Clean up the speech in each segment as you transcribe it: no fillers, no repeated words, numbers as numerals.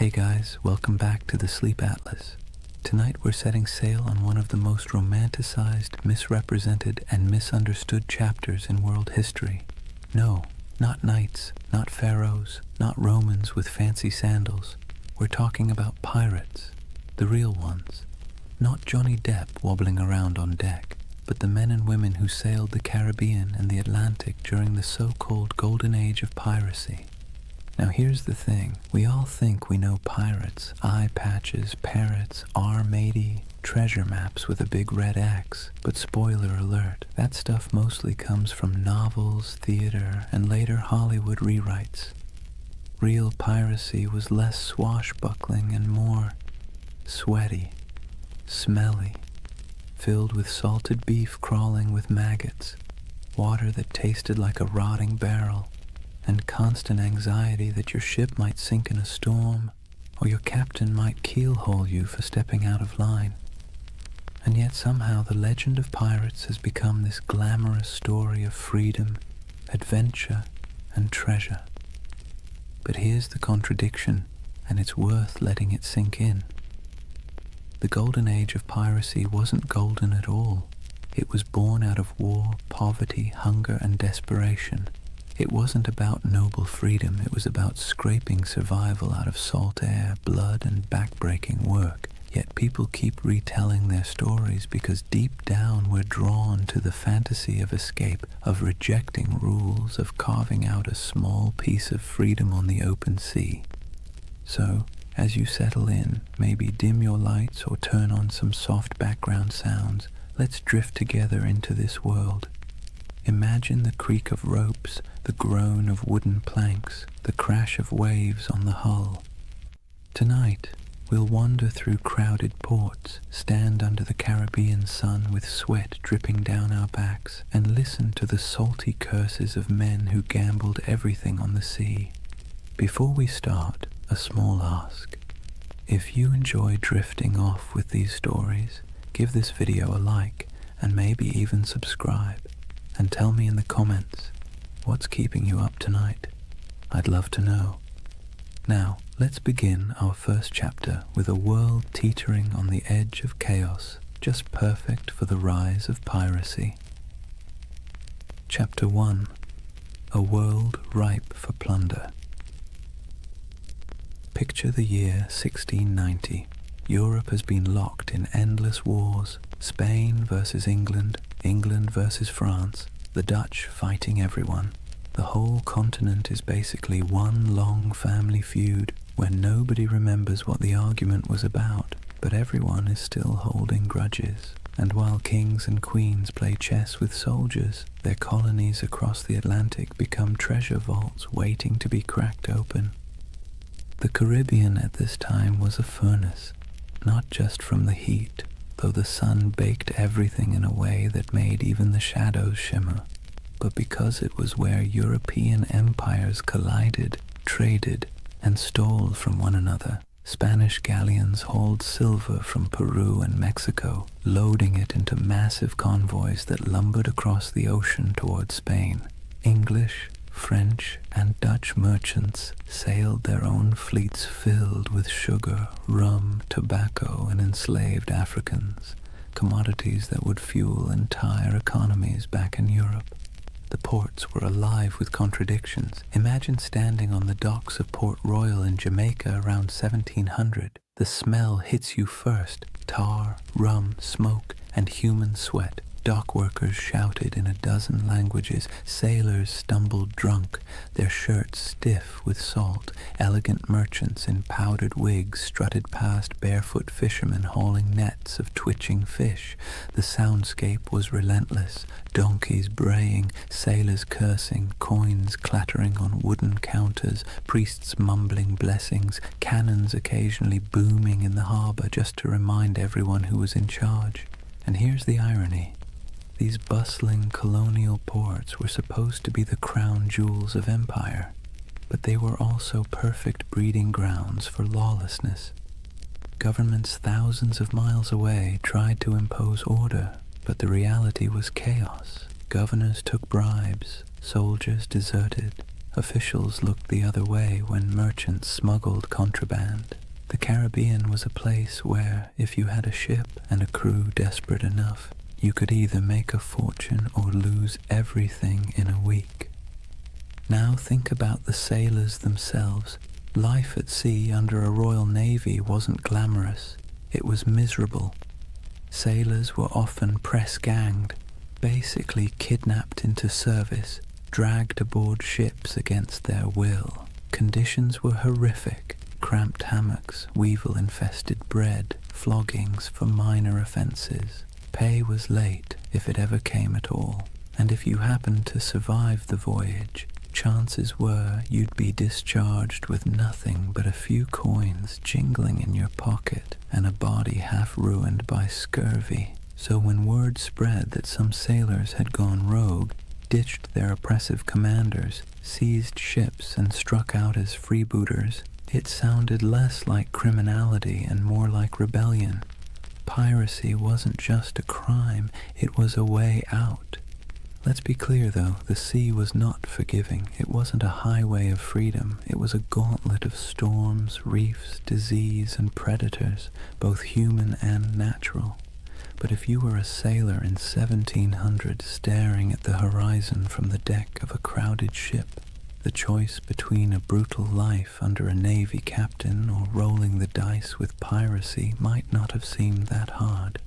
Hey guys, welcome back to the Sleep Atlas. Tonight we're setting sail on one of the most romanticized, misrepresented, and misunderstood chapters in world history. No, not knights, not pharaohs, not Romans with fancy sandals. We're talking about pirates, the real ones. Not Johnny Depp wobbling around on deck, but the men and women who sailed the Caribbean and the Atlantic during the so-called Golden Age of Piracy. Now here's the thing, we all think we know pirates, eye patches, parrots, R-matey, treasure maps with a big red X, but spoiler alert, that stuff mostly comes from novels, theater, and later Hollywood rewrites. Real piracy was less swashbuckling and more sweaty, smelly, filled with salted beef crawling with maggots, water that tasted like a rotting barrel, and constant anxiety that your ship might sink in a storm, or your captain might keelhaul you for stepping out of line. And yet somehow the legend of pirates has become this glamorous story of freedom, adventure, and treasure. But here's the contradiction, and it's worth letting it sink in. The Golden Age of Piracy wasn't golden at all. It was born out of war, poverty, hunger, and desperation. It wasn't about noble freedom, it was about scraping survival out of salt air, blood, and back-breaking work. Yet people keep retelling their stories because deep down we're drawn to the fantasy of escape, of rejecting rules, of carving out a small piece of freedom on the open sea. So, as you settle in, maybe dim your lights or turn on some soft background sounds, let's drift together into this world. Imagine the creak of ropes, the groan of wooden planks, the crash of waves on the hull. Tonight, we'll wander through crowded ports, stand under the Caribbean sun with sweat dripping down our backs, and listen to the salty curses of men who gambled everything on the sea. Before we start, a small ask. If you enjoy drifting off with these stories, give this video a like, and maybe even subscribe. And tell me in the comments, what's keeping you up tonight? I'd love to know. Now, let's begin our first chapter with a world teetering on the edge of chaos, just perfect for the rise of piracy. Chapter 1. A world ripe for plunder. Picture the year 1690. Europe has been locked in endless wars, Spain versus England, England versus France, the Dutch fighting everyone. The whole continent is basically one long family feud where nobody remembers what the argument was about, but everyone is still holding grudges. And while kings and queens play chess with soldiers, their colonies across the Atlantic become treasure vaults waiting to be cracked open. The Caribbean at this time was a furnace, not just from the heat, though the sun baked everything in a way that made even the shadows shimmer, but because it was where European empires collided, traded, and stole from one another. Spanish galleons hauled silver from Peru and Mexico, loading it into massive convoys that lumbered across the ocean toward Spain. English, French, and Dutch merchants sailed their own fleets filled with sugar, rum, tobacco, and enslaved Africans, commodities that would fuel entire economies back in Europe. The ports were alive with contradictions. Imagine standing on the docks of Port Royal in Jamaica around 1700. The smell hits you first: tar, rum, smoke, and human sweat. Dock workers shouted in a dozen languages, sailors stumbled drunk, their shirts stiff with salt, elegant merchants in powdered wigs strutted past barefoot fishermen hauling nets of twitching fish. The soundscape was relentless, donkeys braying, sailors cursing, coins clattering on wooden counters, priests mumbling blessings, cannons occasionally booming in the harbor just to remind everyone who was in charge. And here's the irony. These bustling colonial ports were supposed to be the crown jewels of empire, but they were also perfect breeding grounds for lawlessness. Governments thousands of miles away tried to impose order, but the reality was chaos. Governors took bribes, soldiers deserted, officials looked the other way when merchants smuggled contraband. The Caribbean was a place where, if you had a ship and a crew desperate enough, you could either make a fortune or lose everything in a week. Now think about the sailors themselves. Life at sea under a Royal Navy wasn't glamorous. It was miserable. Sailors were often press-ganged, basically kidnapped into service, dragged aboard ships against their will. Conditions were horrific. Cramped hammocks, weevil-infested bread, floggings for minor offences. Pay was late, if it ever came at all, and if you happened to survive the voyage, chances were you'd be discharged with nothing but a few coins jingling in your pocket and a body half ruined by scurvy. So when word spread that some sailors had gone rogue, ditched their oppressive commanders, seized ships and struck out as freebooters, it sounded less like criminality and more like rebellion. Piracy wasn't just a crime, it was a way out. Let's be clear though, the sea was not forgiving. It wasn't a highway of freedom. It was a gauntlet of storms, reefs, disease, and predators, both human and natural. But if you were a sailor in 1700 staring at the horizon from the deck of a crowded ship, the choice between a brutal life under a navy captain or rolling the dice with piracy might not have seemed that hard.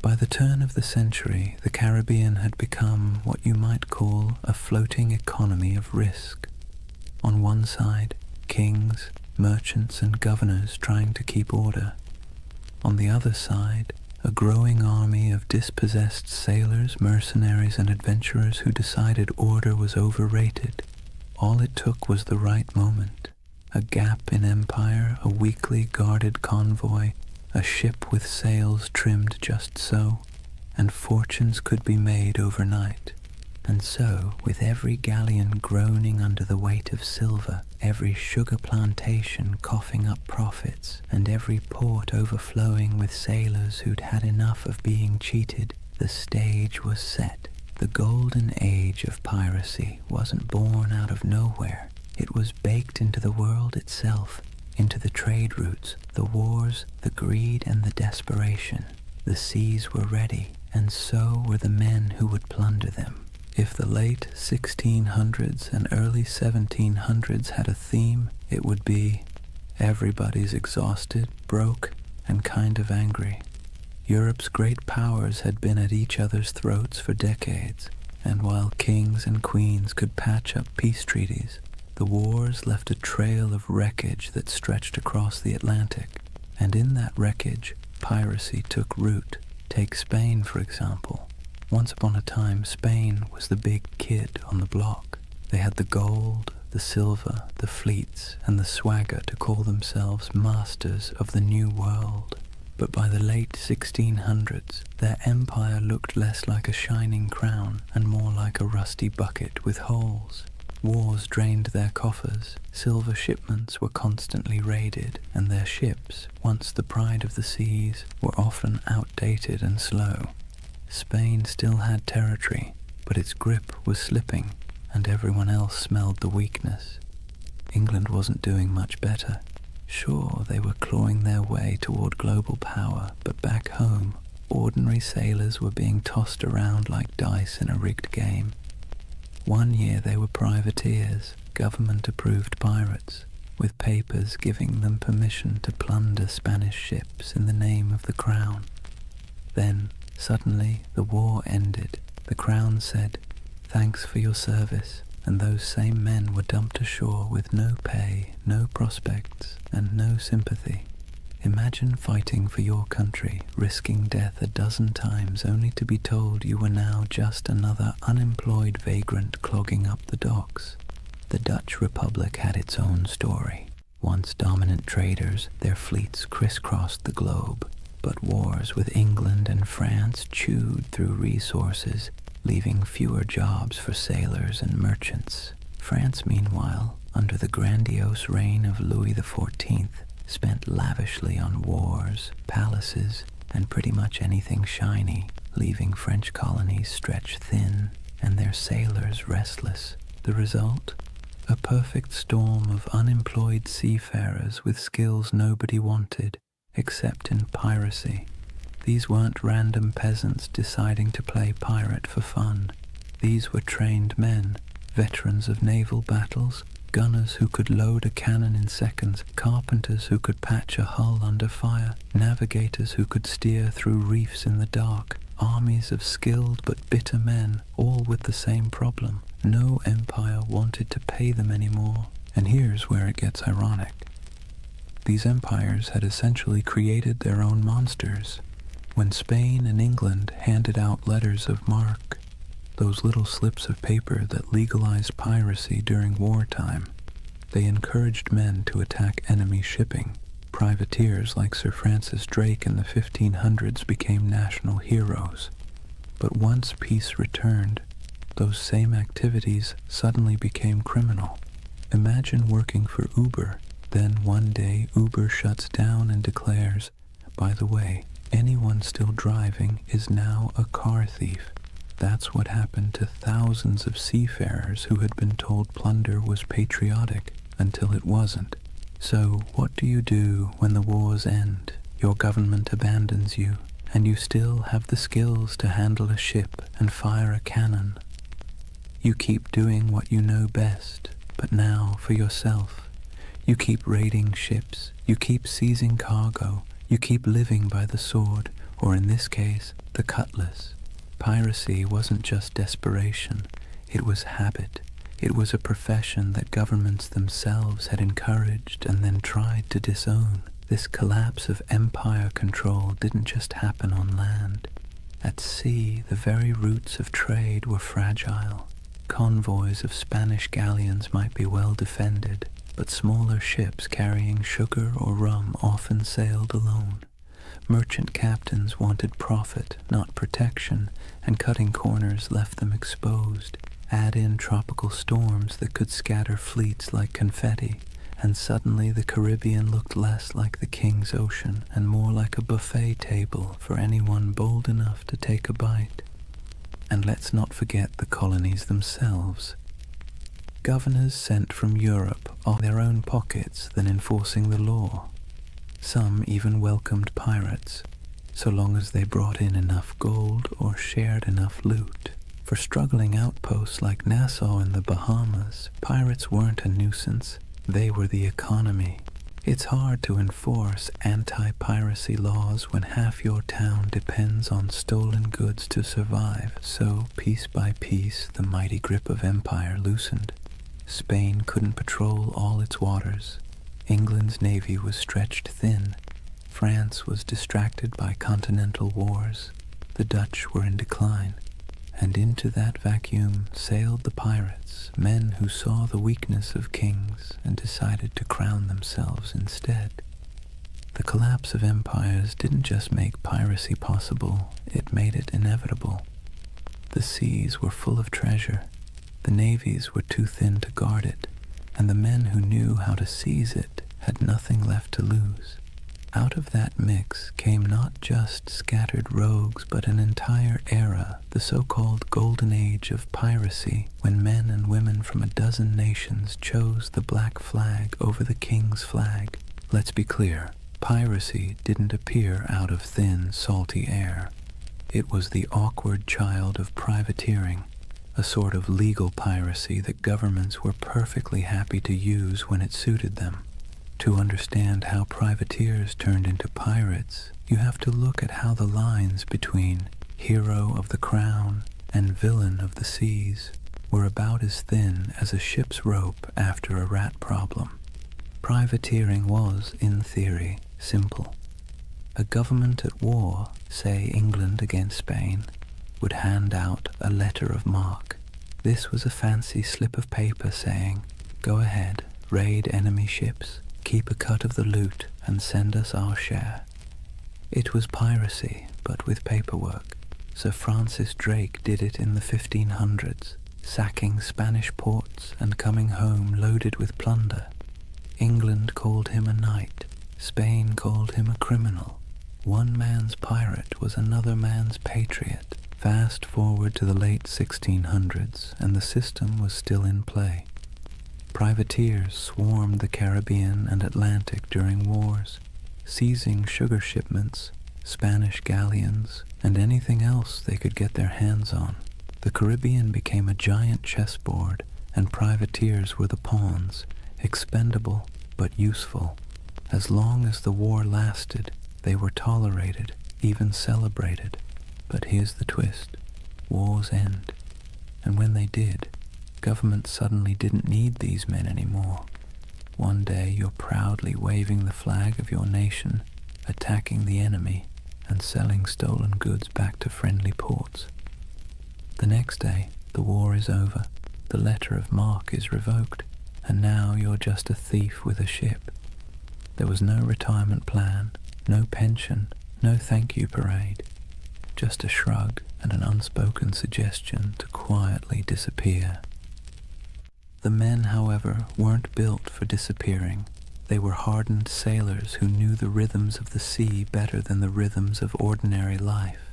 By the turn of the century, the Caribbean had become what you might call a floating economy of risk. On one side, kings, merchants, and governors trying to keep order. On the other side, a growing army of dispossessed sailors, mercenaries, and adventurers who decided order was overrated. All it took was the right moment, a gap in empire, a weakly guarded convoy, a ship with sails trimmed just so, and fortunes could be made overnight. And so, with every galleon groaning under the weight of silver, every sugar plantation coughing up profits, and every port overflowing with sailors who'd had enough of being cheated, the stage was set. The Golden Age of Piracy wasn't born out of nowhere. It was baked into the world itself, into the trade routes, the wars, the greed, and the desperation. The seas were ready, and so were the men who would plunder them. If the late 1600s and early 1700s had a theme, it would be, everybody's exhausted, broke, and kind of angry. Europe's great powers had been at each other's throats for decades, and while kings and queens could patch up peace treaties, the wars left a trail of wreckage that stretched across the Atlantic. And in that wreckage, piracy took root. Take Spain, for example. Once upon a time, Spain was the big kid on the block. They had the gold, the silver, the fleets, and the swagger to call themselves masters of the New World. But by the late 1600s, their empire looked less like a shining crown and more like a rusty bucket with holes. Wars drained their coffers, silver shipments were constantly raided, and their ships, once the pride of the seas, were often outdated and slow. Spain still had territory, but its grip was slipping, and everyone else smelled the weakness. England wasn't doing much better. Sure, they were clawing their way toward global power, but back home, ordinary sailors were being tossed around like dice in a rigged game. One year they were privateers, government-approved pirates, with papers giving them permission to plunder Spanish ships in the name of the crown. Then, suddenly, the war ended. The crown said, "Thanks for your service," and those same men were dumped ashore with no pay, no prospects, and no sympathy. Imagine fighting for your country, risking death a dozen times only to be told you were now just another unemployed vagrant clogging up the docks. The Dutch Republic had its own story. Once dominant traders, their fleets crisscrossed the globe, but wars with England and France chewed through resources, leaving fewer jobs for sailors and merchants. France, meanwhile, under the grandiose reign of Louis XIV, spent lavishly on wars, palaces, and pretty much anything shiny, leaving French colonies stretched thin and their sailors restless. The result? a perfect storm of unemployed seafarers with skills nobody wanted except in piracy. These weren't random peasants deciding to play pirate for fun. These were trained men, veterans of naval battles, gunners who could load a cannon in seconds, carpenters who could patch a hull under fire, navigators who could steer through reefs in the dark, armies of skilled but bitter men, all with the same problem. No empire wanted to pay them anymore. And here's where it gets ironic. These empires had essentially created their own monsters. When Spain and England handed out letters of marque, those little slips of paper that legalized piracy during wartime, they encouraged men to attack enemy shipping. Privateers like Sir Francis Drake in the 1500s became national heroes. But once peace returned, those same activities suddenly became criminal. Imagine working for Uber, then one day Uber shuts down and declares, by the way, anyone still driving is now a car thief. That's what happened to thousands of seafarers who had been told plunder was patriotic until it wasn't. So what do you do when the wars end, your government abandons you, and you still have the skills to handle a ship and fire a cannon? You keep doing what you know best, but now for yourself. You keep raiding ships, you keep seizing cargo, you keep living by the sword, or in this case, the cutlass. Piracy wasn't just desperation, it was habit. It was a profession that governments themselves had encouraged and then tried to disown. This collapse of empire control didn't just happen on land. At sea, the very roots of trade were fragile. Convoys of Spanish galleons might be well defended, but smaller ships carrying sugar or rum often sailed alone. Merchant captains wanted profit, not protection, and cutting corners left them exposed. Add in tropical storms that could scatter fleets like confetti, and suddenly the Caribbean looked less like the King's Ocean and more like a buffet table for anyone bold enough to take a bite. And let's not forget the colonies themselves. Governors sent from Europe off their own pockets than enforcing the law. Some even welcomed pirates, so long as they brought in enough gold or shared enough loot. For struggling outposts like Nassau in the Bahamas, pirates weren't a nuisance, they were the economy. It's hard to enforce anti-piracy laws when half your town depends on stolen goods to survive, so piece by piece the mighty grip of empire loosened. Spain couldn't patrol all its waters. England's navy was stretched thin. France was distracted by continental wars. The Dutch were in decline. And into that vacuum sailed the pirates, men who saw the weakness of kings and decided to crown themselves instead. The collapse of empires didn't just make piracy possible, it made it inevitable. The seas were full of treasure, the navies were too thin to guard it, and the men who knew how to seize it had nothing left to lose. Out of that mix came not just scattered rogues, but an entire era, the so-called Golden Age of Piracy, when men and women from a dozen nations chose the black flag over the king's flag. Let's be clear, piracy didn't appear out of thin, salty air. It was the awkward child of privateering, a sort of legal piracy that governments were perfectly happy to use when it suited them. To understand how privateers turned into pirates, you have to look at how the lines between hero of the crown and villain of the seas were about as thin as a ship's rope after a rat problem. Privateering was, in theory, simple. A government at war, say England against Spain, would hand out a letter of marque. This was a fancy slip of paper saying, "Go ahead, raid enemy ships, keep a cut of the loot, and send us our share." It was piracy, but with paperwork. Sir Francis Drake did it in the 1500s, sacking Spanish ports and coming home loaded with plunder. England called him a knight, Spain called him a criminal. One man's pirate was another man's patriot. Fast forward to the late 1600s, and the system was still in play. Privateers swarmed the Caribbean and Atlantic during wars, seizing sugar shipments, Spanish galleons, and anything else they could get their hands on. The Caribbean became a giant chessboard, and privateers were the pawns, expendable but useful. As long as the war lasted, they were tolerated, even celebrated. But here's the twist. Wars end. And when they did, governments suddenly didn't need these men anymore. One day you're proudly waving the flag of your nation, attacking the enemy, and selling stolen goods back to friendly ports. The next day, the war is over, the letter of marque is revoked, and now you're just a thief with a ship. There was no retirement plan, no pension, no thank you parade, just a shrug and an unspoken suggestion to quietly disappear. The men, however, weren't built for disappearing. They were hardened sailors who knew the rhythms of the sea better than the rhythms of ordinary life.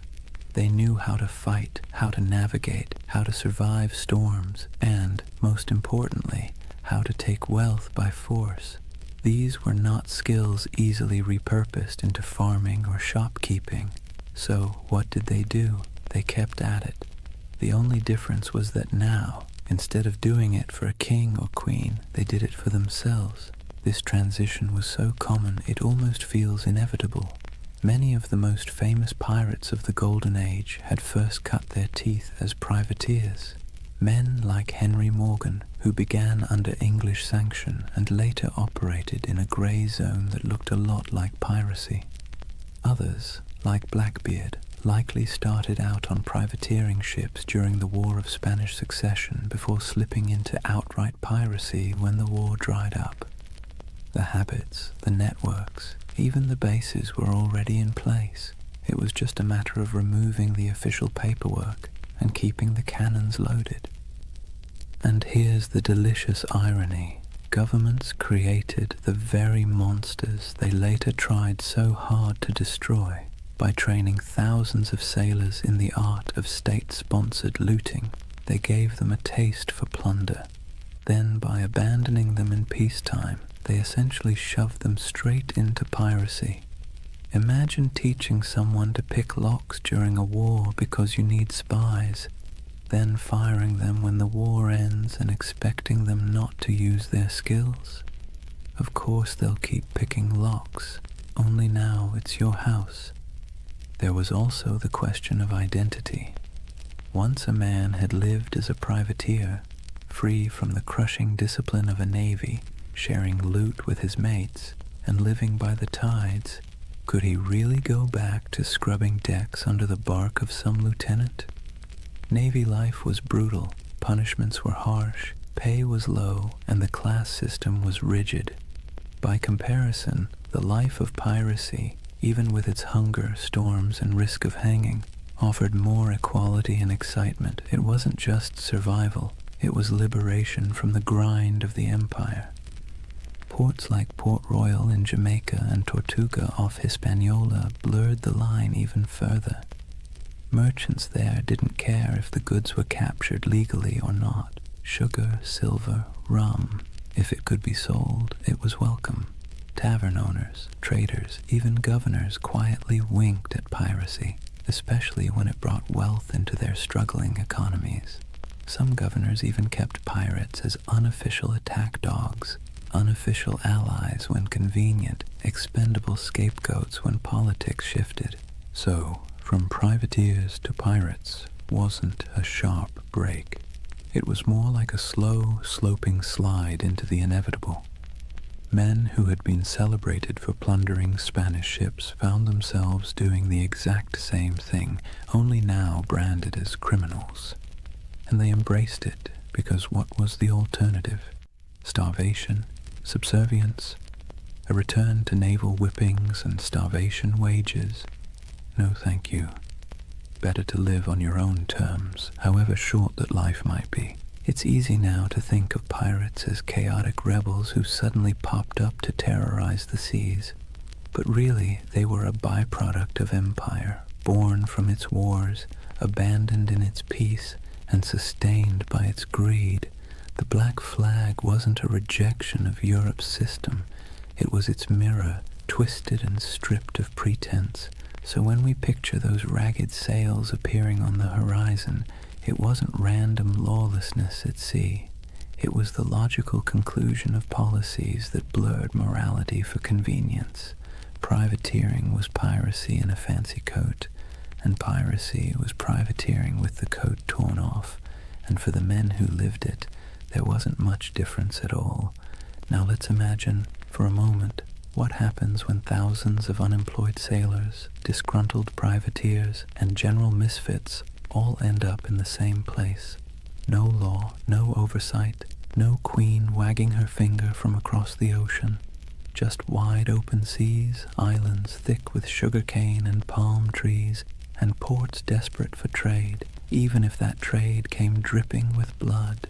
They knew how to fight, how to navigate, how to survive storms, and, most importantly, how to take wealth by force. These were not skills easily repurposed into farming or shopkeeping. So what did they do? They kept at it. The only difference was that now, instead of doing it for a king or queen, they did it for themselves. This transition was so common it almost feels inevitable. Many of the most famous pirates of the Golden Age had first cut their teeth as privateers. Men like Henry Morgan, who began under English sanction and later operated in a grey zone that looked a lot like piracy. Others, like Blackbeard, likely started out on privateering ships during the War of Spanish Succession before slipping into outright piracy when the war dried up. The habits, the networks, even the bases were already in place. It was just a matter of removing the official paperwork and keeping the cannons loaded. And here's the delicious irony. Governments created the very monsters they later tried so hard to destroy by training thousands of sailors in the art of state-sponsored looting. They gave them a taste for plunder. Then, by abandoning them in peacetime, they essentially shoved them straight into piracy. Imagine teaching someone to pick locks during a war because you need spies, then firing them when the war ends and expecting them not to use their skills. Of course they'll keep picking locks, only now it's your house. There was also the question of identity. Once a man had lived as a privateer, free from the crushing discipline of a navy, sharing loot with his mates, and living by the tides, could he really go back to scrubbing decks under the bark of some lieutenant? Navy life was brutal, punishments were harsh, pay was low, and the class system was rigid. By comparison, the life of piracy, even with its hunger, storms, and risk of hanging, offered more equality and excitement. It wasn't just survival, it was liberation from the grind of the empire. Ports like Port Royal in Jamaica and Tortuga off Hispaniola blurred the line even further. Merchants there didn't care if the goods were captured legally or not. Sugar, silver, rum, if it could be sold, it was welcome. Tavern owners, traders, even governors quietly winked at piracy, especially when it brought wealth into their struggling economies. Some governors even kept pirates as unofficial attack dogs, unofficial allies when convenient, expendable scapegoats when politics shifted. So, from privateers to pirates wasn't a sharp break. It was more like a slow, sloping slide into the inevitable. Men who had been celebrated for plundering Spanish ships found themselves doing the exact same thing, only now branded as criminals. And they embraced it because what was the alternative? Starvation? Subservience? A return to naval whippings and starvation wages? No, thank you. Better to live on your own terms, however short that life might be. It's easy now to think of pirates as chaotic rebels who suddenly popped up to terrorize the seas. But really, they were a byproduct of empire, born from its wars, abandoned in its peace, and sustained by its greed. The black flag wasn't a rejection of Europe's system. It was its mirror, twisted and stripped of pretense. So when we picture those ragged sails appearing on the horizon, it wasn't random lawlessness at sea. It was the logical conclusion of policies that blurred morality for convenience. Privateering was piracy in a fancy coat, and piracy was privateering with the coat torn off, and for the men who lived it, there wasn't much difference at all. Now let's imagine, for a moment, what happens when thousands of unemployed sailors, disgruntled privateers, and general misfits all end up in the same place. No law, no oversight, no queen wagging her finger from across the ocean. Just wide open seas, islands thick with sugarcane and palm trees, and ports desperate for trade, even if that trade came dripping with blood.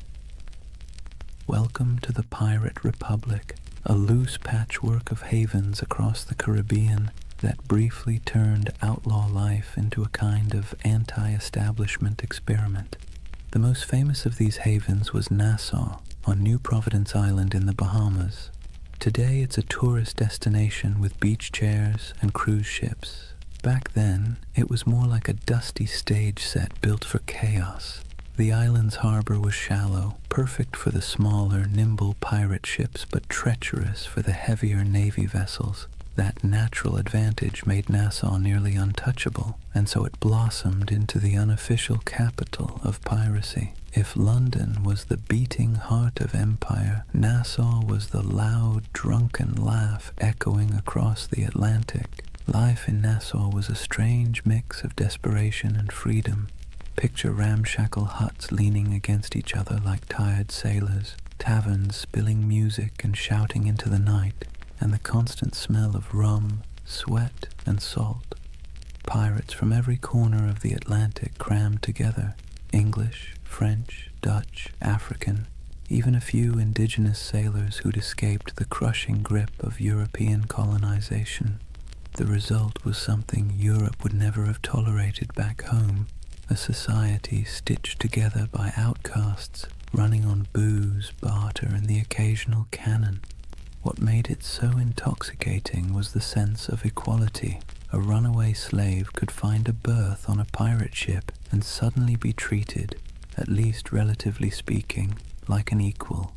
Welcome to the Pirate Republic, a loose patchwork of havens across the Caribbean that briefly turned outlaw life into a kind of anti-establishment experiment. The most famous of these havens was Nassau, on New Providence Island in the Bahamas. Today it's a tourist destination with beach chairs and cruise ships. Back then, it was more like a dusty stage set built for chaos. The island's harbor was shallow, perfect for the smaller, nimble pirate ships, but treacherous for the heavier Navy vessels. That natural advantage made Nassau nearly untouchable, and so it blossomed into the unofficial capital of piracy. If London was the beating heart of empire, Nassau was the loud, drunken laugh echoing across the Atlantic. Life in Nassau was a strange mix of desperation and freedom. Picture ramshackle huts leaning against each other like tired sailors, taverns spilling music and shouting into the night, and the constant smell of rum, sweat, and salt. Pirates from every corner of the Atlantic crammed together, English, French, Dutch, African, even a few indigenous sailors who'd escaped the crushing grip of European colonization. The result was something Europe would never have tolerated back home, a society stitched together by outcasts, running on booze, barter, and the occasional cannon. What made it so intoxicating was the sense of equality. A runaway slave could find a berth on a pirate ship and suddenly be treated, at least relatively speaking, like an equal.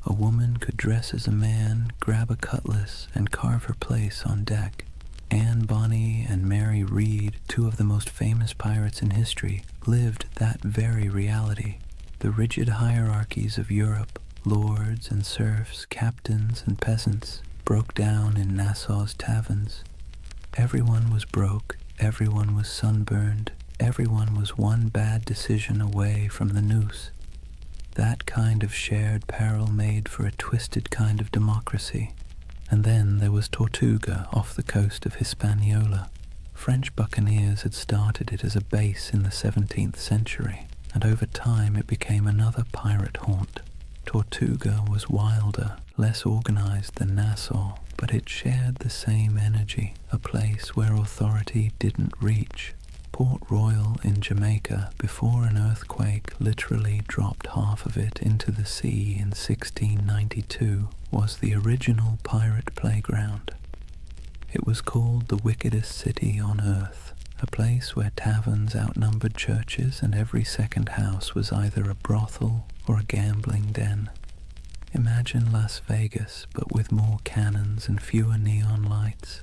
A woman could dress as a man, grab a cutlass, and carve her place on deck. Anne Bonny and Mary Read, two of the most famous pirates in history, lived that very reality. The rigid hierarchies of Europe, lords and serfs, captains and peasants, broke down in Nassau's taverns. Everyone was broke, everyone was sunburned, everyone was one bad decision away from the noose. That kind of shared peril made for a twisted kind of democracy. And then there was Tortuga off the coast of Hispaniola. French buccaneers had started it as a base in the 17th century, and over time it became another pirate haunt. Tortuga was wilder, less organized than Nassau, but it shared the same energy, a place where authority didn't reach. Port Royal in Jamaica, before an earthquake literally dropped half of it into the sea in 1692, was the original pirate playground. It was called the wickedest city on earth, a place where taverns outnumbered churches and every second house was either a brothel or a gambling den. Imagine Las Vegas, but with more cannons and fewer neon lights.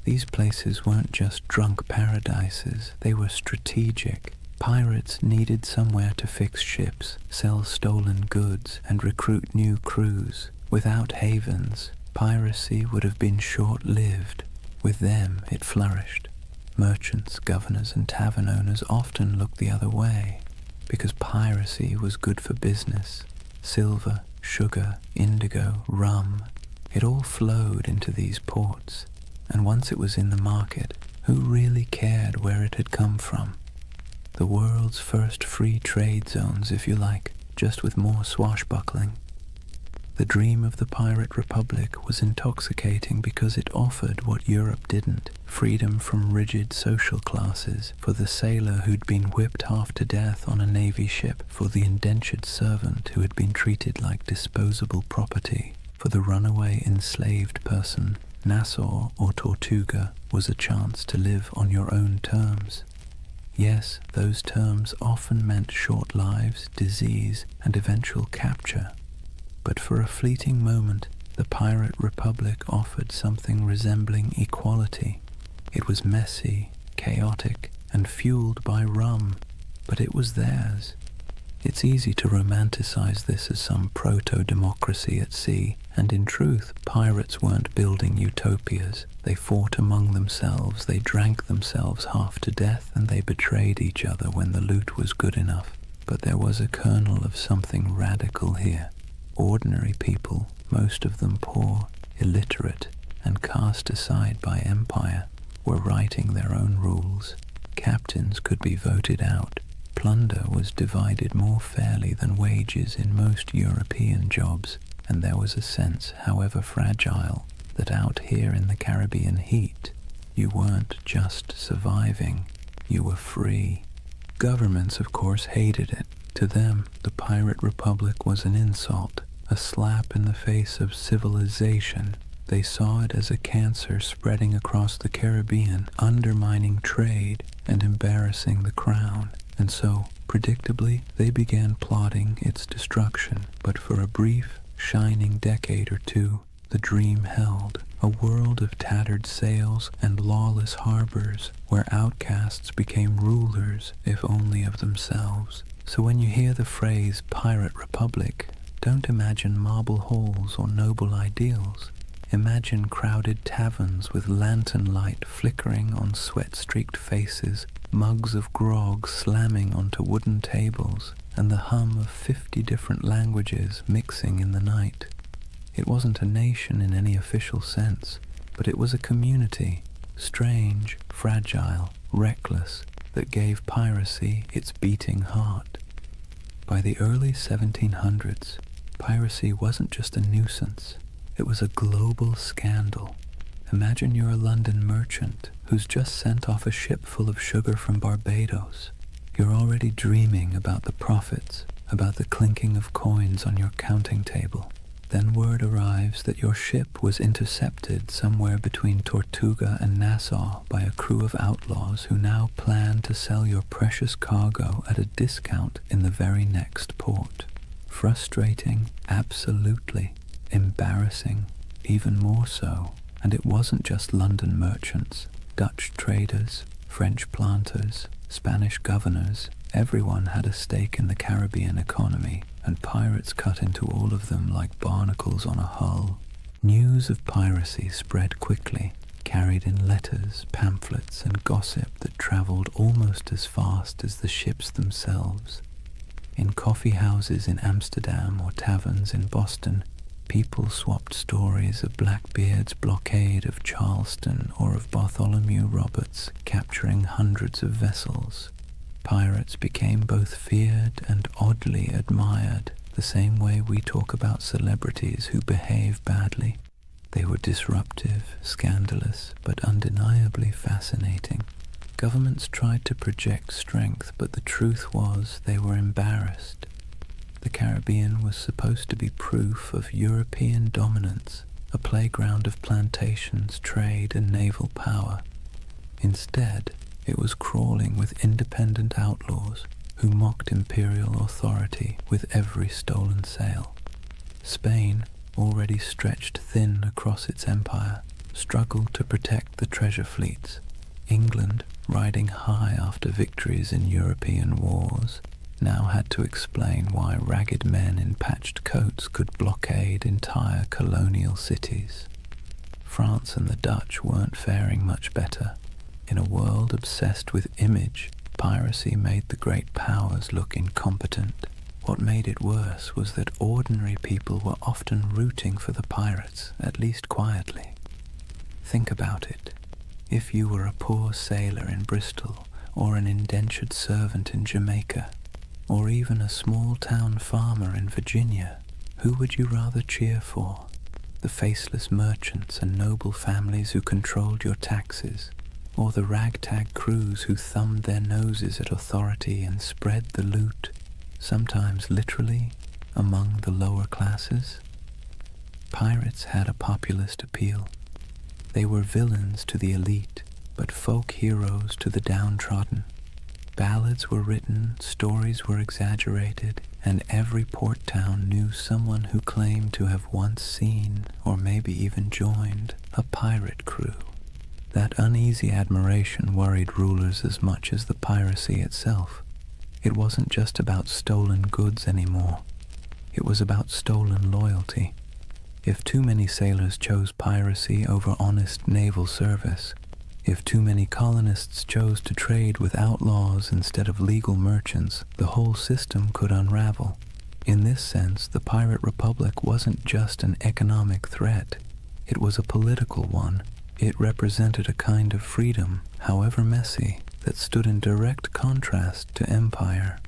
These places weren't just drunk paradises, they were strategic. Pirates needed somewhere to fix ships, sell stolen goods, and recruit new crews. Without havens, piracy would have been short-lived. With them, it flourished. Merchants, governors, and tavern owners often looked the other way, because piracy was good for business. Silver, sugar, indigo, rum, it all flowed into these ports. And once it was in the market, who really cared where it had come from? The world's first free trade zones, if you like, just with more swashbuckling. The dream of the pirate republic was intoxicating because it offered what Europe didn't: freedom from rigid social classes, for the sailor who'd been whipped half to death on a navy ship, for the indentured servant who had been treated like disposable property, for the runaway enslaved person. Nassau or Tortuga was a chance to live on your own terms. Yes, those terms often meant short lives, disease, and eventual capture. But for a fleeting moment, the pirate republic offered something resembling equality. It was messy, chaotic, and fueled by rum, but it was theirs. It's easy to romanticize this as some proto-democracy at sea, and in truth, pirates weren't building utopias. They fought among themselves, they drank themselves half to death, and they betrayed each other when the loot was good enough. But there was a kernel of something radical here. Ordinary people, most of them poor, illiterate, and cast aside by empire, were writing their own rules. Captains could be voted out. Plunder was divided more fairly than wages in most European jobs, and there was a sense, however fragile, that out here in the Caribbean heat, you weren't just surviving, you were free. Governments, of course, hated it. To them, the pirate republic was an insult, a slap in the face of civilization. They saw it as a cancer spreading across the Caribbean, undermining trade and embarrassing the crown. And so, predictably, they began plotting its destruction. But for a brief, shining decade or two, the dream held. A world of tattered sails and lawless harbors, where outcasts became rulers, if only of themselves. So when you hear the phrase Pirate Republic, don't imagine marble halls or noble ideals. Imagine crowded taverns with lantern light flickering on sweat-streaked faces, mugs of grog slamming onto wooden tables, and the hum of 50 different languages mixing in the night. It wasn't a nation in any official sense, but it was a community, strange, fragile, reckless, that gave piracy its beating heart. By the early 1700s, piracy wasn't just a nuisance, it was a global scandal. Imagine you're a London merchant who's just sent off a ship full of sugar from Barbados. You're already dreaming about the profits, about the clinking of coins on your counting table. Then word arrives that your ship was intercepted somewhere between Tortuga and Nassau by a crew of outlaws who now plan to sell your precious cargo at a discount in the very next port. Frustrating, absolutely. Embarrassing, even more so. And it wasn't just London merchants, Dutch traders, French planters, Spanish governors. Everyone had a stake in the Caribbean economy, and pirates cut into all of them like barnacles on a hull. News of piracy spread quickly, carried in letters, pamphlets, and gossip that traveled almost as fast as the ships themselves. In coffee houses in Amsterdam or taverns in Boston, people swapped stories of Blackbeard's blockade of Charleston or of Bartholomew Roberts capturing hundreds of vessels. Pirates became both feared and oddly admired, the same way we talk about celebrities who behave badly. They were disruptive, scandalous, but undeniably fascinating. Governments tried to project strength, but the truth was they were embarrassed. The Caribbean was supposed to be proof of European dominance, a playground of plantations, trade, and naval power. Instead, it was crawling with independent outlaws who mocked imperial authority with every stolen sail. Spain, already stretched thin across its empire, struggled to protect the treasure fleets. England, riding high after victories in European wars, now had to explain why ragged men in patched coats could blockade entire colonial cities. France and the Dutch weren't faring much better. In a world obsessed with image, piracy made the great powers look incompetent. What made it worse was that ordinary people were often rooting for the pirates, at least quietly. Think about it. If you were a poor sailor in Bristol, or an indentured servant in Jamaica, or even a small-town farmer in Virginia, Who would you rather cheer for? The faceless merchants and noble families who controlled your taxes, or the ragtag crews who thumbed their noses at authority and spread the loot, sometimes literally, among the lower classes? Pirates had a populist appeal. They were villains to the elite, but folk heroes to the downtrodden. Ballads were written, stories were exaggerated, and every port town knew someone who claimed to have once seen, or maybe even joined, a pirate crew. That uneasy admiration worried rulers as much as the piracy itself. It wasn't just about stolen goods anymore. It was about stolen loyalty. If too many sailors chose piracy over honest naval service, if too many colonists chose to trade with outlaws instead of legal merchants, the whole system could unravel. In this sense, the Pirate Republic wasn't just an economic threat. It was a political one. It represented a kind of freedom, however messy, that stood in direct contrast to empire.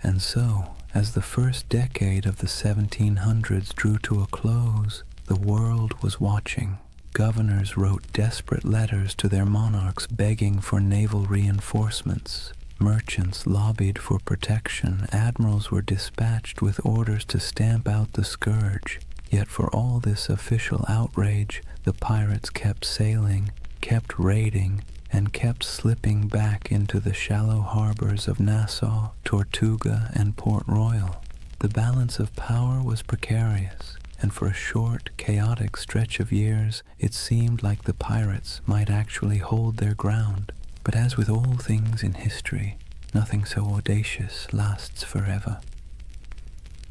And so, as the first decade of the 1700s drew to a close, the world was watching. Governors wrote desperate letters to their monarchs begging for naval reinforcements. Merchants lobbied for protection. Admirals were dispatched with orders to stamp out the scourge. Yet for all this official outrage, the pirates kept sailing, kept raiding, and kept slipping back into the shallow harbors of Nassau, Tortuga, and Port Royal. The balance of power was precarious, and for a short, chaotic stretch of years, it seemed like the pirates might actually hold their ground. But as with all things in history, nothing so audacious lasts forever.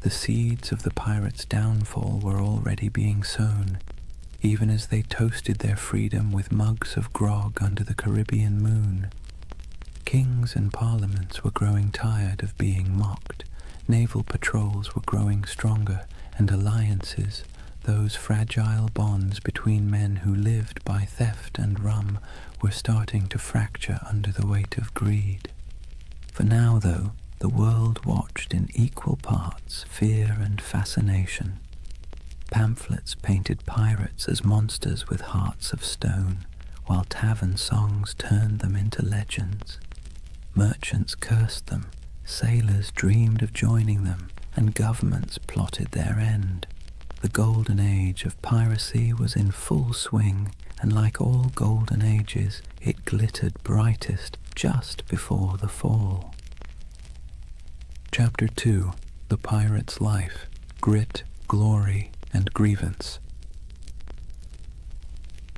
The seeds of the pirates' downfall were already being sown, even as they toasted their freedom with mugs of grog under the Caribbean moon. Kings and parliaments were growing tired of being mocked. Naval patrols were growing stronger, and alliances, those fragile bonds between men who lived by theft and rum, were starting to fracture under the weight of greed. For now, though, the world watched in equal parts fear and fascination. Pamphlets painted pirates as monsters with hearts of stone, while tavern songs turned them into legends. Merchants cursed them, sailors dreamed of joining them, and governments plotted their end. The Golden Age of Piracy was in full swing, and like all golden ages, it glittered brightest just before the fall. Chapter 2. The Pirate's Life, Grit, Glory, and Grievance.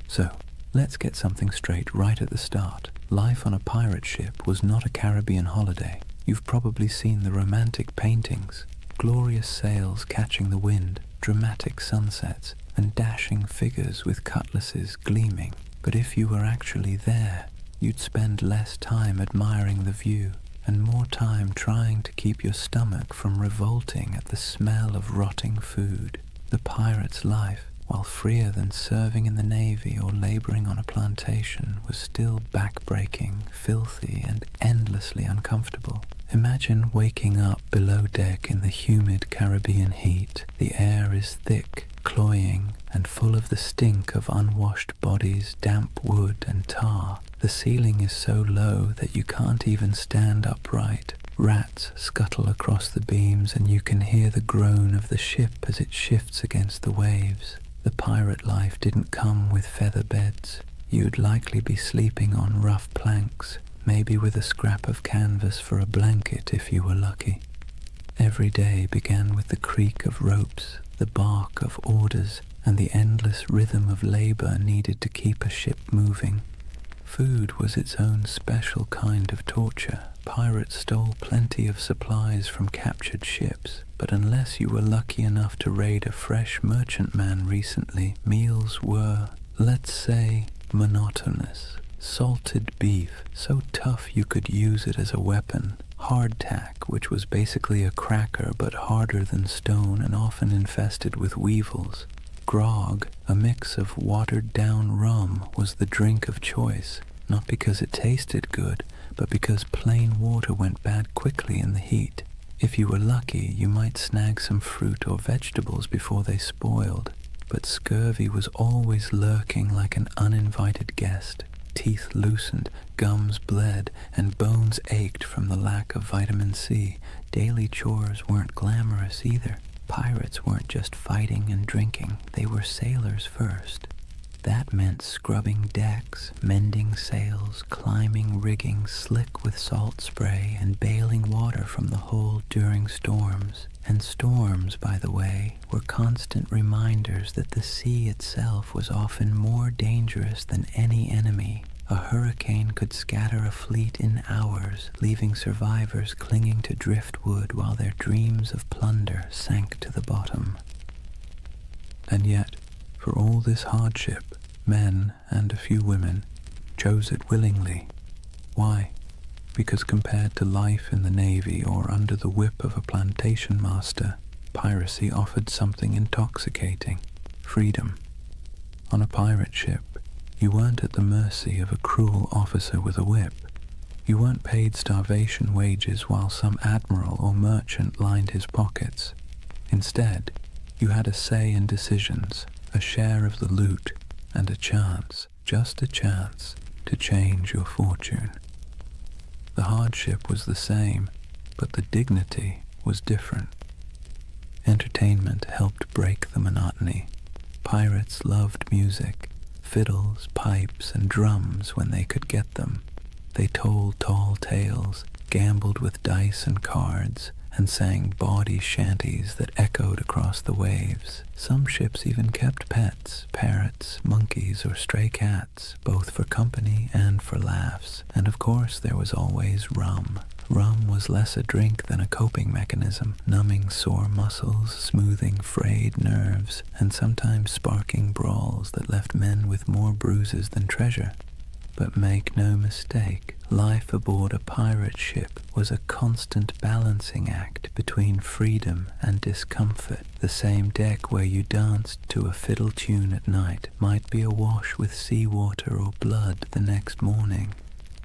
So, let's get something straight right at the start. Life on a pirate ship was not a Caribbean holiday. You've probably seen the romantic paintings, glorious sails catching the wind, dramatic sunsets, and dashing figures with cutlasses gleaming. But if you were actually there, you'd spend less time admiring the view and more time trying to keep your stomach from revolting at the smell of rotting food. The pirate's life, while freer than serving in the Navy or laboring on a plantation, was still backbreaking, filthy, and endlessly uncomfortable. Imagine waking up below deck in the humid Caribbean heat. The air is thick, cloying, and full of the stink of unwashed bodies, damp wood, and tar. The ceiling is so low that you can't even stand upright. Rats scuttle across the beams, and you can hear the groan of the ship as it shifts against the waves. The pirate life didn't come with feather beds. You'd likely be sleeping on rough planks, maybe with a scrap of canvas for a blanket if you were lucky. Every day began with the creak of ropes, the bark of orders, and the endless rhythm of labor needed to keep a ship moving. Food was its own special kind of torture. Pirates stole plenty of supplies from captured ships, but unless you were lucky enough to raid a fresh merchantman recently, meals were, let's say, monotonous. Salted beef, so tough you could use it as a weapon. Hardtack, which was basically a cracker but harder than stone and often infested with weevils. Grog, a mix of watered-down rum, was the drink of choice, not because it tasted good, but because plain water went bad quickly in the heat. If you were lucky, you might snag some fruit or vegetables before they spoiled, but scurvy was always lurking like an uninvited guest. Teeth loosened, gums bled, and bones ached from the lack of vitamin C. Daily chores weren't glamorous either. Pirates weren't just fighting and drinking, they were sailors first. That meant scrubbing decks, mending sails, climbing rigging slick with salt spray, and bailing water from the hold during storms. And storms, by the way, were constant reminders that the sea itself was often more dangerous than any enemy. A hurricane could scatter a fleet in hours, leaving survivors clinging to driftwood while their dreams of plunder sank to the bottom. And yet, for all this hardship, men, and a few women, chose it willingly. Why? Because compared to life in the Navy or under the whip of a plantation master, piracy offered something intoxicating: freedom. On a pirate ship, you weren't at the mercy of a cruel officer with a whip. You weren't paid starvation wages while some admiral or merchant lined his pockets. Instead, you had a say in decisions, a share of the loot, and a chance, just a chance, to change your fortune. The hardship was the same, but the dignity was different. Entertainment helped break the monotony. Pirates loved music, fiddles, pipes, and drums when they could get them. They told tall tales, gambled with dice and cards, and sang bawdy shanties that echoed across the waves. Some ships even kept pets, parrots, monkeys, or stray cats, both for company and for laughs. And of course there was always rum. Rum was less a drink than a coping mechanism, numbing sore muscles, smoothing frayed nerves, and sometimes sparking brawls that left men with more bruises than treasure. But make no mistake, life aboard a pirate ship was a constant balancing act between freedom and discomfort. The same deck where you danced to a fiddle tune at night might be awash with seawater or blood the next morning.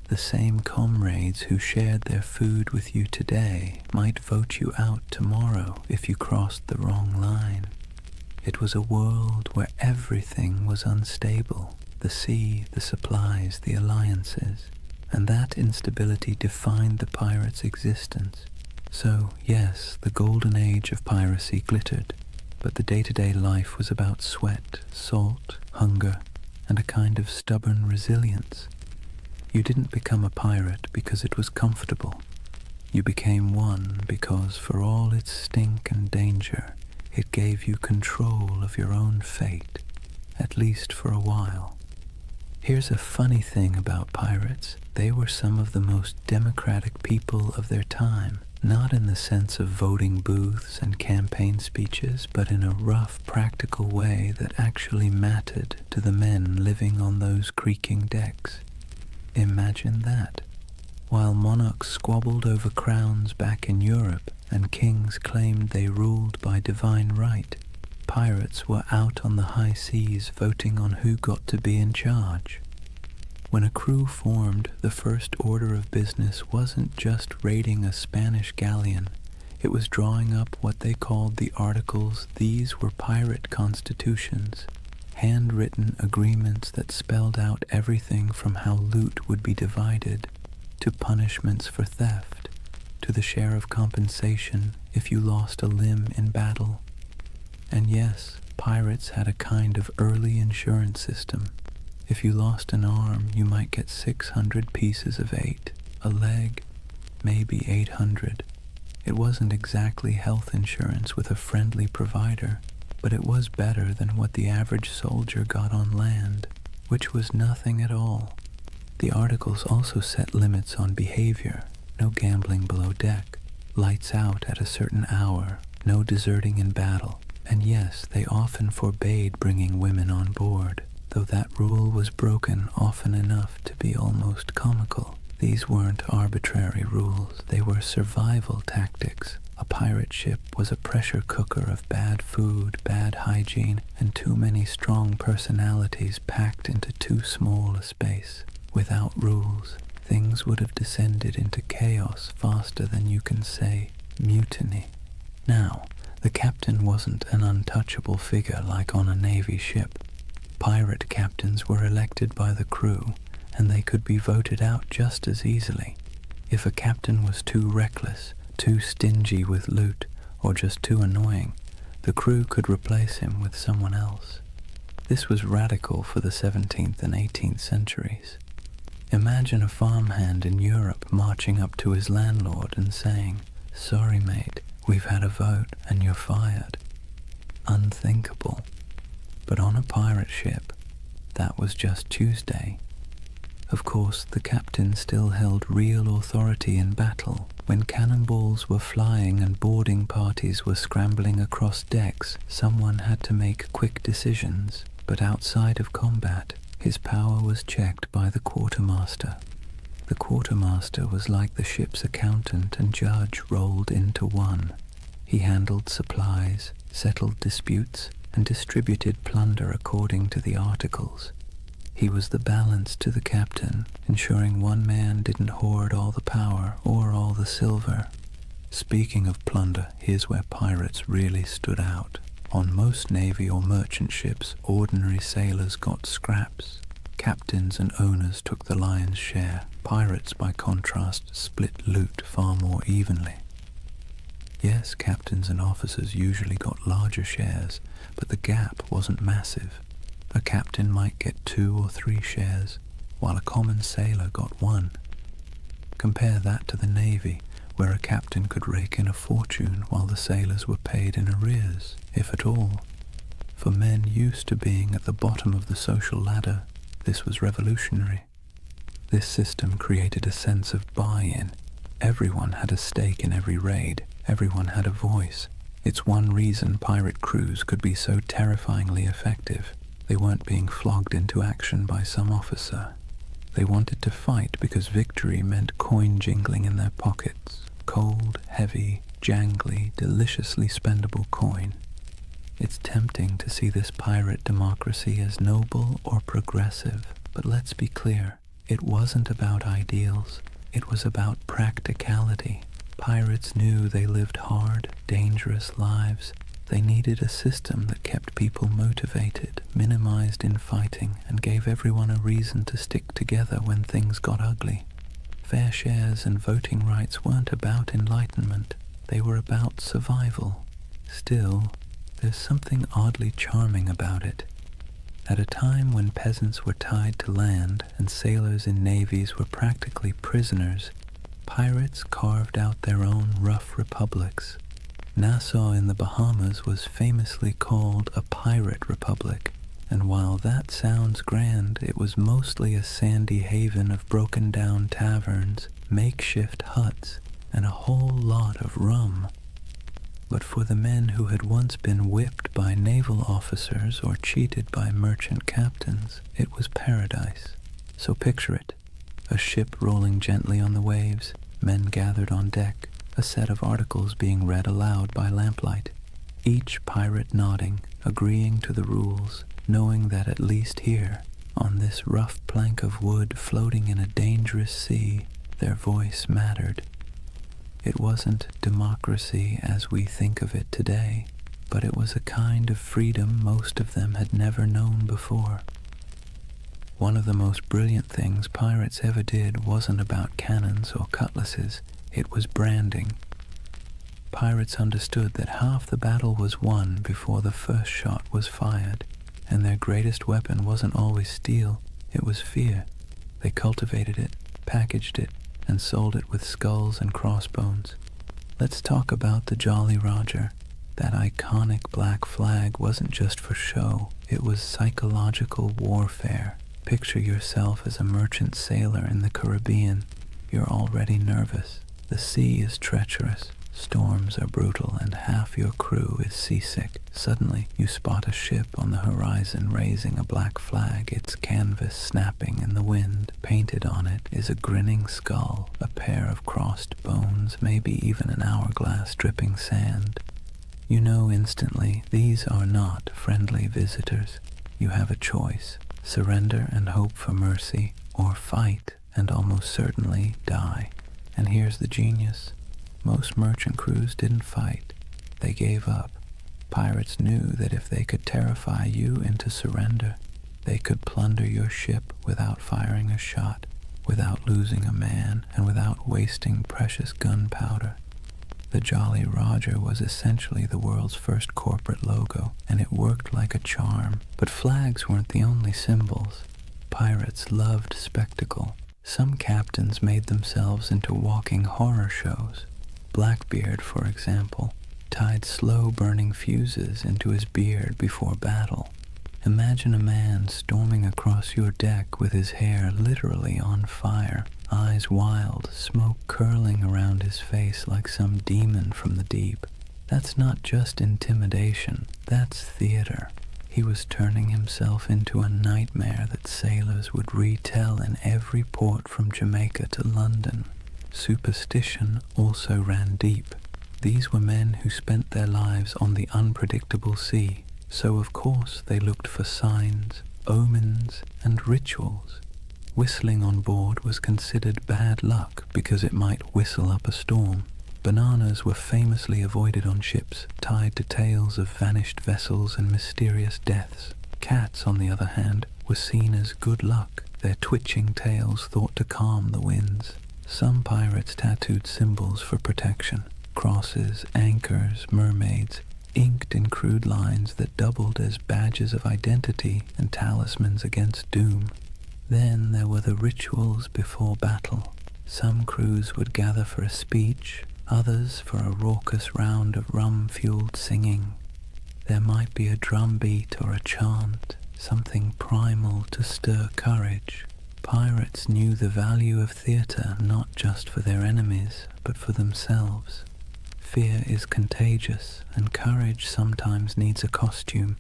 The same comrades who shared their food with you today might vote you out tomorrow if you crossed the wrong line. It was a world where everything was unstable. The sea, the supplies, the alliances, and that instability defined the pirate's existence. So, yes, the Golden Age of Piracy glittered, but the day-to-day life was about sweat, salt, hunger, and a kind of stubborn resilience. You didn't become a pirate because it was comfortable. You became one because, for all its stink and danger, it gave you control of your own fate, at least for a while. Here's a funny thing about pirates. They were some of the most democratic people of their time, not in the sense of voting booths and campaign speeches, but in a rough, practical way that actually mattered to the men living on those creaking decks. Imagine that. While monarchs squabbled over crowns back in Europe and kings claimed they ruled by divine right, pirates were out on the high seas voting on who got to be in charge. When a crew formed, the first order of business wasn't just raiding a Spanish galleon, it was drawing up what they called the Articles. These were pirate constitutions, handwritten agreements that spelled out everything from how loot would be divided, to punishments for theft, to the share of compensation if you lost a limb in battle. And yes, pirates had a kind of early insurance system. If you lost an arm, you might get 600 pieces of 8, a leg, maybe 800. It wasn't exactly health insurance with a friendly provider, but it was better than what the average soldier got on land, which was nothing at all. The articles also set limits on behavior: no gambling below deck, lights out at a certain hour, no deserting in battle. And yes, they often forbade bringing women on board, though that rule was broken often enough to be almost comical. These weren't arbitrary rules, they were survival tactics. A pirate ship was a pressure cooker of bad food, bad hygiene, and too many strong personalities packed into too small a space. Without rules, things would have descended into chaos faster than you can say. mutiny. Now, the captain wasn't an untouchable figure like on a Navy ship. Pirate captains were elected by the crew, and they could be voted out just as easily. If a captain was too reckless, too stingy with loot, or just too annoying, the crew could replace him with someone else. This was radical for the 17th and 18th centuries. Imagine a farmhand in Europe marching up to his landlord and saying, "Sorry mate, we've had a vote and you're fired." Unthinkable. But on a pirate ship, that was just Tuesday. Of course, the captain still held real authority in battle. When cannonballs were flying and boarding parties were scrambling across decks, someone had to make quick decisions. But outside of combat, his power was checked by the quartermaster. The quartermaster was like the ship's accountant and judge rolled into one. He handled supplies, settled disputes, and distributed plunder according to the articles. He was the balance to the captain, ensuring one man didn't hoard all the power or all the silver. Speaking of plunder, here's where pirates really stood out. On most navy or merchant ships, ordinary sailors got scraps. Captains and owners took the lion's share. Pirates, by contrast, split loot far more evenly. Yes, captains and officers usually got larger shares, but the gap wasn't massive. A captain might get 2 or 3 shares, while a common sailor got 1. Compare that to the Navy, where a captain could rake in a fortune while the sailors were paid in arrears, if at all. For men used to being at the bottom of the social ladder, this was revolutionary. This system created a sense of buy-in. Everyone had a stake in every raid. Everyone had a voice. It's one reason pirate crews could be so terrifyingly effective. They weren't being flogged into action by some officer. They wanted to fight because victory meant coin jingling in their pockets. Cold, heavy, jangly, deliciously spendable coin. It's tempting to see this pirate democracy as noble or progressive, but let's be clear, it wasn't about ideals. It was about practicality. Pirates knew they lived hard, dangerous lives. They needed a system that kept people motivated, minimized infighting, and gave everyone a reason to stick together when things got ugly. Fair shares and voting rights weren't about enlightenment. They were about survival. Still, there's something oddly charming about it. At a time when peasants were tied to land and sailors in navies were practically prisoners, pirates carved out their own rough republics. Nassau in the Bahamas was famously called a pirate republic, and while that sounds grand, it was mostly a sandy haven of broken-down taverns, makeshift huts, and a whole lot of rum. But for the men who had once been whipped by naval officers or cheated by merchant captains, it was paradise. So picture it. A ship rolling gently on the waves, men gathered on deck, a set of articles being read aloud by lamplight, each pirate nodding, agreeing to the rules, knowing that at least here, on this rough plank of wood floating in a dangerous sea, their voice mattered. It wasn't democracy as we think of it today, but it was a kind of freedom most of them had never known before. One of the most brilliant things pirates ever did wasn't about cannons or cutlasses, it was branding. Pirates understood that half the battle was won before the first shot was fired, and their greatest weapon wasn't always steel, it was fear. They cultivated it, packaged it, and sold it with skulls and crossbones. Let's talk about the Jolly Roger. That iconic black flag wasn't just for show, it was psychological warfare. Picture yourself as a merchant sailor in the Caribbean. You're already nervous. The sea is treacherous, storms are brutal, and half your crew is seasick. Suddenly, you spot a ship on the horizon raising a black flag, its canvas snapping in the wind. Painted on it is a grinning skull, a pair of crossed bones, maybe even an hourglass dripping sand. You know instantly these are not friendly visitors. You have a choice. Surrender and hope for mercy, or fight and almost certainly die. And here's the genius. Most merchant crews didn't fight. They gave up. Pirates knew that if they could terrify you into surrender, they could plunder your ship without firing a shot, without losing a man, and without wasting precious gunpowder. The Jolly Roger was essentially the world's first corporate logo, and it worked like a charm. But flags weren't the only symbols. Pirates loved spectacle. Some captains made themselves into walking horror shows. Blackbeard, for example, tied slow-burning fuses into his beard before battle. Imagine a man storming across your deck with his hair literally on fire, eyes wild, smoke curling around his face like some demon from the deep. That's not just intimidation, that's theater. He was turning himself into a nightmare that sailors would retell in every port from Jamaica to London. Superstition also ran deep. These were men who spent their lives on the unpredictable sea, so of course they looked for signs, omens, and rituals. Whistling on board was considered bad luck because it might whistle up a storm. Bananas were famously avoided on ships, tied to tales of vanished vessels and mysterious deaths. Cats, on the other hand, were seen as good luck, their twitching tails thought to calm the winds. Some pirates tattooed symbols for protection: crosses, anchors, mermaids, inked in crude lines that doubled as badges of identity and talismans against doom. Then there were the rituals before battle. Some crews would gather for a speech, others for a raucous round of rum-fueled singing. There might be a drum beat or a chant, something primal to stir courage. Pirates knew the value of theatre not just for their enemies, but for themselves. Fear is contagious, and courage sometimes needs a costume.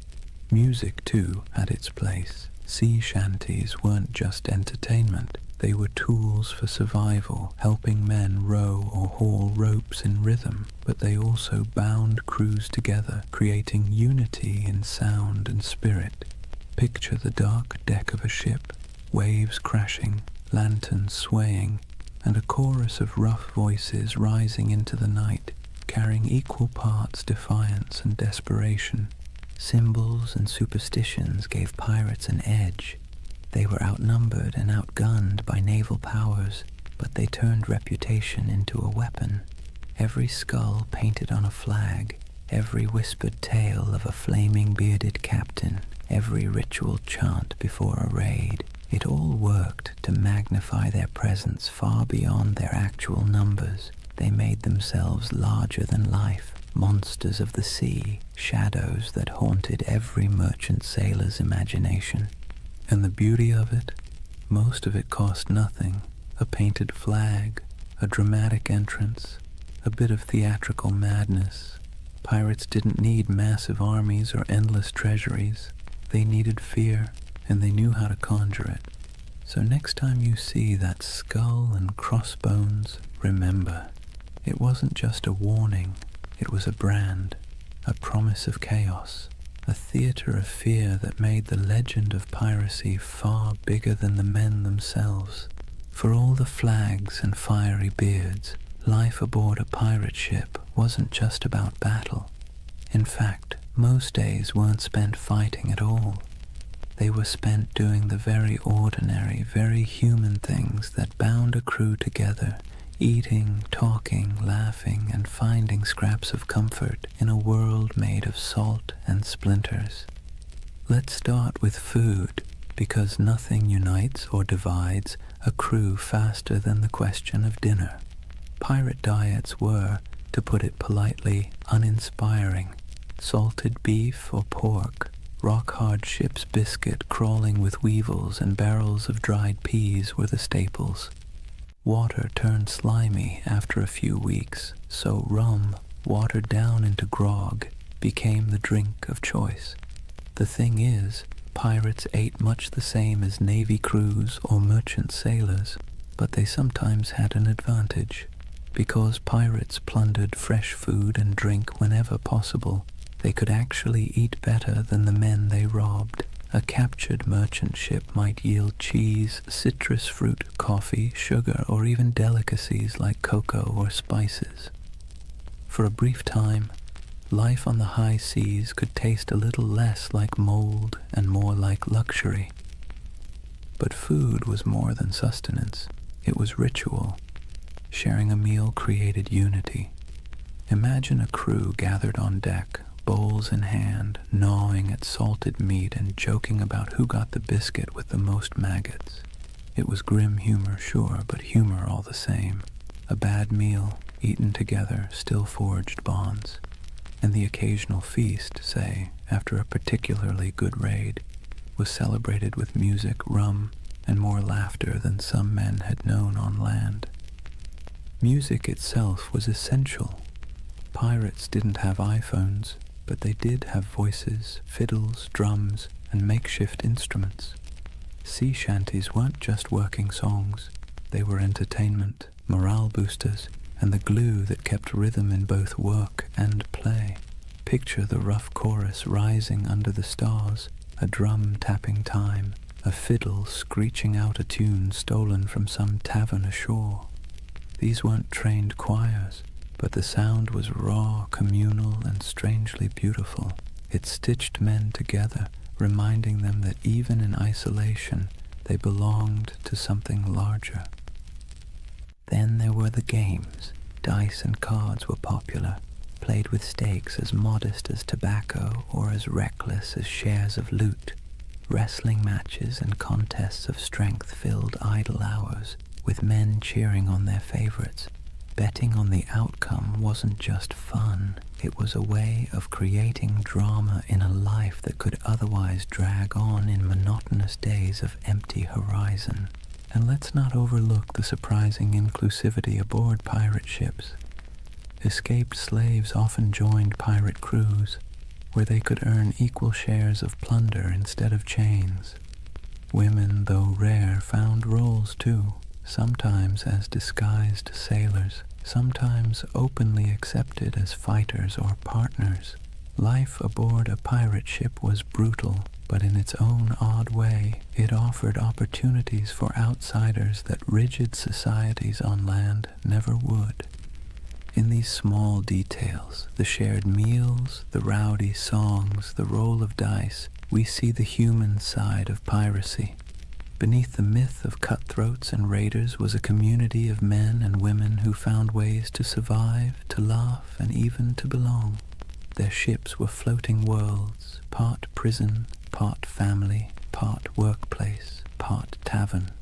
Music, too, had its place. Sea shanties weren't just entertainment. They were tools for survival, helping men row or haul ropes in rhythm, but they also bound crews together, creating unity in sound and spirit. Picture the dark deck of a ship, waves crashing, lanterns swaying, and a chorus of rough voices rising into the night, carrying equal parts defiance and desperation. Symbols and superstitions gave pirates an edge. They were outnumbered and outgunned by naval powers, but they turned reputation into a weapon. Every skull painted on a flag, every whispered tale of a flaming bearded captain, every ritual chant before a raid, it all worked to magnify their presence far beyond their actual numbers. They made themselves larger than life, monsters of the sea, shadows that haunted every merchant sailor's imagination. And the beauty of it? Most of it cost nothing. A painted flag, a dramatic entrance, a bit of theatrical madness. Pirates didn't need massive armies or endless treasuries. They needed fear, and they knew how to conjure it. So next time you see that skull and crossbones, remember, it wasn't just a warning, it was a brand, a promise of chaos, a theater of fear that made the legend of piracy far bigger than the men themselves. For all the flags and fiery beards, life aboard a pirate ship wasn't just about battle. In fact, most days weren't spent fighting at all. They were spent doing the very ordinary, very human things that bound a crew together, eating, talking, laughing, and finding scraps of comfort in a world made of salt and splinters. Let's start with food, because nothing unites or divides a crew faster than the question of dinner. Pirate diets were, to put it politely, uninspiring. Salted beef or pork, rock-hard ship's biscuit crawling with weevils and barrels of dried peas were the staples. Water turned slimy after a few weeks, so rum, watered down into grog, became the drink of choice. The thing is, pirates ate much the same as navy crews or merchant sailors, but they sometimes had an advantage. Because pirates plundered fresh food and drink whenever possible, they could actually eat better than the men they robbed. A captured merchant ship might yield cheese, citrus fruit, coffee, sugar, or even delicacies like cocoa or spices. For a brief time, life on the high seas could taste a little less like mold and more like luxury. But food was more than sustenance. It was ritual. Sharing a meal created unity. Imagine a crew gathered on deck, bowls in hand, gnawing at salted meat and joking about who got the biscuit with the most maggots. It was grim humor, sure, but humor all the same. A bad meal, eaten together, still forged bonds. And the occasional feast, say, after a particularly good raid, was celebrated with music, rum, and more laughter than some men had known on land. Music itself was essential. Pirates didn't have iPhones, but they did have voices, fiddles, drums, and makeshift instruments. Sea shanties weren't just working songs. They were entertainment, morale boosters, and the glue that kept rhythm in both work and play. Picture the rough chorus rising under the stars, a drum tapping time, a fiddle screeching out a tune stolen from some tavern ashore. These weren't trained choirs, but the sound was raw, communal, and strangely beautiful. It stitched men together, reminding them that even in isolation, they belonged to something larger. Then there were the games. Dice and cards were popular, played with stakes as modest as tobacco or as reckless as shares of loot. Wrestling matches and contests of strength filled idle hours, with men cheering on their favorites. Betting on the outcome wasn't just fun, it was a way of creating drama in a life that could otherwise drag on in monotonous days of empty horizon. And let's not overlook the surprising inclusivity aboard pirate ships. Escaped slaves often joined pirate crews, where they could earn equal shares of plunder instead of chains. Women, though rare, found roles too, sometimes as disguised sailors, sometimes openly accepted as fighters or partners. Life aboard a pirate ship was brutal, but in its own odd way, it offered opportunities for outsiders that rigid societies on land never would. In these small details, the shared meals, the rowdy songs, the roll of dice, we see the human side of piracy. Beneath the myth of cutthroats and raiders was a community of men and women who found ways to survive, to laugh, and even to belong. Their ships were floating worlds, part prison, part family, part workplace, part tavern.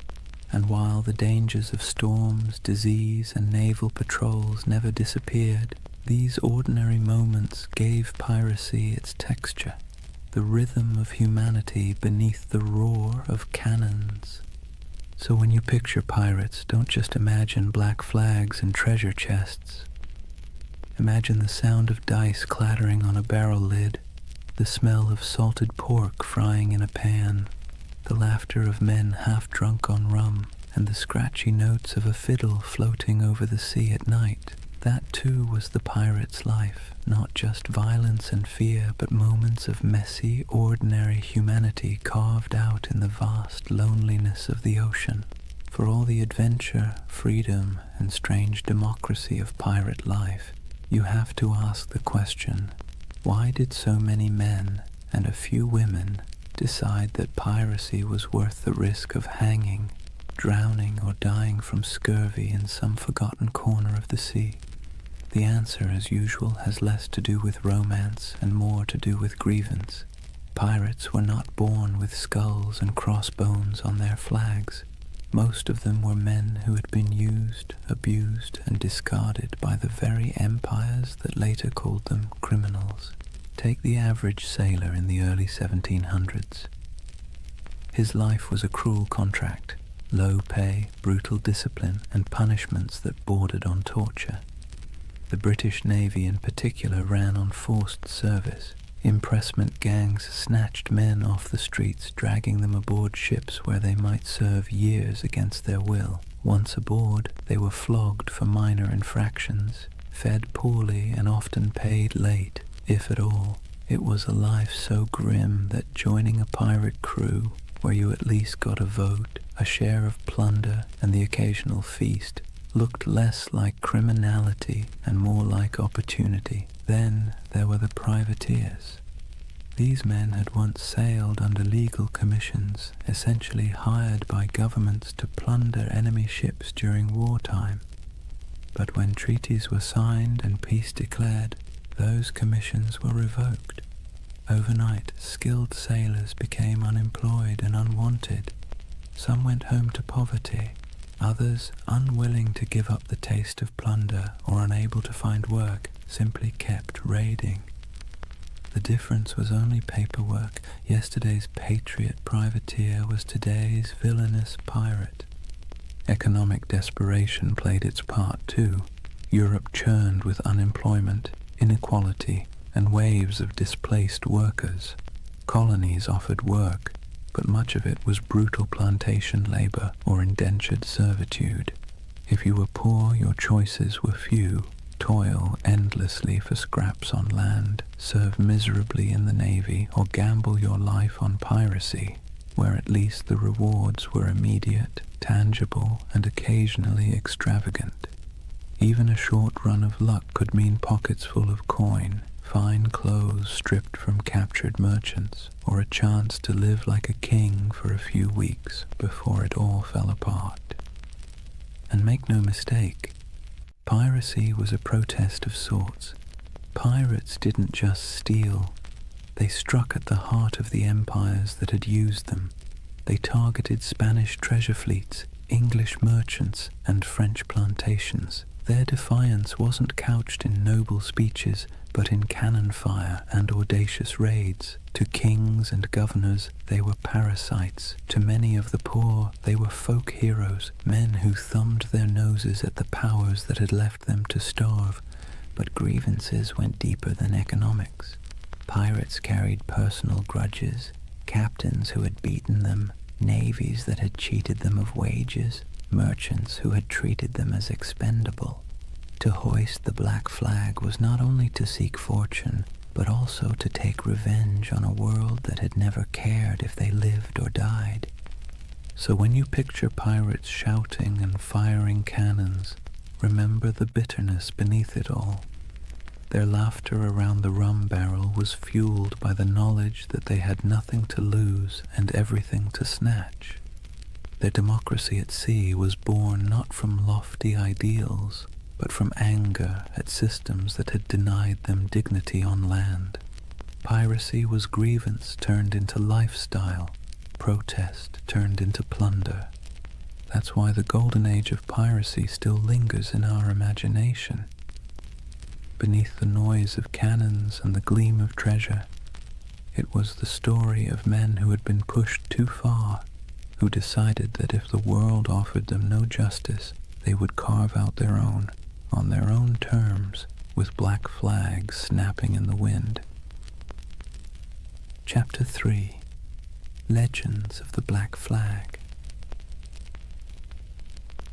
And while the dangers of storms, disease, and naval patrols never disappeared, these ordinary moments gave piracy its texture, the rhythm of humanity beneath the roar of cannons. So when you picture pirates, don't just imagine black flags and treasure chests. Imagine the sound of dice clattering on a barrel lid, the smell of salted pork frying in a pan, the laughter of men half drunk on rum, and the scratchy notes of a fiddle floating over the sea at night. That too was the pirate's life, not just violence and fear, but moments of messy, ordinary humanity carved out in the vast loneliness of the ocean. For all the adventure, freedom, and strange democracy of pirate life, you have to ask the question, why did so many men and a few women decide that piracy was worth the risk of hanging, drowning, or dying from scurvy in some forgotten corner of the sea? The answer, as usual, has less to do with romance and more to do with grievance. Pirates were not born with skulls and crossbones on their flags. Most of them were men who had been used, abused, and discarded by the very empires that later called them criminals. Take the average sailor in the early 1700s. His life was a cruel contract, low pay, brutal discipline, and punishments that bordered on torture. The British Navy in particular ran on forced service. Impressment gangs snatched men off the streets, dragging them aboard ships where they might serve years against their will. Once aboard, they were flogged for minor infractions, fed poorly, and often paid late, if at all. It was a life so grim that joining a pirate crew, where you at least got a vote, a share of plunder, and the occasional feast, looked less like criminality and more like opportunity. Then there were the privateers. These men had once sailed under legal commissions, essentially hired by governments to plunder enemy ships during wartime. But when treaties were signed and peace declared, those commissions were revoked. Overnight, skilled sailors became unemployed and unwanted. Some went home to poverty. Others, unwilling to give up the taste of plunder or unable to find work, simply kept raiding. The difference was only paperwork. Yesterday's patriot privateer was today's villainous pirate. Economic desperation played its part too. Europe churned with unemployment, inequality, and waves of displaced workers. Colonies offered work, but much of it was brutal plantation labor or indentured servitude. If you were poor, your choices were few. Toil endlessly for scraps on land, serve miserably in the navy, or gamble your life on piracy, where at least the rewards were immediate, tangible, and occasionally extravagant. Even a short run of luck could mean pockets full of coin, fine clothes stripped from captured merchants, or a chance to live like a king for a few weeks before it all fell apart. And make no mistake, piracy was a protest of sorts. Pirates didn't just steal. They struck at the heart of the empires that had used them. They targeted Spanish treasure fleets, English merchants, and French plantations. Their defiance wasn't couched in noble speeches, but in cannon fire and audacious raids. To kings and governors, they were parasites. To many of the poor, they were folk heroes, men who thumbed their noses at the powers that had left them to starve. But grievances went deeper than economics. Pirates carried personal grudges, captains who had beaten them, navies that had cheated them of wages, merchants who had treated them as expendable. To hoist the black flag was not only to seek fortune, but also to take revenge on a world that had never cared if they lived or died. So when you picture pirates shouting and firing cannons, remember the bitterness beneath it all. Their laughter around the rum barrel was fueled by the knowledge that they had nothing to lose and everything to snatch. Their democracy at sea was born not from lofty ideals, but from anger at systems that had denied them dignity on land. Piracy was grievance turned into lifestyle, protest turned into plunder. That's why the Golden Age of Piracy still lingers in our imagination. Beneath the noise of cannons and the gleam of treasure, it was the story of men who had been pushed too far, who decided that if the world offered them no justice, they would carve out their own, on their own terms, with black flags snapping in the wind. Chapter 3. Legends of the Black Flag.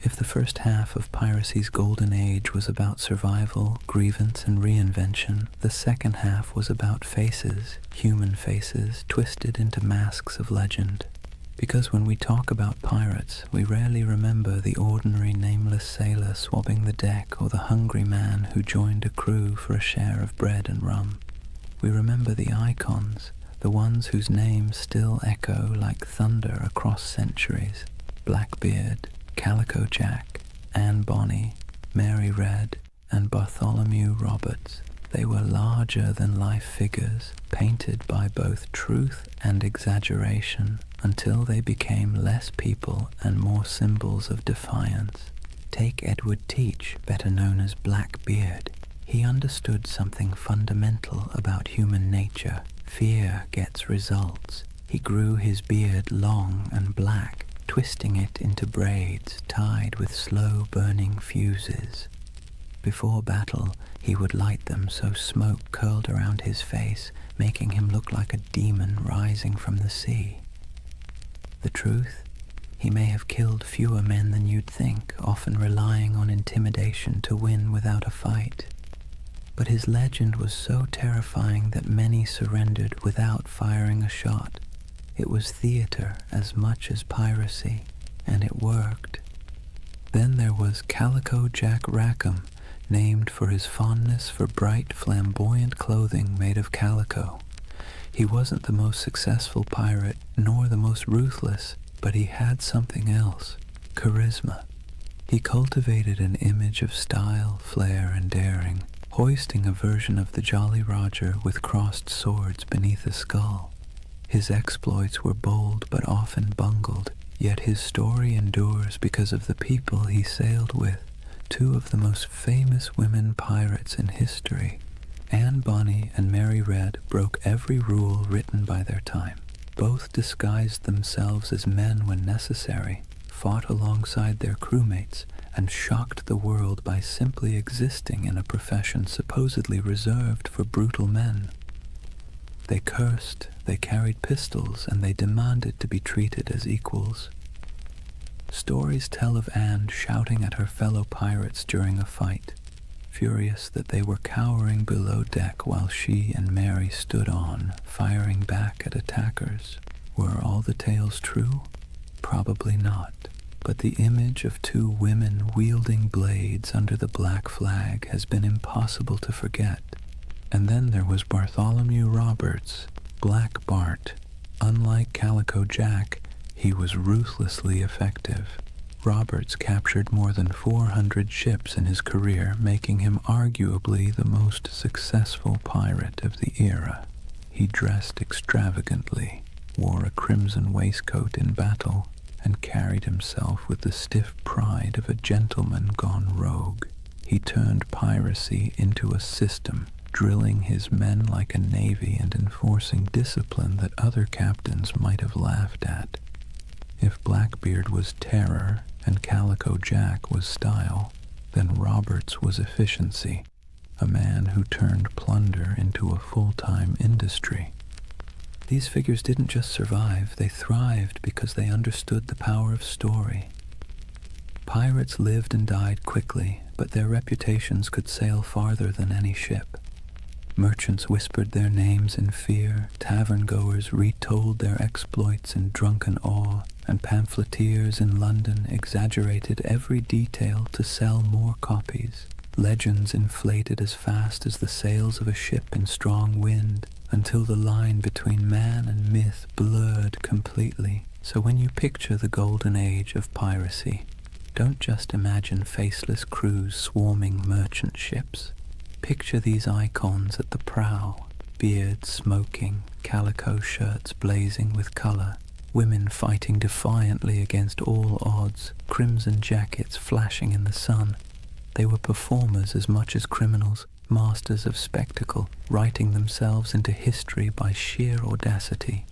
If the first half of piracy's golden age was about survival, grievance, and reinvention, the second half was about faces, human faces, twisted into masks of legend. Because when we talk about pirates, we rarely remember the ordinary nameless sailor swabbing the deck or the hungry man who joined a crew for a share of bread and rum. We remember the icons, the ones whose names still echo like thunder across centuries: Blackbeard, Calico Jack, Anne Bonny, Mary Red, and Bartholomew Roberts. They were larger-than-life figures, painted by both truth and exaggeration, until they became less people and more symbols of defiance. Take Edward Teach, better known as Blackbeard. He understood something fundamental about human nature. Fear gets results. He grew his beard long and black, twisting it into braids tied with slow-burning fuses. Before battle, he would light them so smoke curled around his face, making him look like a demon rising from the sea. The truth? He may have killed fewer men than you'd think, often relying on intimidation to win without a fight. But his legend was so terrifying that many surrendered without firing a shot. It was theater as much as piracy, and it worked. Then there was Calico Jack Rackham, named for his fondness for bright, flamboyant clothing made of calico. He wasn't the most successful pirate, nor the most ruthless, but he had something else: charisma. He cultivated an image of style, flair, and daring, hoisting a version of the Jolly Roger with crossed swords beneath a skull. His exploits were bold but often bungled, yet his story endures because of the people he sailed with, two of the most famous women pirates in history. Anne Bonny and Mary Red broke every rule written by their time. Both disguised themselves as men when necessary, fought alongside their crewmates, and shocked the world by simply existing in a profession supposedly reserved for brutal men. They cursed, they carried pistols, and they demanded to be treated as equals. Stories tell of Anne shouting at her fellow pirates during a fight, furious that they were cowering below deck while she and Mary stood on, firing back at attackers. Were all the tales true? Probably not. But the image of two women wielding blades under the black flag has been impossible to forget. And then there was Bartholomew Roberts, Black Bart. Unlike Calico Jack, he was ruthlessly effective. Roberts captured more than 400 ships in his career, making him arguably the most successful pirate of the era. He dressed extravagantly, wore a crimson waistcoat in battle, and carried himself with the stiff pride of a gentleman gone rogue. He turned piracy into a system, drilling his men like a navy and enforcing discipline that other captains might have laughed at. If Blackbeard was terror and Calico Jack was style, then Roberts was efficiency, a man who turned plunder into a full-time industry. These figures didn't just survive, they thrived because they understood the power of story. Pirates lived and died quickly, but their reputations could sail farther than any ship. Merchants whispered their names in fear, tavern-goers retold their exploits in drunken awe, and pamphleteers in London exaggerated every detail to sell more copies. Legends inflated as fast as the sails of a ship in strong wind, until the line between man and myth blurred completely. So when you picture the Golden Age of Piracy, don't just imagine faceless crews swarming merchant ships. Picture these icons at the prow, beards smoking, calico shirts blazing with color, women fighting defiantly against all odds, crimson jackets flashing in the sun. They were performers as much as criminals, masters of spectacle, writing themselves into history by sheer audacity.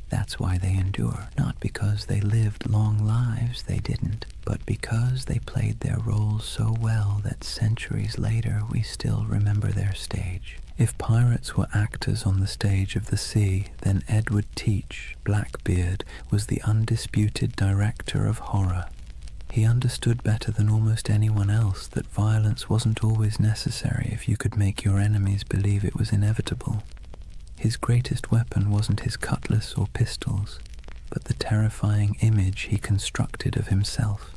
That's why they endure, not because they lived long lives, they didn't, but because they played their roles so well that centuries later we still remember their stage. If pirates were actors on the stage of the sea, then Edward Teach, Blackbeard, was the undisputed director of horror. He understood better than almost anyone else that violence wasn't always necessary if you could make your enemies believe it was inevitable. His greatest weapon wasn't his cutlass or pistols, but the terrifying image he constructed of himself.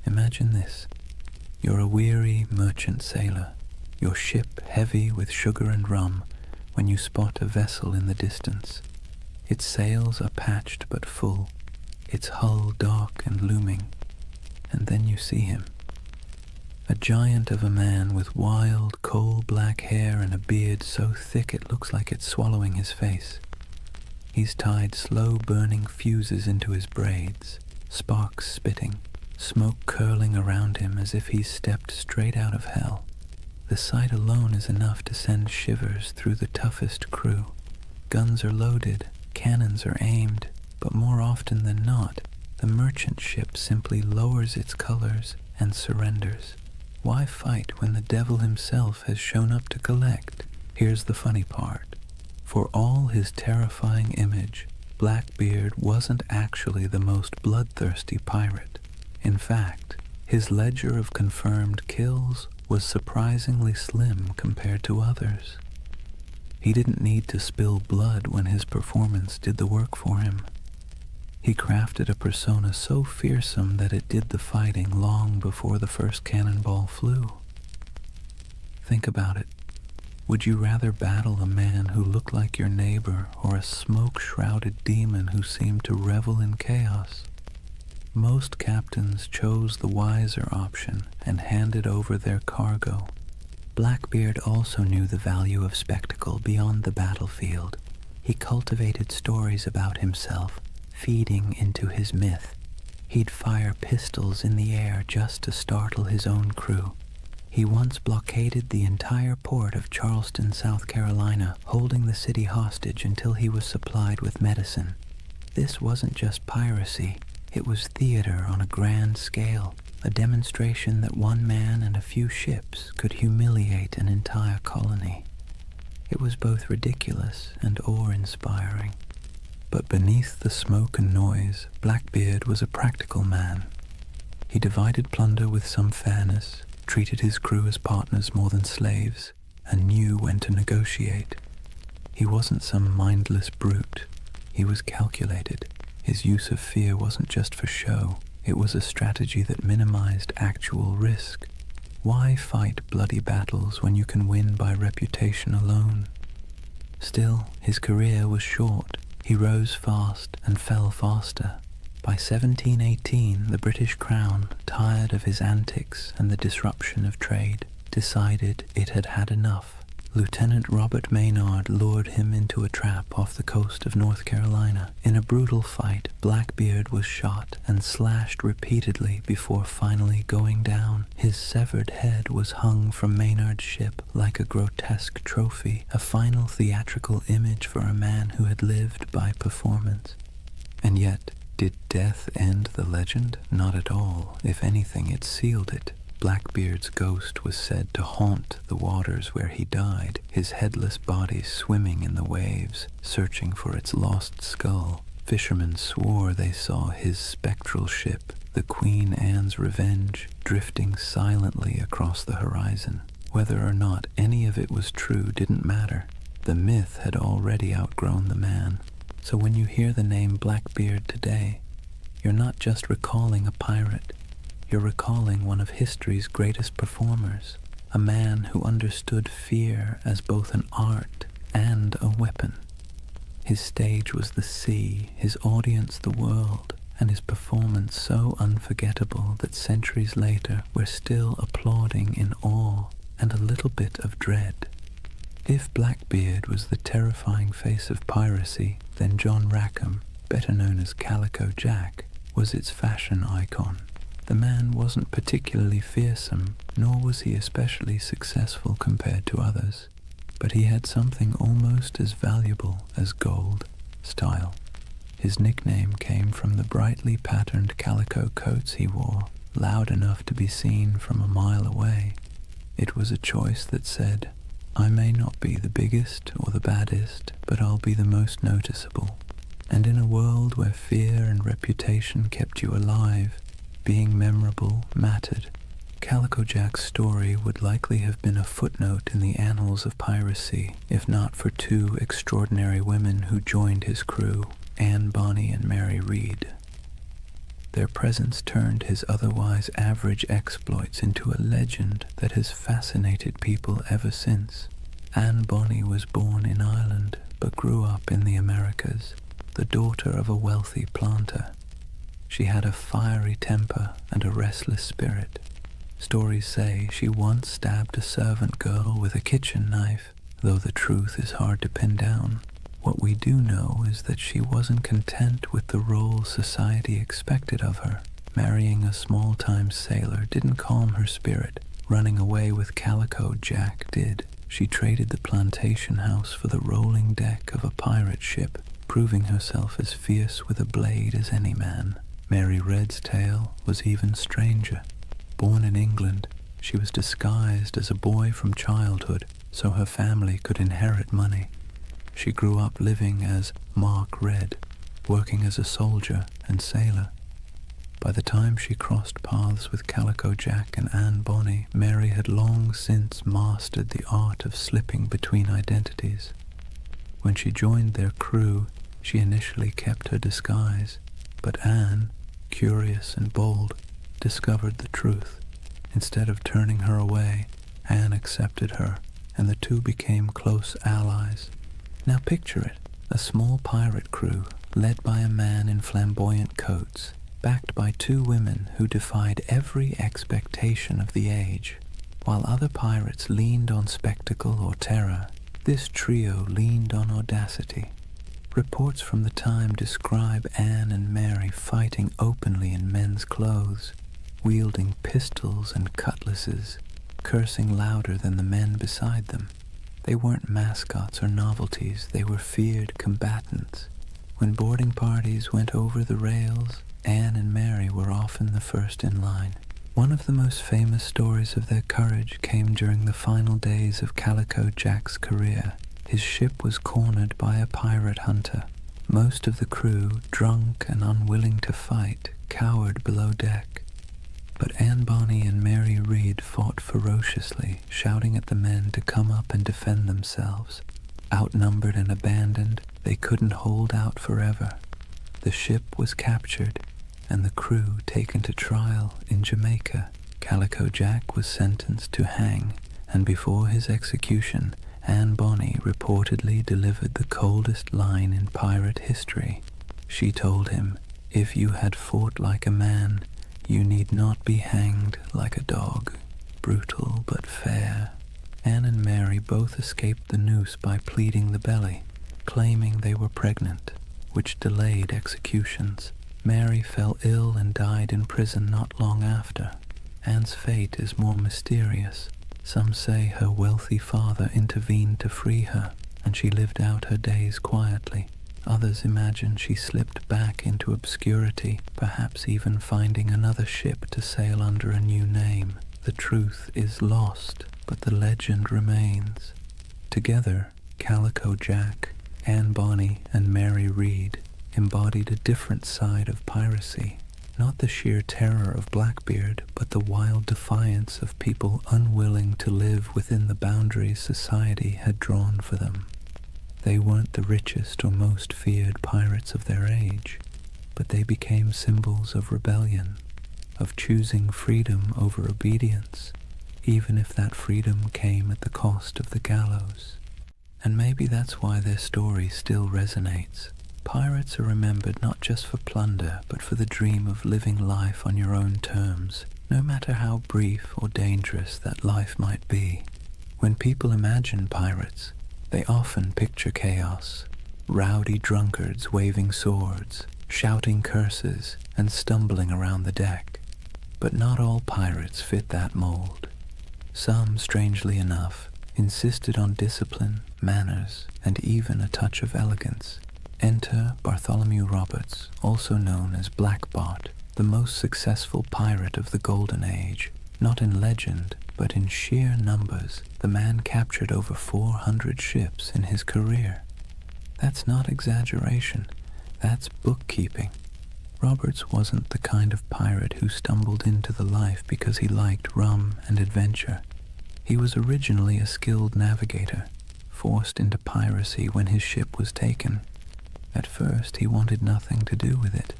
Imagine this. You're a weary merchant sailor, your ship heavy with sugar and rum, when you spot a vessel in the distance. Its sails are patched but full, its hull dark and looming, and then you see him. A giant of a man with wild, coal-black hair and a beard so thick it looks like it's swallowing his face. He's tied slow-burning fuses into his braids, sparks spitting, smoke curling around him as if he's stepped straight out of hell. The sight alone is enough to send shivers through the toughest crew. Guns are loaded, cannons are aimed, but more often than not, the merchant ship simply lowers its colors and surrenders. Why fight when the devil himself has shown up to collect? Here's the funny part. For all his terrifying image, Blackbeard wasn't actually the most bloodthirsty pirate. In fact, his ledger of confirmed kills was surprisingly slim compared to others. He didn't need to spill blood when his performance did the work for him. He crafted a persona so fearsome that it did the fighting long before the first cannonball flew. Think about it. Would you rather battle a man who looked like your neighbor or a smoke-shrouded demon who seemed to revel in chaos? Most captains chose the wiser option and handed over their cargo. Blackbeard also knew the value of spectacle beyond the battlefield. He cultivated stories about himself, feeding into his myth. He'd fire pistols in the air just to startle his own crew. He once blockaded the entire port of Charleston, South Carolina, holding the city hostage until he was supplied with medicine. This wasn't just piracy, it was theater on a grand scale, a demonstration that one man and a few ships could humiliate an entire colony. It was both ridiculous and awe-inspiring. But beneath the smoke and noise, Blackbeard was a practical man. He divided plunder with some fairness, treated his crew as partners more than slaves, and knew when to negotiate. He wasn't some mindless brute. He was calculated. His use of fear wasn't just for show. It was a strategy that minimized actual risk. Why fight bloody battles when you can win by reputation alone? Still, his career was short. He rose fast and fell faster. By 1718, the British Crown, tired of his antics and the disruption of trade, decided it had had enough. Lieutenant Robert Maynard lured him into a trap off the coast of North Carolina. In a brutal fight, Blackbeard was shot and slashed repeatedly before finally going down. His severed head was hung from Maynard's ship like a grotesque trophy, a final theatrical image for a man who had lived by performance. And yet, did death end the legend? Not at all. If anything, it sealed it. Blackbeard's ghost was said to haunt the waters where he died, his headless body swimming in the waves, searching for its lost skull. Fishermen swore they saw his spectral ship, the Queen Anne's Revenge, drifting silently across the horizon. Whether or not any of it was true didn't matter. The myth had already outgrown the man. So when you hear the name Blackbeard today, you're not just recalling a pirate. You're recalling one of history's greatest performers, a man who understood fear as both an art and a weapon. His stage was the sea, his audience the world, and his performance so unforgettable that centuries later we're still applauding in awe and a little bit of dread. If Blackbeard was the terrifying face of piracy, then John Rackham, better known as Calico Jack, was its fashion icon. The man wasn't particularly fearsome, nor was he especially successful compared to others, but he had something almost as valuable as gold: style. His nickname came from the brightly patterned calico coats he wore, loud enough to be seen from a mile away. It was a choice that said, "I may not be the biggest or the baddest, but I'll be the most noticeable." And in a world where fear and reputation kept you alive, being memorable mattered. Calico Jack's story would likely have been a footnote in the annals of piracy, if not for two extraordinary women who joined his crew, Anne Bonny and Mary Read. Their presence turned his otherwise average exploits into a legend that has fascinated people ever since. Anne Bonny was born in Ireland, but grew up in the Americas, the daughter of a wealthy planter. She had a fiery temper and a restless spirit. Stories say she once stabbed a servant girl with a kitchen knife, though the truth is hard to pin down. What we do know is that she wasn't content with the role society expected of her. Marrying a small-time sailor didn't calm her spirit. Running away with Calico Jack did. She traded the plantation house for the rolling deck of a pirate ship, proving herself as fierce with a blade as any man. Mary Red's tale was even stranger. Born in England, she was disguised as a boy from childhood so her family could inherit money. She grew up living as Mark Red, working as a soldier and sailor. By the time she crossed paths with Calico Jack and Anne Bonny, Mary had long since mastered the art of slipping between identities. When she joined their crew, she initially kept her disguise. But Anne, curious and bold, discovered the truth. Instead of turning her away, Anne accepted her, and the two became close allies. Now picture it, a small pirate crew led by a man in flamboyant coats, backed by two women who defied every expectation of the age. While other pirates leaned on spectacle or terror, this trio leaned on audacity. Reports from the time describe Anne and Mary fighting openly in men's clothes, wielding pistols and cutlasses, cursing louder than the men beside them. They weren't mascots or novelties, they were feared combatants. When boarding parties went over the rails, Anne and Mary were often the first in line. One of the most famous stories of their courage came during the final days of Calico Jack's career. His ship was cornered by a pirate hunter. Most of the crew, drunk and unwilling to fight, cowered below deck. But Anne Bonny and Mary Read fought ferociously, shouting at the men to come up and defend themselves. Outnumbered and abandoned, they couldn't hold out forever. The ship was captured, and the crew taken to trial in Jamaica. Calico Jack was sentenced to hang, and before his execution, Anne Bonny reportedly delivered the coldest line in pirate history. She told him, "If you had fought like a man, you need not be hanged like a dog." Brutal but fair. Anne and Mary both escaped the noose by pleading the belly, claiming they were pregnant, which delayed executions. Mary fell ill and died in prison not long after. Anne's fate is more mysterious. Some say her wealthy father intervened to free her, and she lived out her days quietly. Others imagine she slipped back into obscurity, perhaps even finding another ship to sail under a new name. The truth is lost, but the legend remains. Together, Calico Jack, Anne Bonny, and Mary Read embodied a different side of piracy. Not the sheer terror of Blackbeard, but the wild defiance of people unwilling to live within the boundaries society had drawn for them. They weren't the richest or most feared pirates of their age, but they became symbols of rebellion, of choosing freedom over obedience, even if that freedom came at the cost of the gallows. And maybe that's why their story still resonates. Pirates are remembered not just for plunder, but for the dream of living life on your own terms, no matter how brief or dangerous that life might be. When people imagine pirates, they often picture chaos, rowdy drunkards waving swords, shouting curses, and stumbling around the deck. But not all pirates fit that mold. Some, strangely enough, insisted on discipline, manners, and even a touch of elegance. Enter Bartholomew Roberts, also known as Blackbart, the most successful pirate of the Golden Age. Not in legend, but in sheer numbers, the man captured over 400 ships in his career. That's not exaggeration, that's bookkeeping. Roberts wasn't the kind of pirate who stumbled into the life because he liked rum and adventure. He was originally a skilled navigator, forced into piracy when his ship was taken. At first, he wanted nothing to do with it,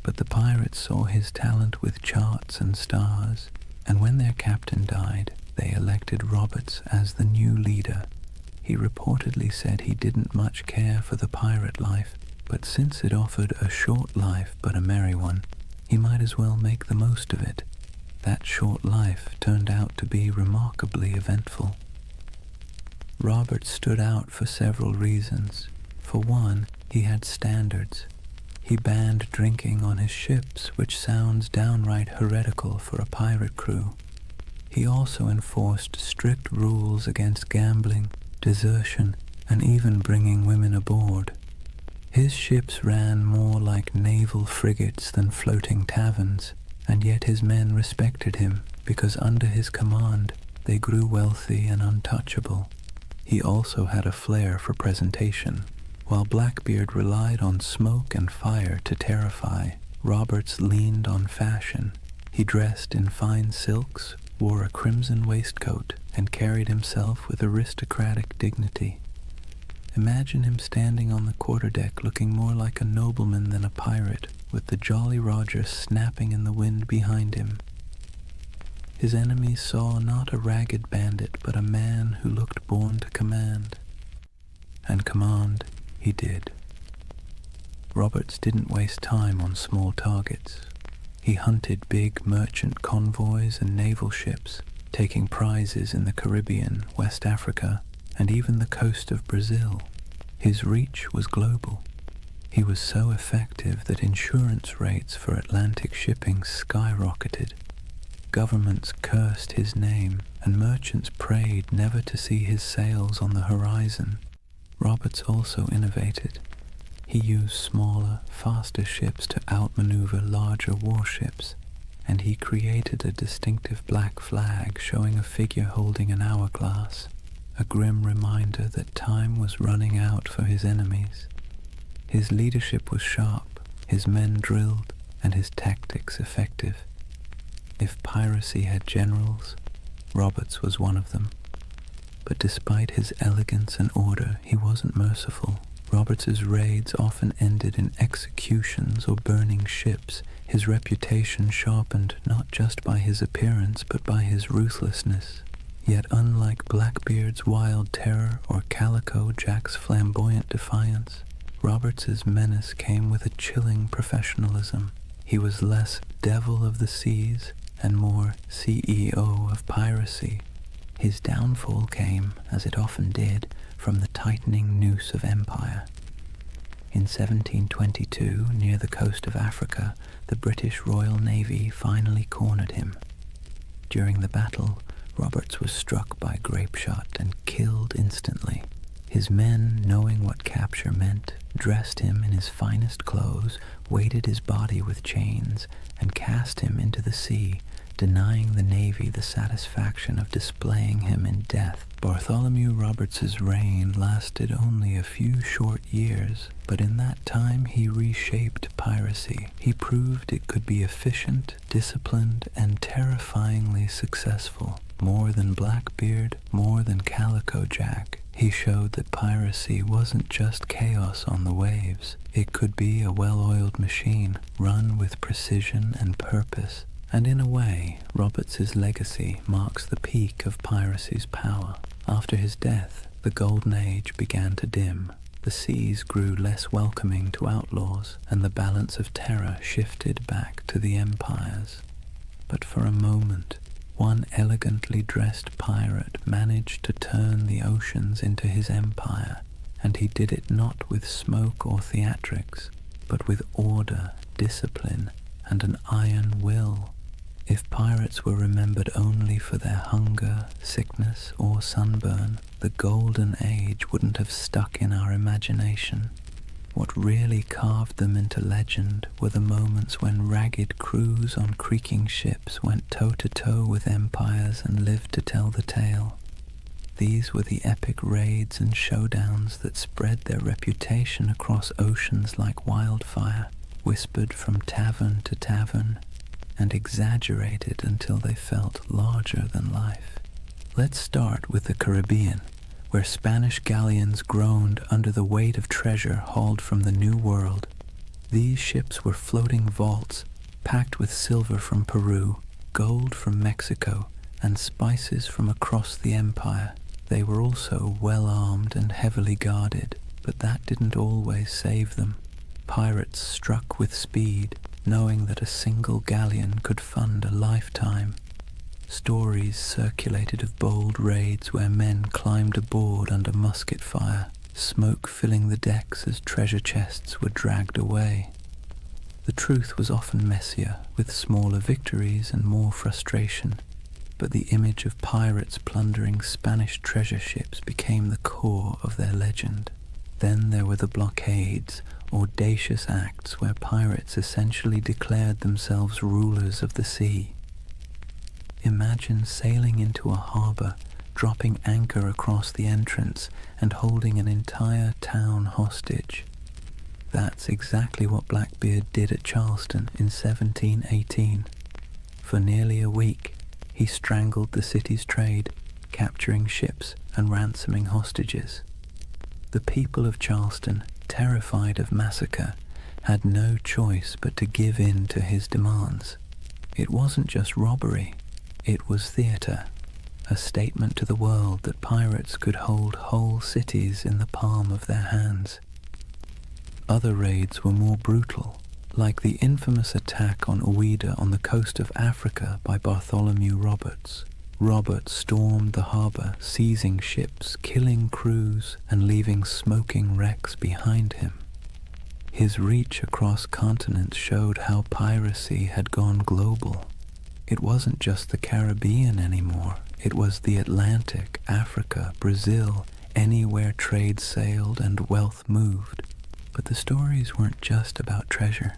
but the pirates saw his talent with charts and stars, and when their captain died, they elected Roberts as the new leader. He reportedly said he didn't much care for the pirate life, but since it offered a short life but a merry one, he might as well make the most of it. That short life turned out to be remarkably eventful. Roberts stood out for several reasons. For one, he had standards. He banned drinking on his ships, which sounds downright heretical for a pirate crew. He also enforced strict rules against gambling, desertion, and even bringing women aboard. His ships ran more like naval frigates than floating taverns, and yet his men respected him because under his command they grew wealthy and untouchable. He also had a flair for presentation. While Blackbeard relied on smoke and fire to terrify, Roberts leaned on fashion. He dressed in fine silks, wore a crimson waistcoat, and carried himself with aristocratic dignity. Imagine him standing on the quarterdeck looking more like a nobleman than a pirate, with the Jolly Roger snapping in the wind behind him. His enemies saw not a ragged bandit, but a man who looked born to command. And command he did. Roberts didn't waste time on small targets. He hunted big merchant convoys and naval ships, taking prizes in the Caribbean, West Africa, and even the coast of Brazil. His reach was global. He was so effective that insurance rates for Atlantic shipping skyrocketed. Governments cursed his name, and merchants prayed never to see his sails on the horizon. Roberts also innovated. He used smaller, faster ships to outmaneuver larger warships, and he created a distinctive black flag showing a figure holding an hourglass, a grim reminder that time was running out for his enemies. His leadership was sharp, his men drilled, and his tactics effective. If piracy had generals, Roberts was one of them. But despite his elegance and order, he wasn't merciful. Roberts's raids often ended in executions or burning ships, his reputation sharpened not just by his appearance but by his ruthlessness. Yet unlike Blackbeard's wild terror or Calico Jack's flamboyant defiance, Roberts's menace came with a chilling professionalism. He was less devil of the seas and more CEO of piracy. His downfall came, as it often did, from the tightening noose of empire. In 1722, near the coast of Africa, the British Royal Navy finally cornered him. During the battle, Roberts was struck by grapeshot and killed instantly. His men, knowing what capture meant, dressed him in his finest clothes, weighted his body with chains, and cast him into the sea, denying the Navy the satisfaction of displaying him in death. Bartholomew Roberts's reign lasted only a few short years, but in that time he reshaped piracy. He proved it could be efficient, disciplined, and terrifyingly successful. More than Blackbeard, more than Calico Jack, he showed that piracy wasn't just chaos on the waves. It could be a well-oiled machine, run with precision and purpose. And in a way, Roberts's legacy marks the peak of piracy's power. After his death, the Golden Age began to dim. The seas grew less welcoming to outlaws, and the balance of terror shifted back to the empires. But for a moment, one elegantly dressed pirate managed to turn the oceans into his empire, and he did it not with smoke or theatrics, but with order, discipline, and an iron will. If pirates were remembered only for their hunger, sickness, or sunburn, the Golden Age wouldn't have stuck in our imagination. What really carved them into legend were the moments when ragged crews on creaking ships went toe-to-toe with empires and lived to tell the tale. These were the epic raids and showdowns that spread their reputation across oceans like wildfire, whispered from tavern to tavern, and exaggerated until they felt larger than life. Let's start with the Caribbean, where Spanish galleons groaned under the weight of treasure hauled from the New World. These ships were floating vaults, packed with silver from Peru, gold from Mexico, and spices from across the empire. They were also well-armed and heavily guarded, but that didn't always save them. Pirates struck with speed, knowing that a single galleon could fund a lifetime. Stories circulated of bold raids where men climbed aboard under musket fire, smoke filling the decks as treasure chests were dragged away. The truth was often messier, with smaller victories and more frustration, but the image of pirates plundering Spanish treasure ships became the core of their legend. Then there were the blockades, audacious acts where pirates essentially declared themselves rulers of the sea. Imagine sailing into a harbor, dropping anchor across the entrance, and holding an entire town hostage. That's exactly what Blackbeard did at Charleston in 1718. For nearly a week, he strangled the city's trade, capturing ships and ransoming hostages. The people of Charleston, terrified of massacre, had no choice but to give in to his demands. It wasn't just robbery, it was theater, a statement to the world that pirates could hold whole cities in the palm of their hands. Other raids were more brutal, like the infamous attack on Ouida on the coast of Africa by Bartholomew Roberts. Roberts stormed the harbor, seizing ships, killing crews, and leaving smoking wrecks behind him. His reach across continents showed how piracy had gone global. It wasn't just the Caribbean anymore. It was the Atlantic, Africa, Brazil, anywhere trade sailed and wealth moved. But the stories weren't just about treasure.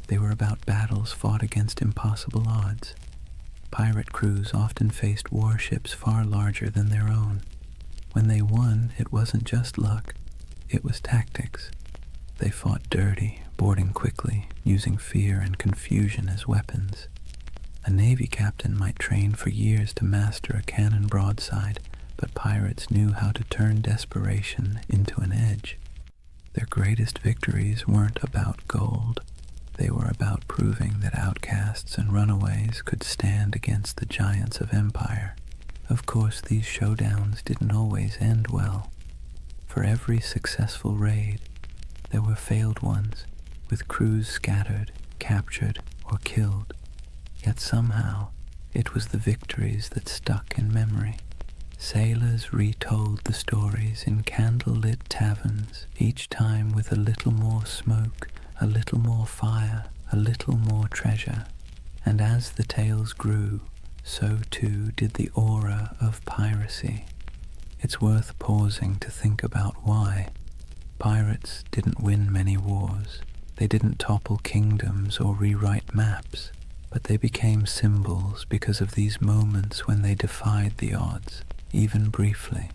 They were about battles fought against impossible odds. Pirate crews often faced warships far larger than their own. When they won, it wasn't just luck, it was tactics. They fought dirty, boarding quickly, using fear and confusion as weapons. A Navy captain might train for years to master a cannon broadside, but pirates knew how to turn desperation into an edge. Their greatest victories weren't about gold. They were about proving that outcasts and runaways could stand against the giants of empire. Of course, these showdowns didn't always end well. For every successful raid, there were failed ones, with crews scattered, captured, or killed. Yet somehow, it was the victories that stuck in memory. Sailors retold the stories in candle-lit taverns, each time with a little more smoke, a little more fire, a little more treasure. And as the tales grew, so too did the aura of piracy. It's worth pausing to think about why. Pirates didn't win many wars. They didn't topple kingdoms or rewrite maps, but they became symbols because of these moments when they defied the odds, even briefly.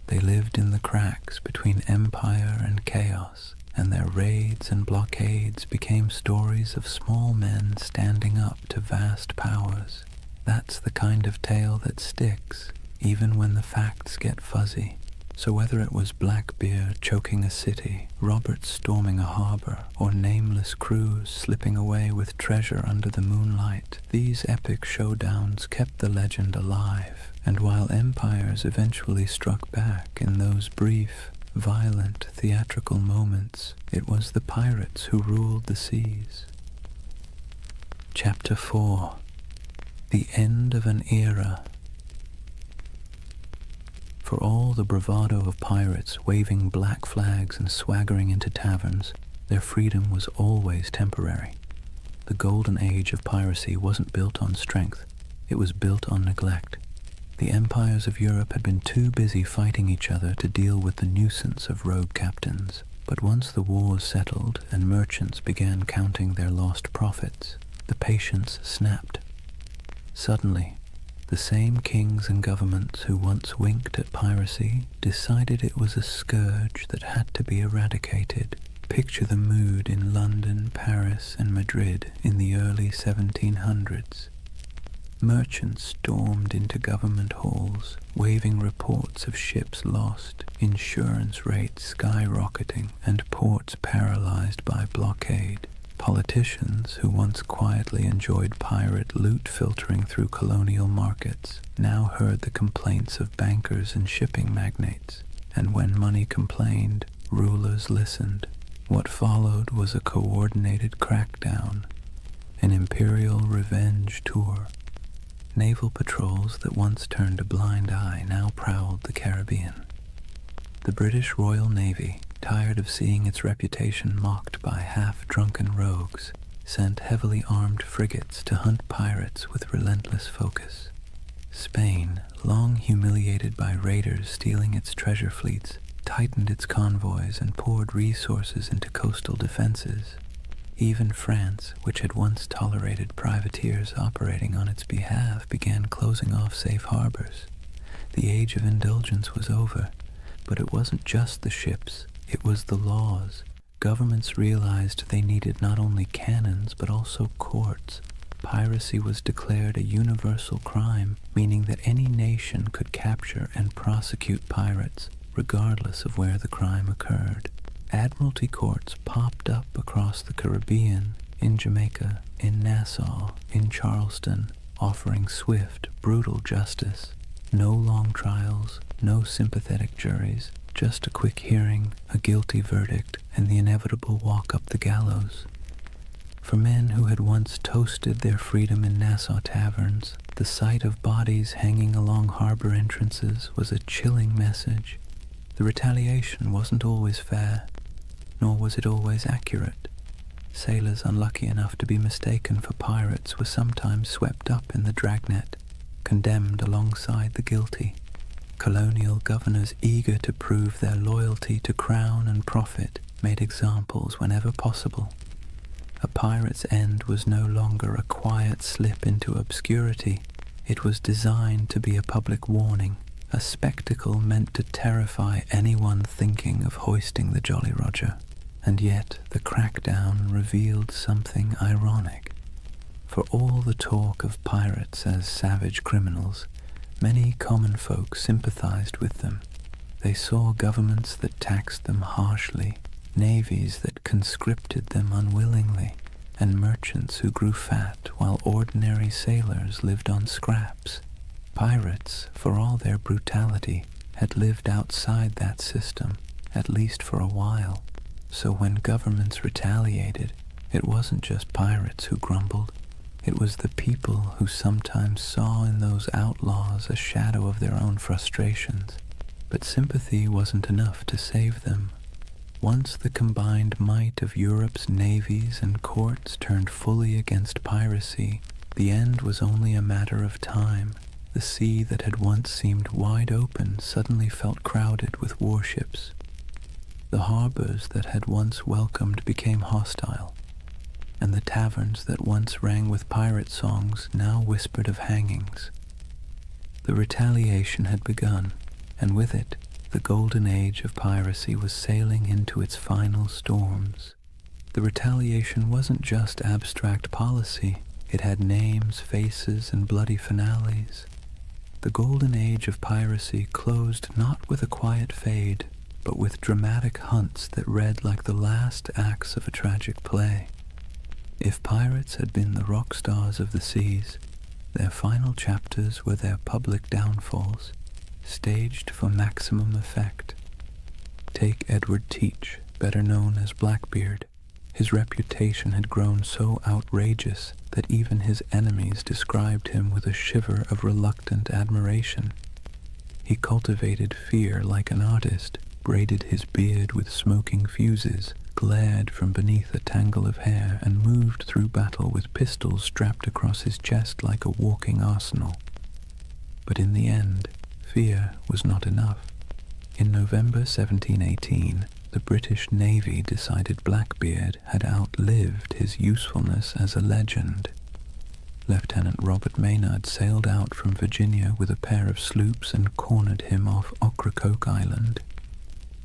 They lived in the cracks between empire and chaos, and their raids and blockades became stories of small men standing up to vast powers. That's the kind of tale that sticks, even when the facts get fuzzy. So whether it was Blackbeard choking a city, Roberts storming a harbor, or nameless crews slipping away with treasure under the moonlight, these epic showdowns kept the legend alive. And while empires eventually struck back in those brief, violent, theatrical moments, it was the pirates who ruled the seas. Chapter 4. The End of an Era. For all the bravado of pirates waving black flags and swaggering into taverns, their freedom was always temporary. The Golden Age of Piracy wasn't built on strength, it was built on neglect. The empires of Europe had been too busy fighting each other to deal with the nuisance of rogue captains. But once the wars settled and merchants began counting their lost profits, the patience snapped. Suddenly, the same kings and governments who once winked at piracy decided it was a scourge that had to be eradicated. Picture the mood in London, Paris, and Madrid in the early 1700s. Merchants stormed into government halls, waving reports of ships lost, insurance rates skyrocketing, and ports paralyzed by blockade. Politicians, who once quietly enjoyed pirate loot filtering through colonial markets, now heard the complaints of bankers and shipping magnates, and when money complained, rulers listened. What followed was a coordinated crackdown, an imperial revenge tour. Naval patrols that once turned a blind eye now prowled the Caribbean. The British Royal Navy, tired of seeing its reputation mocked by half-drunken rogues, sent heavily armed frigates to hunt pirates with relentless focus. Spain, long humiliated by raiders stealing its treasure fleets, tightened its convoys and poured resources into coastal defenses. Even France, which had once tolerated privateers operating on its behalf, began closing off safe harbors. The age of indulgence was over, but it wasn't just the ships, it was the laws. Governments realized they needed not only cannons but also courts. Piracy was declared a universal crime, meaning that any nation could capture and prosecute pirates, regardless of where the crime occurred. Admiralty courts popped up across the Caribbean, in Jamaica, in Nassau, in Charleston, offering swift, brutal justice. No long trials, no sympathetic juries, just a quick hearing, a guilty verdict, and the inevitable walk up the gallows. For men who had once toasted their freedom in Nassau taverns, the sight of bodies hanging along harbor entrances was a chilling message. The retaliation wasn't always fair, nor was it always accurate. Sailors unlucky enough to be mistaken for pirates were sometimes swept up in the dragnet, condemned alongside the guilty. Colonial governors eager to prove their loyalty to crown and profit made examples whenever possible. A pirate's end was no longer a quiet slip into obscurity. It was designed to be a public warning, a spectacle meant to terrify anyone thinking of hoisting the Jolly Roger. And yet the crackdown revealed something ironic. For all the talk of pirates as savage criminals, many common folk sympathized with them. They saw governments that taxed them harshly, navies that conscripted them unwillingly, and merchants who grew fat while ordinary sailors lived on scraps. Pirates, for all their brutality, had lived outside that system, at least for a while. So when governments retaliated, it wasn't just pirates who grumbled. It was the people who sometimes saw in those outlaws a shadow of their own frustrations. But sympathy wasn't enough to save them. Once the combined might of Europe's navies and courts turned fully against piracy, the end was only a matter of time. The sea that had once seemed wide open suddenly felt crowded with warships. The harbors that had once welcomed became hostile, and the taverns that once rang with pirate songs now whispered of hangings. The retaliation had begun, and with it, the Golden Age of Piracy was sailing into its final storms. The retaliation wasn't just abstract policy, it had names, faces, and bloody finales. The Golden Age of Piracy closed not with a quiet fade, but with dramatic hunts that read like the last acts of a tragic play. If pirates had been the rock stars of the seas, their final chapters were their public downfalls, staged for maximum effect. Take Edward Teach, better known as Blackbeard. His reputation had grown so outrageous that even his enemies described him with a shiver of reluctant admiration. He cultivated fear like an artist, braided his beard with smoking fuses, glared from beneath a tangle of hair, and moved through battle with pistols strapped across his chest like a walking arsenal. But in the end, fear was not enough. In November 1718, the British Navy decided Blackbeard had outlived his usefulness as a legend. Lieutenant Robert Maynard sailed out from Virginia with a pair of sloops and cornered him off Ocracoke Island.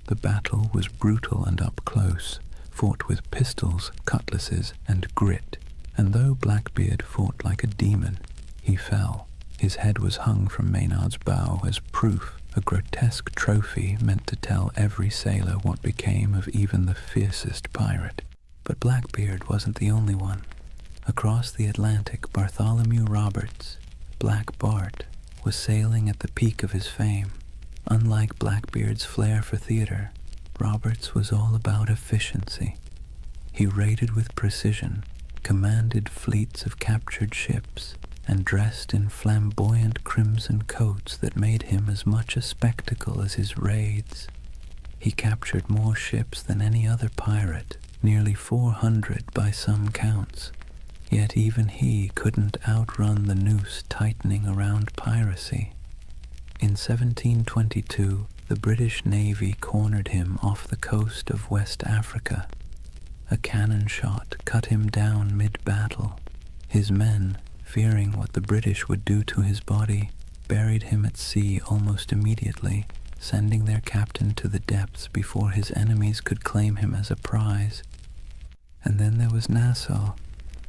The battle was brutal and up close, fought with pistols, cutlasses, and grit, and though Blackbeard fought like a demon, he fell. His head was hung from Maynard's bow as proof, a grotesque trophy meant to tell every sailor what became of even the fiercest pirate. But Blackbeard wasn't the only one. Across the Atlantic, Bartholomew Roberts, Black Bart, was sailing at the peak of his fame. Unlike Blackbeard's flair for theater, Roberts was all about efficiency. He raided with precision, commanded fleets of captured ships, and dressed in flamboyant crimson coats that made him as much a spectacle as his raids. He captured more ships than any other pirate, nearly 400 by some counts, yet even he couldn't outrun the noose tightening around piracy. In 1722, the British Navy cornered him off the coast of West Africa. A cannon shot cut him down mid-battle. His men, fearing what the British would do to his body, buried him at sea almost immediately, sending their captain to the depths before his enemies could claim him as a prize. And then there was Nassau.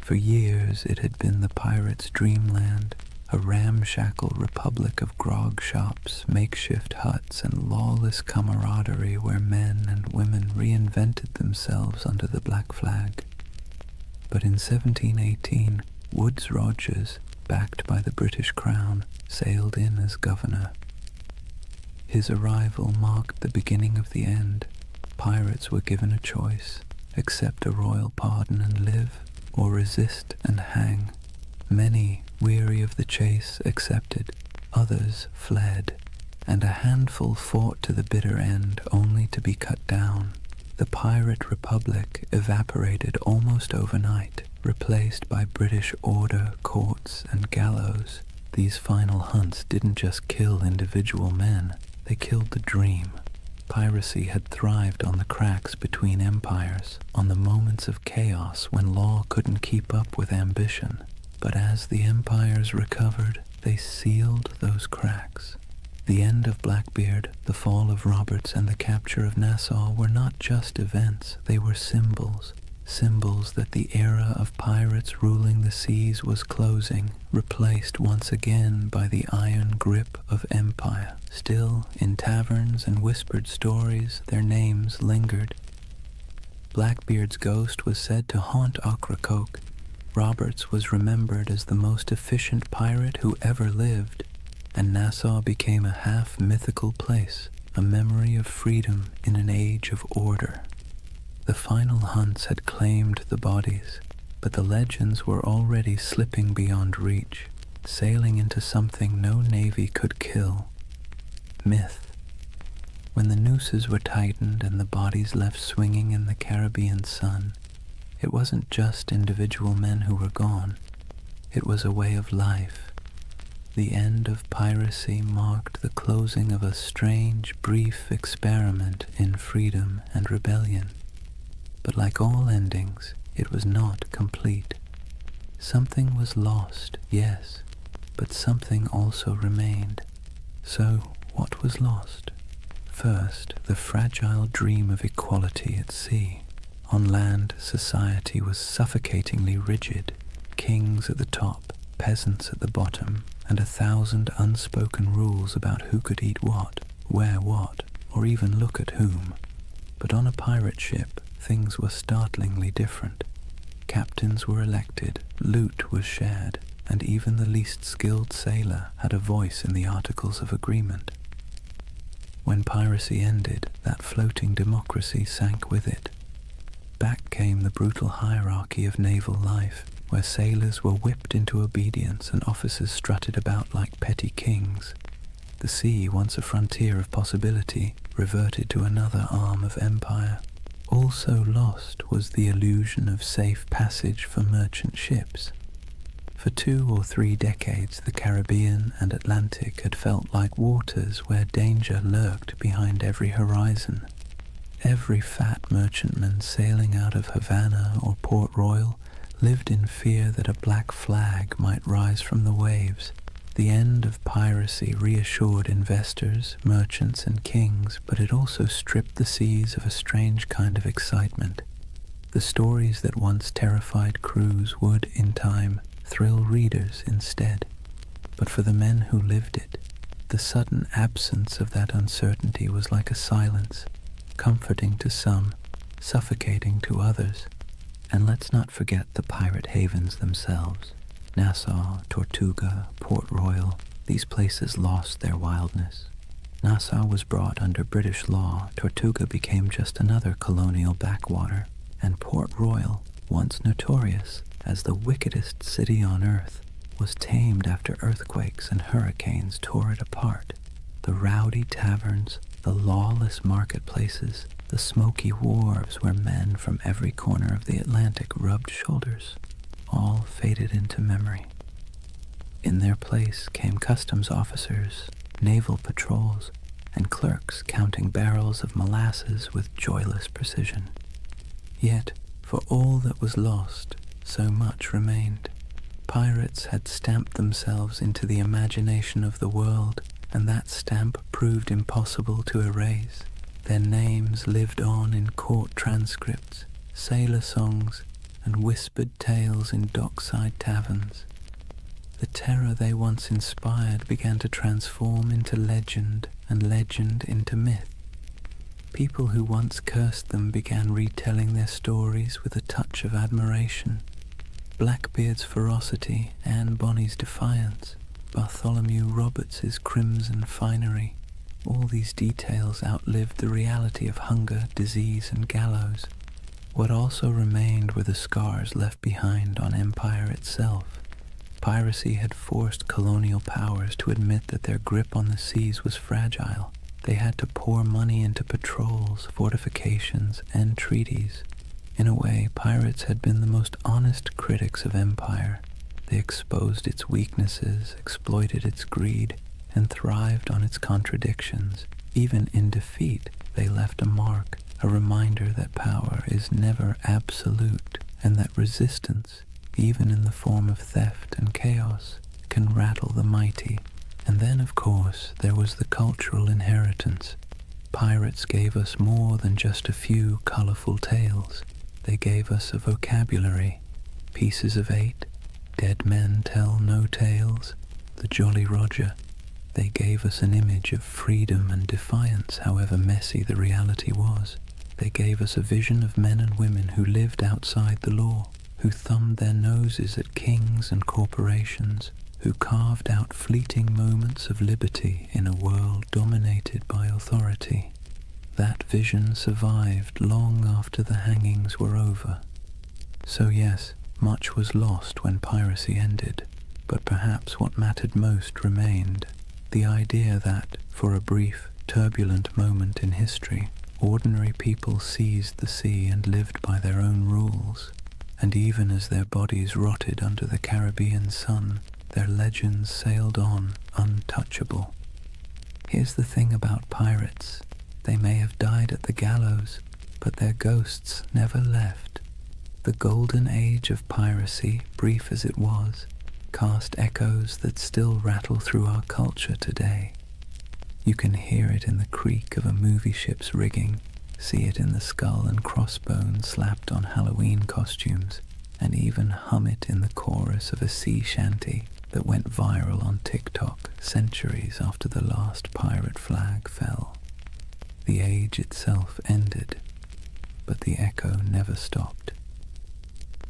For years it had been the pirates' dreamland, a ramshackle republic of grog shops, makeshift huts, and lawless camaraderie where men and women reinvented themselves under the black flag. But in 1718, Woodes Rogers, backed by the British Crown, sailed in as governor. His arrival marked the beginning of the end. Pirates were given a choice: accept a royal pardon and live, or resist and hang. Many, weary of the chase, accepted, others fled, and a handful fought to the bitter end only to be cut down. The pirate republic evaporated almost overnight, replaced by British order, courts, and gallows. These final hunts didn't just kill individual men, they killed the dream. Piracy had thrived on the cracks between empires, on the moments of chaos when law couldn't keep up with ambition. But as the empires recovered, they sealed those cracks. The end of Blackbeard, the fall of Roberts, and the capture of Nassau were not just events, they were symbols. Symbols that the era of pirates ruling the seas was closing, replaced once again by the iron grip of empire. Still, in taverns and whispered stories, their names lingered. Blackbeard's ghost was said to haunt Ocracoke. Roberts was remembered as the most efficient pirate who ever lived, and Nassau became a half-mythical place, a memory of freedom in an age of order. The final hunts had claimed the bodies, but the legends were already slipping beyond reach, sailing into something no navy could kill: myth. When the nooses were tightened and the bodies left swinging in the Caribbean sun, it wasn't just individual men who were gone, it was a way of life. The end of piracy marked the closing of a strange, brief experiment in freedom and rebellion. But like all endings, it was not complete. Something was lost, yes, but something also remained. So, what was lost? First, the fragile dream of equality at sea. On land, society was suffocatingly rigid. Kings at the top, peasants at the bottom, and 1,000 unspoken rules about who could eat what, wear what, or even look at whom. But on a pirate ship, things were startlingly different. Captains were elected, loot was shared, and even the least skilled sailor had a voice in the Articles of Agreement. When piracy ended, that floating democracy sank with it. Back came the brutal hierarchy of naval life, where sailors were whipped into obedience and officers strutted about like petty kings. The sea, once a frontier of possibility, reverted to another arm of empire. Also lost was the illusion of safe passage for merchant ships. For 2 or 3 decades, the Caribbean and Atlantic had felt like waters where danger lurked behind every horizon. Every fat merchantman sailing out of Havana or Port Royal lived in fear that a black flag might rise from the waves. The end of piracy reassured investors, merchants, and kings, but it also stripped the seas of a strange kind of excitement. The stories that once terrified crews would, in time, thrill readers instead. But for the men who lived it, the sudden absence of that uncertainty was like a silence, comforting to some, suffocating to others. And let's not forget the pirate havens themselves. Nassau, Tortuga, Port Royal, these places lost their wildness. Nassau was brought under British law, Tortuga became just another colonial backwater, and Port Royal, once notorious as the wickedest city on earth, was tamed after earthquakes and hurricanes tore it apart. The rowdy taverns, the lawless marketplaces, the smoky wharves where men from every corner of the Atlantic rubbed shoulders, all faded into memory. In their place came customs officers, naval patrols, and clerks counting barrels of molasses with joyless precision. Yet, for all that was lost, so much remained. Pirates had stamped themselves into the imagination of the world, and that stamp proved impossible to erase. Their names lived on in court transcripts, sailor songs, and whispered tales in dockside taverns. The terror they once inspired began to transform into legend, and legend into myth. People who once cursed them began retelling their stories with a touch of admiration. Blackbeard's ferocity, Anne Bonny's defiance, Bartholomew Roberts's crimson finery, all these details outlived the reality of hunger, disease, and gallows. What also remained were the scars left behind on empire itself. Piracy had forced colonial powers to admit that their grip on the seas was fragile. They had to pour money into patrols, fortifications, and treaties. In a way, pirates had been the most honest critics of empire. They exposed its weaknesses, exploited its greed, and thrived on its contradictions. Even in defeat, they left a mark, a reminder that power is never absolute, and that resistance, even in the form of theft and chaos, can rattle the mighty. And then, of course, there was the cultural inheritance. Pirates gave us more than just a few colorful tales. They gave us a vocabulary, Pieces of Eight, Dead Men Tell No Tales, the Jolly Roger. They gave us an image of freedom and defiance, however messy the reality was. They gave us a vision of men and women who lived outside the law, who thumbed their noses at kings and corporations, who carved out fleeting moments of liberty in a world dominated by authority. That vision survived long after the hangings were over. So yes, much was lost when piracy ended, but perhaps what mattered most remained. The idea that, for a brief, turbulent moment in history, ordinary people seized the sea and lived by their own rules, and even as their bodies rotted under the Caribbean sun, their legends sailed on untouchable. Here's the thing about pirates. They may have died at the gallows, but their ghosts never left. The Golden Age of Piracy, brief as it was, cast echoes that still rattle through our culture today. You can hear it in the creak of a movie ship's rigging, see it in the skull and crossbones slapped on Halloween costumes, and even hum it in the chorus of a sea shanty that went viral on TikTok centuries after the last pirate flag fell. The age itself ended, but the echo never stopped.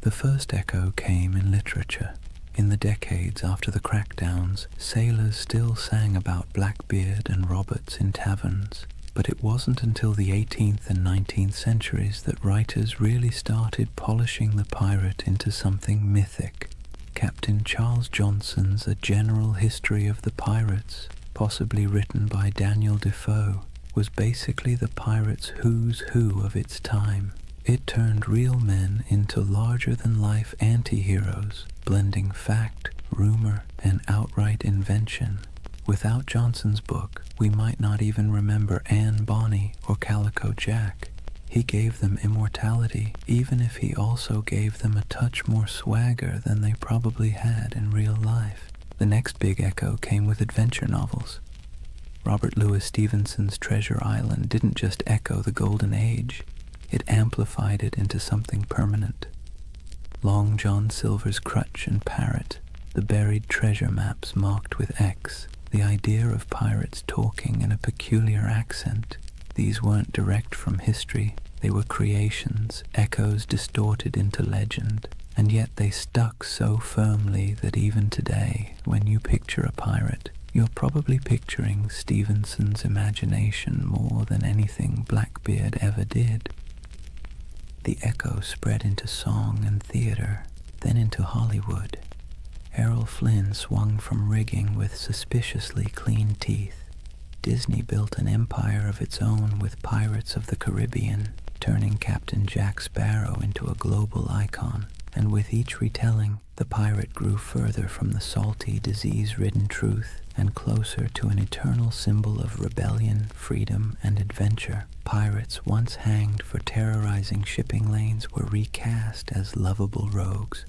The first echo came in literature. In the decades after the crackdowns, sailors still sang about Blackbeard and Roberts in taverns, but it wasn't until the 18th and 19th centuries that writers really started polishing the pirate into something mythic. Captain Charles Johnson's A General History of the Pirates, possibly written by Daniel Defoe, was basically the pirate's who's who of its time. It turned real men into larger-than-life anti-heroes, blending fact, rumor, and outright invention. Without Johnson's book, we might not even remember Anne Bonny or Calico Jack. He gave them immortality, even if he also gave them a touch more swagger than they probably had in real life. The next big echo came with adventure novels. Robert Louis Stevenson's Treasure Island didn't just echo the Golden Age, it amplified it into something permanent. Long John Silver's Crutch and Parrot, the buried treasure maps marked with X, the idea of pirates talking in a peculiar accent. These weren't direct from history, they were creations, echoes distorted into legend, and yet they stuck so firmly that even today, when you picture a pirate, you're probably picturing Stevenson's imagination more than anything Blackbeard ever did. The echo spread into song and theater, then into Hollywood. Errol Flynn swung from rigging with suspiciously clean teeth. Disney built an empire of its own with Pirates of the Caribbean, turning Captain Jack Sparrow into a global icon. And with each retelling, the pirate grew further from the salty, disease-ridden truth and closer to an eternal symbol of rebellion, freedom, and adventure. Pirates once hanged for terrorizing shipping lanes were recast as lovable rogues.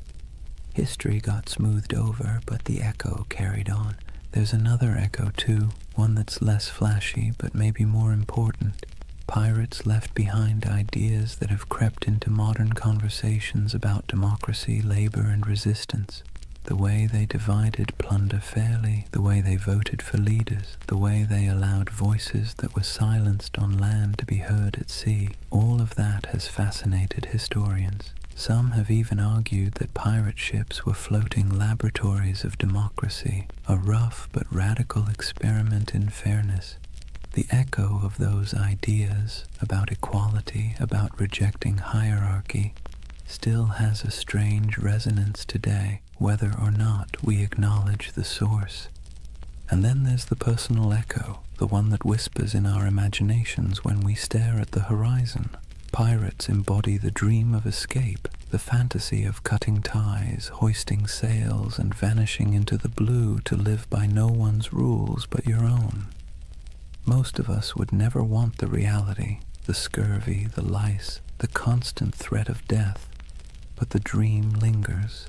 History got smoothed over, but the echo carried on. There's another echo too, one that's less flashy but maybe more important. Pirates left behind ideas that have crept into modern conversations about democracy, labor, and resistance. The way they divided plunder fairly, the way they voted for leaders, the way they allowed voices that were silenced on land to be heard at sea, all of that has fascinated historians. Some have even argued that pirate ships were floating laboratories of democracy, a rough but radical experiment in fairness. The echo of those ideas about equality, about rejecting hierarchy, still has a strange resonance today, whether or not we acknowledge the source. And then there's the personal echo, the one that whispers in our imaginations when we stare at the horizon. Pirates embody the dream of escape, the fantasy of cutting ties, hoisting sails, and vanishing into the blue to live by no one's rules but your own. Most of us would never want the reality, the scurvy, the lice, the constant threat of death, but the dream lingers.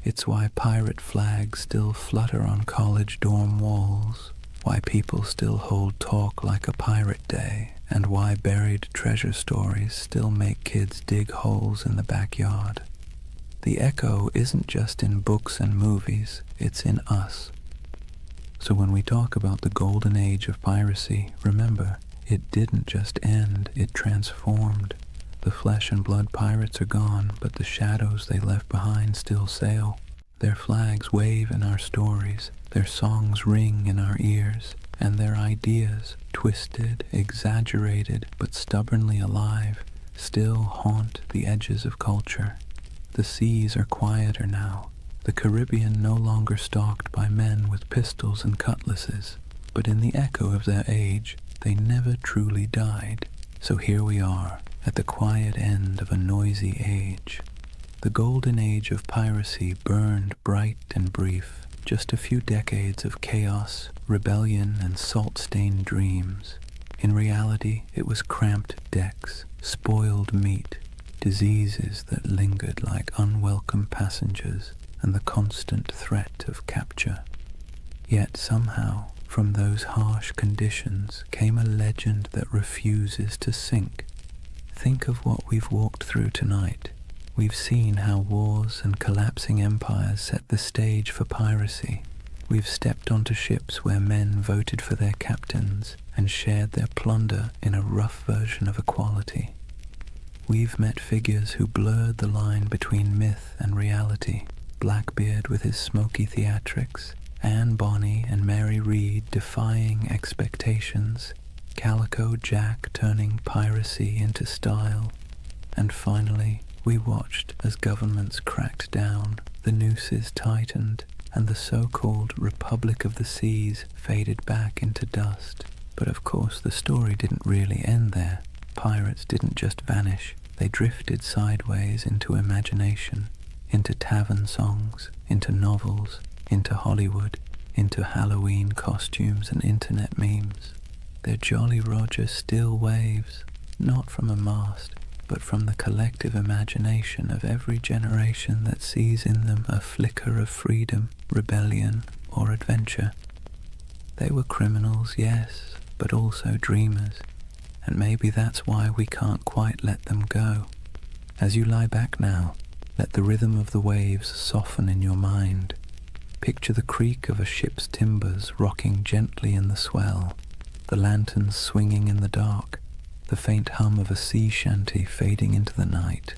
It's why pirate flags still flutter on college dorm walls, why people still hold talk like a pirate day, and why buried treasure stories still make kids dig holes in the backyard. The echo isn't just in books and movies, it's in us. So when we talk about the Golden Age of Piracy, remember, it didn't just end, it transformed. The flesh and blood pirates are gone, but the shadows they left behind still sail. Their flags wave in our stories, their songs ring in our ears, and their ideas, twisted, exaggerated, but stubbornly alive, still haunt the edges of culture. The seas are quieter now, the Caribbean no longer stalked by men with pistols and cutlasses, but in the echo of their age, they never truly died. So here we are, at the quiet end of a noisy age. The Golden Age of Piracy burned bright and brief, just a few decades of chaos, rebellion, and salt-stained dreams. In reality, it was cramped decks, spoiled meat, diseases that lingered like unwelcome passengers, and the constant threat of capture. Yet somehow, from those harsh conditions came a legend that refuses to sink. Think of what we've walked through tonight. We've seen how wars and collapsing empires set the stage for piracy. We've stepped onto ships where men voted for their captains and shared their plunder in a rough version of equality. We've met figures who blurred the line between myth and reality. Blackbeard with his smoky theatrics, Anne Bonny and Mary Read defying expectations, Calico Jack turning piracy into style, and finally, we watched as governments cracked down, the nooses tightened, and the so-called Republic of the Seas faded back into dust. But of course, the story didn't really end there. Pirates didn't just vanish, they drifted sideways into imagination, into tavern songs, into novels, into Hollywood, into Halloween costumes and internet memes. Their Jolly Roger still waves, not from a mast, but from the collective imagination of every generation that sees in them a flicker of freedom, rebellion, or adventure. They were criminals, yes, but also dreamers, and maybe that's why we can't quite let them go. As you lie back now, let the rhythm of the waves soften in your mind. Picture the creak of a ship's timbers rocking gently in the swell, the lanterns swinging in the dark, the faint hum of a sea shanty fading into the night.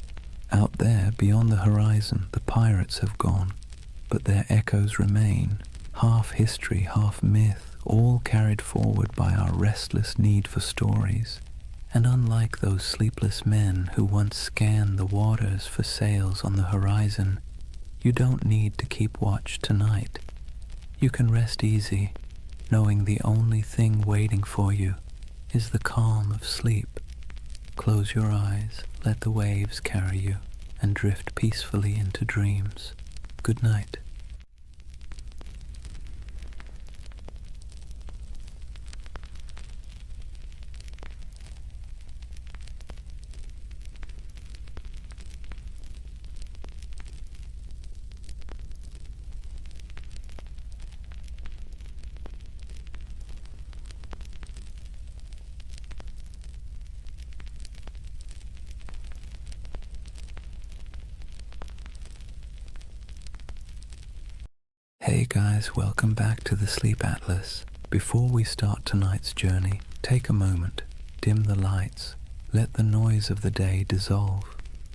Out there, beyond the horizon, the pirates have gone, but their echoes remain, half history, half myth, all carried forward by our restless need for stories. And unlike those sleepless men who once scanned the waters for sails on the horizon, you don't need to keep watch tonight. You can rest easy, knowing the only thing waiting for you is the calm of sleep. Close your eyes, let the waves carry you, and drift peacefully into dreams. Good night. Hey guys, welcome back to the Sleep Atlas. Before we start tonight's journey, take a moment, dim the lights, let the noise of the day dissolve.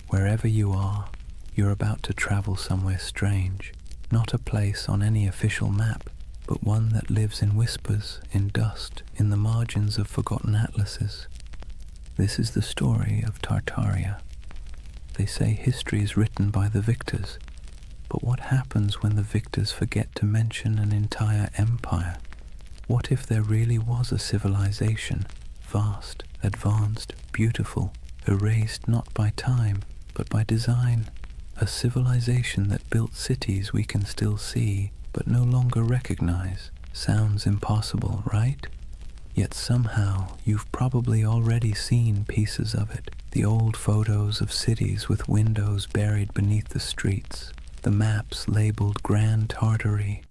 Wherever you are, you're about to travel somewhere strange, not a place on any official map, but one that lives in whispers, in dust, in the margins of forgotten atlases. This is the story of Tartaria. They say history is written by the victors, but what happens when the victors forget to mention an entire empire? What if there really was a civilization, vast, advanced, beautiful, erased not by time, but by design? A civilization that built cities we can still see, but no longer recognize. Sounds impossible, right? Yet somehow you've probably already seen pieces of it. The old photos of cities with windows buried beneath the streets, the maps labeled Grand Tartary,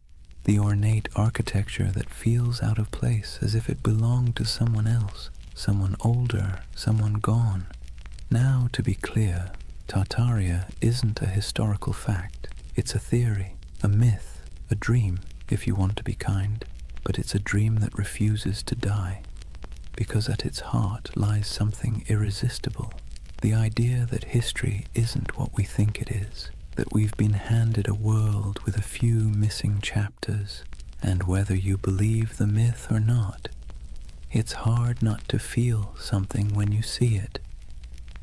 the ornate architecture that feels out of place as if it belonged to someone else, someone older, someone gone. Now, to be clear, Tartaria isn't a historical fact. It's a theory, a myth, a dream, if you want to be kind. But it's a dream that refuses to die, because at its heart lies something irresistible. The idea that history isn't what we think it is, that we've been handed a world with a few missing chapters, and whether you believe the myth or not, it's hard not to feel something when you see it.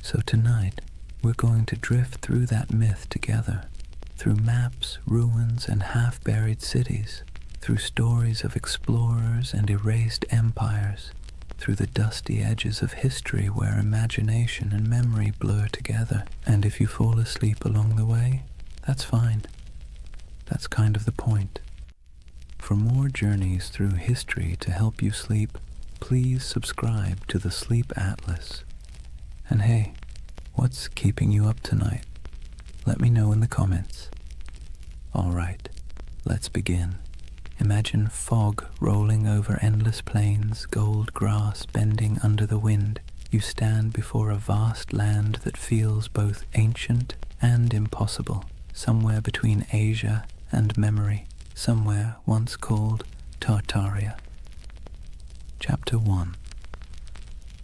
So tonight, we're going to drift through that myth together, through maps, ruins, and half-buried cities, through stories of explorers and erased empires, through the dusty edges of history where imagination and memory blur together. And if you fall asleep along the way, that's fine. That's kind of the point. For more journeys through history to help you sleep, please subscribe to the Sleep Atlas. And hey, what's keeping you up tonight? Let me know in the comments. Alright, let's begin. Imagine fog rolling over endless plains, gold grass bending under the wind. You stand before a vast land that feels both ancient and impossible, somewhere between Asia and memory, somewhere once called Tartaria. Chapter 1.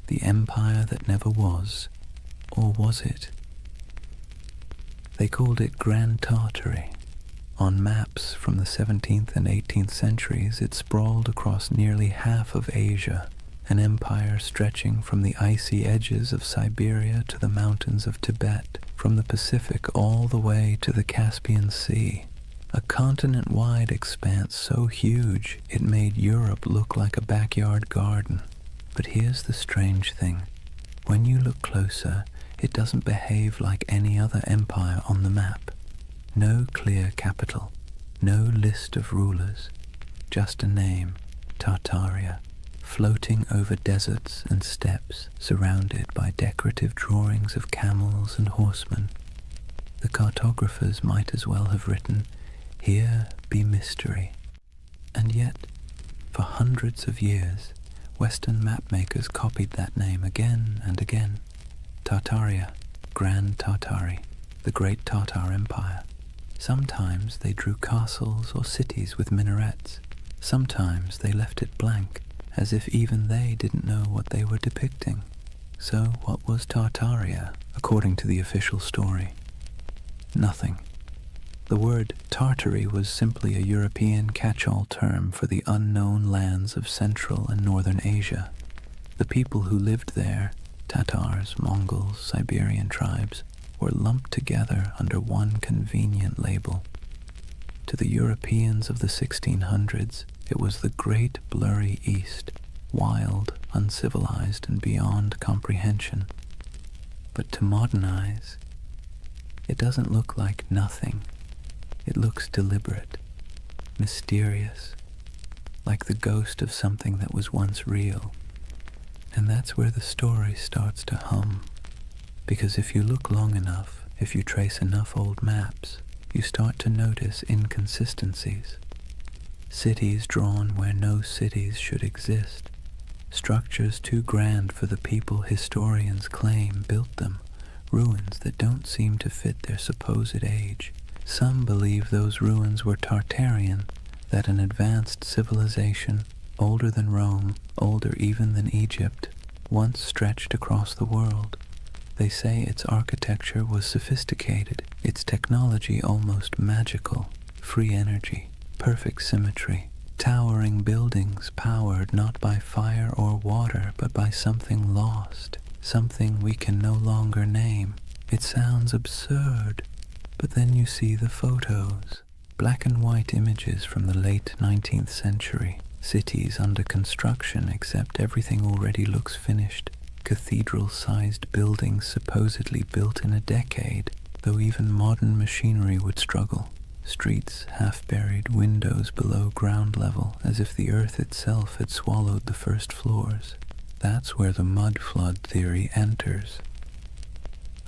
The Empire That Never Was, or was it? They called it Grand Tartary. On maps from the 17th and 18th centuries, it sprawled across nearly half of Asia, an empire stretching from the icy edges of Siberia to the mountains of Tibet, from the Pacific all the way to the Caspian Sea. A continent-wide expanse so huge it made Europe look like a backyard garden. But here's the strange thing. When you look closer, it doesn't behave like any other empire on the map. No clear capital, no list of rulers, just a name, Tartaria, floating over deserts and steppes, surrounded by decorative drawings of camels and horsemen. The cartographers might as well have written, "Here be mystery." And yet, for hundreds of years, Western mapmakers copied that name again and again. Tartaria, Grand Tartary, the Great Tartar Empire. Sometimes they drew castles or cities with minarets. Sometimes they left it blank, as if even they didn't know what they were depicting. So what was Tartaria, according to the official story? Nothing. The word Tartary was simply a European catch-all term for the unknown lands of Central and Northern Asia. The people who lived there, Tatars, Mongols, Siberian tribes, were lumped together under one convenient label. To the Europeans of the 1600s, it was the great blurry East, wild, uncivilized, and beyond comprehension. But to modern eyes, it doesn't look like nothing. It looks deliberate, mysterious, like the ghost of something that was once real. And that's where the story starts to hum. Because if you look long enough, if you trace enough old maps, you start to notice inconsistencies. Cities drawn where no cities should exist. Structures too grand for the people historians claim built them. Ruins that don't seem to fit their supposed age. Some believe those ruins were Tartarian, that an advanced civilization, older than Rome, older even than Egypt, once stretched across the world. They say its architecture was sophisticated, its technology almost magical, free energy, perfect symmetry, towering buildings powered not by fire or water but by something lost, something we can no longer name. It sounds absurd, but then you see the photos, black and white images from the late 19th century, cities under construction except everything already looks finished, cathedral-sized buildings supposedly built in a decade, though even modern machinery would struggle. Streets half-buried, windows below ground level, as if the earth itself had swallowed the first floors. That's where the mud flood theory enters.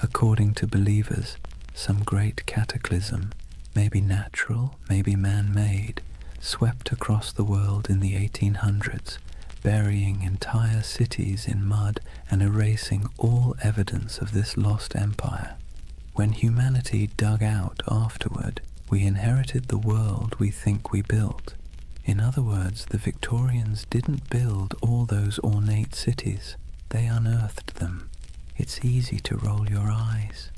According to believers, some great cataclysm, maybe natural, maybe man-made, swept across the world in the 1800s, burying entire cities in mud and erasing all evidence of this lost empire. When humanity dug out afterward, we inherited the world we think we built. In other words, the Victorians didn't build all those ornate cities. They unearthed them. It's easy to roll your eyes,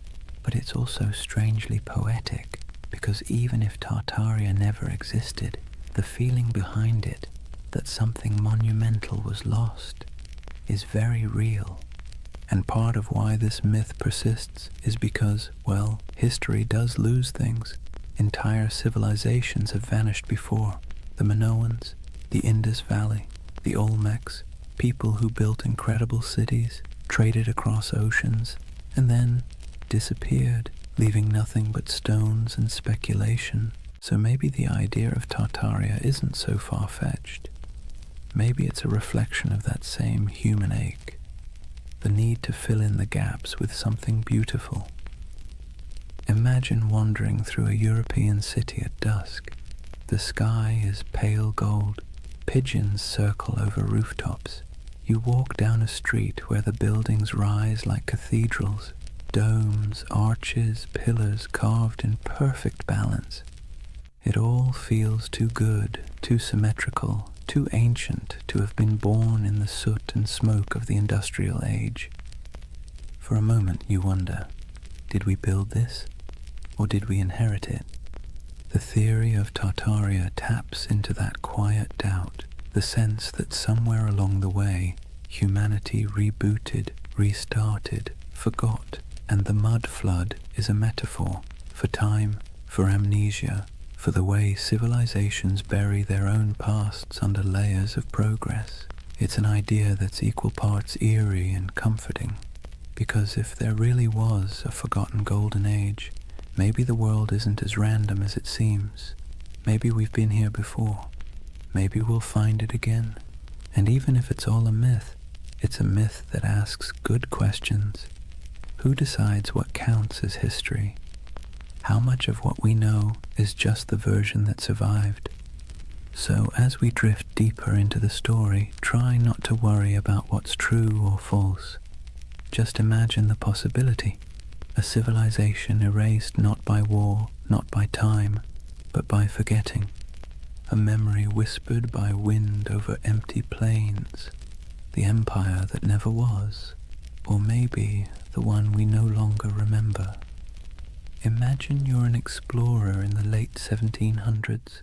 but it's also strangely poetic, because even if Tartaria never existed, the feeling behind it, that something monumental was lost, is very real. And part of why this myth persists is because, well, history does lose things. Entire civilizations have vanished before. The Minoans, the Indus Valley, the Olmecs, people who built incredible cities, traded across oceans, and then disappeared, leaving nothing but stones and speculation. So maybe the idea of Tartaria isn't so far-fetched. Maybe it's a reflection of that same human ache, the need to fill in the gaps with something beautiful. Imagine wandering through a European city at dusk. The sky is pale gold, pigeons circle over rooftops. You walk down a street where the buildings rise like cathedrals, domes, arches, pillars carved in perfect balance. It all feels too good, too symmetrical, too ancient to have been born in the soot and smoke of the industrial age. For a moment you wonder, did we build this, or did we inherit it? The theory of Tartaria taps into that quiet doubt, the sense that somewhere along the way, humanity rebooted, restarted, forgot, and the mud flood is a metaphor for time, for amnesia, for the way civilizations bury their own pasts under layers of progress. It's an idea that's equal parts eerie and comforting, because if there really was a forgotten golden age, maybe the world isn't as random as it seems. Maybe we've been here before. Maybe we'll find it again. And even if it's all a myth, it's a myth that asks good questions. Who decides what counts as history? How much of what we know is just the version that survived? So as we drift deeper into the story, try not to worry about what's true or false. Just imagine the possibility. A civilization erased not by war, not by time, but by forgetting. A memory whispered by wind over empty plains. The empire that never was, or maybe the one we no longer remember. Imagine you're an explorer in the late 1700s.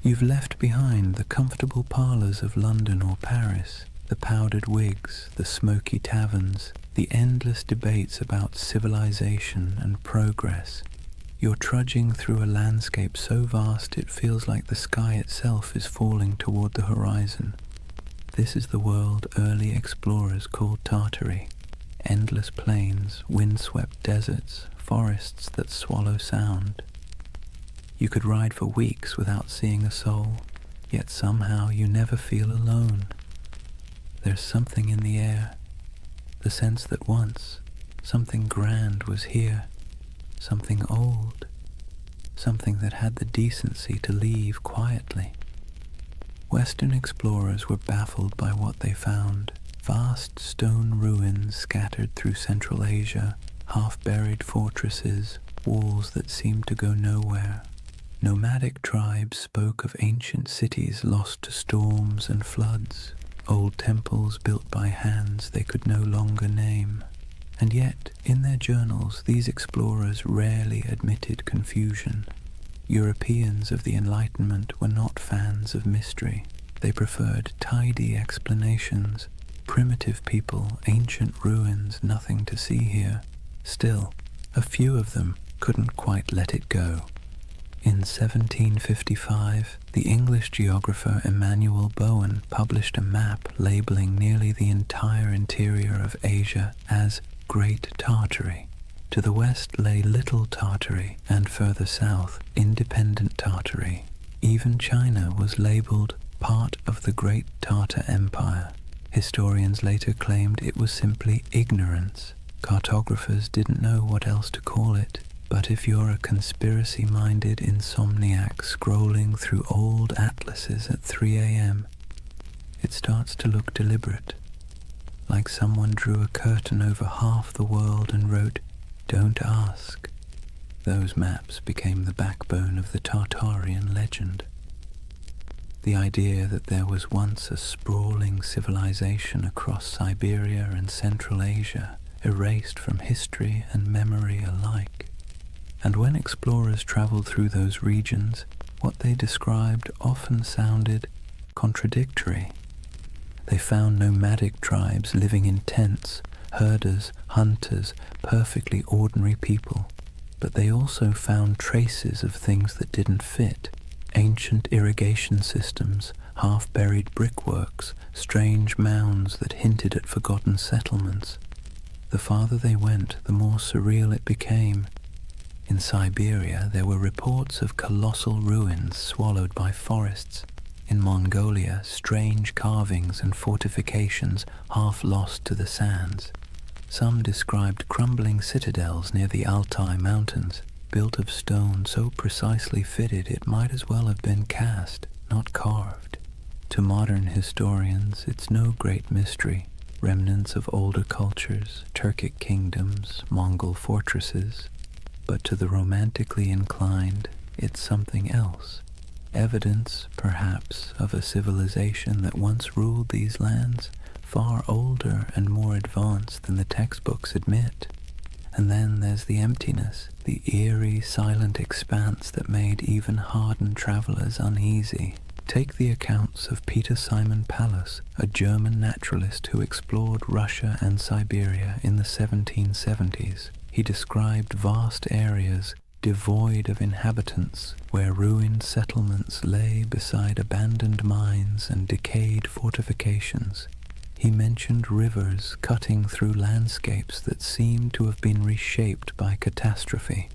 You've left behind the comfortable parlours of London or Paris, the powdered wigs, the smoky taverns, the endless debates about civilization and progress. You're trudging through a landscape so vast it feels like the sky itself is falling toward the horizon. This is the world early explorers called Tartary. Endless plains, windswept deserts, forests that swallow sound. You could ride for weeks without seeing a soul, yet somehow you never feel alone. There's something in the air, the sense that once something grand was here, something old, something that had the decency to leave quietly. Western explorers were baffled by what they found. Vast stone ruins scattered through Central Asia, half-buried fortresses, walls that seemed to go nowhere. Nomadic tribes spoke of ancient cities lost to storms and floods, old temples built by hands they could no longer name. And yet, in their journals, these explorers rarely admitted confusion. Europeans of the Enlightenment were not fans of mystery. They preferred tidy explanations. Primitive people, ancient ruins, nothing to see here. Still, a few of them couldn't quite let it go. In 1755, the English geographer Emmanuel Bowen published a map labeling nearly the entire interior of Asia as Great Tartary. To the west lay Little Tartary, and further south, Independent Tartary. Even China was labeled part of the Great Tartar Empire. Historians later claimed it was simply ignorance. Cartographers didn't know what else to call it. But if you're a conspiracy-minded insomniac scrolling through old atlases at 3 a.m., it starts to look deliberate, like someone drew a curtain over half the world and wrote, "Don't ask." Those maps became the backbone of the Tartarian legend. The idea that there was once a sprawling civilization across Siberia and Central Asia, erased from history and memory alike. And when explorers traveled through those regions, what they described often sounded contradictory. They found nomadic tribes living in tents, herders, hunters, perfectly ordinary people. But they also found traces of things that didn't fit. Ancient irrigation systems, half-buried brickworks, strange mounds that hinted at forgotten settlements. The farther they went, the more surreal it became. In Siberia, there were reports of colossal ruins swallowed by forests. In Mongolia, strange carvings and fortifications half lost to the sands. Some described crumbling citadels near the Altai Mountains, built of stone so precisely fitted it might as well have been cast, not carved. To modern historians, it's no great mystery. Remnants of older cultures, Turkic kingdoms, Mongol fortresses. But to the romantically inclined, it's something else. Evidence, perhaps, of a civilization that once ruled these lands, far older and more advanced than the textbooks admit. And then there's the emptiness, the eerie, silent expanse that made even hardened travelers uneasy. Take the accounts of Peter Simon Pallas, a German naturalist who explored Russia and Siberia in the 1770s. He described vast areas devoid of inhabitants, where ruined settlements lay beside abandoned mines and decayed fortifications. He mentioned rivers cutting through landscapes that seemed to have been reshaped by catastrophe,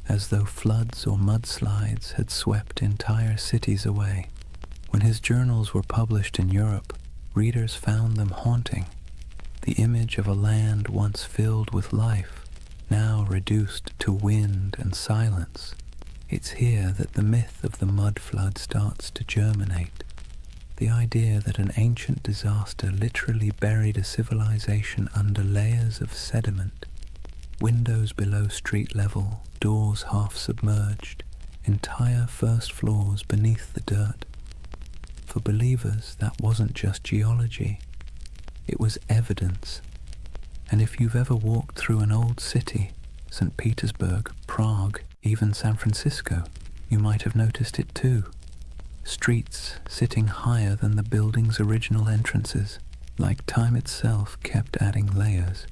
as though floods or mudslides had swept entire cities away. When his journals were published in Europe, readers found them haunting. The image of a land once filled with life, now reduced to wind and silence. It's here that the myth of the mud flood starts to germinate. The idea that an ancient disaster literally buried a civilization under layers of sediment, windows below street level, doors half submerged, entire first floors beneath the dirt. For believers, that wasn't just geology, it was evidence. And if you've ever walked through an old city, St. Petersburg, Prague, even San Francisco, you might have noticed it too. Streets sitting higher than the building's original entrances, like time itself kept adding layers.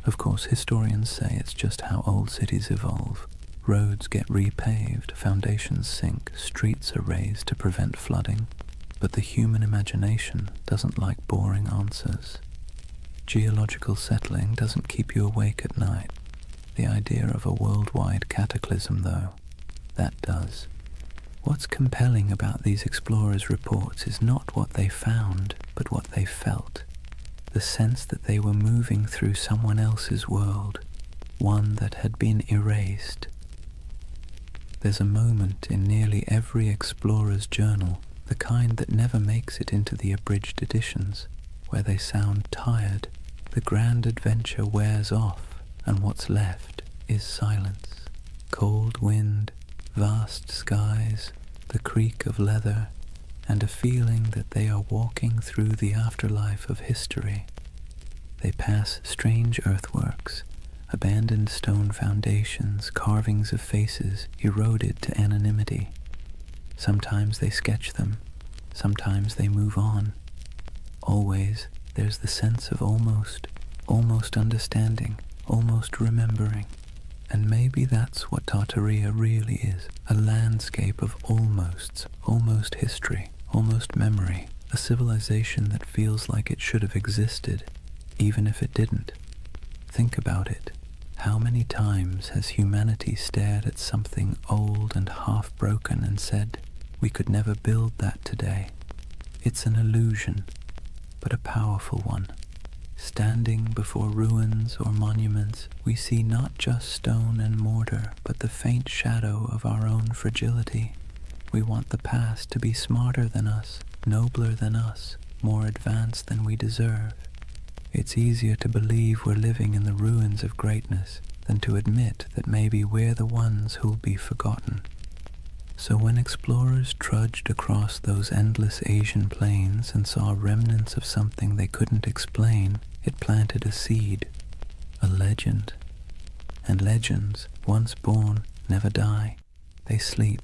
Of course, historians say it's just how old cities evolve. Roads get repaved, foundations sink, streets are raised to prevent flooding. But the human imagination doesn't like boring answers. Geological settling doesn't keep you awake at night. The idea of a worldwide cataclysm, though, that does. What's compelling about these explorers' reports is not what they found, but what they felt. The sense that they were moving through someone else's world, one that had been erased. There's a moment in nearly every explorer's journal, the kind that never makes it into the abridged editions, where they sound tired. The grand adventure wears off, and what's left is silence. Cold wind, vast skies, the creak of leather, and a feeling that they are walking through the afterlife of history. They pass strange earthworks, abandoned stone foundations, carvings of faces eroded to anonymity. Sometimes they sketch them, sometimes they move on. Always there's the sense of almost understanding, almost remembering. And maybe that's what Tartaria really is, a landscape of almost history, almost memory, a civilization that feels like it should have existed, even if it didn't. Think about it. How many times has humanity stared at something old and half-broken and said, we could never build that today? It's an illusion, but a powerful one. Standing before ruins or monuments, we see not just stone and mortar, but the faint shadow of our own fragility. We want the past to be smarter than us, nobler than us, more advanced than we deserve. It's easier to believe we're living in the ruins of greatness than to admit that maybe we're the ones who'll be forgotten. So when explorers trudged across those endless Asian plains and saw remnants of something they couldn't explain, it planted a seed, a legend. And legends, once born, never die. They sleep,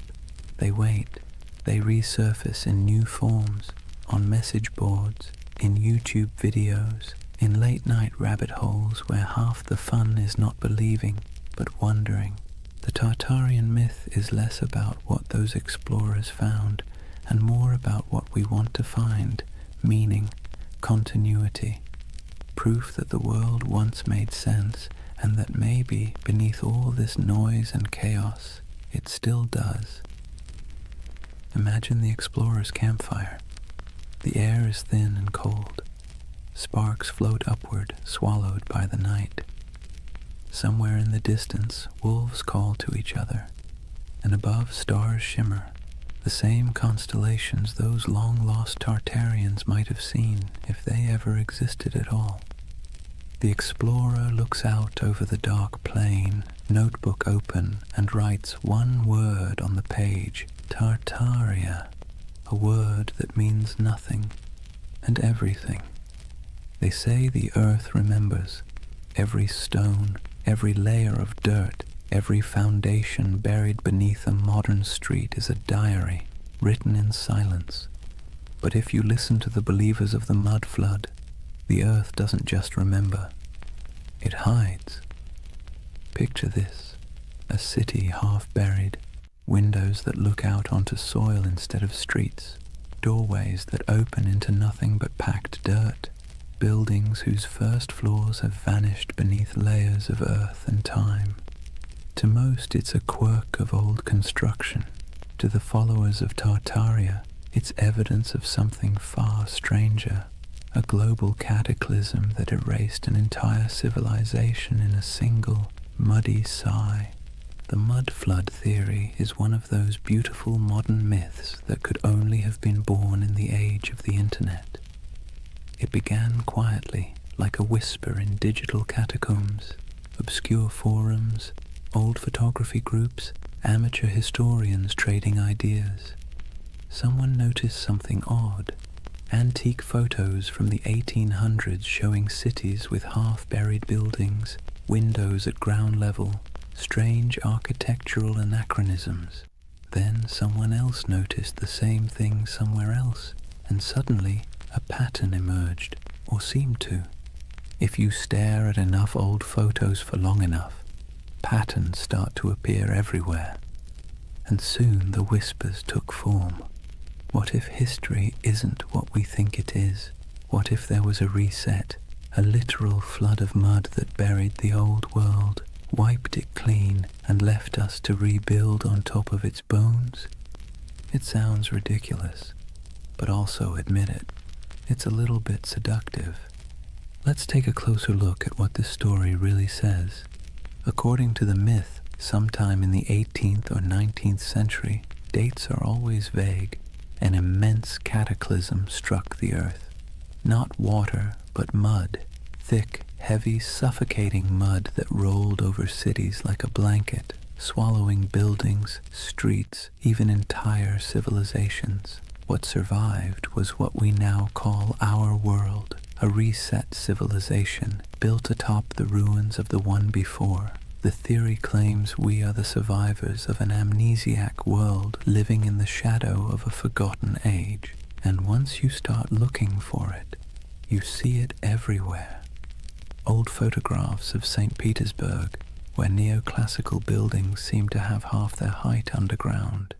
they wait, they resurface in new forms, on message boards, in YouTube videos, in late-night rabbit holes where half the fun is not believing, but wondering. The Tartarian myth is less about what those explorers found and more about what we want to find, meaning, continuity, proof that the world once made sense and that maybe beneath all this noise and chaos, it still does. Imagine the explorer's campfire. The air is thin and cold. Sparks float upward, swallowed by the night. Somewhere in the distance, wolves call to each other, and above stars shimmer, the same constellations those long-lost Tartarians might have seen if they ever existed at all. The explorer looks out over the dark plain, notebook open, and writes one word on the page, Tartaria, a word that means nothing and everything. They say the earth remembers. Every stone, every layer of dirt, every foundation buried beneath a modern street is a diary, written in silence. But if you listen to the believers of the mud flood, the earth doesn't just remember, it hides. Picture this, a city half buried, windows that look out onto soil instead of streets, doorways that open into nothing but packed dirt, buildings whose first floors have vanished beneath layers of earth and time. To most, it's a quirk of old construction. To the followers of Tartaria, it's evidence of something far stranger, a global cataclysm that erased an entire civilization in a single, muddy sigh. The mud flood theory is one of those beautiful modern myths that could only have been born in the age of the internet. It began quietly, like a whisper in digital catacombs, obscure forums, old photography groups, amateur historians trading ideas. Someone noticed something odd. Antique photos from the 1800s showing cities with half-buried buildings, windows at ground level, strange architectural anachronisms. Then someone else noticed the same thing somewhere else, and suddenly a pattern emerged, or seemed to. If you stare at enough old photos for long enough, patterns start to appear everywhere. And soon the whispers took form. What if history isn't what we think it is? What if there was a reset, a literal flood of mud that buried the old world, wiped it clean, and left us to rebuild on top of its bones? It sounds ridiculous, but also admit it. It's a little bit seductive. Let's take a closer look at what this story really says. According to the myth, sometime in the 18th or 19th century, dates are always vague, an immense cataclysm struck the earth. Not water, but mud, thick, heavy, suffocating mud that rolled over cities like a blanket, swallowing buildings, streets, even entire civilizations. What survived was what we now call our world, a reset civilization built atop the ruins of the one before. The theory claims we are the survivors of an amnesiac world living in the shadow of a forgotten age. And once you start looking for it, you see it everywhere. Old photographs of St. Petersburg, where neoclassical buildings seem to have half their height underground.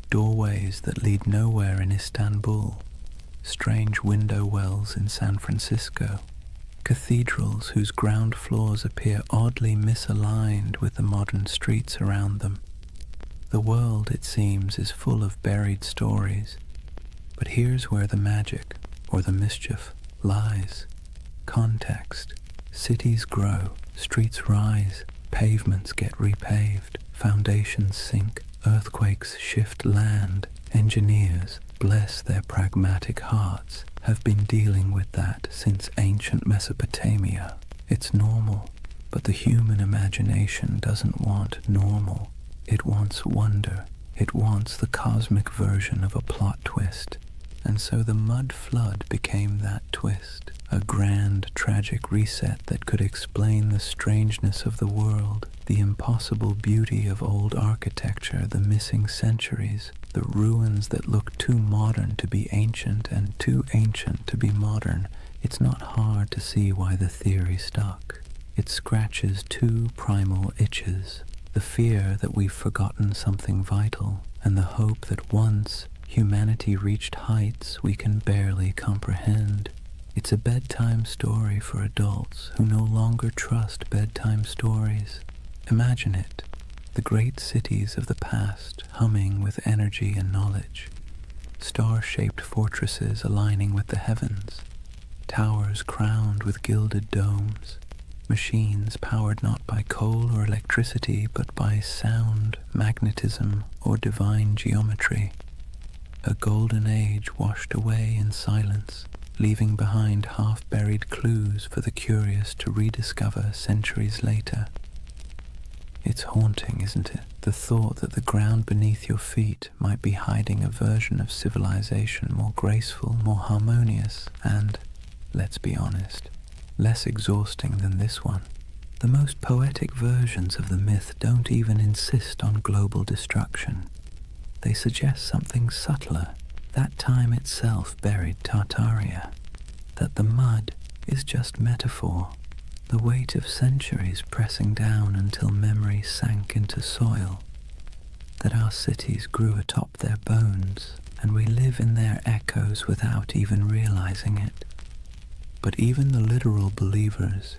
Doorways that lead nowhere in Istanbul. Strange window wells in San Francisco. Cathedrals whose ground floors appear oddly misaligned with the modern streets around them. The world, it seems, is full of buried stories. But here's where the magic, or the mischief, lies. Context. Cities grow, streets rise, pavements get repaved, foundations sink, earthquakes shift land. Engineers, bless their pragmatic hearts, have been dealing with that since ancient Mesopotamia. It's normal, but the human imagination doesn't want normal. It wants wonder. It wants the cosmic version of a plot twist. And so the mud flood became that twist, a grand, tragic reset that could explain the strangeness of the world, the impossible beauty of old architecture, the missing centuries, the ruins that look too modern to be ancient and too ancient to be modern. It's not hard to see why the theory stuck. It scratches two primal itches, the fear that we've forgotten something vital, and the hope that once humanity reached heights we can barely comprehend. It's a bedtime story for adults who no longer trust bedtime stories. Imagine it, the great cities of the past humming with energy and knowledge, star-shaped fortresses aligning with the heavens, towers crowned with gilded domes, machines powered not by coal or electricity but by sound, magnetism, or divine geometry. A golden age washed away in silence, leaving behind half-buried clues for the curious to rediscover centuries later. It's haunting, isn't it? The thought that the ground beneath your feet might be hiding a version of civilization more graceful, more harmonious, and, let's be honest, less exhausting than this one. The most poetic versions of the myth don't even insist on global destruction. They suggest something subtler. That time itself buried Tartaria. That the mud is just metaphor. The weight of centuries pressing down until memory sank into soil. That our cities grew atop their bones, and we live in their echoes without even realizing it. But even the literal believers,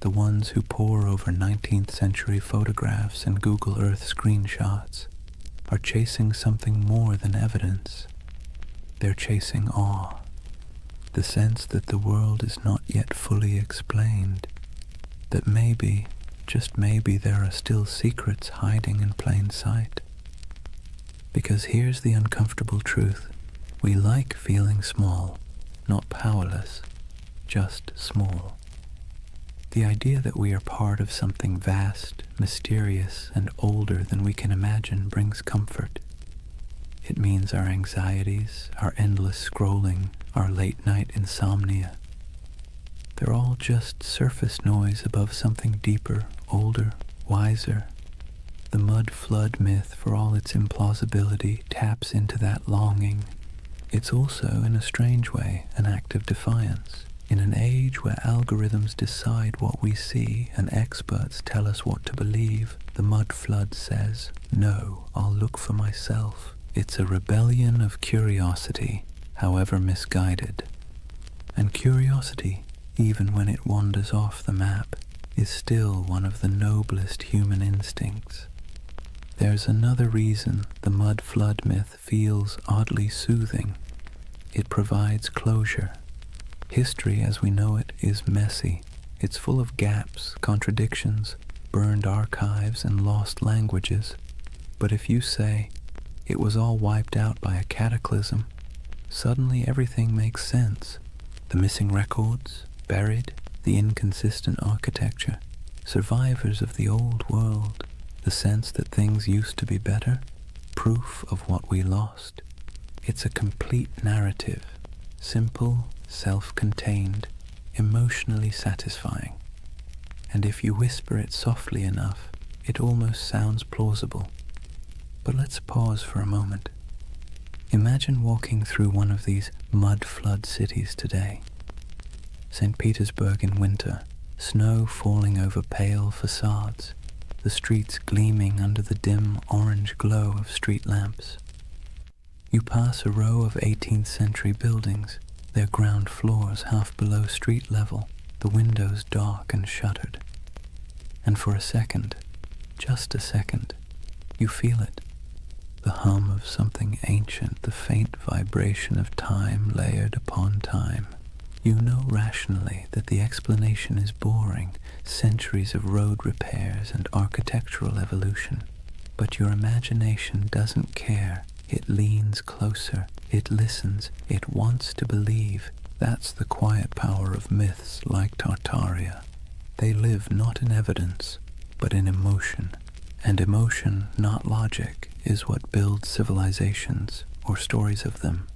the ones who pore over 19th century photographs and Google Earth screenshots, are chasing something more than evidence. They're chasing awe, the sense that the world is not yet fully explained, that maybe, just maybe, there are still secrets hiding in plain sight. Because here's the uncomfortable truth. We like feeling small, not powerless, just small. The idea that we are part of something vast, mysterious, and older than we can imagine brings comfort. It means our anxieties, our endless scrolling, our late-night insomnia, they're all just surface noise above something deeper, older, wiser. The mud flood myth, for all its implausibility, taps into that longing. It's also, in a strange way, an act of defiance. In an age where algorithms decide what we see and experts tell us what to believe, the mud flood says, "No, I'll look for myself." It's a rebellion of curiosity, however misguided. And curiosity, even when it wanders off the map, is still one of the noblest human instincts. There's another reason the mud flood myth feels oddly soothing. It provides closure. History as we know it is messy. It's full of gaps, contradictions, burned archives, and lost languages. But if you say, it was all wiped out by a cataclysm, suddenly everything makes sense. The missing records, buried, the inconsistent architecture, survivors of the old world. The sense that things used to be better, proof of what we lost. It's a complete narrative, simple, self-contained, emotionally satisfying. And if you whisper it softly enough, it almost sounds plausible. But let's pause for a moment. Imagine walking through one of these mud-flood cities today. St. Petersburg in winter, snow falling over pale facades, the streets gleaming under the dim orange glow of street lamps. You pass a row of 18th century buildings, their ground floors half below street level, the windows dark and shuttered. And for a second, just a second, you feel it. The hum of something ancient, the faint vibration of time layered upon time. You know rationally that the explanation is boring, centuries of road repairs and architectural evolution. But your imagination doesn't care. It leans closer, it listens, it wants to believe. That's the quiet power of myths like Tartaria. They live not in evidence, but in emotion. And emotion, not logic, is what builds civilizations, or stories of them.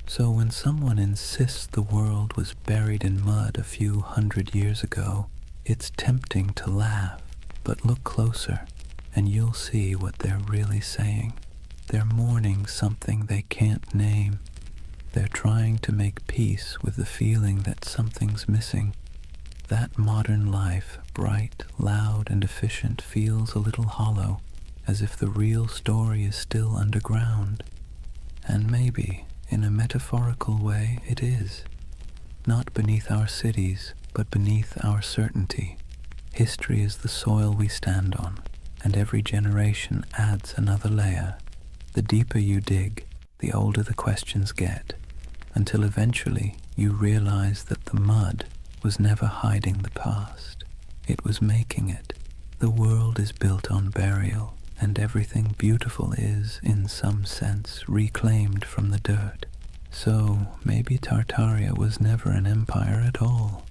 So when someone insists the world was buried in mud a few hundred years ago, it's tempting to laugh, but look closer, and you'll see what they're really saying. They're mourning something they can't name. They're trying to make peace with the feeling that something's missing. That modern life, bright, loud, and efficient, feels a little hollow, as if the real story is still underground. And maybe, in a metaphorical way, it is. Not beneath our cities, but beneath our certainty. History is the soil we stand on, and every generation adds another layer. The deeper you dig, the older the questions get, until eventually you realize that the mud was never hiding the past. It was making it. The world is built on burial, and everything beautiful is, in some sense, reclaimed from the dirt. So maybe Tartaria was never an empire at all.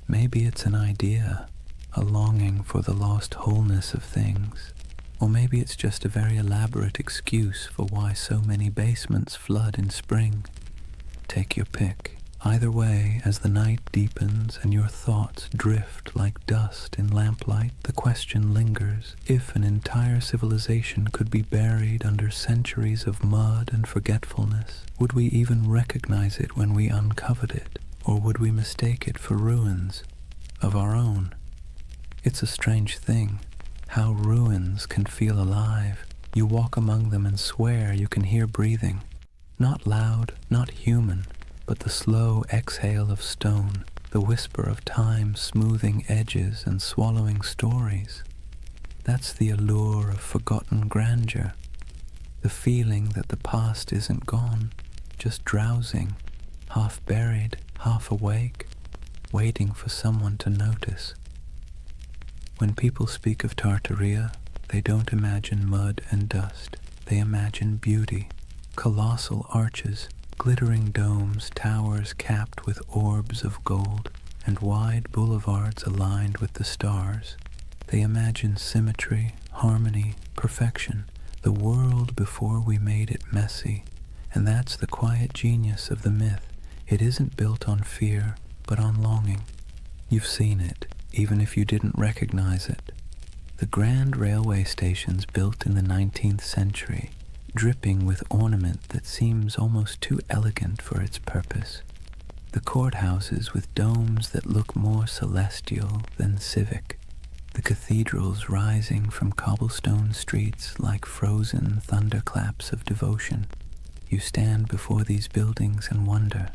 Maybe it's an idea, a longing for the lost wholeness of things. Or maybe it's just a very elaborate excuse for why so many basements flood in spring. Take your pick. Either way, as the night deepens and your thoughts drift like dust in lamplight, the question lingers: if an entire civilization could be buried under centuries of mud and forgetfulness, would we even recognize it when we uncovered it? Or would we mistake it for ruins of our own? It's a strange thing, how ruins can feel alive. You walk among them and swear you can hear breathing. Not loud, not human, but the slow exhale of stone, the whisper of time smoothing edges and swallowing stories. That's the allure of forgotten grandeur, the feeling that the past isn't gone, just drowsing, half buried, half awake, waiting for someone to notice. When people speak of Tartaria, they don't imagine mud and dust. They imagine beauty, colossal arches, glittering domes, towers capped with orbs of gold, and wide boulevards aligned with the stars. They imagine symmetry, harmony, perfection, the world before we made it messy. And that's the quiet genius of the myth. It isn't built on fear, but on longing. You've seen it, even if you didn't recognize it. The grand railway stations built in the 19th century, dripping with ornament that seems almost too elegant for its purpose. The courthouses with domes that look more celestial than civic. The cathedrals rising from cobblestone streets like frozen thunderclaps of devotion. You stand before these buildings and wonder,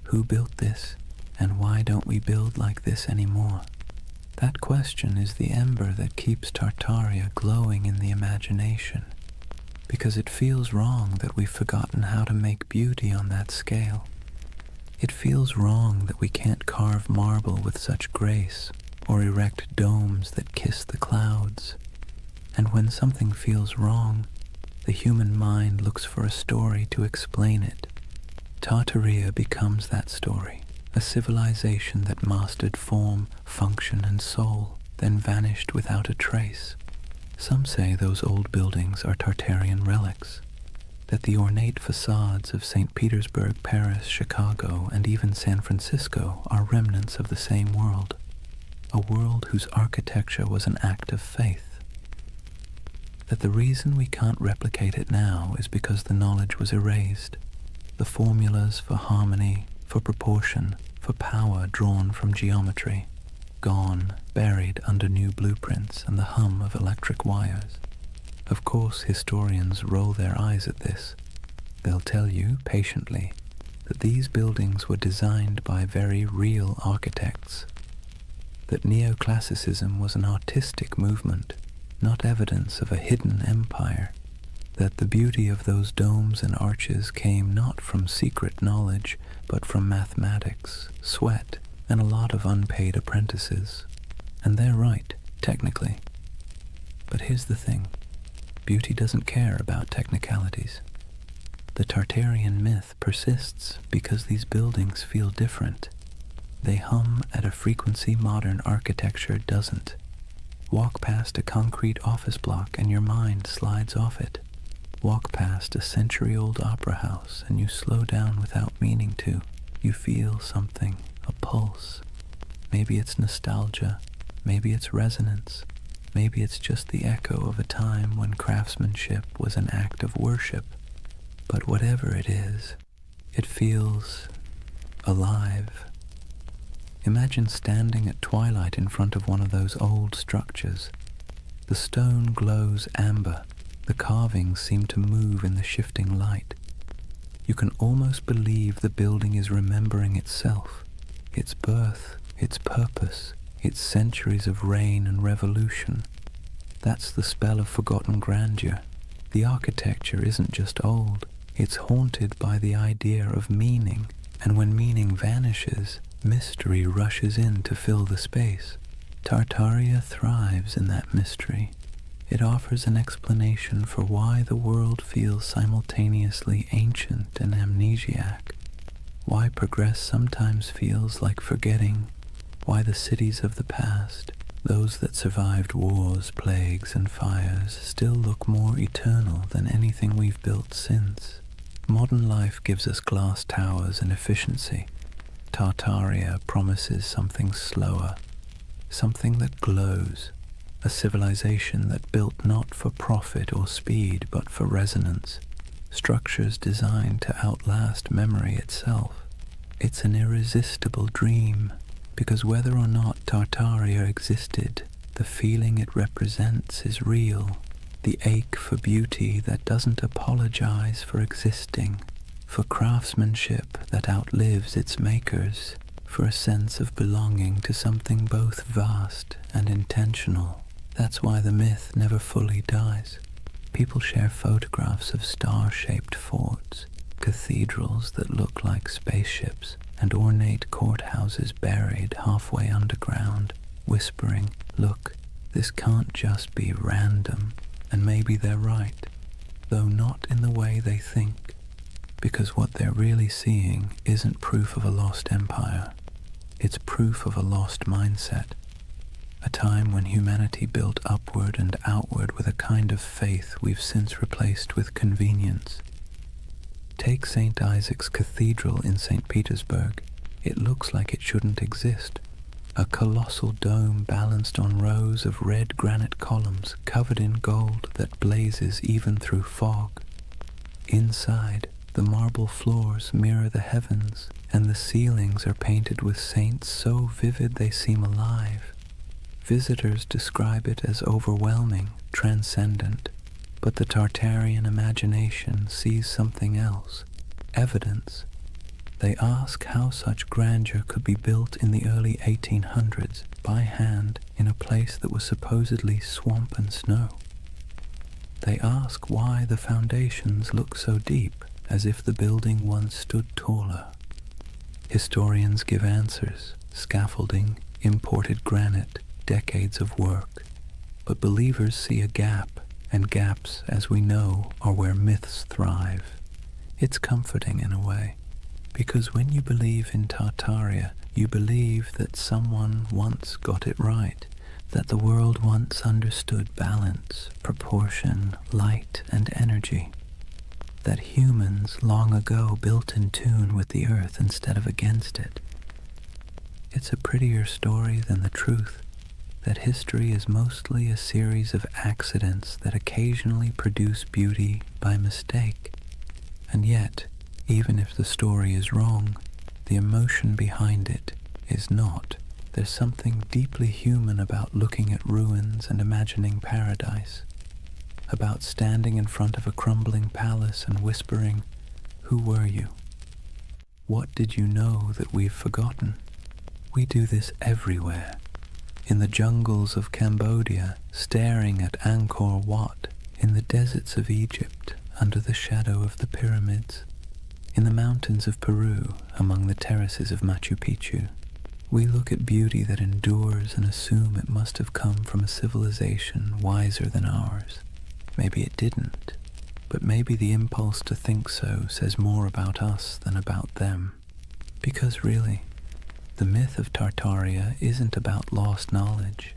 who built this, and why don't we build like this anymore? That question is the ember that keeps Tartaria glowing in the imagination, because it feels wrong that we've forgotten how to make beauty on that scale. It feels wrong that we can't carve marble with such grace, or erect domes that kiss the clouds. And when something feels wrong, the human mind looks for a story to explain it. Tartaria becomes that story, a civilization that mastered form, function, and soul, then vanished without a trace. Some say those old buildings are Tartarian relics, that the ornate facades of St. Petersburg, Paris, Chicago, and even San Francisco are remnants of the same world, a world whose architecture was an act of faith. That the reason we can't replicate it now is because the knowledge was erased, the formulas for harmony, for proportion, for power drawn from geometry, gone, buried under new blueprints and the hum of electric wires. Of course, historians roll their eyes at this. They'll tell you, patiently, that these buildings were designed by very real architects, that neoclassicism was an artistic movement, not evidence of a hidden empire, that the beauty of those domes and arches came not from secret knowledge, but from mathematics, sweat, and a lot of unpaid apprentices. And they're right, technically. But here's the thing. Beauty doesn't care about technicalities. The Tartarian myth persists because these buildings feel different. They hum at a frequency modern architecture doesn't. Walk past a concrete office block and your mind slides off it. Walk past a century-old opera house and you slow down without meaning to. You feel something, a pulse. Maybe it's nostalgia, maybe it's resonance, maybe it's just the echo of a time when craftsmanship was an act of worship. But whatever it is, it feels alive. Imagine standing at twilight in front of one of those old structures. The stone glows amber. The carvings seem to move in the shifting light. You can almost believe the building is remembering itself, its birth, its purpose, its centuries of reign and revolution. That's the spell of forgotten grandeur. The architecture isn't just old, it's haunted by the idea of meaning, and when meaning vanishes, mystery rushes in to fill the space. Tartaria thrives in that mystery. It offers an explanation for why the world feels simultaneously ancient and amnesiac, why progress sometimes feels like forgetting, why the cities of the past, those that survived wars, plagues, and fires, still look more eternal than anything we've built since. Modern life gives us glass towers and efficiency. Tartaria promises something slower, something that glows, a civilization that built not for profit or speed but for resonance, structures designed to outlast memory itself. It's an irresistible dream, because whether or not Tartaria existed, the feeling it represents is real, the ache for beauty that doesn't apologize for existing, for craftsmanship that outlives its makers, for a sense of belonging to something both vast and intentional. That's why the myth never fully dies. People share photographs of star-shaped forts, cathedrals that look like spaceships, and ornate courthouses buried halfway underground, whispering, "Look, this can't just be random." And maybe they're right, though not in the way they think, because what they're really seeing isn't proof of a lost empire. It's proof of a lost mindset. A time when humanity built upward and outward with a kind of faith we've since replaced with convenience. Take St. Isaac's Cathedral in St. Petersburg. It looks like it shouldn't exist. A colossal dome balanced on rows of red granite columns covered in gold that blazes even through fog. Inside, the marble floors mirror the heavens, and the ceilings are painted with saints so vivid they seem alive. Visitors describe it as overwhelming, transcendent, but the Tartarian imagination sees something else, evidence. They ask how such grandeur could be built in the early 1800s by hand in a place that was supposedly swamp and snow. They ask why the foundations look so deep, as if the building once stood taller. Historians give answers: scaffolding, imported granite, decades of work. But believers see a gap, and gaps, as we know, are where myths thrive. It's comforting in a way, because when you believe in Tartaria, you believe that someone once got it right, that the world once understood balance, proportion, light, and energy, that humans long ago built in tune with the earth instead of against it. It's a prettier story than the truth that history is mostly a series of accidents that occasionally produce beauty by mistake. And yet, even if the story is wrong, the emotion behind it is not. There's something deeply human about looking at ruins and imagining paradise, about standing in front of a crumbling palace and whispering, "Who were you? What did you know that we've forgotten?" We do this everywhere. In the jungles of Cambodia, staring at Angkor Wat, in the deserts of Egypt, under the shadow of the pyramids, in the mountains of Peru, among the terraces of Machu Picchu. We look at beauty that endures and assume it must have come from a civilization wiser than ours. Maybe it didn't, but maybe the impulse to think so says more about us than about them. Because really, the myth of Tartaria isn't about lost knowledge,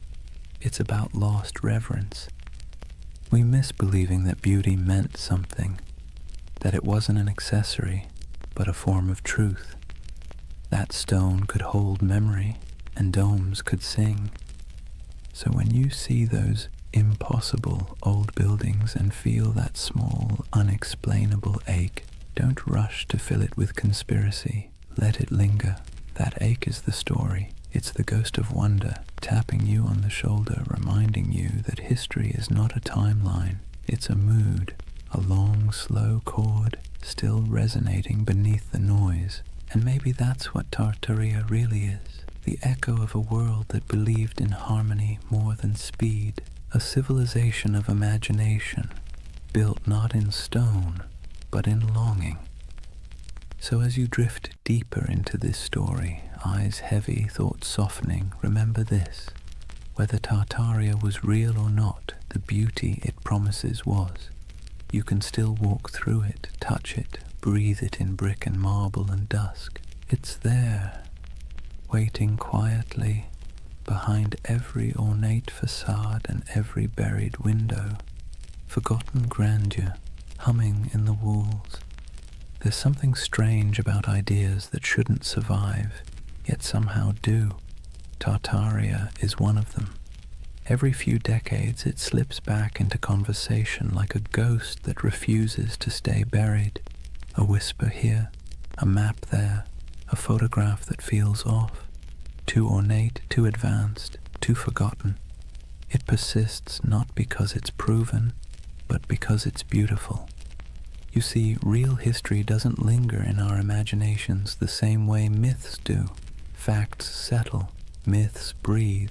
it's about lost reverence. We miss believing that beauty meant something, that it wasn't an accessory, but a form of truth. That stone could hold memory, and domes could sing. So when you see those impossible old buildings and feel that small, unexplainable ache, don't rush to fill it with conspiracy. Let it linger. That ache is the story. It's the ghost of wonder, tapping you on the shoulder, reminding you that history is not a timeline. It's a mood, a long, slow chord, still resonating beneath the noise. And maybe that's what Tartaria really is, the echo of a world that believed in harmony more than speed, a civilization of imagination, built not in stone, but in longing. So as you drift deeper into this story, eyes heavy, thoughts softening, remember this: whether Tartaria was real or not, the beauty it promises was. You can still walk through it, touch it, breathe it in brick and marble and dusk. It's there, waiting quietly behind every ornate facade and every buried window. Forgotten grandeur, humming in the walls. There's something strange about ideas that shouldn't survive, yet somehow do. Tartaria is one of them. Every few decades it slips back into conversation like a ghost that refuses to stay buried. A whisper here, a map there, a photograph that feels off. Too ornate, too advanced, too forgotten. It persists not because it's proven, but because it's beautiful. You see, real history doesn't linger in our imaginations the same way myths do. Facts settle, myths breathe,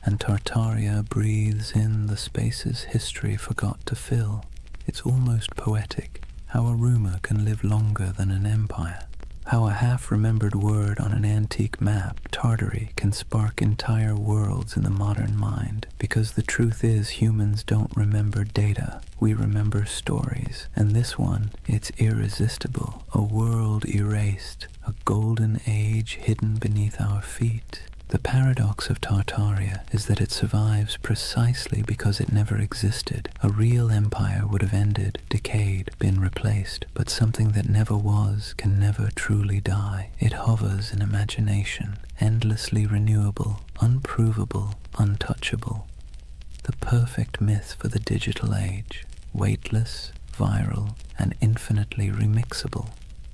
and Tartaria breathes in the spaces history forgot to fill. It's almost poetic, how a rumor can live longer than an empire. How a half-remembered word on an antique map, Tartary, can spark entire worlds in the modern mind. Because the truth is, humans don't remember data, we remember stories. And this one, it's irresistible. A world erased, a golden age hidden beneath our feet. The paradox of Tartaria is that it survives precisely because it never existed. A real empire would have ended, decayed, been replaced, but something that never was can never truly die. It hovers in imagination, endlessly renewable, unprovable, untouchable. The perfect myth for the digital age, weightless, viral, and infinitely remixable.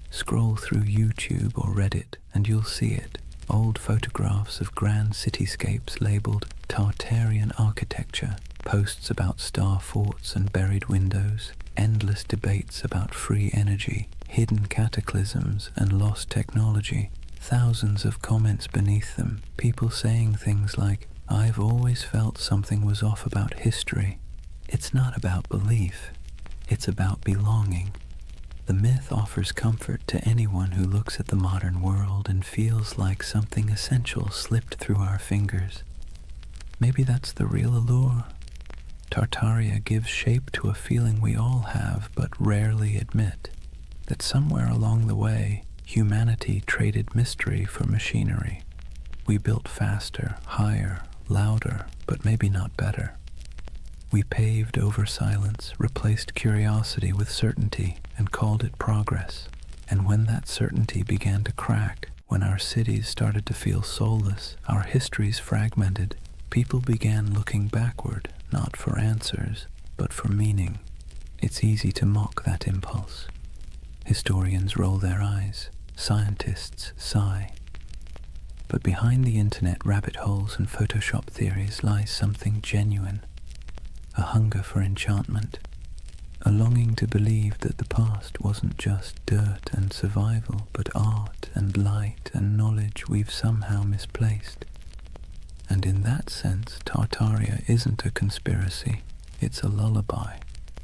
Scroll through YouTube or Reddit and you'll see it. Old photographs of grand cityscapes labeled Tartarian architecture, posts about star forts and buried windows, endless debates about free energy, hidden cataclysms and lost technology, thousands of comments beneath them, people saying things like, "I've always felt something was off about history." It's not about belief, it's about belonging. The myth offers comfort to anyone who looks at the modern world and feels like something essential slipped through our fingers. Maybe that's the real allure. Tartaria gives shape to a feeling we all have but rarely admit, that somewhere along the way, humanity traded mystery for machinery. We built faster, higher, louder, but maybe not better. We paved over silence, replaced curiosity with certainty, and called it progress. And when that certainty began to crack, when our cities started to feel soulless, our histories fragmented, people began looking backward, not for answers, but for meaning. It's easy to mock that impulse. Historians roll their eyes, scientists sigh. But behind the internet rabbit holes and Photoshop theories lies something genuine, a hunger for enchantment, a longing to believe that the past wasn't just dirt and survival, but art and light and knowledge we've somehow misplaced. And in that sense, Tartaria isn't a conspiracy, it's a lullaby,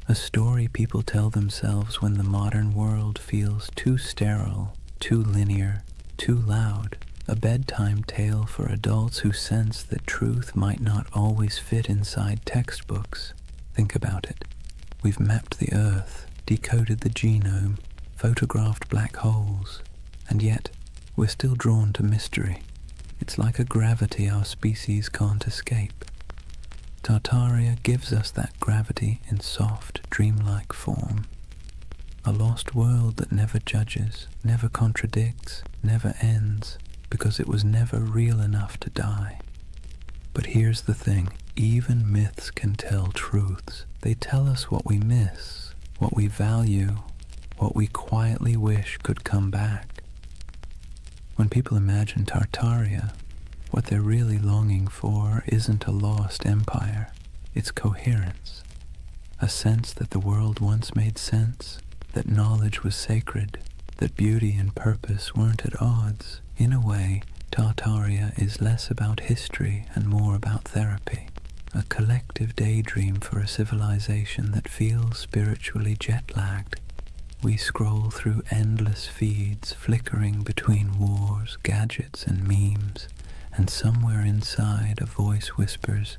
a story people tell themselves when the modern world feels too sterile, too linear, too loud, a bedtime tale for adults who sense that truth might not always fit inside textbooks. Think about it. We've mapped the Earth, decoded the genome, photographed black holes, and yet we're still drawn to mystery. It's like a gravity our species can't escape. Tartaria gives us that gravity in soft, dreamlike form. A lost world that never judges, never contradicts, never ends, because it was never real enough to die. But here's the thing, even myths can tell truths. They tell us what we miss, what we value, what we quietly wish could come back. When people imagine Tartaria, what they're really longing for isn't a lost empire, it's coherence. A sense that the world once made sense, that knowledge was sacred, that beauty and purpose weren't at odds. In a way, Tartaria is less about history and more about therapy, a collective daydream for a civilization that feels spiritually jet-lagged. We scroll through endless feeds, flickering between wars, gadgets, and memes, and somewhere inside a voice whispers,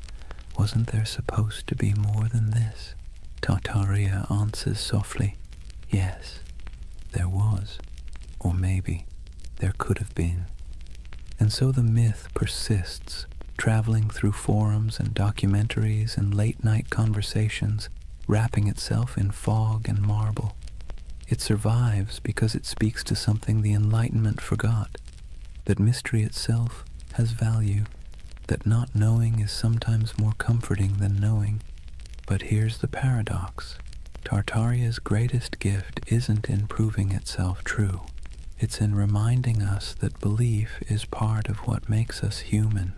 "Wasn't there supposed to be more than this?" Tartaria answers softly, "Yes, there was, or maybe there could have been." And so the myth persists, traveling through forums and documentaries and late-night conversations, wrapping itself in fog and marble. It survives because it speaks to something the Enlightenment forgot, that mystery itself has value, that not knowing is sometimes more comforting than knowing. But here's the paradox. Tartaria's greatest gift isn't in proving itself true. It's in reminding us that belief is part of what makes us human,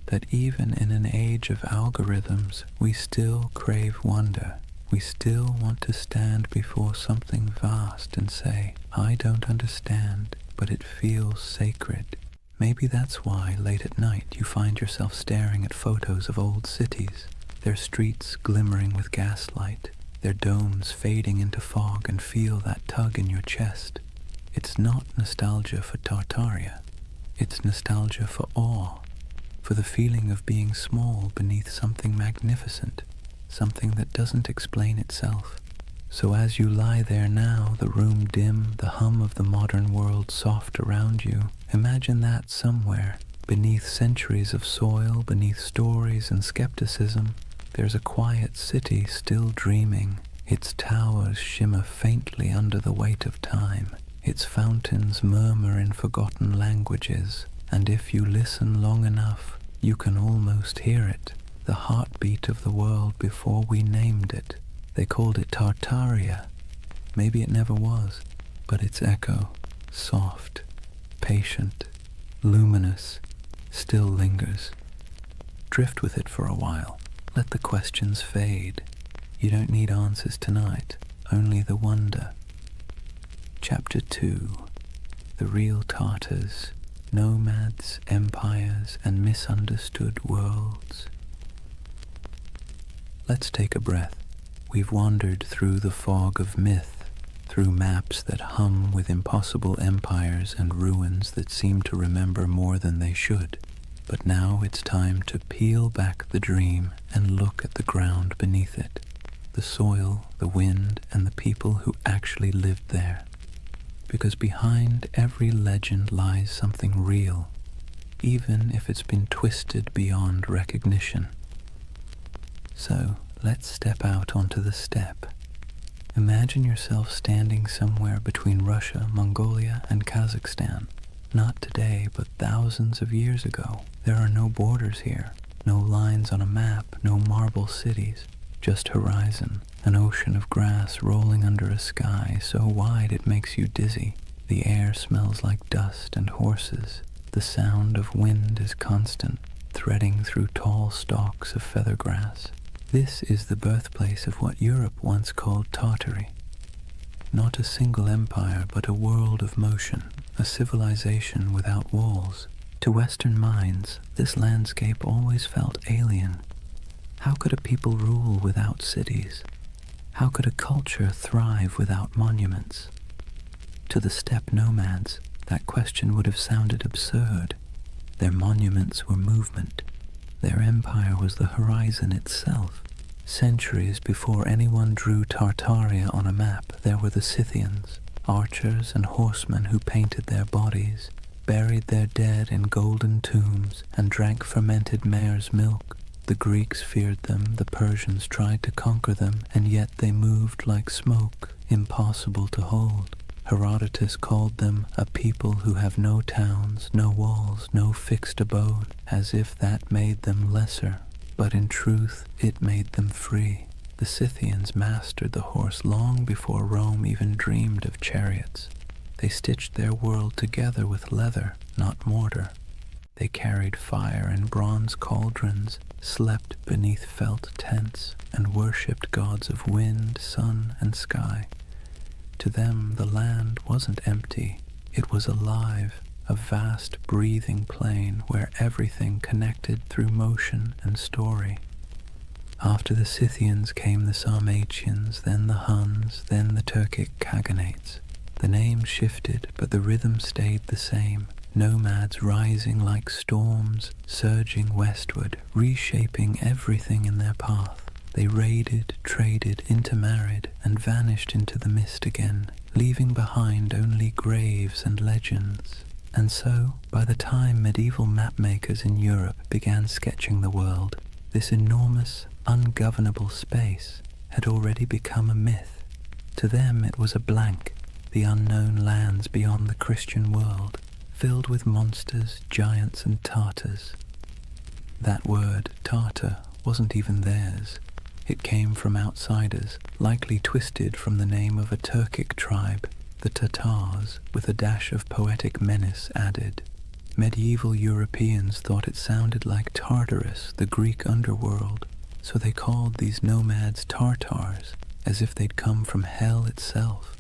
that even in an age of algorithms, we still crave wonder. We still want to stand before something vast and say, "I don't understand, but it feels sacred." Maybe that's why late at night you find yourself staring at photos of old cities, their streets glimmering with gaslight, their domes fading into fog, and feel that tug in your chest. It's not nostalgia for Tartaria. It's nostalgia for awe, for the feeling of being small beneath something magnificent, something that doesn't explain itself. So as you lie there now, the room dim, the hum of the modern world soft around you, imagine that somewhere, beneath centuries of soil, beneath stories and skepticism, there's a quiet city still dreaming. Its towers shimmer faintly under the weight of time. Its fountains murmur in forgotten languages, and if you listen long enough, you can almost hear it, the heartbeat of the world before we named it. They called it Tartaria. Maybe it never was, but its echo, soft, patient, luminous, still lingers. Drift with it for a while. Let the questions fade. You don't need answers tonight, only the wonder. Chapter 2. The Real Tartars, Nomads, Empires, and Misunderstood Worlds. Let's take a breath. We've wandered through the fog of myth, through maps that hum with impossible empires and ruins that seem to remember more than they should. But now it's time to peel back the dream and look at the ground beneath it, the soil, the wind, and the people who actually lived there. Because behind every legend lies something real, even if it's been twisted beyond recognition. So, let's step out onto the steppe. Imagine yourself standing somewhere between Russia, Mongolia, and Kazakhstan. Not today, but thousands of years ago. There are no borders here, no lines on a map, no marble cities, just horizon, an ocean of grass rolling under a sky so wide it makes you dizzy. The air smells like dust and horses. The sound of wind is constant, threading through tall stalks of feather grass. This is the birthplace of what Europe once called Tartary. Not a single empire, but a world of motion, a civilization without walls. To Western minds, this landscape always felt alien. How could a people rule without cities? How could a culture thrive without monuments? To the steppe nomads, that question would have sounded absurd. Their monuments were movement. Their empire was the horizon itself. Centuries before anyone drew Tartaria on a map, there were the Scythians, archers and horsemen who painted their bodies, buried their dead in golden tombs, and drank fermented mare's milk. The Greeks feared them, the Persians tried to conquer them, and yet they moved like smoke, impossible to hold. Herodotus called them a people who have no towns, no walls, no fixed abode, as if that made them lesser. But in truth, it made them free. The Scythians mastered the horse long before Rome even dreamed of chariots. They stitched their world together with leather, not mortar. They carried fire in bronze cauldrons, slept beneath felt tents, and worshipped gods of wind, sun, and sky. To them, the land wasn't empty. It was alive, a vast breathing plain where everything connected through motion and story. After the Scythians came the Sarmatians, then the Huns, then the Turkic Khaganates. The names shifted, but the rhythm stayed the same. Nomads rising like storms, surging westward, reshaping everything in their path. They raided, traded, intermarried, and vanished into the mist again, leaving behind only graves and legends. And so, by the time medieval mapmakers in Europe began sketching the world, this enormous, ungovernable space had already become a myth. To them it was a blank, the unknown lands beyond the Christian world, filled with monsters, giants, and Tartars. That word, Tartar, wasn't even theirs. It came from outsiders, likely twisted from the name of a Turkic tribe, the Tatars, with a dash of poetic menace added. Medieval Europeans thought it sounded like Tartarus, the Greek underworld, so they called these nomads Tartars, as if they'd come from hell itself.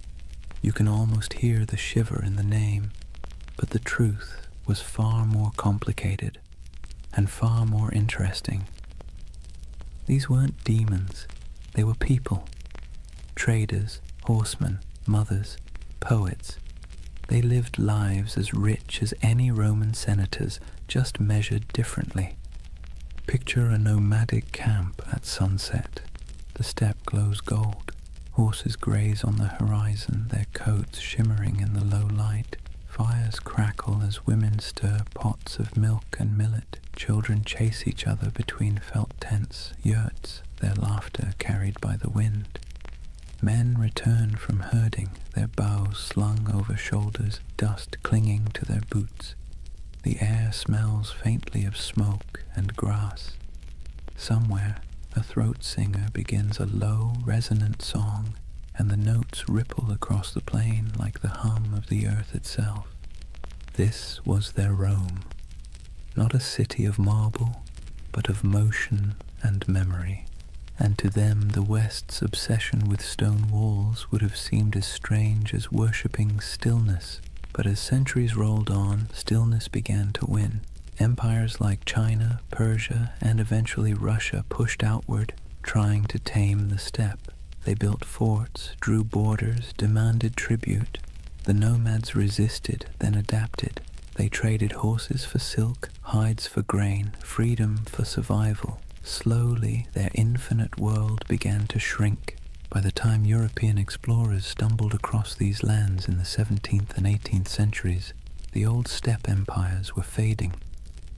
You can almost hear the shiver in the name, but the truth was far more complicated and far more interesting. These weren't demons, they were people. Traders, horsemen, mothers, poets. They lived lives as rich as any Roman senators, just measured differently. Picture a nomadic camp at sunset. The steppe glows gold. Horses graze on the horizon, their coats shimmering in the low light. Fires crackle as women stir pots of milk and millet. Children chase each other between felt tents, yurts, their laughter carried by the wind. Men return from herding, their bows slung over shoulders, dust clinging to their boots. The air smells faintly of smoke and grass. Somewhere, a throat singer begins a low, resonant song, and the notes ripple across the plain like the hum of the earth itself. This was their Rome, not a city of marble, but of motion and memory. And to them the West's obsession with stone walls would have seemed as strange as worshipping stillness. But as centuries rolled on, stillness began to win. Empires like China, Persia, and eventually Russia pushed outward, trying to tame the steppe. They built forts, drew borders, demanded tribute. The nomads resisted, then adapted. They traded horses for silk, hides for grain, freedom for survival. Slowly, their infinite world began to shrink. By the time European explorers stumbled across these lands in the 17th and 18th centuries, the old steppe empires were fading.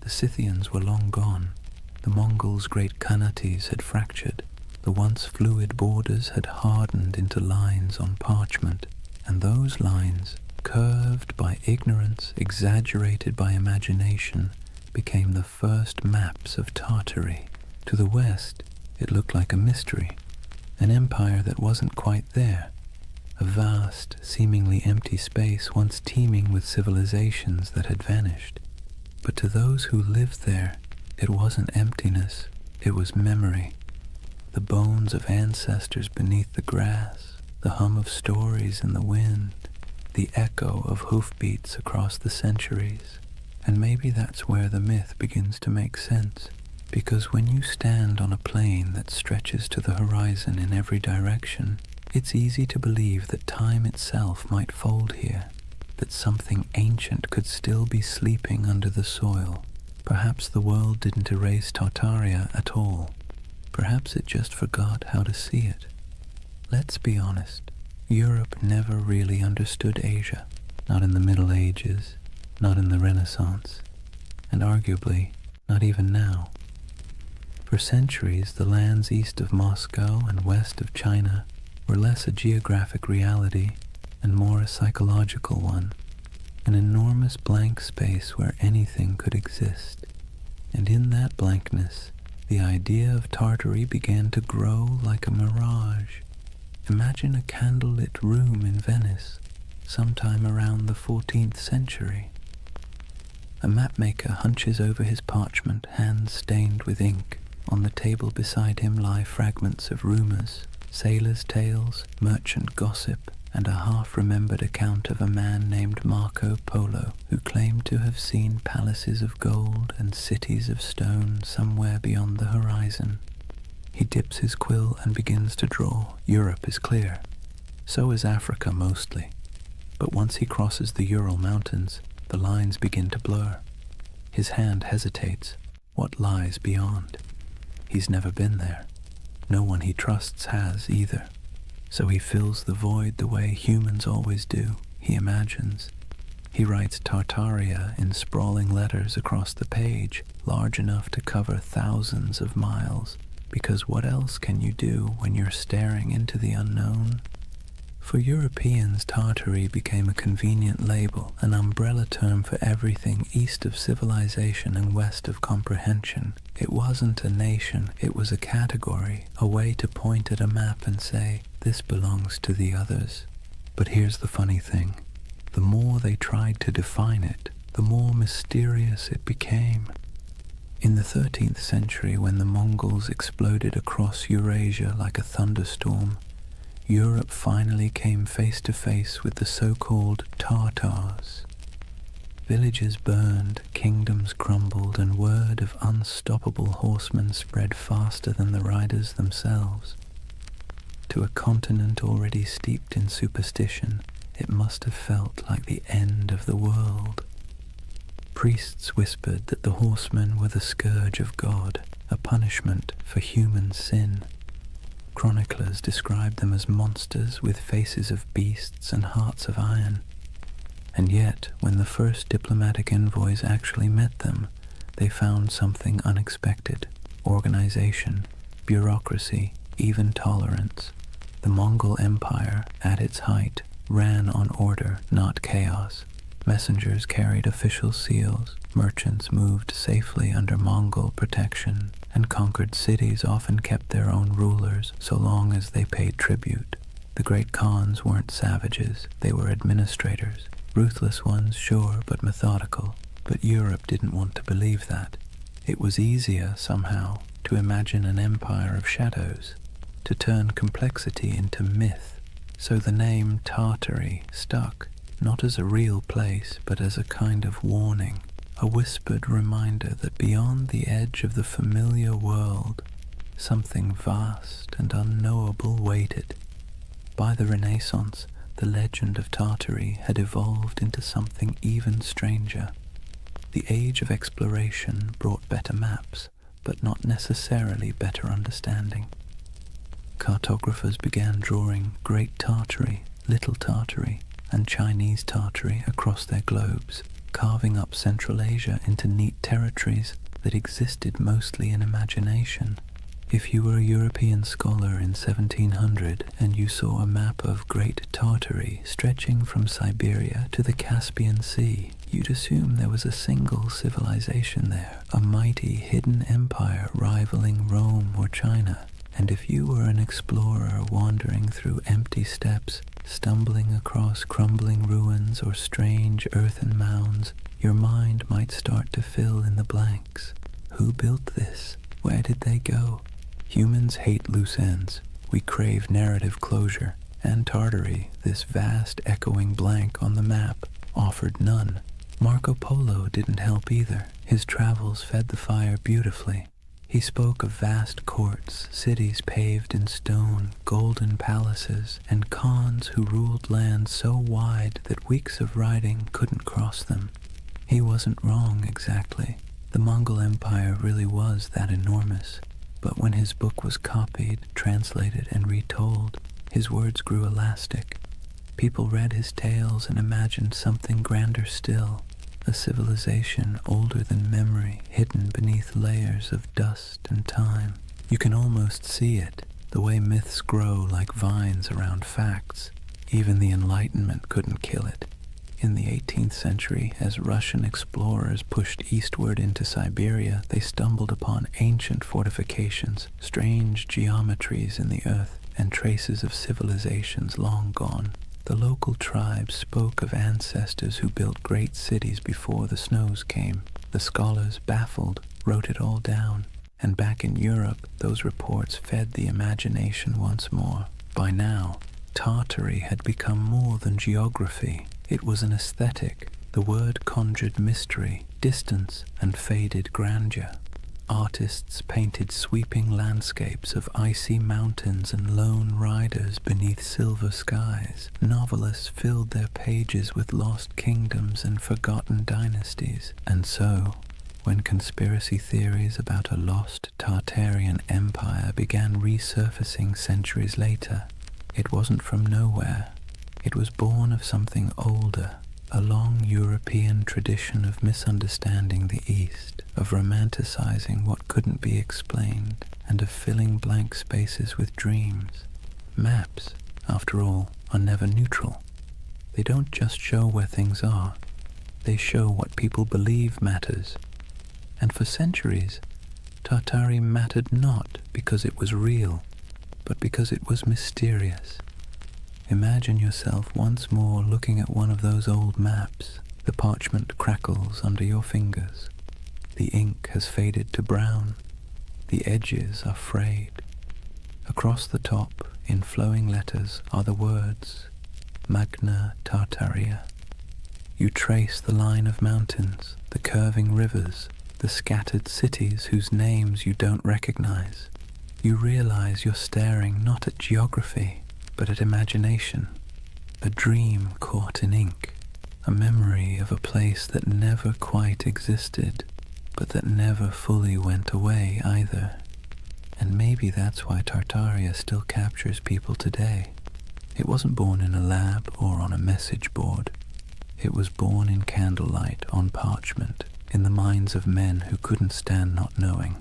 The Scythians were long gone. The Mongols' great Khanates had fractured. The once fluid borders had hardened into lines on parchment, and those lines, curved by ignorance, exaggerated by imagination, became the first maps of Tartary. To the west, it looked like a mystery, an empire that wasn't quite there, a vast, seemingly empty space once teeming with civilizations that had vanished. But to those who lived there, it wasn't emptiness, it was memory. The bones of ancestors beneath the grass, the hum of stories in the wind, the echo of hoofbeats across the centuries. And maybe that's where the myth begins to make sense, because when you stand on a plain that stretches to the horizon in every direction, it's easy to believe that time itself might fold here, that something ancient could still be sleeping under the soil. Perhaps the world didn't erase Tartaria at all. Perhaps it just forgot how to see it. Let's be honest, Europe never really understood Asia, not in the Middle Ages, not in the Renaissance, and arguably not even now. For centuries, the lands east of Moscow and west of China were less a geographic reality and more a psychological one, an enormous blank space where anything could exist. And in that blankness, the idea of Tartary began to grow like a mirage. Imagine a candlelit room in Venice, sometime around the 14th century. A mapmaker hunches over his parchment, hands stained with ink. On the table beside him lie fragments of rumors, sailors' tales, merchant gossip, and a half-remembered account of a man named Marco Polo, who claimed to have seen palaces of gold and cities of stone somewhere beyond the horizon. He dips his quill and begins to draw. Europe is clear. So is Africa mostly. But once he crosses the Ural Mountains, the lines begin to blur. His hand hesitates. What lies beyond? He's never been there. No one he trusts has either. So he fills the void the way humans always do. He imagines. He writes Tartaria in sprawling letters across the page, large enough to cover thousands of miles, because what else can you do when you're staring into the unknown? For Europeans, Tartary became a convenient label, an umbrella term for everything east of civilization and west of comprehension. It wasn't a nation, it was a category, a way to point at a map and say, this belongs to the others. But here's the funny thing. The more they tried to define it, the more mysterious it became. In the 13th century, when the Mongols exploded across Eurasia like a thunderstorm, Europe finally came face to face with the so-called Tartars. Villages burned, kingdoms crumbled, and word of unstoppable horsemen spread faster than the riders themselves. To a continent already steeped in superstition, it must have felt like the end of the world. Priests whispered that the horsemen were the scourge of God, a punishment for human sin. Chroniclers described them as monsters with faces of beasts and hearts of iron. And yet, when the first diplomatic envoys actually met them, they found something unexpected: organization, bureaucracy, even tolerance. The Mongol Empire, at its height, ran on order, not chaos. Messengers carried official seals, merchants moved safely under Mongol protection, and conquered cities often kept their own rulers so long as they paid tribute. The great Khans weren't savages, they were administrators. Ruthless ones, sure, but methodical. But Europe didn't want to believe that. It was easier, somehow, to imagine an empire of shadows, to turn complexity into myth. So the name Tartary stuck, not as a real place, but as a kind of warning, a whispered reminder that beyond the edge of the familiar world, something vast and unknowable waited. By the Renaissance, the legend of Tartary had evolved into something even stranger. The age of exploration brought better maps, but not necessarily better understanding. Cartographers began drawing Great Tartary, Little Tartary, and Chinese Tartary across their globes. carving up Central Asia into neat territories that existed mostly in imagination. If you were a European scholar in 1700 and you saw a map of Great Tartary stretching from Siberia to the Caspian Sea, you'd assume there was a single civilization there, a mighty hidden empire rivaling Rome or China. And if you were an explorer wandering through empty steppes, stumbling across crumbling ruins or strange earthen mounds, your mind might start to fill in the blanks. Who built this? Where did they go? Humans hate loose ends. We crave narrative closure, and Tartary, this vast echoing blank on the map, offered none. Marco Polo didn't help either. His travels fed the fire beautifully. He spoke of vast courts, cities paved in stone, golden palaces, and khans who ruled lands so wide that weeks of riding couldn't cross them. He wasn't wrong exactly. The Mongol Empire really was that enormous. But when his book was copied, translated, and retold, his words grew elastic. People read his tales and imagined something grander still, a civilization older than memory, hidden beneath layers of dust and time. You can almost see it, the way myths grow like vines around facts. Even the Enlightenment couldn't kill it. In the 18th century, as Russian explorers pushed eastward into Siberia, they stumbled upon ancient fortifications, strange geometries in the earth, and traces of civilizations long gone. The local tribes spoke of ancestors who built great cities before the snows came. The scholars, baffled, wrote it all down. And back in Europe, those reports fed the imagination once more. By now, Tartary had become more than geography. It was an aesthetic. The word conjured mystery, distance, and faded grandeur. Artists painted sweeping landscapes of icy mountains and lone riders beneath silver skies. Novelists filled their pages with lost kingdoms and forgotten dynasties. And so, when conspiracy theories about a lost Tartarian empire began resurfacing centuries later, it wasn't from nowhere. It was born of something older, a long European tradition of misunderstanding the East, of romanticizing what couldn't be explained, and of filling blank spaces with dreams. Maps, after all, are never neutral. They don't just show where things are, they show what people believe matters. And for centuries, Tartary mattered not because it was real, but because it was mysterious. Imagine yourself once more looking at one of those old maps. The parchment crackles under your fingers. The ink has faded to brown. The edges are frayed. Across the top, in flowing letters, are the words, Magna Tartaria. You trace the line of mountains, the curving rivers, the scattered cities whose names you don't recognize. You realize you're staring not at geography, but at imagination, a dream caught in ink, a memory of a place that never quite existed, but that never fully went away either. And maybe that's why Tartaria still captures people today. It wasn't born in a lab or on a message board. It was born in candlelight on parchment, in the minds of men who couldn't stand not knowing.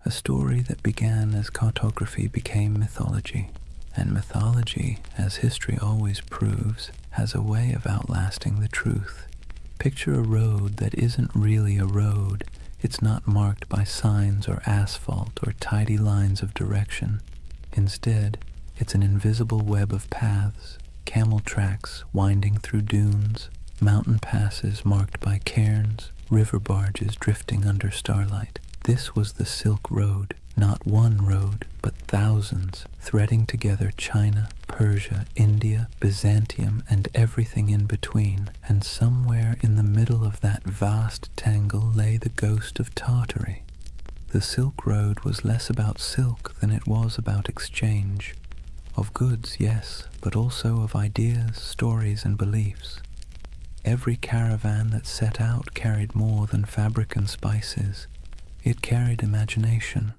A story that began as cartography became mythology. And mythology, as history always proves, has a way of outlasting the truth. Picture a road that isn't really a road. It's not marked by signs or asphalt or tidy lines of direction. Instead, it's an invisible web of paths, camel tracks winding through dunes, mountain passes marked by cairns, river barges drifting under starlight. This was the Silk Road, not one road, but thousands, threading together China, Persia, India, Byzantium, and everything in between. And somewhere in the middle of that vast tangle lay the ghost of Tartary. The Silk Road was less about silk than it was about exchange. Of goods, yes, but also of ideas, stories, and beliefs. Every caravan that set out carried more than fabric and spices. It carried imagination.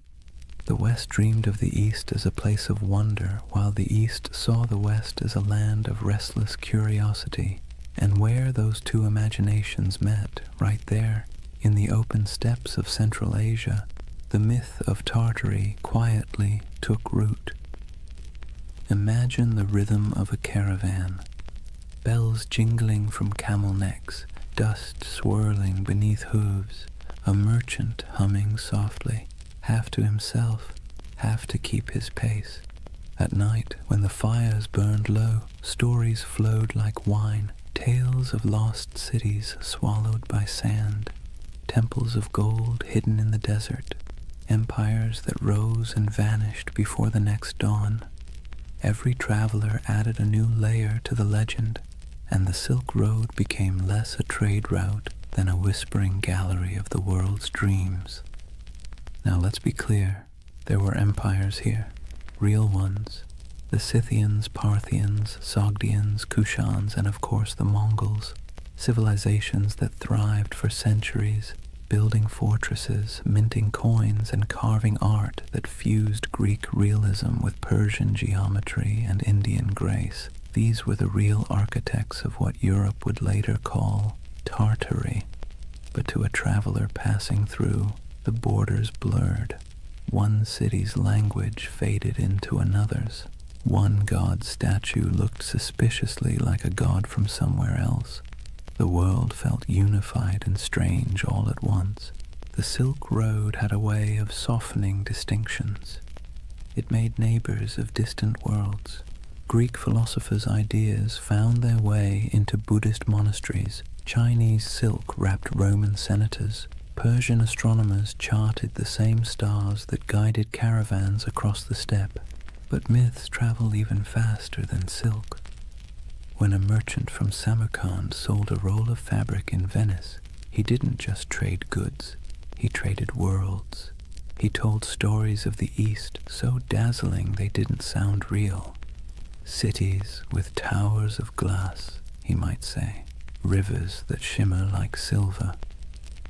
The West dreamed of the East as a place of wonder, while the East saw the West as a land of restless curiosity. And where those two imaginations met, right there, in the open steppes of Central Asia, the myth of Tartary quietly took root. Imagine the rhythm of a caravan, bells jingling from camel necks, dust swirling beneath hooves, a merchant humming softly, half to himself, half to keep his pace. At night, when the fires burned low, stories flowed like wine, tales of lost cities swallowed by sand, temples of gold hidden in the desert, empires that rose and vanished before the next dawn. Every traveler added a new layer to the legend, and the Silk Road became less a trade route than a whispering gallery of the world's dreams. Now let's be clear, there were empires here, real ones. The Scythians, Parthians, Sogdians, Kushans, and of course the Mongols, civilizations that thrived for centuries, building fortresses, minting coins, and carving art that fused Greek realism with Persian geometry and Indian grace. These were the real architects of what Europe would later call Tartary. But to a traveler passing through, the borders blurred. One city's language faded into another's. One god's statue looked suspiciously like a god from somewhere else. The world felt unified and strange all at once. The Silk Road had a way of softening distinctions. It made neighbors of distant worlds. Greek philosophers' ideas found their way into Buddhist monasteries. Chinese silk wrapped Roman senators. Persian astronomers charted the same stars that guided caravans across the steppe. But myths travel even faster than silk. When a merchant from Samarkand sold a roll of fabric in Venice, he didn't just trade goods, he traded worlds. He told stories of the East so dazzling they didn't sound real. Cities with towers of glass, he might say, rivers that shimmer like silver.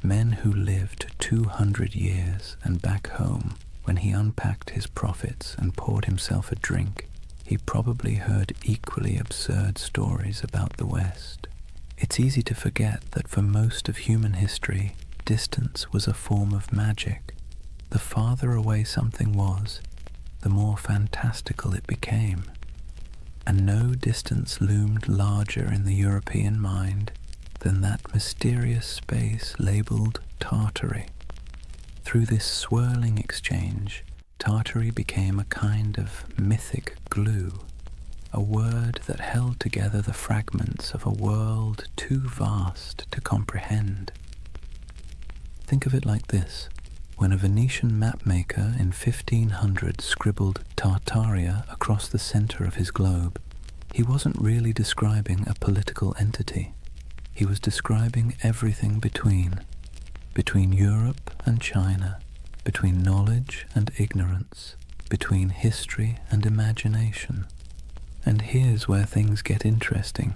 Men who lived 200 years, and back home, when he unpacked his profits and poured himself a drink, he probably heard equally absurd stories about the West. It's easy to forget that for most of human history, distance was a form of magic. The farther away something was, the more fantastical it became. And no distance loomed larger in the European mind than that mysterious space labeled Tartary. Through this swirling exchange, Tartary became a kind of mythic glue, a word that held together the fragments of a world too vast to comprehend. Think of it like this. When a Venetian mapmaker in 1500 scribbled Tartaria across the center of his globe, he wasn't really describing a political entity. He was describing everything between Europe and China, between knowledge and ignorance, between history and imagination. And here's where things get interesting.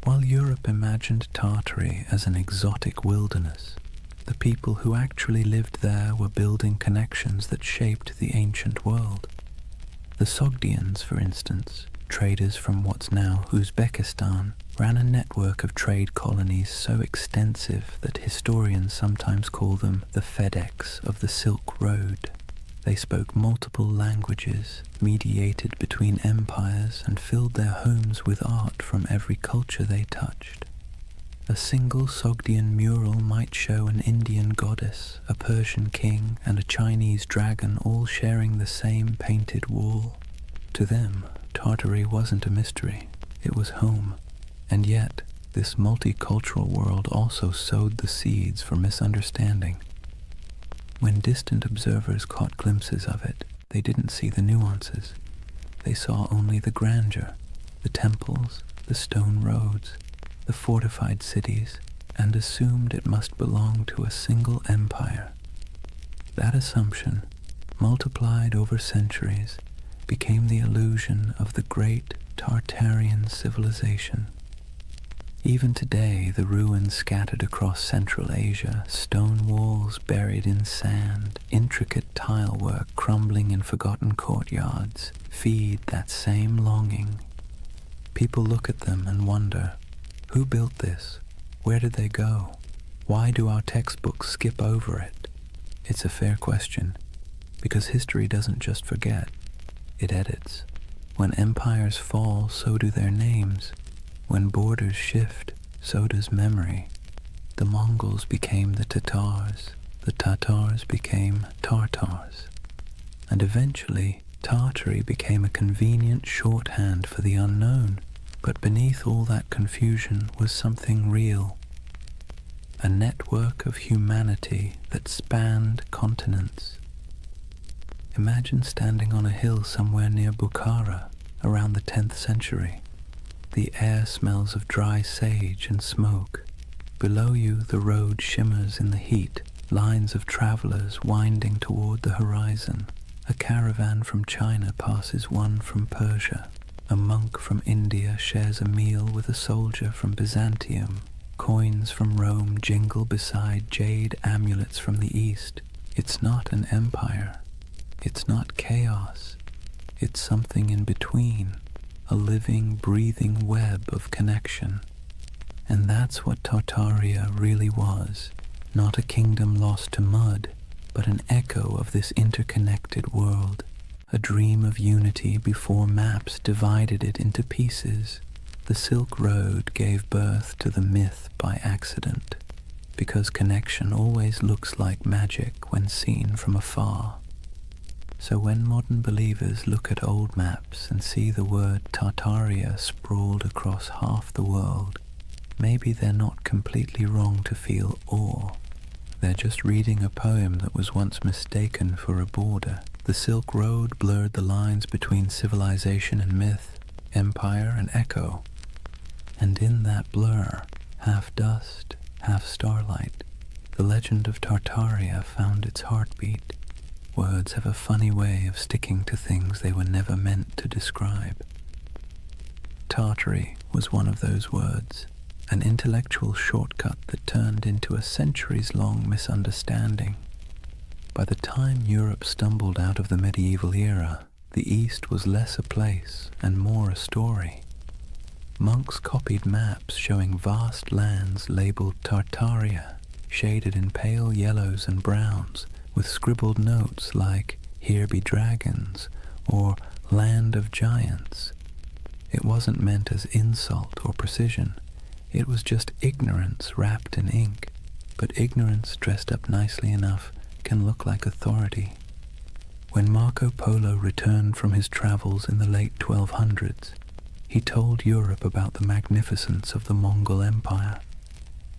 While Europe imagined Tartary as an exotic wilderness, the people who actually lived there were building connections that shaped the ancient world. The Sogdians, for instance, traders from what's now Uzbekistan, ran a network of trade colonies so extensive that historians sometimes call them the FedEx of the Silk Road. They spoke multiple languages, mediated between empires, and filled their homes with art from every culture they touched. A single Sogdian mural might show an Indian goddess, a Persian king, and a Chinese dragon all sharing the same painted wall. To them, Tartary wasn't a mystery, it was home. And yet, this multicultural world also sowed the seeds for misunderstanding. When distant observers caught glimpses of it, they didn't see the nuances. They saw only the grandeur, the temples, the stone roads, the fortified cities, and assumed it must belong to a single empire. That assumption, multiplied over centuries, became the illusion of the great Tartarian civilization. Even today, the ruins scattered across Central Asia, stone walls buried in sand, intricate tile work crumbling in forgotten courtyards, feed that same longing. People look at them and wonder, Who built this? Where did they go? Why do our textbooks skip over it? It's a fair question, because history doesn't just forget, it edits. When empires fall, so do their names. When borders shift, so does memory. The Mongols became the Tatars became Tartars. And eventually, Tartary became a convenient shorthand for the unknown. But beneath all that confusion was something real. A network of humanity that spanned continents. Imagine standing on a hill somewhere near Bukhara around the 10th century. The air smells of dry sage and smoke. Below you, the road shimmers in the heat, lines of travelers winding toward the horizon. A caravan from China passes one from Persia. A monk from India shares a meal with a soldier from Byzantium. Coins from Rome jingle beside jade amulets from the East. It's not an empire. It's not chaos. It's something in between, a living, breathing web of connection. And that's what Tartaria really was. Not a kingdom lost to mud, but an echo of this interconnected world. A dream of unity before maps divided it into pieces. The Silk Road gave birth to the myth by accident, because connection always looks like magic when seen from afar. So when modern believers look at old maps and see the word Tartaria sprawled across half the world, maybe they're not completely wrong to feel awe. They're just reading a poem that was once mistaken for a border. The Silk Road blurred the lines between civilization and myth, empire and echo. And in that blur, half dust, half starlight, the legend of Tartaria found its heartbeat. Words have a funny way of sticking to things they were never meant to describe. Tartary was one of those words, an intellectual shortcut that turned into a centuries-long misunderstanding. By the time Europe stumbled out of the medieval era, the East was less a place and more a story. Monks copied maps showing vast lands labeled Tartaria, shaded in pale yellows and browns, with scribbled notes like, "Here be dragons," or "Land of Giants." It wasn't meant as insult or precision. It was just ignorance wrapped in ink, but ignorance dressed up nicely enough can look like authority. When Marco Polo returned from his travels in the late 1200s, he told Europe about the magnificence of the Mongol Empire.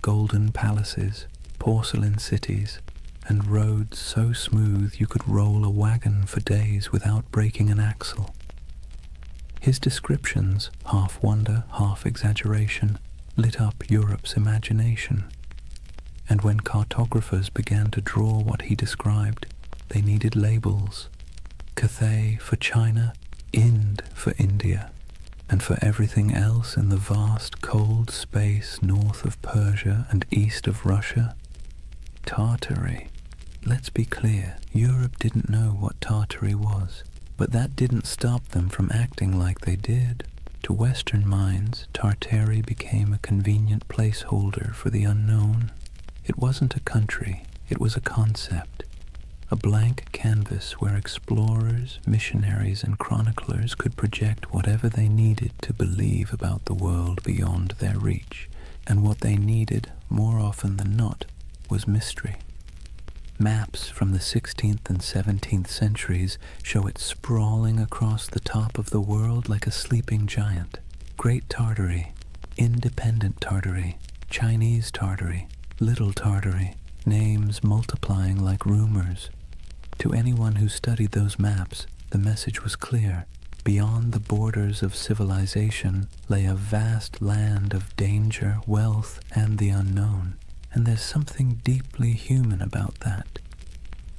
Golden palaces, porcelain cities, and roads so smooth you could roll a wagon for days without breaking an axle. His descriptions, half wonder, half exaggeration, lit up Europe's imagination. And when cartographers began to draw what he described, they needed labels. Cathay for China, Ind for India, and for everything else in the vast cold space north of Persia and east of Russia, Tartary. Let's be clear, Europe didn't know what Tartary was, but that didn't stop them from acting like they did. To Western minds, Tartary became a convenient placeholder for the unknown. It wasn't a country, it was a concept, a blank canvas where explorers, missionaries, and chroniclers could project whatever they needed to believe about the world beyond their reach, and what they needed, more often than not, was mystery. Maps from the 16th and 17th centuries show it sprawling across the top of the world like a sleeping giant. Great Tartary, Independent Tartary, Chinese Tartary, Little Tartary, names multiplying like rumors. To anyone who studied those maps, the message was clear. Beyond the borders of civilization lay a vast land of danger, wealth, and the unknown. And there's something deeply human about that.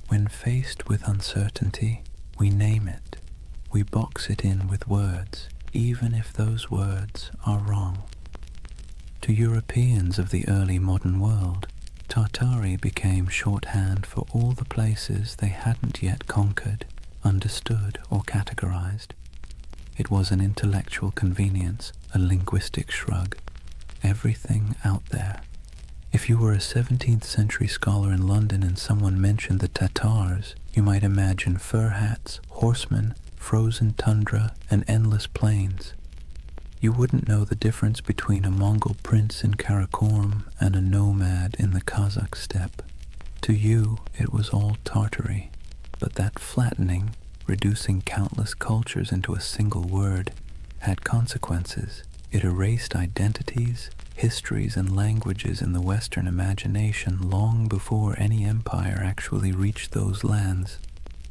When faced with uncertainty, we name it. We box it in with words, even if those words are wrong. To Europeans of the early modern world, Tartary became shorthand for all the places they hadn't yet conquered, understood, or categorized. It was an intellectual convenience, a linguistic shrug. everything out there. If you were a 17th century scholar in London and someone mentioned the Tatars, you might imagine fur hats, horsemen, frozen tundra, and endless plains. You wouldn't know the difference between a Mongol prince in Karakorum and a nomad in the Kazakh steppe. To you, it was all Tartary, but that flattening, reducing countless cultures into a single word, had consequences. It erased identities, histories, and languages in the Western imagination long before any empire actually reached those lands.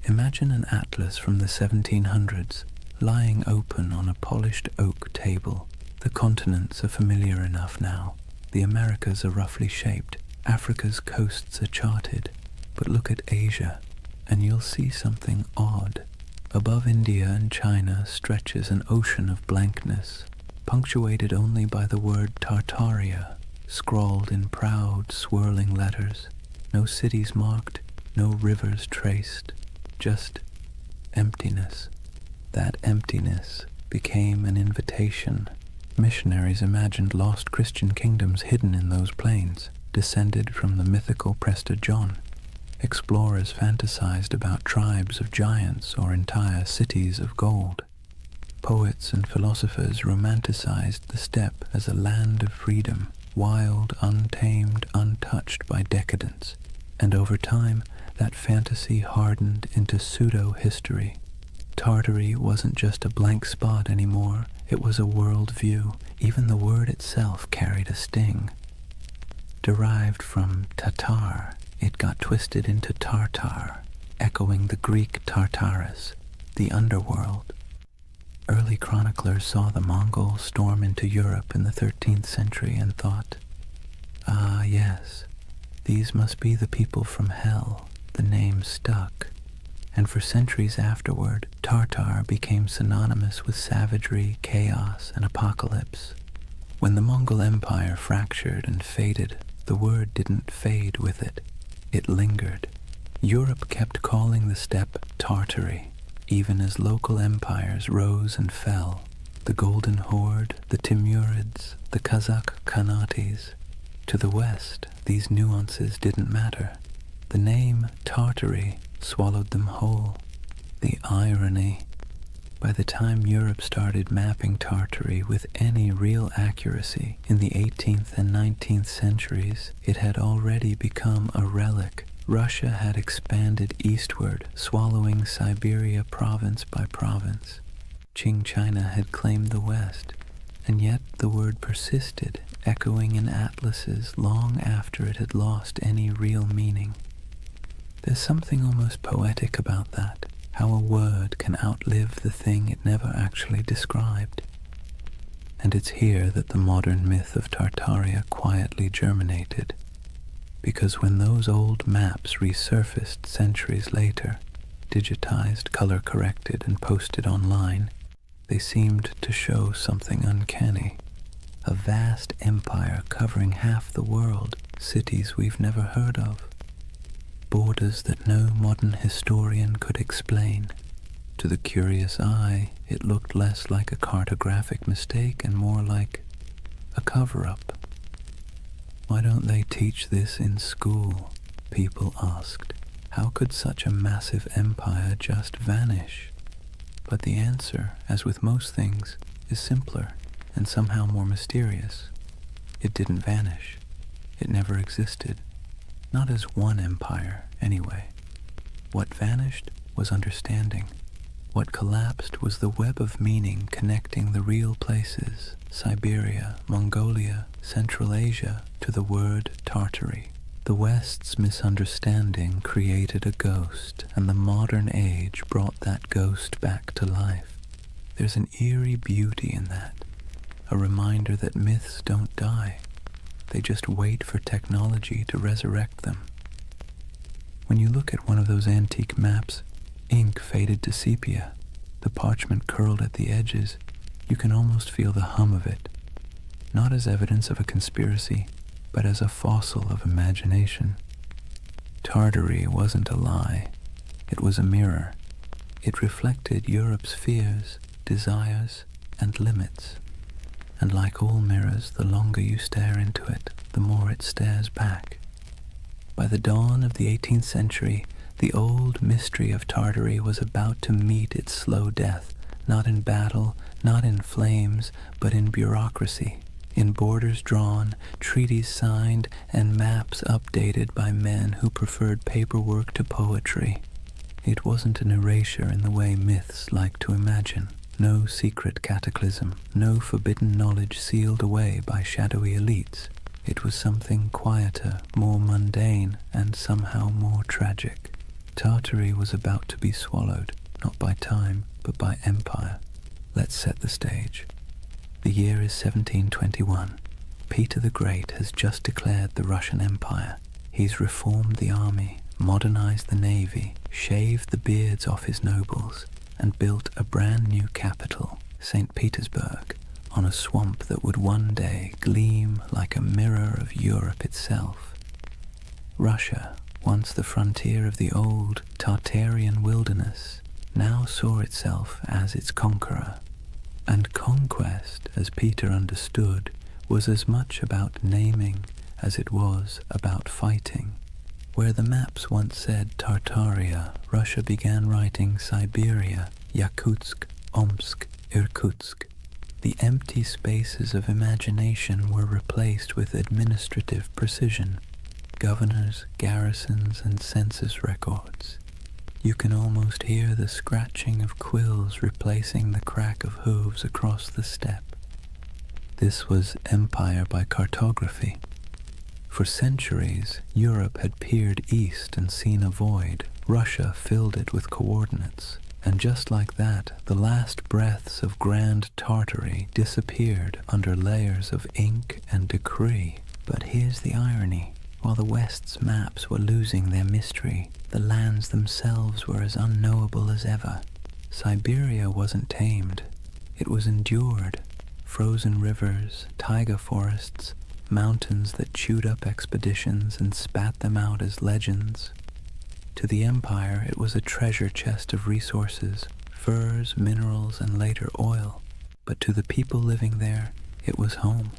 Imagine an atlas from the 1700s, lying open on a polished oak table. The continents are familiar enough now. The Americas are roughly shaped. Africa's coasts are charted. But look at Asia, and you'll see something odd. Above India and China stretches an ocean of blankness, punctuated only by the word Tartaria, scrawled in proud, swirling letters. No cities marked, no rivers traced, just emptiness. That emptiness became an invitation. Missionaries imagined lost Christian kingdoms hidden in those plains, descended from the mythical Prester John. Explorers fantasized about tribes of giants or entire cities of gold. Poets and philosophers romanticized the steppe as a land of freedom, wild, untamed, untouched by decadence. And over time, that fantasy hardened into pseudo-history. Tartary wasn't just a blank spot anymore, it was a world view. Even the word itself carried a sting. Derived from Tatar, it got twisted into Tartar, echoing the Greek Tartarus, the underworld. Early chroniclers saw the Mongols storm into Europe in the 13th century and thought, "Ah, yes, these must be the people from hell." The name stuck, and for centuries afterward, Tartar became synonymous with savagery, chaos, and apocalypse. When the Mongol Empire fractured and faded, the word didn't fade with it. It lingered. Europe kept calling the steppe Tartary, even as local empires rose and fell. The Golden Horde, the Timurids, the Kazakh Khanates. To the west, these nuances didn't matter. The name Tartary swallowed them whole. The irony. By the time Europe started mapping Tartary with any real accuracy in the 18th and 19th centuries, it had already become a relic. Russia had expanded eastward, swallowing Siberia province by province. Qing China had claimed the west, and yet the word persisted, echoing in atlases long after it had lost any real meaning. There's something almost poetic about that, how a word can outlive the thing it never actually described. And it's here that the modern myth of Tartaria quietly germinated, because when those old maps resurfaced centuries later, digitized, color-corrected, and posted online, they seemed to show something uncanny. A vast empire covering half the world, cities we've never heard of. Borders that no modern historian could explain. To the curious eye, it looked less like a cartographic mistake and more like a cover-up. Why don't they teach this in school? People asked. How could such a massive empire just vanish? But the answer, as with most things, is simpler and somehow more mysterious. It didn't vanish. It never existed. Not as one empire, anyway. What vanished was understanding. What collapsed was the web of meaning connecting the real places, Siberia, Mongolia, Central Asia, to the word Tartary. The West's misunderstanding created a ghost, and the modern age brought that ghost back to life. There's an eerie beauty in that, a reminder that myths don't die. They just wait for technology to resurrect them. When you look at one of those antique maps, ink faded to sepia, the parchment curled at the edges, you can almost feel the hum of it, not as evidence of a conspiracy, but as a fossil of imagination. Tartary wasn't a lie. It was a mirror. It reflected Europe's fears, desires, and limits. and like all mirrors, the longer you stare into it, the more it stares back. By the dawn of the 18th century, the old mystery of Tartary was about to meet its slow death, not in battle, not in flames, but in bureaucracy, in borders drawn, treaties signed, and maps updated by men who preferred paperwork to poetry. It wasn't an erasure in the way myths like to imagine. No secret cataclysm, no forbidden knowledge sealed away by shadowy elites. It was something quieter, more mundane, and somehow more tragic. Tartary was about to be swallowed, not by time, but by empire. Let's set the stage. The year is 1721. Peter the Great has just declared the Russian Empire. He's reformed the army, modernized the navy, shaved the beards off his nobles, and built a brand new capital, St. Petersburg, on a swamp that would one day gleam like a mirror of Europe itself. Russia, once the frontier of the old Tartarian wilderness, now saw itself as its conqueror. And conquest, as Peter understood, was as much about naming as it was about fighting. Where the maps once said Tartaria, Russia began writing Siberia, Yakutsk, Omsk, Irkutsk. The empty spaces of imagination were replaced with administrative precision, governors, garrisons, and census records. You can almost hear the scratching of quills replacing the crack of hooves across the steppe. This was empire by cartography. For centuries, Europe had peered east and seen a void. Russia filled it with coordinates. And just like that, the last breaths of Grand Tartary disappeared under layers of ink and decree. But here's the irony. While the West's maps were losing their mystery, the lands themselves were as unknowable as ever. Siberia wasn't tamed. It was endured. Frozen rivers, taiga forests, mountains that chewed up expeditions and spat them out as legends. To the empire, it was a treasure chest of resources, furs, minerals, and later oil. But to the people living there, it was home.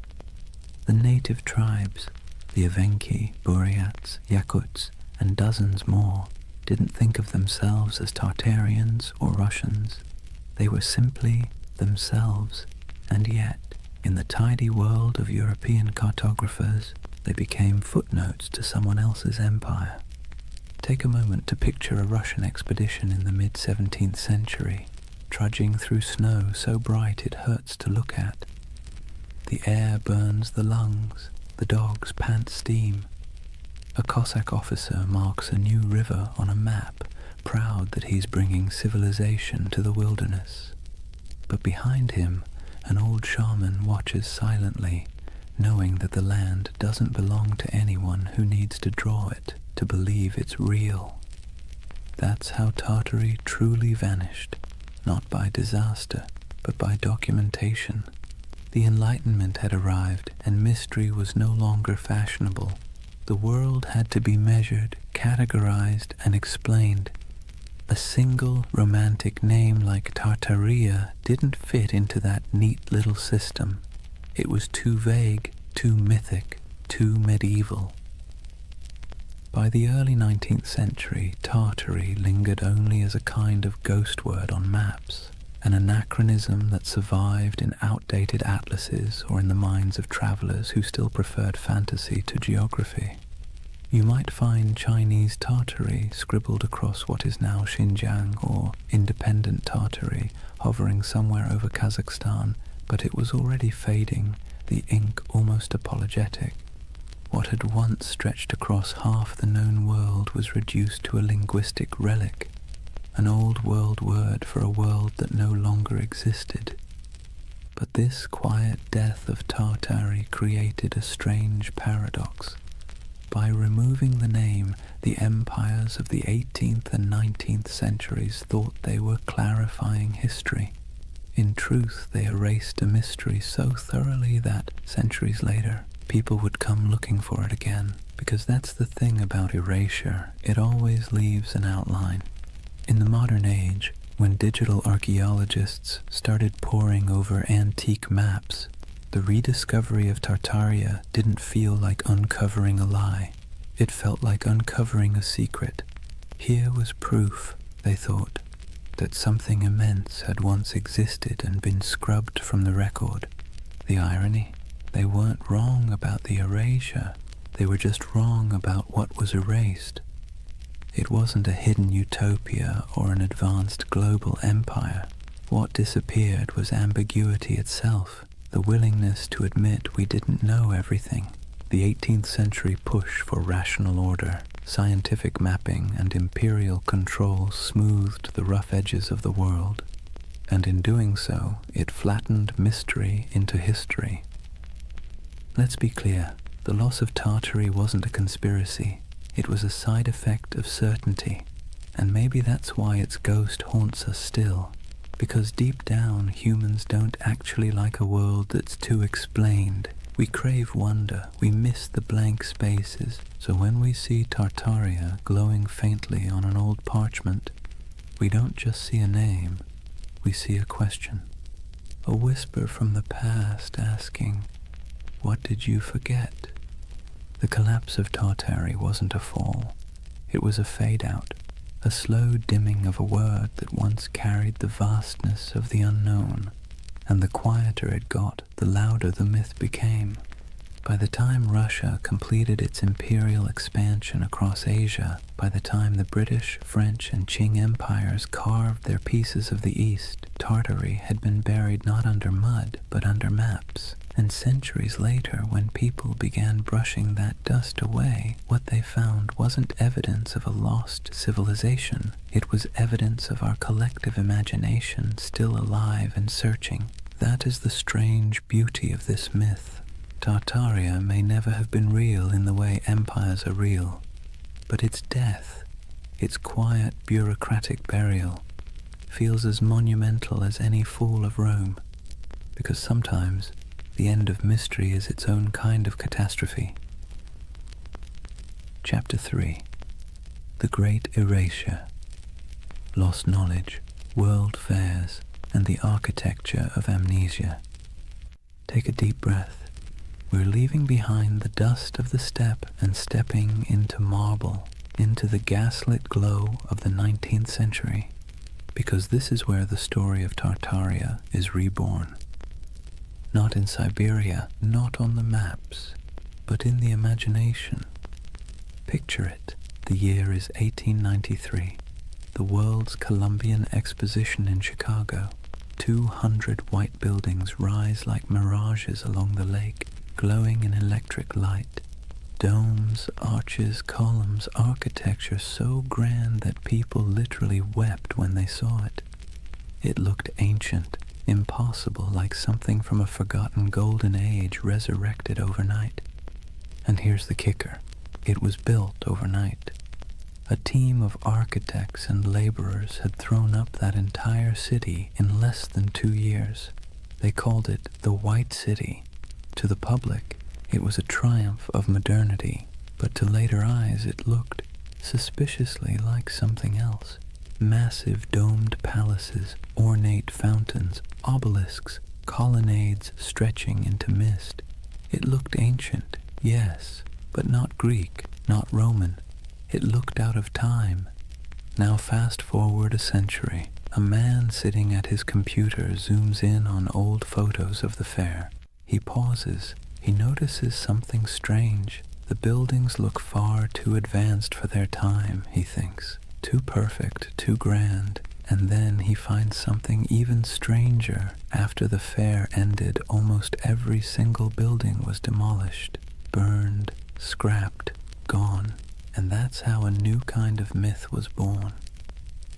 The native tribes, the Evenki, Buryats, Yakuts, and dozens more, didn't think of themselves as Tartarians or Russians. They were simply themselves, and yet, in the tidy world of European cartographers, they became footnotes to someone else's empire. Take a moment to picture a Russian expedition in the mid-17th century, trudging through snow so bright it hurts to look at. The air burns the lungs, the dogs pant steam. A Cossack officer marks a new river on a map, proud that he's bringing civilization to the wilderness. But behind him, an old shaman watches silently, knowing that the land doesn't belong to anyone who needs to draw it to believe it's real. That's how Tartary truly vanished, not by disaster, but by documentation. The Enlightenment had arrived, and mystery was no longer fashionable. The world had to be measured, categorized, and explained. A single romantic name like Tartaria didn't fit into that neat little system. It was too vague, too mythic, too medieval. By the early 19th century, Tartary lingered only as a kind of ghost word on maps, an anachronism that survived in outdated atlases or in the minds of travelers who still preferred fantasy to geography. You might find Chinese Tartary scribbled across what is now Xinjiang, or independent Tartary hovering somewhere over Kazakhstan, but it was already fading, the ink almost apologetic. What had once stretched across half the known world was reduced to a linguistic relic, an old world word for a world that no longer existed. But this quiet death of Tartary created a strange paradox. By removing the name, the empires of the 18th and 19th centuries thought they were clarifying history. In truth, they erased a mystery so thoroughly that, centuries later, people would come looking for it again. Because that's the thing about erasure, it always leaves an outline. In the modern age, when digital archaeologists started poring over antique maps, The rediscovery of Tartaria didn't feel like uncovering a lie. It felt like uncovering a secret. Here was proof, they thought, that something immense had once existed and been scrubbed from the record. The irony? They weren't wrong about the erasure. They were just wrong about what was erased. It wasn't a hidden utopia or an advanced global empire. What disappeared was ambiguity itself, the willingness to admit we didn't know everything. The 18th century push for rational order, scientific mapping, and imperial control smoothed the rough edges of the world, and in doing so, it flattened mystery into history. Let's be clear, the loss of Tartary wasn't a conspiracy. It was a side effect of certainty, and maybe that's why its ghost haunts us still, because deep down humans don't actually like a world that's too explained. We crave wonder, we miss the blank spaces, so when we see Tartaria glowing faintly on an old parchment, we don't just see a name, we see a question. A whisper from the past asking, "What did you forget?" The collapse of Tartary wasn't a fall. It was a fade-out, a slow dimming of a word that once carried the vastness of the unknown, and the quieter it got, the louder the myth became. By the time Russia completed its imperial expansion across Asia, by the time the British, French, and Qing empires carved their pieces of the East, Tartary had been buried not under mud, but under maps. And centuries later, when people began brushing that dust away, what they found wasn't evidence of a lost civilization. It was evidence of our collective imagination still alive and searching. That is the strange beauty of this myth. Tartaria may never have been real in the way empires are real, but its death, its quiet bureaucratic burial, feels as monumental as any fall of Rome, because sometimes the end of mystery is its own kind of catastrophe. Chapter 3. The Great Erasure. Lost knowledge, world fairs, and the architecture of amnesia. Take a deep breath. We're leaving behind the dust of the steppe and stepping into marble, into the gaslit glow of the 19th century, because this is where the story of Tartaria is reborn. Not in Siberia, not on the maps, but in the imagination. Picture it. The year is 1893. The World's Columbian Exposition in Chicago. 200 white buildings rise like mirages along the lake, glowing in electric light. Domes, arches, columns, architecture so grand that people literally wept when they saw it. It looked ancient, impossible, like something from a forgotten golden age resurrected overnight. And here's the kicker. It was built overnight. A team of architects and laborers had thrown up that entire city in less than 2 years. They called it the White City. To the public, it was a triumph of modernity, but to later eyes it looked suspiciously like something else. Massive domed palaces, ornate fountains, obelisks, colonnades stretching into mist. It looked ancient, yes, but not Greek, not Roman. It looked out of time. Now fast forward a century. A man sitting at his computer zooms in on old photos of the fair. He pauses. He notices something strange. The buildings look far too advanced for their time, he thinks. Too perfect, too grand. And then he finds something even stranger. After the fair ended, almost every single building was demolished, burned, scrapped, gone. And that's how a new kind of myth was born.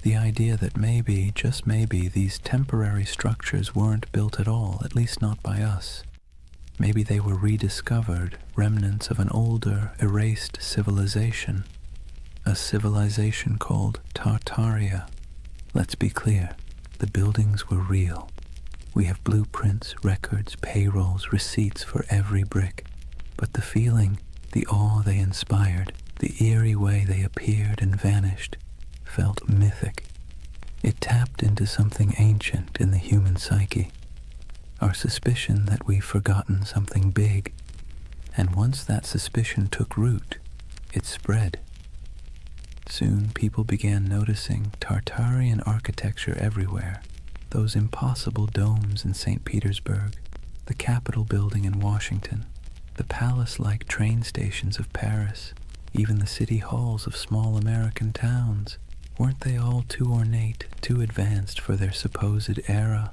The idea that maybe, just maybe, these temporary structures weren't built at all, at least not by us. Maybe they were rediscovered, remnants of an older, erased civilization. A civilization called Tartaria. Let's be clear, the buildings were real. We have blueprints, records, payrolls, receipts for every brick. But the feeling, the awe they inspired, the eerie way they appeared and vanished, felt mythic. It tapped into something ancient in the human psyche. our suspicion that we've forgotten something big. And once that suspicion took root, it spread. Soon people began noticing Tartarian architecture everywhere. Those impossible domes in St. Petersburg, the Capitol building in Washington, the palace-like train stations of Paris, even the city halls of small American towns. Weren't they all too ornate, too advanced for their supposed era?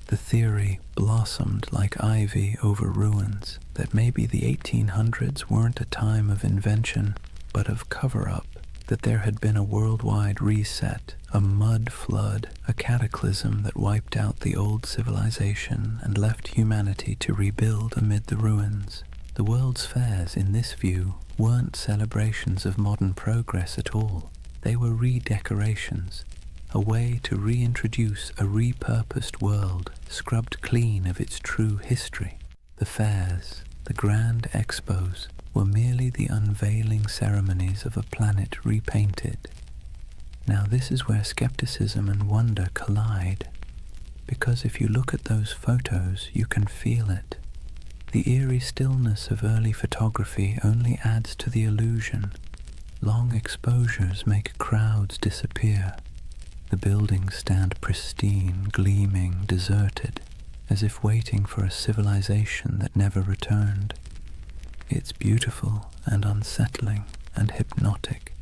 The theory blossomed like ivy over ruins that maybe the 1800s weren't a time of invention, but of cover-up, that there had been a worldwide reset, a mud flood, a cataclysm that wiped out the old civilization and left humanity to rebuild amid the ruins. The world's fairs, in this view, weren't celebrations of modern progress at all. They were redecorations, a way to reintroduce a repurposed world, scrubbed clean of its true history. The fairs, the grand expos, were merely the unveiling ceremonies of a planet repainted. Now this is where skepticism and wonder collide, because if you look at those photos, you can feel it. The eerie stillness of early photography only adds to the illusion. Long exposures make crowds disappear. The buildings stand pristine, gleaming, deserted, as if waiting for a civilization that never returned. It's beautiful and unsettling and hypnotic.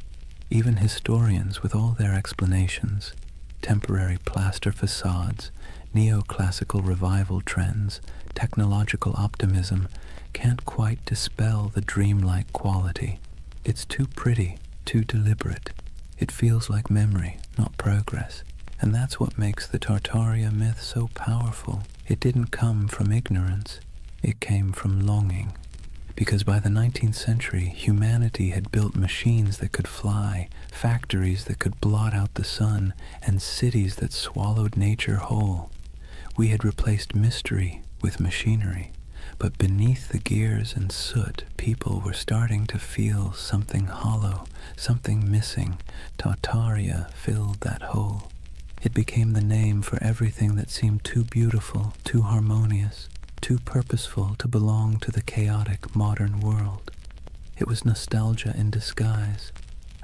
Even historians, with all their explanations, temporary plaster facades, neoclassical revival trends, technological optimism, can't quite dispel the dreamlike quality. It's too pretty, too deliberate. It feels like memory, not progress. And that's what makes the Tartaria myth so powerful. It didn't come from ignorance, it came from longing. Because by the 19th century, humanity had built machines that could fly, factories that could blot out the sun, and cities that swallowed nature whole. We had replaced mystery with machinery. But beneath the gears and soot, people were starting to feel something hollow, something missing. Tartaria filled that hole. It became the name for everything that seemed too beautiful, too harmonious, too purposeful to belong to the chaotic modern world. It was nostalgia in disguise,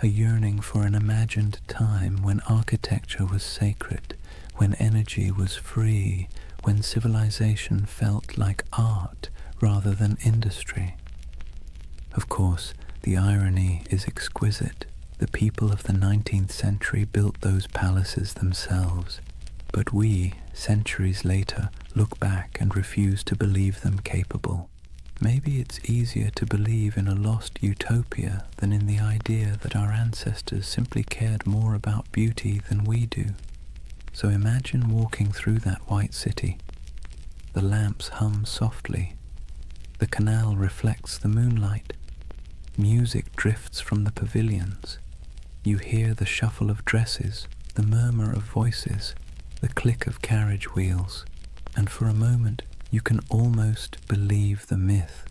a yearning for an imagined time when architecture was sacred, when energy was free, when civilization felt like art rather than industry. Of course, the irony is exquisite. The people of the 19th century built those palaces themselves, but we, centuries later, look back and refuse to believe them capable. Maybe it's easier to believe in a lost utopia than in the idea that our ancestors simply cared more about beauty than we do. So imagine walking through that white city. The lamps hum softly. The canal reflects the moonlight. Music drifts from the pavilions. You hear the shuffle of dresses, the murmur of voices, the click of carriage wheels, and for a moment you can almost believe the myth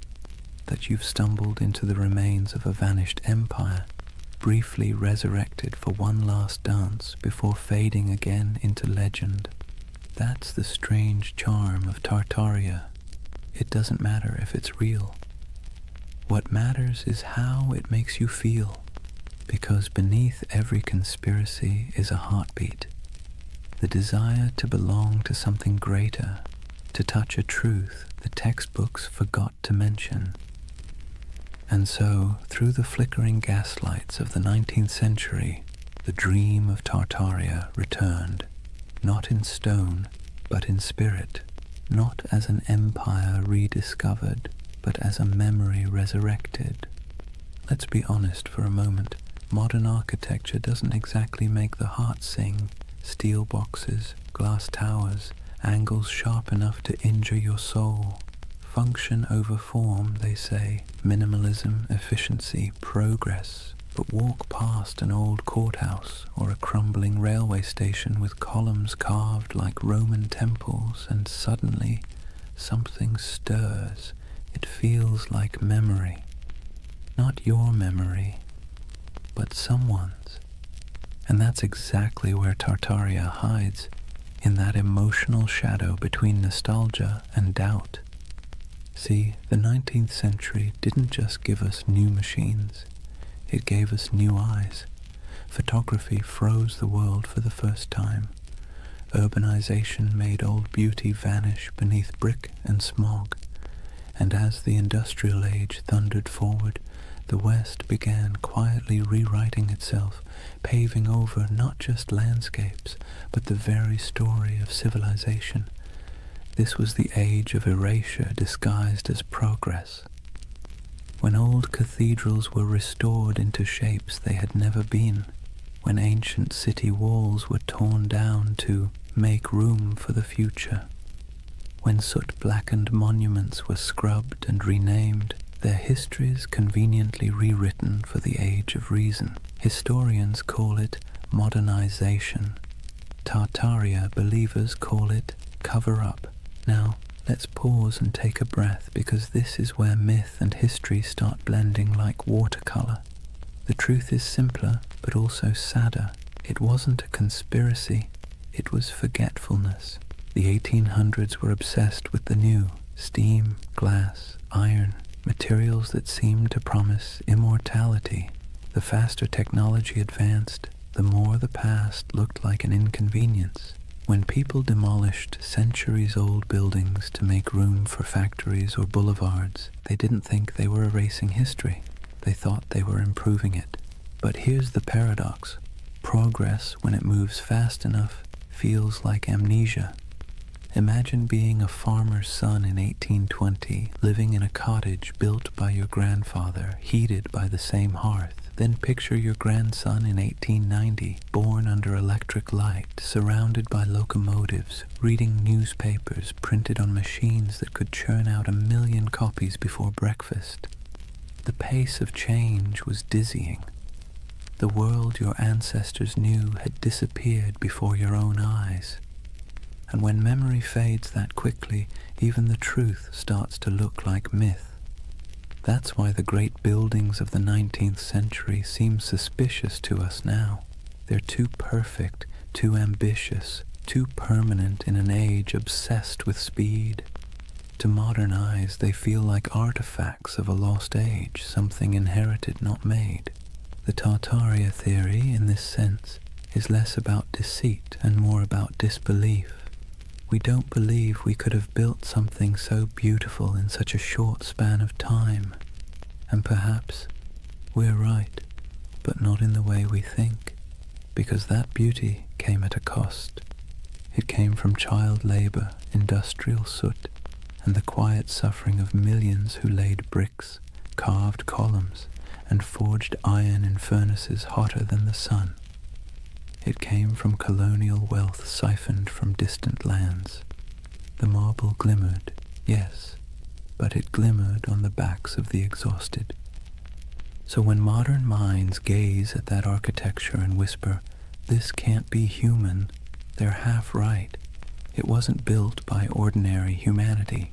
that you've stumbled into the remains of a vanished empire, briefly resurrected for one last dance before fading again into legend. That's the strange charm of Tartaria. It doesn't matter if it's real. What matters is how it makes you feel, because beneath every conspiracy is a heartbeat, the desire to belong to something greater, to touch a truth the textbooks forgot to mention. And so, through the flickering gaslights of the 19th century, the dream of Tartaria returned, not in stone, but in spirit, not as an empire rediscovered, but as a memory resurrected. Let's be honest for a moment. Modern architecture doesn't exactly make the heart sing. Steel boxes, glass towers, angles sharp enough to injure your soul. Function over form, they say. Minimalism, efficiency, progress. But walk past an old courthouse or a crumbling railway station with columns carved like Roman temples, and suddenly something stirs. It feels like memory. Not your memory, but someone's. And that's exactly where Tartaria hides, in that emotional shadow between nostalgia and doubt. See, the 19th century didn't just give us new machines, it gave us new eyes. Photography froze the world for the first time. Urbanization made old beauty vanish beneath brick and smog. And as the industrial age thundered forward, the West began quietly rewriting itself, paving over not just landscapes, but the very story of civilization. This was the age of erasure disguised as progress. When old cathedrals were restored into shapes they had never been, when ancient city walls were torn down to make room for the future, when soot-blackened monuments were scrubbed and renamed, their histories conveniently rewritten for the age of reason. Historians call it modernization. Tartaria believers call it cover-up. Now, let's pause and take a breath, because this is where myth and history start blending like watercolor. The truth is simpler, but also sadder. It wasn't a conspiracy, it was forgetfulness. The 1800s were obsessed with the new: steam, glass, iron, materials that seemed to promise immortality. The faster technology advanced, the more the past looked like an inconvenience. When people demolished centuries-old buildings to make room for factories or boulevards, they didn't think they were erasing history. They thought they were improving it. But here's the paradox. Progress, when it moves fast enough, feels like amnesia. Imagine being a farmer's son in 1820, living in a cottage built by your grandfather, heated by the same hearth. Then picture your grandson in 1890, born under electric light, surrounded by locomotives, reading newspapers printed on machines that could churn out 1 million copies before breakfast. The pace of change was dizzying. The world your ancestors knew had disappeared before your own eyes. And when memory fades that quickly, even the truth starts to look like myth. That's why the great buildings of the 19th century seem suspicious to us now. They're too perfect, too ambitious, too permanent in an age obsessed with speed. To modern eyes, they feel like artifacts of a lost age, something inherited, not made. The Tartaria theory, in this sense, is less about deceit and more about disbelief. We don't believe we could have built something so beautiful in such a short span of time. And perhaps we're right, but not in the way we think, because that beauty came at a cost. It came from child labor, industrial soot, and the quiet suffering of millions who laid bricks, carved columns, and forged iron in furnaces hotter than the sun. It came from colonial wealth siphoned from distant lands. The marble glimmered, yes, but it glimmered on the backs of the exhausted. So when modern minds gaze at that architecture and whisper, "This can't be human," they're half right. It wasn't built by ordinary humanity.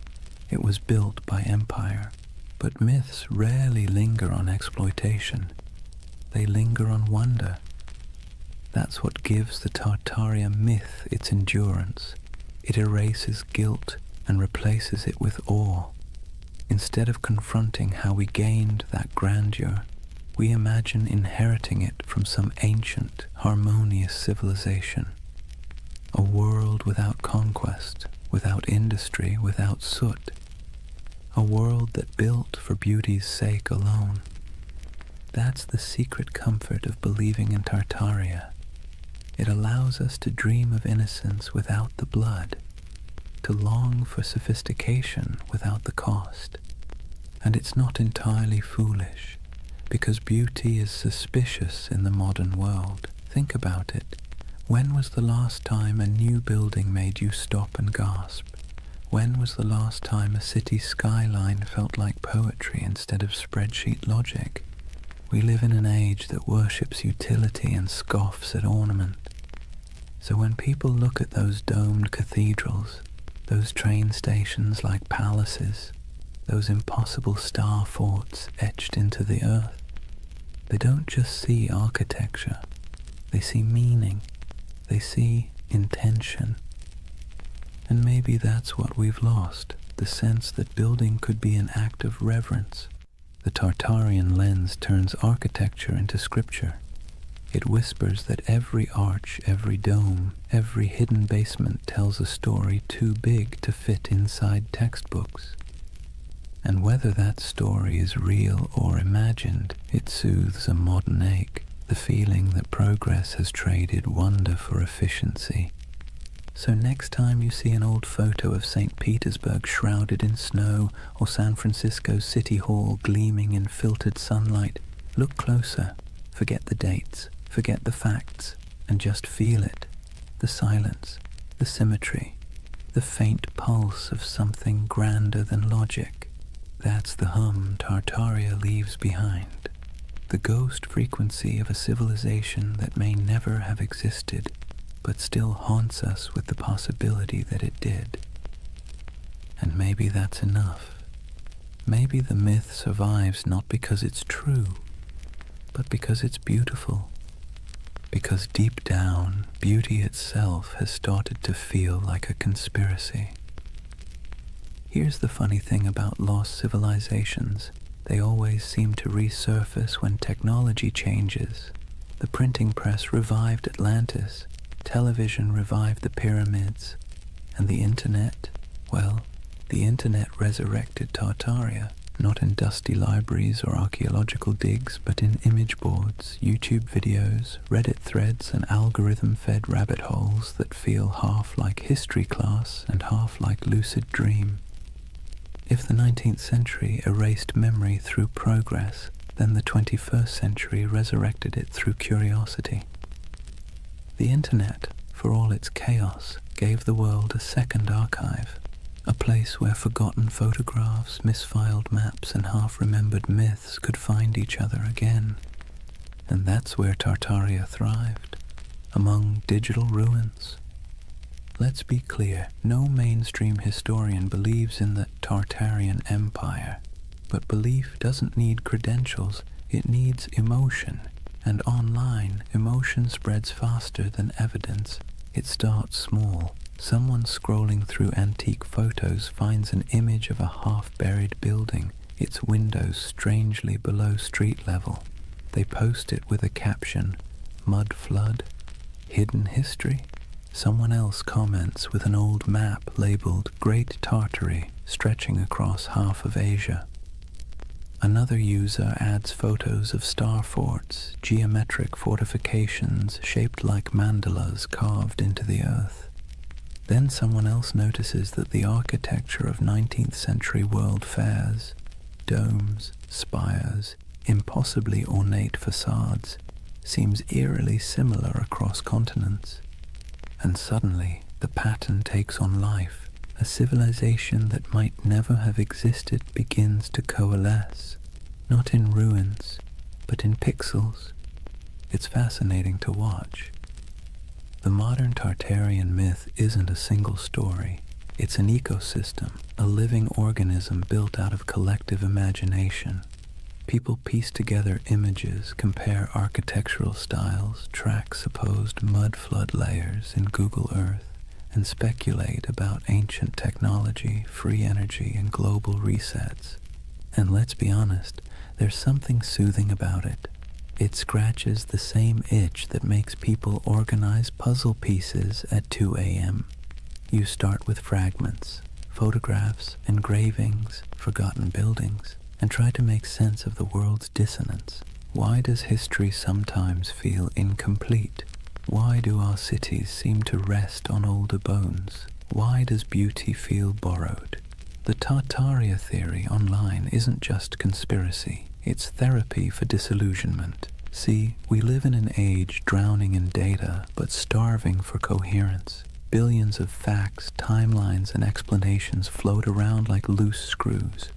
It was built by empire. But myths rarely linger on exploitation. They linger on wonder. That's what gives the Tartaria myth its endurance. It erases guilt and replaces it with awe. Instead of confronting how we gained that grandeur, we imagine inheriting it from some ancient, harmonious civilization. A world without conquest, without industry, without soot. A world that built for beauty's sake alone. That's the secret comfort of believing in Tartaria. It allows us to dream of innocence without the blood, to long for sophistication without the cost. And it's not entirely foolish, because beauty is suspicious in the modern world. Think about it. When was the last time a new building made you stop and gasp? When was the last time a city skyline felt like poetry instead of spreadsheet logic? We live in an age that worships utility and scoffs at ornament. So when people look at those domed cathedrals, those train stations like palaces, those impossible star forts etched into the earth, they don't just see architecture, they see meaning, they see intention. And maybe that's what we've lost, the sense that building could be an act of reverence. The Tartarian lens turns architecture into scripture. It whispers that every arch, every dome, every hidden basement tells a story too big to fit inside textbooks. And whether that story is real or imagined, it soothes a modern ache, the feeling that progress has traded wonder for efficiency. So next time you see an old photo of St. Petersburg shrouded in snow or San Francisco's City Hall gleaming in filtered sunlight, look closer, forget the dates, forget the facts, and just feel it. The silence, the symmetry, the faint pulse of something grander than logic. That's the hum Tartaria leaves behind. The ghost frequency of a civilization that may never have existed, but still haunts us with the possibility that it did. And maybe that's enough. Maybe the myth survives not because it's true, but because it's beautiful. Because deep down, beauty itself has started to feel like a conspiracy. Here's the funny thing about lost civilizations. They always seem to resurface when technology changes. The printing press revived Atlantis, television revived the pyramids, and the internet, well, the internet resurrected Tartaria, not in dusty libraries or archaeological digs, but in image boards, YouTube videos, Reddit threads, and algorithm-fed rabbit holes that feel half like history class and half like lucid dream. If the 19th century erased memory through progress, then the 21st century resurrected it through curiosity. The internet, for all its chaos, gave the world a second archive, a place where forgotten photographs, misfiled maps, and half-remembered myths could find each other again. And that's where Tartaria thrived, among digital ruins. Let's be clear, no mainstream historian believes in the Tartarian Empire, but belief doesn't need credentials, it needs emotion. And online, emotion spreads faster than evidence. It starts small. Someone scrolling through antique photos finds an image of a half-buried building, its windows strangely below street level. They post it with a caption, "Mud flood? Hidden history?" Someone else comments with an old map labeled Great Tartary, stretching across half of Asia. Another user adds photos of star forts, geometric fortifications shaped like mandalas carved into the earth. Then someone else notices that the architecture of 19th century world fairs, domes, spires, impossibly ornate facades, seems eerily similar across continents. And suddenly, the pattern takes on life. A civilization that might never have existed begins to coalesce, not in ruins, but in pixels. It's fascinating to watch. The modern Tartarian myth isn't a single story. It's an ecosystem, a living organism built out of collective imagination. People piece together images, compare architectural styles, track supposed mud flood layers in Google Earth, and speculate about ancient technology, free energy, and global resets. And let's be honest, there's something soothing about it. It scratches the same itch that makes people organize puzzle pieces at 2 a.m. You start with fragments, photographs, engravings, forgotten buildings, and try to make sense of the world's dissonance. Why does history sometimes feel incomplete? Why do our cities seem to rest on older bones? Why does beauty feel borrowed? The Tartaria theory online isn't just conspiracy, it's therapy for disillusionment. See, we live in an age drowning in data, but starving for coherence. Billions of facts, timelines, and explanations float around like loose screws.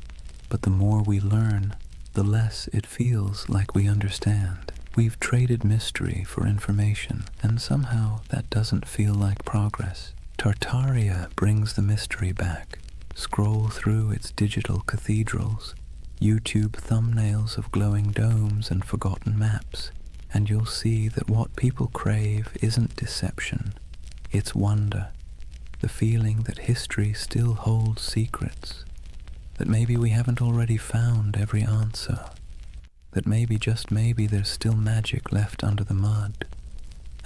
But the more we learn, the less it feels like we understand. We've traded mystery for information, and somehow that doesn't feel like progress. Tartaria brings the mystery back. Scroll through its digital cathedrals, YouTube thumbnails of glowing domes and forgotten maps, and you'll see that what people crave isn't deception, it's wonder. the feeling that history still holds secrets, that maybe we haven't already found every answer, that maybe, just maybe, there's still magic left under the mud.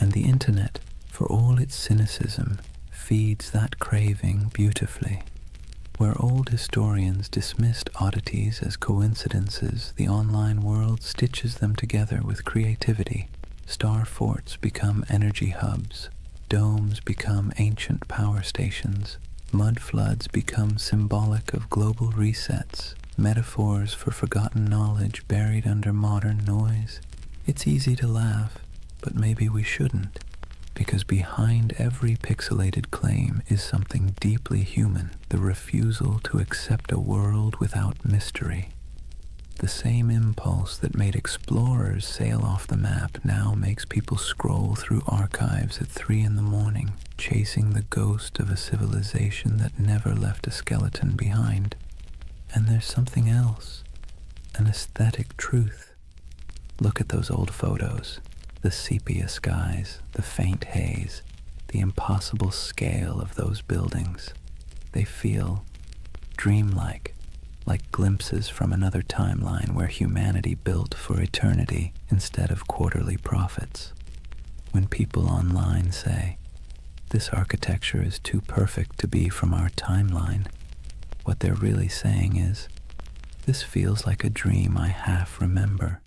And the internet, for all its cynicism, feeds that craving beautifully. Where old historians dismissed oddities as coincidences, the online world stitches them together with creativity. Star forts become energy hubs, domes become ancient power stations, mud floods become symbolic of global resets, metaphors for forgotten knowledge buried under modern noise. It's easy to laugh, but maybe we shouldn't, because behind every pixelated claim is something deeply human, the refusal to accept a world without mystery. The same impulse that made explorers sail off the map now makes people scroll through archives at 3 in the morning, chasing the ghost of a civilization that never left a skeleton behind. And there's something else, an aesthetic truth. Look at those old photos, the sepia skies, the faint haze, the impossible scale of those buildings. They feel dreamlike, like glimpses from another timeline where humanity built for eternity instead of quarterly profits. When people online say, "This architecture is too perfect to be from our timeline," what they're really saying is, "This feels like a dream I half remember."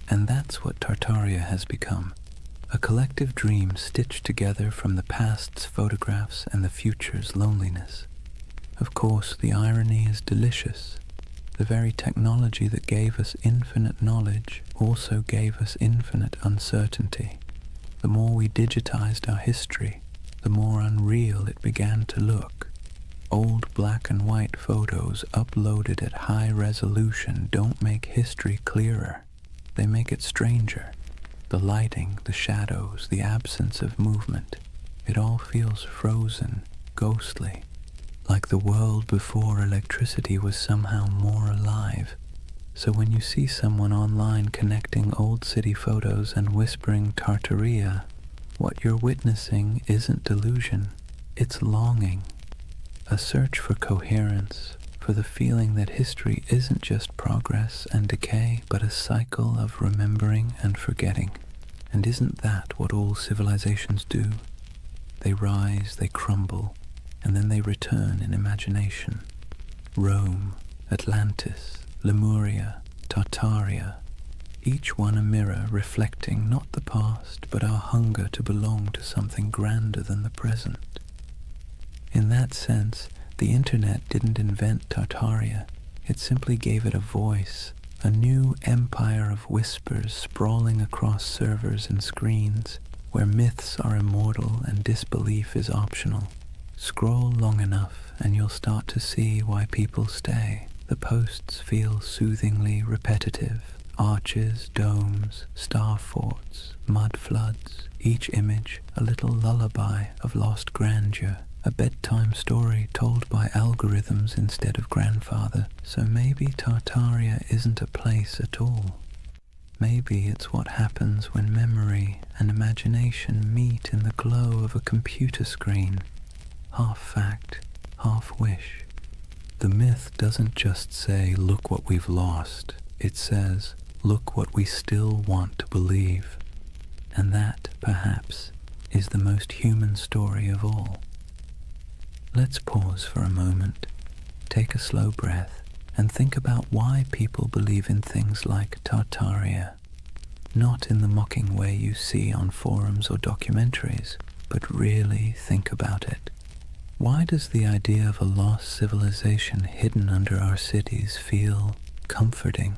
And that's what Tartaria has become, a collective dream stitched together from the past's photographs and the future's loneliness. Of course, the irony is delicious. The very technology that gave us infinite knowledge also gave us infinite uncertainty. The more we digitized our history, the more unreal it began to look. Old black and white photos uploaded at high resolution don't make history clearer. They make it stranger. The lighting, the shadows, the absence of movement, it all feels frozen, ghostly, like the world before electricity was somehow more alive. So when you see someone online connecting old city photos and whispering Tartaria, what you're witnessing isn't delusion, it's longing, a search for coherence, for the feeling that history isn't just progress and decay, but a cycle of remembering and forgetting. And isn't that what all civilizations do? They rise, they crumble, and then they return in imagination. Rome, Atlantis, Lemuria, Tartaria, each one a mirror reflecting not the past, but our hunger to belong to something grander than the present. In that sense, the internet didn't invent Tartaria, it simply gave it a voice, a new empire of whispers sprawling across servers and screens, where myths are immortal and disbelief is optional. Scroll long enough and you'll start to see why people stay. The posts feel soothingly repetitive. Arches, domes, star forts, mud floods, each image a little lullaby of lost grandeur, a bedtime story told by algorithms instead of grandfather. So maybe Tartaria isn't a place at all. Maybe it's what happens when memory and imagination meet in the glow of a computer screen. Half fact, half wish. The myth doesn't just say, "Look what we've lost." It says, "Look what we still want to believe." And that, perhaps, is the most human story of all. Let's pause for a moment, take a slow breath, and think about why people believe in things like Tartaria. Not in the mocking way you see on forums or documentaries, but really think about it. Why does the idea of a lost civilization hidden under our cities feel comforting?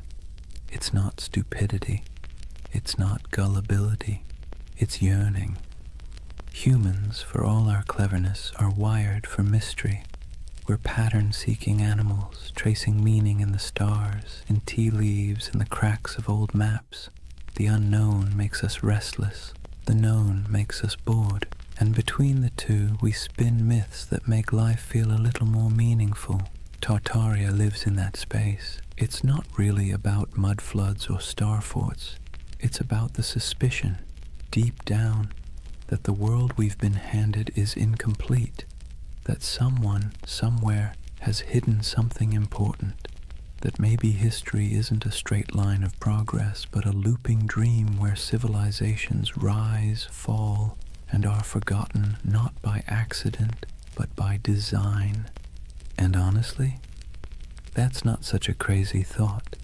It's not stupidity, it's not gullibility, it's yearning. Humans, for all our cleverness, are wired for mystery. We're pattern-seeking animals, tracing meaning in the stars, in tea leaves, in the cracks of old maps. The unknown makes us restless, the known makes us bored. And between the two, we spin myths that make life feel a little more meaningful. Tartaria lives in that space. It's not really about mud floods or star forts. It's about the suspicion, deep down, that the world we've been handed is incomplete, that someone, somewhere, has hidden something important, that maybe history isn't a straight line of progress, but a looping dream where civilizations rise, fall, and are forgotten not by accident, but by design. And honestly, that's not such a crazy thought.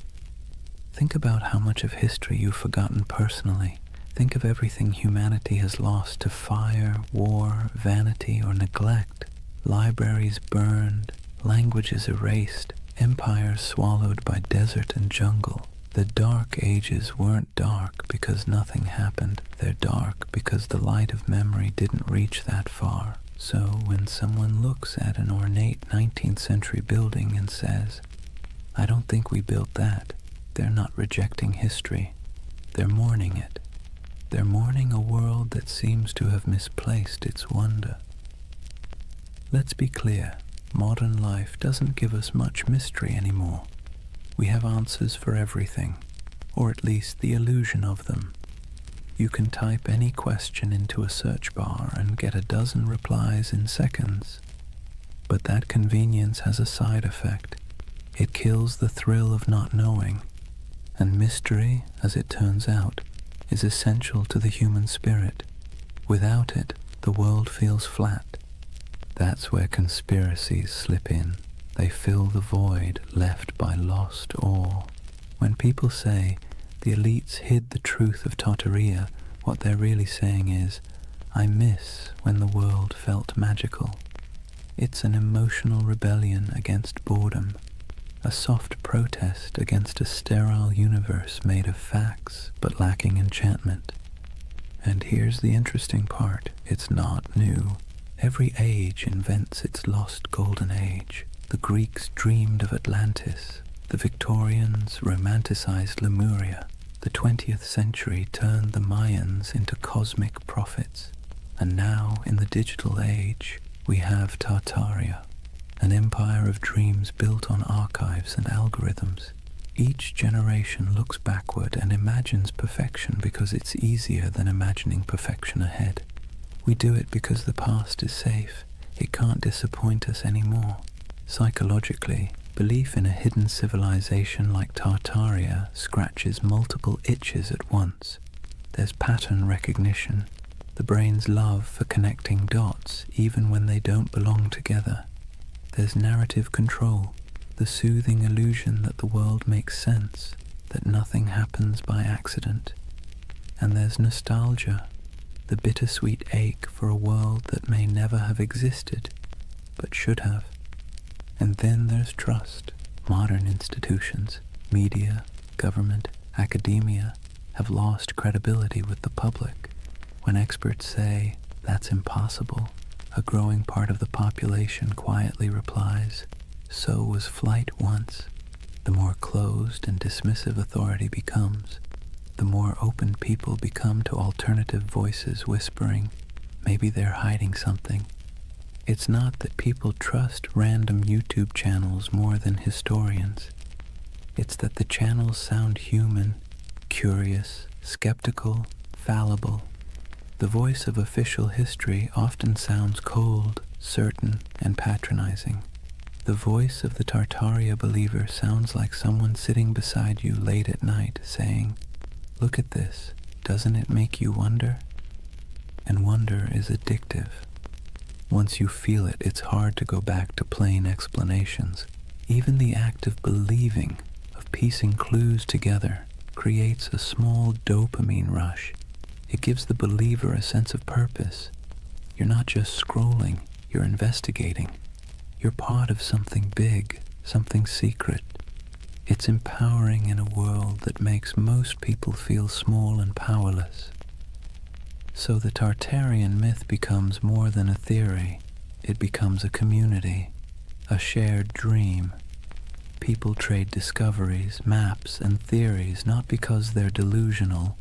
Think about how much of history you've forgotten personally. Think of everything humanity has lost to fire, war, vanity, or neglect. Libraries burned, languages erased, empires swallowed by desert and jungle. The dark ages weren't dark because nothing happened. They're dark because the light of memory didn't reach that far. So when someone looks at an ornate 19th century building and says, "I don't think we built that," they're not rejecting history. They're mourning it. They're mourning a world that seems to have misplaced its wonder. Let's be clear, modern life doesn't give us much mystery anymore. We have answers for everything, or at least the illusion of them. You can type any question into a search bar and get a dozen replies in seconds. But that convenience has a side effect. It kills the thrill of not knowing. And mystery, as it turns out, is essential to the human spirit. Without it, the world feels flat. That's where conspiracies slip in. They fill the void left by lost awe. When people say the elites hid the truth of Tartaria, what they're really saying is, I miss when the world felt magical. It's an emotional rebellion against boredom, a soft protest against a sterile universe made of facts but lacking enchantment. And here's the interesting part, it's not new. Every age invents its lost golden age. The Greeks dreamed of Atlantis. The Victorians romanticized Lemuria. The 20th century turned the Mayans into cosmic prophets. And now, in the digital age, we have Tartaria, an empire of dreams built on archives and algorithms. Each generation looks backward and imagines perfection because it's easier than imagining perfection ahead. We do it because the past is safe. It can't disappoint us anymore. Psychologically, belief in a hidden civilization like Tartaria scratches multiple itches at once. There's pattern recognition, the brain's love for connecting dots even when they don't belong together. There's narrative control, the soothing illusion that the world makes sense, that nothing happens by accident. And there's nostalgia, the bittersweet ache for a world that may never have existed, but should have. And then there's trust. Modern institutions, media, government, academia, have lost credibility with the public. When experts say, that's impossible, a growing part of the population quietly replies, so was flight once. The more closed and dismissive authority becomes, the more open people become to alternative voices whispering, maybe they're hiding something. It's not that people trust random YouTube channels more than historians. It's that the channels sound human, curious, skeptical, fallible. The voice of official history often sounds cold, certain, and patronizing. The voice of the Tartaria believer sounds like someone sitting beside you late at night saying, "Look at this, doesn't it make you wonder?" And wonder is addictive. Once you feel it, it's hard to go back to plain explanations. Even the act of believing, of piecing clues together, creates a small dopamine rush. It gives the believer a sense of purpose. You're not just scrolling, you're investigating. You're part of something big, something secret. It's empowering in a world that makes most people feel small and powerless. So the Tartarian myth becomes more than a theory. It becomes a community, a shared dream. People trade discoveries, maps, and theories not because they're delusional,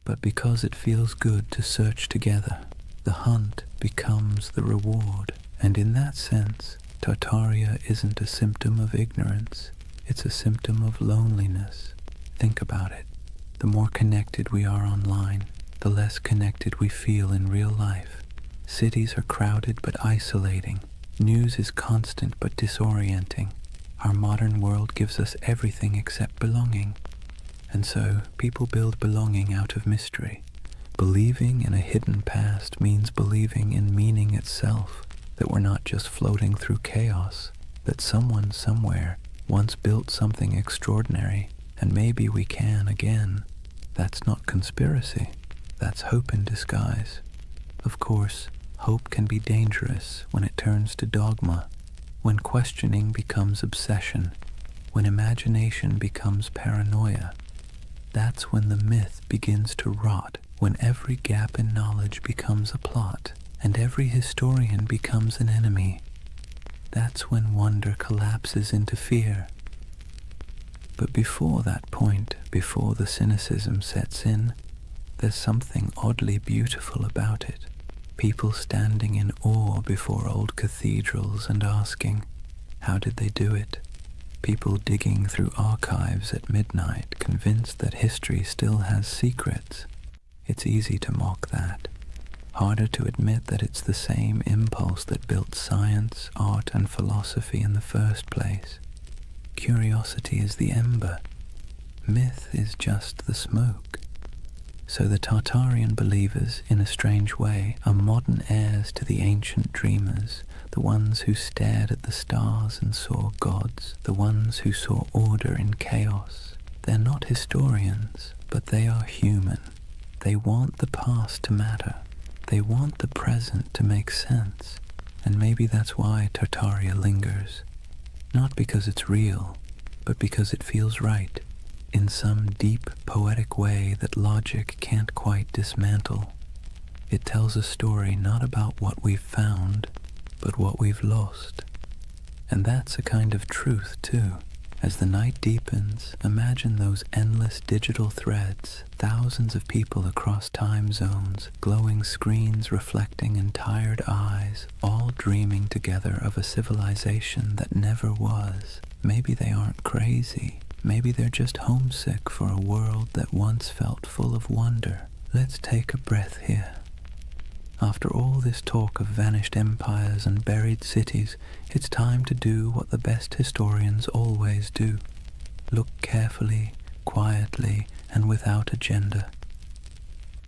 but because it feels good to search together. The hunt becomes the reward, and in that sense, Tartaria isn't a symptom of ignorance. It's a symptom of loneliness. Think about it. The more connected we are online, the less connected we feel in real life. Cities are crowded but isolating. News is constant but disorienting. Our modern world gives us everything except belonging. And so, people build belonging out of mystery. Believing in a hidden past means believing in meaning itself, that we're not just floating through chaos, that someone somewhere once built something extraordinary, and maybe we can again. That's not conspiracy. That's hope in disguise. Of course, hope can be dangerous when it turns to dogma, when questioning becomes obsession, when imagination becomes paranoia. That's when the myth begins to rot, when every gap in knowledge becomes a plot, and every historian becomes an enemy. That's when wonder collapses into fear. But before that point, before the cynicism sets in, there's something oddly beautiful about it. People standing in awe before old cathedrals and asking, how did they do it? People digging through archives at midnight, convinced that history still has secrets. It's easy to mock that. Harder to admit that it's the same impulse that built science, art, and philosophy in the first place. Curiosity is the ember. Myth is just the smoke. So the Tartarian believers, in a strange way, are modern heirs to the ancient dreamers, the ones who stared at the stars and saw gods, the ones who saw order in chaos. They're not historians, but they are human. They want the past to matter. They want the present to make sense. And maybe that's why Tartaria lingers. Not because it's real, but because it feels right, in some deep, poetic way that logic can't quite dismantle. It tells a story not about what we've found, but what we've lost. And that's a kind of truth, too. As the night deepens, imagine those endless digital threads, thousands of people across time zones, glowing screens reflecting in tired eyes, all dreaming together of a civilization that never was. Maybe they aren't crazy. Maybe they're just homesick for a world that once felt full of wonder. Let's take a breath here. After all this talk of vanished empires and buried cities, it's time to do what the best historians always do. Look carefully, quietly, and without agenda.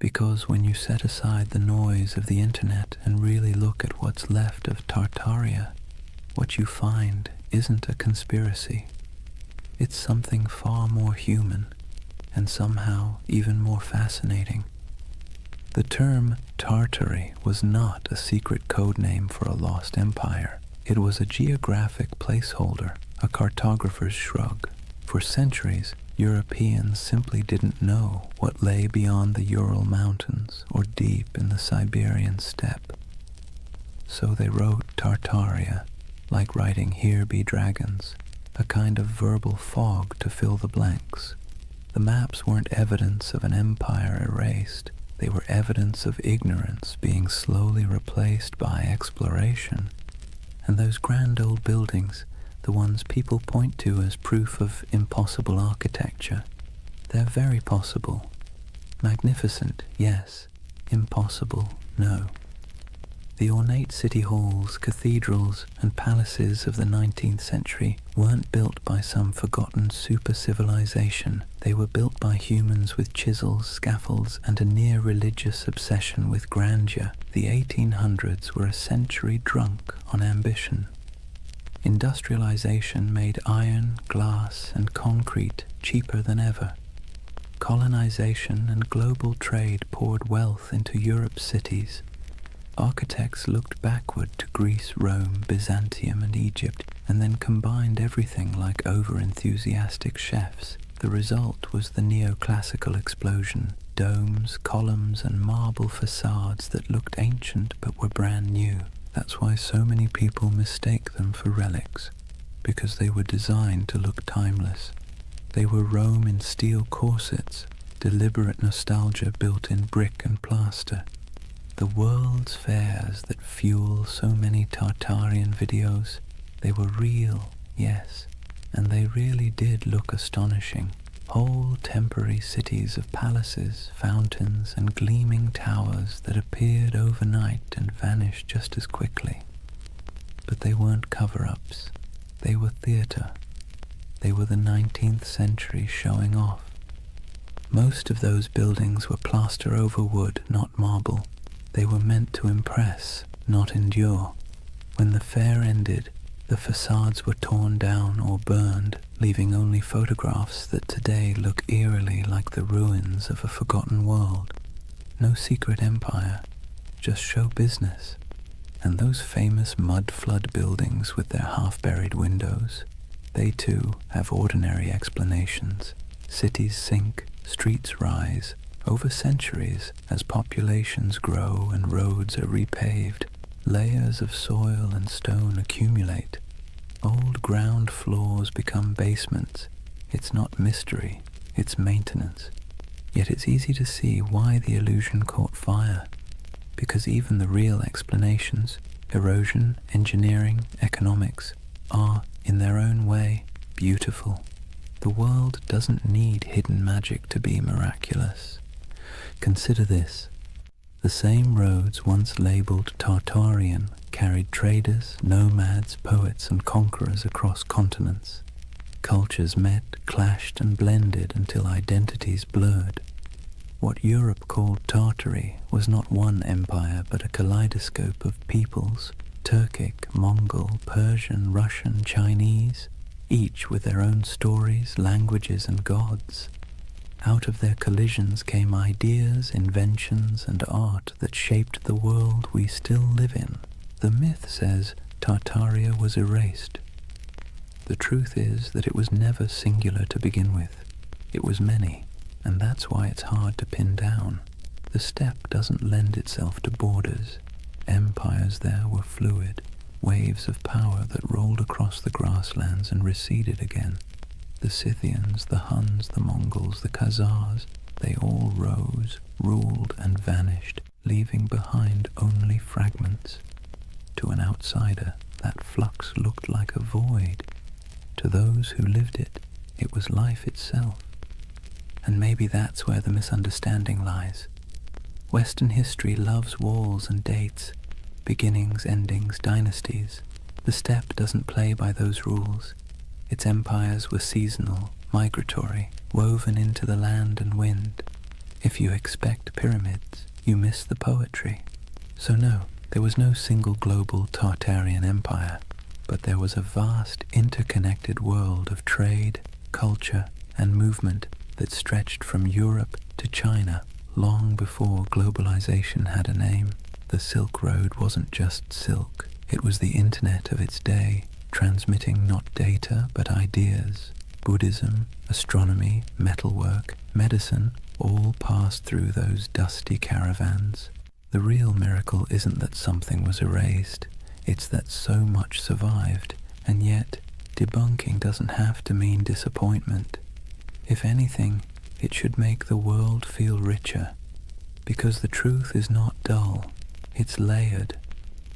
Because when you set aside the noise of the internet and really look at what's left of Tartaria, what you find isn't a conspiracy. It's something far more human, and somehow even more fascinating. The term Tartary was not a secret code name for a lost empire. It was a geographic placeholder, a cartographer's shrug. For centuries, Europeans simply didn't know what lay beyond the Ural Mountains or deep in the Siberian steppe. So they wrote Tartaria, like writing "Here be dragons," a kind of verbal fog to fill the blanks. The maps weren't evidence of an empire erased. They were evidence of ignorance being slowly replaced by exploration. And those grand old buildings, the ones people point to as proof of impossible architecture, they're very possible. Magnificent, yes. Impossible, no. The ornate city halls, cathedrals, and palaces of the 19th century weren't built by some forgotten super-civilization. They were built by humans with chisels, scaffolds, and a near-religious obsession with grandeur. The 1800s were a century drunk on ambition. Industrialization made iron, glass, and concrete cheaper than ever. Colonization and global trade poured wealth into Europe's cities. Architects looked backward to Greece, Rome, Byzantium, and Egypt, and then combined everything like over-enthusiastic chefs. The result was the neoclassical explosion, domes, columns, and marble facades that looked ancient but were brand new. That's why so many people mistake them for relics, because they were designed to look timeless. They were Rome in steel corsets, deliberate nostalgia built in brick and plaster. The world's fairs that fuel so many Tartarian videos, they were real, yes, and they really did look astonishing. Whole temporary cities of palaces, fountains, and gleaming towers that appeared overnight and vanished just as quickly. But they weren't cover-ups. They were theatre. They were the 19th century showing off. Most of those buildings were plaster over wood, not marble. They were meant to impress, not endure. When the fair ended, the facades were torn down or burned, leaving only photographs that today look eerily like the ruins of a forgotten world. No secret empire, just show business. And those famous mud flood buildings with their half-buried windows, they too have ordinary explanations. Cities sink, streets rise, over centuries as populations grow and roads are repaved. Layers of soil and stone accumulate. Old ground floors become basements. It's not mystery, it's maintenance. Yet it's easy to see why the illusion caught fire. Because even the real explanations, erosion, engineering, economics, are, in their own way, beautiful. The world doesn't need hidden magic to be miraculous. Consider this. The same roads once labeled Tartarian carried traders, nomads, poets, and conquerors across continents. Cultures met, clashed, and blended until identities blurred. What Europe called Tartary was not one empire but a kaleidoscope of peoples, Turkic, Mongol, Persian, Russian, Chinese, each with their own stories, languages, and gods. Out of their collisions came ideas, inventions, and art that shaped the world we still live in. The myth says Tartaria was erased. The truth is that it was never singular to begin with. It was many, and that's why it's hard to pin down. The steppe doesn't lend itself to borders. Empires there were fluid, waves of power that rolled across the grasslands and receded again. The Scythians, the Huns, the Mongols, the Khazars, they all rose, ruled, and vanished, leaving behind only fragments. To an outsider, that flux looked like a void. To those who lived it, it was life itself. And maybe that's where the misunderstanding lies. Western history loves walls and dates, beginnings, endings, dynasties. The steppe doesn't play by those rules. Its empires were seasonal, migratory, woven into the land and wind. If you expect pyramids, you miss the poetry. So no, there was no single global Tartarian empire, but there was a vast interconnected world of trade, culture, and movement that stretched from Europe to China long before globalization had a name. The Silk Road wasn't just silk, it was the internet of its day, transmitting not data but ideas. Buddhism, astronomy, metalwork, medicine all passed through those dusty caravans. The real miracle isn't that something was erased, it's that so much survived, and yet debunking doesn't have to mean disappointment. If anything, it should make the world feel richer, because the truth is not dull, it's layered.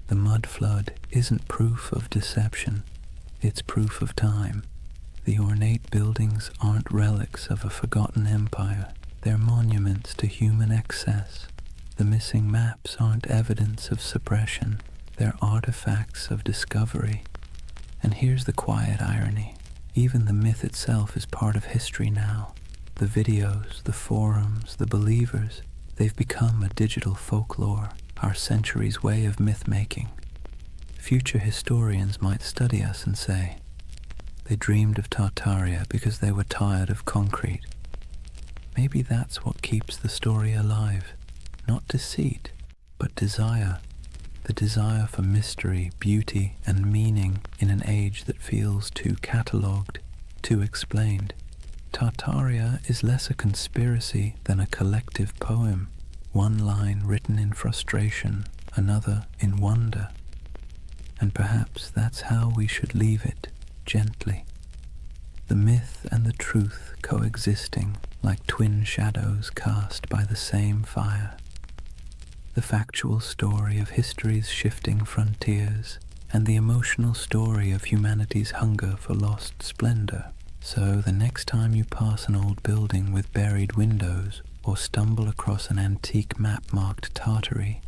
The mud flood isn't proof of deception, it's proof of time. The ornate buildings aren't relics of a forgotten empire, they're monuments to human excess. The missing maps aren't evidence of suppression, they're artifacts of discovery. And here's the quiet irony. Even the myth itself is part of history now. The videos, the forums, the believers, they've become a digital folklore, our century's way of myth-making. Future historians might study us and say, they dreamed of Tartaria because they were tired of concrete. Maybe that's what keeps the story alive. Not deceit, but desire. The desire for mystery, beauty, and meaning in an age that feels too catalogued, too explained. Tartaria is less a conspiracy than a collective poem, one line written in frustration, another in wonder. And perhaps that's how we should leave it, gently. The myth and the truth coexisting like twin shadows cast by the same fire. The factual story of history's shifting frontiers, and the emotional story of humanity's hunger for lost splendor. So the next time you pass an old building with buried windows, or stumble across an antique map marked Tartary,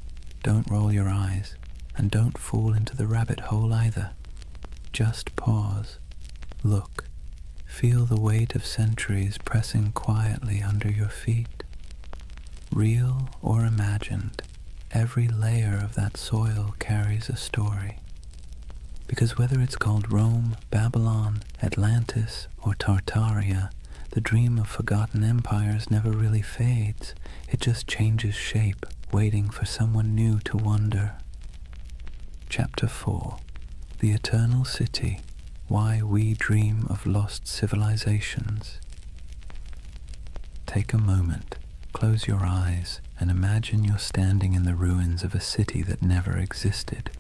don't roll your eyes, And don't fall into the rabbit hole either. Just pause, look, feel the weight of centuries pressing quietly under your feet. Real or imagined, every layer of that soil carries a story. Because whether it's called Rome, Babylon, Atlantis, or Tartaria, the dream of forgotten empires never really fades. It just changes shape, waiting for someone new to wonder. Chapter 4. The Eternal City. Why We Dream of Lost Civilizations. Take a moment, close your eyes, and imagine you're standing in the ruins of a city that never existed.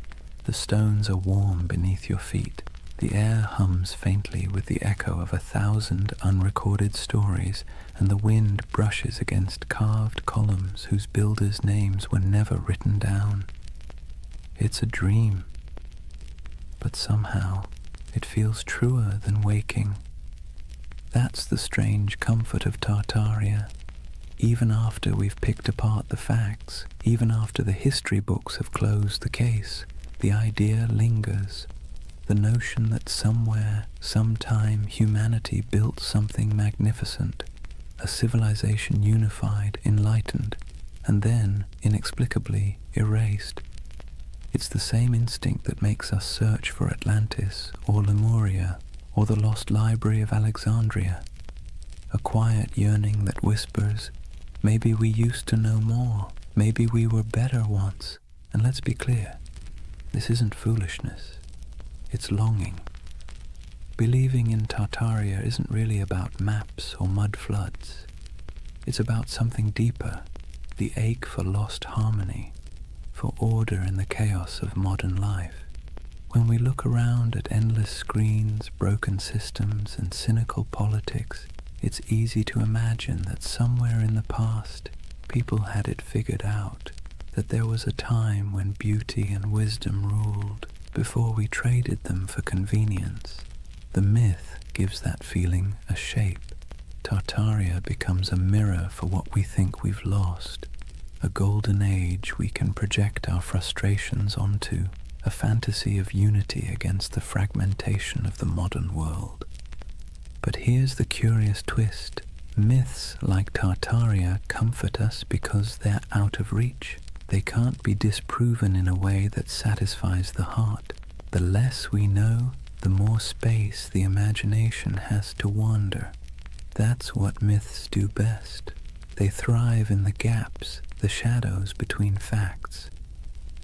The stones are warm beneath your feet. The air hums faintly with the echo of 1,000 unrecorded stories, and the wind brushes against carved columns whose builders' names were never written down. It's a dream, but somehow it feels truer than waking. That's the strange comfort of Tartaria. Even after we've picked apart the facts, even after the history books have closed the case, the idea lingers. The notion that somewhere, sometime, humanity built something magnificent, a civilization unified, enlightened, and then, inexplicably, erased. It's the same instinct that makes us search for Atlantis, or Lemuria, or the lost library of Alexandria. A quiet yearning that whispers, maybe we used to know more, maybe we were better once. And let's be clear, this isn't foolishness, it's longing. Believing in Tartaria isn't really about maps or mud floods. It's about something deeper, the ache for lost harmony, for order in the chaos of modern life. When we look around at endless screens, broken systems, and cynical politics, it's easy to imagine that somewhere in the past, people had it figured out, that there was a time when beauty and wisdom ruled, before we traded them for convenience. The myth gives that feeling a shape. Tartaria becomes a mirror for what we think we've lost, a golden age we can project our frustrations onto, a fantasy of unity against the fragmentation of the modern world. But here's the curious twist. Myths like Tartaria comfort us because they're out of reach. They can't be disproven in a way that satisfies the heart. The less we know, the more space the imagination has to wander. That's what myths do best. They thrive in the gaps, the shadows between facts.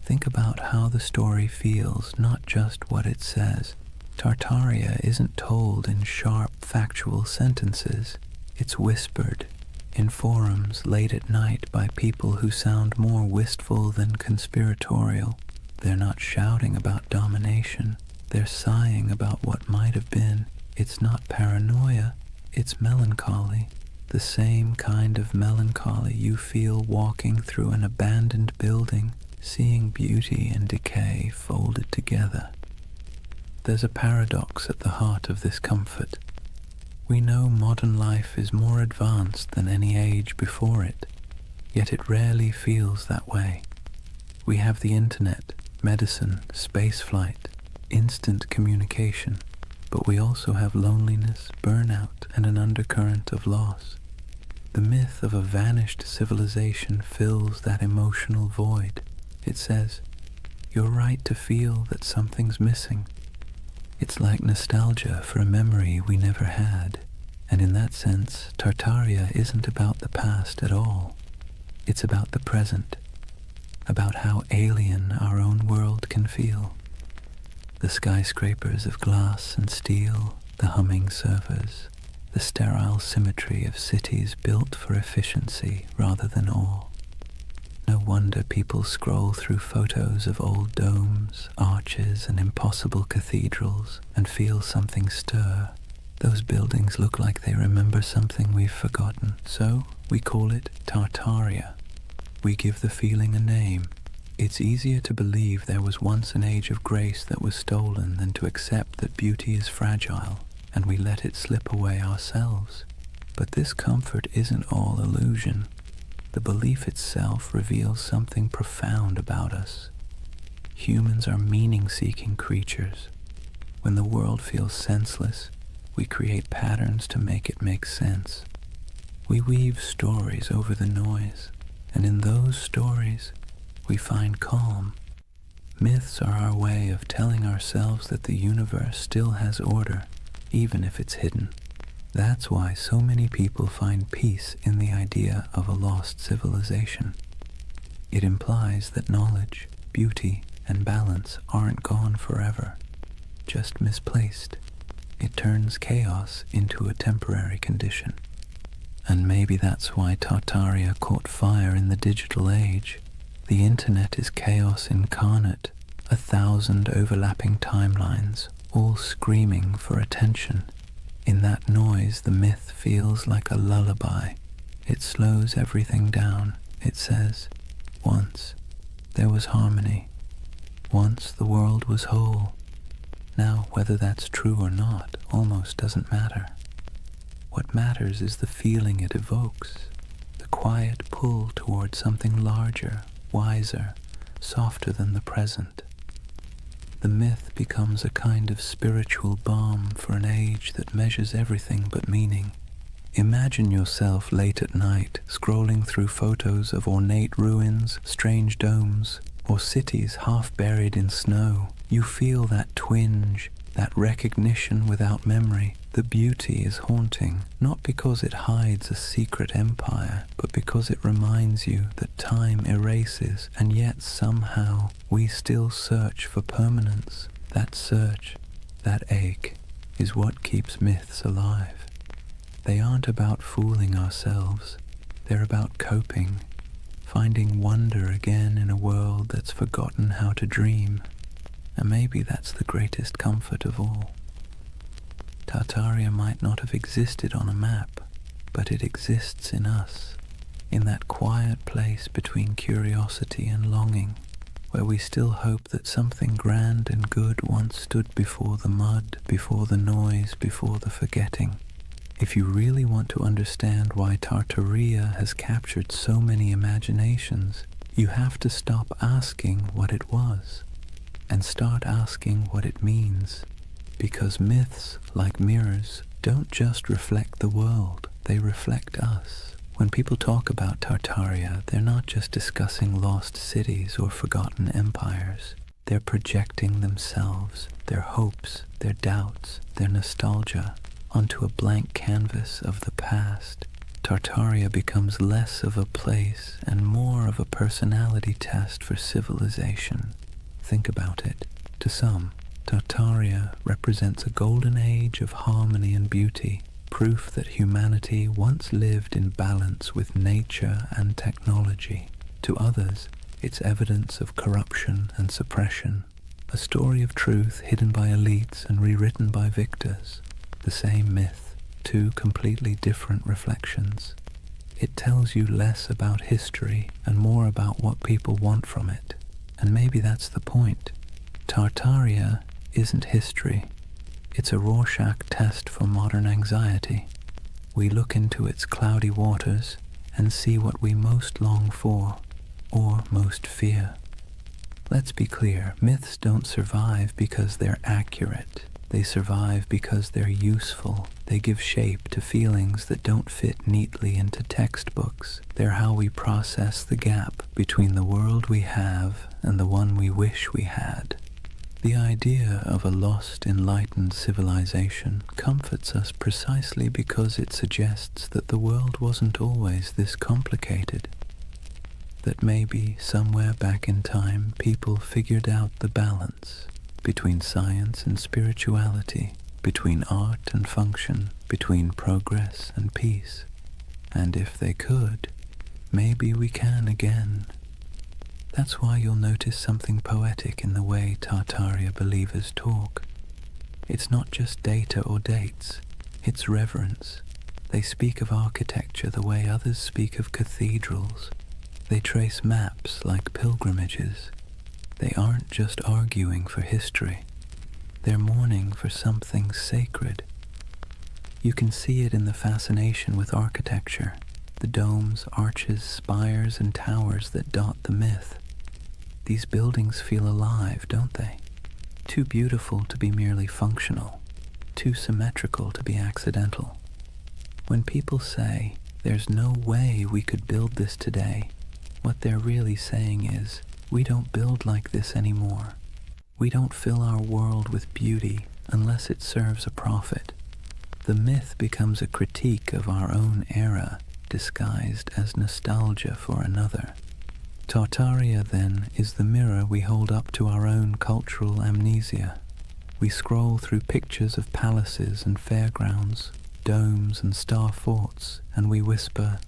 Think about how the story feels, not just what it says. Tartaria isn't told in sharp, factual sentences. It's whispered in forums late at night by people who sound more wistful than conspiratorial. They're not shouting about domination. They're sighing about what might have been. It's not paranoia, it's melancholy. The same kind of melancholy you feel walking through an abandoned building, seeing beauty and decay folded together. There's a paradox at the heart of this comfort. We know modern life is more advanced than any age before it, yet it rarely feels that way. We have the internet, medicine, spaceflight, instant communication, but we also have loneliness, burnout, and an undercurrent of loss. The myth of a vanished civilization fills that emotional void. It says, you're right to feel that something's missing. It's like nostalgia for a memory we never had, and in that sense, Tartaria isn't about the past at all. It's about the present, about how alien our own world can feel. The skyscrapers of glass and steel, the humming servers, the sterile symmetry of cities built for efficiency rather than awe. No wonder people scroll through photos of old domes, arches, and impossible cathedrals and feel something stir. Those buildings look like they remember something we've forgotten, so we call it Tartaria. We give the feeling a name. It's easier to believe there was once an age of grace that was stolen than to accept that beauty is fragile, and we let it slip away ourselves. But this comfort isn't all illusion. The belief itself reveals something profound about us. Humans are meaning-seeking creatures. When the world feels senseless, we create patterns to make it make sense. We weave stories over the noise, and in those stories, we find calm. Myths are our way of telling ourselves that the universe still has order, even if it's hidden. That's why so many people find peace in the idea of a lost civilization. It implies that knowledge, beauty, and balance aren't gone forever, just misplaced. It turns chaos into a temporary condition. And maybe that's why Tartaria caught fire in the digital age. The internet is chaos incarnate, 1,000 overlapping timelines, all screaming for attention. In that noise, the myth feels like a lullaby. It slows everything down. It says, once there was harmony. Once the world was whole. Now, whether that's true or not almost doesn't matter. What matters is the feeling it evokes, the quiet pull towards something larger, wiser, softer than the present. The myth becomes a kind of spiritual balm for an age that measures everything but meaning. Imagine yourself late at night, scrolling through photos of ornate ruins, strange domes, or cities half buried in snow. You feel that twinge, that recognition without memory. The beauty is haunting, not because it hides a secret empire, but because it reminds you that time erases, and yet somehow we still search for permanence. That search, that ache, is what keeps myths alive. They aren't about fooling ourselves. They're about coping, finding wonder again in a world that's forgotten how to dream. And maybe that's the greatest comfort of all. Tartaria might not have existed on a map, but it exists in us, in that quiet place between curiosity and longing, where we still hope that something grand and good once stood before the mud, before the noise, before the forgetting. If you really want to understand why Tartaria has captured so many imaginations, you have to stop asking what it was, and start asking what it means. Because myths, like mirrors, don't just reflect the world, they reflect us. When people talk about Tartaria, they're not just discussing lost cities or forgotten empires. They're projecting themselves, their hopes, their doubts, their nostalgia, onto a blank canvas of the past. Tartaria becomes less of a place and more of a personality test for civilization. Think about it. To some, Tartaria represents a golden age of harmony and beauty, proof that humanity once lived in balance with nature and technology. To others, it's evidence of corruption and suppression, a story of truth hidden by elites and rewritten by victors. The same myth, two completely different reflections. It tells you less about history and more about what people want from it. And maybe that's the point. Tartaria isn't history. It's a Rorschach test for modern anxiety. We look into its cloudy waters and see what we most long for, or most fear. Let's be clear, myths don't survive because they're accurate. They survive because they're useful. They give shape to feelings that don't fit neatly into textbooks. They're how we process the gap between the world we have and the one we wish we had. The idea of a lost, enlightened civilization comforts us precisely because it suggests that the world wasn't always this complicated. That maybe, somewhere back in time, people figured out the balance between science and spirituality, between art and function, between progress and peace. And if they could, maybe we can again. That's why you'll notice something poetic in the way Tartaria believers talk. It's not just data or dates, it's reverence. They speak of architecture the way others speak of cathedrals. They trace maps like pilgrimages. They aren't just arguing for history. They're mourning for something sacred. You can see it in the fascination with architecture, the domes, arches, spires, and towers that dot the myth. These buildings feel alive, don't they? Too beautiful to be merely functional, too symmetrical to be accidental. When people say, "There's no way we could build this today," what they're really saying is, we don't build like this anymore. We don't fill our world with beauty unless it serves a profit. The myth becomes a critique of our own era, disguised as nostalgia for another. Tartaria, then, is the mirror we hold up to our own cultural amnesia. We scroll through pictures of palaces and fairgrounds, domes and star forts, and we whisper,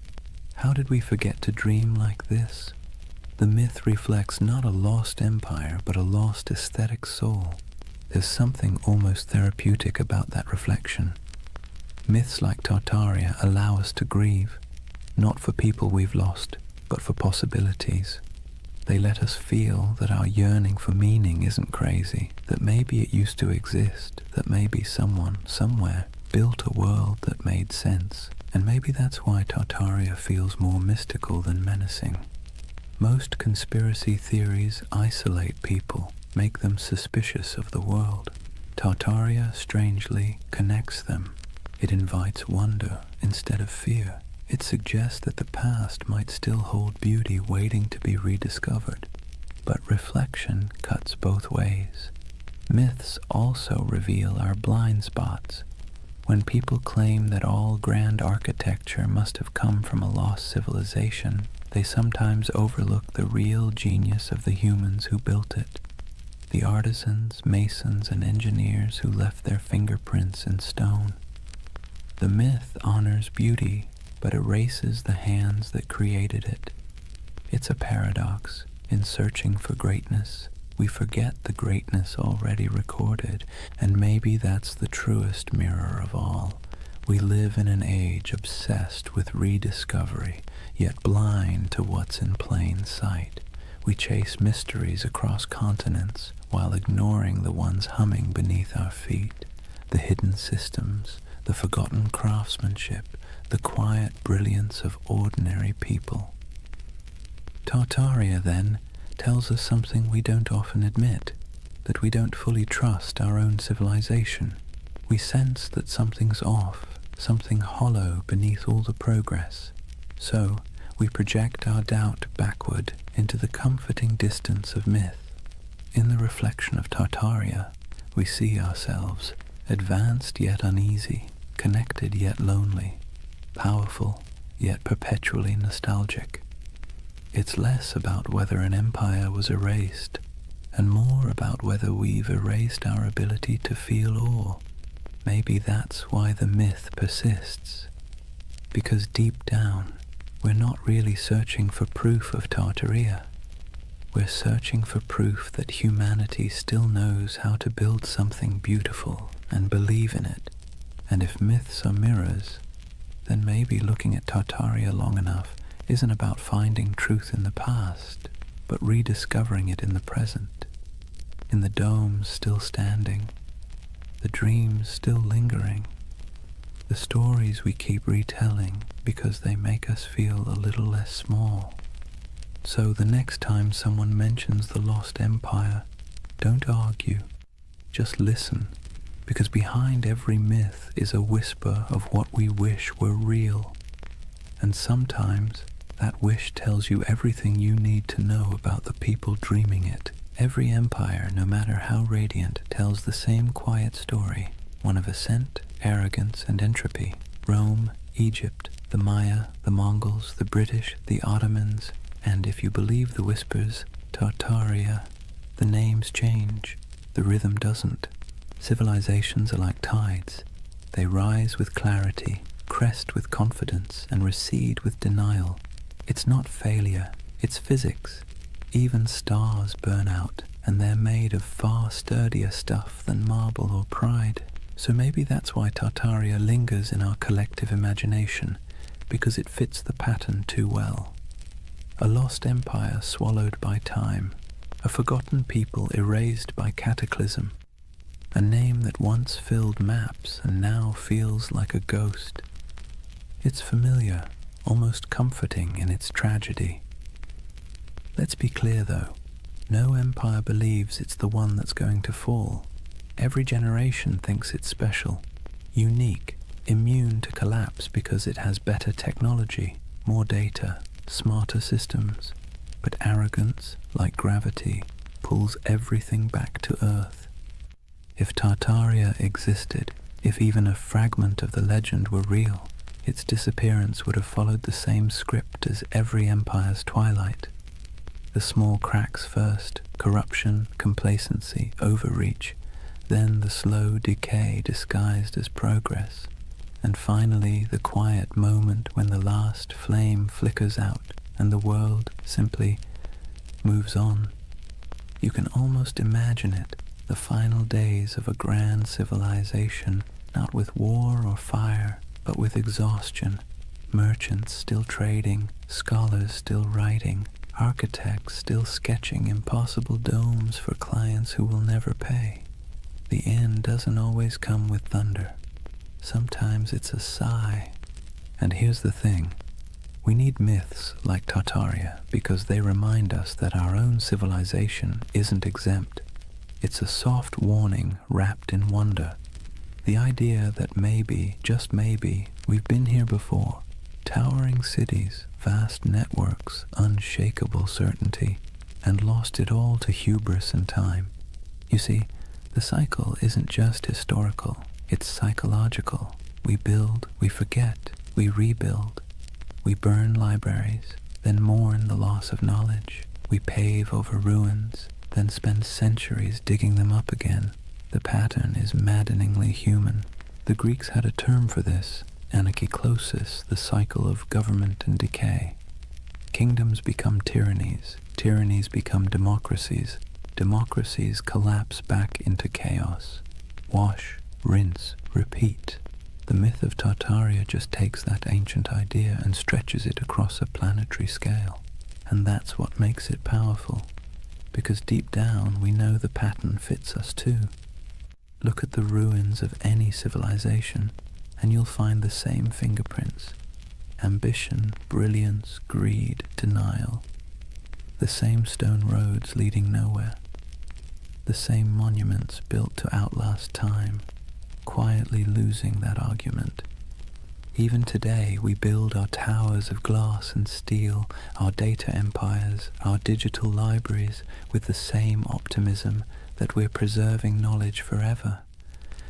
"How did we forget to dream like this?" The myth reflects not a lost empire, but a lost aesthetic soul. There's something almost therapeutic about that reflection. Myths like Tartaria allow us to grieve, not for people we've lost, but for possibilities. They let us feel that our yearning for meaning isn't crazy, that maybe it used to exist, that maybe someone, somewhere, built a world that made sense, and maybe that's why Tartaria feels more mystical than menacing. Most conspiracy theories isolate people, make them suspicious of the world. Tartaria, strangely, connects them. It invites wonder instead of fear. It suggests that the past might still hold beauty waiting to be rediscovered. But reflection cuts both ways. Myths also reveal our blind spots. When people claim that all grand architecture must have come from a lost civilization, they sometimes overlook the real genius of the humans who built it. The artisans, masons, and engineers who left their fingerprints in stone. The myth honors beauty, but erases the hands that created it. It's a paradox. In searching for greatness, we forget the greatness already recorded, and maybe that's the truest mirror of all. We live in an age obsessed with rediscovery, yet blind to what's in plain sight. We chase mysteries across continents while ignoring the ones humming beneath our feet, the hidden systems, the forgotten craftsmanship, the quiet brilliance of ordinary people. Tartaria, then, tells us something we don't often admit, that we don't fully trust our own civilization. We sense that something's off, something hollow beneath all the progress. So, we project our doubt backward into the comforting distance of myth. In the reflection of Tartaria, we see ourselves, advanced yet uneasy, connected yet lonely, powerful yet perpetually nostalgic. It's less about whether an empire was erased, and more about whether we've erased our ability to feel awe. Maybe that's why the myth persists, because deep down, we're not really searching for proof of Tartaria. We're searching for proof that humanity still knows how to build something beautiful and believe in it. And if myths are mirrors, then maybe looking at Tartaria long enough isn't about finding truth in the past, but rediscovering it in the present, in the domes still standing, the dreams still lingering, the stories we keep retelling because they make us feel a little less small. So the next time someone mentions the lost empire, don't argue, just listen, because behind every myth is a whisper of what we wish were real. And sometimes that wish tells you everything you need to know about the people dreaming it. Every empire, no matter how radiant, tells the same quiet story, one of ascent, arrogance, and entropy. Rome, Egypt, the Maya, the Mongols, the British, the Ottomans, and if you believe the whispers, Tartaria. The names change, the rhythm doesn't. Civilizations are like tides. They rise with clarity, crest with confidence, and recede with denial. It's not failure, it's physics. Even stars burn out, and they're made of far sturdier stuff than marble or pride. So maybe that's why Tartaria lingers in our collective imagination, because it fits the pattern too well. A lost empire swallowed by time, a forgotten people erased by cataclysm, a name that once filled maps and now feels like a ghost. It's familiar, almost comforting in its tragedy. Let's be clear though, No empire believes it's the one that's going to fall. Every generation thinks it's special, unique, immune to collapse because it has better technology, more data, smarter systems. But arrogance, like gravity, pulls everything back to Earth. If Tartaria existed, if even a fragment of the legend were real, its disappearance would have followed the same script as every empire's twilight. The small cracks first, corruption, complacency, overreach, then the slow decay disguised as progress, and finally the quiet moment when the last flame flickers out and the world simply moves on. You can almost imagine it, the final days of a grand civilization, not with war or fire, but with exhaustion, merchants still trading, scholars still writing, architects still sketching impossible domes for clients who will never pay. The end doesn't always come with thunder. Sometimes it's a sigh. And here's the thing. We need myths like Tartaria because they remind us that our own civilization isn't exempt. It's a soft warning wrapped in wonder. The idea that maybe, just maybe, we've been here before. Towering cities, vast networks, unshakable certainty, and lost it all to hubris and time. You see, the cycle isn't just historical, it's psychological. We build, we forget, we rebuild. We burn libraries, then mourn the loss of knowledge. We pave over ruins, then spend centuries digging them up again. The pattern is maddeningly human. The Greeks had a term for this, anarchiklosis, the cycle of government and decay. Kingdoms become tyrannies, tyrannies become democracies, democracies collapse back into chaos. Wash, rinse, repeat. The myth of Tartaria just takes that ancient idea and stretches it across a planetary scale. And that's what makes it powerful, because deep down we know the pattern fits us too. Look at the ruins of any civilization, and you'll find the same fingerprints. Ambition, brilliance, greed, denial. The same stone roads leading nowhere. The same monuments built to outlast time, quietly losing that argument. Even today we build our towers of glass and steel, our data empires, our digital libraries with the same optimism that we're preserving knowledge forever.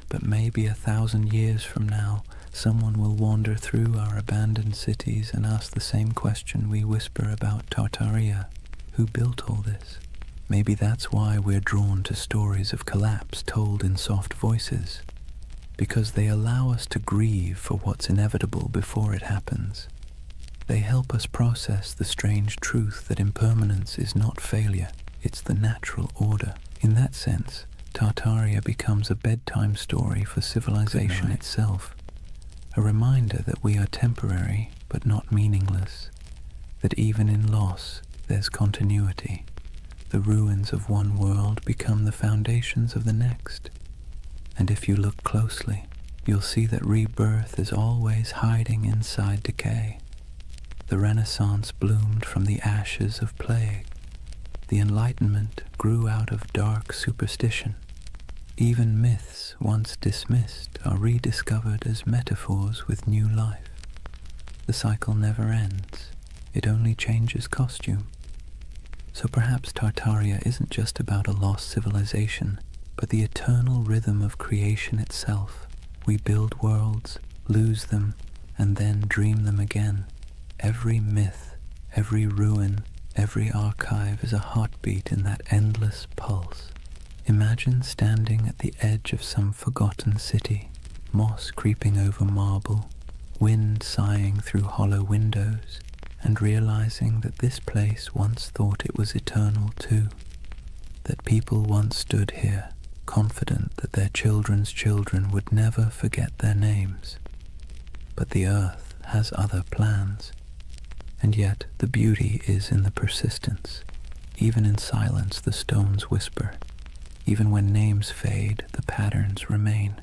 But maybe 1,000 years from now, someone will wander through our abandoned cities and ask the same question we whisper about Tartaria. Who built all this? Maybe that's why we're drawn to stories of collapse told in soft voices, because they allow us to grieve for what's inevitable before it happens. They help us process the strange truth that impermanence is not failure, it's the natural order. In that sense, Tartaria becomes a bedtime story for civilization itself, a reminder that we are temporary but not meaningless, that even in loss there's continuity. The ruins of one world become the foundations of the next. And if you look closely, you'll see that rebirth is always hiding inside decay. The Renaissance bloomed from the ashes of plague. The Enlightenment grew out of dark superstition. Even myths once dismissed are rediscovered as metaphors with new life. The cycle never ends. It only changes costume. So perhaps Tartaria isn't just about a lost civilization, but the eternal rhythm of creation itself. We build worlds, lose them, and then dream them again. Every myth, every ruin, every archive is a heartbeat in that endless pulse. Imagine standing at the edge of some forgotten city, moss creeping over marble, wind sighing through hollow windows, and realizing that this place once thought it was eternal too, that people once stood here, confident that their children's children would never forget their names. But the earth has other plans, and yet the beauty is in the persistence. Even in silence the stones whisper. Even when names fade, the patterns remain.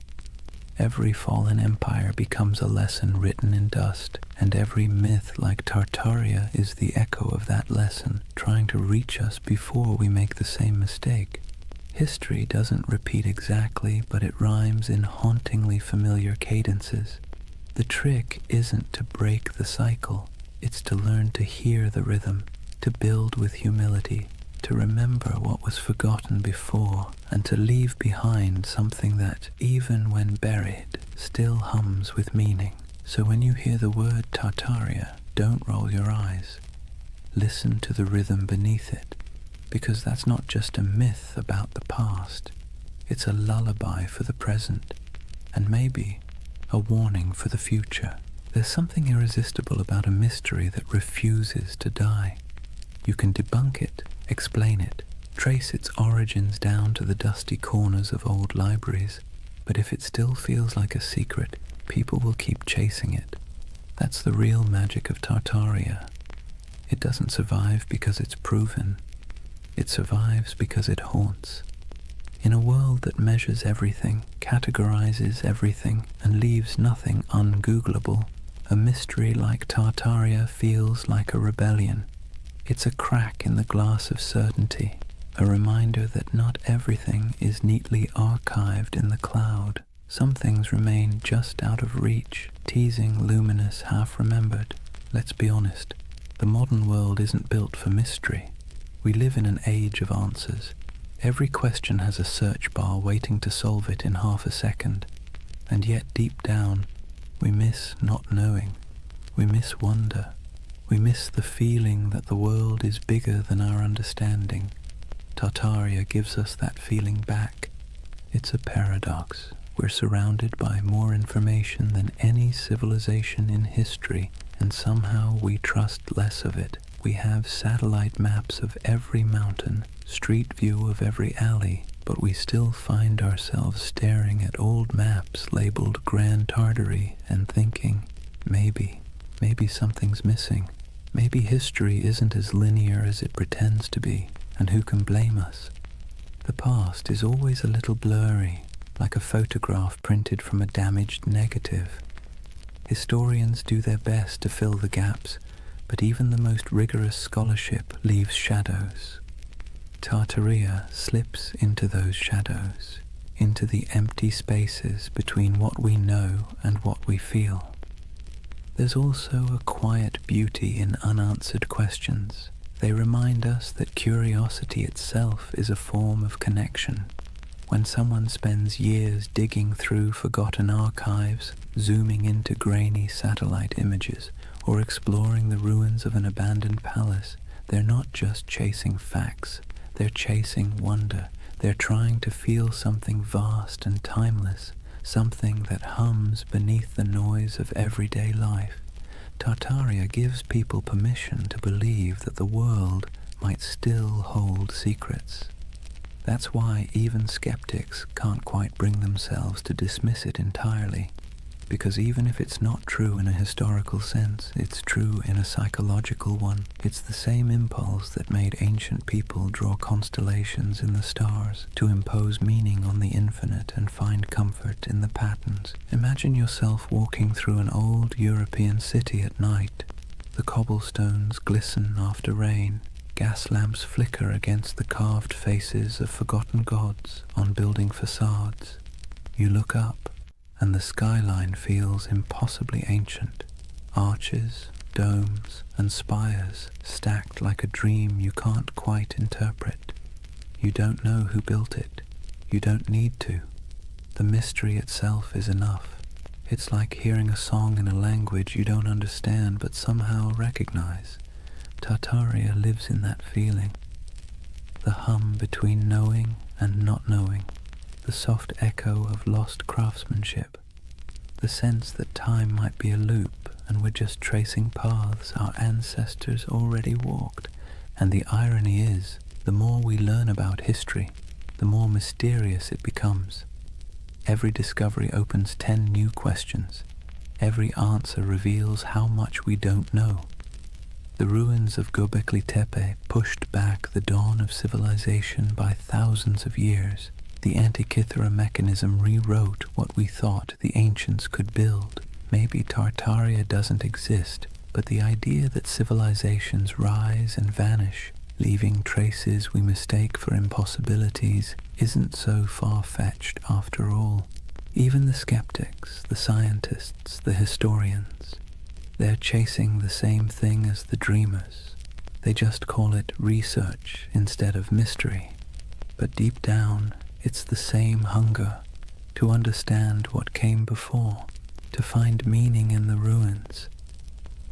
Every fallen empire becomes a lesson written in dust, and every myth like Tartaria is the echo of that lesson, trying to reach us before we make the same mistake. History doesn't repeat exactly, but it rhymes in hauntingly familiar cadences. The trick isn't to break the cycle, it's to learn to hear the rhythm, to build with humility, to remember what was forgotten before, and to leave behind something that, even when buried, still hums with meaning. So when you hear the word Tartaria, don't roll your eyes. Listen to the rhythm beneath it, because that's not just a myth about the past. It's a lullaby for the present, and maybe a warning for the future. There's something irresistible about a mystery that refuses to die. You can debunk it, explain it, trace its origins down to the dusty corners of old libraries, but if it still feels like a secret, people will keep chasing it. That's the real magic of Tartaria. It doesn't survive because it's proven. It survives because it haunts. In a world that measures everything, categorizes everything, and leaves nothing ungoogleable, a mystery like Tartaria feels like a rebellion. It's a crack in the glass of certainty, a reminder that not everything is neatly archived in the cloud. Some things remain just out of reach, teasing, luminous, half-remembered. Let's be honest, the modern world isn't built for mystery. We live in an age of answers. Every question has a search bar waiting to solve it in half a second. And yet deep down, we miss not knowing. We miss wonder. We miss the feeling that the world is bigger than our understanding. Tartaria gives us that feeling back. It's a paradox. We're surrounded by more information than any civilization in history, and somehow we trust less of it. We have satellite maps of every mountain, street view of every alley, but we still find ourselves staring at old maps labeled Grand Tartary and thinking, maybe something's missing. Maybe history isn't as linear as it pretends to be, and who can blame us? The past is always a little blurry, like a photograph printed from a damaged negative. Historians do their best to fill the gaps, but even the most rigorous scholarship leaves shadows. Tartaria slips into those shadows, into the empty spaces between what we know and what we feel. There's also a quiet beauty in unanswered questions. They remind us that curiosity itself is a form of connection. When someone spends years digging through forgotten archives, zooming into grainy satellite images, or exploring the ruins of an abandoned palace, they're not just chasing facts, they're chasing wonder. They're trying to feel something vast and timeless, something that hums beneath the noise of everyday life. Tartaria gives people permission to believe that the world might still hold secrets. That's why even skeptics can't quite bring themselves to dismiss it entirely, because even if it's not true in a historical sense, it's true in a psychological one. It's the same impulse that made ancient people draw constellations in the stars, to impose meaning on the infinite and find comfort in the patterns. Imagine yourself walking through an old European city at night. The cobblestones glisten after rain. Gas lamps flicker against the carved faces of forgotten gods on building facades. You look up, and the skyline feels impossibly ancient. Arches, domes, and spires stacked like a dream you can't quite interpret. You don't know who built it. You don't need to. The mystery itself is enough. It's like hearing a song in a language you don't understand but somehow recognize. Tartaria lives in that feeling. The hum between knowing and not knowing. The soft echo of lost craftsmanship, the sense that time might be a loop and we're just tracing paths our ancestors already walked. And the irony is, the more we learn about history, the more mysterious it becomes. Every discovery opens 10 new questions. Every answer reveals how much we don't know. The ruins of Göbekli Tepe pushed back the dawn of civilization by thousands of years. The Antikythera mechanism rewrote what we thought the ancients could build. Maybe Tartaria doesn't exist, but the idea that civilizations rise and vanish, leaving traces we mistake for impossibilities, isn't so far-fetched after all. Even the skeptics, the scientists, the historians, they're chasing the same thing as the dreamers. They just call it research instead of mystery. But deep down, it's the same hunger to understand what came before, to find meaning in the ruins.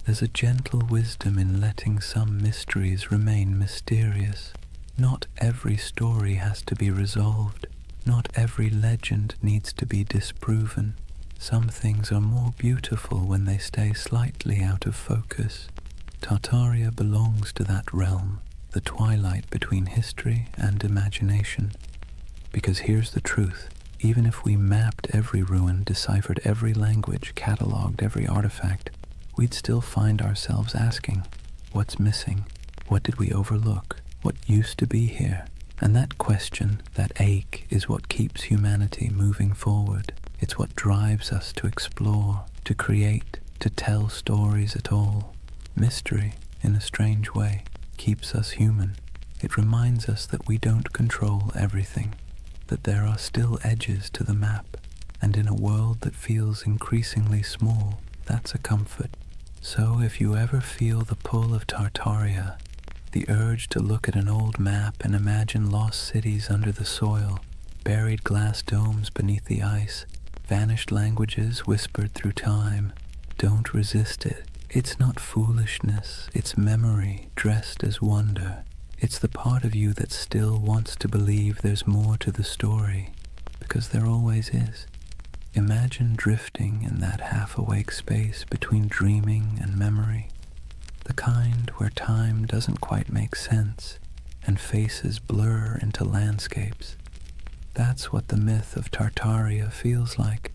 There's a gentle wisdom in letting some mysteries remain mysterious. Not every story has to be resolved. Not every legend needs to be disproven. Some things are more beautiful when they stay slightly out of focus. Tartaria belongs to that realm, the twilight between history and imagination. Because here's the truth, even if we mapped every ruin, deciphered every language, catalogued every artifact, we'd still find ourselves asking, what's missing? What did we overlook? What used to be here? And that question, that ache, is what keeps humanity moving forward. It's what drives us to explore, to create, to tell stories at all. Mystery, in a strange way, keeps us human. It reminds us that we don't control everything, that there are still edges to the map, and in a world that feels increasingly small, that's a comfort. So if you ever feel the pull of Tartaria, the urge to look at an old map and imagine lost cities under the soil, buried glass domes beneath the ice, vanished languages whispered through time, don't resist it. It's not foolishness, it's memory dressed as wonder. It's the part of you that still wants to believe there's more to the story, because there always is. Imagine drifting in that half-awake space between dreaming and memory, the kind where time doesn't quite make sense and faces blur into landscapes. That's what the myth of Tartaria feels like,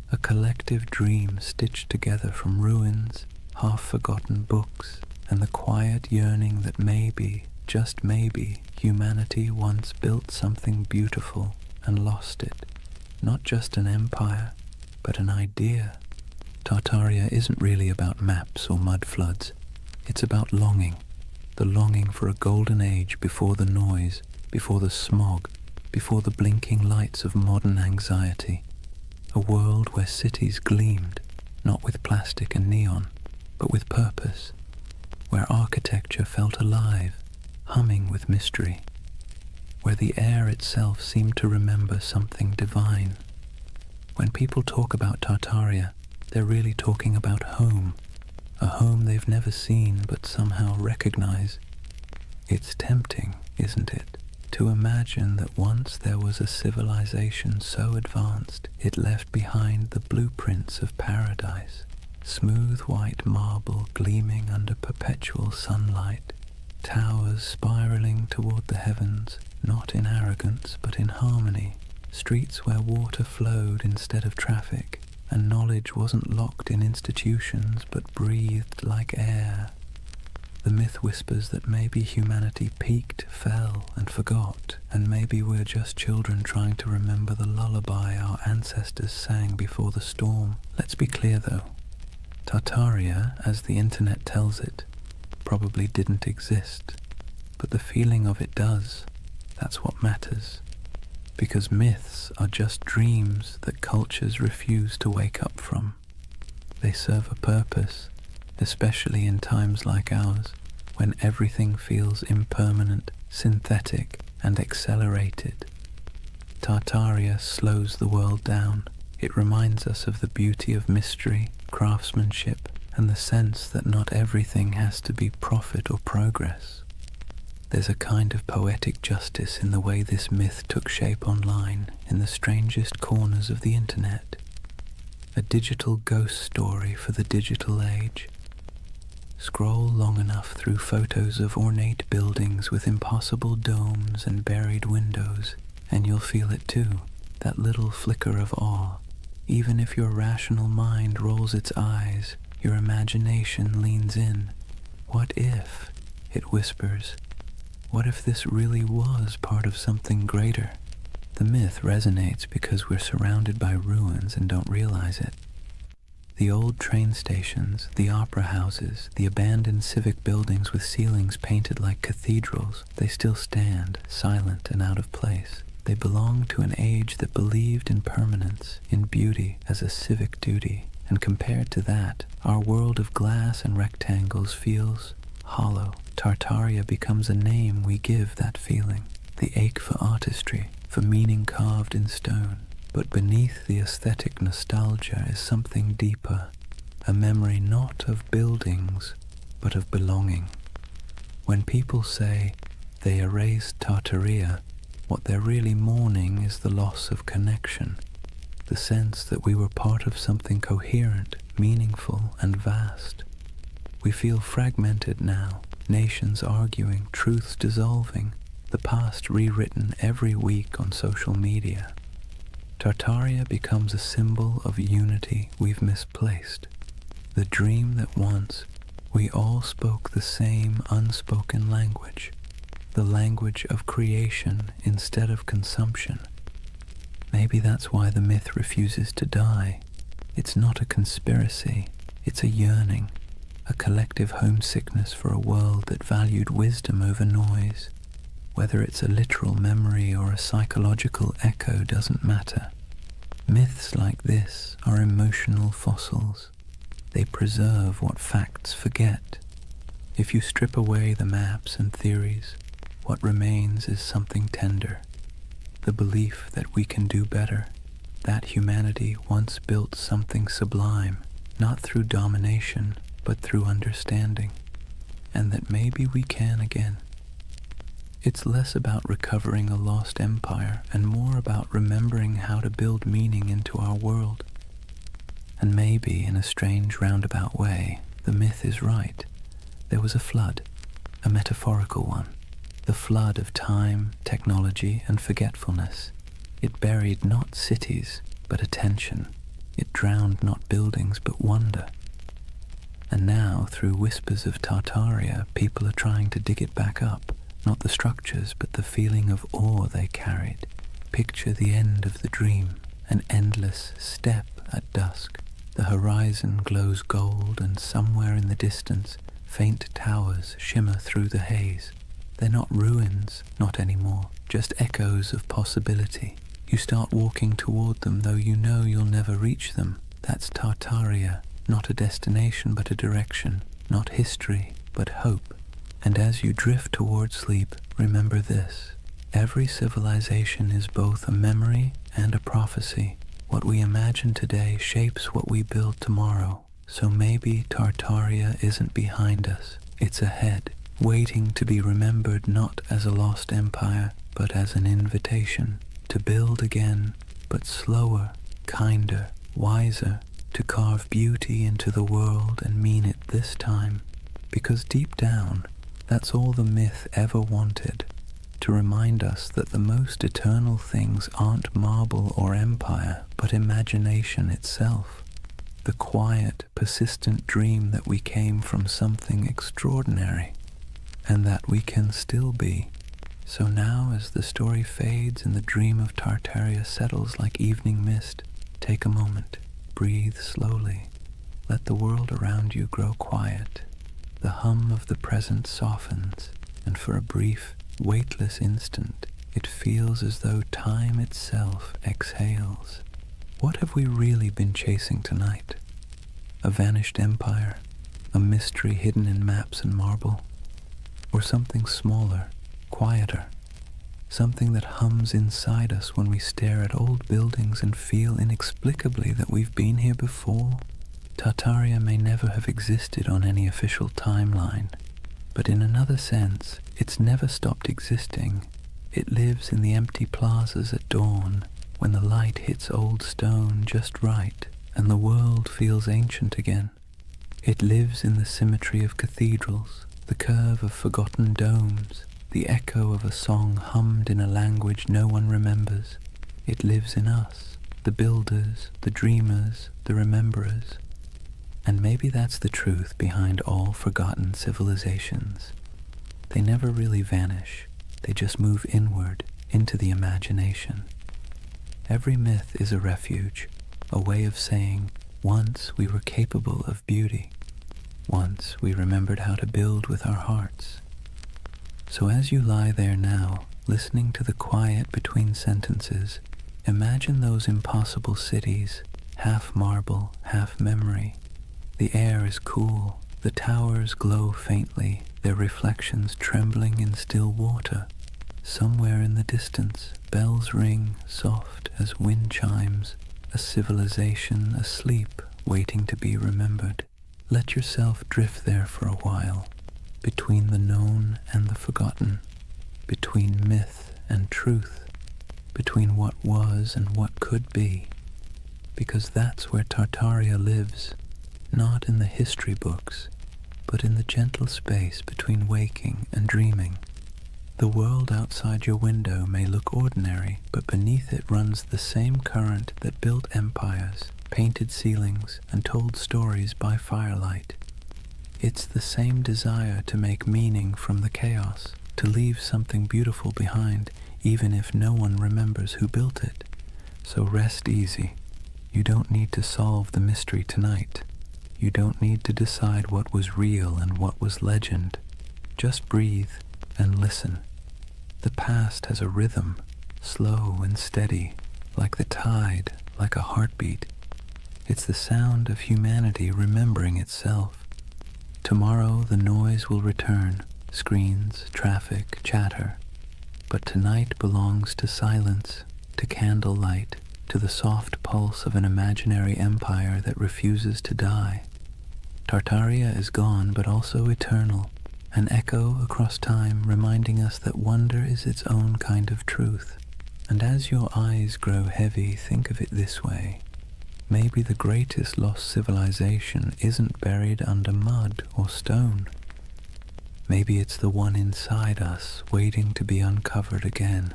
a collective dream stitched together from ruins, half-forgotten books, and the quiet yearning that maybe, just maybe, humanity once built something beautiful and lost it. Not just an empire, but an idea. Tartaria isn't really about maps or mud floods. It's about longing, the longing for a golden age before the noise, before the smog, before the blinking lights of modern anxiety. A world where cities gleamed, not with plastic and neon, but with purpose, where architecture felt alive, humming with mystery, where the air itself seemed to remember something divine. When people talk about Tartaria, they're really talking about home, a home they've never seen but somehow recognize. It's tempting, isn't it, to imagine that once there was a civilization so advanced it left behind the blueprints of paradise, smooth white marble gleaming under perpetual sunlight, towers spiraling toward the heavens, not in arrogance but in harmony, streets where water flowed instead of traffic, and knowledge wasn't locked in institutions but breathed like air. The myth whispers that maybe humanity peaked, fell, and forgot, and maybe we're just children trying to remember the lullaby our ancestors sang before the storm. Let's be clear though, Tartaria, as the internet tells it, probably didn't exist, but the feeling of it does. That's what matters. Because myths are just dreams that cultures refuse to wake up from. They serve a purpose, especially in times like ours, when everything feels impermanent, synthetic, and accelerated. Tartaria slows the world down. It reminds us of the beauty of mystery, craftsmanship, and the sense that not everything has to be profit or progress. There's a kind of poetic justice in the way this myth took shape online, in the strangest corners of the internet. A digital ghost story for the digital age. Scroll long enough through photos of ornate buildings with impossible domes and buried windows, and you'll feel it too, that little flicker of awe. Even if your rational mind rolls its eyes, your imagination leans in. What if, it whispers, what if this really was part of something greater? The myth resonates because we're surrounded by ruins and don't realize it. The old train stations, the opera houses, the abandoned civic buildings with ceilings painted like cathedrals, they still stand, silent and out of place. They belong to an age that believed in permanence, in beauty as a civic duty, and compared to that, our world of glass and rectangles feels hollow. Tartaria becomes a name we give that feeling, the ache for artistry, for meaning carved in stone. But beneath the aesthetic nostalgia is something deeper, a memory not of buildings, but of belonging. When people say they erased Tartaria, what they're really mourning is the loss of connection, the sense that we were part of something coherent, meaningful, and vast. We feel fragmented now, nations arguing, truths dissolving, the past rewritten every week on social media. Tartaria becomes a symbol of unity we've misplaced, the dream that once we all spoke the same unspoken language, the language of creation instead of consumption. Maybe that's why the myth refuses to die. It's not a conspiracy, it's a yearning, a collective homesickness for a world that valued wisdom over noise. Whether it's a literal memory or a psychological echo doesn't matter. Myths like this are emotional fossils. They preserve what facts forget. If you strip away the maps and theories, what remains is something tender. The belief that we can do better, that humanity once built something sublime, not through domination, but through understanding, and that maybe we can again. It's less about recovering a lost empire and more about remembering how to build meaning into our world. And maybe, in a strange roundabout way, the myth is right. There was a flood, a metaphorical one, the flood of time, technology, and forgetfulness. It buried not cities, but attention. It drowned not buildings, but wonder. And now, through whispers of Tartaria, people are trying to dig it back up. Not the structures, but the feeling of awe they carried. Picture the end of the dream, an endless step at dusk. The horizon glows gold, and somewhere in the distance, faint towers shimmer through the haze. They're not ruins, not anymore, just echoes of possibility. You start walking toward them, though you know you'll never reach them. That's Tartaria, not a destination, but a direction. Not history, but hope. And as you drift toward sleep, remember this. Every civilization is both a memory and a prophecy. What we imagine today shapes what we build tomorrow. So maybe Tartaria isn't behind us. It's ahead, waiting to be remembered not as a lost empire, but as an invitation to build again, but slower, kinder, wiser, to carve beauty into the world and mean it this time. Because deep down, that's all the myth ever wanted, to remind us that the most eternal things aren't marble or empire, but imagination itself. The quiet, persistent dream that we came from something extraordinary, and that we can still be. So now, as the story fades and the dream of Tartaria settles like evening mist, take a moment, breathe slowly, let the world around you grow quiet. The hum of the present softens, and for a brief, weightless instant, it feels as though time itself exhales. What have we really been chasing tonight? A vanished empire? A mystery hidden in maps and marble? Or something smaller, quieter? Something that hums inside us when we stare at old buildings and feel inexplicably that we've been here before? Tartaria may never have existed on any official timeline, but in another sense, it's never stopped existing. It lives in the empty plazas at dawn, when the light hits old stone just right, and the world feels ancient again. It lives in the symmetry of cathedrals, the curve of forgotten domes, the echo of a song hummed in a language no one remembers. It lives in us, the builders, the dreamers, the rememberers. And maybe that's the truth behind all forgotten civilizations. They never really vanish, they just move inward into the imagination. Every myth is a refuge, a way of saying, once we were capable of beauty. Once we remembered how to build with our hearts. So as you lie there now, listening to the quiet between sentences, imagine those impossible cities, half marble, half memory. The air is cool, the towers glow faintly, their reflections trembling in still water. Somewhere in the distance, bells ring, soft as wind chimes, a civilization asleep, waiting to be remembered. Let yourself drift there for a while, between the known and the forgotten, between myth and truth, between what was and what could be, because that's where Tartaria lives, not in the history books, but in the gentle space between waking and dreaming. The world outside your window may look ordinary, but beneath it runs the same current that built empires, painted ceilings, and told stories by firelight. It's the same desire to make meaning from the chaos, to leave something beautiful behind, even if no one remembers who built it. So rest easy. You don't need to solve the mystery tonight. You don't need to decide what was real and what was legend. Just breathe and listen. The past has a rhythm, slow and steady, like the tide, like a heartbeat. It's the sound of humanity remembering itself. Tomorrow the noise will return, screens, traffic, chatter. But tonight belongs to silence, to candlelight, to the soft pulse of an imaginary empire that refuses to die. Tartaria is gone, but also eternal. An echo across time reminding us that wonder is its own kind of truth. And as your eyes grow heavy, think of it this way. Maybe the greatest lost civilization isn't buried under mud or stone. Maybe it's the one inside us, waiting to be uncovered again.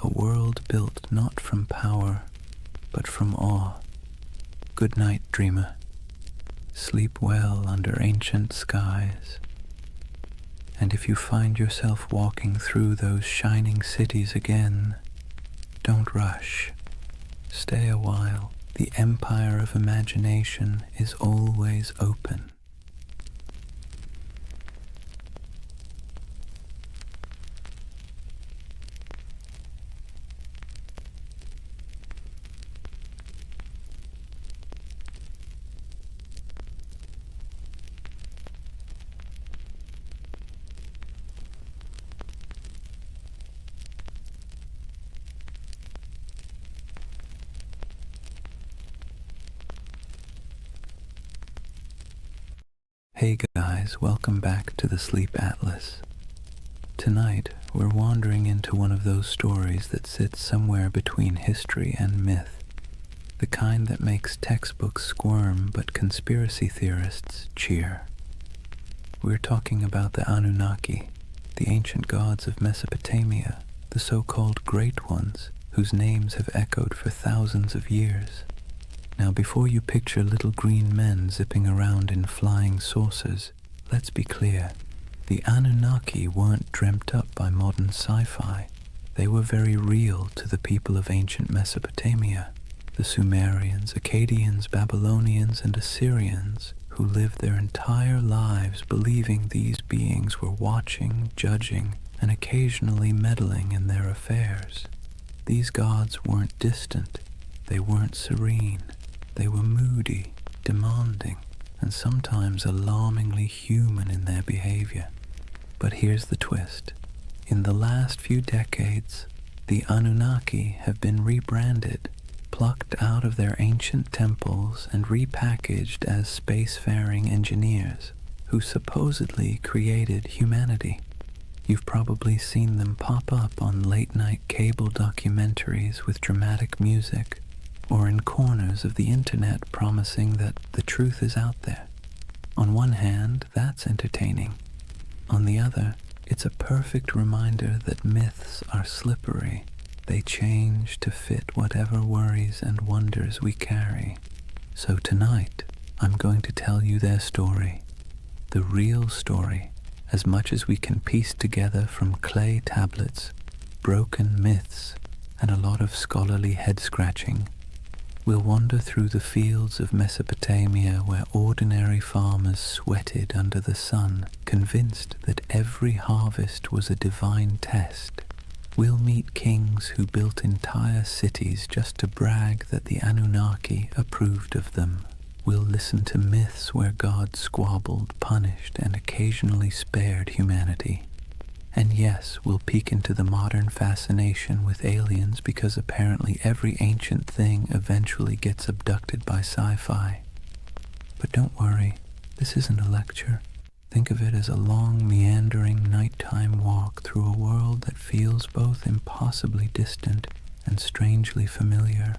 A world built not from power, but from awe. Good night, dreamer. Sleep well under ancient skies. And if you find yourself walking through those shining cities again, don't rush. Stay a while. The empire of imagination is always open. Hey guys, welcome back to the Sleep Atlas. Tonight, we're wandering into one of those stories that sits somewhere between history and myth, the kind that makes textbooks squirm but conspiracy theorists cheer. We're talking about the Anunnaki, the ancient gods of Mesopotamia, the so-called Great Ones, whose names have echoed for thousands of years. Now, before you picture little green men zipping around in flying saucers, let's be clear. The Anunnaki weren't dreamt up by modern sci-fi. They were very real to the people of ancient Mesopotamia, the Sumerians, Akkadians, Babylonians, and Assyrians, who lived their entire lives believing these beings were watching, judging, and occasionally meddling in their affairs. These gods weren't distant. They weren't serene. They were moody, demanding, and sometimes alarmingly human in their behavior. But here's the twist. In the last few decades, the Anunnaki have been rebranded, plucked out of their ancient temples and repackaged as spacefaring engineers who supposedly created humanity. You've probably seen them pop up on late-night cable documentaries with dramatic music, or in corners of the internet promising that the truth is out there. On one hand, that's entertaining. On the other, it's a perfect reminder that myths are slippery. They change to fit whatever worries and wonders we carry. So tonight, I'm going to tell you their story. The real story, as much as we can piece together from clay tablets, broken myths, and a lot of scholarly head-scratching. We'll wander through the fields of Mesopotamia where ordinary farmers sweated under the sun, convinced that every harvest was a divine test. We'll meet kings who built entire cities just to brag that the Anunnaki approved of them. We'll listen to myths where God squabbled, punished, and occasionally spared humanity. And yes, we'll peek into the modern fascination with aliens because apparently every ancient thing eventually gets abducted by sci-fi. But don't worry, this isn't a lecture. Think of it as a long, meandering nighttime walk through a world that feels both impossibly distant and strangely familiar.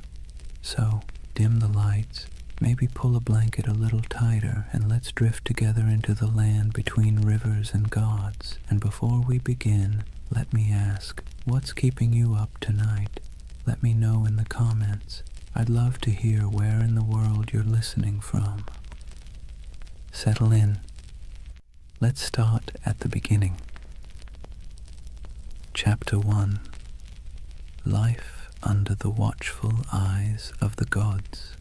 So, dim the lights, maybe pull a blanket a little tighter, and let's drift together into the land between rivers and gods. And before we begin, let me ask, what's keeping you up tonight? Let me know in the comments. I'd love to hear where in the world you're listening from. Settle in. Let's start at the beginning. Chapter 1. Life under the watchful eyes of the gods.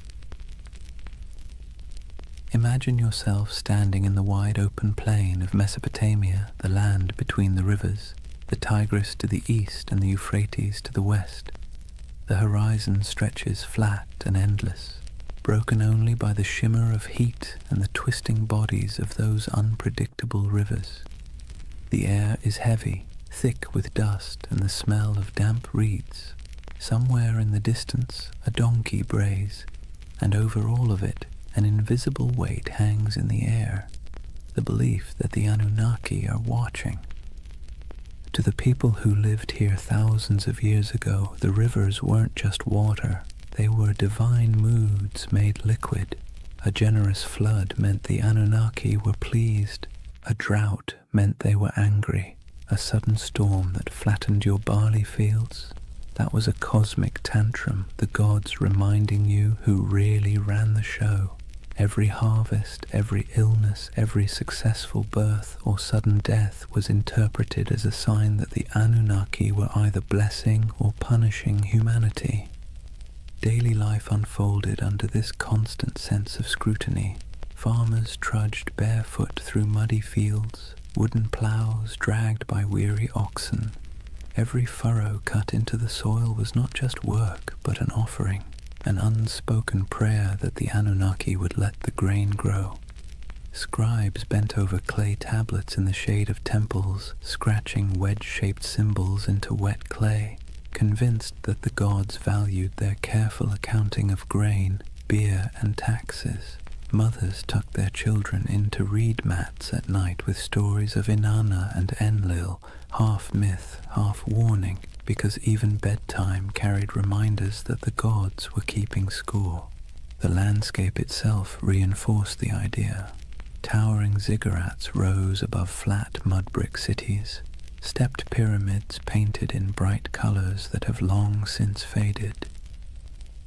Imagine yourself standing in the wide open plain of Mesopotamia, the land between the rivers, the Tigris to the east and the Euphrates to the west. The horizon stretches flat and endless, broken only by the shimmer of heat and the twisting bodies of those unpredictable rivers. The air is heavy, thick with dust and the smell of damp reeds. Somewhere in the distance a donkey brays, and over all of it an invisible weight hangs in the air, the belief that the Anunnaki are watching. To the people who lived here thousands of years ago, the rivers weren't just water, they were divine moods made liquid. A generous flood meant the Anunnaki were pleased, a drought meant they were angry, a sudden storm that flattened your barley fields. That was a cosmic tantrum, the gods reminding you who really ran the show. Every harvest, every illness, every successful birth or sudden death was interpreted as a sign that the Anunnaki were either blessing or punishing humanity. Daily life unfolded under this constant sense of scrutiny. Farmers trudged barefoot through muddy fields, wooden plows dragged by weary oxen. Every furrow cut into the soil was not just work, but an offering. An unspoken prayer that the Anunnaki would let the grain grow. Scribes bent over clay tablets in the shade of temples, scratching wedge-shaped symbols into wet clay, convinced that the gods valued their careful accounting of grain, beer, and taxes. Mothers tucked their children into reed mats at night with stories of Inanna and Enlil, half myth, half warning, because even bedtime carried reminders that the gods were keeping score. The landscape itself reinforced the idea. Towering ziggurats rose above flat mud-brick cities, stepped pyramids painted in bright colors that have long since faded.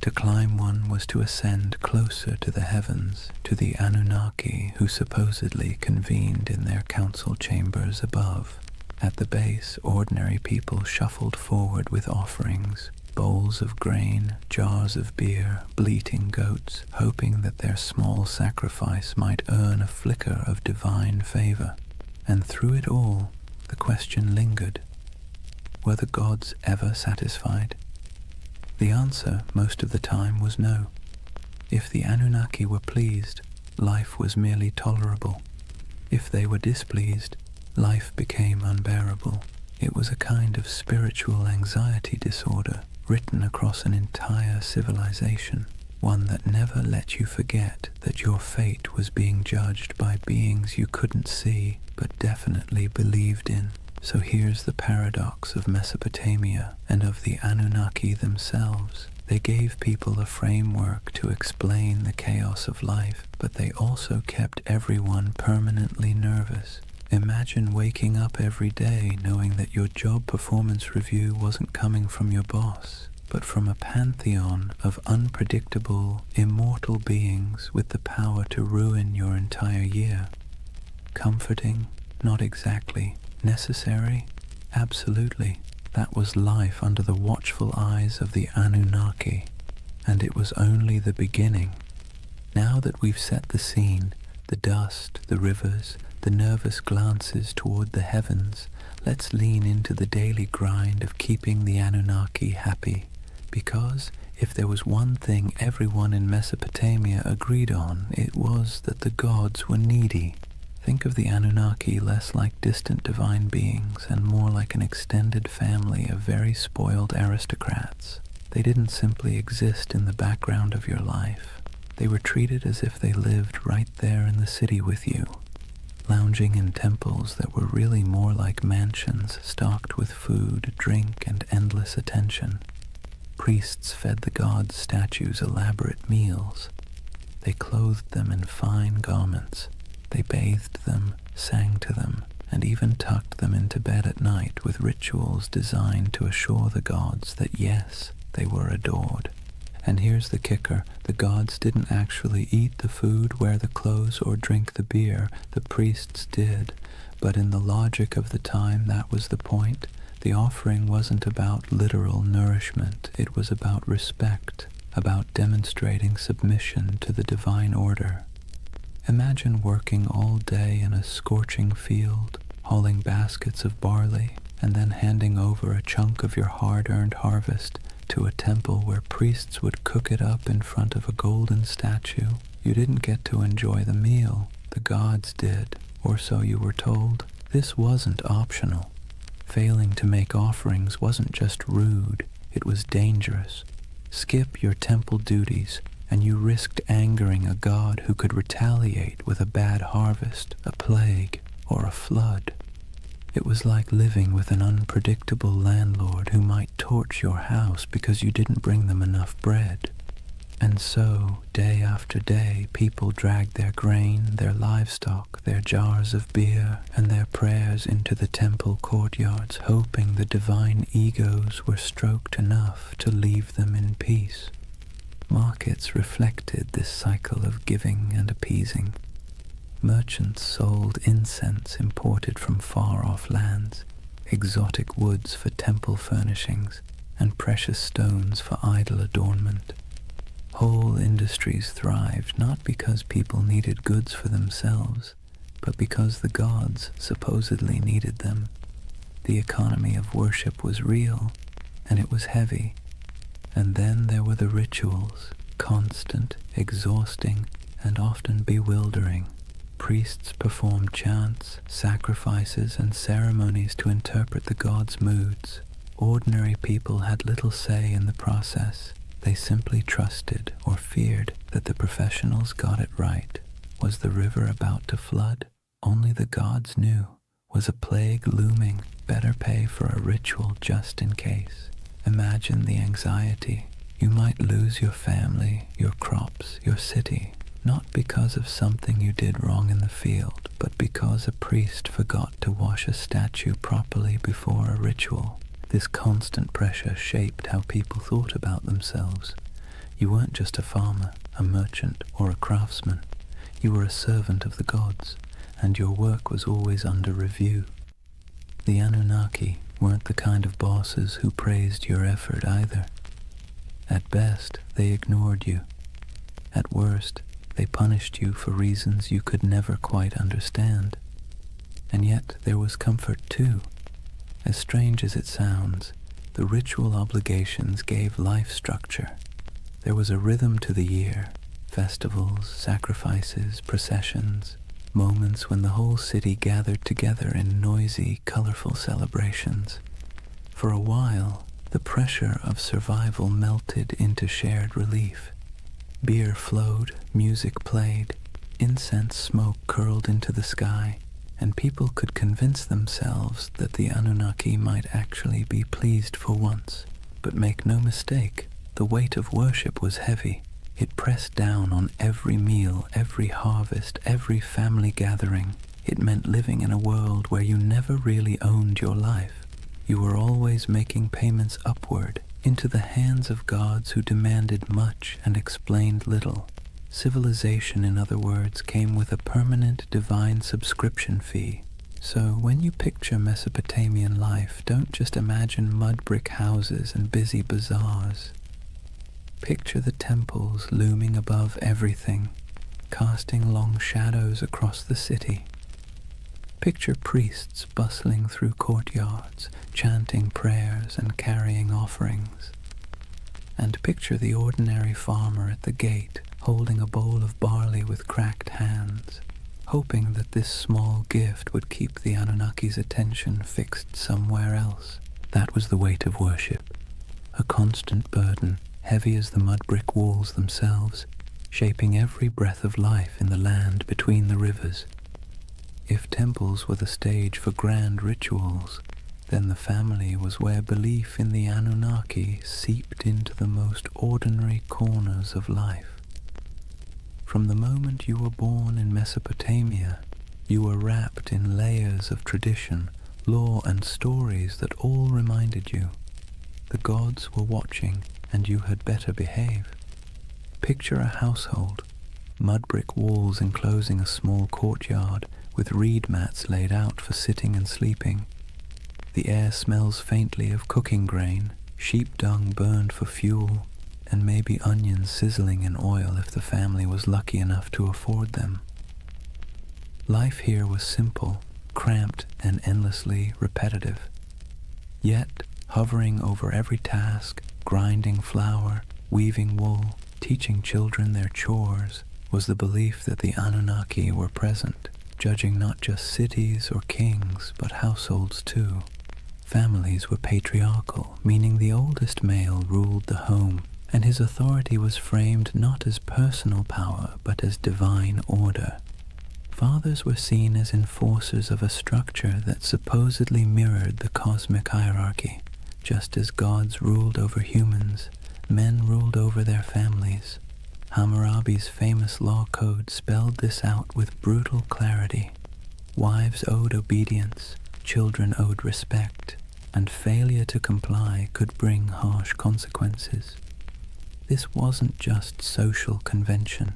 To climb one was to ascend closer to the heavens, to the Anunnaki who supposedly convened in their council chambers above. At the base, ordinary people shuffled forward with offerings, bowls of grain, jars of beer, bleating goats, hoping that their small sacrifice might earn a flicker of divine favor. And through it all, the question lingered. Were the gods ever satisfied? The answer, most of the time, was no. If the Anunnaki were pleased, life was merely tolerable. If they were displeased, life became unbearable. It was a kind of spiritual anxiety disorder written across an entire civilization, one that never let you forget that your fate was being judged by beings you couldn't see but definitely believed in. So here's the paradox of Mesopotamia and of the Anunnaki themselves. They gave people a framework to explain the chaos of life, but they also kept everyone permanently nervous. Imagine waking up every day knowing that your job performance review wasn't coming from your boss, but from a pantheon of unpredictable, immortal beings with the power to ruin your entire year. Comforting? Not exactly. Necessary? Absolutely. That was life under the watchful eyes of the Anunnaki, and it was only the beginning. Now that we've set the scene, the dust, the rivers, the nervous glances toward the heavens, let's lean into the daily grind of keeping the Anunnaki happy, because if there was one thing everyone in Mesopotamia agreed on, it was that the gods were needy. Think of the Anunnaki less like distant divine beings and more like an extended family of very spoiled aristocrats. They didn't simply exist in the background of your life. They were treated as if they lived right there in the city with you, lounging in temples that were really more like mansions stocked with food, drink, and endless attention. Priests fed the gods' statues elaborate meals. They clothed them in fine garments. They bathed them, sang to them, and even tucked them into bed at night with rituals designed to assure the gods that yes, they were adored. And here's the kicker, the gods didn't actually eat the food, wear the clothes, or drink the beer. The priests did, but in the logic of the time that was the point. The offering wasn't about literal nourishment, it was about respect, about demonstrating submission to the divine order. Imagine working all day in a scorching field, hauling baskets of barley, and then handing over a chunk of your hard-earned harvest to a temple where priests would cook it up in front of a golden statue. You didn't get to enjoy the meal, the gods did, or so you were told. This wasn't optional. Failing to make offerings wasn't just rude, it was dangerous. Skip your temple duties, and you risked angering a god who could retaliate with a bad harvest, a plague, or a flood. It was like living with an unpredictable landlord who might torch your house because you didn't bring them enough bread. And so, day after day, people dragged their grain, their livestock, their jars of beer, and their prayers into the temple courtyards, hoping the divine egos were stroked enough to leave them in peace. Markets reflected this cycle of giving and appeasing. Merchants sold incense imported from far-off lands, exotic woods for temple furnishings, and precious stones for idol adornment. Whole industries thrived not because people needed goods for themselves, but because the gods supposedly needed them. The economy of worship was real, and it was heavy. And then there were the rituals, constant, exhausting, and often bewildering. Priests performed chants, sacrifices, and ceremonies to interpret the gods' moods. Ordinary people had little say in the process. They simply trusted or feared that the professionals got it right. Was the river about to flood? Only the gods knew. Was a plague looming? Better pay for a ritual just in case. Imagine the anxiety. You might lose your family, your crops, your city, not because of something you did wrong in the field, but because a priest forgot to wash a statue properly before a ritual. This constant pressure shaped how people thought about themselves. You weren't just a farmer, a merchant, or a craftsman. You were a servant of the gods, and your work was always under review. The Anunnaki weren't the kind of bosses who praised your effort either. At best, they ignored you. At worst, they punished you for reasons you could never quite understand. And yet there was comfort too. As strange as it sounds, the ritual obligations gave life structure. There was a rhythm to the year, festivals, sacrifices, processions, moments when the whole city gathered together in noisy, colorful celebrations. For a while, the pressure of survival melted into shared relief. Beer flowed, music played, incense smoke curled into the sky, and people could convince themselves that the Anunnaki might actually be pleased for once. But make no mistake, the weight of worship was heavy. It pressed down on every meal, every harvest, every family gathering. It meant living in a world where you never really owned your life. You were always making payments upward, into the hands of gods who demanded much and explained little. Civilization, in other words, came with a permanent divine subscription fee. So when you picture Mesopotamian life, don't just imagine mud brick houses and busy bazaars. Picture the temples looming above everything, casting long shadows across the city. Picture priests bustling through courtyards, chanting prayers and carrying offerings. And picture the ordinary farmer at the gate, holding a bowl of barley with cracked hands, hoping that this small gift would keep the Anunnaki's attention fixed somewhere else. That was the weight of worship, a constant burden, heavy as the mud brick walls themselves, shaping every breath of life in the land between the rivers. If temples were the stage for grand rituals, then the family was where belief in the Anunnaki seeped into the most ordinary corners of life. From the moment you were born in Mesopotamia, you were wrapped in layers of tradition, lore and stories that all reminded you the gods were watching and you had better behave. Picture a household, mud brick walls enclosing a small courtyard with reed mats laid out for sitting and sleeping. The air smells faintly of cooking grain, sheep dung burned for fuel, and maybe onions sizzling in oil if the family was lucky enough to afford them. Life here was simple, cramped, and endlessly repetitive. Yet, hovering over every task, grinding flour, weaving wool, teaching children their chores, was the belief that the Anunnaki were present, judging not just cities or kings, but households too. Families were patriarchal, meaning the oldest male ruled the home, and his authority was framed not as personal power, but as divine order. Fathers were seen as enforcers of a structure that supposedly mirrored the cosmic hierarchy. Just as gods ruled over humans, men ruled over their families. Hammurabi's famous law code spelled this out with brutal clarity. Wives owed obedience, children owed respect, and failure to comply could bring harsh consequences. This wasn't just social convention.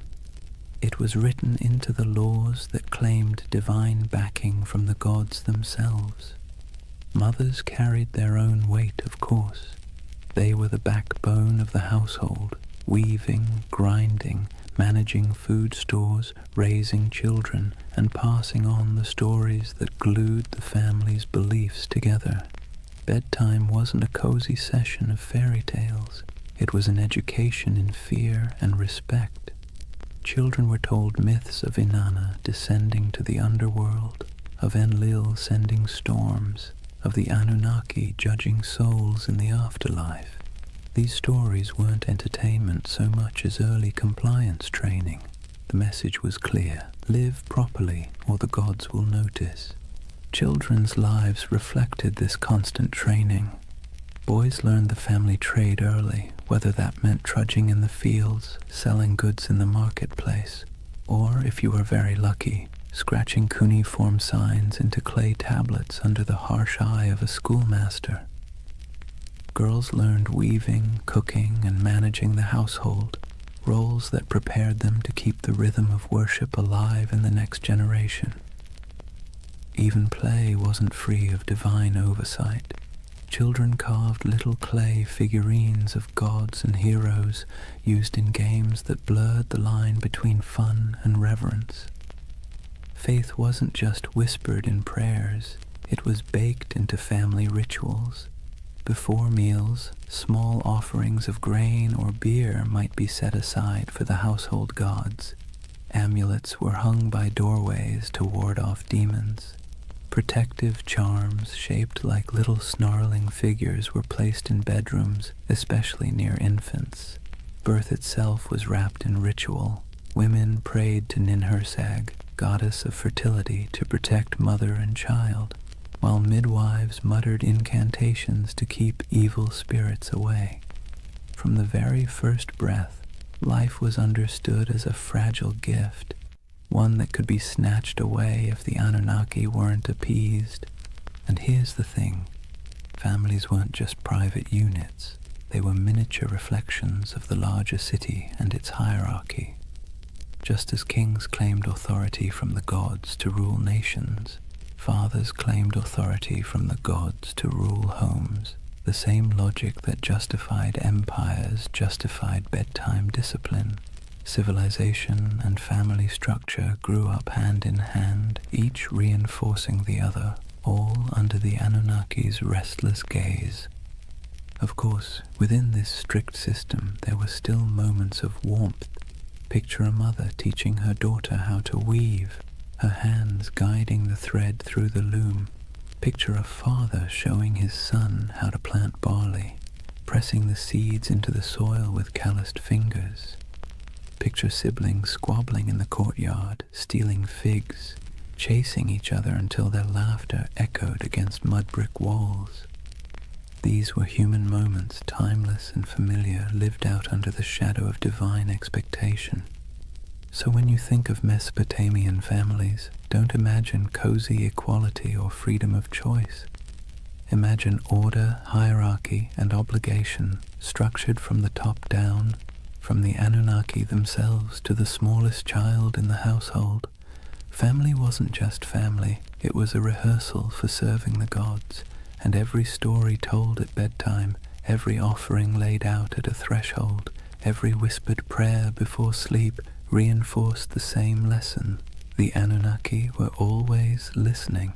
It was written into the laws that claimed divine backing from the gods themselves. Mothers carried their own weight, of course. They were the backbone of the household, weaving, grinding, managing food stores, raising children, and passing on the stories that glued the family's beliefs together. Bedtime wasn't a cozy session of fairy tales. It was an education in fear and respect. Children were told myths of Inanna descending to the underworld, of Enlil sending storms, of the Anunnaki judging souls in the afterlife. These stories weren't entertainment so much as early compliance training. The message was clear: live properly or the gods will notice. Children's lives reflected this constant training. Boys learned the family trade early, whether that meant trudging in the fields, selling goods in the marketplace, or, if you were very lucky, scratching cuneiform signs into clay tablets under the harsh eye of a schoolmaster. Girls learned weaving, cooking, and managing the household, roles that prepared them to keep the rhythm of worship alive in the next generation. Even play wasn't free of divine oversight. Children carved little clay figurines of gods and heroes used in games that blurred the line between fun and reverence. Faith wasn't just whispered in prayers, it was baked into family rituals. Before meals, small offerings of grain or beer might be set aside for the household gods. Amulets were hung by doorways to ward off demons. Protective charms shaped like little snarling figures were placed in bedrooms, especially near infants. Birth itself was wrapped in ritual. Women prayed to Ninhursag, goddess of fertility, to protect mother and child, while midwives muttered incantations to keep evil spirits away. From the very first breath, life was understood as a fragile gift, one that could be snatched away if the Anunnaki weren't appeased. And here's the thing, families weren't just private units, they were miniature reflections of the larger city and its hierarchy. Just as kings claimed authority from the gods to rule nations, fathers claimed authority from the gods to rule homes. The same logic that justified empires justified bedtime discipline. Civilization and family structure grew up hand in hand, each reinforcing the other, all under the Anunnaki's restless gaze. Of course, within this strict system there were still moments of warmth. Picture a mother teaching her daughter how to weave, her hands guiding the thread through the loom. Picture a father showing his son how to plant barley, pressing the seeds into the soil with calloused fingers. Picture siblings squabbling in the courtyard, stealing figs, chasing each other until their laughter echoed against mud brick walls. These were human moments, timeless and familiar, lived out under the shadow of divine expectation. So when you think of Mesopotamian families, don't imagine cozy equality or freedom of choice. Imagine order, hierarchy, and obligation structured from the top down, from the Anunnaki themselves to the smallest child in the household. Family wasn't just family, it was a rehearsal for serving the gods, and every story told at bedtime, every offering laid out at a threshold, every whispered prayer before sleep reinforced the same lesson. The Anunnaki were always listening.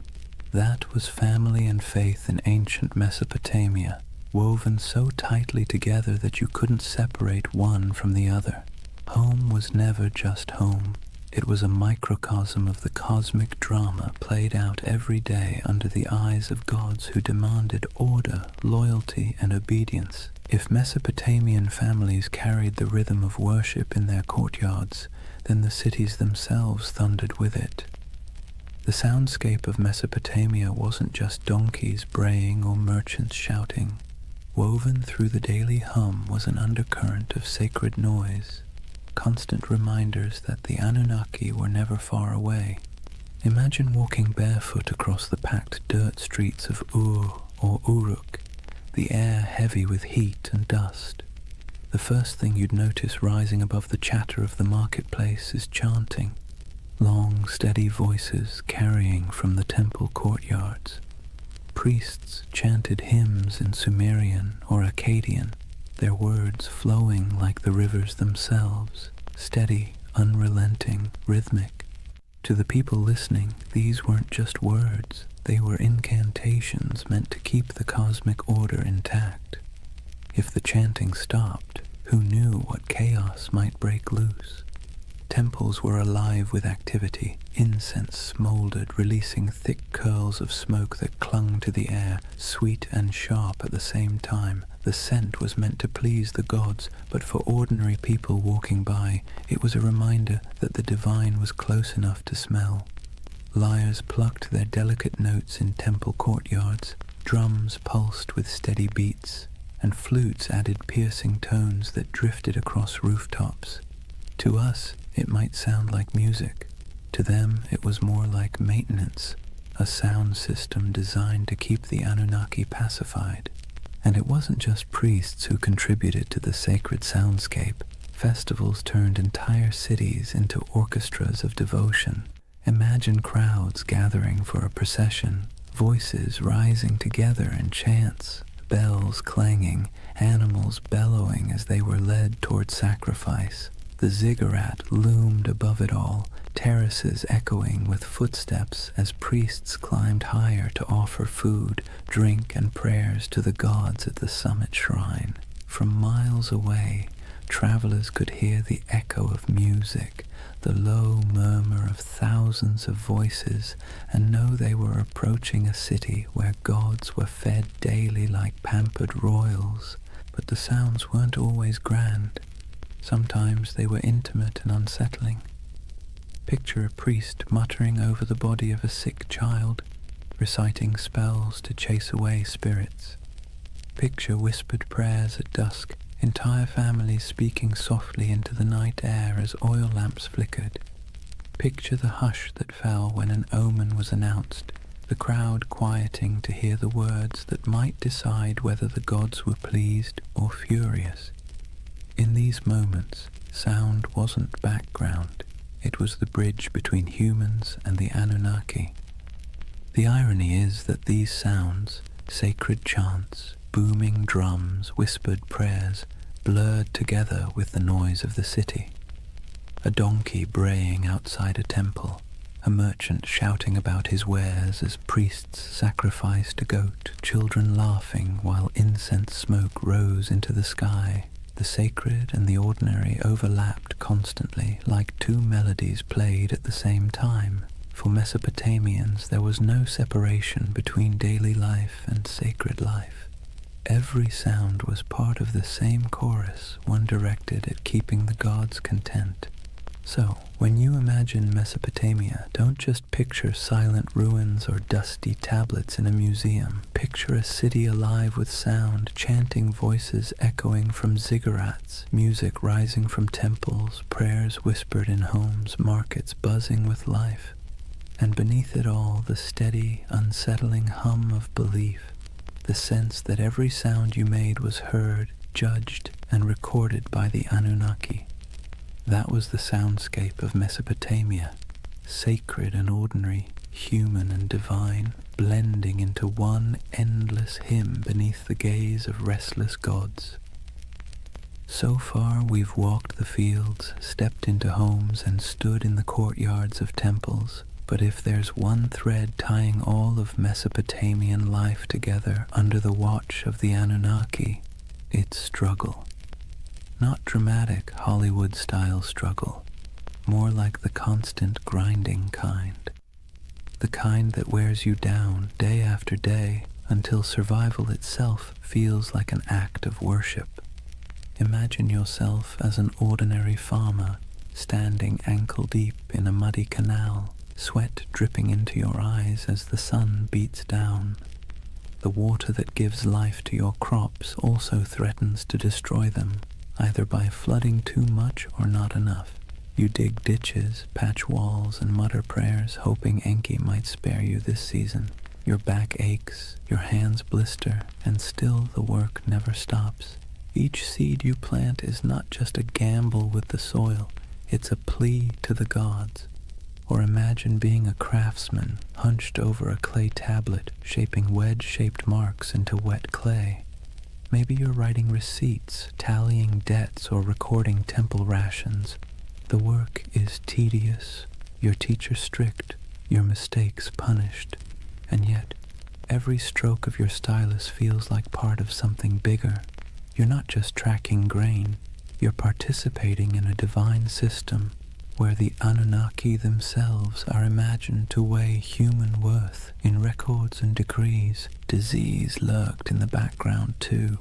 That was family and faith in ancient Mesopotamia, woven so tightly together that you couldn't separate one from the other. Home was never just home. It was a microcosm of the cosmic drama played out every day under the eyes of gods who demanded order, loyalty, and obedience. If Mesopotamian families carried the rhythm of worship in their courtyards, then the cities themselves thundered with it. The soundscape of Mesopotamia wasn't just donkeys braying or merchants shouting. Woven through the daily hum was an undercurrent of sacred noise, constant reminders that the Anunnaki were never far away. Imagine walking barefoot across the packed dirt streets of Ur or Uruk, the air heavy with heat and dust. The first thing you'd notice rising above the chatter of the marketplace is chanting, long, steady voices carrying from the temple courtyards. Priests chanted hymns in Sumerian or Akkadian, their words flowing like the rivers themselves, steady, unrelenting, rhythmic. To the people listening, these weren't just words, they were incantations meant to keep the cosmic order intact. If the chanting stopped, who knew what chaos might break loose? Temples were alive with activity. Incense smoldered, releasing thick curls of smoke that clung to the air, sweet and sharp at the same time. The scent was meant to please the gods, but for ordinary people walking by, it was a reminder that the divine was close enough to smell. Lyres plucked their delicate notes in temple courtyards, drums pulsed with steady beats, and flutes added piercing tones that drifted across rooftops. To us, it might sound like music. To them, it was more like maintenance, a sound system designed to keep the Anunnaki pacified. And it wasn't just priests who contributed to the sacred soundscape. Festivals turned entire cities into orchestras of devotion. Imagine crowds gathering for a procession, voices rising together in chants, bells clanging, animals bellowing as they were led toward sacrifice. The ziggurat loomed above it all, terraces echoing with footsteps as priests climbed higher to offer food, drink, and prayers to the gods at the summit shrine. From miles away, travelers could hear the echo of music, the low murmur of thousands of voices, and know they were approaching a city where gods were fed daily like pampered royals. But the sounds weren't always grand. Sometimes they were intimate and unsettling. Picture a priest muttering over the body of a sick child, reciting spells to chase away spirits. Picture whispered prayers at dusk, entire families speaking softly into the night air as oil lamps flickered. Picture the hush that fell when an omen was announced, the crowd quieting to hear the words that might decide whether the gods were pleased or furious. In these moments, sound wasn't background. It was the bridge between humans and the Anunnaki. The irony is that these sounds, sacred chants, booming drums, whispered prayers, blurred together with the noise of the city. A donkey braying outside a temple, a merchant shouting about his wares as priests sacrificed a goat, children laughing while incense smoke rose into the sky. The sacred and the ordinary overlapped constantly, like two melodies played at the same time. For Mesopotamians, there was no separation between daily life and sacred life. Every sound was part of the same chorus, one directed at keeping the gods content. So, when you imagine Mesopotamia, don't just picture silent ruins or dusty tablets in a museum. Picture a city alive with sound, chanting voices echoing from ziggurats, music rising from temples, prayers whispered in homes, markets buzzing with life. And beneath it all, the steady, unsettling hum of belief, the sense that every sound you made was heard, judged, and recorded by the Anunnaki. That was the soundscape of Mesopotamia, sacred and ordinary, human and divine, blending into one endless hymn beneath the gaze of restless gods. So far we've walked the fields, stepped into homes, and stood in the courtyards of temples. But if there's one thread tying all of Mesopotamian life together under the watch of the Anunnaki, it's struggle. Not dramatic Hollywood-style struggle, more like the constant grinding kind. The kind that wears you down day after day until survival itself feels like an act of worship. Imagine yourself as an ordinary farmer standing ankle-deep in a muddy canal, sweat dripping into your eyes as the sun beats down. The water that gives life to your crops also threatens to destroy them, either by flooding too much or not enough. You dig ditches, patch walls, and mutter prayers, hoping Enki might spare you this season. Your back aches, your hands blister, and still the work never stops. Each seed you plant is not just a gamble with the soil, it's a plea to the gods. Or imagine being a craftsman, hunched over a clay tablet, shaping wedge-shaped marks into wet clay. Maybe you're writing receipts, tallying debts, or recording temple rations. The work is tedious, your teacher strict, your mistakes punished, and yet every stroke of your stylus feels like part of something bigger. You're not just tracking grain, you're participating in a divine system where the Anunnaki themselves are imagined to weigh human worth in records and decrees. Disease lurked in the background too.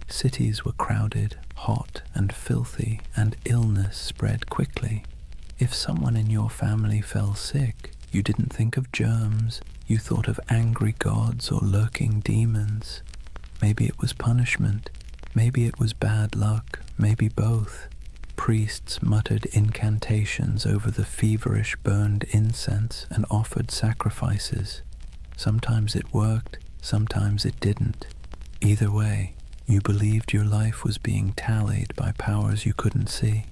Cities were crowded, hot and filthy, and illness spread quickly. If someone in your family fell sick, you didn't think of germs, you thought of angry gods or lurking demons. Maybe it was punishment, maybe it was bad luck, maybe both. Priests muttered incantations over the feverish burned incense and offered sacrifices. Sometimes it worked, sometimes it didn't. Either way, you believed your life was being tallied by powers you couldn't see.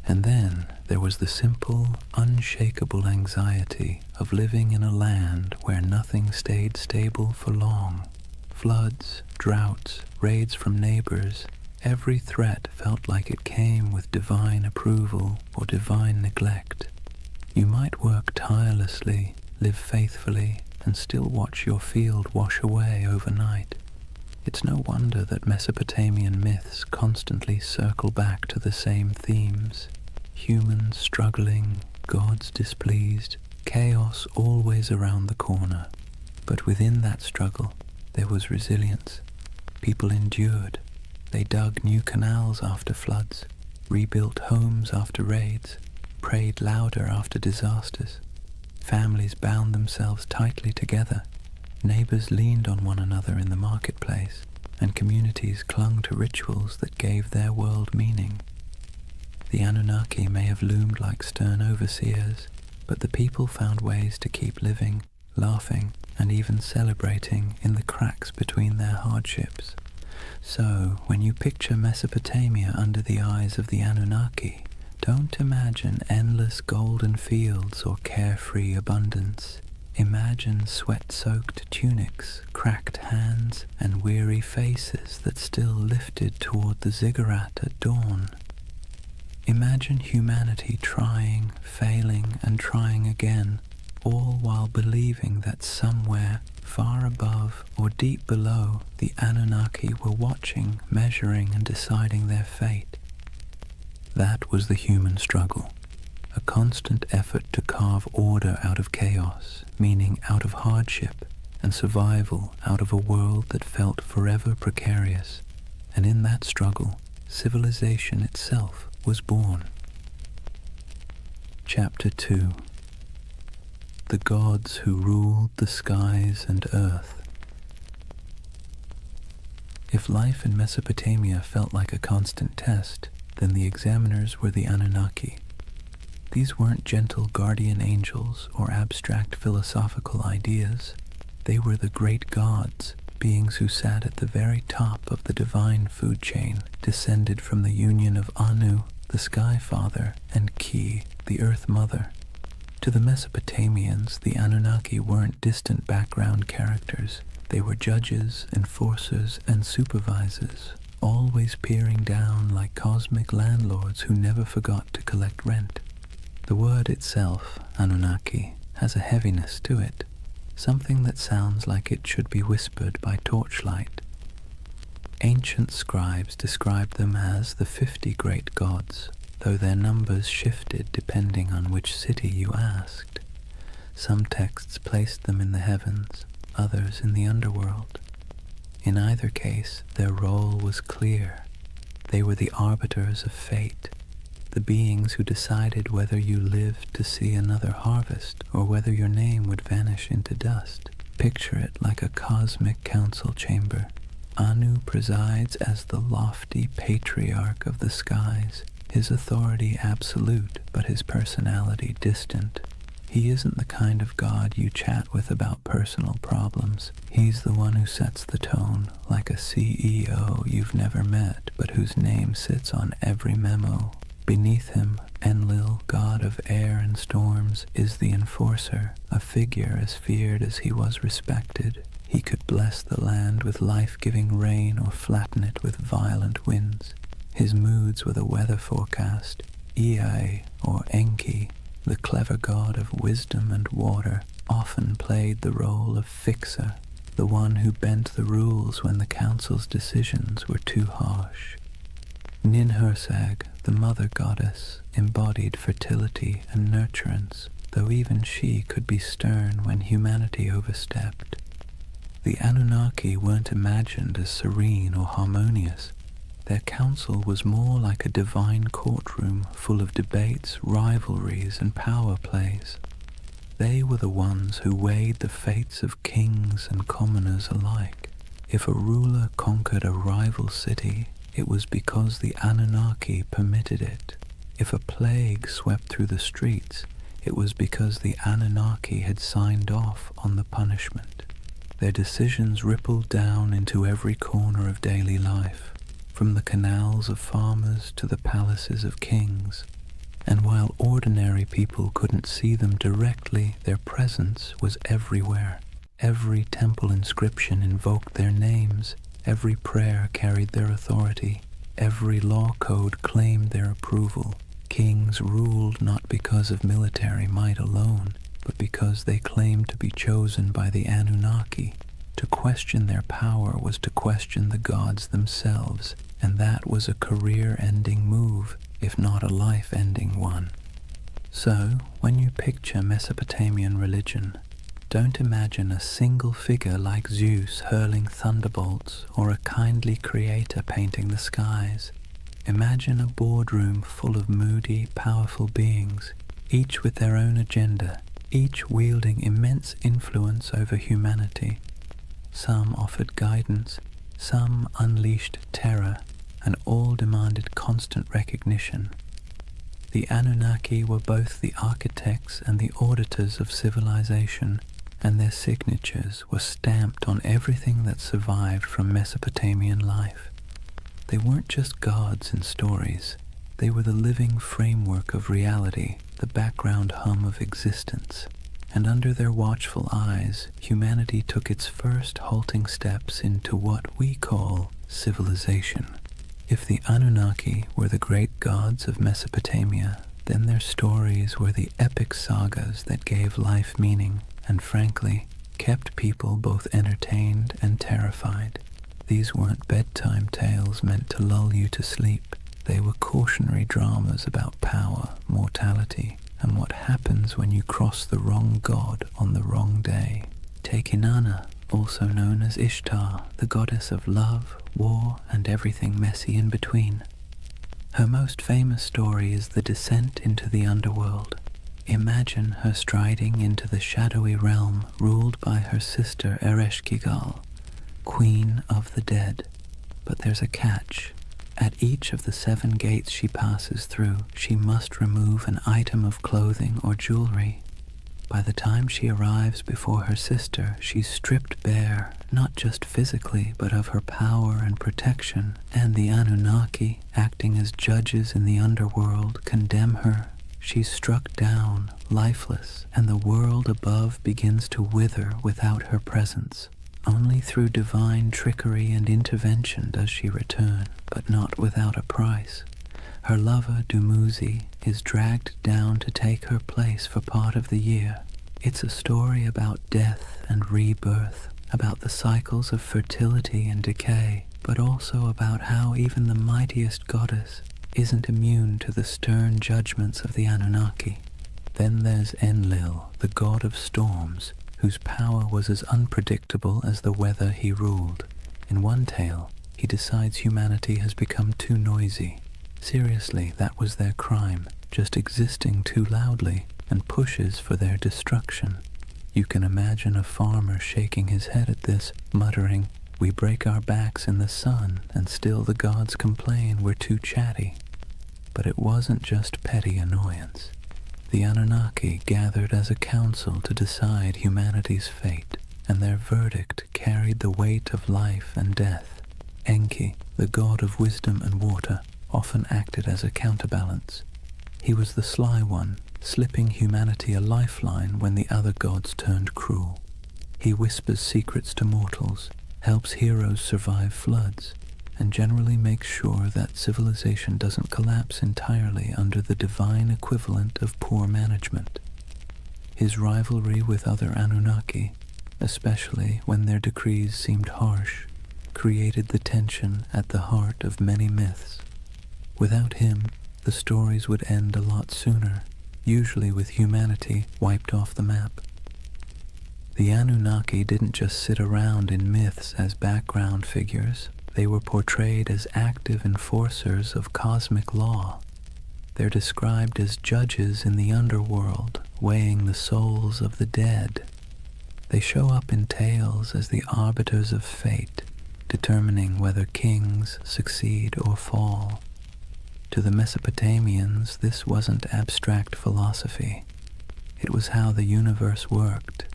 And then there was the simple, unshakable anxiety of living in a land where nothing stayed stable for long. Floods, droughts, raids from neighbors, every threat felt like it came with divine approval or divine neglect. You might work tirelessly, live faithfully, and still watch your field wash away overnight. It's no wonder that Mesopotamian myths constantly circle back to the same themes. Humans struggling, gods displeased, chaos always around the corner. But within that struggle, there was resilience. People endured. They dug new canals after floods, rebuilt homes after raids, prayed louder after disasters. Families bound themselves tightly together. Neighbors leaned on one another in the marketplace, and communities clung to rituals that gave their world meaning. The Anunnaki may have loomed like stern overseers, but the people found ways to keep living, laughing, and even celebrating in the cracks between their hardships. So, when you picture Mesopotamia under the eyes of the Anunnaki, don't imagine endless golden fields or carefree abundance. Imagine sweat-soaked tunics, cracked hands, and weary faces that still lifted toward the ziggurat at dawn. Imagine humanity trying, failing, and trying again, all while believing that somewhere, far above or deep below, the Anunnaki were watching, measuring, and deciding their fate. That was the human struggle. A constant effort to carve order out of chaos, meaning out of hardship, and survival out of a world that felt forever precarious. And in that struggle, civilization itself was born. Chapter 2. The Gods Who Ruled the Skies and Earth. If life in Mesopotamia felt like a constant test, then the examiners were the Anunnaki. These weren't gentle guardian angels or abstract philosophical ideas. They were the great gods, beings who sat at the very top of the divine food chain, descended from the union of Anu, the Sky Father, and Ki, the Earth Mother. To the Mesopotamians, the Anunnaki weren't distant background characters. They were judges, enforcers, and supervisors, always peering down like cosmic landlords who never forgot to collect rent. The word itself, Anunnaki, has a heaviness to it, something that sounds like it should be whispered by torchlight. Ancient scribes described them as the 50 great gods, though their numbers shifted depending on which city you asked. Some texts placed them in the heavens, others in the underworld. In either case, their role was clear. They were the arbiters of fate, the beings who decided whether you lived to see another harvest or whether your name would vanish into dust. Picture it like a cosmic council chamber. Anu presides as the lofty patriarch of the skies, his authority absolute, but his personality distant. He isn't the kind of god you chat with about personal problems. He's the one who sets the tone, like a CEO you've never met, but whose name sits on every memo. Beneath him, Enlil, god of air and storms, is the enforcer, a figure as feared as he was respected. He could bless the land with life-giving rain or flatten it with violent winds. His moods were the weather forecast. Ea, or Enki, the clever god of wisdom and water, often played the role of fixer, the one who bent the rules when the council's decisions were too harsh. Ninhursag, the mother goddess, embodied fertility and nurturance, though even she could be stern when humanity overstepped. The Anunnaki weren't imagined as serene or harmonious. Their council was more like a divine courtroom full of debates, rivalries, and power plays. They were the ones who weighed the fates of kings and commoners alike. If a ruler conquered a rival city, it was because the Anunnaki permitted it. If a plague swept through the streets, it was because the Anunnaki had signed off on the punishment. Their decisions rippled down into every corner of daily life, from the canals of farmers to the palaces of kings. And while ordinary people couldn't see them directly, their presence was everywhere. Every temple inscription invoked their names. Every prayer carried their authority. Every law code claimed their approval. Kings ruled not because of military might alone, but because they claimed to be chosen by the Anunnaki. To question their power was to question the gods themselves, and that was a career-ending move, if not a life-ending one. So, when you picture Mesopotamian religion, don't imagine a single figure like Zeus hurling thunderbolts or a kindly creator painting the skies. Imagine a boardroom full of moody, powerful beings, each with their own agenda, each wielding immense influence over humanity. Some offered guidance, some unleashed terror, and all demanded constant recognition. The Anunnaki were both the architects and the auditors of civilization, and their signatures were stamped on everything that survived from Mesopotamian life. They weren't just gods in stories. They were the living framework of reality, the background hum of existence. and under their watchful eyes, humanity took its first halting steps into what we call civilization. If the Anunnaki were the great gods of Mesopotamia, then their stories were the epic sagas that gave life meaning and, frankly, kept people both entertained and terrified. These weren't bedtime tales meant to lull you to sleep. They were cautionary dramas about power, mortality, and what happens when you cross the wrong god on the wrong day. Take Inanna, also known as Ishtar, the goddess of love, war, and everything messy in between. Her most famous story is the descent into the underworld. Imagine her striding into the shadowy realm ruled by her sister Ereshkigal, Queen of the Dead. But there's a catch. At each of the 7 gates she passes through, she must remove an item of clothing or jewelry. By the time she arrives before her sister, she's stripped bare, not just physically, but of her power and protection, and the Anunnaki, acting as judges in the underworld, condemn her. She's struck down, lifeless, and the world above begins to wither without her presence. Only through divine trickery and intervention does she return, but not without a price. Her lover, Dumuzi, is dragged down to take her place for part of the year. It's a story about death and rebirth, about the cycles of fertility and decay, but also about how even the mightiest goddess isn't immune to the stern judgments of the Anunnaki. Then there's Enlil, the god of storms, whose power was as unpredictable as the weather he ruled. In one tale, he decides humanity has become too noisy. Seriously, that was their crime, just existing too loudly, and pushes for their destruction. You can imagine a farmer shaking his head at this, muttering, "We break our backs in the sun, and still the gods complain we're too chatty." But it wasn't just petty annoyance. The Anunnaki gathered as a council to decide humanity's fate, and their verdict carried the weight of life and death. Enki, the god of wisdom and water, often acted as a counterbalance. He was the sly one, slipping humanity a lifeline when the other gods turned cruel. He whispers secrets to mortals, helps heroes survive floods, and generally makes sure that civilization doesn't collapse entirely under the divine equivalent of poor management. His rivalry with other Anunnaki, especially when their decrees seemed harsh, created the tension at the heart of many myths. Without him, the stories would end a lot sooner, usually with humanity wiped off the map. The Anunnaki didn't just sit around in myths as background figures. They were portrayed as active enforcers of cosmic law. They're described as judges in the underworld, weighing the souls of the dead. They show up in tales as the arbiters of fate, determining whether kings succeed or fall. To the Mesopotamians, this wasn't abstract philosophy. It was how the universe worked.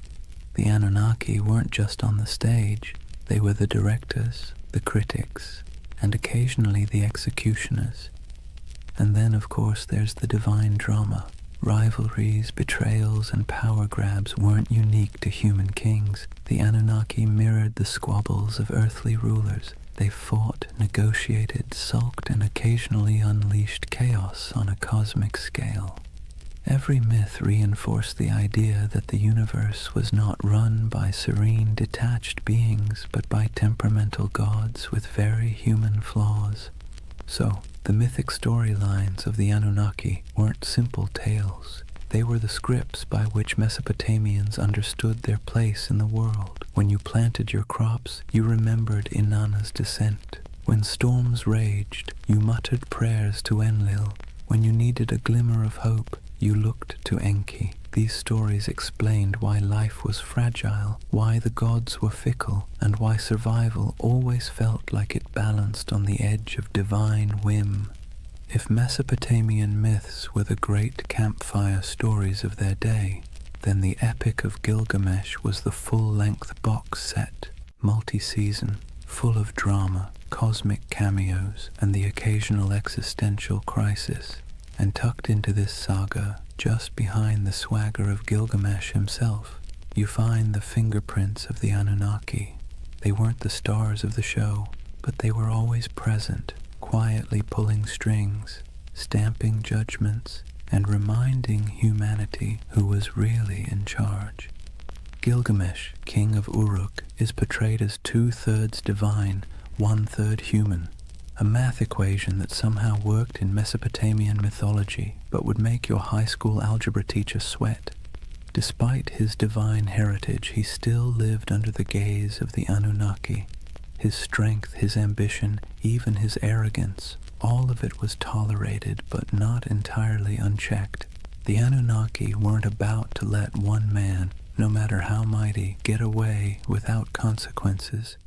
The Anunnaki weren't just on the stage. They were the directors, the critics, and occasionally the executioners. And then, of course, there's the divine drama. Rivalries, betrayals, and power grabs weren't unique to human kings. The Anunnaki mirrored the squabbles of earthly rulers. They fought, negotiated, sulked, and occasionally unleashed chaos on a cosmic scale. Every myth reinforced the idea that the universe was not run by serene, detached beings, but by temperamental gods with very human flaws. So, the mythic storylines of the Anunnaki weren't simple tales. They were the scripts by which Mesopotamians understood their place in the world. When you planted your crops, you remembered Inanna's descent. When storms raged, you muttered prayers to Enlil. When you needed a glimmer of hope, you looked to Enki. These stories explained why life was fragile, why the gods were fickle, and why survival always felt like it balanced on the edge of divine whim. If Mesopotamian myths were the great campfire stories of their day, then the Epic of Gilgamesh was the full-length box set, multi-season, full of drama, cosmic cameos, and the occasional existential crisis. And tucked into this saga, just behind the swagger of Gilgamesh himself, you find the fingerprints of the Anunnaki. They weren't the stars of the show, but they were always present, quietly pulling strings, stamping judgments, and reminding humanity who was really in charge. Gilgamesh, king of Uruk, is portrayed as 2/3 divine, 1/3 human, a math equation that somehow worked in Mesopotamian mythology but would make your high school algebra teacher sweat. Despite his divine heritage, he still lived under the gaze of the Anunnaki. His strength, his ambition, even his arrogance, all of it was tolerated but not entirely unchecked. The Anunnaki weren't about to let one man, no matter how mighty, get away without consequences.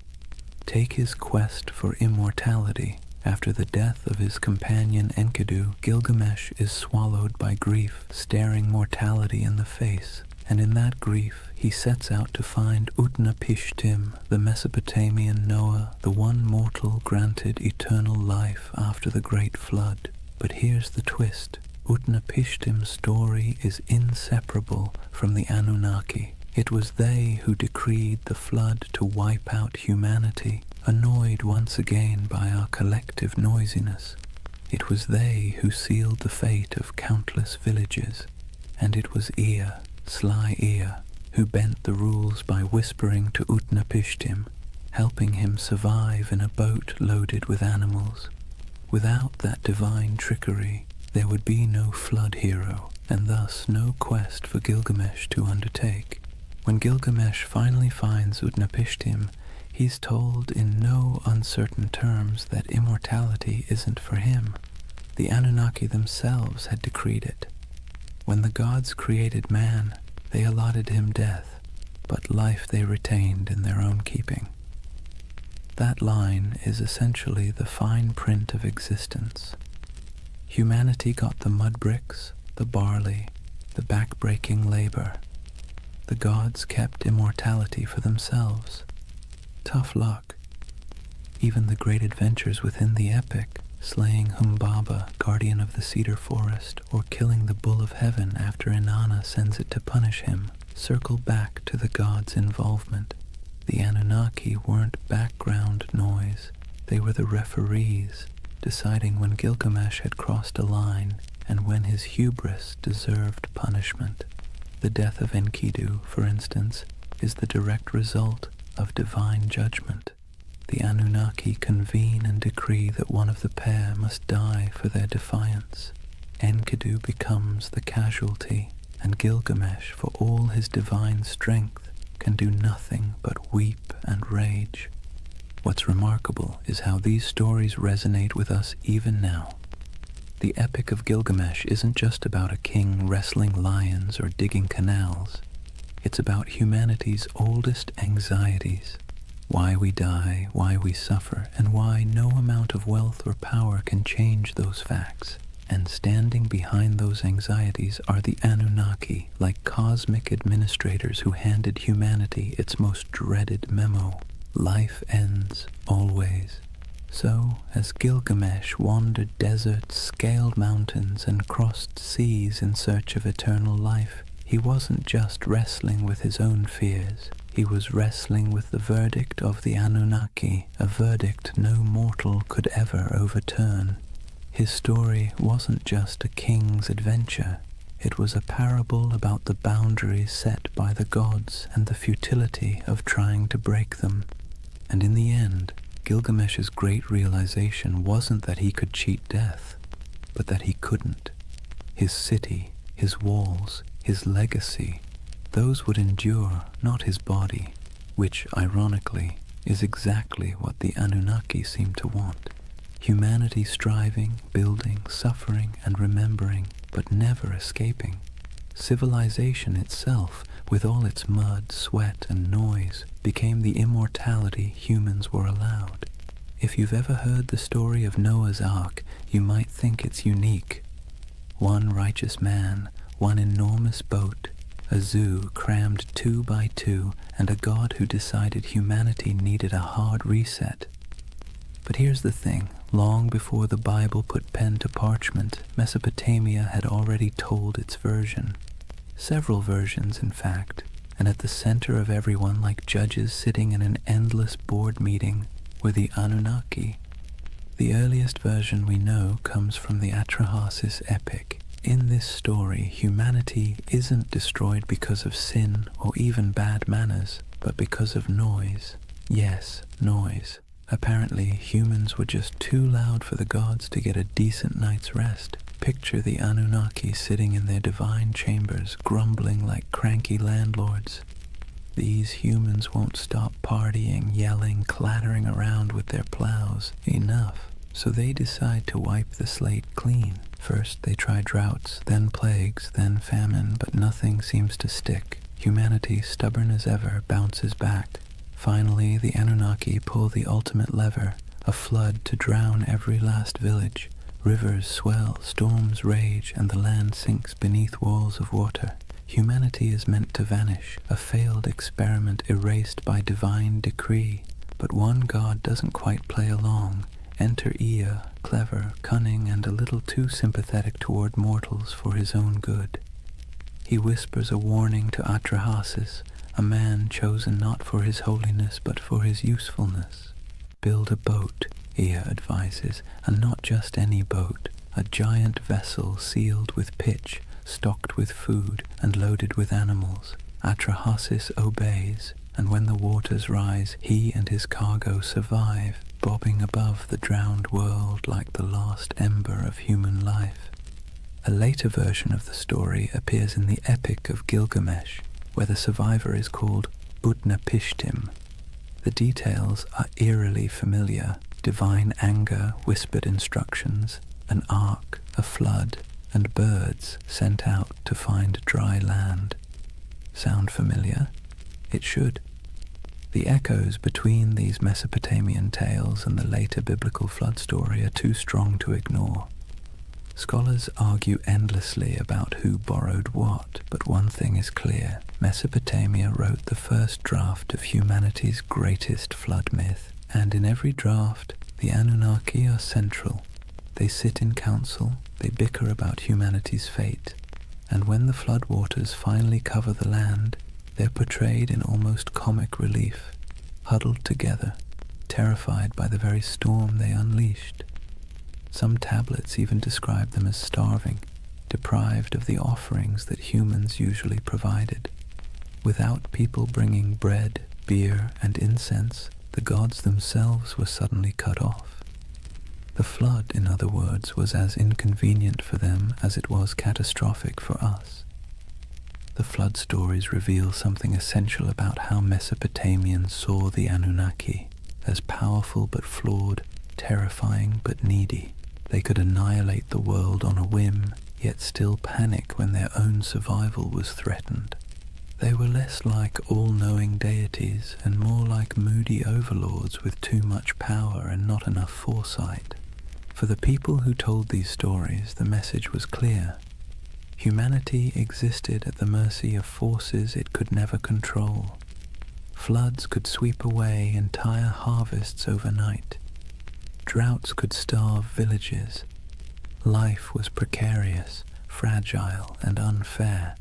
Take his quest for immortality. After the death of his companion Enkidu, Gilgamesh is swallowed by grief, staring mortality in the face, and in that grief he sets out to find Utnapishtim, the Mesopotamian Noah, the one mortal granted eternal life after the great flood. But here's the twist. Utnapishtim's story is inseparable from the Anunnaki. It was they who decreed the flood to wipe out humanity, annoyed once again by our collective noisiness. It was they who sealed the fate of countless villages, and it was Ea, sly Ea, who bent the rules by whispering to Utnapishtim, helping him survive in a boat loaded with animals. Without that divine trickery, there would be no flood hero, and thus no quest for Gilgamesh to undertake. When Gilgamesh finally finds Utnapishtim, he's told in no uncertain terms that immortality isn't for him. The Anunnaki themselves had decreed it. When the gods created man, they allotted him death, but life they retained in their own keeping. That line is essentially the fine print of existence. Humanity got the mud bricks, the barley, the back-breaking labor. The gods kept immortality for themselves. Tough luck. Even the great adventures within the epic, slaying Humbaba, guardian of the cedar forest, or killing the bull of heaven after Inanna sends it to punish him, circle back to the gods' involvement. The Anunnaki weren't background noise. They were the referees, deciding when Gilgamesh had crossed a line and when his hubris deserved punishment. The death of Enkidu, for instance, is the direct result of divine judgment. The Anunnaki convene and decree that one of the pair must die for their defiance. Enkidu becomes the casualty, and Gilgamesh, for all his divine strength, can do nothing but weep and rage. What's remarkable is how these stories resonate with us even now. The Epic of Gilgamesh isn't just about a king wrestling lions or digging canals. It's about humanity's oldest anxieties. Why we die, why we suffer, and why no amount of wealth or power can change those facts. And standing behind those anxieties are the Anunnaki, like cosmic administrators who handed humanity its most dreaded memo. Life ends, always. So, as Gilgamesh wandered deserts, scaled mountains, and crossed seas in search of eternal life, he wasn't just wrestling with his own fears. He was wrestling with the verdict of the Anunnaki, a verdict no mortal could ever overturn. His story wasn't just a king's adventure. It was a parable about the boundaries set by the gods and the futility of trying to break them. And in the end, Gilgamesh's great realization wasn't that he could cheat death, but that he couldn't. His city, his walls, his legacy, those would endure, not his body, which, ironically, is exactly what the Anunnaki seem to want. Humanity striving, building, suffering, and remembering, but never escaping. Civilization itself, with all its mud, sweat, and noise, became the immortality humans were allowed. If you've ever heard the story of Noah's Ark, you might think it's unique. One righteous man, one enormous boat, a zoo crammed 2 by 2, and a god who decided humanity needed a hard reset. But here's the thing, long before the Bible put pen to parchment, Mesopotamia had already told its version. Several versions, in fact, and at the center of everyone, like judges sitting in an endless board meeting, were the Anunnaki. The earliest version we know comes from the Atrahasis epic. In this story, humanity isn't destroyed because of sin or even bad manners, but because of noise. Yes, noise. Apparently, humans were just too loud for the gods to get a decent night's rest. Picture the Anunnaki sitting in their divine chambers, grumbling like cranky landlords. These humans won't stop partying, yelling, clattering around with their plows. Enough. So they decide to wipe the slate clean. First they try droughts, then plagues, then famine, but nothing seems to stick. Humanity, stubborn as ever, bounces back. Finally, the Anunnaki pull the ultimate lever, a flood to drown every last village. Rivers swell, storms rage, and the land sinks beneath walls of water. Humanity is meant to vanish, a failed experiment erased by divine decree. But one god doesn't quite play along. Enter Ea, clever, cunning, and a little too sympathetic toward mortals for his own good. He whispers a warning to Atrahasis, a man chosen not for his holiness but for his usefulness. Build a boat, Ea advises, and not just any boat, a giant vessel sealed with pitch, stocked with food, and loaded with animals. Atrahasis obeys, and when the waters rise, he and his cargo survive, bobbing above the drowned world like the last ember of human life. A later version of the story appears in the Epic of Gilgamesh, where the survivor is called Utnapishtim. The details are eerily familiar: divine anger, whispered instructions, an ark, a flood, and birds sent out to find dry land. Sound familiar? It should. The echoes between these Mesopotamian tales and the later biblical flood story are too strong to ignore. Scholars argue endlessly about who borrowed what, but one thing is clear. Mesopotamia wrote the first draft of humanity's greatest flood myth, and in every draft, the Anunnaki are central. They sit in council, they bicker about humanity's fate, and when the floodwaters finally cover the land, they're portrayed in almost comic relief, huddled together, terrified by the very storm they unleashed. Some tablets even describe them as starving, deprived of the offerings that humans usually provided. Without people bringing bread, beer, and incense, the gods themselves were suddenly cut off. The flood, in other words, was as inconvenient for them as it was catastrophic for us. The flood stories reveal something essential about how Mesopotamians saw the Anunnaki, as powerful but flawed, terrifying but needy. They could annihilate the world on a whim, yet still panic when their own survival was threatened. They were less like all-knowing deities and more like moody overlords with too much power and not enough foresight. For the people who told these stories, the message was clear. Humanity existed at the mercy of forces it could never control. Floods could sweep away entire harvests overnight. Droughts could starve villages. Life was precarious, fragile, and unfair.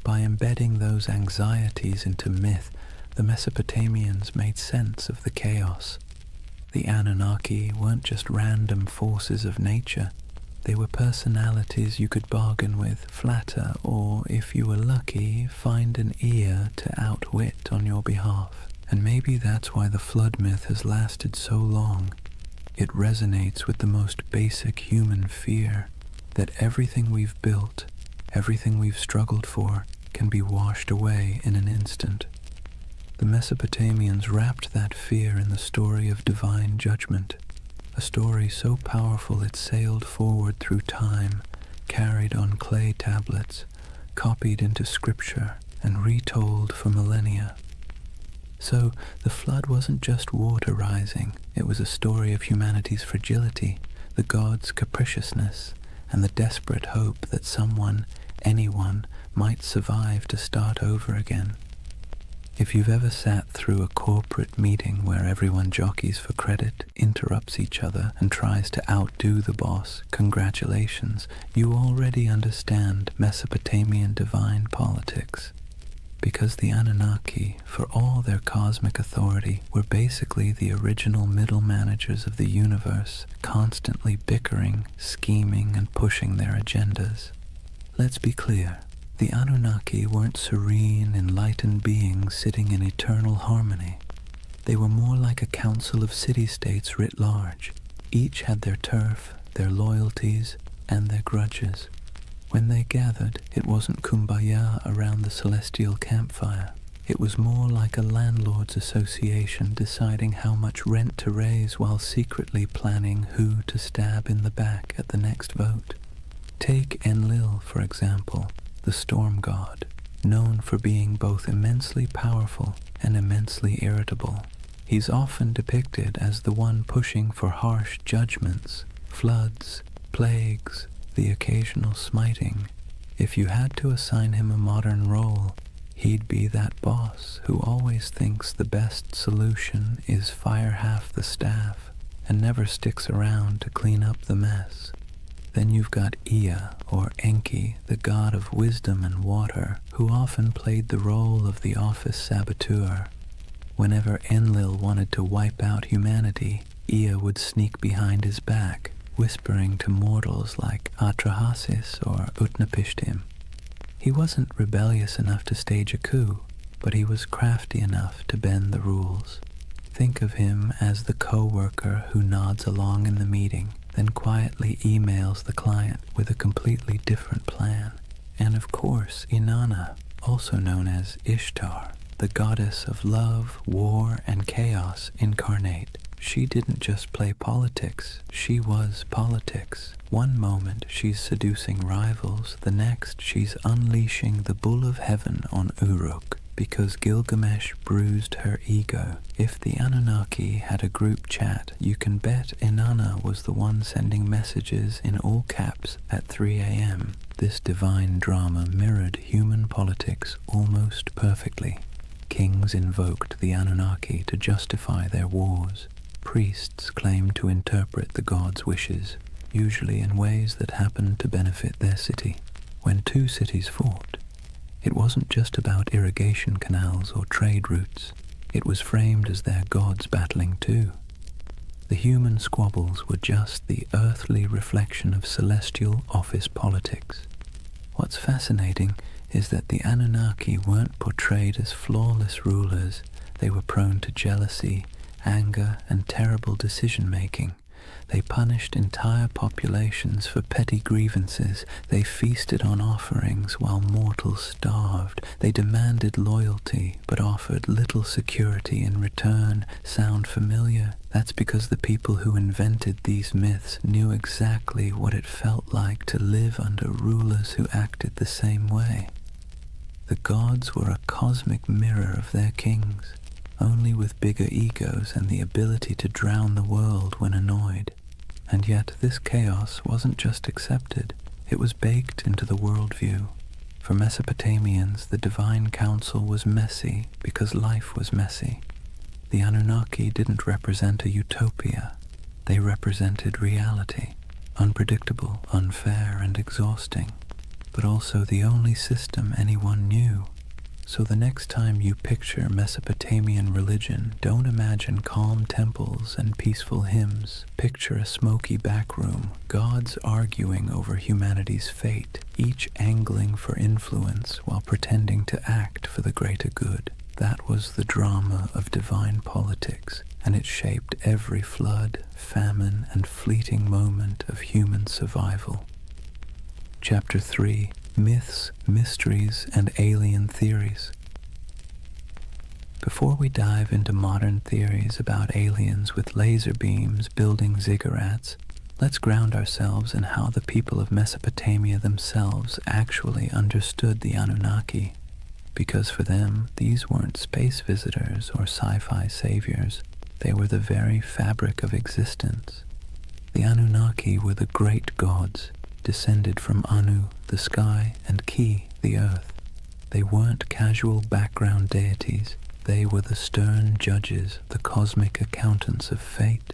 By embedding those anxieties into myth, the Mesopotamians made sense of the chaos. The Anunnaki weren't just random forces of nature. They were personalities you could bargain with, flatter, or, if you were lucky, find an ear to outwit on your behalf. And maybe that's why the flood myth has lasted so long. It resonates with the most basic human fear, that everything we've built, everything we've struggled for, can be washed away in an instant. The Mesopotamians wrapped that fear in the story of divine judgment, a story so powerful it sailed forward through time, carried on clay tablets, copied into scripture, and retold for millennia. So the flood wasn't just water rising, it was a story of humanity's fragility, the gods' capriciousness, and the desperate hope that someone, anyone, might survive to start over again. If you've ever sat through a corporate meeting where everyone jockeys for credit, interrupts each other, and tries to outdo the boss, congratulations, you already understand Mesopotamian divine politics. Because the Anunnaki, for all their cosmic authority, were basically the original middle managers of the universe, constantly bickering, scheming, and pushing their agendas. Let's be clear. The Anunnaki weren't serene, enlightened beings sitting in eternal harmony. They were more like a council of city-states writ large. Each had their turf, their loyalties, and their grudges. When they gathered, it wasn't kumbaya around the celestial campfire. It was more like a landlord's association deciding how much rent to raise while secretly planning who to stab in the back at the next vote. Take Enlil, for example, the storm god, known for being both immensely powerful and immensely irritable. He's often depicted as the one pushing for harsh judgments, floods, plagues, the occasional smiting. If you had to assign him a modern role, he'd be that boss who always thinks the best solution is fire half the staff and never sticks around to clean up the mess. Then you've got Ea, or Enki, the god of wisdom and water, who often played the role of the office saboteur. Whenever Enlil wanted to wipe out humanity, Ea would sneak behind his back, whispering to mortals like Atrahasis or Utnapishtim. He wasn't rebellious enough to stage a coup, but he was crafty enough to bend the rules. Think of him as the co-worker who nods along in the meeting, then quietly emails the client with a completely different plan. And of course, Inanna, also known as Ishtar, the goddess of love, war, and chaos incarnate. She didn't just play politics, she was politics. One moment she's seducing rivals, the next she's unleashing the bull of heaven on Uruk because Gilgamesh bruised her ego. If the Anunnaki had a group chat, you can bet Inanna was the one sending messages in all caps at 3 a.m. This divine drama mirrored human politics almost perfectly. Kings invoked the Anunnaki to justify their wars. Priests claimed to interpret the gods' wishes, usually in ways that happened to benefit their city. When two cities fought, it wasn't just about irrigation canals or trade routes. It was framed as their gods battling too. The human squabbles were just the earthly reflection of celestial office politics. What's fascinating is that the Anunnaki weren't portrayed as flawless rulers. They were prone to jealousy, anger, and terrible decision-making. They punished entire populations for petty grievances. They feasted on offerings while mortals starved. They demanded loyalty, but offered little security in return. Sound familiar? That's because the people who invented these myths knew exactly what it felt like to live under rulers who acted the same way. The gods were a cosmic mirror of their kings, only with bigger egos and the ability to drown the world when annoyed. And yet this chaos wasn't just accepted, it was baked into the worldview. For Mesopotamians, the divine council was messy because life was messy. The Anunnaki didn't represent a utopia, they represented reality, unpredictable, unfair, and exhausting, but also the only system anyone knew. So the next time you picture Mesopotamian religion, don't imagine calm temples and peaceful hymns. Picture a smoky back room, gods arguing over humanity's fate, each angling for influence while pretending to act for the greater good. That was the drama of divine politics, and it shaped every flood, famine, and fleeting moment of human survival. Chapter 3. Myths, Mysteries, and Alien Theories. Before we dive into modern theories about aliens with laser beams building ziggurats, let's ground ourselves in how the people of Mesopotamia themselves actually understood the Anunnaki. Because for them, these weren't space visitors or sci-fi saviors. They were the very fabric of existence. The Anunnaki were the great gods, descended from Anu, the sky, and Ki, the earth. They weren't casual background deities. They were the stern judges, the cosmic accountants of fate.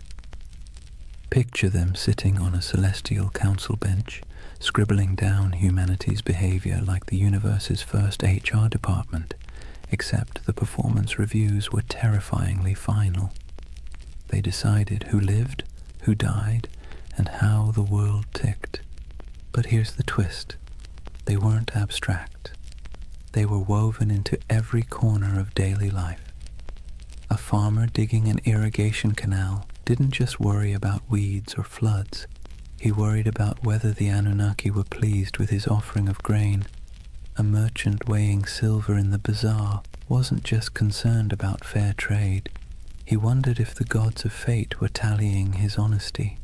Picture them sitting on a celestial council bench, scribbling down humanity's behavior like the universe's first HR department, except the performance reviews were terrifyingly final. They decided who lived, who died, and how the world ticked. But here's the twist. They weren't abstract. They were woven into every corner of daily life. A farmer digging an irrigation canal didn't just worry about weeds or floods. He worried about whether the Anunnaki were pleased with his offering of grain. A merchant weighing silver in the bazaar wasn't just concerned about fair trade. He wondered if the gods of fate were tallying his honesty.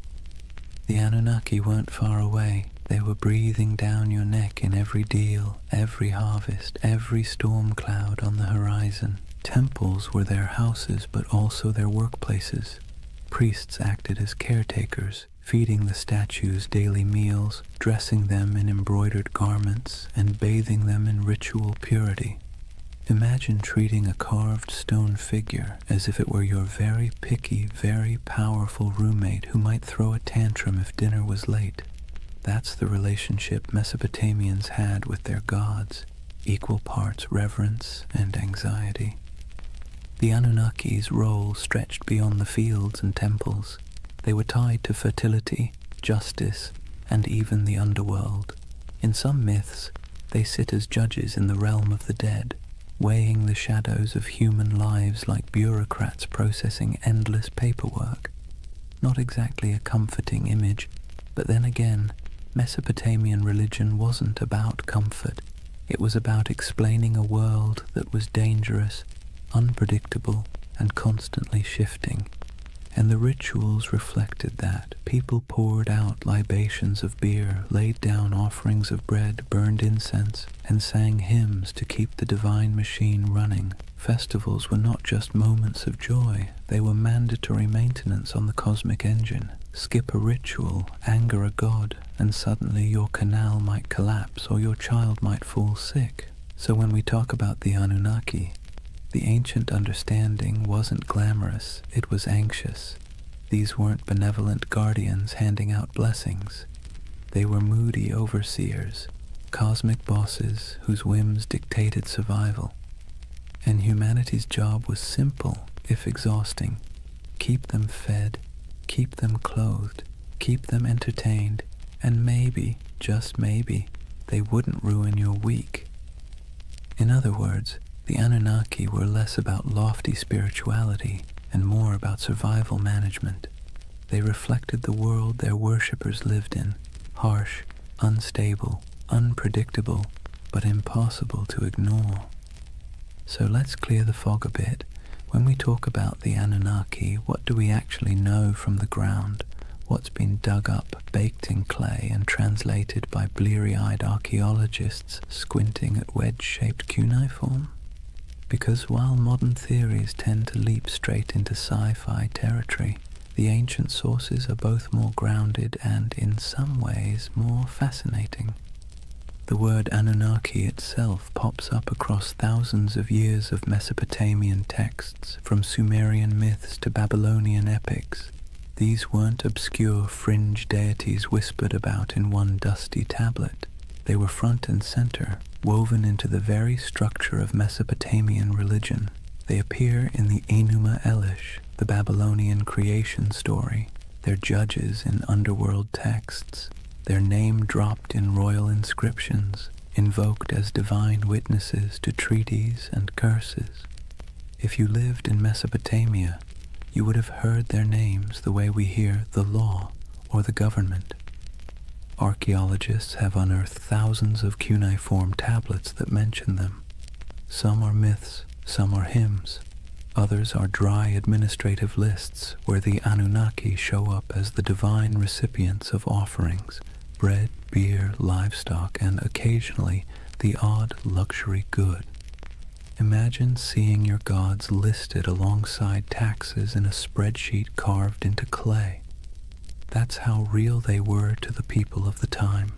The Anunnaki weren't far away. They were breathing down your neck in every deal, every harvest, every storm cloud on the horizon. Temples were their houses, but also their workplaces. Priests acted as caretakers, feeding the statues daily meals, dressing them in embroidered garments, and bathing them in ritual purity. Imagine treating a carved stone figure as if it were your very picky, very powerful roommate who might throw a tantrum if dinner was late. That's the relationship Mesopotamians had with their gods, equal parts reverence and anxiety. The Anunnaki's role stretched beyond the fields and temples. They were tied to fertility, justice, and even the underworld. In some myths, they sit as judges in the realm of the dead, weighing the shadows of human lives like bureaucrats processing endless paperwork. Not exactly a comforting image, but then again, Mesopotamian religion wasn't about comfort. It was about explaining a world that was dangerous, unpredictable, and constantly shifting. And the rituals reflected that. People poured out libations of beer, laid down offerings of bread, burned incense, and sang hymns to keep the divine machine running. Festivals were not just moments of joy, they were mandatory maintenance on the cosmic engine. Skip a ritual, anger a god, and suddenly your canal might collapse or your child might fall sick. So when we talk about the Anunnaki, the ancient understanding wasn't glamorous, it was anxious. These weren't benevolent guardians handing out blessings. They were moody overseers, cosmic bosses whose whims dictated survival. And humanity's job was simple, if exhausting. Keep them fed, keep them clothed, keep them entertained, and maybe, just maybe, they wouldn't ruin your week. In other words, the Anunnaki were less about lofty spirituality and more about survival management. They reflected the world their worshippers lived in, harsh, unstable, unpredictable, but impossible to ignore. So let's clear the fog a bit. When we talk about the Anunnaki, what do we actually know from the ground? What's been dug up, baked in clay, and translated by bleary-eyed archaeologists squinting at wedge-shaped cuneiform? Because while modern theories tend to leap straight into sci-fi territory, the ancient sources are both more grounded and, in some ways, more fascinating. The word Anunnaki itself pops up across thousands of years of Mesopotamian texts, from Sumerian myths to Babylonian epics. These weren't obscure fringe deities whispered about in one dusty tablet. They were front and center, woven into the very structure of Mesopotamian religion. They appear in the Enuma Elish, the Babylonian creation story, their judges in underworld texts, their name dropped in royal inscriptions, invoked as divine witnesses to treaties and curses. If you lived in Mesopotamia, you would have heard their names the way we hear the law or the government. Archaeologists have unearthed thousands of cuneiform tablets that mention them. Some are myths, some are hymns. Others are dry administrative lists where the Anunnaki show up as the divine recipients of offerings, bread, beer, livestock, and occasionally the odd luxury good. Imagine seeing your gods listed alongside taxes in a spreadsheet carved into clay. That's how real they were to the people of the time.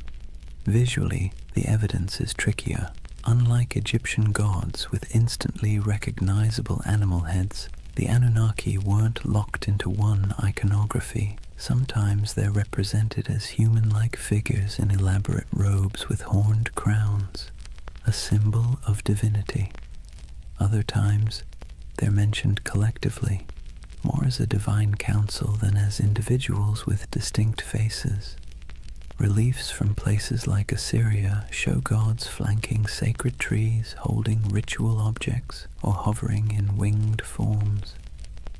Visually, the evidence is trickier. unlike Egyptian gods with instantly recognizable animal heads, the Anunnaki weren't locked into one iconography. Sometimes they're represented as human-like figures in elaborate robes with horned crowns, a symbol of divinity. Other times, they're mentioned collectively, more as a divine council than as individuals with distinct faces. Reliefs from places like Assyria show gods flanking sacred trees, holding ritual objects, or hovering in winged forms.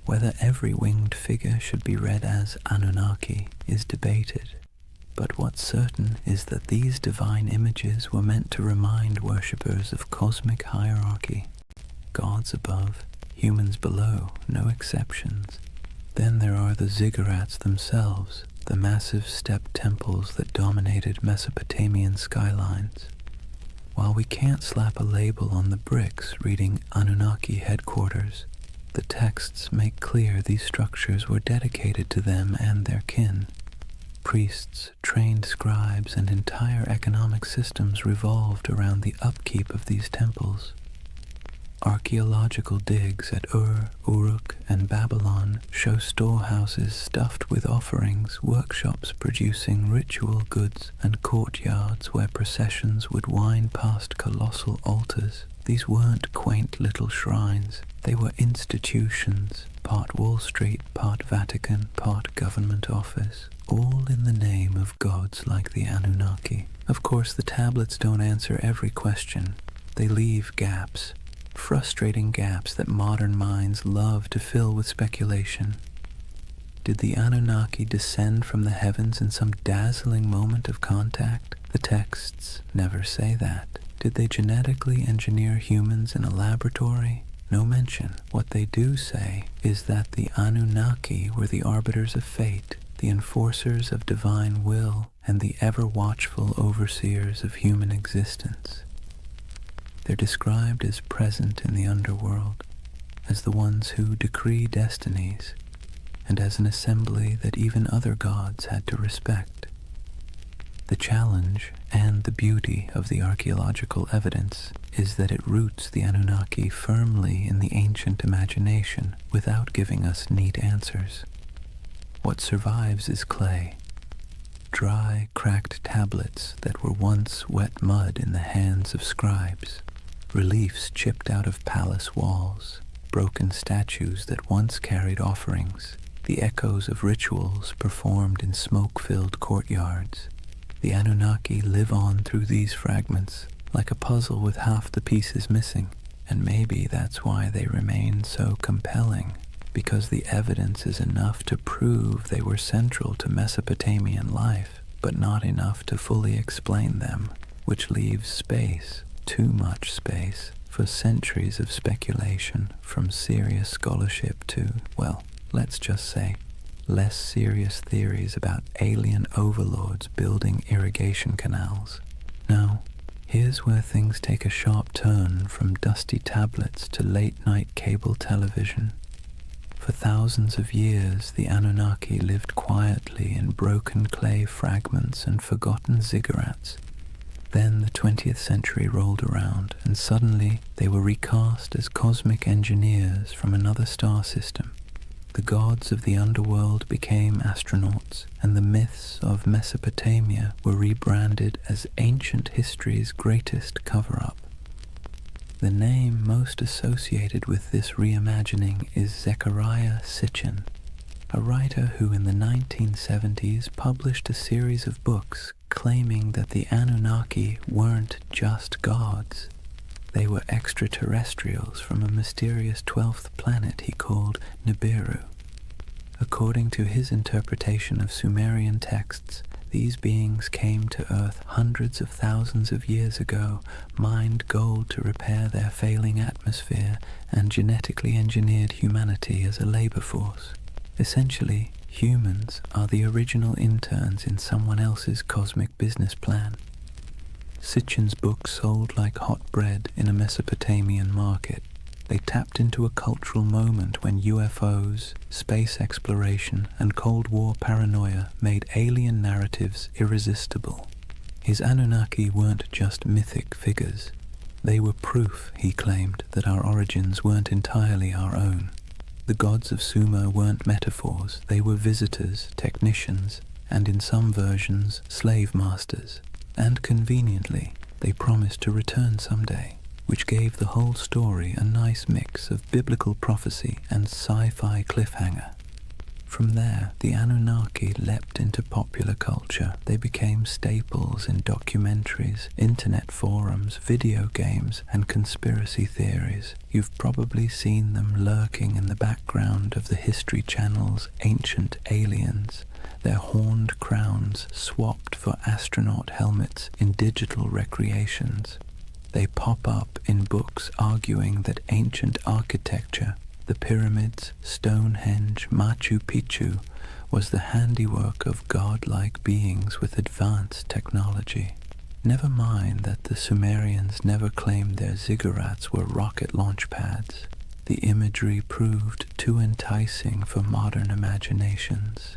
Whether every winged figure should be read as Anunnaki is debated, but what's certain is that these divine images were meant to remind worshippers of cosmic hierarchy. Gods above, humans below, no exceptions. Then there are the ziggurats themselves, the massive step temples that dominated Mesopotamian skylines. While we can't slap a label on the bricks reading Anunnaki headquarters, the texts make clear these structures were dedicated to them and their kin. Priests, trained scribes, and entire economic systems revolved around the upkeep of these temples. Archaeological digs at Ur, Uruk, and Babylon show storehouses stuffed with offerings, workshops producing ritual goods, and courtyards where processions would wind past colossal altars. These weren't quaint little shrines. They were institutions, part Wall Street, part Vatican, part government office, all in the name of gods like the Anunnaki. Of course, the tablets don't answer every question. They leave gaps. Frustrating gaps that modern minds love to fill with speculation. Did the Anunnaki descend from the heavens in some dazzling moment of contact? The texts never say that. Did they genetically engineer humans in a laboratory? No mention. What they do say is that the Anunnaki were the arbiters of fate, the enforcers of divine will, and the ever-watchful overseers of human existence. They're described as present in the underworld, as the ones who decree destinies, and as an assembly that even other gods had to respect. The challenge and the beauty of the archaeological evidence is that it roots the Anunnaki firmly in the ancient imagination without giving us neat answers. What survives is clay, dry, cracked tablets that were once wet mud in the hands of scribes. Reliefs chipped out of palace walls, broken statues that once carried offerings, the echoes of rituals performed in smoke-filled courtyards. The Anunnaki live on through these fragments, like a puzzle with half the pieces missing, and maybe that's why they remain so compelling, because the evidence is enough to prove they were central to Mesopotamian life, but not enough to fully explain them, which leaves space, too much space, for centuries of speculation, from serious scholarship to, well, let's just say, less serious theories about alien overlords building irrigation canals. Now, here's where things take a sharp turn from dusty tablets to late-night cable television. For thousands of years, the Anunnaki lived quietly in broken clay fragments and forgotten ziggurats. Then the 20th century rolled around, and suddenly they were recast as cosmic engineers from another star system. The gods of the underworld became astronauts, and the myths of Mesopotamia were rebranded as ancient history's greatest cover-up. The name most associated with this reimagining is Zecharia Sitchin, a writer who in the 1970s published a series of books claiming that the Anunnaki weren't just gods. They were extraterrestrials from a mysterious 12th planet he called Nibiru. According to his interpretation of Sumerian texts, these beings came to Earth hundreds of thousands of years ago, mined gold to repair their failing atmosphere, and genetically engineered humanity as a labor force. Essentially, humans are the original interns in someone else's cosmic business plan. Sitchin's book sold like hot bread in a Mesopotamian market. They tapped into a cultural moment when UFOs, space exploration, and Cold War paranoia made alien narratives irresistible. His Anunnaki weren't just mythic figures. They were proof, he claimed, that our origins weren't entirely our own. The gods of Sumer weren't metaphors, they were visitors, technicians, and in some versions, slave masters. And conveniently, they promised to return someday, which gave the whole story a nice mix of biblical prophecy and sci-fi cliffhanger. From there, the Anunnaki leapt into popular culture. They became staples in documentaries, internet forums, video games, and conspiracy theories. You've probably seen them lurking in the background of the History Channel's Ancient Aliens, their horned crowns swapped for astronaut helmets in digital recreations. They pop up in books arguing that ancient architecture, the pyramids, Stonehenge, Machu Picchu, was the handiwork of godlike beings with advanced technology. Never mind that the Sumerians never claimed their ziggurats were rocket launch pads. The imagery proved too enticing for modern imaginations.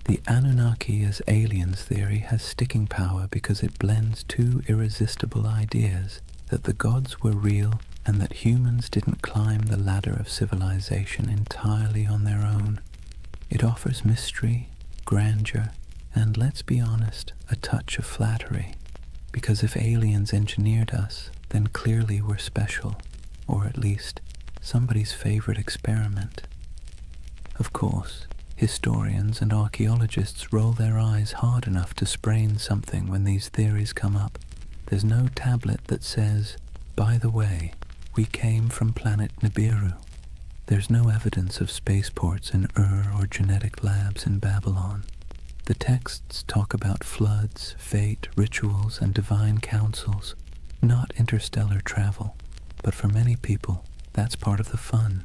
The Anunnaki as aliens theory has sticking power because it blends two irresistible ideas, that the gods were real and that humans didn't climb the ladder of civilization entirely on their own. It offers mystery, grandeur, and let's be honest, a touch of flattery. Because if aliens engineered us, then clearly we're special, or at least somebody's favorite experiment. Of course, historians and archaeologists roll their eyes hard enough to sprain something when these theories come up. There's no tablet that says, by the way, we came from planet Nibiru. There's no evidence of spaceports in Ur or genetic labs in Babylon. The texts talk about floods, fate, rituals, and divine councils, not interstellar travel. But for many people, that's part of the fun.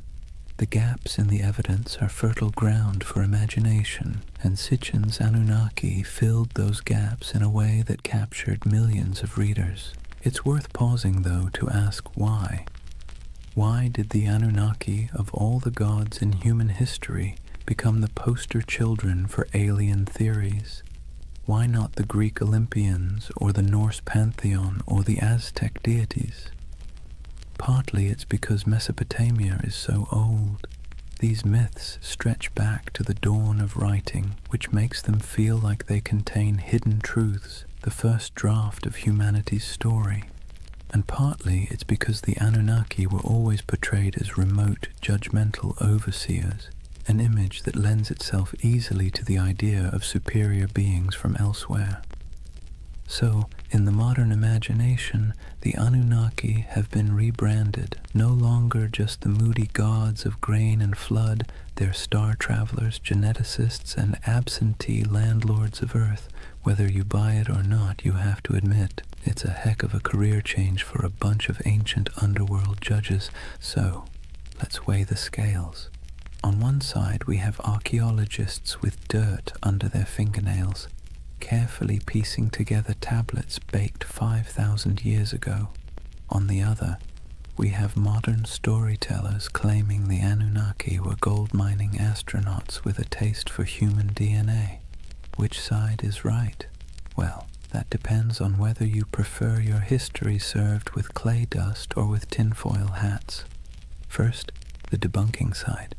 The gaps in the evidence are fertile ground for imagination, and Sitchin's Anunnaki filled those gaps in a way that captured millions of readers. It's worth pausing, though, to ask why. Why did the Anunnaki, of all the gods in human history, become the poster children for alien theories? Why not the Greek Olympians, or the Norse pantheon, or the Aztec deities? Partly it's because Mesopotamia is so old. These myths stretch back to the dawn of writing, which makes them feel like they contain hidden truths, the first draft of humanity's story. And partly it's because the Anunnaki were always portrayed as remote, judgmental overseers, an image that lends itself easily to the idea of superior beings from elsewhere. So, in the modern imagination, the Anunnaki have been rebranded, no longer just the moody gods of grain and flood, they're star travelers, geneticists, and absentee landlords of Earth. Whether you buy it or not, you have to admit, it's a heck of a career change for a bunch of ancient underworld judges. So, let's weigh the scales. On one side, we have archaeologists with dirt under their fingernails, carefully piecing together tablets baked 5,000 years ago. On the other, we have modern storytellers claiming the Anunnaki were gold-mining astronauts with a taste for human DNA. Which side is right? Well, that depends on whether you prefer your history served with clay dust or with tinfoil hats. First, the debunking side.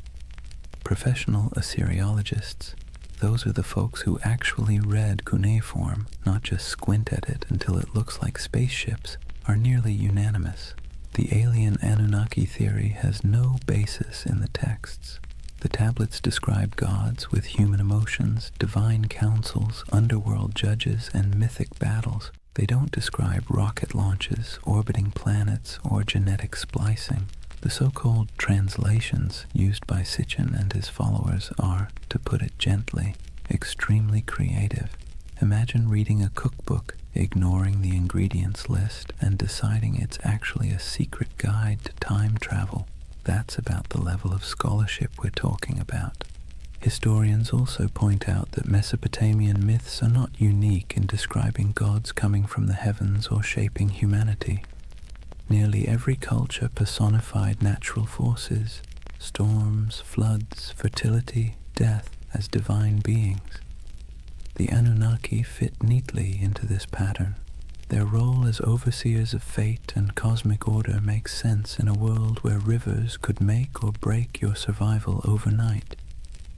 Professional Assyriologists, those are the folks who actually read cuneiform, not just squint at it until it looks like spaceships, are nearly unanimous. The alien Anunnaki theory has no basis in the texts. The tablets describe gods with human emotions, divine councils, underworld judges, and mythic battles. They don't describe rocket launches, orbiting planets, or genetic splicing. The so-called translations used by Sitchin and his followers are, to put it gently, extremely creative. Imagine reading a cookbook, ignoring the ingredients list, and deciding it's actually a secret guide to time travel. That's about the level of scholarship we're talking about. Historians also point out that Mesopotamian myths are not unique in describing gods coming from the heavens or shaping humanity. Nearly every culture personified natural forces, storms, floods, fertility, death, as divine beings. The Anunnaki fit neatly into this pattern. Their role as overseers of fate and cosmic order makes sense in a world where rivers could make or break your survival overnight.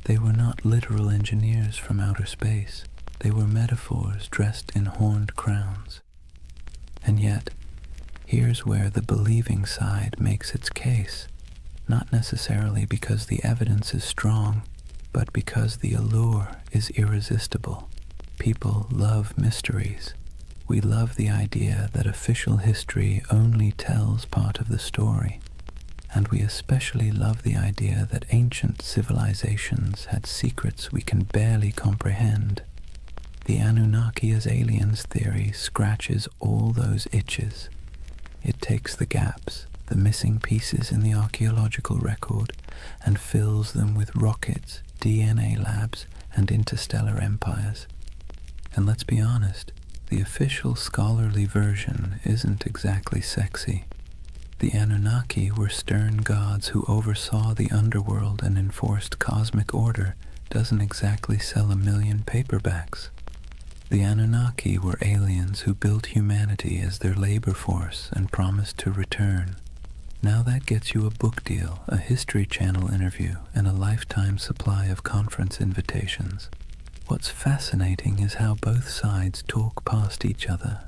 They were not literal engineers from outer space. They were metaphors dressed in horned crowns. And yet, here's where the believing side makes its case, not necessarily because the evidence is strong, but because the allure is irresistible. People love mysteries. We love the idea that official history only tells part of the story, and we especially love the idea that ancient civilizations had secrets we can barely comprehend. The Anunnaki as aliens theory scratches all those itches. It takes the gaps, the missing pieces in the archaeological record, and fills them with rockets, DNA labs, and interstellar empires. And let's be honest, the official scholarly version isn't exactly sexy. The Anunnaki were stern gods who oversaw the underworld and enforced cosmic order doesn't exactly sell a million paperbacks. The Anunnaki were aliens who built humanity as their labor force and promised to return. Now that gets you a book deal, a History Channel interview, and a lifetime supply of conference invitations. What's fascinating is how both sides talk past each other.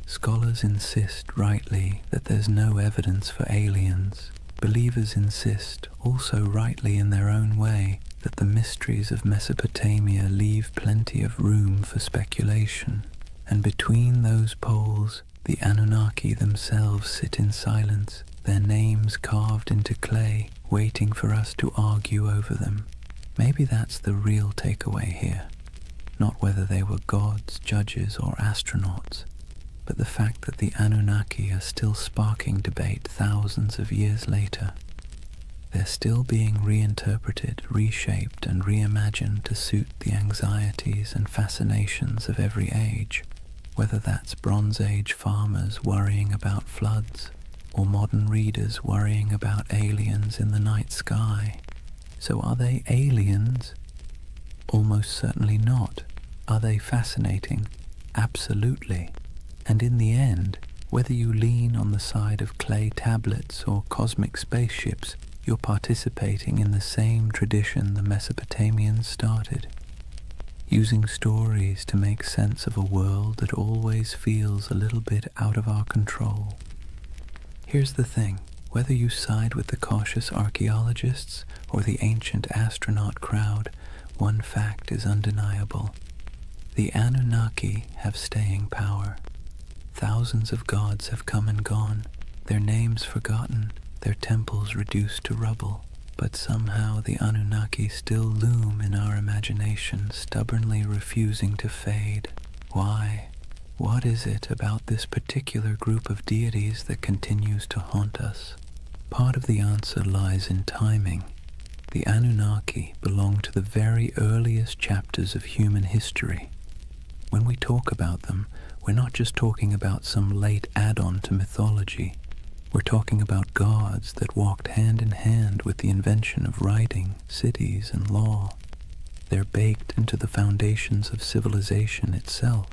Scholars insist, rightly, that there's no evidence for aliens. Believers insist, also rightly in their own way, that the mysteries of Mesopotamia leave plenty of room for speculation. And between those poles, the Anunnaki themselves sit in silence, their names carved into clay, waiting for us to argue over them. Maybe that's the real takeaway here. Not whether they were gods, judges, or astronauts, but the fact that the Anunnaki are still sparking debate thousands of years later. They're still being reinterpreted, reshaped, and reimagined to suit the anxieties and fascinations of every age, whether that's Bronze Age farmers worrying about floods, or modern readers worrying about aliens in the night sky. So are they aliens? Almost certainly not. Are they fascinating? Absolutely. And in the end, whether you lean on the side of clay tablets or cosmic spaceships, you're participating in the same tradition the Mesopotamians started, using stories to make sense of a world that always feels a little bit out of our control. Here's the thing, whether you side with the cautious archaeologists or the ancient astronaut crowd, one fact is undeniable. The Anunnaki have staying power. Thousands of gods have come and gone, their names forgotten, their temples reduced to rubble, but somehow the Anunnaki still loom in our imagination, stubbornly refusing to fade. Why? What is it about this particular group of deities that continues to haunt us? Part of the answer lies in timing. The Anunnaki belong to the very earliest chapters of human history. When we talk about them, we're not just talking about some late add-on to mythology. We're talking about gods that walked hand in hand with the invention of writing, cities, and law. They're baked into the foundations of civilization itself.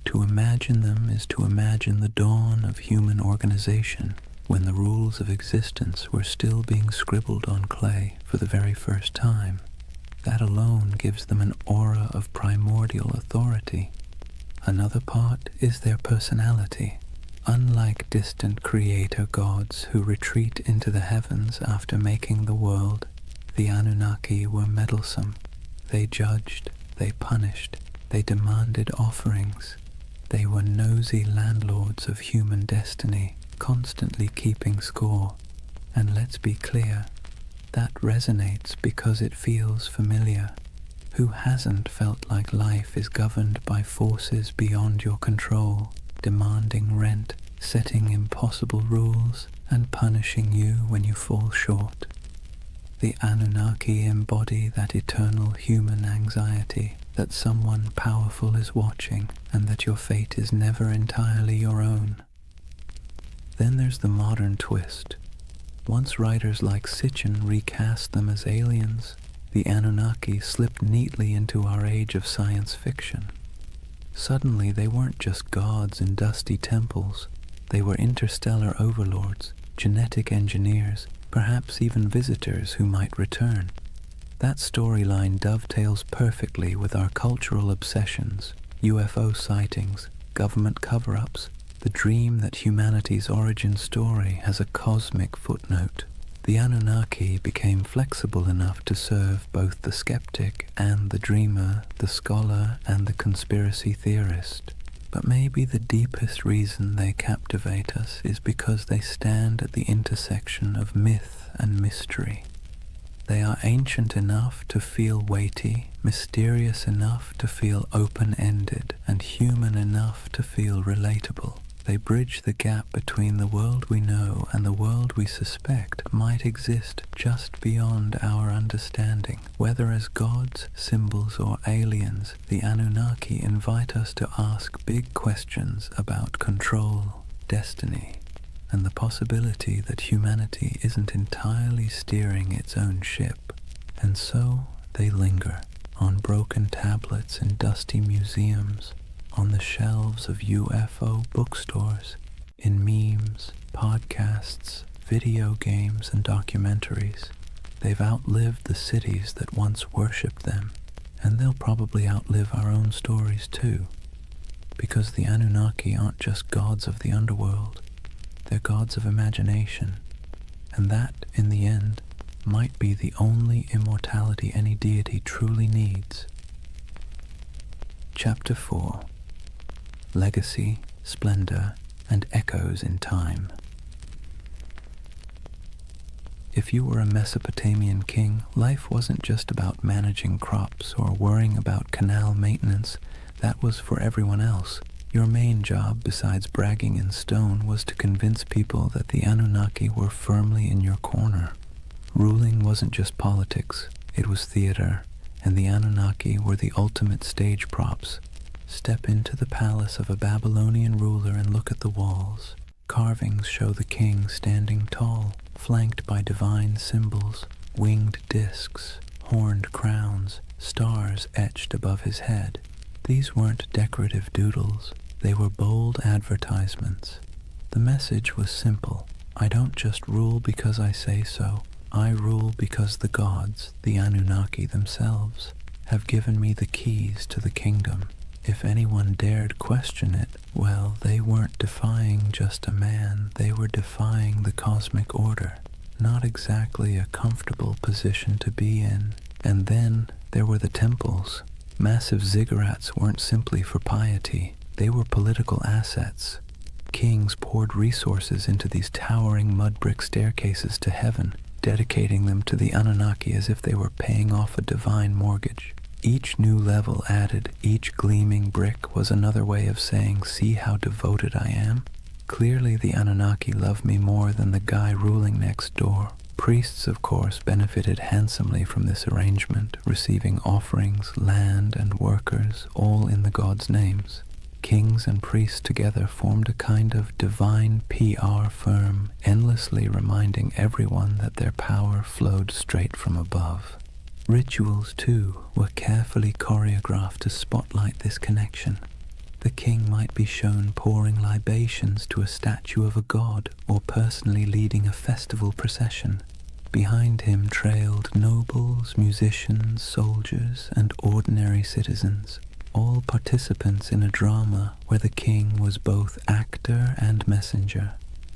To imagine them is to imagine the dawn of human organization, when the rules of existence were still being scribbled on clay for the very first time. That alone gives them an aura of primordial authority. Another part is their personality. Unlike distant creator gods who retreat into the heavens after making the world, the Anunnaki were meddlesome. They judged, they punished, they demanded offerings. They were nosy landlords of human destiny, constantly keeping score. And let's be clear, that resonates because it feels familiar. Who hasn't felt like life is governed by forces beyond your control, demanding rent, setting impossible rules, and punishing you when you fall short? The Anunnaki embody that eternal human anxiety that someone powerful is watching and that your fate is never entirely your own. Then there's the modern twist. Once writers like Sitchin recast them as aliens, the Anunnaki slipped neatly into our age of science fiction. Suddenly they weren't just gods in dusty temples. They were interstellar overlords, genetic engineers, perhaps even visitors who might return. That storyline dovetails perfectly with our cultural obsessions, UFO sightings, government cover-ups, the dream that humanity's origin story has a cosmic footnote. The Anunnaki became flexible enough to serve both the skeptic and the dreamer, the scholar and the conspiracy theorist. But maybe the deepest reason they captivate us is because they stand at the intersection of myth and mystery. They are ancient enough to feel weighty, mysterious enough to feel open-ended, and human enough to feel relatable. They bridge the gap between the world we know and the world we suspect might exist just beyond our understanding. Whether as gods, symbols, or aliens, the Anunnaki invite us to ask big questions about control, destiny, and the possibility that humanity isn't entirely steering its own ship. And so they linger on broken tablets in dusty museums, on the shelves of UFO bookstores, in memes, podcasts, video games, and documentaries. They've outlived the cities that once worshipped them, and they'll probably outlive our own stories too, because the Anunnaki aren't just gods of the underworld, they're gods of imagination, and that, in the end, might be the only immortality any deity truly needs. Chapter 4. Legacy, Splendor, and Echoes in Time. If you were a Mesopotamian king, life wasn't just about managing crops or worrying about canal maintenance. That was for everyone else. Your main job, besides bragging in stone, was to convince people that the Anunnaki were firmly in your corner. Ruling wasn't just politics, it was theater, and the Anunnaki were the ultimate stage props. Step into the palace of a Babylonian ruler and look at the walls. Carvings show the king standing tall, flanked by divine symbols, winged discs, horned crowns, stars etched above his head. These weren't decorative doodles, they were bold advertisements. The message was simple: I don't just rule because I say so, I rule because the gods, the Anunnaki themselves, have given me the keys to the kingdom. If anyone dared question it, well, they weren't defying just a man, they were defying the cosmic order. Not exactly a comfortable position to be in. And then there were the temples. Massive ziggurats weren't simply for piety, they were political assets. Kings poured resources into these towering mud brick staircases to heaven, dedicating them to the Anunnaki as if they were paying off a divine mortgage. Each new level added, each gleaming brick was another way of saying, see how devoted I am? Clearly the Anunnaki love me more than the guy ruling next door. Priests, of course, benefited handsomely from this arrangement, receiving offerings, land, and workers, all in the gods' names. Kings and priests together formed a kind of divine PR firm, endlessly reminding everyone that their power flowed straight from above. Rituals, too, were carefully choreographed to spotlight this connection. The king might be shown pouring libations to a statue of a god or personally leading a festival procession. Behind him trailed nobles, musicians, soldiers, and ordinary citizens, all participants in a drama where the king was both actor and messenger.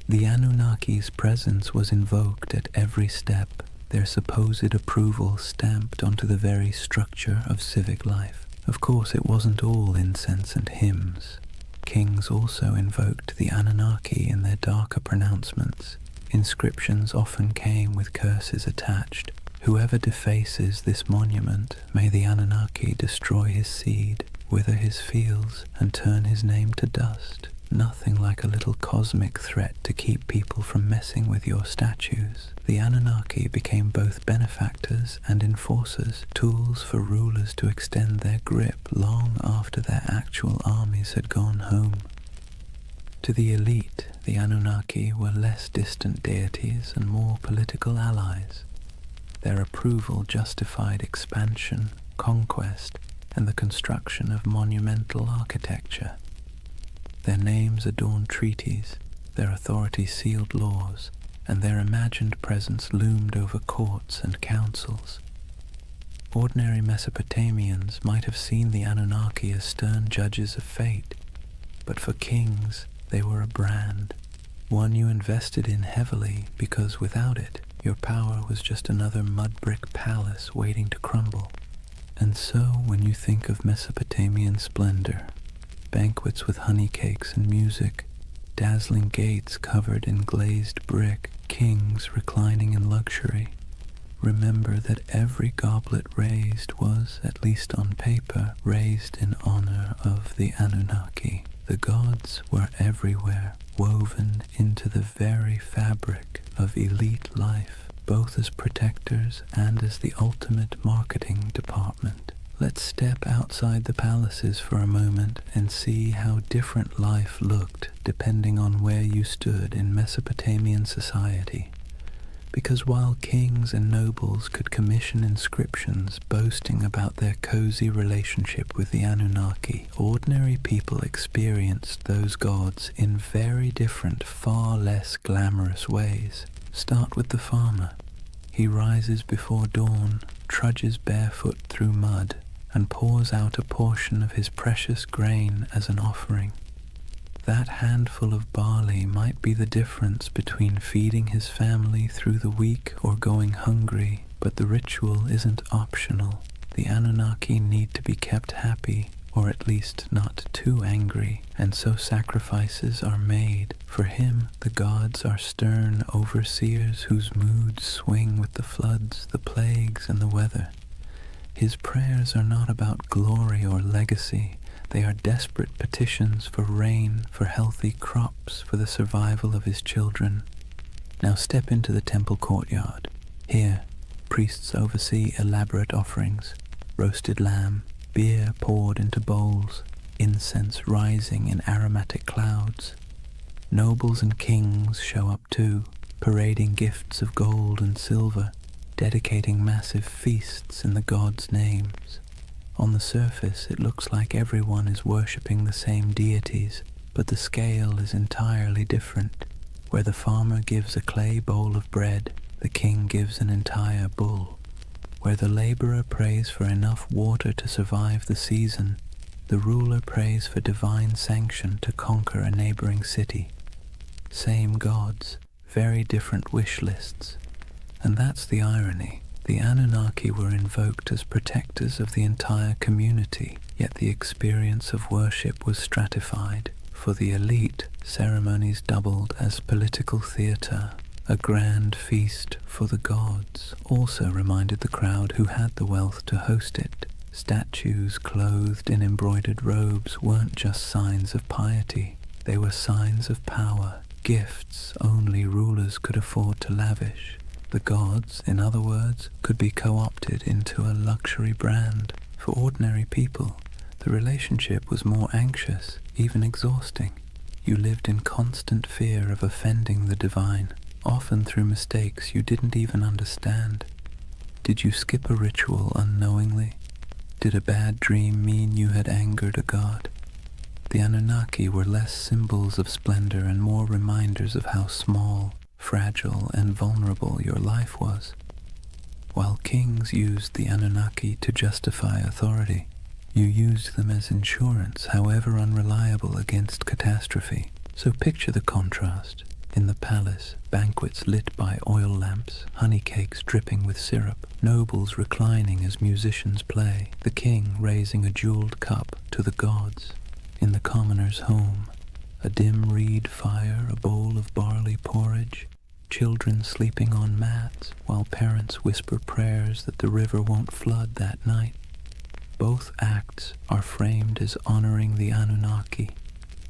The Anunnaki's presence was invoked at every step, their supposed approval stamped onto the very structure of civic life. Of course, it wasn't all incense and hymns. Kings also invoked the Anunnaki in their darker pronouncements. Inscriptions often came with curses attached. Whoever defaces this monument, may the Anunnaki destroy his seed, wither his fields, and turn his name to dust. Nothing like a little cosmic threat to keep people from messing with your statues. The Anunnaki became both benefactors and enforcers, tools for rulers to extend their grip long after their actual armies had gone home. To the elite, the Anunnaki were less distant deities and more political allies. Their approval justified expansion, conquest, and the construction of monumental architecture. Their names adorned treaties, their authority sealed laws, and their imagined presence loomed over courts and councils. Ordinary Mesopotamians might have seen the Anunnaki as stern judges of fate, but for kings they were a brand, one you invested in heavily because without it, your power was just another mud-brick palace waiting to crumble. And so when you think of Mesopotamian splendor, banquets with honey cakes and music, dazzling gates covered in glazed brick, kings reclining in luxury, remember that every goblet raised was, at least on paper, raised in honor of the Anunnaki. The gods were everywhere, woven into the very fabric of elite life, both as protectors and as the ultimate marketing department. Let's step outside the palaces for a moment and see how different life looked depending on where you stood in Mesopotamian society. Because while kings and nobles could commission inscriptions boasting about their cozy relationship with the Anunnaki, ordinary people experienced those gods in very different, far less glamorous ways. Start with the farmer. He rises before dawn, trudges barefoot through mud, and pours out a portion of his precious grain as an offering. That handful of barley might be the difference between feeding his family through the week or going hungry, but the ritual isn't optional. The Anunnaki need to be kept happy, or at least not too angry, and so sacrifices are made. For him, the gods are stern overseers whose moods swing with the floods, the plagues, and the weather. His prayers are not about glory or legacy. They are desperate petitions for rain, for healthy crops, for the survival of his children. Now step into the temple courtyard. Here, priests oversee elaborate offerings, roasted lamb, beer poured into bowls, incense rising in aromatic clouds. Nobles and kings show up too, parading gifts of gold and silver, dedicating massive feasts in the gods' names. On the surface, it looks like everyone is worshipping the same deities, but the scale is entirely different. Where the farmer gives a clay bowl of bread, the king gives an entire bull. Where the laborer prays for enough water to survive the season, the ruler prays for divine sanction to conquer a neighboring city. Same gods, very different wish lists. And that's the irony. The Anunnaki were invoked as protectors of the entire community, yet the experience of worship was stratified. For the elite, ceremonies doubled as political theatre. A grand feast for the gods also reminded the crowd who had the wealth to host it. Statues clothed in embroidered robes weren't just signs of piety. They were signs of power, gifts only rulers could afford to lavish. The gods, in other words, could be co-opted into a luxury brand. For ordinary people, the relationship was more anxious, even exhausting. You lived in constant fear of offending the divine, often through mistakes you didn't even understand. Did you skip a ritual unknowingly? Did a bad dream mean you had angered a god? The Anunnaki were less symbols of splendor and more reminders of how small, fragile, and vulnerable your life was. While kings used the Anunnaki to justify authority, you used them as insurance, however unreliable, against catastrophe. So picture the contrast. In the palace, banquets lit by oil lamps, honey cakes dripping with syrup, nobles reclining as musicians play, the king raising a jeweled cup to the gods. In the commoner's home, a dim reed fire, a bowl of barley porridge, children sleeping on mats while parents whisper prayers that the river won't flood that night. Both acts are framed as honoring the Anunnaki,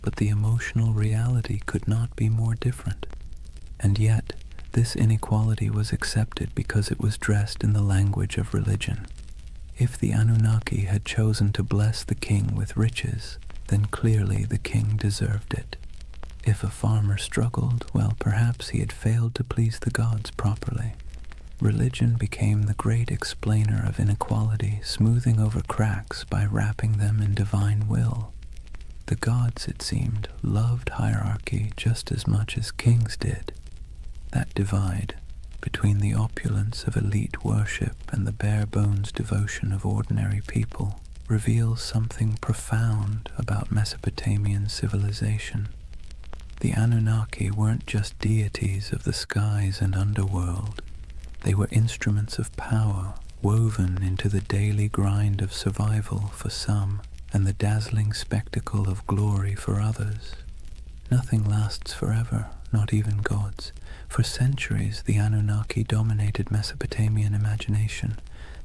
but the emotional reality could not be more different. And yet, this inequality was accepted because it was dressed in the language of religion. If the Anunnaki had chosen to bless the king with riches, then clearly the king deserved it. If a farmer struggled, well, perhaps he had failed to please the gods properly. Religion became the great explainer of inequality, smoothing over cracks by wrapping them in divine will. The gods, it seemed, loved hierarchy just as much as kings did. That divide between the opulence of elite worship and the bare-bones devotion of ordinary people reveals something profound about Mesopotamian civilization. The Anunnaki weren't just deities of the skies and underworld. They were instruments of power woven into the daily grind of survival for some and the dazzling spectacle of glory for others. Nothing lasts forever, not even gods. For centuries, the Anunnaki dominated Mesopotamian imagination.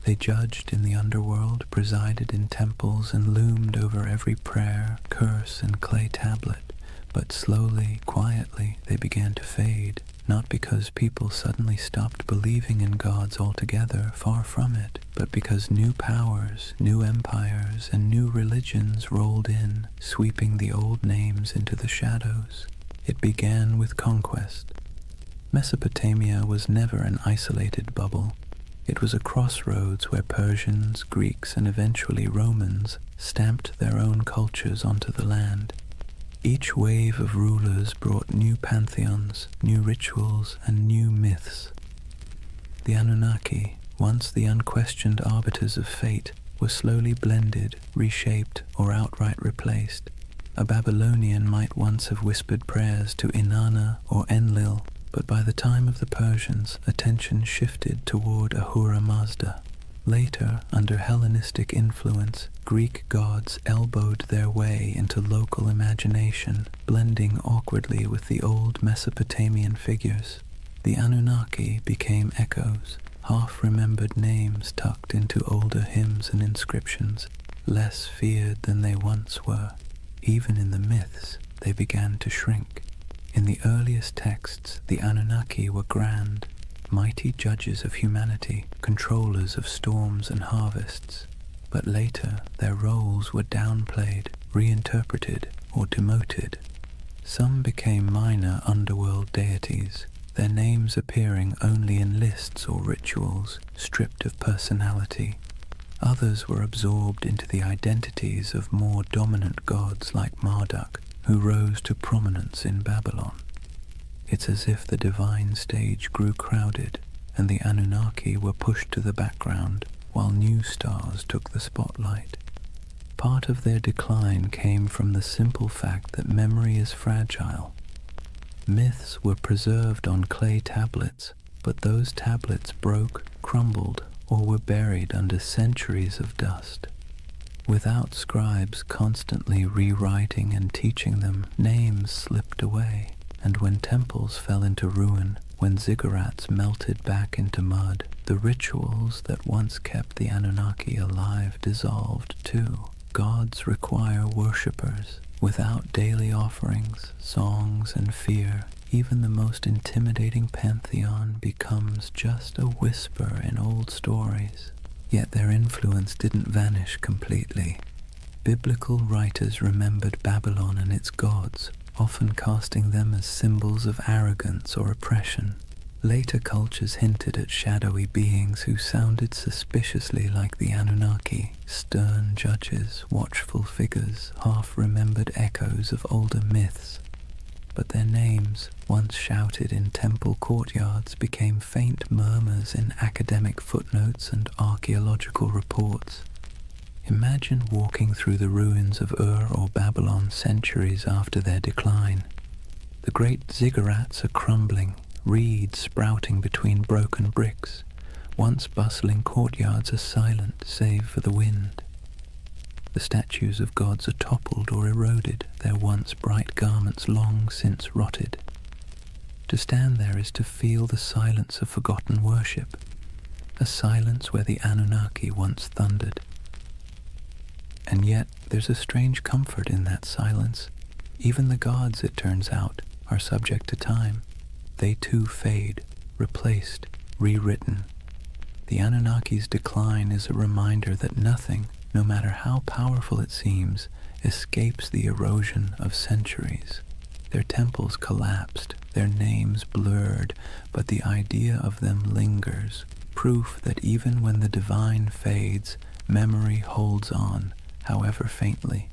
They judged in the underworld, presided in temples, and loomed over every prayer, curse, and clay tablet. But slowly, quietly, they began to fade, not because people suddenly stopped believing in gods altogether, far from it, but because new powers, new empires, and new religions rolled in, sweeping the old names into the shadows. It began with conquest. Mesopotamia was never an isolated bubble. It was a crossroads where Persians, Greeks, and eventually Romans stamped their own cultures onto the land. Each wave of rulers brought new pantheons, new rituals, and new myths. The Anunnaki, once the unquestioned arbiters of fate, were slowly blended, reshaped, or outright replaced. A Babylonian might once have whispered prayers to Inanna or Enlil, but by the time of the Persians, attention shifted toward Ahura Mazda. Later, under Hellenistic influence, Greek gods elbowed their way into local imagination, blending awkwardly with the old Mesopotamian figures. The Anunnaki became echoes, half-remembered names tucked into older hymns and inscriptions, less feared than they once were. Even in the myths, they began to shrink. In the earliest texts, the Anunnaki were grand, mighty judges of humanity, controllers of storms and harvests. But later, their roles were downplayed, reinterpreted, or demoted. Some became minor underworld deities, their names appearing only in lists or rituals, stripped of personality. Others were absorbed into the identities of more dominant gods like Marduk, who rose to prominence in Babylon. It's as if the divine stage grew crowded, and the Anunnaki were pushed to the background, while new stars took the spotlight. Part of their decline came from the simple fact that memory is fragile. Myths were preserved on clay tablets, but those tablets broke, crumbled, or were buried under centuries of dust. Without scribes constantly rewriting and teaching them, names slipped away. And when temples fell into ruin, when ziggurats melted back into mud, the rituals that once kept the Anunnaki alive dissolved too. Gods require worshippers. Without daily offerings, songs, and fear, even the most intimidating pantheon becomes just a whisper in old stories. Yet their influence didn't vanish completely. Biblical writers remembered Babylon and its gods, often casting them as symbols of arrogance or oppression. Later cultures hinted at shadowy beings who sounded suspiciously like the Anunnaki, stern judges, watchful figures, half-remembered echoes of older myths. But their names, once shouted in temple courtyards, became faint murmurs in academic footnotes and archaeological reports. Imagine walking through the ruins of Ur or Babylon centuries after their decline. The great ziggurats are crumbling, reeds sprouting between broken bricks. Once bustling courtyards are silent save for the wind. The statues of gods are toppled or eroded, their once bright garments long since rotted. To stand there is to feel the silence of forgotten worship, a silence where the Anunnaki once thundered. And yet there's a strange comfort in that silence. Even the gods, it turns out, are subject to time. They too fade, replaced, rewritten. The Anunnaki's decline is a reminder that nothing, no matter how powerful it seems, escapes the erosion of centuries. Their temples collapsed, their names blurred, but the idea of them lingers, proof that even when the divine fades, memory holds on, however faintly.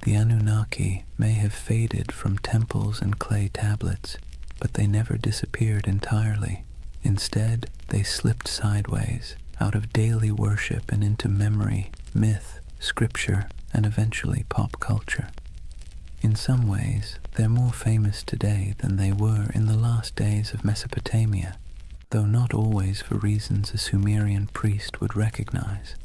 The Anunnaki may have faded from temples and clay tablets, but they never disappeared entirely. Instead, they slipped sideways, out of daily worship and into memory, myth, scripture, and eventually pop culture. In some ways, they're more famous today than they were in the last days of Mesopotamia, though not always for reasons a Sumerian priest would recognize.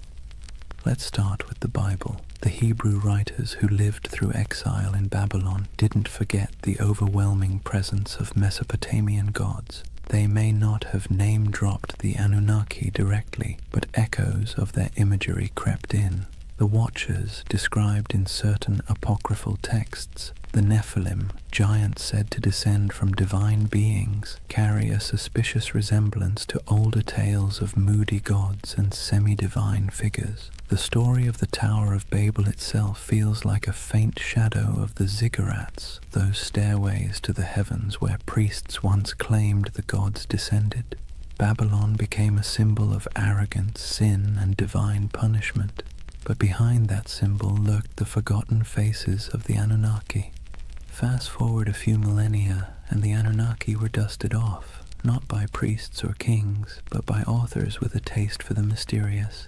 Let's start with the Bible. The Hebrew writers who lived through exile in Babylon didn't forget the overwhelming presence of Mesopotamian gods. They may not have name-dropped the Anunnaki directly, but echoes of their imagery crept in. The Watchers, described in certain apocryphal texts, the Nephilim, giants said to descend from divine beings, carry a suspicious resemblance to older tales of moody gods and semi-divine figures. The story of the Tower of Babel itself feels like a faint shadow of the ziggurats, those stairways to the heavens where priests once claimed the gods descended. Babylon became a symbol of arrogance, sin, and divine punishment. But behind that symbol lurked the forgotten faces of the Anunnaki. Fast forward a few millennia, and the Anunnaki were dusted off, not by priests or kings, but by authors with a taste for the mysterious.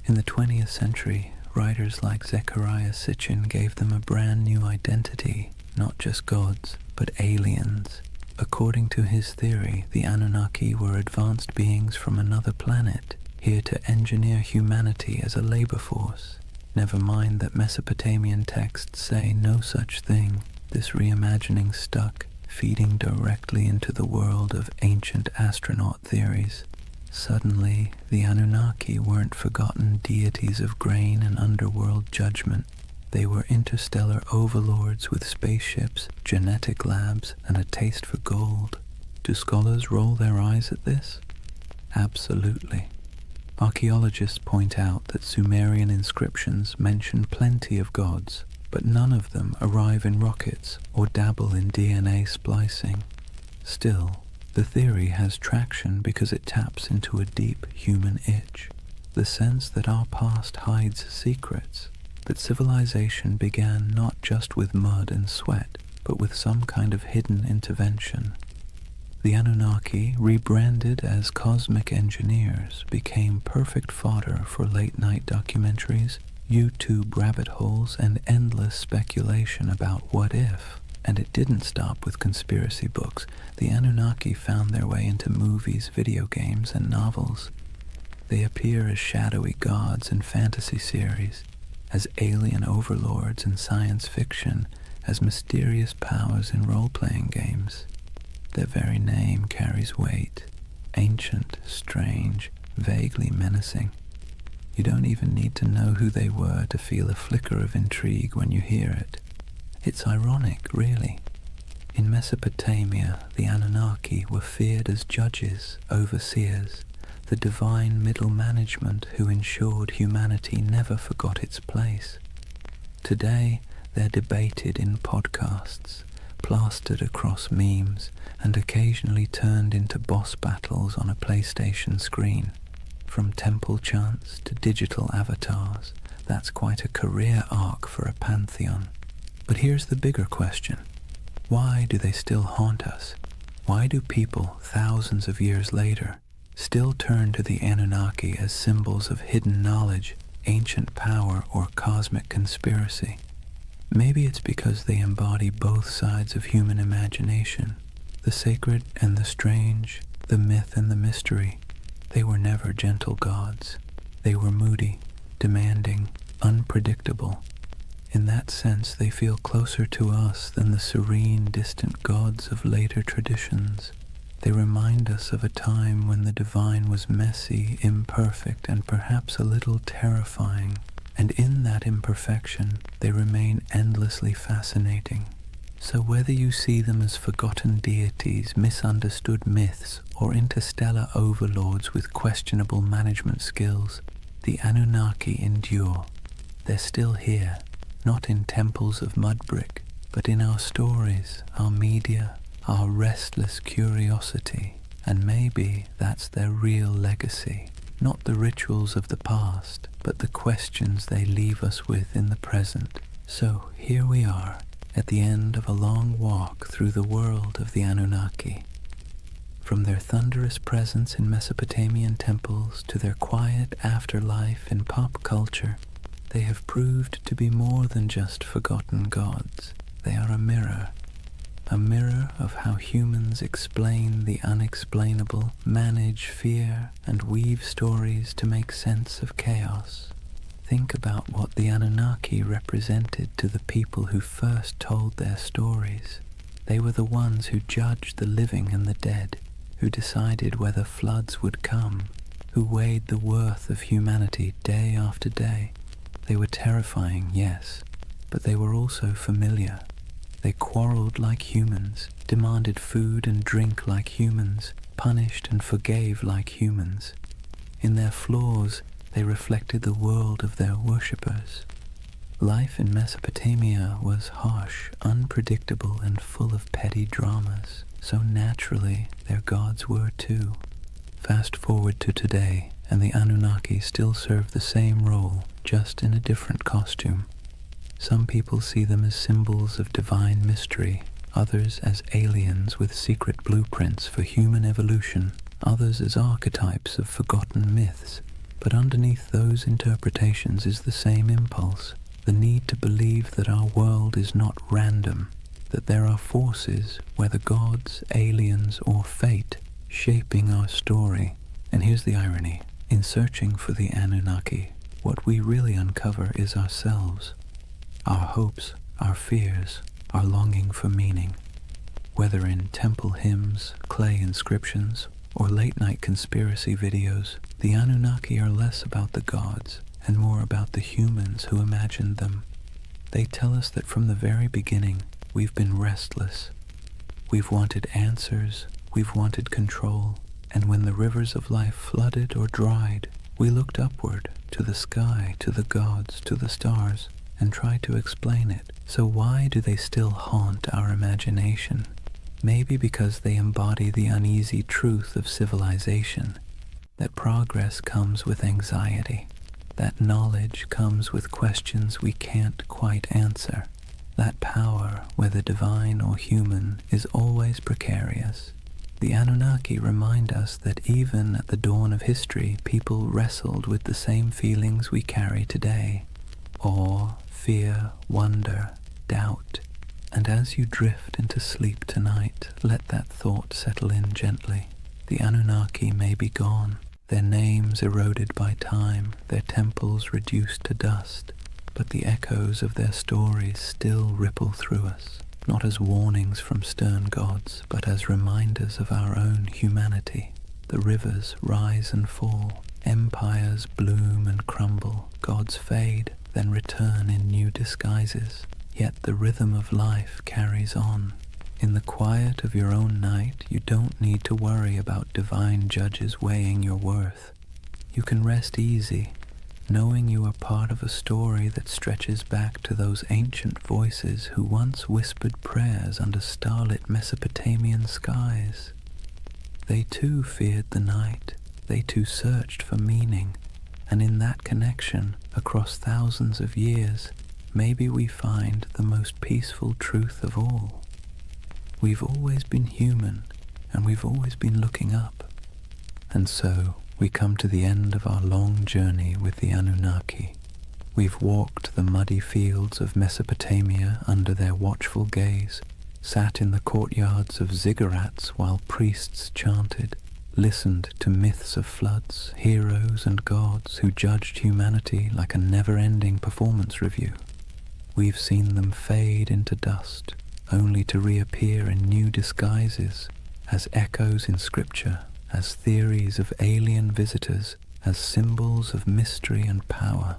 In the 20th century, writers like Zecharia Sitchin gave them a brand new identity, not just gods, but aliens. According to his theory, the Anunnaki were advanced beings from another planet, here to engineer humanity as a labor force. Never mind that Mesopotamian texts say no such thing. This reimagining stuck, feeding directly into the world of ancient astronaut theories. Suddenly, the Anunnaki weren't forgotten deities of grain and underworld judgment. They were interstellar overlords with spaceships, genetic labs, and a taste for gold. Do scholars roll their eyes at this? Absolutely. Archaeologists point out that Sumerian inscriptions mention plenty of gods, but none of them arrive in rockets or dabble in DNA splicing. Still, the theory has traction because it taps into a deep human itch, the sense that our past hides secrets, that civilization began not just with mud and sweat, but with some kind of hidden intervention. The Anunnaki, rebranded as cosmic engineers, became perfect fodder for late-night documentaries, YouTube rabbit holes, and endless speculation about what if. And it didn't stop with conspiracy books. The Anunnaki found their way into movies, video games, and novels. They appear as shadowy gods in fantasy series, as alien overlords in science fiction, as mysterious powers in role-playing games. Their very name carries weight. Ancient, strange, vaguely menacing. You don't even need to know who they were to feel a flicker of intrigue when you hear it. It's ironic, really. In Mesopotamia, the Anunnaki were feared as judges, overseers, the divine middle management who ensured humanity never forgot its place. Today, they're debated in podcasts, plastered across memes, and occasionally turned into boss battles on a PlayStation screen. From temple chants to digital avatars, that's quite a career arc for a pantheon. But here's the bigger question. Why do they still haunt us? Why do people, thousands of years later, still turn to the Anunnaki as symbols of hidden knowledge, ancient power, or cosmic conspiracy? Maybe it's because they embody both sides of human imagination, the sacred and the strange, the myth and the mystery. They were never gentle gods. They were moody, demanding, unpredictable. In that sense, they feel closer to us than the serene, distant gods of later traditions. They remind us of a time when the divine was messy, imperfect, and perhaps a little terrifying. And in that imperfection, they remain endlessly fascinating. So whether you see them as forgotten deities, misunderstood myths, or interstellar overlords with questionable management skills, the Anunnaki endure. They're still here, not in temples of mud brick, but in our stories, our media, our restless curiosity, and maybe that's their real legacy. Not the rituals of the past, but the questions they leave us with in the present. So here we are, at the end of a long walk through the world of the Anunnaki. From their thunderous presence in Mesopotamian temples to their quiet afterlife in pop culture, they have proved to be more than just forgotten gods. They are a mirror of how humans explain the unexplainable, manage fear, and weave stories to make sense of chaos. Think about what the Anunnaki represented to the people who first told their stories. They were the ones who judged the living and the dead, who decided whether floods would come, who weighed the worth of humanity day after day. They were terrifying, yes, but they were also familiar. They quarreled like humans, demanded food and drink like humans, punished and forgave like humans. In their flaws, they reflected the world of their worshippers. Life in Mesopotamia was harsh, unpredictable, and full of petty dramas, so naturally their gods were too. Fast forward to today, and the Anunnaki still serve the same role, just in a different costume. Some people see them as symbols of divine mystery, others as aliens with secret blueprints for human evolution, others as archetypes of forgotten myths. But underneath those interpretations is the same impulse, the need to believe that our world is not random, that there are forces, whether gods, aliens, or fate, shaping our story. And here's the irony. In searching for the Anunnaki, what we really uncover is ourselves. Our hopes, our fears, our longing for meaning. Whether in temple hymns, clay inscriptions, or late-night conspiracy videos, the Anunnaki are less about the gods and more about the humans who imagined them. They tell us that from the very beginning, we've been restless. We've wanted answers, we've wanted control, and when the rivers of life flooded or dried, we looked upward, to the sky, to the gods, to the stars, and tried to explain it. So why do they still haunt our imagination? Maybe because they embody the uneasy truth of civilization, that progress comes with anxiety, that knowledge comes with questions we can't quite answer, that power, whether divine or human, is always precarious. The Anunnaki remind us that even at the dawn of history, people wrestled with the same feelings we carry today: awe, fear, wonder, doubt. And as you drift into sleep tonight, let that thought settle in gently. The Anunnaki may be gone, their names eroded by time, their temples reduced to dust, but the echoes of their stories still ripple through us, not as warnings from stern gods, but as reminders of our own humanity. The rivers rise and fall, empires bloom and crumble, gods fade, then return in new disguises. Yet the rhythm of life carries on. In the quiet of your own night, you don't need to worry about divine judges weighing your worth. You can rest easy, knowing you are part of a story that stretches back to those ancient voices who once whispered prayers under starlit Mesopotamian skies. They too feared the night, they too searched for meaning, and in that connection, across thousands of years, maybe we find the most peaceful truth of all. We've always been human, and we've always been looking up. And so, we come to the end of our long journey with the Anunnaki. We've walked the muddy fields of Mesopotamia under their watchful gaze, sat in the courtyards of ziggurats while priests chanted, listened to myths of floods, heroes and gods who judged humanity like a never-ending performance review. We've seen them fade into dust, only to reappear in new disguises, as echoes in scripture, as theories of alien visitors, as symbols of mystery and power.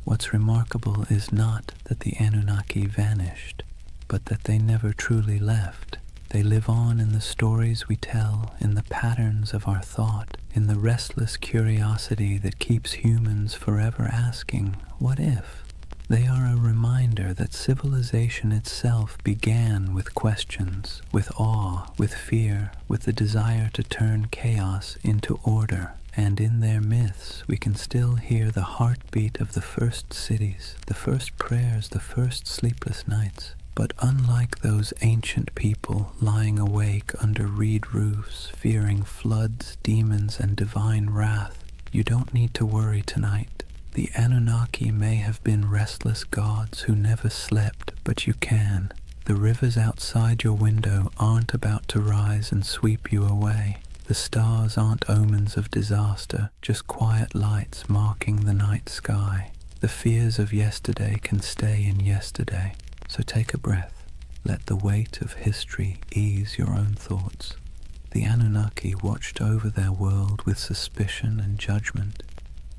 What's remarkable is not that the Anunnaki vanished, but that they never truly left. They live on in the stories we tell, in the patterns of our thought, in the restless curiosity that keeps humans forever asking, what if? They are a reminder that civilization itself began with questions, with awe, with fear, with the desire to turn chaos into order. And in their myths, we can still hear the heartbeat of the first cities, the first prayers, the first sleepless nights. But unlike those ancient people lying awake under reed roofs, fearing floods, demons, and divine wrath, you don't need to worry tonight. The Anunnaki may have been restless gods who never slept, but you can. The rivers outside your window aren't about to rise and sweep you away. The stars aren't omens of disaster, just quiet lights marking the night sky. The fears of yesterday can stay in yesterday. So take a breath. Let the weight of history ease your own thoughts. The Anunnaki watched over their world with suspicion and judgment,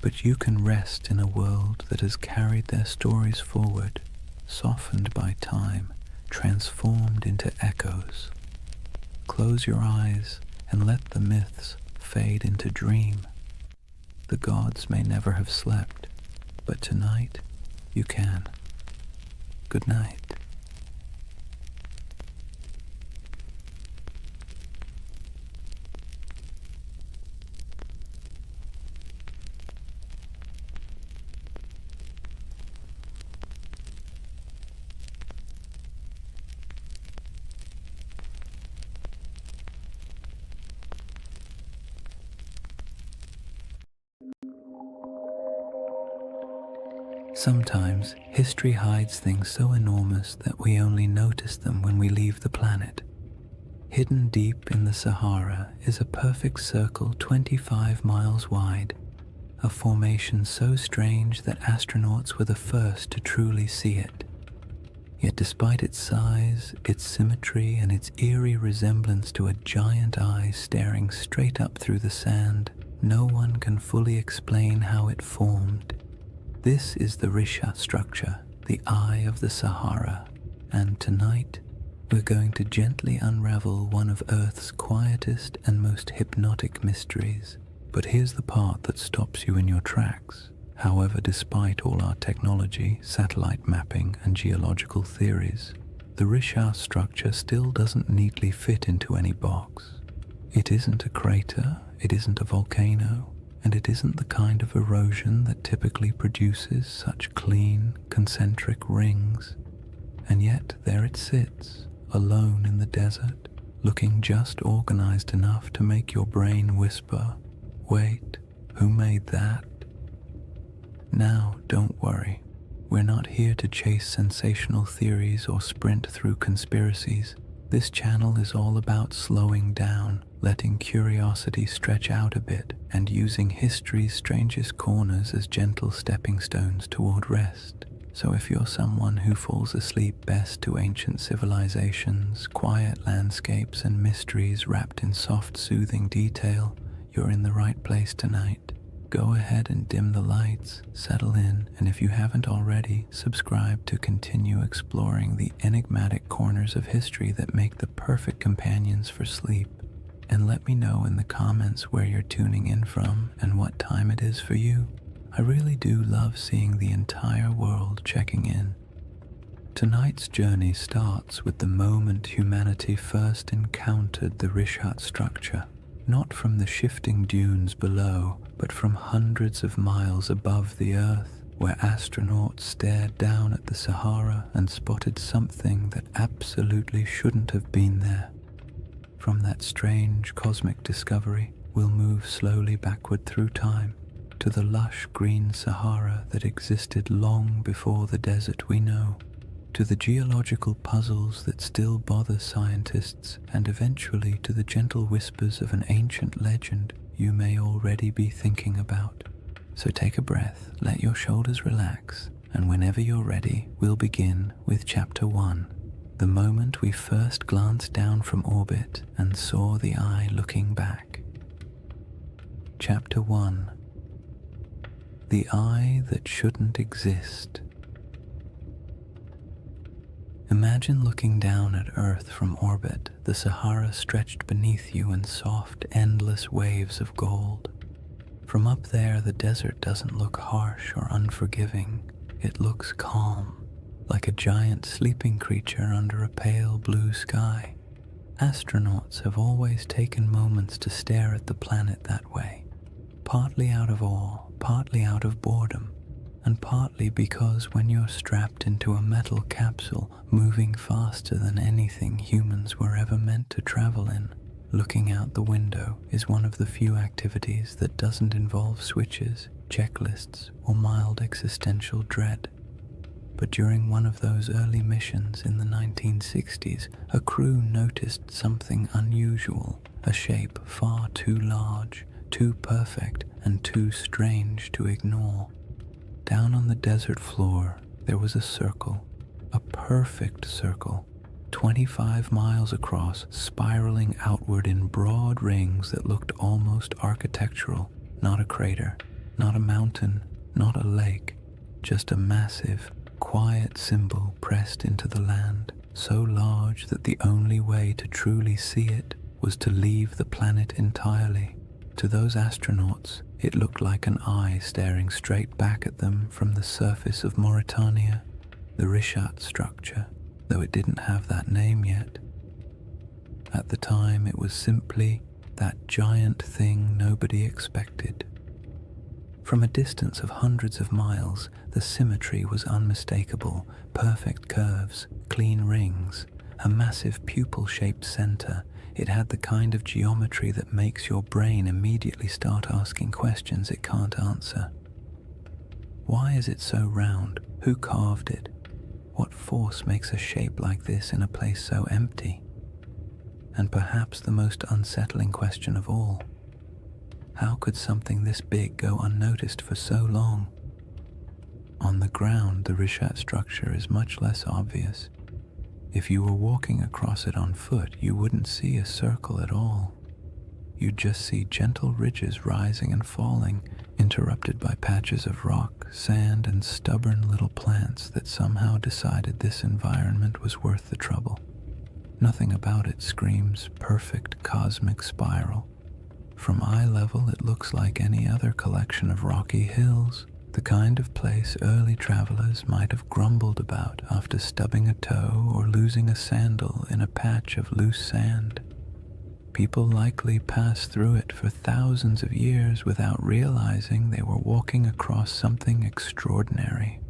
but you can rest in a world that has carried their stories forward, softened by time, transformed into echoes. Close your eyes and let the myths fade into dream. The gods may never have slept, but tonight you can. Good night. Sometimes history hides things so enormous that we only notice them when we leave the planet. Hidden deep in the Sahara is a perfect circle 25 miles wide, a formation so strange that astronauts were the first to truly see it. Yet despite its size, its symmetry, and its eerie resemblance to a giant eye staring straight up through the sand, no one can fully explain how it formed. This is the Risha structure, the Eye of the Sahara, and tonight we're going to gently unravel one of Earth's quietest and most hypnotic mysteries. But here's the part that stops you in your tracks. However, despite all our technology, satellite mapping, and geological theories, the Risha structure still doesn't neatly fit into any box. It isn't a crater, it isn't a volcano, and it isn't the kind of erosion that typically produces such clean, concentric rings. And yet there it sits, alone in the desert, looking just organized enough to make your brain whisper, "Wait, who made that?" Now, don't worry. We're not here to chase sensational theories or sprint through conspiracies. This channel is all about slowing down, letting curiosity stretch out a bit, and using history's strangest corners as gentle stepping stones toward rest. So if you're someone who falls asleep best to ancient civilizations, quiet landscapes, and mysteries wrapped in soft, soothing detail, you're in the right place tonight. Go ahead and dim the lights, settle in, and if you haven't already, subscribe to continue exploring the enigmatic corners of history that make the perfect companions for sleep. And let me know in the comments where you're tuning in from and what time it is for you. I really do love seeing the entire world checking in. Tonight's journey starts with the moment humanity first encountered the Rishat structure. Not from the shifting dunes below, but from hundreds of miles above the Earth, where astronauts stared down at the Sahara and spotted something that absolutely shouldn't have been there. From that strange cosmic discovery, we'll move slowly backward through time to the lush green Sahara that existed long before the desert we know, to the geological puzzles that still bother scientists, and eventually to the gentle whispers of an ancient legend you may already be thinking about. So take a breath, let your shoulders relax, and whenever you're ready, we'll begin with Chapter 1, the moment we first glanced down from orbit and saw the eye looking back. Chapter 1. The Eye That Shouldn't Exist. Imagine looking down at Earth from orbit, the Sahara stretched beneath you in soft, endless waves of gold. From up there, the desert doesn't look harsh or unforgiving. It looks calm, like a giant sleeping creature under a pale blue sky. Astronauts have always taken moments to stare at the planet that way, partly out of awe, partly out of boredom, and partly because when you're strapped into a metal capsule moving faster than anything humans were ever meant to travel in, looking out the window is one of the few activities that doesn't involve switches, checklists, or mild existential dread. But during one of those early missions in the 1960s, a crew noticed something unusual, a shape far too large, too perfect, and too strange to ignore. Down on the desert floor, there was a circle, a perfect circle, 25 miles across, spiraling outward in broad rings that looked almost architectural. Not a crater, not a mountain, not a lake, just a massive, quiet symbol pressed into the land, so large that the only way to truly see it was to leave the planet entirely. To those astronauts, it looked like an eye staring straight back at them from the surface of Mauritania, the Richat structure, though it didn't have that name yet. At the time, it was simply that giant thing nobody expected. From a distance of hundreds of miles, the symmetry was unmistakable: perfect curves, clean rings, a massive pupil-shaped center. It had the kind of geometry that makes your brain immediately start asking questions it can't answer. Why is it so round? Who carved it? What force makes a shape like this in a place so empty? And perhaps the most unsettling question of all, how could something this big go unnoticed for so long? On the ground, the Richat structure is much less obvious. If you were walking across it on foot, you wouldn't see a circle at all. You'd just see gentle ridges rising and falling, interrupted by patches of rock, sand, and stubborn little plants that somehow decided this environment was worth the trouble. Nothing about it screams perfect cosmic spiral. From eye level, it looks like any other collection of rocky hills, the kind of place early travelers might have grumbled about after stubbing a toe or losing a sandal in a patch of loose sand. People likely passed through it for thousands of years without realizing they were walking across something extraordinary.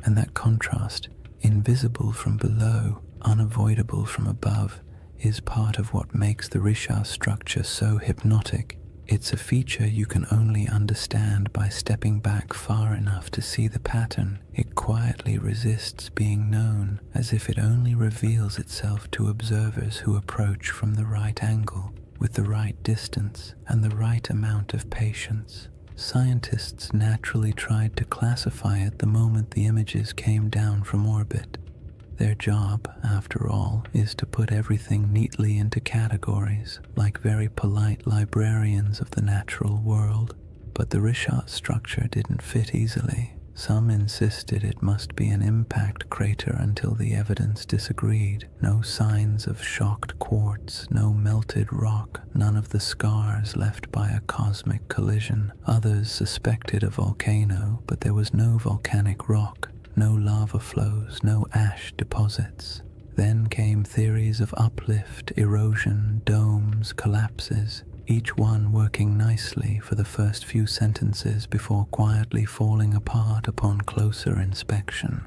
And that contrast, invisible from below, unavoidable from above, is part of what makes the Richat structure so hypnotic. It's a feature you can only understand by stepping back far enough to see the pattern. It quietly resists being known, as if it only reveals itself to observers who approach from the right angle, with the right distance, and the right amount of patience. Scientists naturally tried to classify it the moment the images came down from orbit. Their job, after all, is to put everything neatly into categories, like very polite librarians of the natural world. But the Richat structure didn't fit easily. Some insisted it must be an impact crater until the evidence disagreed. No signs of shocked quartz, no melted rock, none of the scars left by a cosmic collision. Others suspected a volcano, but there was no volcanic rock. No lava flows, no ash deposits. Then came theories of uplift, erosion, domes, collapses, each one working nicely for the first few sentences before quietly falling apart upon closer inspection.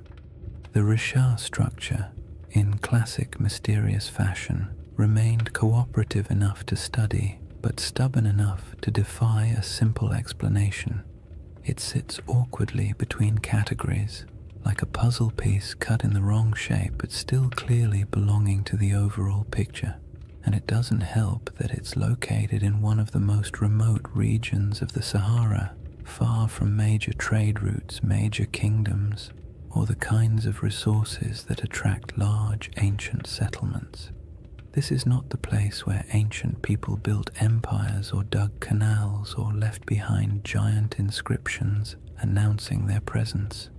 The Richat structure, in classic mysterious fashion, remained cooperative enough to study, but stubborn enough to defy a simple explanation. It sits awkwardly between categories, like a puzzle piece cut in the wrong shape but still clearly belonging to the overall picture. And it doesn't help that it's located in one of the most remote regions of the Sahara, far from major trade routes, major kingdoms, or the kinds of resources that attract large ancient settlements. This is not the place where ancient people built empires or dug canals or left behind giant inscriptions announcing their presence.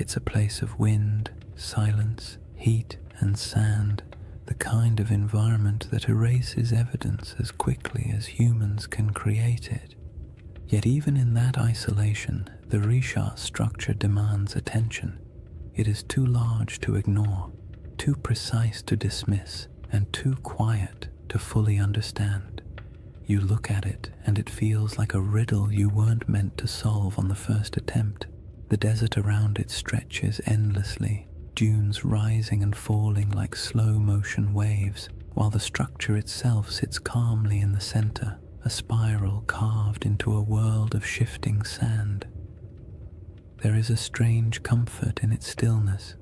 It's a place of wind, silence, heat, and sand, the kind of environment that erases evidence as quickly as humans can create it. Yet even in that isolation, The Risha structure demands attention. It is too large to ignore, too precise to dismiss, and too quiet to fully understand. You look at it and it feels like a riddle you weren't meant to solve on the first attempt. The desert around it stretches endlessly, dunes rising and falling like slow-motion waves, while the structure itself sits calmly in the center, a spiral carved into a world of shifting sand. There is a strange comfort in its stillness,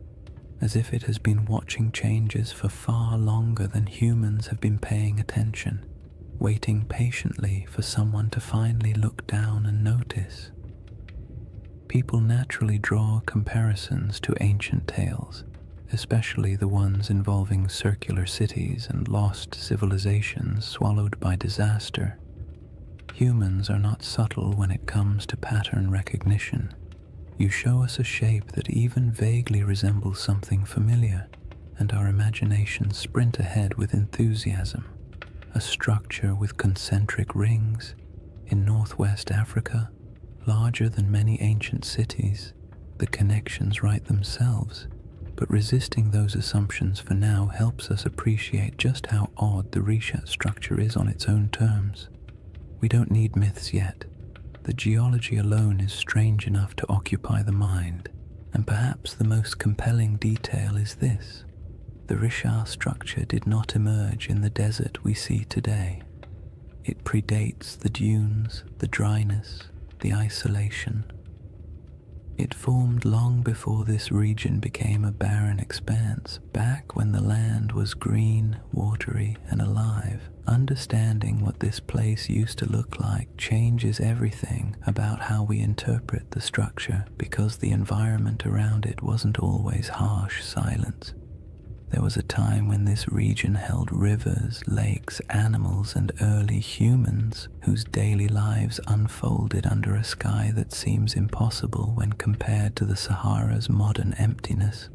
as if it has been watching changes for far longer than humans have been paying attention, waiting patiently for someone to finally look down and notice. People naturally draw comparisons to ancient tales, especially the ones involving circular cities and lost civilizations swallowed by disaster. Humans are not subtle when it comes to pattern recognition. You show us a shape that even vaguely resembles something familiar, and our imaginations sprint ahead with enthusiasm. A structure with concentric rings in northwest Africa, larger than many ancient cities. The connections write themselves, but resisting those assumptions for now helps us appreciate just how odd the Risha structure is on its own terms. We don't need myths yet. The geology alone is strange enough to occupy the mind, and perhaps the most compelling detail is this. The Risha structure did not emerge in the desert we see today. It predates the dunes, the dryness, the isolation. It formed long before this region became a barren expanse, back when the land was green, watery, and alive. Understanding what this place used to look like changes everything about how we interpret the structure, because the environment around it wasn't always harsh silence. There was a time when this region held rivers, lakes, animals, and early humans whose daily lives unfolded under a sky that seems impossible when compared to the Sahara's modern emptiness.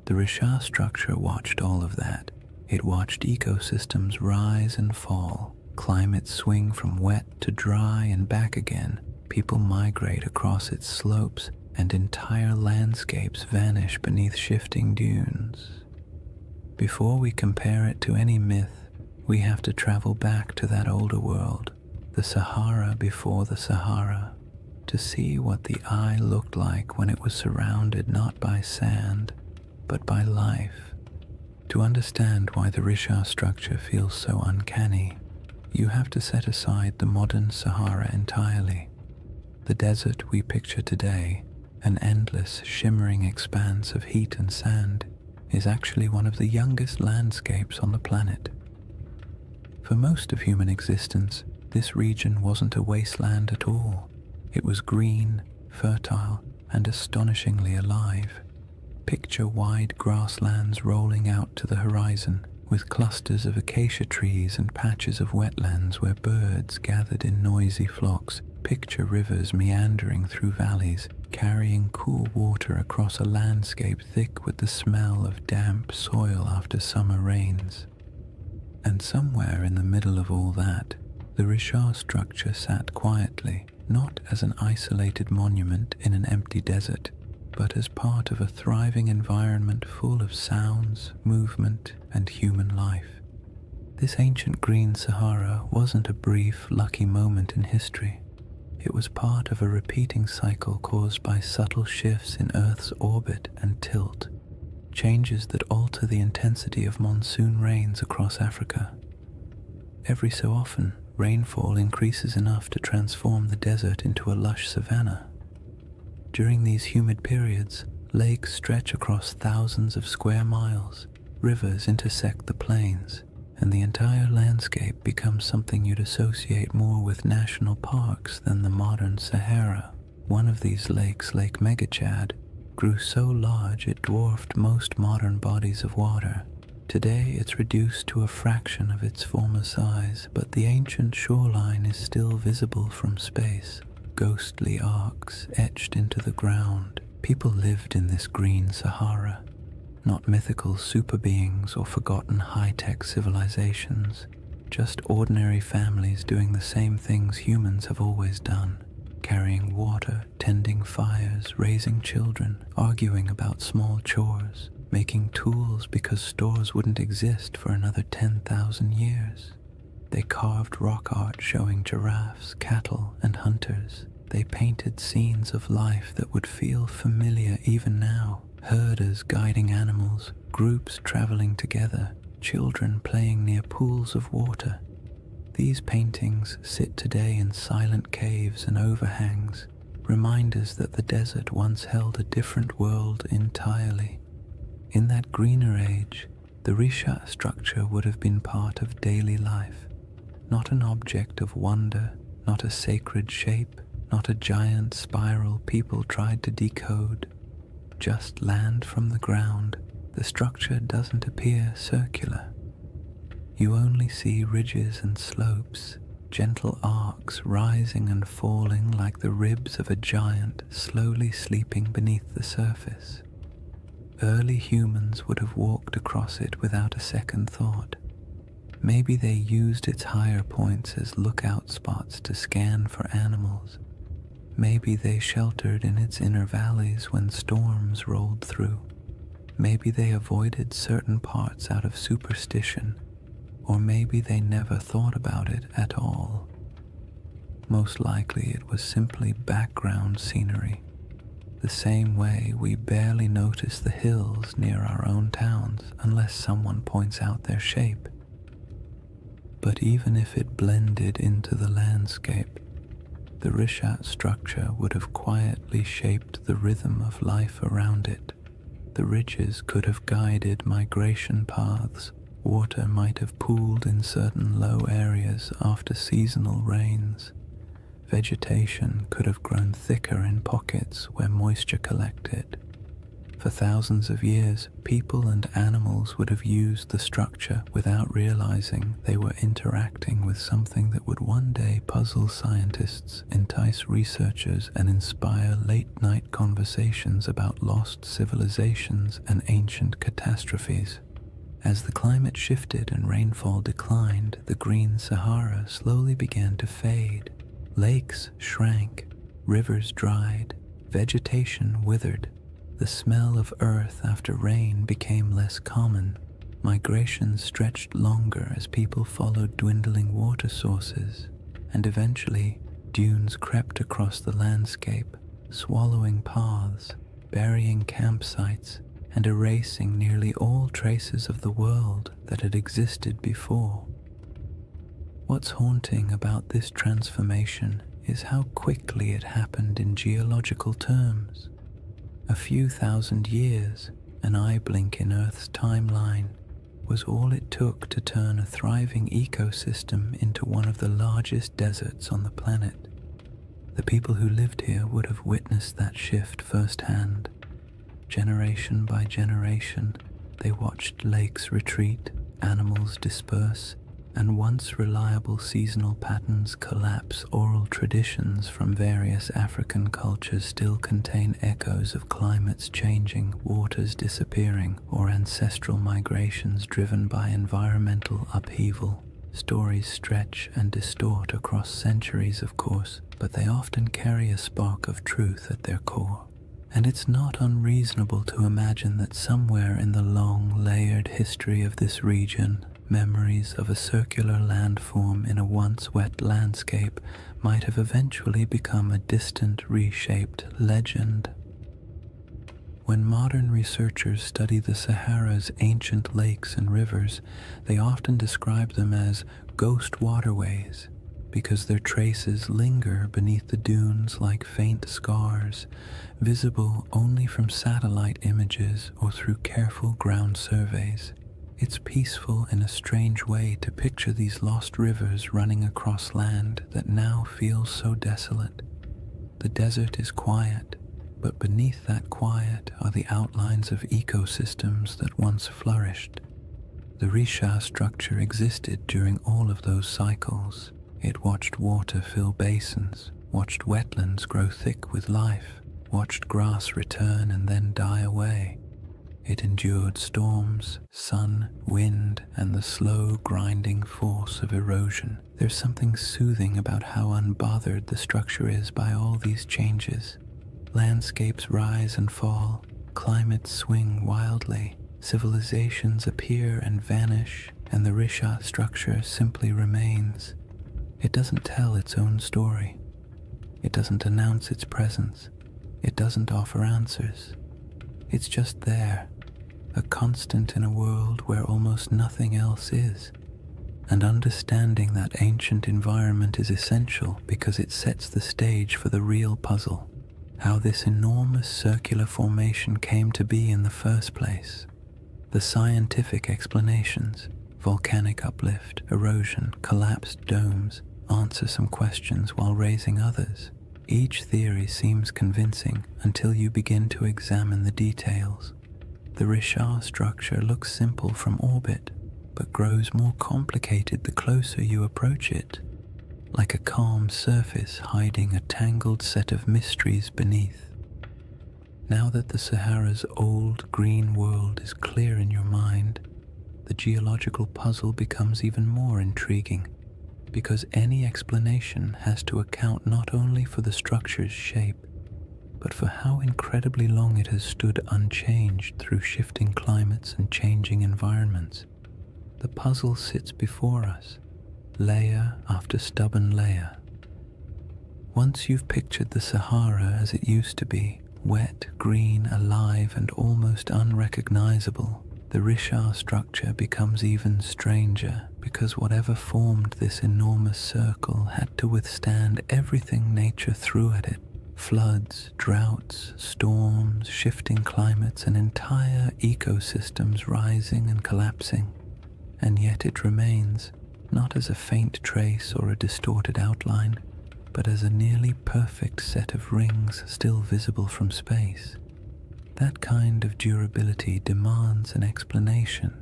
The Risha structure watched all of that. It watched ecosystems rise and fall, climates swing from wet to dry and back again, people migrate across its slopes, and entire landscapes vanish beneath shifting dunes. Before we compare it to any myth, we have to travel back to that older world, the Sahara before the Sahara, to see what the eye looked like when it was surrounded not by sand, but by life. To understand why the Risha structure feels so uncanny, you have to set aside the modern Sahara entirely. The desert we picture today, an endless, shimmering expanse of heat and sand, is actually one of the youngest landscapes on the planet. For most of human existence, this region wasn't a wasteland at all. It was green, fertile, and astonishingly alive. Picture wide grasslands rolling out to the horizon, with clusters of acacia trees and patches of wetlands where birds gathered in noisy flocks. Picture rivers meandering through valleys, carrying cool water across a landscape thick with the smell of damp soil after summer rains. And somewhere in the middle of all that, the Risha structure sat quietly, not as an isolated monument in an empty desert, but as part of a thriving environment full of sounds, movement, and human life. This ancient green Sahara wasn't a brief, lucky moment in history. It was part of a repeating cycle caused by subtle shifts in Earth's orbit and tilt, changes that alter the intensity of monsoon rains across Africa. Every so often, rainfall increases enough to transform the desert into a lush savanna. During these humid periods, lakes stretch across thousands of square miles, rivers intersect the plains, and the entire landscape becomes something you'd associate more with national parks than the modern Sahara. One of these lakes, Lake Megachad, grew so large it dwarfed most modern bodies of water. Today it's reduced to a fraction of its former size, but the ancient shoreline is still visible from space, ghostly arcs etched into the ground. People lived in this green Sahara, not mythical super beings or forgotten high-tech civilizations, just ordinary families doing the same things humans have always done. carrying water, tending fires, raising children, arguing about small chores, making tools because stores wouldn't exist for another 10,000 years. They carved rock art showing giraffes, cattle, and hunters. They painted scenes of life that would feel familiar even now. Herders guiding animals, groups traveling together, children playing near pools of water. These paintings sit today in silent caves and overhangs, reminders that the desert once held a different world entirely. In that greener age, the Risha structure would have been part of daily life, not an object of wonder, not a sacred shape, not a giant spiral people tried to decode. Just land from the ground. The structure doesn't appear circular. You only see ridges and slopes, gentle arcs rising and falling like the ribs of a giant slowly sleeping beneath the surface. Early humans would have walked across it without a second thought. Maybe they used its higher points as lookout spots to scan for animals. Maybe they sheltered in its inner valleys when storms rolled through. Maybe they avoided certain parts out of superstition, or maybe they never thought about it at all. Most likely it was simply background scenery, the same way we barely notice the hills near our own towns unless someone points out their shape. But even if it blended into the landscape, the Rishat structure would have quietly shaped the rhythm of life around it. The ridges could have guided migration paths. Water might have pooled in certain low areas after seasonal rains. Vegetation could have grown thicker in pockets where moisture collected. For thousands of years, people and animals would have used the structure without realizing they were interacting with something that would one day puzzle scientists, entice researchers, and inspire late-night conversations about lost civilizations and ancient catastrophes. As the climate shifted and rainfall declined, the green Sahara slowly began to fade. Lakes shrank, rivers dried, vegetation withered. The smell of earth after rain became less common. Migration stretched longer as people followed dwindling water sources, and eventually dunes crept across the landscape, swallowing paths, burying campsites, and erasing nearly all traces of the world that had existed before. What's haunting about this transformation is how quickly it happened in geological terms. A few thousand years, an eye blink in Earth's timeline, was all it took to turn a thriving ecosystem into one of the largest deserts on the planet. The people who lived here would have witnessed that shift firsthand. Generation by generation, they watched lakes retreat, animals disperse, and once reliable seasonal patterns collapse. Oral traditions from various African cultures still contain echoes of climates changing, waters disappearing, or ancestral migrations driven by environmental upheaval. Stories stretch and distort across centuries, of course, but they often carry a spark of truth at their core. And it's not unreasonable to imagine that somewhere in the long, layered history of this region, memories of a circular landform in a once wet landscape might have eventually become a distant, reshaped legend. When modern researchers study the Sahara's ancient lakes and rivers, they often describe them as ghost waterways, because their traces linger beneath the dunes like faint scars, visible only from satellite images or through careful ground surveys. It's peaceful in a strange way to picture these lost rivers running across land that now feels so desolate. The desert is quiet, but beneath that quiet are the outlines of ecosystems that once flourished. The Risha structure existed during all of those cycles. It watched water fill basins, watched wetlands grow thick with life, watched grass return and then die away. It endured storms, sun, wind, and the slow grinding force of erosion. There's something soothing about how unbothered the structure is by all these changes. Landscapes rise and fall, climates swing wildly, civilizations appear and vanish, and the Risha structure simply remains. It doesn't tell its own story. It doesn't announce its presence. It doesn't offer answers. It's just there, a constant in a world where almost nothing else is. And understanding that ancient environment is essential because it sets the stage for the real puzzle, how this enormous circular formation came to be in the first place. The scientific explanations, volcanic uplift, erosion, collapsed domes, answer some questions while raising others. Each theory seems convincing until you begin to examine the details. The Risha structure looks simple from orbit, but grows more complicated the closer you approach it, like a calm surface hiding a tangled set of mysteries beneath. Now that the Sahara's old green world is clear in your mind, the geological puzzle becomes even more intriguing, because any explanation has to account not only for the structure's shape, but for how incredibly long it has stood unchanged through shifting climates and changing environments. The puzzle sits before us, layer after stubborn layer. Once you've pictured the Sahara as it used to be, wet, green, alive, and almost unrecognizable, the Risha structure becomes even stranger, because whatever formed this enormous circle had to withstand everything nature threw at it. Floods, droughts, storms, shifting climates, and entire ecosystems rising and collapsing. And yet it remains, not as a faint trace or a distorted outline, but as a nearly perfect set of rings still visible from space. That kind of durability demands an explanation,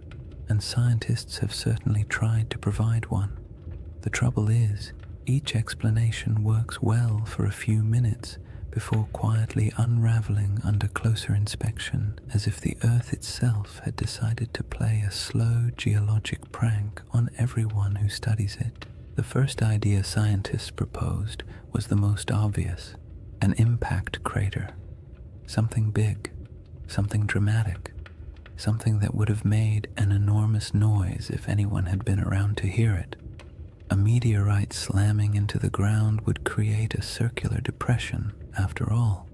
and scientists have certainly tried to provide one. The trouble is, each explanation works well for a few minutes before quietly unraveling under closer inspection, as if the Earth itself had decided to play a slow geologic prank on everyone who studies it. The first idea scientists proposed was the most obvious: an impact crater. Something big, something dramatic, something that would have made an enormous noise if anyone had been around to hear it. A meteorite slamming into the ground would create a circular depression, after all.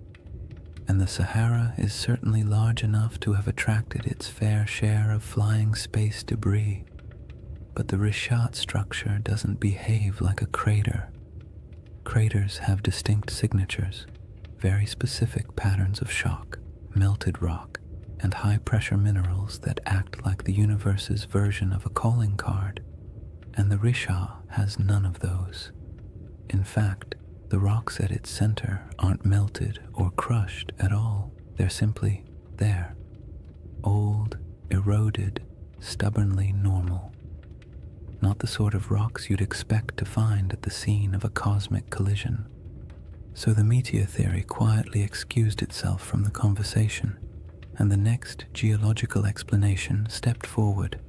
And the Sahara is certainly large enough to have attracted its fair share of flying space debris. But the Rishat structure doesn't behave like a crater. Craters have distinct signatures, very specific patterns of shock, melted rock, and high-pressure minerals that act like the universe's version of a calling card. And the Risha has none of those. In fact, the rocks at its center aren't melted or crushed at all. They're simply there. Old, eroded, stubbornly normal. Not the sort of rocks you'd expect to find at the scene of a cosmic collision. So the meteor theory quietly excused itself from the conversation, and the next geological explanation stepped forward: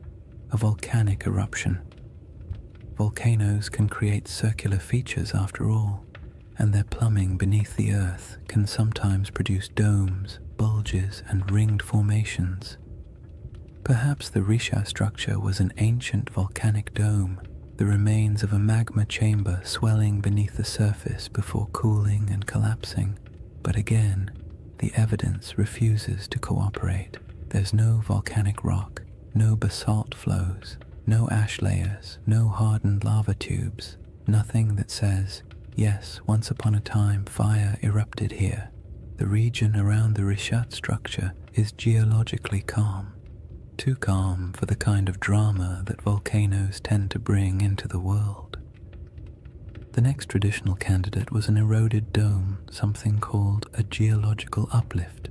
a volcanic eruption. Volcanoes can create circular features after all, and their plumbing beneath the earth can sometimes produce domes, bulges, and ringed formations. Perhaps the Risha structure was an ancient volcanic dome, the remains of a magma chamber swelling beneath the surface before cooling and collapsing. But again, the evidence refuses to cooperate. There's no volcanic rock, no basalt flows, no ash layers, no hardened lava tubes, nothing that says, yes, once upon a time fire erupted here. The region around the Rishat structure is geologically calm. Too calm for the kind of drama that volcanoes tend to bring into the world. The next traditional candidate was an eroded dome, something called a geological uplift.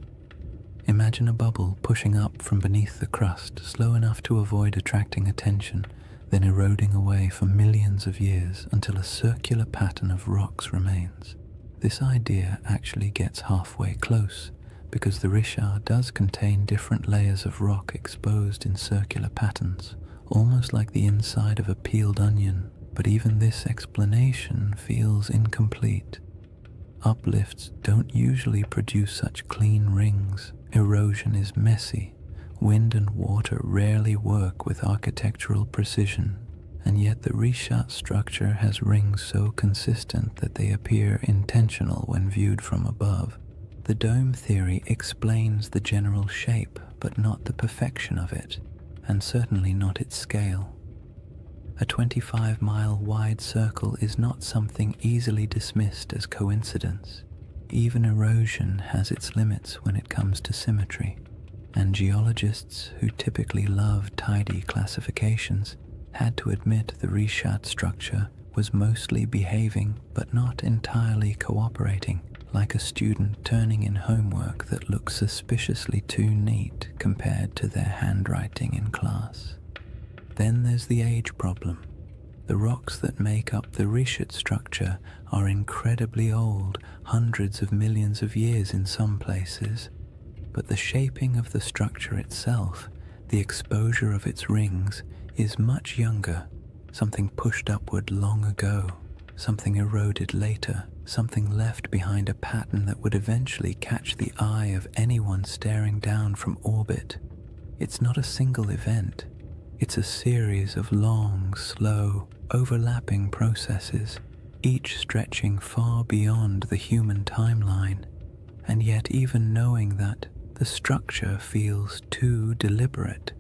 Imagine a bubble pushing up from beneath the crust, slow enough to avoid attracting attention, then eroding away for millions of years until a circular pattern of rocks remains. This idea actually gets halfway close, because the Risha does contain different layers of rock exposed in circular patterns, almost like the inside of a peeled onion, but even this explanation feels incomplete. Uplifts don't usually produce such clean rings. Erosion is messy. Wind and water rarely work with architectural precision, and yet the reshot structure has rings so consistent that they appear intentional when viewed from above. The dome theory explains the general shape, but not the perfection of it, and certainly not its scale. A 25-mile wide circle is not something easily dismissed as coincidence. Even erosion has its limits when it comes to symmetry, and geologists who typically love tidy classifications had to admit the reshot structure was mostly behaving but not entirely cooperating, like a student turning in homework that looks suspiciously too neat compared to their handwriting in class. Then there's the age problem. The rocks that make up the reshot structure are incredibly old, hundreds of millions of years in some places, but the shaping of the structure itself, the exposure of its rings, is much younger, something pushed upward long ago, something eroded later, something left behind a pattern that would eventually catch the eye of anyone staring down from orbit. It's not a single event. It's a series of long, slow, overlapping processes, each stretching far beyond the human timeline. And yet even knowing that, the structure feels too deliberate.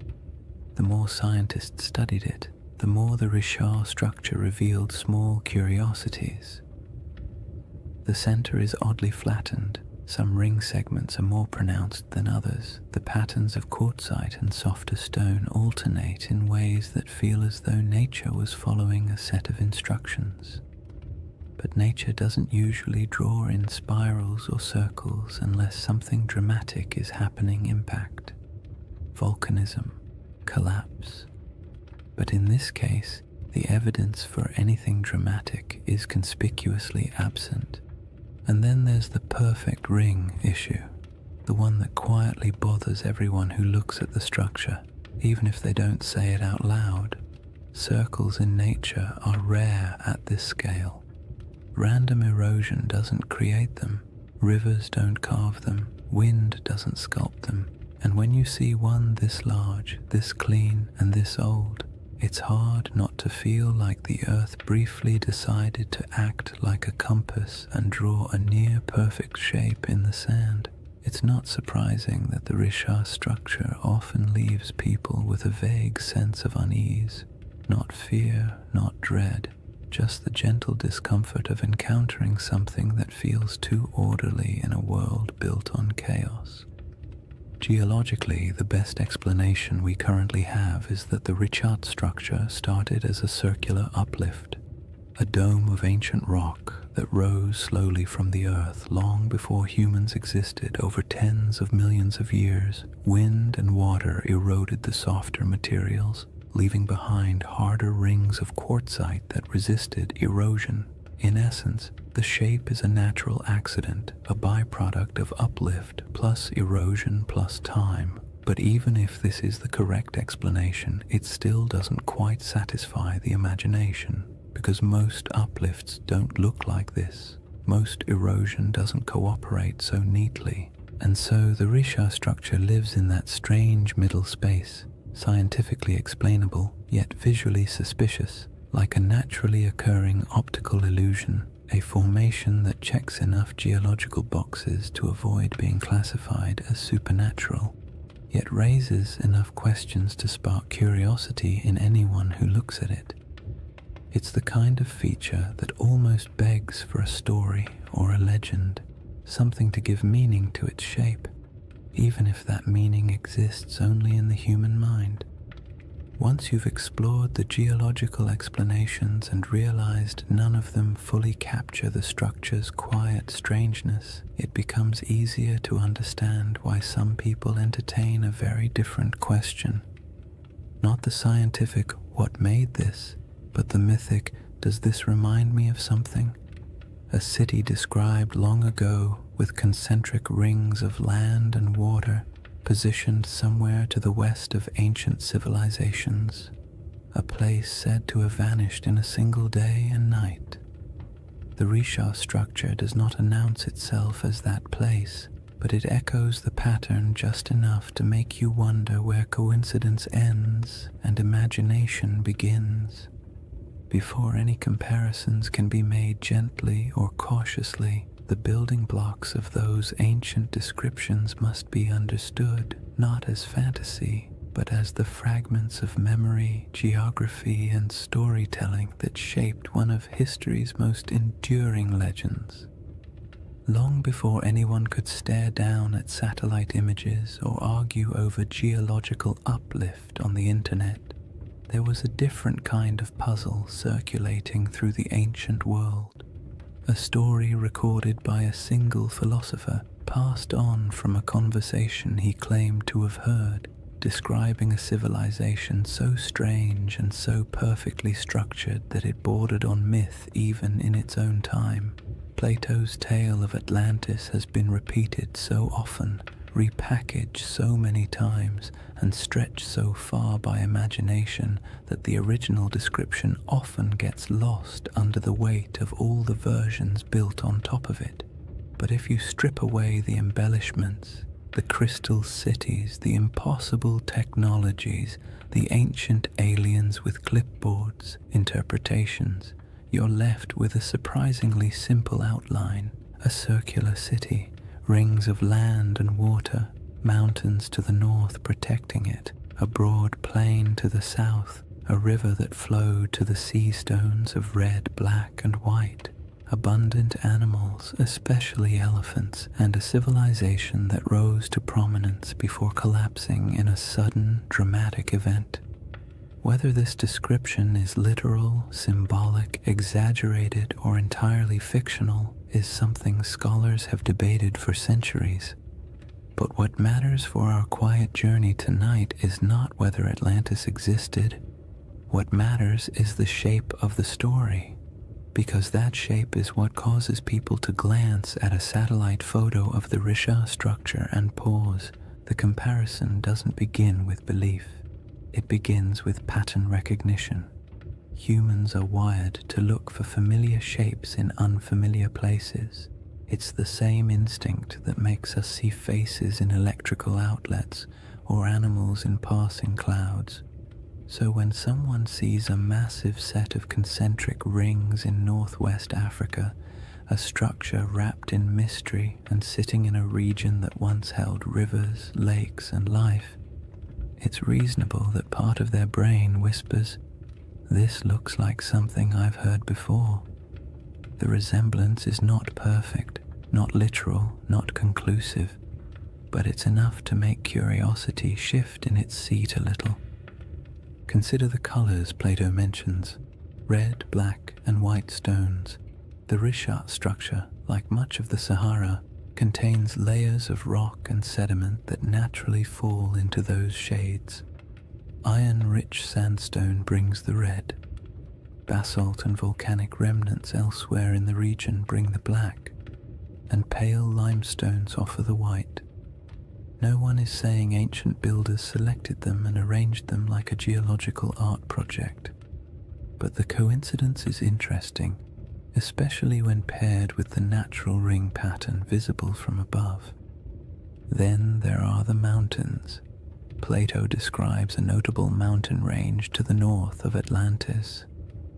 The more scientists studied it, the more the Richard structure revealed small curiosities. The center is oddly flattened. Some ring segments are more pronounced than others. The patterns of quartzite and softer stone alternate in ways that feel as though nature was following a set of instructions. But nature doesn't usually draw in spirals or circles unless something dramatic is happening. Impact, volcanism, collapse. But in this case, the evidence for anything dramatic is conspicuously absent. And then there's the perfect ring issue, the one that quietly bothers everyone who looks at the structure, even if they don't say it out loud. Circles in nature are rare at this scale. Random erosion doesn't create them, rivers don't carve them, wind doesn't sculpt them, and when you see one this large, this clean, and this old, it's hard not to feel like the earth briefly decided to act like a compass and draw a near-perfect shape in the sand. It's not surprising that the Richard structure often leaves people with a vague sense of unease, not fear, not dread, just the gentle discomfort of encountering something that feels too orderly in a world built on chaos. Geologically, the best explanation we currently have is that the Richard structure started as a circular uplift, a dome of ancient rock that rose slowly from the earth long before humans existed. Over tens of millions of years. Wind and water eroded the softer materials, leaving behind harder rings of quartzite that resisted erosion. In essence, the shape is a natural accident, a byproduct of uplift plus erosion plus time. But even if this is the correct explanation, it still doesn't quite satisfy the imagination, because most uplifts don't look like this. Most erosion doesn't cooperate so neatly, and so the Richard structure lives in that strange middle space, scientifically explainable, yet visually suspicious, like a naturally occurring optical illusion, a formation that checks enough geological boxes to avoid being classified as supernatural, yet raises enough questions to spark curiosity in anyone who looks at it. It's the kind of feature that almost begs for a story or a legend, something to give meaning to its shape, even if that meaning exists only in the human mind. Once you've explored the geological explanations and realized none of them fully capture the structure's quiet strangeness, it becomes easier to understand why some people entertain a very different question. Not the scientific, what made this, but the mythic, does this remind me of something? A city described long ago with concentric rings of land and water, positioned somewhere to the west of ancient civilizations. a place said to have vanished in a single day and night. The Risha structure does not announce itself as that place, but it echoes the pattern just enough to make you wonder where coincidence ends and imagination begins. Before any comparisons can be made gently or cautiously, the building blocks of those ancient descriptions must be understood not as fantasy, but as the fragments of memory, geography, and storytelling that shaped one of history's most enduring legends. Long before anyone could stare down at satellite images or argue over geological uplift on the internet, there was a different kind of puzzle circulating through the ancient world. A story recorded by a single philosopher, passed on from a conversation he claimed to have heard, describing a civilization so strange and so perfectly structured that it bordered on myth even in its own time. Plato's tale of Atlantis has been repeated so often, repackaged so many times, and stretched so far by imagination that the original description often gets lost under the weight of all the versions built on top of it. But if you strip away the embellishments, the crystal cities, the impossible technologies, the ancient aliens with clipboards, interpretations, you're left with a surprisingly simple outline: a circular city, rings of land and water, mountains to the north protecting it, a broad plain to the south, a river that flowed to the sea stones of red, black, and white, abundant animals, especially elephants, and a civilization that rose to prominence before collapsing in a sudden, dramatic event. Whether this description is literal, symbolic, exaggerated, or entirely fictional is something scholars have debated for centuries. But what matters for our quiet journey tonight is not whether Atlantis existed. What matters is the shape of the story, because that shape is what causes people to glance at a satellite photo of the Risha structure and pause. The comparison doesn't begin with belief. It begins with pattern recognition. Humans are wired to look for familiar shapes in unfamiliar places. It's the same instinct that makes us see faces in electrical outlets or animals in passing clouds. So when someone sees a massive set of concentric rings in northwest Africa, a structure wrapped in mystery and sitting in a region that once held rivers, lakes, and life, it's reasonable that part of their brain whispers, "This looks like something I've heard before." The resemblance is not perfect, not literal, not conclusive, but it's enough to make curiosity shift in its seat a little. Consider the colors Plato mentions: red, black, and white stones. The Rishat structure, like much of the Sahara, contains layers of rock and sediment that naturally fall into those shades. Iron-rich sandstone brings the red. Basalt and volcanic remnants elsewhere in the region bring the black, and pale limestones offer the white. No one is saying ancient builders selected them and arranged them like a geological art project, but the coincidence is interesting, especially when paired with the natural ring pattern visible from above. Then there are the mountains. Plato describes a notable mountain range to the north of Atlantis.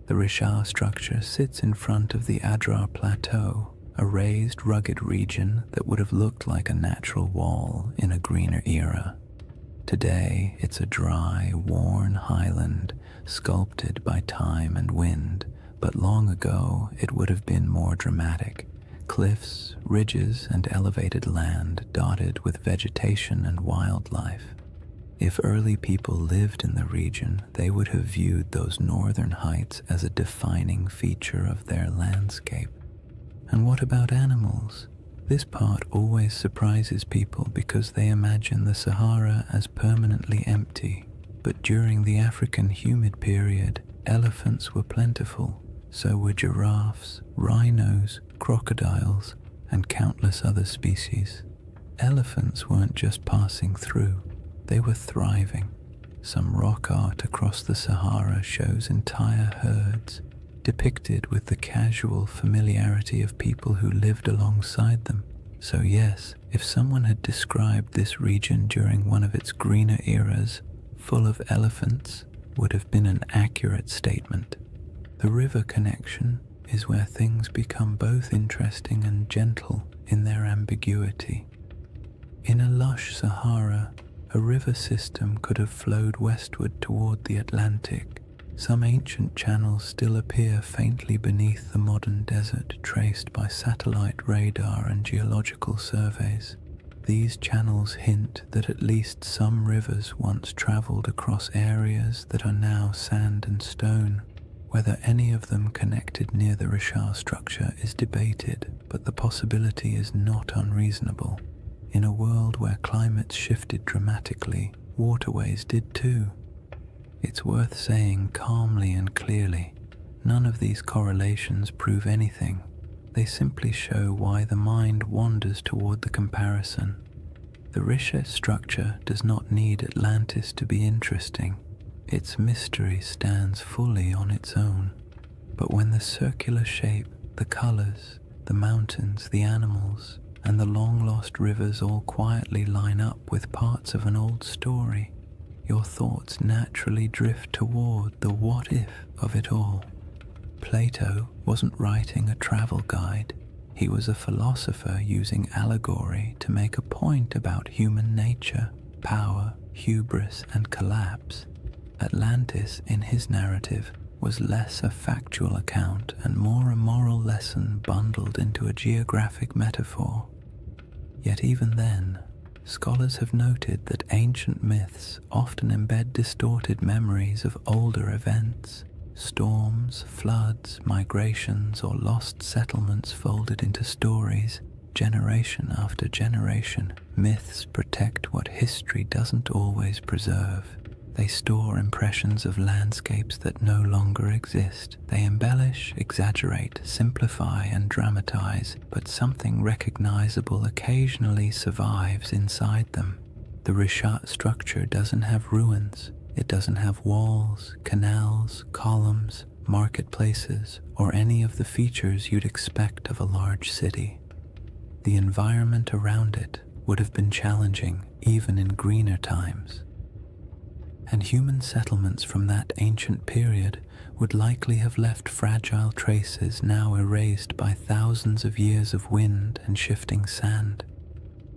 The Risha structure sits in front of the Adrar Plateau, a raised, rugged region that would have looked like a natural wall in a greener era. Today, it's a dry, worn highland, sculpted by time and wind, but long ago it would have been more dramatic. Cliffs, ridges, and elevated land dotted with vegetation and wildlife. If early people lived in the region, they would have viewed those northern heights as a defining feature of their landscape. And what about animals? This part always surprises people because they imagine the Sahara as permanently empty. But during the African humid period, elephants were plentiful. So were giraffes, rhinos, crocodiles, and countless other species. Elephants weren't just passing through, they were thriving. Some rock art across the Sahara shows entire herds depicted with the casual familiarity of people who lived alongside them. So yes, if someone had described this region during one of its greener eras, full of elephants, would have been an accurate statement. The river connection is where things become both interesting and gentle in their ambiguity. In a lush Sahara, a river system could have flowed westward toward the Atlantic. Some ancient channels still appear faintly beneath the modern desert, traced by satellite radar and geological surveys. These channels hint that at least some rivers once traveled across areas that are now sand and stone. Whether any of them connected near the Richard structure is debated, but the possibility is not unreasonable. In a world where climates shifted dramatically, waterways did too. It's worth saying calmly and clearly, none of these correlations prove anything. They simply show why the mind wanders toward the comparison. The Richard structure does not need Atlantis to be interesting. Its mystery stands fully on its own. But when the circular shape, the colors, the mountains, the animals, and the long-lost rivers all quietly line up with parts of an old story, your thoughts naturally drift toward the what-if of it all. Plato wasn't writing a travel guide. He was a philosopher using allegory to make a point about human nature, power, hubris, and collapse. Atlantis, in his narrative, was less a factual account and more a moral lesson bundled into a geographic metaphor. Yet even then, scholars have noted that ancient myths often embed distorted memories of older events. Storms, floods, migrations, or lost settlements folded into stories, generation after generation. Myths protect what history doesn't always preserve. They store impressions of landscapes that no longer exist. They embellish, exaggerate, simplify, and dramatize, but something recognizable occasionally survives inside them. The Richat structure doesn't have ruins. It doesn't have walls, canals, columns, marketplaces, or any of the features you'd expect of a large city. The environment around it would have been challenging even in greener times. And human settlements from that ancient period would likely have left fragile traces now erased by thousands of years of wind and shifting sand.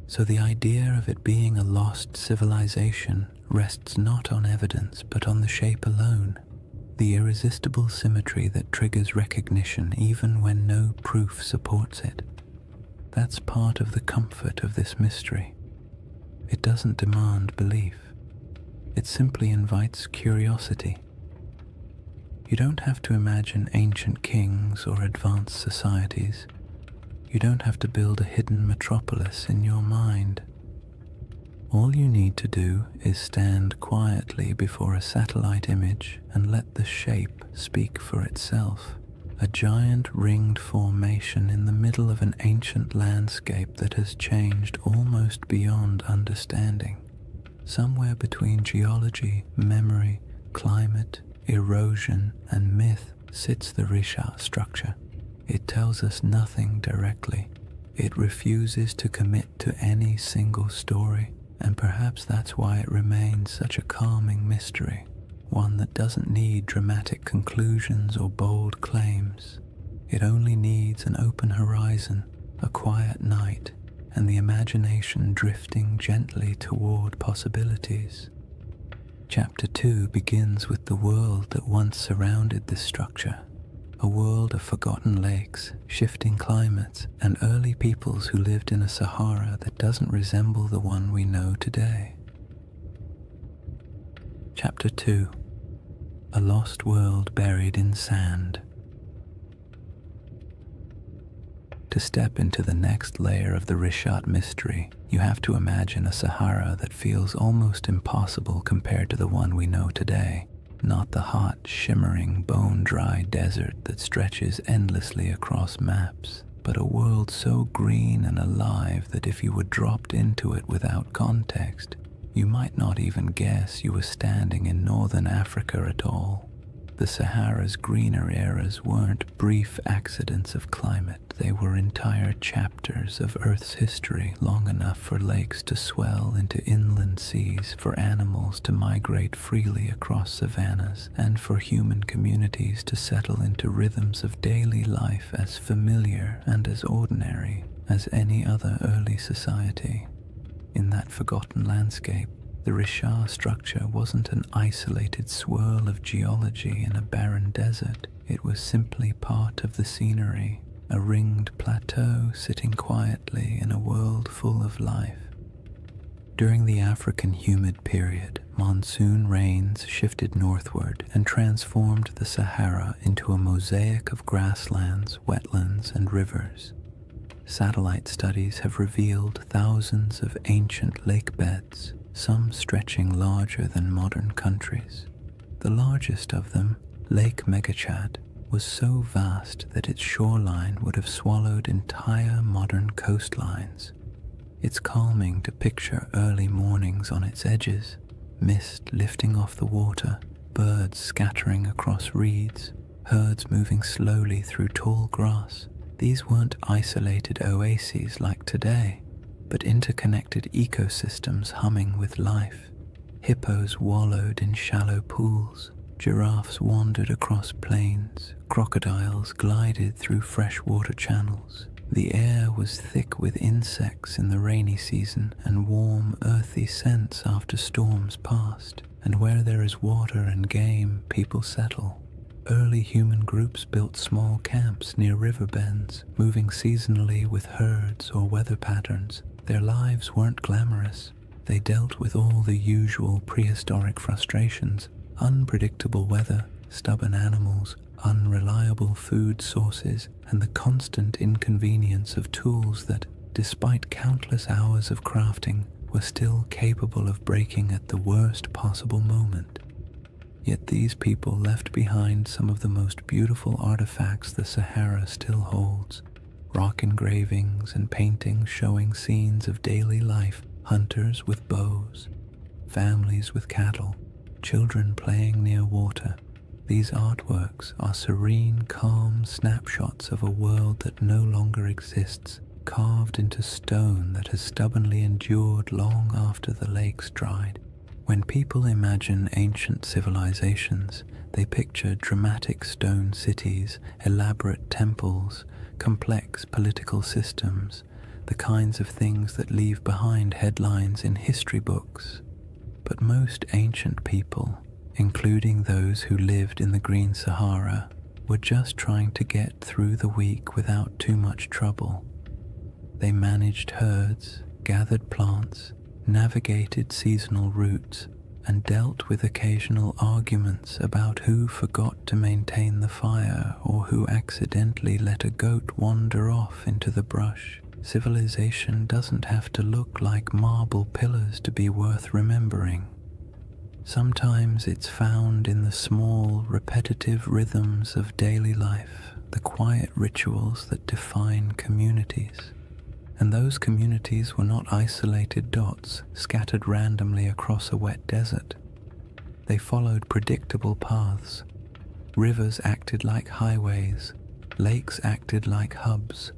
So the idea of it being a lost civilization rests not on evidence but on the shape alone, the irresistible symmetry that triggers recognition even when no proof supports it. That's part of the comfort of this mystery. It doesn't demand belief. It simply invites curiosity. You don't have to imagine ancient kings or advanced societies. You don't have to build a hidden metropolis in your mind. All you need to do is stand quietly before a satellite image and let the shape speak for itself. A giant ringed formation in the middle of an ancient landscape that has changed almost beyond understanding. Somewhere between geology, memory, climate, erosion, and myth sits the Richat structure. It tells us nothing directly. It refuses to commit to any single story, and perhaps that's why it remains such a calming mystery, one that doesn't need dramatic conclusions or bold claims. It only needs an open horizon, a quiet night, and the imagination drifting gently toward possibilities. Chapter 2 begins with the world that once surrounded this structure, a world of forgotten lakes, shifting climates, and early peoples who lived in a Sahara that doesn't resemble the one we know today. Chapter 2: A Lost World Buried in Sand. To step into the next layer of the Richat mystery, you have to imagine a Sahara that feels almost impossible compared to the one we know today. Not the hot, shimmering, bone-dry desert that stretches endlessly across maps, but a world so green and alive that if you were dropped into it without context, You might not even guess you were standing in northern Africa at all. The Sahara's greener eras weren't brief accidents of climate, they were entire chapters of Earth's history, long enough for lakes to swell into inland seas, for animals to migrate freely across savannas, and for human communities to settle into rhythms of daily life as familiar and as ordinary as any other early society. In that forgotten landscape, the Richard structure wasn't an isolated swirl of geology in a barren desert. It was simply part of the scenery, a ringed plateau sitting quietly in a world full of life. During the African humid period, monsoon rains shifted northward and transformed the Sahara into a mosaic of grasslands, wetlands, and rivers. Satellite studies have revealed thousands of ancient lake beds, some stretching larger than modern countries. The largest of them, Lake Megachad, was so vast that its shoreline would have swallowed entire modern coastlines. It's calming to picture early mornings on its edges, mist lifting off the water, birds scattering across reeds, herds moving slowly through tall grass. These weren't isolated oases like today, but interconnected ecosystems humming with life. Hippos wallowed in shallow pools, giraffes wandered across plains, crocodiles glided through freshwater channels. The air was thick with insects in the rainy season and warm, earthy scents after storms passed. And where there is water and game, people settle. Early human groups built small camps near river bends, moving seasonally with herds or weather patterns. Their lives weren't glamorous. They dealt with all the usual prehistoric frustrations: unpredictable weather, stubborn animals, unreliable food sources, and the constant inconvenience of tools that, despite countless hours of crafting, were still capable of breaking at the worst possible moment. Yet these people left behind some of the most beautiful artifacts the Sahara still holds: rock engravings and paintings showing scenes of daily life, hunters with bows, families with cattle, children playing near water. These artworks are serene, calm snapshots of a world that no longer exists, carved into stone that has stubbornly endured long after the lakes dried. When people imagine ancient civilizations, they picture dramatic stone cities, elaborate temples, complex political systems, the kinds of things that leave behind headlines in history books. But most ancient people, including those who lived in the Green Sahara, were just trying to get through the week without too much trouble. They managed herds, gathered plants, navigated seasonal routes, and dealt with occasional arguments about who forgot to maintain the fire or who accidentally let a goat wander off into the brush. Civilization doesn't have to look like marble pillars to be worth remembering. Sometimes it's found in the small, repetitive rhythms of daily life, the quiet rituals that define communities. And those communities were not isolated dots scattered randomly across a wet desert. They followed predictable paths. Rivers acted like highways, lakes acted like hubs.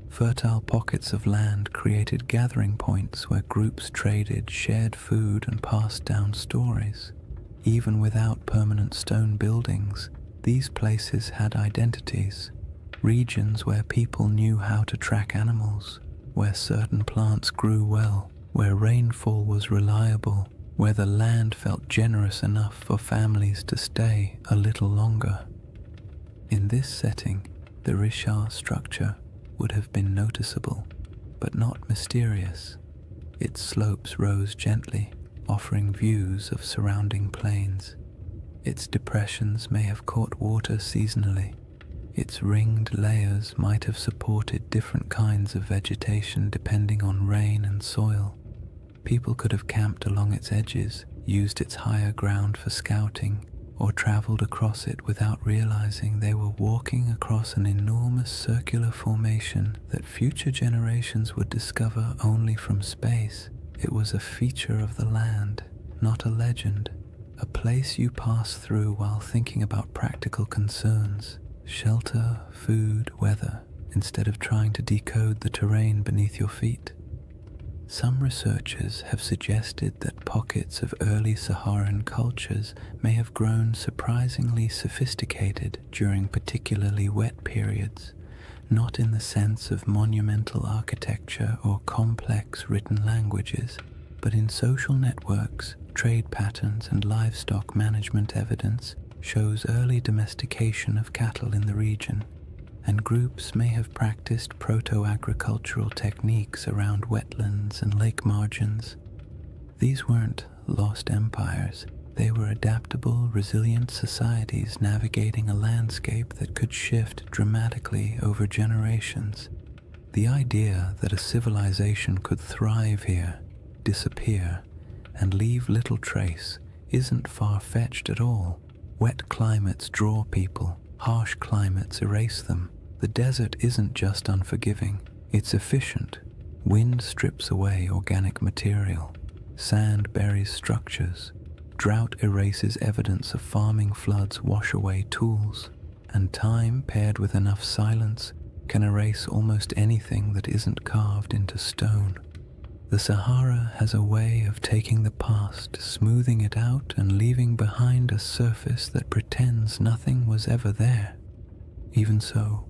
Fertile pockets of land created gathering points where groups traded, shared food, and passed down stories. Even without permanent stone buildings, these places had identities, regions where people knew how to track animals, where certain plants grew well, where rainfall was reliable, where the land felt generous enough for families to stay a little longer. In this setting, the Richard structure would have been noticeable, but not mysterious. Its slopes rose gently, offering views of surrounding plains. Its depressions may have caught water seasonally. Its ringed layers might have supported different kinds of vegetation depending on rain and soil. People could have camped along its edges, used its higher ground for scouting, or traveled across it without realizing they were walking across an enormous circular formation that future generations would discover only from space. It was a feature of the land, not a legend, a place you pass through while thinking about practical concerns, shelter, food, weather, instead of trying to decode the terrain beneath your feet. Some researchers have suggested that pockets of early Saharan cultures may have grown surprisingly sophisticated during particularly wet periods, not in the sense of monumental architecture or complex written languages, but in social networks, trade patterns, and livestock management. Evidence shows early domestication of cattle in the region, and groups may have practiced proto-agricultural techniques around wetlands and lake margins. These weren't lost empires. They were adaptable, resilient societies navigating a landscape that could shift dramatically over generations. The idea that a civilization could thrive here, disappear, and leave little trace isn't far-fetched at all. Wet climates draw people, harsh climates erase them. The desert isn't just unforgiving, it's efficient. Wind strips away organic material. Sand buries structures. Drought erases evidence of farming. Floods wash away tools. And time, paired with enough silence, can erase almost anything that isn't carved into stone. The Sahara has a way of taking the past, smoothing it out, and leaving behind a surface that pretends nothing was ever there. Even so,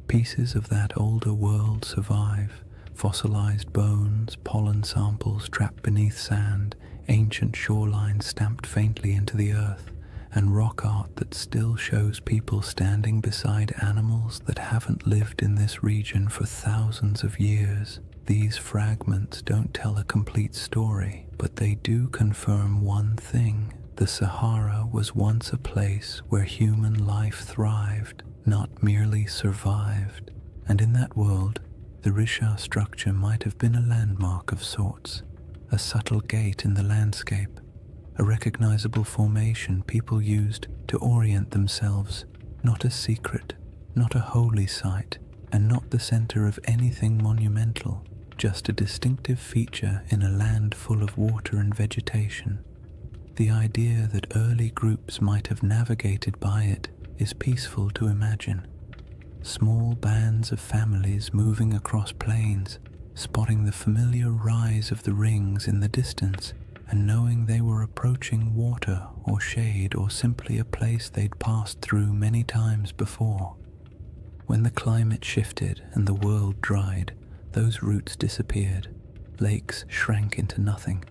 pieces of that older world survive: fossilized bones, pollen samples trapped beneath sand, ancient shorelines stamped faintly into the earth, and rock art that still shows people standing beside animals that haven't lived in this region for thousands of years. These fragments don't tell a complete story, but they do confirm one thing: the Sahara was once a place where human life thrived, not merely survived. And in that world, the Risha structure might have been a landmark of sorts, a subtle gate in the landscape, a recognizable formation people used to orient themselves, not a secret, not a holy site, and not the center of anything monumental, just a distinctive feature in a land full of water and vegetation. The idea that early groups might have navigated by it is peaceful to imagine. Small bands of families moving across plains, spotting the familiar rise of the rings in the distance, and knowing they were approaching water or shade, or simply a place they'd passed through many times before. When the climate shifted and the world dried, those routes disappeared. Lakes shrank into nothing.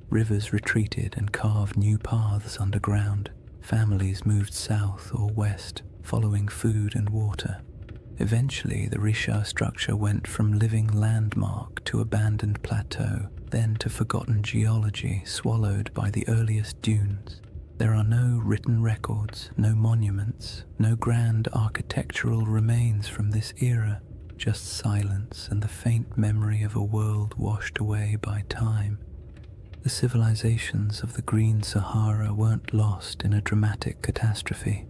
Rivers retreated and carved new paths underground. Families moved south or west, following food and water. Eventually, the Risha structure went from living landmark to abandoned plateau, then to forgotten geology swallowed by the earliest dunes. There are no written records, no monuments, no grand architectural remains from this era, just silence and the faint memory of a world washed away by time. The civilizations of the Green Sahara weren't lost in a dramatic catastrophe.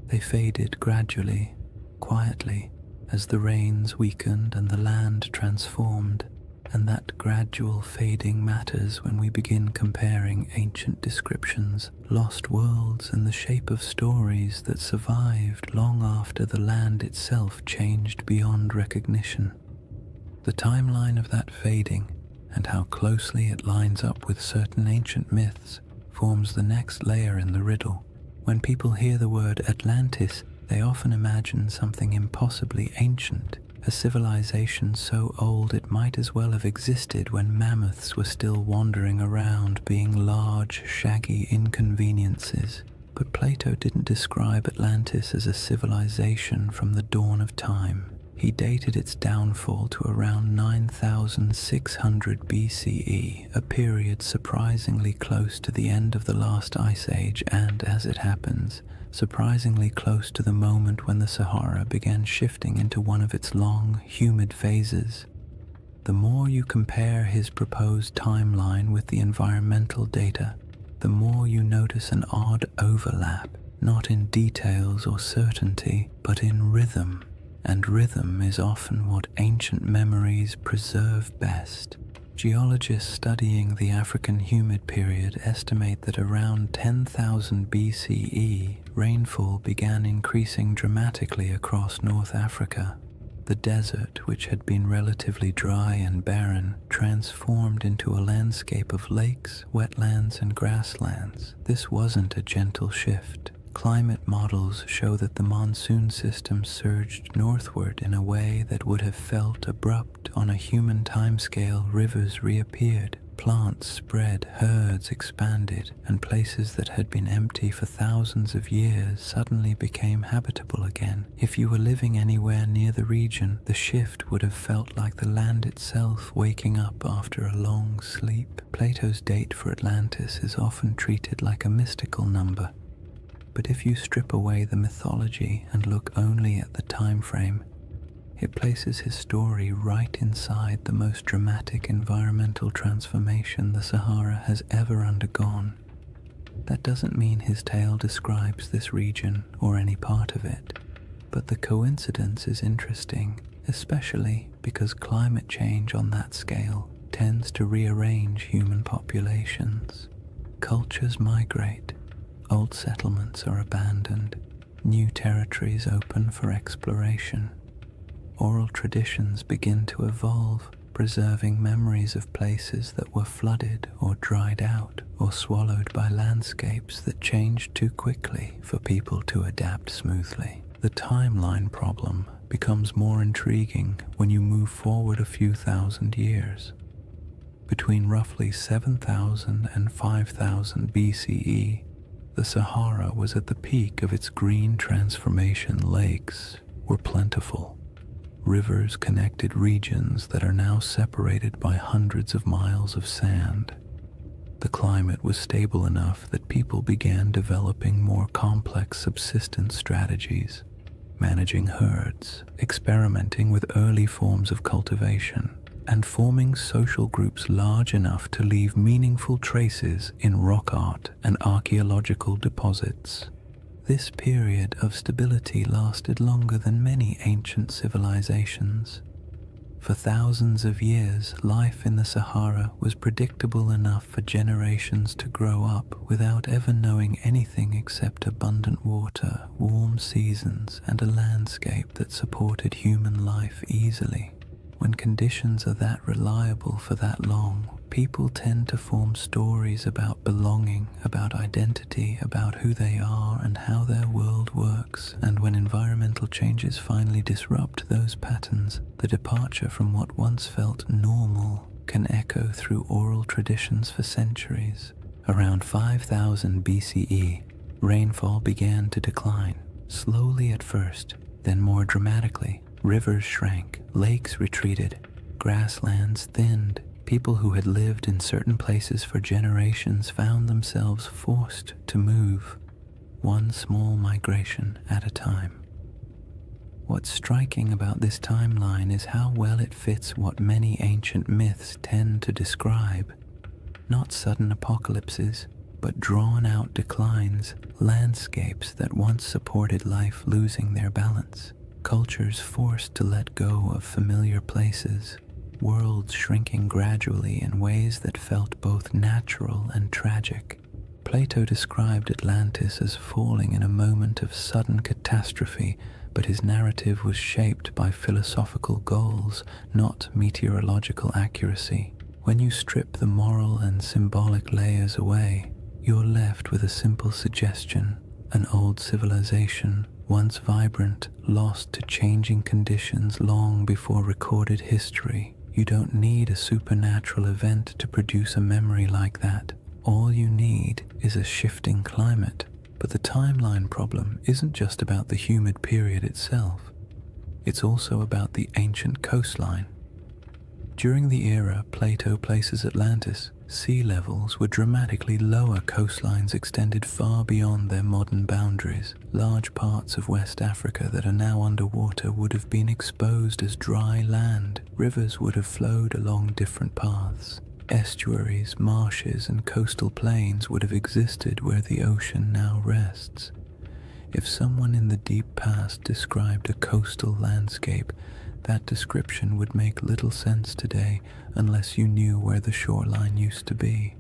They faded gradually, quietly, as the rains weakened and the land transformed, and that gradual fading matters when we begin comparing ancient descriptions, lost worlds, and the shape of stories that survived long after the land itself changed beyond recognition. The timeline of that fading, and how closely it lines up with certain ancient myths, forms the next layer in the riddle. When people hear the word Atlantis, they often imagine something impossibly ancient, a civilization so old it might as well have existed when mammoths were still wandering around, being large, shaggy inconveniences. But Plato didn't describe Atlantis as a civilization from the dawn of time. He dated its downfall to around 9,600 BCE, a period surprisingly close to the end of the last ice age and, as it happens, surprisingly close to the moment when the Sahara began shifting into one of its long, humid phases. The more you compare his proposed timeline with the environmental data, the more you notice an odd overlap, not in details or certainty, but in rhythm. And rhythm is often what ancient memories preserve best. Geologists studying the African humid period estimate that around 10,000 BCE, rainfall began increasing dramatically across North Africa. The desert, which had been relatively dry and barren, transformed into a landscape of lakes, wetlands, and grasslands. This wasn't a gentle shift. Climate models show that the monsoon system surged northward in a way that would have felt abrupt on a human timescale. Rivers reappeared, plants spread, herds expanded, and places that had been empty for thousands of years suddenly became habitable again. If you were living anywhere near the region, the shift would have felt like the land itself waking up after a long sleep. Plato's date for Atlantis is often treated like a mystical number. But if you strip away the mythology and look only at the time frame, it places his story right inside the most dramatic environmental transformation the Sahara has ever undergone. That doesn't mean his tale describes this region or any part of it, but the coincidence is interesting, especially because climate change on that scale tends to rearrange human populations. Cultures migrate. Old settlements are abandoned, new territories open for exploration. Oral traditions begin to evolve, preserving memories of places that were flooded or dried out or swallowed by landscapes that changed too quickly for people to adapt smoothly. The timeline problem becomes more intriguing when you move forward a few thousand years. Between roughly 7,000 and 5,000 BCE, the Sahara was at the peak of its green transformation. Lakes were plentiful. Rivers connected regions that are now separated by hundreds of miles of sand. The climate was stable enough that people began developing more complex subsistence strategies, managing herds, experimenting with early forms of cultivation, and forming social groups large enough to leave meaningful traces in rock art and archaeological deposits. This period of stability lasted longer than many ancient civilizations. For thousands of years, life in the Sahara was predictable enough for generations to grow up without ever knowing anything except abundant water, warm seasons, and a landscape that supported human life easily. When conditions are that reliable for that long, people tend to form stories about belonging, about identity, about who they are and how their world works. And when environmental changes finally disrupt those patterns, the departure from what once felt normal can echo through oral traditions for centuries. Around 5000 BCE, rainfall began to decline, slowly at first, then more dramatically. Rivers shrank, lakes retreated, grasslands thinned. People who had lived in certain places for generations found themselves forced to move, one small migration at a time. What's striking about this timeline is how well it fits what many ancient myths tend to describe. Not sudden apocalypses, but drawn-out declines, landscapes that once supported life losing their balance. Cultures forced to let go of familiar places, worlds shrinking gradually in ways that felt both natural and tragic. Plato described Atlantis as falling in a moment of sudden catastrophe, but his narrative was shaped by philosophical goals, not meteorological accuracy. When you strip the moral and symbolic layers away, you're left with a simple suggestion: an old civilization, once vibrant, lost to changing conditions long before recorded history. You don't need a supernatural event to produce a memory like that. All you need is a shifting climate. But the timeline problem isn't just about the humid period itself. It's also about the ancient coastline. During the era Plato places Atlantis, sea levels were dramatically lower. Coastlines extended far beyond their modern boundaries. Large parts of West Africa that are now underwater would have been exposed as dry land. Rivers would have flowed along different paths. Estuaries, marshes, and coastal plains would have existed where the ocean now rests. If someone in the deep past described a coastal landscape, That description would make little sense today unless you knew where the shoreline used to be.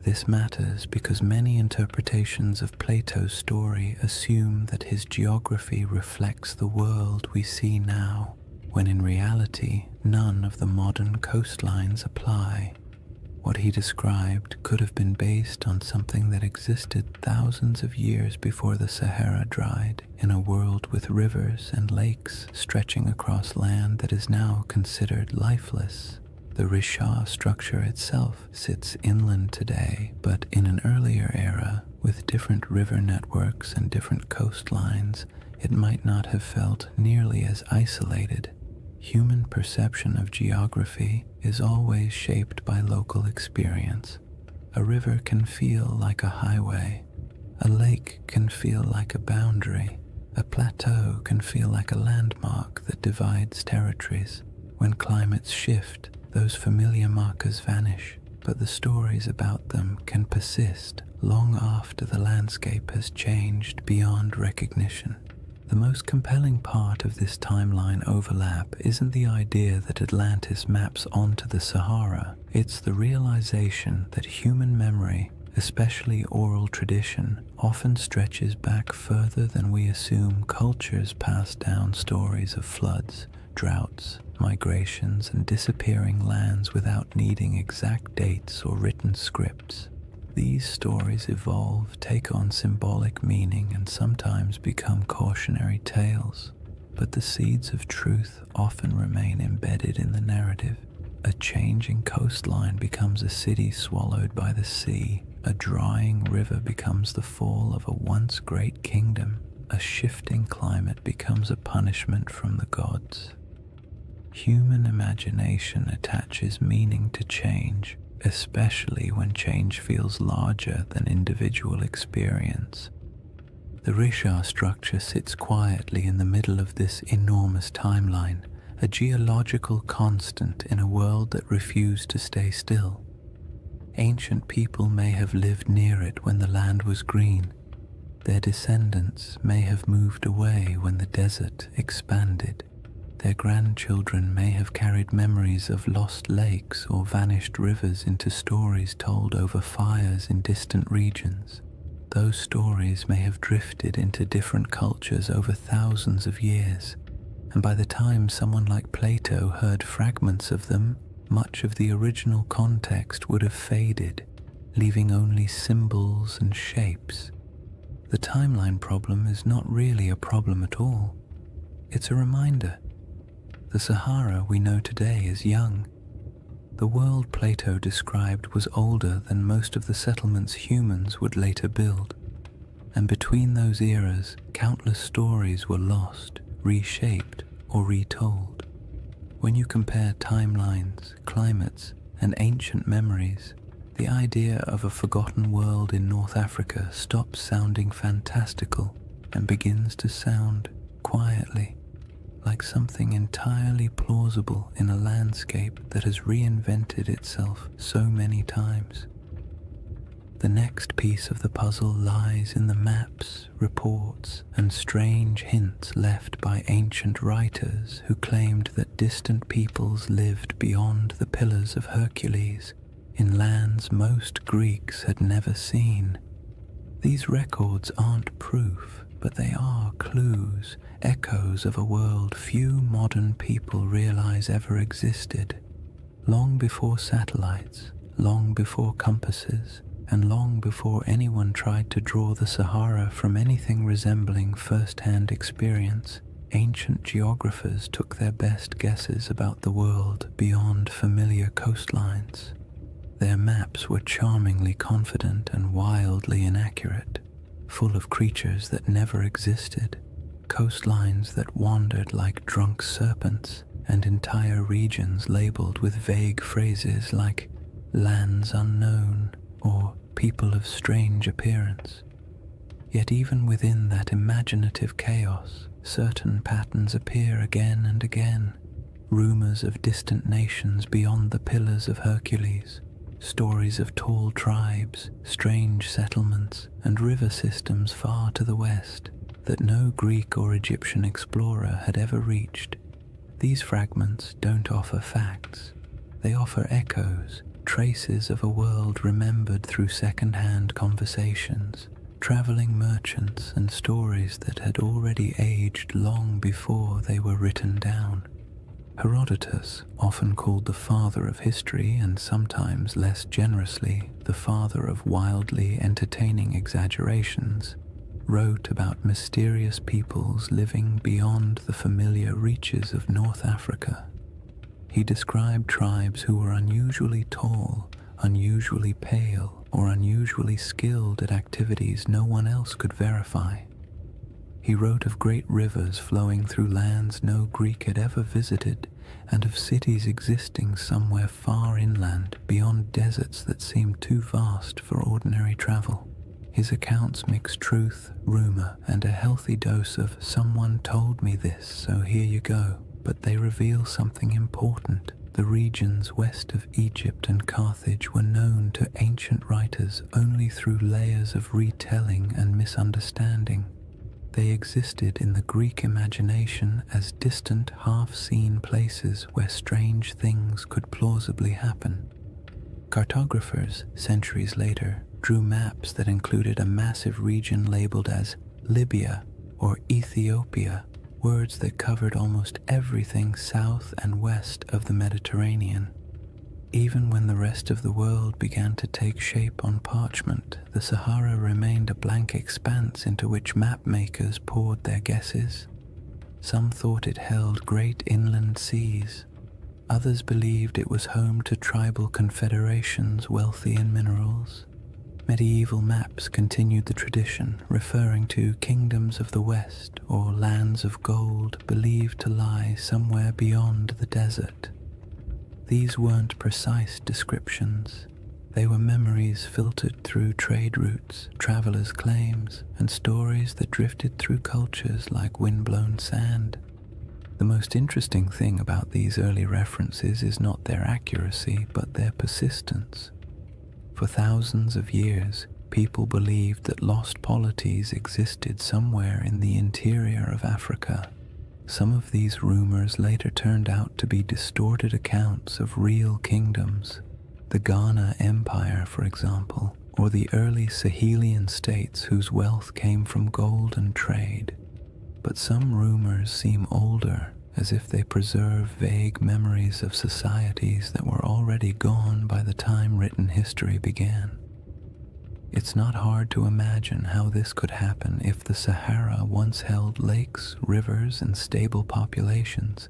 This matters because many interpretations of Plato's story assume that his geography reflects the world we see now, when in reality none of the modern coastlines apply. What he described could have been based on something that existed thousands of years before the Sahara dried, in a world with rivers and lakes stretching across land that is now considered lifeless. The Risha structure itself sits inland today, but in an earlier era, with different river networks and different coastlines, it might not have felt nearly as isolated. Human perception of geography is always shaped by local experience. A river can feel like a highway. A lake can feel like a boundary. A plateau can feel like a landmark that divides territories. When climates shift, those familiar markers vanish, but the stories about them can persist long after the landscape has changed beyond recognition. The most compelling part of this timeline overlap isn't the idea that Atlantis maps onto the Sahara, it's the realization that human memory, especially oral tradition, often stretches back further than we assume. Cultures pass down stories of floods, droughts, migrations, and disappearing lands without needing exact dates or written scripts. These stories evolve, take on symbolic meaning, and sometimes become cautionary tales. But the seeds of truth often remain embedded in the narrative. A changing coastline becomes a city swallowed by the sea. A drying river becomes the fall of a once great kingdom. A shifting climate becomes a punishment from the gods. Human imagination attaches meaning to change, especially when change feels larger than individual experience. The Risha structure sits quietly in the middle of this enormous timeline, a geological constant in a world that refused to stay still. Ancient people may have lived near it when the land was green. Their descendants may have moved away when the desert expanded. Their grandchildren may have carried memories of lost lakes or vanished rivers into stories told over fires in distant regions. Those stories may have drifted into different cultures over thousands of years, and by the time someone like Plato heard fragments of them, much of the original context would have faded, leaving only symbols and shapes. The timeline problem is not really a problem at all. It's a reminder. The Sahara we know today is young. The world Plato described was older than most of the settlements humans would later build. And between those eras, countless stories were lost, reshaped, or retold. When you compare timelines, climates, and ancient memories, the idea of a forgotten world in North Africa stops sounding fantastical and begins to sound, quietly, like something entirely plausible in a landscape that has reinvented itself so many times. The next piece of the puzzle lies in the maps, reports, and strange hints left by ancient writers who claimed that distant peoples lived beyond the Pillars of Hercules, in lands most Greeks had never seen. These records aren't proof, but they are clues, echoes of a world few modern people realize ever existed. Long before satellites, long before compasses, and long before anyone tried to draw the Sahara from anything resembling first-hand experience, ancient geographers took their best guesses about the world beyond familiar coastlines. Their maps were charmingly confident and wildly inaccurate, full of creatures that never existed, coastlines that wandered like drunk serpents, and entire regions labeled with vague phrases like lands unknown or people of strange appearance. Yet even within that imaginative chaos, certain patterns appear again and again. Rumors of distant nations beyond the Pillars of Hercules, stories of tall tribes, strange settlements, and river systems far to the west that no Greek or Egyptian explorer had ever reached. These fragments don't offer facts. They offer echoes, traces of a world remembered through second-hand conversations, traveling merchants, and stories that had already aged long before they were written down. Herodotus, often called the father of history and sometimes less generously the father of wildly entertaining exaggerations, wrote about mysterious peoples living beyond the familiar reaches of North Africa. He described tribes who were unusually tall, unusually pale, or unusually skilled at activities no one else could verify. He wrote of great rivers flowing through lands no Greek had ever visited, and of cities existing somewhere far inland beyond deserts that seemed too vast for ordinary travel. His accounts mix truth, rumor, and a healthy dose of "someone told me this, so here you go," but they reveal something important. The regions west of Egypt and Carthage were known to ancient writers only through layers of retelling and misunderstanding. They existed in the Greek imagination as distant, half-seen places where strange things could plausibly happen. Cartographers, centuries later, drew maps that included a massive region labeled as Libya or Ethiopia, words that covered almost everything south and west of the Mediterranean. Even when the rest of the world began to take shape on parchment, the Sahara remained a blank expanse into which map makers poured their guesses. Some thought it held great inland seas. Others believed it was home to tribal confederations wealthy in minerals. Medieval maps continued the tradition, referring to kingdoms of the West or lands of gold believed to lie somewhere beyond the desert. These weren't precise descriptions. They were memories filtered through trade routes, travelers' claims, and stories that drifted through cultures like wind-blown sand. The most interesting thing about these early references is not their accuracy, but their persistence. For thousands of years, people believed that lost polities existed somewhere in the interior of Africa. Some of these rumors later turned out to be distorted accounts of real kingdoms. The Ghana Empire, for example, or the early Sahelian states whose wealth came from gold and trade. But some rumors seem older, as if they preserve vague memories of societies that were already gone by the time written history began. It's not hard to imagine how this could happen if the Sahara once held lakes, rivers, and stable populations.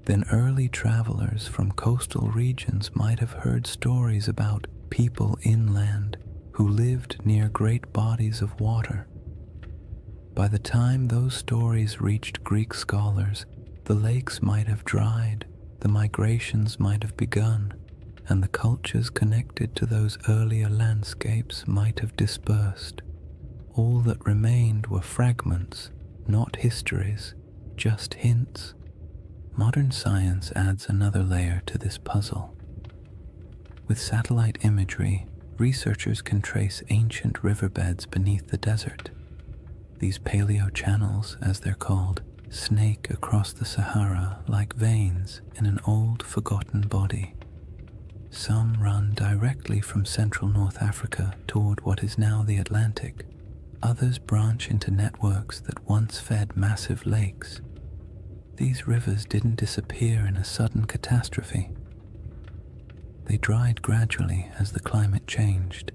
Then early travelers from coastal regions might have heard stories about people inland who lived near great bodies of water. By the time those stories reached Greek scholars, the lakes might have dried, the migrations might have begun, and the cultures connected to those earlier landscapes might have dispersed. All that remained were fragments, not histories, just hints. Modern science adds another layer to this puzzle. With satellite imagery, researchers can trace ancient riverbeds beneath the desert. These paleo-channels, as they're called, snake across the Sahara like veins in an old, forgotten body. Some run directly from central North Africa toward what is now the Atlantic. Others branch into networks that once fed massive lakes. These rivers didn't disappear in a sudden catastrophe. They dried gradually as the climate changed,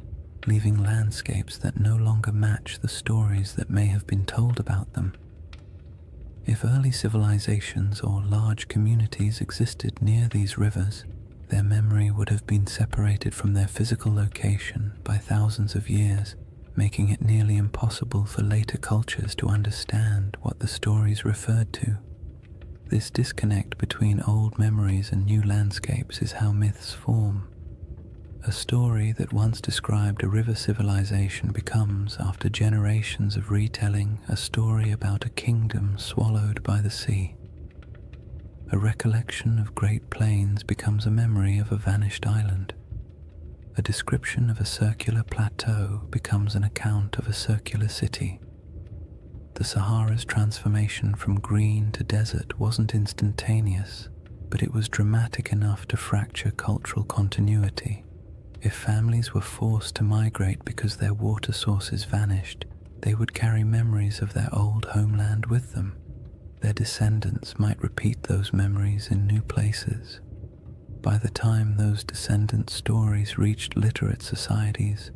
leaving landscapes that no longer match the stories that may have been told about them. If early civilizations or large communities existed near these rivers, their memory would have been separated from their physical location by thousands of years, making it nearly impossible for later cultures to understand what the stories referred to. This disconnect between old memories and new landscapes is how myths form. A story that once described a river civilization becomes, after generations of retelling, a story about a kingdom swallowed by the sea. A recollection of great plains becomes a memory of a vanished island. A description of a circular plateau becomes an account of a circular city. The Sahara's transformation from green to desert wasn't instantaneous, but it was dramatic enough to fracture cultural continuity. If families were forced to migrate because their water sources vanished, they would carry memories of their old homeland with them. Their descendants might repeat those memories in new places. By the time those descendants' stories reached literate societies,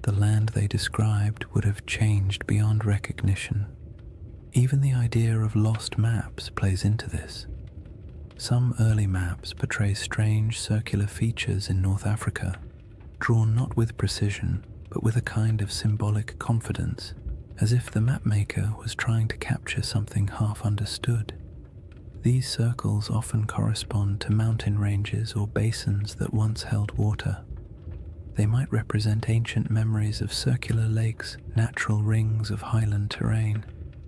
the land they described would have changed beyond recognition. Even the idea of lost maps plays into this. Some early maps portray strange circular features in North Africa, drawn not with precision, but with a kind of symbolic confidence, as if the mapmaker was trying to capture something half understood. These circles often correspond to mountain ranges or basins that once held water. They might represent ancient memories of circular lakes, natural rings of highland terrain,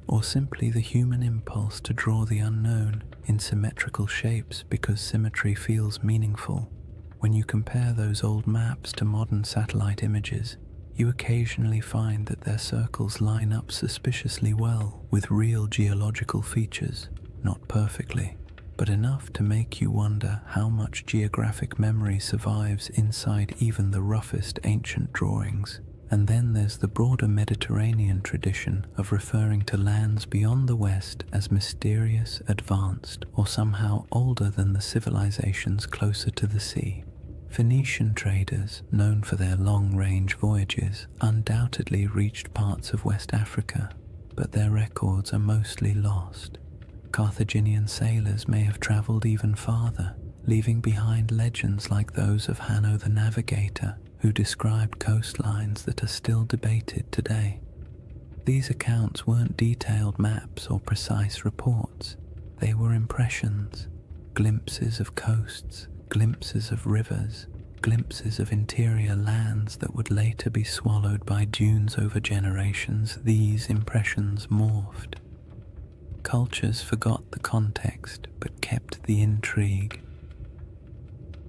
or simply the human impulse to draw the unknown in symmetrical shapes because symmetry feels meaningful. When you compare those old maps to modern satellite images, you occasionally find that their circles line up suspiciously well with real geological features, not perfectly, but enough to make you wonder how much geographic memory survives inside even the roughest ancient drawings. And then there's the broader Mediterranean tradition of referring to lands beyond the West as mysterious, advanced, or somehow older than the civilizations closer to the sea. Phoenician traders, known for their long-range voyages, undoubtedly reached parts of West Africa, but their records are mostly lost. Carthaginian sailors may have traveled even farther, leaving behind legends like those of Hanno the Navigator, who described coastlines that are still debated today. These accounts weren't detailed maps or precise reports. They were impressions, glimpses of coasts, glimpses of rivers, glimpses of interior lands that would later be swallowed by dunes over generations. These impressions morphed. Cultures forgot the context but kept the intrigue.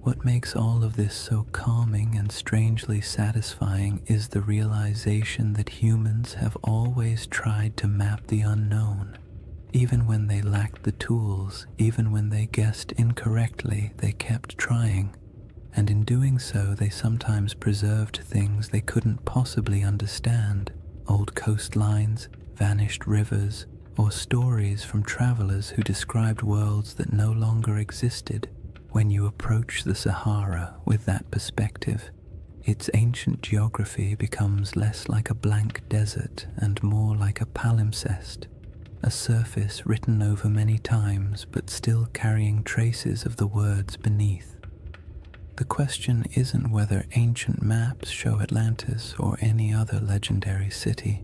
What makes all of this so calming and strangely satisfying is the realization that humans have always tried to map the unknown. Even when they lacked the tools, even when they guessed incorrectly, they kept trying. And in doing so, they sometimes preserved things they couldn't possibly understand. Old coastlines, vanished rivers, or stories from travelers who described worlds that no longer existed. When you approach the Sahara with that perspective, its ancient geography becomes less like a blank desert and more like a palimpsest, a surface written over many times but still carrying traces of the words beneath. The question isn't whether ancient maps show Atlantis or any other legendary city.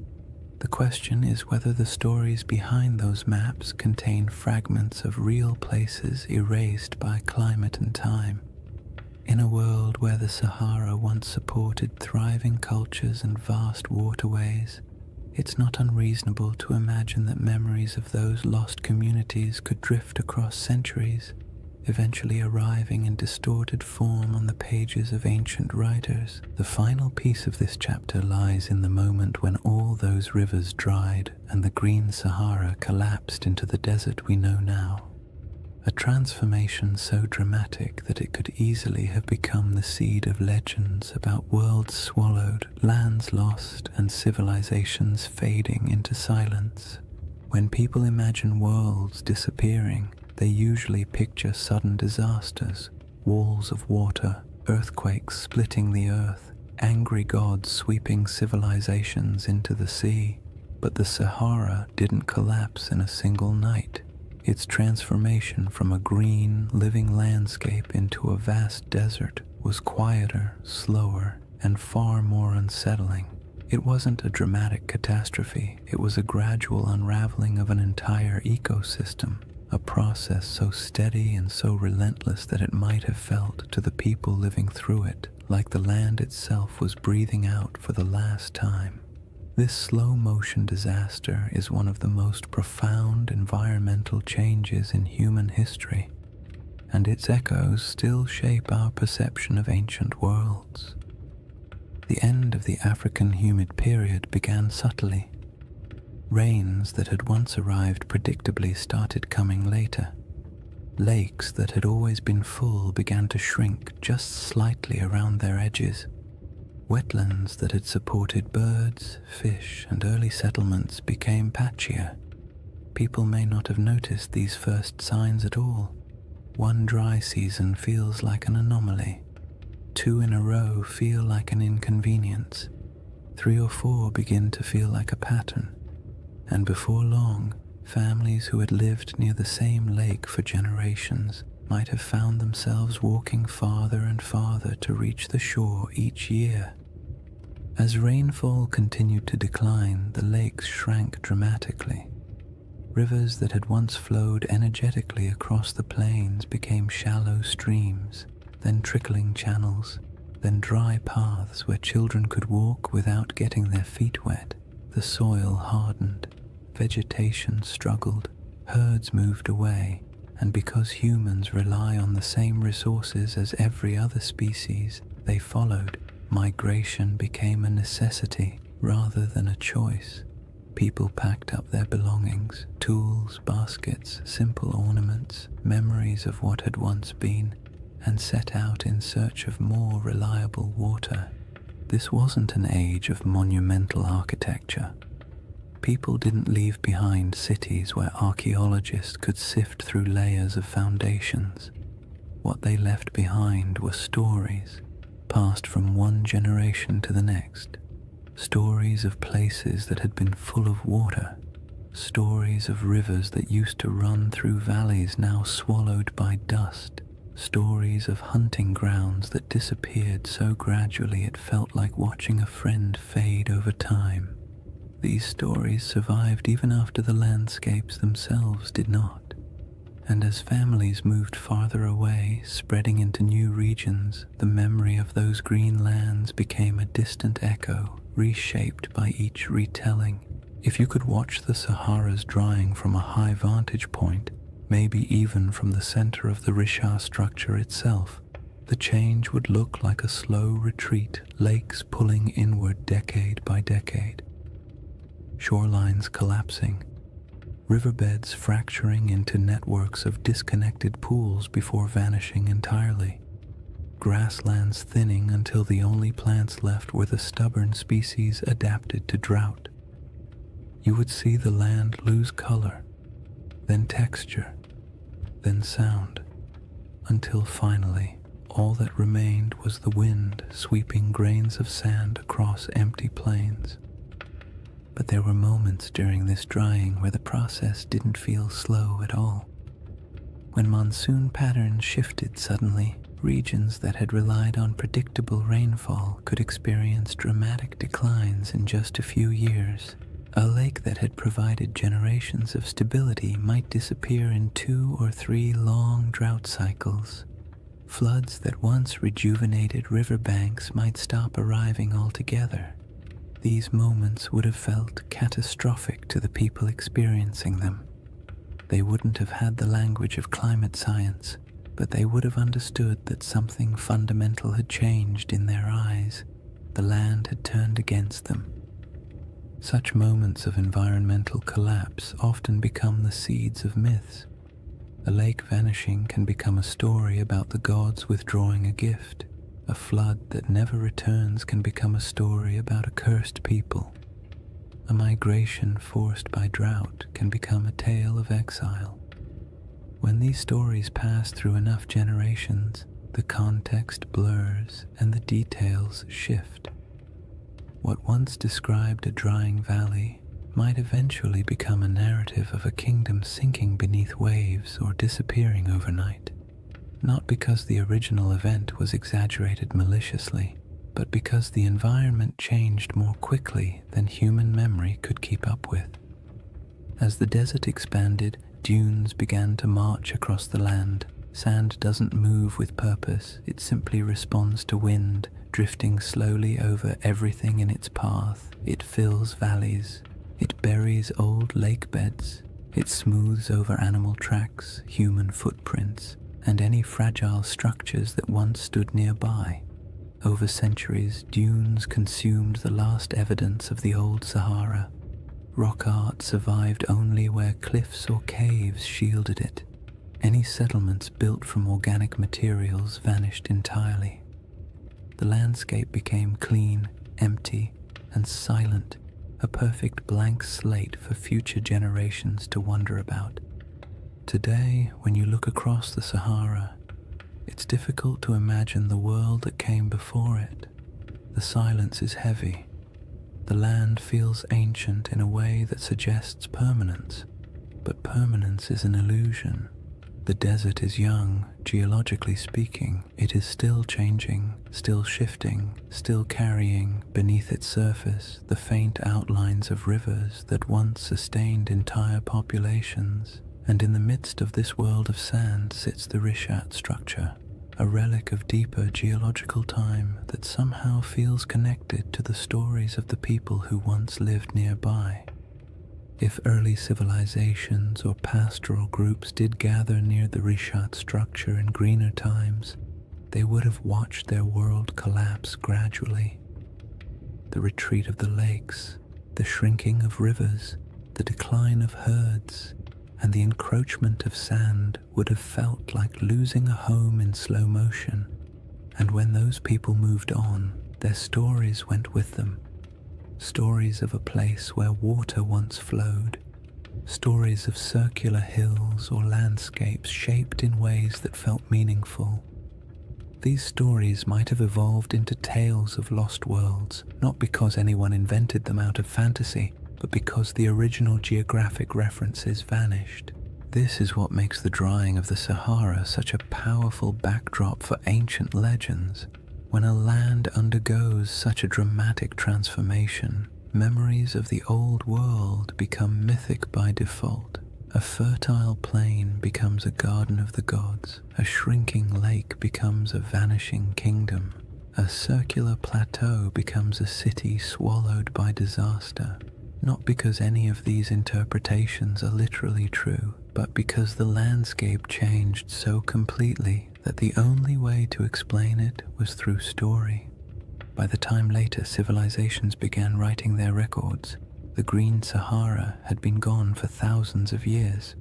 The question is whether the stories behind those maps contain fragments of real places erased by climate and time. In a world where the Sahara once supported thriving cultures and vast waterways, it's not unreasonable to imagine that memories of those lost communities could drift across centuries, eventually arriving in distorted form on the pages of ancient writers. The final piece of this chapter lies in the moment when all those rivers dried and the green Sahara collapsed into the desert we know now. A transformation so dramatic that it could easily have become the seed of legends about worlds swallowed, lands lost, and civilizations fading into silence. When people imagine worlds disappearing, they usually picture sudden disasters, walls of water, earthquakes splitting the earth, angry gods sweeping civilizations into the sea. But the Sahara didn't collapse in a single night. Its transformation from a green, living landscape into a vast desert was quieter, slower, and far more unsettling. It wasn't a dramatic catastrophe, it was a gradual unraveling of an entire ecosystem, a process so steady and so relentless that it might have felt to the people living through it like the land itself was breathing out for the last time. This slow-motion disaster is one of the most profound environmental changes in human history, and its echoes still shape our perception of ancient worlds. The end of the African humid period began subtly. Rains that had once arrived predictably started coming later. Lakes that had always been full began to shrink just slightly around their edges. Wetlands that had supported birds, fish, and early settlements became patchier. People may not have noticed these first signs at all. One dry season feels like an anomaly. 2 in a row feel like an inconvenience. 3 or 4 begin to feel like a pattern. And before long, families who had lived near the same lake for generations might have found themselves walking farther and farther to reach the shore each year. As rainfall continued to decline, the lakes shrank dramatically. Rivers that had once flowed energetically across the plains became shallow streams, then trickling channels, then dry paths where children could walk without getting their feet wet. The soil hardened, vegetation struggled, herds moved away, and because humans rely on the same resources as every other species, they followed. Migration became a necessity rather than a choice. People packed up their belongings, tools, baskets, simple ornaments, memories of what had once been, and set out in search of more reliable water. This wasn't an age of monumental architecture. People didn't leave behind cities where archaeologists could sift through layers of foundations. What they left behind were stories, passed from one generation to the next. Stories of places that had been full of water. Stories of rivers that used to run through valleys now swallowed by dust. Stories of hunting grounds that disappeared so gradually it felt like watching a friend fade over time. These stories survived even after the landscapes themselves did not. And as families moved farther away, spreading into new regions, the memory of those green lands became a distant echo, reshaped by each retelling. If you could watch the Sahara's drying from a high vantage point, maybe even from the center of the Richard structure itself, the change would look like a slow retreat, lakes pulling inward decade by decade. Shorelines collapsing, riverbeds fracturing into networks of disconnected pools before vanishing entirely, grasslands thinning until the only plants left were the stubborn species adapted to drought. You would see the land lose color, then texture, then sound, until finally all that remained was the wind sweeping grains of sand across empty plains. But there were moments during this drying where the process didn't feel slow at all. When monsoon patterns shifted suddenly, regions that had relied on predictable rainfall could experience dramatic declines in just a few years. A lake that had provided generations of stability might disappear in 2 or 3 long drought cycles. Floods that once rejuvenated riverbanks might stop arriving altogether. These moments would have felt catastrophic to the people experiencing them. They wouldn't have had the language of climate science, but they would have understood that something fundamental had changed in their eyes. The land had turned against them. Such moments of environmental collapse often become the seeds of myths. A lake vanishing can become a story about the gods withdrawing a gift. A flood that never returns can become a story about a cursed people. A migration forced by drought can become a tale of exile. When these stories pass through enough generations, the context blurs and the details shift. What once described a drying valley might eventually become a narrative of a kingdom sinking beneath waves or disappearing overnight. Not because the original event was exaggerated maliciously, but because the environment changed more quickly than human memory could keep up with. As the desert expanded, dunes began to march across the land. Sand doesn't move with purpose, it simply responds to wind, drifting slowly over everything in its path. It fills valleys, it buries old lake beds, it smooths over animal tracks, human footprints, and any fragile structures that once stood nearby. Over centuries, dunes consumed the last evidence of the old Sahara. rock art survived only where cliffs or caves shielded it. Any settlements built from organic materials vanished entirely. The landscape became clean, empty, and silent, a perfect blank slate for future generations to wonder about. Today, when you look across the Sahara, it's difficult to imagine the world that came before it. The silence is heavy. The land feels ancient in a way that suggests permanence, but permanence is an illusion. The desert is young, geologically speaking. It is still changing, still shifting, still carrying beneath its surface the faint outlines of rivers that once sustained entire populations. And in the midst of this world of sand sits the Rishat structure, a relic of deeper geological time that somehow feels connected to the stories of the people who once lived nearby. If early civilizations or pastoral groups did gather near the Rishat structure in greener times, they would have watched their world collapse gradually. The retreat of the lakes, the shrinking of rivers, the decline of herds, and the encroachment of sand would have felt like losing a home in slow motion. And when those people moved on, their stories went with them. Stories of a place where water once flowed, stories of circular hills or landscapes shaped in ways that felt meaningful. These stories might have evolved into tales of lost worlds, not because anyone invented them out of fantasy, but because the original geographic references vanished. This is what makes the drying of the Sahara such a powerful backdrop for ancient legends. When a land undergoes such a dramatic transformation, memories of the old world become mythic by default. A fertile plain becomes a garden of the gods. A shrinking lake becomes a vanishing kingdom. A circular plateau becomes a city swallowed by disaster. Not because any of these interpretations are literally true, but because the landscape changed so completely that the only way to explain it was through story. By the time later civilizations began writing their records, the Green Sahara had been gone for thousands of years.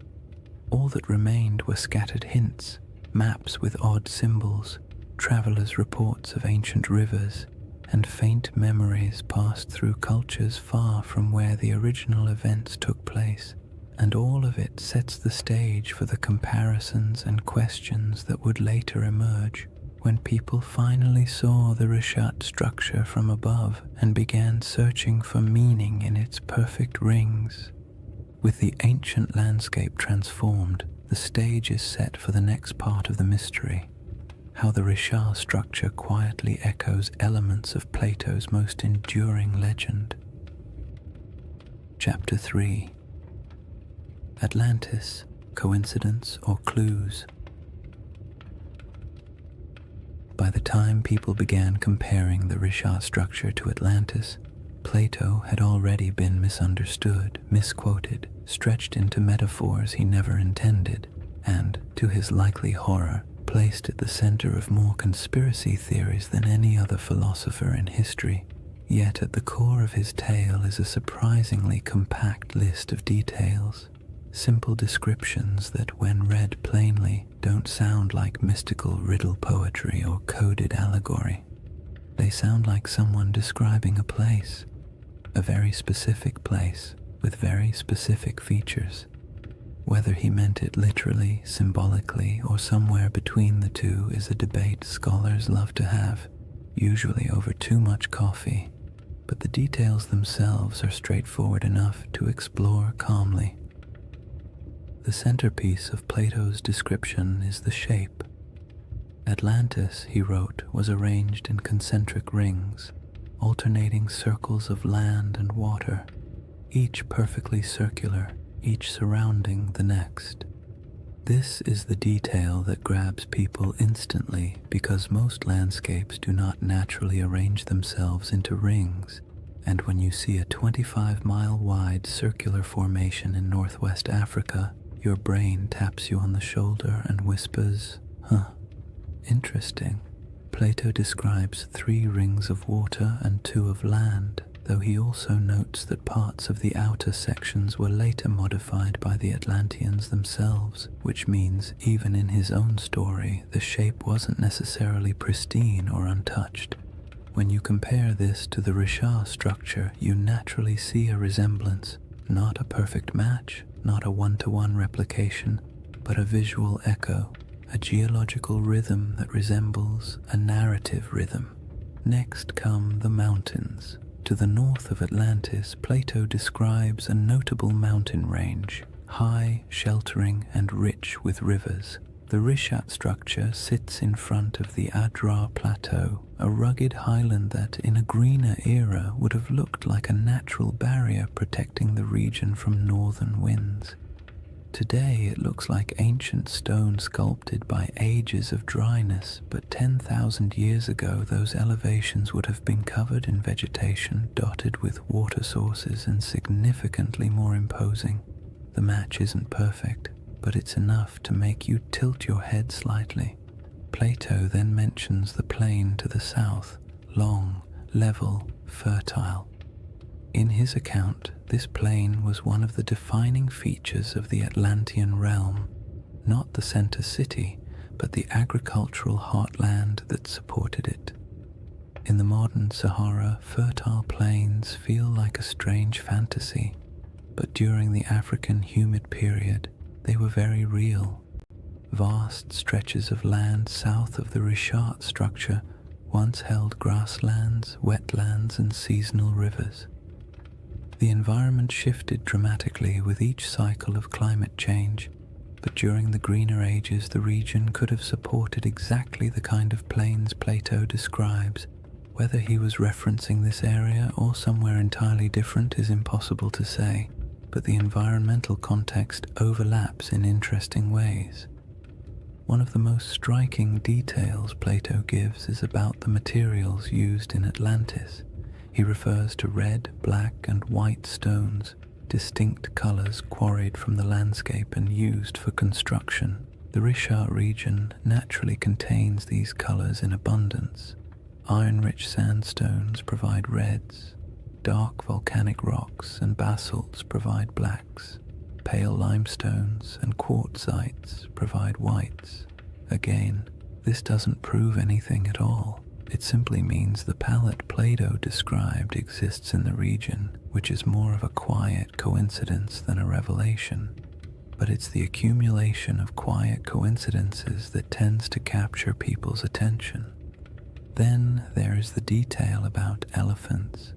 All that remained were scattered hints, maps with odd symbols, travelers' reports of ancient rivers, and faint memories passed through cultures far from where the original events took place. And all of it sets the stage for the comparisons and questions that would later emerge when people finally saw the Rishat structure from above and began searching for meaning in its perfect rings. With the ancient landscape transformed, the stage is set for the next part of the mystery. How the Rishat structure quietly echoes elements of Plato's most enduring legend. Chapter 3. Atlantis, Coincidence or Clues? By the time people began comparing the Rishat structure to Atlantis, Plato had already been misunderstood, misquoted, stretched into metaphors he never intended, and, to his likely horror, placed at the center of more conspiracy theories than any other philosopher in history. Yet at the core of his tale is a surprisingly compact list of details, simple descriptions that, when read plainly, don't sound like mystical riddle poetry or coded allegory. They sound like someone describing a place, a very specific place with very specific features. Whether he meant it literally, symbolically, or somewhere between the two is a debate scholars love to have, usually over too much coffee, but the details themselves are straightforward enough to explore calmly. The centerpiece of Plato's description is the shape. Atlantis, he wrote, was arranged in concentric rings, alternating circles of land and water, each perfectly circular, each surrounding the next. This is the detail that grabs people instantly because most landscapes do not naturally arrange themselves into rings, and when you see a 25-mile-wide circular formation in northwest Africa, your brain taps you on the shoulder and whispers, interesting. Plato describes 3 rings of water and 2 of land. though he also notes that parts of the outer sections were later modified by the Atlanteans themselves, which means even in his own story, the shape wasn't necessarily pristine or untouched. When you compare this to the Richard structure, you naturally see a resemblance, not a perfect match, not a one-to-one replication, but a visual echo, a geological rhythm that resembles a narrative rhythm. Next come the mountains. To the north of Atlantis, Plato describes a notable mountain range, high, sheltering, and rich with rivers. The Rishat structure sits in front of the Adrar Plateau, a rugged highland that, in a greener era, would have looked like a natural barrier protecting the region from northern winds. Today it looks like ancient stone sculpted by ages of dryness, but 10,000 years ago those elevations would have been covered in vegetation, dotted with water sources, and significantly more imposing. The match isn't perfect, but it's enough to make you tilt your head slightly. Plato then mentions the plain to the south, long, level, fertile. In his account, this plain was one of the defining features of the Atlantean realm, not the center city, but the agricultural heartland that supported it. In the modern Sahara, fertile plains feel like a strange fantasy, but during the African humid period, they were very real. Vast stretches of land south of the Richat structure once held grasslands, wetlands, and seasonal rivers. The environment shifted dramatically with each cycle of climate change, but during the greener ages the region could have supported exactly the kind of plains Plato describes. Whether he was referencing this area or somewhere entirely different is impossible to say, but the environmental context overlaps in interesting ways. One of the most striking details Plato gives is about the materials used in Atlantis. He refers to red, black, and white stones, distinct colors quarried from the landscape and used for construction. The Richat region naturally contains these colors in abundance. Iron-rich sandstones provide reds, dark volcanic rocks and basalts provide blacks, pale limestones and quartzites provide whites. Again, this doesn't prove anything at all. It simply means the palette Plato described exists in the region, which is more of a quiet coincidence than a revelation. But it's the accumulation of quiet coincidences that tends to capture people's attention. Then there is the detail about elephants.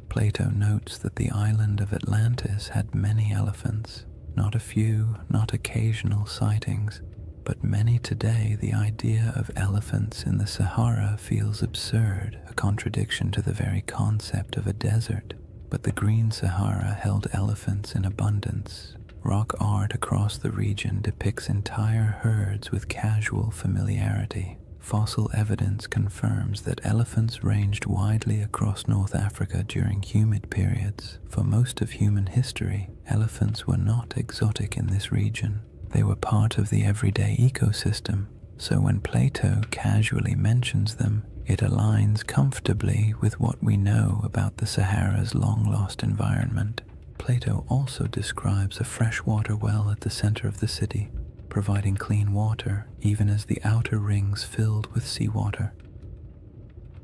Plato notes that the island of Atlantis had many elephants, not a few, not occasional sightings, but many today. The idea of elephants in the Sahara feels absurd, a contradiction to the very concept of a desert. But the Green Sahara held elephants in abundance. Rock art across the region depicts entire herds with casual familiarity. Fossil evidence confirms that elephants ranged widely across North Africa during humid periods. For most of human history, elephants were not exotic in this region. They were part of the everyday ecosystem, so when Plato casually mentions them, it aligns comfortably with what we know about the Sahara's long-lost environment. Plato also describes a freshwater well at the center of the city, providing clean water even as the outer rings filled with seawater.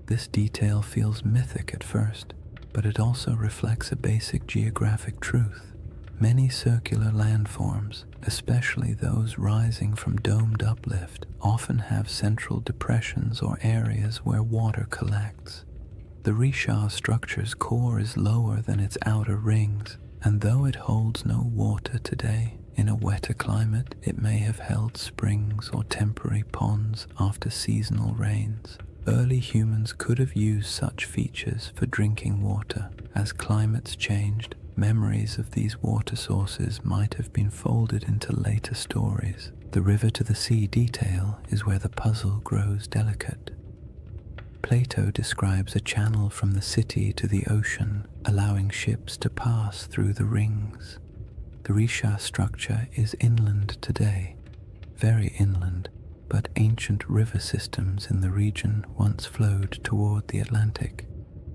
This detail feels mythic at first, but it also reflects a basic geographic truth. Many circular landforms, especially those rising from domed uplift, often have central depressions or areas where water collects. The Richat structure's core is lower than its outer rings, and though it holds no water today, in a wetter climate it may have held springs or temporary ponds after seasonal rains. Early humans could have used such features for drinking water. As climates changed, memories of these water sources might have been folded into later stories. The river to the sea detail is where the puzzle grows delicate. Plato describes a channel from the city to the ocean, allowing ships to pass through the rings. The Richat structure is inland today, very inland, but ancient river systems in the region once flowed toward the Atlantic.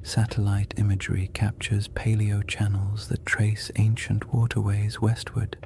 Satellite imagery captures paleo-channels that trace ancient waterways westward.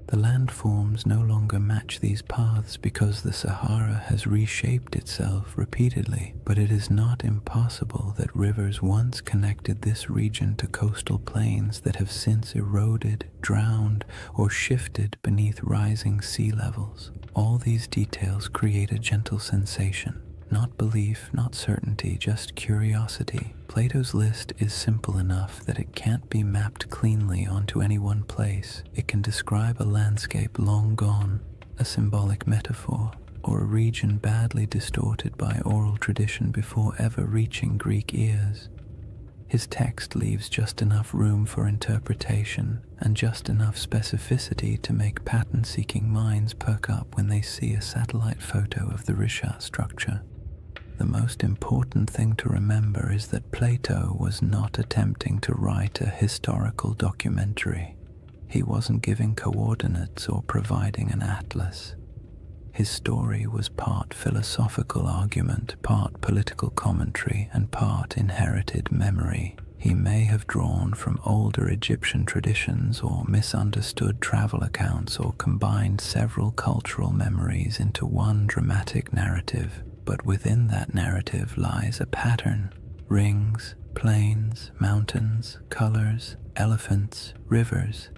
The landforms no longer match these paths because the Sahara has reshaped itself repeatedly, but it is not impossible that rivers once connected this region to coastal plains that have since eroded, drowned, or shifted beneath rising sea levels. All these details create a gentle sensation. Not belief, not certainty, just curiosity. Plato's list is simple enough that it can't be mapped cleanly onto any one place. It can describe a landscape long gone, a symbolic metaphor, or a region badly distorted by oral tradition before ever reaching Greek ears. His text leaves just enough room for interpretation and just enough specificity to make pattern-seeking minds perk up when they see a satellite photo of the Rishat structure. The most important thing to remember is that Plato was not attempting to write a historical documentary. He wasn't giving coordinates or providing an atlas. His story was part philosophical argument, part political commentary, and part inherited memory. He may have drawn from older Egyptian traditions or misunderstood travel accounts or combined several cultural memories into one dramatic narrative. But within that narrative lies a pattern: rings, plains, mountains, colors, elephants, rivers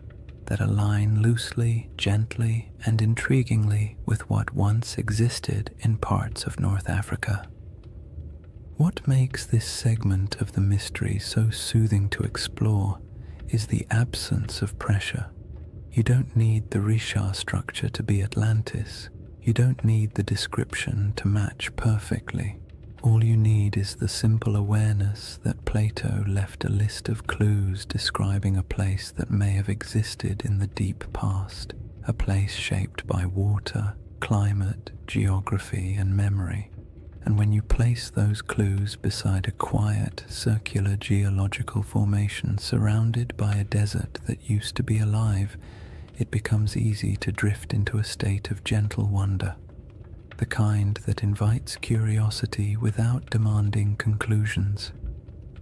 that align loosely, gently, and intriguingly with what once existed in parts of North Africa. What makes this segment of the mystery so soothing to explore is the absence of pressure. You don't need the Risha structure to be Atlantis. You don't need the description to match perfectly. All you need is the simple awareness that Plato left a list of clues describing a place that may have existed in the deep past, a place shaped by water, climate, geography, and memory. And when you place those clues beside a quiet, circular geological formation surrounded by a desert that used to be alive, it becomes easy to drift into a state of gentle wonder, the kind that invites curiosity without demanding conclusions.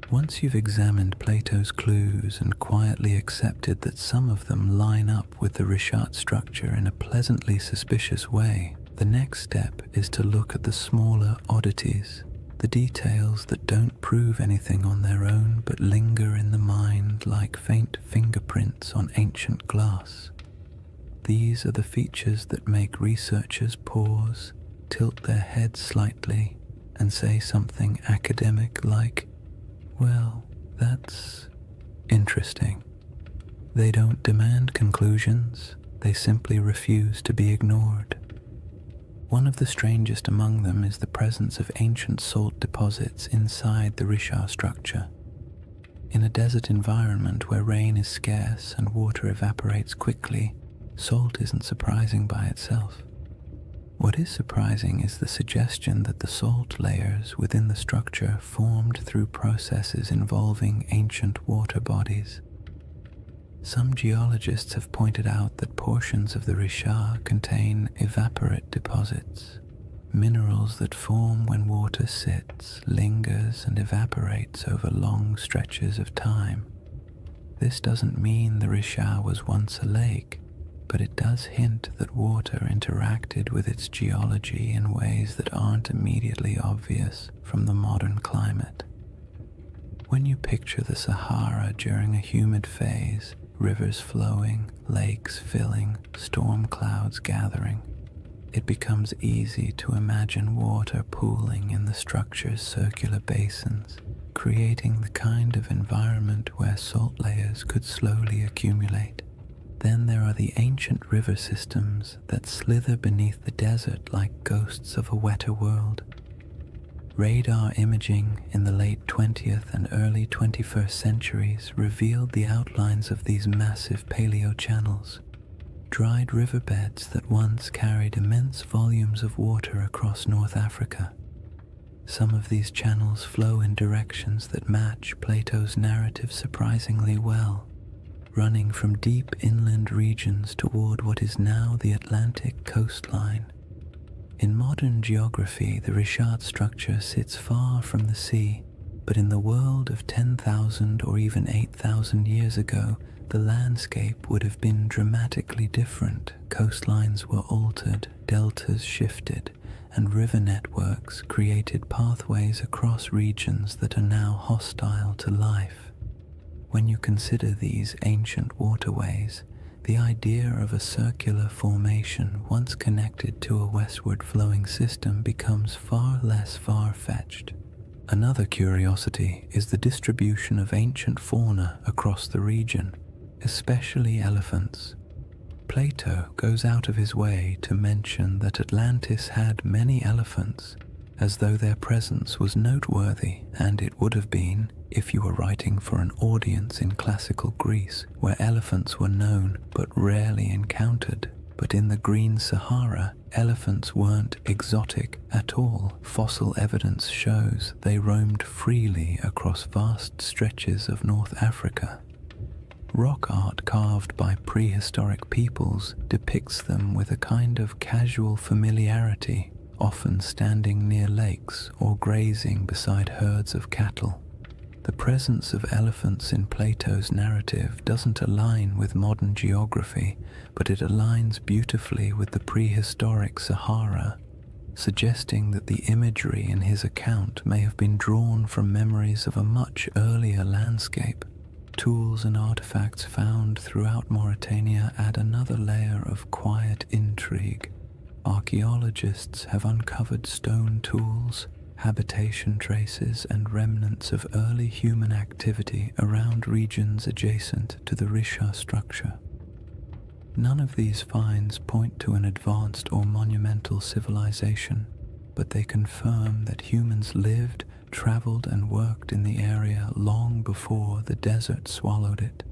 Once you've examined Plato's clues and quietly accepted that some of them line up with the Rishat structure in a pleasantly suspicious way, the next step is to look at the smaller oddities, the details that don't prove anything on their own but linger in the mind like faint fingerprints on ancient glass. These are the features that make researchers pause, tilt their heads slightly, and say something academic like, "Well, that's interesting." They don't demand conclusions, they simply refuse to be ignored. One of the strangest among them is the presence of ancient salt deposits inside the Risha structure. In a desert environment where rain is scarce and water evaporates quickly, salt isn't surprising by itself. What is surprising is the suggestion that the salt layers within the structure formed through processes involving ancient water bodies. Some geologists have pointed out that portions of the Risha contain evaporate deposits, minerals that form when water sits, lingers, and evaporates over long stretches of time. This doesn't mean the Risha was once a lake, but it does hint that water interacted with its geology in ways that aren't immediately obvious from the modern climate. When you picture the Sahara during a humid phase, rivers flowing, lakes filling, storm clouds gathering, it becomes easy to imagine water pooling in the structure's circular basins, creating the kind of environment where salt layers could slowly accumulate. Then there are the ancient river systems that slither beneath the desert like ghosts of a wetter world. Radar imaging in the late 20th and early 21st centuries revealed the outlines of these massive paleo-channels, dried riverbeds that once carried immense volumes of water across North Africa. Some of these channels flow in directions that match Plato's narrative surprisingly well, running from deep inland regions toward what is now the Atlantic coastline. In modern geography, the Rishat structure sits far from the sea, But in the world of 10,000 or even 8,000 years ago, the landscape would have been dramatically different. Coastlines were altered, deltas shifted, and river networks created pathways across regions that are now hostile to life. When you consider these ancient waterways, the idea of a circular formation once connected to a westward flowing system becomes far less far-fetched. Another curiosity is the distribution of ancient fauna across the region, especially elephants. Plato goes out of his way to mention that Atlantis had many elephants, as though their presence was noteworthy, and it would have been if you were writing for an audience in classical Greece, where elephants were known but rarely encountered. But in the Green Sahara, elephants weren't exotic at all. Fossil evidence shows they roamed freely across vast stretches of North Africa. Rock art carved by prehistoric peoples depicts them with a kind of casual familiarity, often standing near lakes or grazing beside herds of cattle. The presence of elephants in Plato's narrative doesn't align with modern geography, but it aligns beautifully with the prehistoric Sahara, suggesting that the imagery in his account may have been drawn from memories of a much earlier landscape. Tools and artifacts found throughout Mauritania add another layer of quiet intrigue. Archaeologists have uncovered stone tools, habitation traces, and remnants of early human activity around regions adjacent to the Risha structure. None of these finds point to an advanced or monumental civilization, but they confirm that humans lived, traveled, and worked in the area long before the desert swallowed it.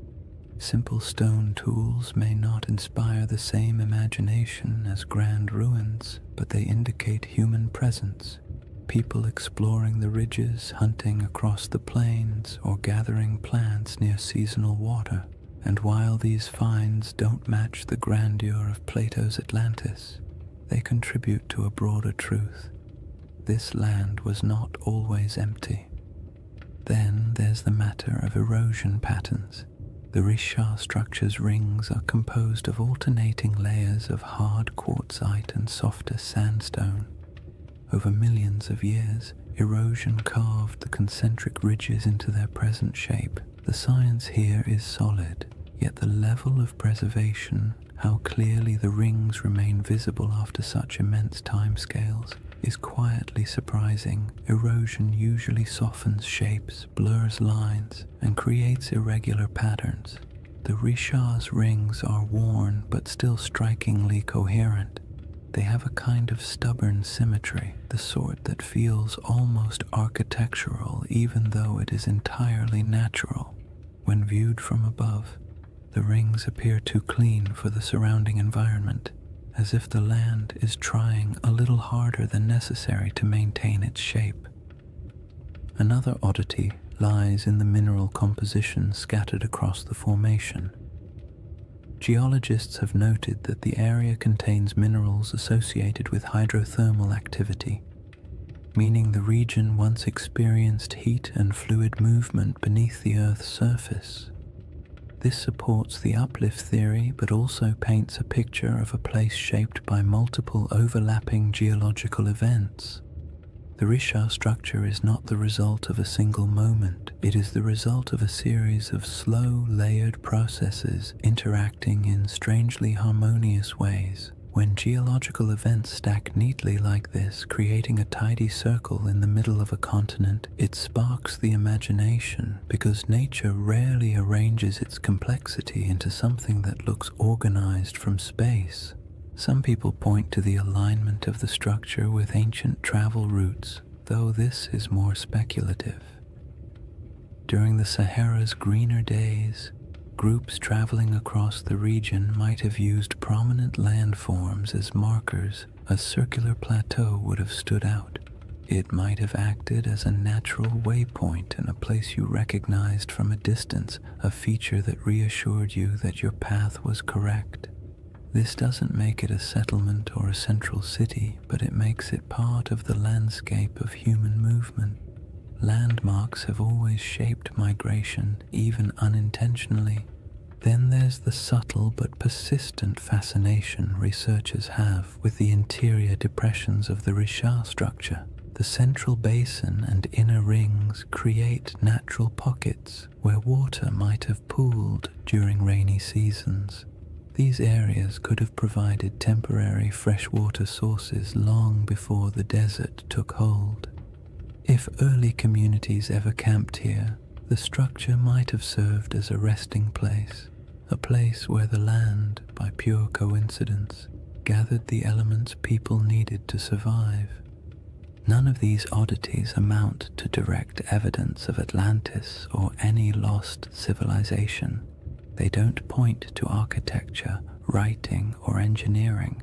Simple stone tools may not inspire the same imagination as grand ruins, but they indicate human presence. People exploring the ridges, hunting across the plains, or gathering plants near seasonal water. And while these finds don't match the grandeur of Plato's Atlantis, they contribute to a broader truth. This land was not always empty. Then there's the matter of erosion patterns. The Risha structure's rings are composed of alternating layers of hard quartzite and softer sandstone. Over millions of years, erosion carved the concentric ridges into their present shape. The science here is solid, yet the level of preservation, how clearly the rings remain visible after such immense timescales, is quietly surprising. Erosion usually softens shapes, blurs lines, and creates irregular patterns. The Risha's rings are worn but still strikingly coherent. They have a kind of stubborn symmetry, the sort that feels almost architectural even though it is entirely natural. When viewed from above, the rings appear too clean for the surrounding environment, as if the land is trying a little harder than necessary to maintain its shape. Another oddity lies in the mineral composition scattered across the formation. Geologists have noted that the area contains minerals associated with hydrothermal activity, meaning the region once experienced heat and fluid movement beneath the Earth's surface. This supports the uplift theory, but also paints a picture of a place shaped by multiple overlapping geological events. The Risha structure is not the result of a single moment. It is the result of a series of slow, layered processes interacting in strangely harmonious ways. When geological events stack neatly like this, creating a tidy circle in the middle of a continent, it sparks the imagination, because nature rarely arranges its complexity into something that looks organized from space. Some people point to the alignment of the structure with ancient travel routes, though this is more speculative. During the Sahara's greener days, groups traveling across the region might have used prominent landforms as markers. A circular plateau would have stood out. It might have acted as a natural waypoint in a place you recognized from a distance, a feature that reassured you that your path was correct. This doesn't make it a settlement or a central city, but it makes it part of the landscape of human movement. landmarks have always shaped migration, even unintentionally. Then there's the subtle but persistent fascination researchers have with the interior depressions of the Richat structure. The central basin and inner rings create natural pockets where water might have pooled during rainy seasons. These areas could have provided temporary freshwater sources long before the desert took hold. If early communities ever camped here, the structure might have served as a resting place, a place where the land, by pure coincidence, gathered the elements people needed to survive. None of these oddities amount to direct evidence of Atlantis or any lost civilization. They don't point to architecture, writing, or engineering.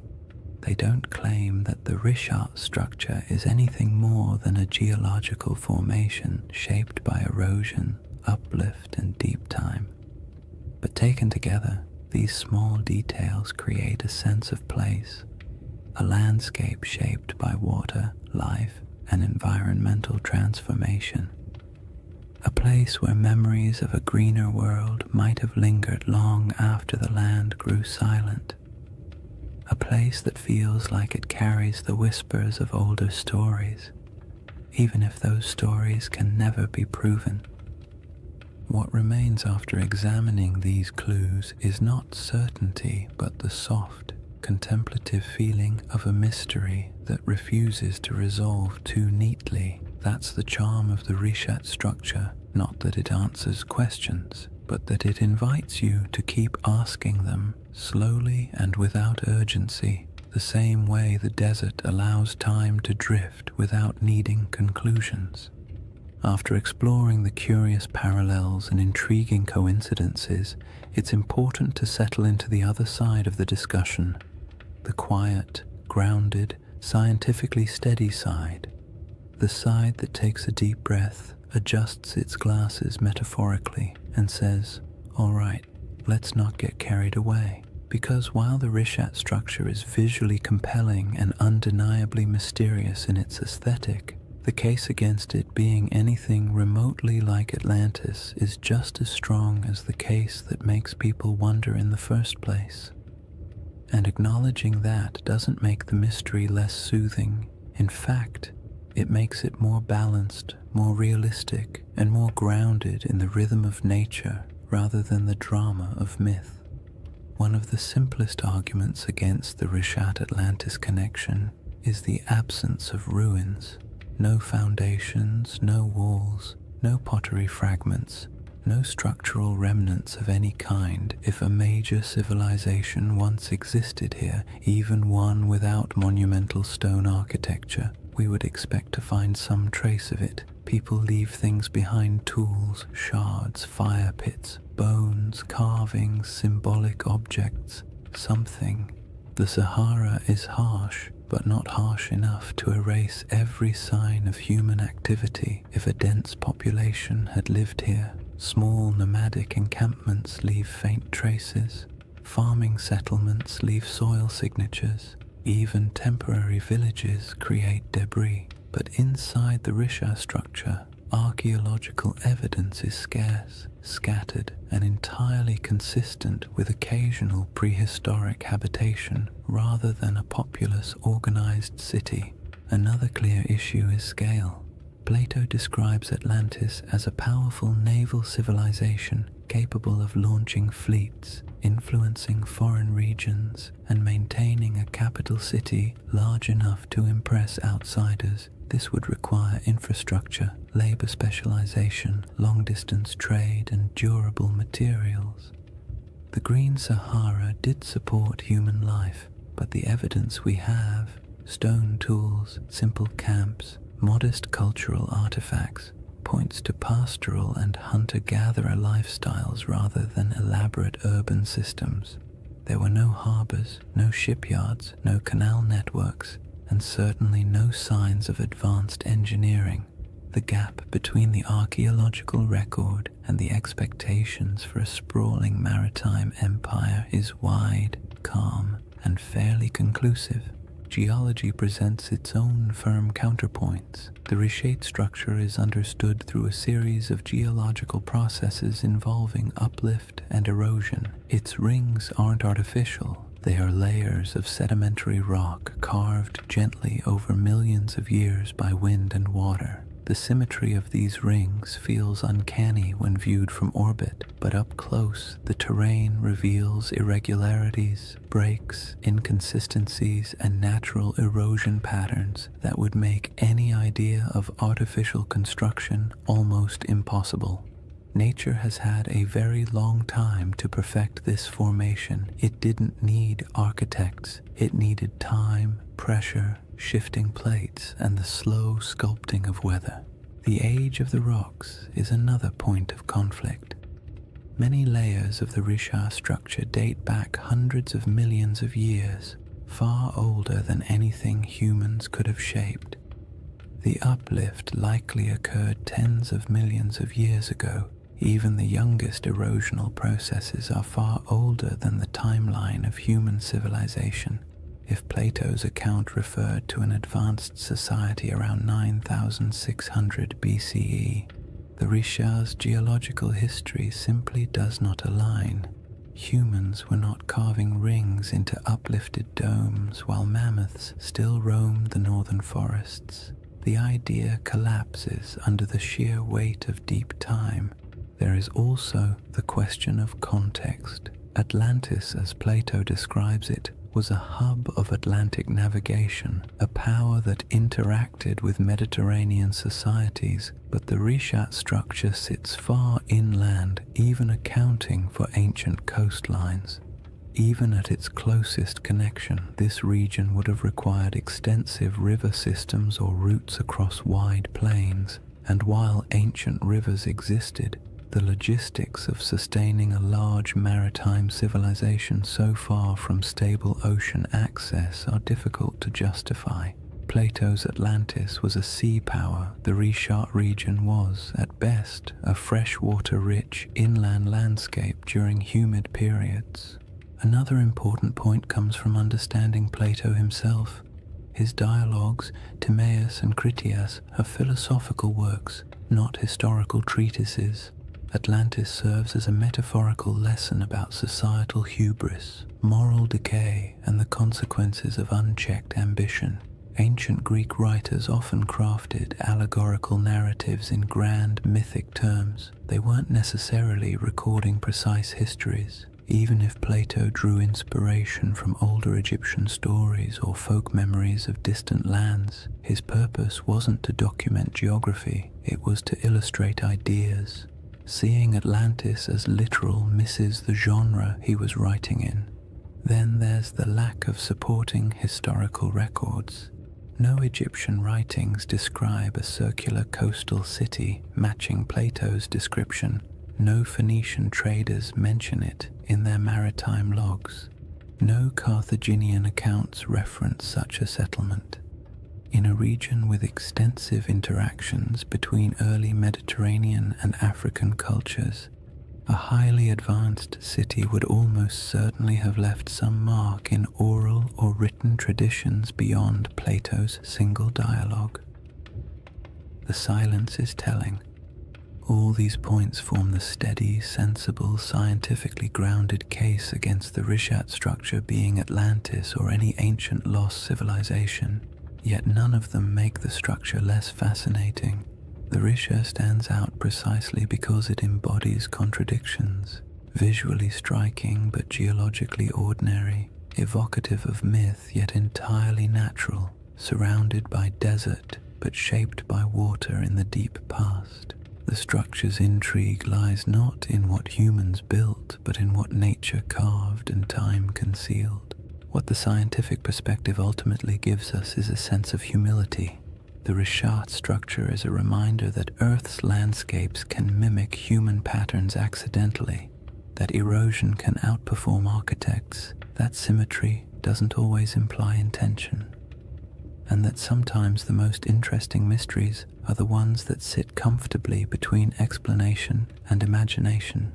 They don't claim that the Richat structure is anything more than a geological formation shaped by erosion, uplift, and deep time. But taken together, these small details create a sense of place, a landscape shaped by water, life, and environmental transformation. A place where memories of a greener world might have lingered long after the land grew silent. A place that feels like it carries the whispers of older stories, even if those stories can never be proven. What remains after examining these clues is not certainty, but the soft, contemplative feeling of a mystery that refuses to resolve too neatly. That's the charm of the Richat structure, not that it answers questions, but that it invites you to keep asking them, slowly and without urgency, the same way the desert allows time to drift without needing conclusions. After exploring the curious parallels and intriguing coincidences, it's important to settle into the other side of the discussion, the quiet, grounded, scientifically steady side, the side that takes a deep breath, adjusts its glasses metaphorically, and says, "All right, let's not get carried away." Because while the Richat structure is visually compelling and undeniably mysterious in its aesthetic, the case against it being anything remotely like Atlantis is just as strong as the case that makes people wonder in the first place. And acknowledging that doesn't make the mystery less soothing. In fact, it makes it more balanced, more realistic, and more grounded in the rhythm of nature rather than the drama of myth. One of the simplest arguments against the Richat-Atlantis connection is the absence of ruins. No foundations, no walls, no pottery fragments, no structural remnants of any kind. If a major civilization once existed here, even one without monumental stone architecture, we would expect to find some trace of it. People leave things behind: tools, shards, fire pits, bones, carvings, symbolic objects, something. The Sahara is harsh, but not harsh enough to erase every sign of human activity. If a dense population had lived here, small nomadic encampments leave faint traces, farming settlements leave soil signatures, even temporary villages create debris. But inside the Richat structure, archaeological evidence is scarce, scattered, and entirely consistent with occasional prehistoric habitation rather than a populous, organized city. Another clear issue is scale. Plato describes Atlantis as a powerful naval civilization capable of launching fleets, influencing foreign regions, and maintaining a capital city large enough to impress outsiders. This would require infrastructure, labor specialization, long-distance trade, and durable materials. The Green Sahara did support human life, but the evidence we have, stone tools, simple camps, modest cultural artifacts, points to pastoral and hunter-gatherer lifestyles rather than elaborate urban systems. There were no harbors, no shipyards, no canal networks, and certainly no signs of advanced engineering. The gap between the archaeological record and the expectations for a sprawling maritime empire is wide, calm, and fairly conclusive. geology presents its own firm counterpoints. The reshaped structure is understood through a series of geological processes involving uplift and erosion. Its rings aren't artificial. They are layers of sedimentary rock carved gently over millions of years by wind and water. The symmetry of these rings feels uncanny when viewed from orbit, but up close, the terrain reveals irregularities, breaks, inconsistencies, and natural erosion patterns that would make any idea of artificial construction almost impossible. Nature has had a very long time to perfect this formation. It didn't need architects. It needed time, pressure, shifting plates, and the slow sculpting of weather. The age of the rocks is another point of conflict. Many layers of the Richat structure date back hundreds of millions of years, far older than anything humans could have shaped. The uplift likely occurred tens of millions of years ago. Even the youngest erosional processes are far older than the timeline of human civilization. If Plato's account referred to an advanced society around 9600 BCE, the Richat's geological history simply does not align. Humans were not carving rings into uplifted domes while mammoths still roamed the northern forests. The idea collapses under the sheer weight of deep time. There is also the question of context. Atlantis, as Plato describes it, was a hub of Atlantic navigation, a power that interacted with Mediterranean societies, but the Richat structure sits far inland, even accounting for ancient coastlines. Even at its closest connection, this region would have required extensive river systems or routes across wide plains, and while ancient rivers existed, the logistics of sustaining a large maritime civilization so far from stable ocean access are difficult to justify. Plato's Atlantis was a sea power. The Richat region was, at best, a freshwater-rich inland landscape during humid periods. Another important point comes from understanding Plato himself. His dialogues, Timaeus and Critias, are philosophical works, not historical treatises. Atlantis serves as a metaphorical lesson about societal hubris, moral decay, and the consequences of unchecked ambition. Ancient Greek writers often crafted allegorical narratives in grand mythic terms. They weren't necessarily recording precise histories. Even if Plato drew inspiration from older Egyptian stories or folk memories of distant lands, his purpose wasn't to document geography, it was to illustrate ideas. Seeing Atlantis as literal misses the genre he was writing in. Then there's the lack of supporting historical records. No Egyptian writings describe a circular coastal city matching Plato's description. No Phoenician traders mention it in their maritime logs. No Carthaginian accounts reference such a settlement. In a region with extensive interactions between early Mediterranean and African cultures, a highly advanced city would almost certainly have left some mark in oral or written traditions beyond Plato's single dialogue. The silence is telling. All these points form the steady, sensible, scientifically grounded case against the Richat structure being Atlantis or any ancient lost civilization. Yet none of them make the structure less fascinating. The Richat stands out precisely because it embodies contradictions, visually striking but geologically ordinary, evocative of myth yet entirely natural, surrounded by desert but shaped by water in the deep past. The structure's intrigue lies not in what humans built, but in what nature carved and time concealed. What the scientific perspective ultimately gives us is a sense of humility. The Richat structure is a reminder that Earth's landscapes can mimic human patterns accidentally, that erosion can outperform architects, that symmetry doesn't always imply intention, and that sometimes the most interesting mysteries are the ones that sit comfortably between explanation and imagination.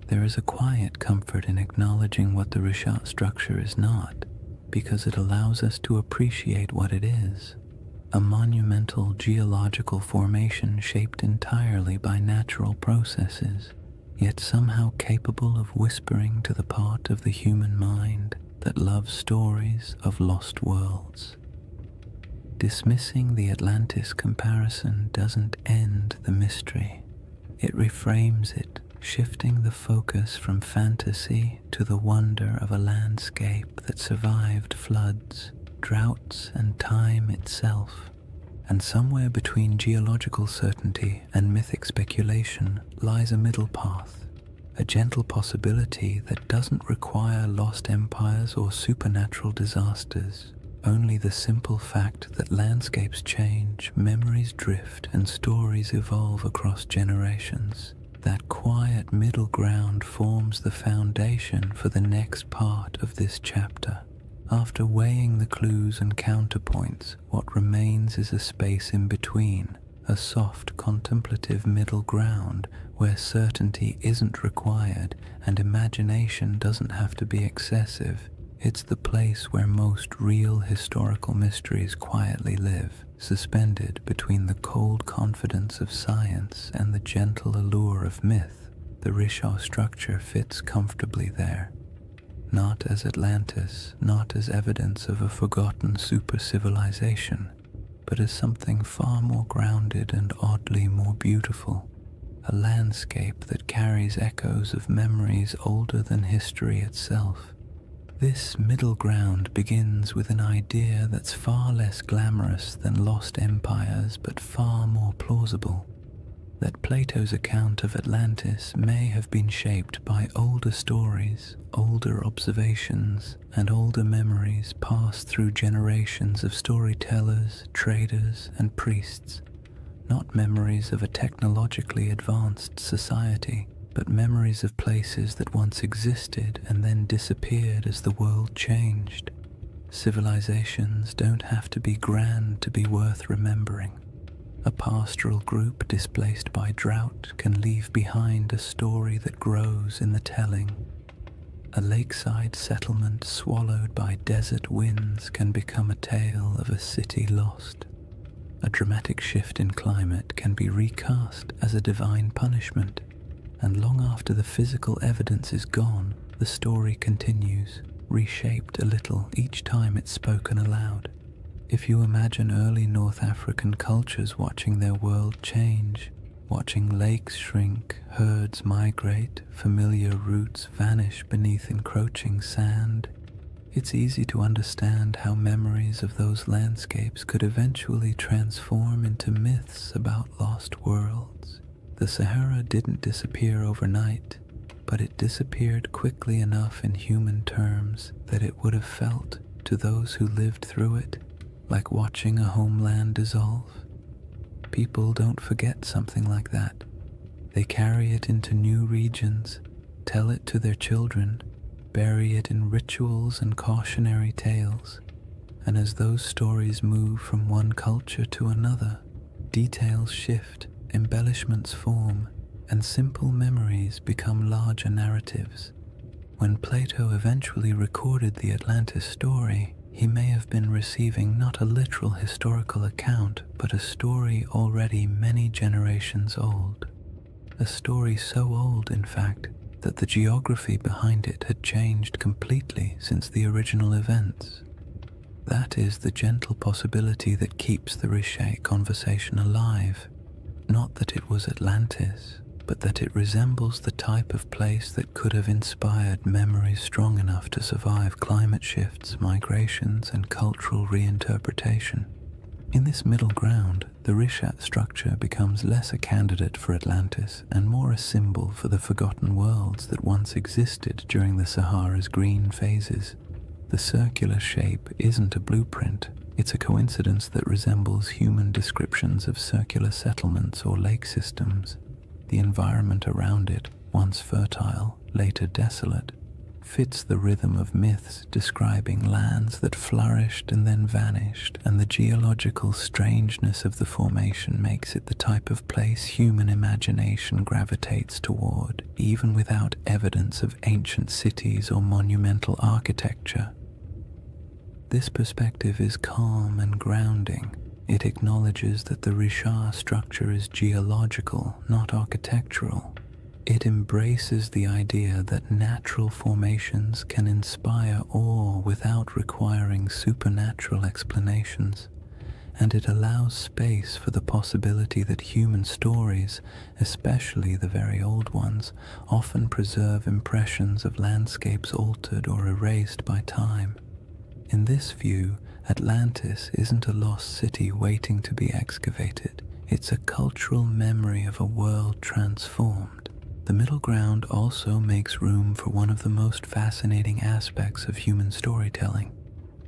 There is a quiet comfort in acknowledging what the Richat structure is not. because it allows us to appreciate what it is, a monumental geological formation shaped entirely by natural processes, yet somehow capable of whispering to the part of the human mind that loves stories of lost worlds. Dismissing the Atlantis comparison doesn't end the mystery. It reframes it, shifting the focus from fantasy to the wonder of a landscape that survived floods, droughts, and time itself. And somewhere between geological certainty and mythic speculation lies a middle path, a gentle possibility that doesn't require lost empires or supernatural disasters, only the simple fact that landscapes change, memories drift, and stories evolve across generations. That quiet middle ground forms the foundation for the next part of this chapter. After weighing the clues and counterpoints, what remains is a space in between, a soft, contemplative middle ground where certainty isn't required and imagination doesn't have to be excessive. It's the place where most real historical mysteries quietly live, suspended between the cold confidence of science and the gentle allure of myth. The Rishaw structure fits comfortably there. Not as Atlantis, not as evidence of a forgotten super-civilization, but as something far more grounded and oddly more beautiful. A landscape that carries echoes of memories older than history itself. This middle ground begins with an idea that's far less glamorous than lost empires but far more plausible. That Plato's account of Atlantis may have been shaped by older stories, older observations, and older memories passed through generations of storytellers, traders, and priests. Not memories of a technologically advanced society, but memories of places that once existed and then disappeared as the world changed. Civilizations don't have to be grand to be worth remembering. A pastoral group displaced by drought can leave behind a story that grows in the telling. A lakeside settlement swallowed by desert winds can become a tale of a city lost. A dramatic shift in climate can be recast as a divine punishment, and long after the physical evidence is gone, the story continues, reshaped a little each time it's spoken aloud. If you imagine early North African cultures watching their world change, watching lakes shrink, herds migrate, familiar routes vanish beneath encroaching sand, it's easy to understand how memories of those landscapes could eventually transform into myths about lost worlds. The Sahara didn't disappear overnight, but it disappeared quickly enough in human terms that it would have felt, to those who lived through it, like watching a homeland dissolve. People don't forget something like that. They carry it into new regions, tell it to their children, bury it in rituals and cautionary tales, and as those stories move from one culture to another, details shift, embellishments form, and simple memories become larger narratives. When Plato eventually recorded the Atlantis story, he may have been receiving not a literal historical account, but a story already many generations old. A story so old, in fact, that the geography behind it had changed completely since the original events. That is the gentle possibility that keeps the Riche conversation alive. Not that it was Atlantis, but that it resembles the type of place that could have inspired memories strong enough to survive climate shifts, migrations, and cultural reinterpretation. In this middle ground, the Rishat structure becomes less a candidate for Atlantis and more a symbol for the forgotten worlds that once existed during the Sahara's green phases. The circular shape isn't a blueprint, it's a coincidence that resembles human descriptions of circular settlements or lake systems. The environment around it, once fertile, later desolate, fits the rhythm of myths describing lands that flourished and then vanished, and the geological strangeness of the formation makes it the type of place human imagination gravitates toward, even without evidence of ancient cities or monumental architecture. This perspective is calm and grounding. It acknowledges that the Risha structure is geological, not architectural. It embraces the idea that natural formations can inspire awe without requiring supernatural explanations, and it allows space for the possibility that human stories, especially the very old ones, often preserve impressions of landscapes altered or erased by time. In this view, Atlantis isn't a lost city waiting to be excavated. It's a cultural memory of a world transformed. The middle ground also makes room for one of the most fascinating aspects of human storytelling: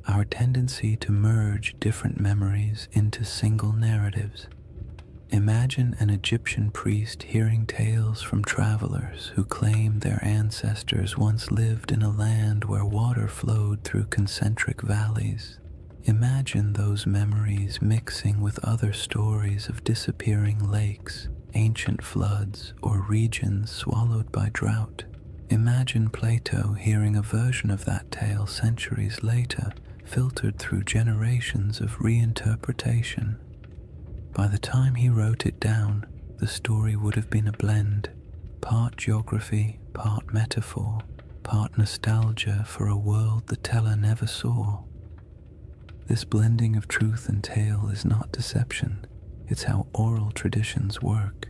our tendency to merge different memories into single narratives. Imagine an Egyptian priest hearing tales from travelers who claim their ancestors once lived in a land where water flowed through concentric valleys. Imagine those memories mixing with other stories of disappearing lakes, ancient floods, or regions swallowed by drought. Imagine Plato hearing a version of that tale centuries later, filtered through generations of reinterpretation. By the time he wrote it down, the story would have been a blend, part geography, part metaphor, part nostalgia for a world the teller never saw. This blending of truth and tale is not deception, it's how oral traditions work.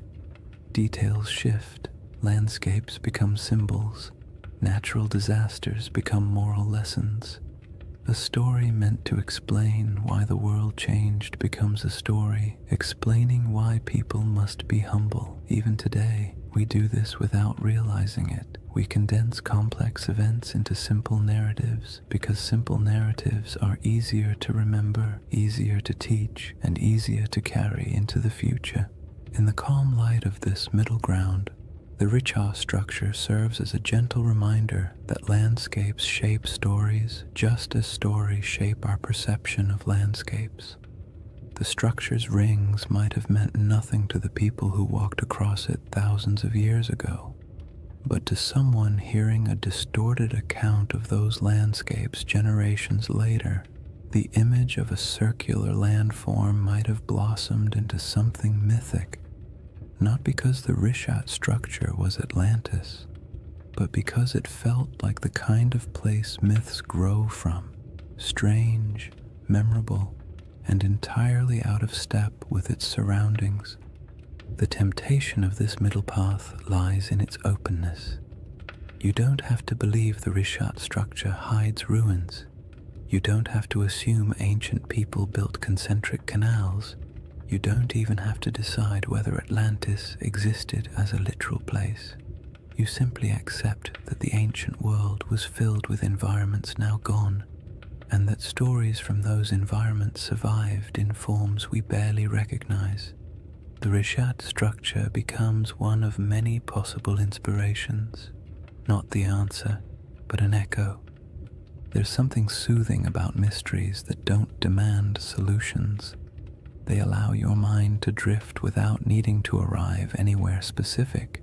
Details shift, landscapes become symbols, natural disasters become moral lessons. A story meant to explain why the world changed becomes a story explaining why people must be humble. Even today, we do this without realizing it. We condense complex events into simple narratives because simple narratives are easier to remember, easier to teach, and easier to carry into the future. In the calm light of this middle ground, the Richa structure serves as a gentle reminder that landscapes shape stories just as stories shape our perception of landscapes. The structure's rings might have meant nothing to the people who walked across it thousands of years ago, but to someone hearing a distorted account of those landscapes generations later, the image of a circular landform might have blossomed into something mythic. Not because the Rishat structure was Atlantis, but because it felt like the kind of place myths grow from, strange, memorable, and entirely out of step with its surroundings. The temptation of this middle path lies in its openness. You don't have to believe the Rishat structure hides ruins. You don't have to assume ancient people built concentric canals. You don't even have to decide whether Atlantis existed as a literal place. You simply accept that the ancient world was filled with environments now gone, and that stories from those environments survived in forms we barely recognize. The Rishat structure becomes one of many possible inspirations, not the answer, but an echo. There's something soothing about mysteries that don't demand solutions. They allow your mind to drift without needing to arrive anywhere specific.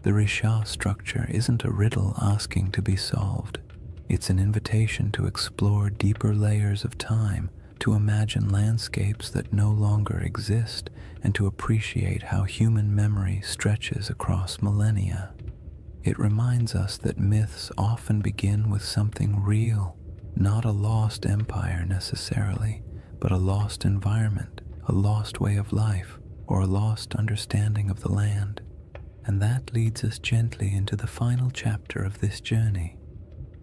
The Risha structure isn't a riddle asking to be solved. It's an invitation to explore deeper layers of time, to imagine landscapes that no longer exist, and to appreciate how human memory stretches across millennia. It reminds us that myths often begin with something real, not a lost empire necessarily, but a lost environment, a lost way of life, or a lost understanding of the land. And that leads us gently into the final chapter of this journey,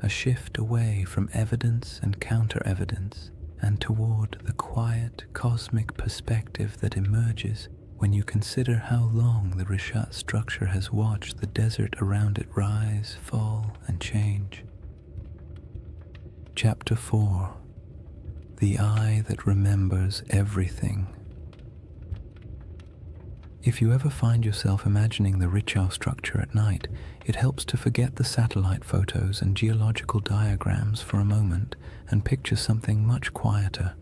a shift away from evidence and counter-evidence, and toward the quiet, cosmic perspective that emerges when you consider how long the Rishat structure has watched the desert around it rise, fall, and change. Chapter 4. The Eye That Remembers Everything. If you ever find yourself imagining the Richa structure at night, it helps to forget the satellite photos and geological diagrams for a moment and picture something much quieter.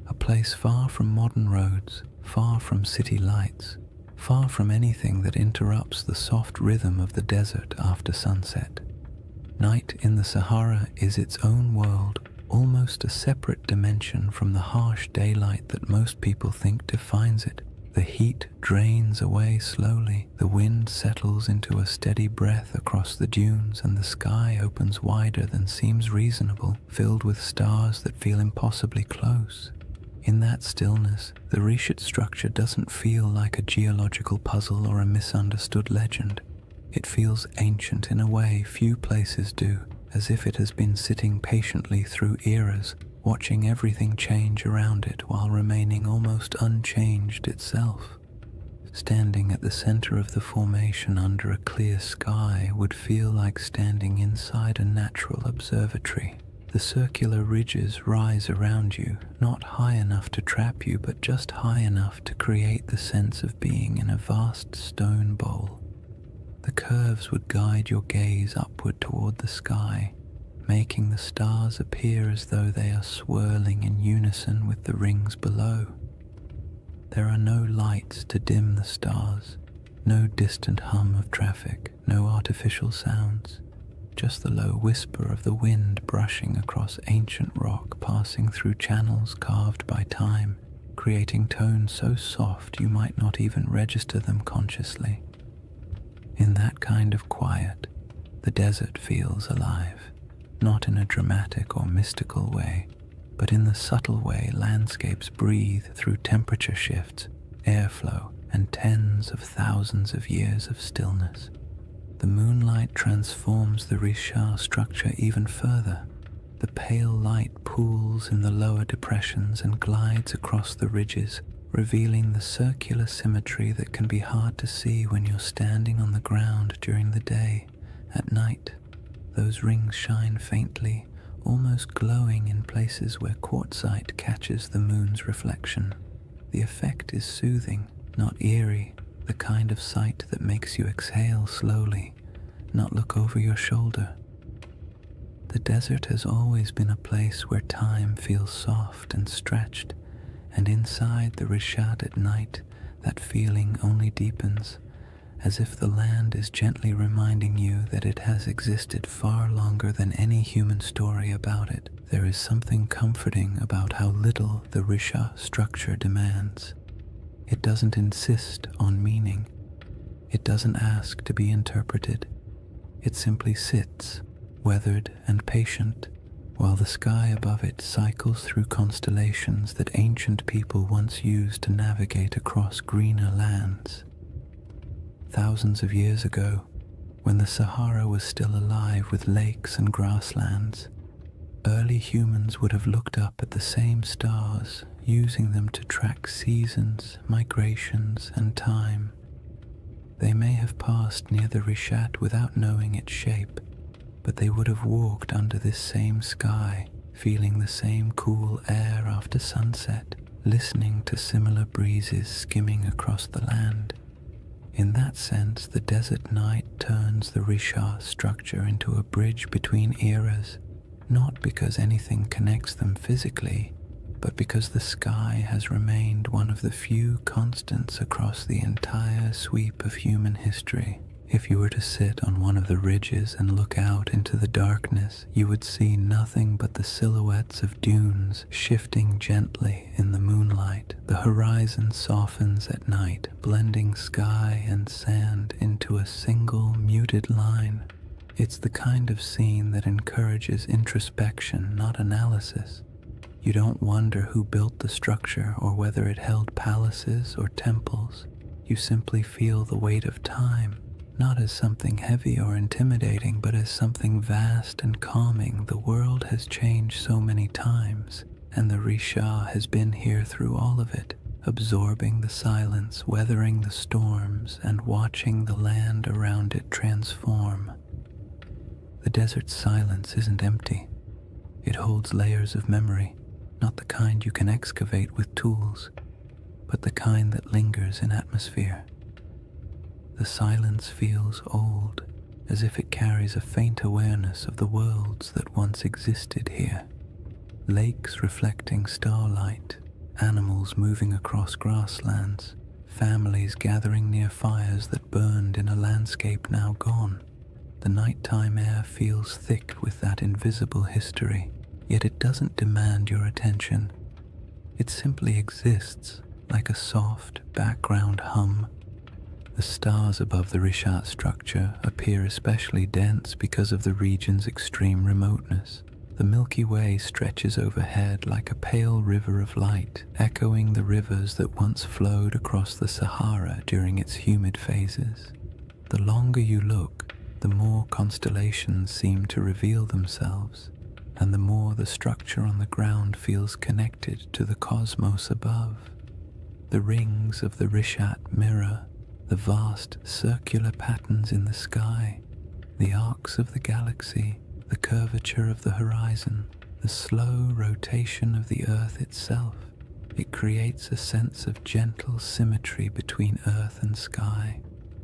A place far from modern roads, far from city lights, far from anything that interrupts the soft rhythm of the desert after sunset. Night in the Sahara is its own world, almost a separate dimension from the harsh daylight that most people think defines it. The heat drains away slowly, the wind settles into a steady breath across the dunes, and the sky opens wider than seems reasonable, filled with stars that feel impossibly close. In that stillness, the Rishat structure doesn't feel like a geological puzzle or a misunderstood legend. It feels ancient in a way few places do, as if it has been sitting patiently through eras, watching everything change around it while remaining almost unchanged itself. Standing at the center of the formation under a clear sky would feel like standing inside a natural observatory. The circular ridges rise around you, not high enough to trap you, but just high enough to create the sense of being in a vast stone bowl. The curves would guide your gaze upward toward the sky, making the stars appear as though they are swirling in unison with the rings below. There are no lights to dim the stars, no distant hum of traffic, no artificial sounds, just the low whisper of the wind brushing across ancient rock, passing through channels carved by time, creating tones so soft you might not even register them consciously. In that kind of quiet, the desert feels alive, not in a dramatic or mystical way, but in the subtle way landscapes breathe through temperature shifts, airflow, and tens of thousands of years of stillness. The moonlight transforms the Risha structure even further. The pale light pools in the lower depressions and glides across the ridges, revealing the circular symmetry that can be hard to see when you're standing on the ground during the day. At night, those rings shine faintly, almost glowing in places where quartzite catches the moon's reflection. The effect is soothing, not eerie, the kind of sight that makes you exhale slowly, not look over your shoulder. The desert has always been a place where time feels soft and stretched, and inside the Rishat at night, that feeling only deepens, as if the land is gently reminding you that it has existed far longer than any human story about it. There is something comforting about how little the Risha structure demands. It doesn't insist on meaning. It doesn't ask to be interpreted. It simply sits, weathered and patient, while the sky above it cycles through constellations that ancient people once used to navigate across greener lands. Thousands of years ago, when the Sahara was still alive with lakes and grasslands, early humans would have looked up at the same stars, using them to track seasons, migrations, and time. They may have passed near the Rishat without knowing its shape, but they would have walked under this same sky, feeling the same cool air after sunset, listening to similar breezes skimming across the land. In that sense, the desert night turns the Risha structure into a bridge between eras, not because anything connects them physically, but because the sky has remained one of the few constants across the entire sweep of human history. If you were to sit on one of the ridges and look out into the darkness, you would see nothing but the silhouettes of dunes shifting gently in the moonlight. The horizon softens at night, blending sky and sand into a single muted line. It's the kind of scene that encourages introspection, not analysis. You don't wonder who built the structure or whether it held palaces or temples. You simply feel the weight of time, not as something heavy or intimidating, but as something vast and calming. The world has changed so many times, and the Risha has been here through all of it, absorbing the silence, weathering the storms, and watching the land around it transform. The desert's silence isn't empty. It holds layers of memory, not the kind you can excavate with tools, but the kind that lingers in atmosphere. The silence feels old, as if it carries a faint awareness of the worlds that once existed here. Lakes reflecting starlight, animals moving across grasslands, families gathering near fires that burned in a landscape now gone. The nighttime air feels thick with that invisible history, yet it doesn't demand your attention. It simply exists like a soft background hum. The stars above the Rishat structure appear especially dense because of the region's extreme remoteness. The Milky Way stretches overhead like a pale river of light, echoing the rivers that once flowed across the Sahara during its humid phases. The longer you look, the more constellations seem to reveal themselves, and the more the structure on the ground feels connected to the cosmos above. The rings of the Rishat mirror the vast circular patterns in the sky, the arcs of the galaxy, the curvature of the horizon, the slow rotation of the Earth itself. It creates a sense of gentle symmetry between Earth and sky,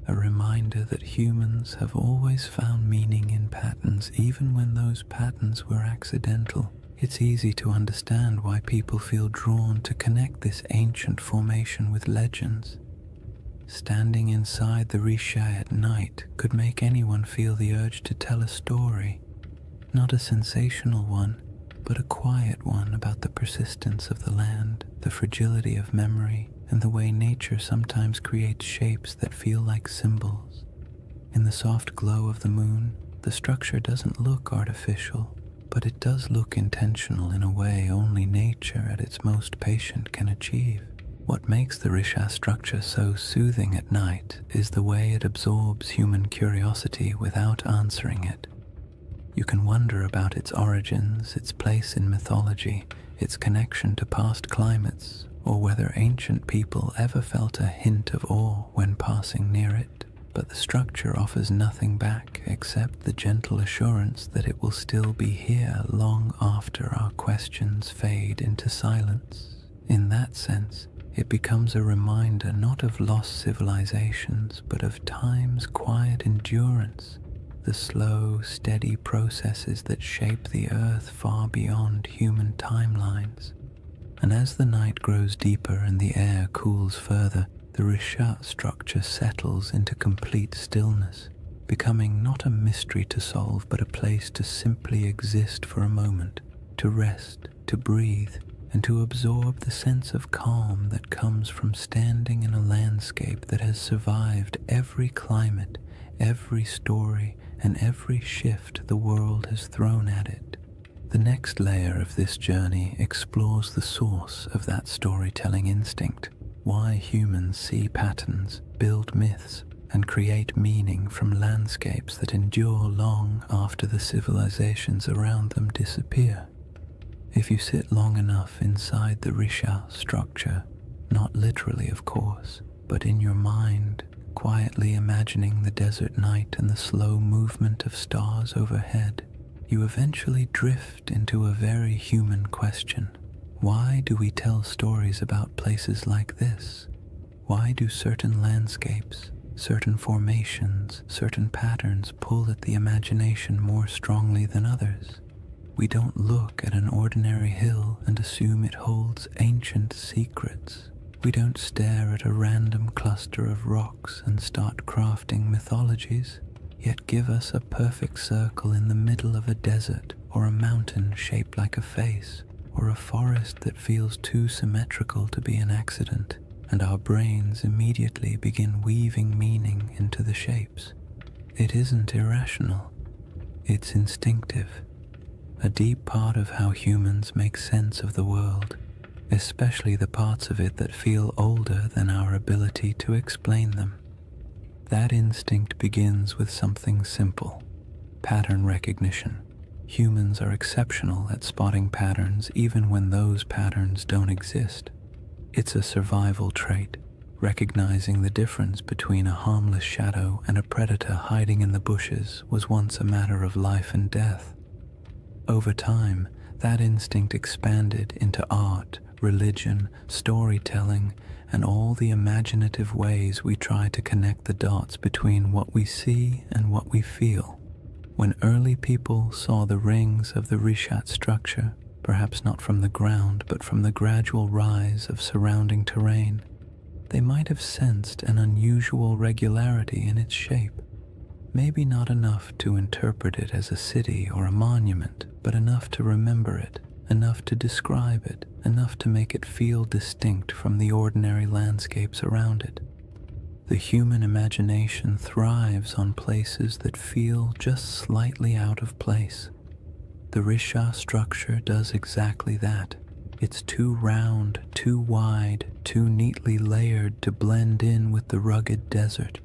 a reminder that humans have always found meaning in patterns even when those patterns were accidental. It's easy to understand why people feel drawn to connect this ancient formation with legends. Standing inside the Risha at night could make anyone feel the urge to tell a story, not a sensational one, but a quiet one about the persistence of the land, the fragility of memory, and the way nature sometimes creates shapes that feel like symbols. In the soft glow of the moon, the structure doesn't look artificial, but it does look intentional in a way only nature at its most patient can achieve. What makes the Risha structure so soothing at night is the way it absorbs human curiosity without answering it. You can wonder about its origins, its place in mythology, its connection to past climates, or whether ancient people ever felt a hint of awe when passing near it. But the structure offers nothing back except the gentle assurance that it will still be here long after our questions fade into silence. In that sense, it becomes a reminder not of lost civilizations, but of time's quiet endurance, the slow, steady processes that shape the earth far beyond human timelines. And as the night grows deeper and the air cools further, the Rishat structure settles into complete stillness, becoming not a mystery to solve, but a place to simply exist for a moment, to rest, to breathe, and to absorb the sense of calm that comes from standing in a landscape that has survived every climate, every story, and every shift the world has thrown at it. The next layer of this journey explores the source of that storytelling instinct, why humans see patterns, build myths, and create meaning from landscapes that endure long after the civilizations around them disappear. If you sit long enough inside the Risha structure, not literally of course, but in your mind, quietly imagining the desert night and the slow movement of stars overhead, you eventually drift into a very human question. Why do we tell stories about places like this? Why do certain landscapes, certain formations, certain patterns pull at the imagination more strongly than others? We don't look at an ordinary hill and assume it holds ancient secrets. We don't stare at a random cluster of rocks and start crafting mythologies, yet give us a perfect circle in the middle of a desert, or a mountain shaped like a face, or a forest that feels too symmetrical to be an accident, and our brains immediately begin weaving meaning into the shapes. It isn't irrational, it's instinctive, a deep part of how humans make sense of the world, especially the parts of it that feel older than our ability to explain them. That instinct begins with something simple: pattern recognition. Humans are exceptional at spotting patterns even when those patterns don't exist. It's a survival trait. Recognizing the difference between a harmless shadow and a predator hiding in the bushes was once a matter of life and death. Over time, that instinct expanded into art, religion, storytelling, and all the imaginative ways we try to connect the dots between what we see and what we feel. When early people saw the rings of the Rishat structure, perhaps not from the ground but from the gradual rise of surrounding terrain, they might have sensed an unusual regularity in its shape. Maybe not enough to interpret it as a city or a monument, but enough to remember it, enough to describe it, enough to make it feel distinct from the ordinary landscapes around it. The human imagination thrives on places that feel just slightly out of place. The Risha structure does exactly that. It's too round, too wide, too neatly layered to blend in with the rugged desert.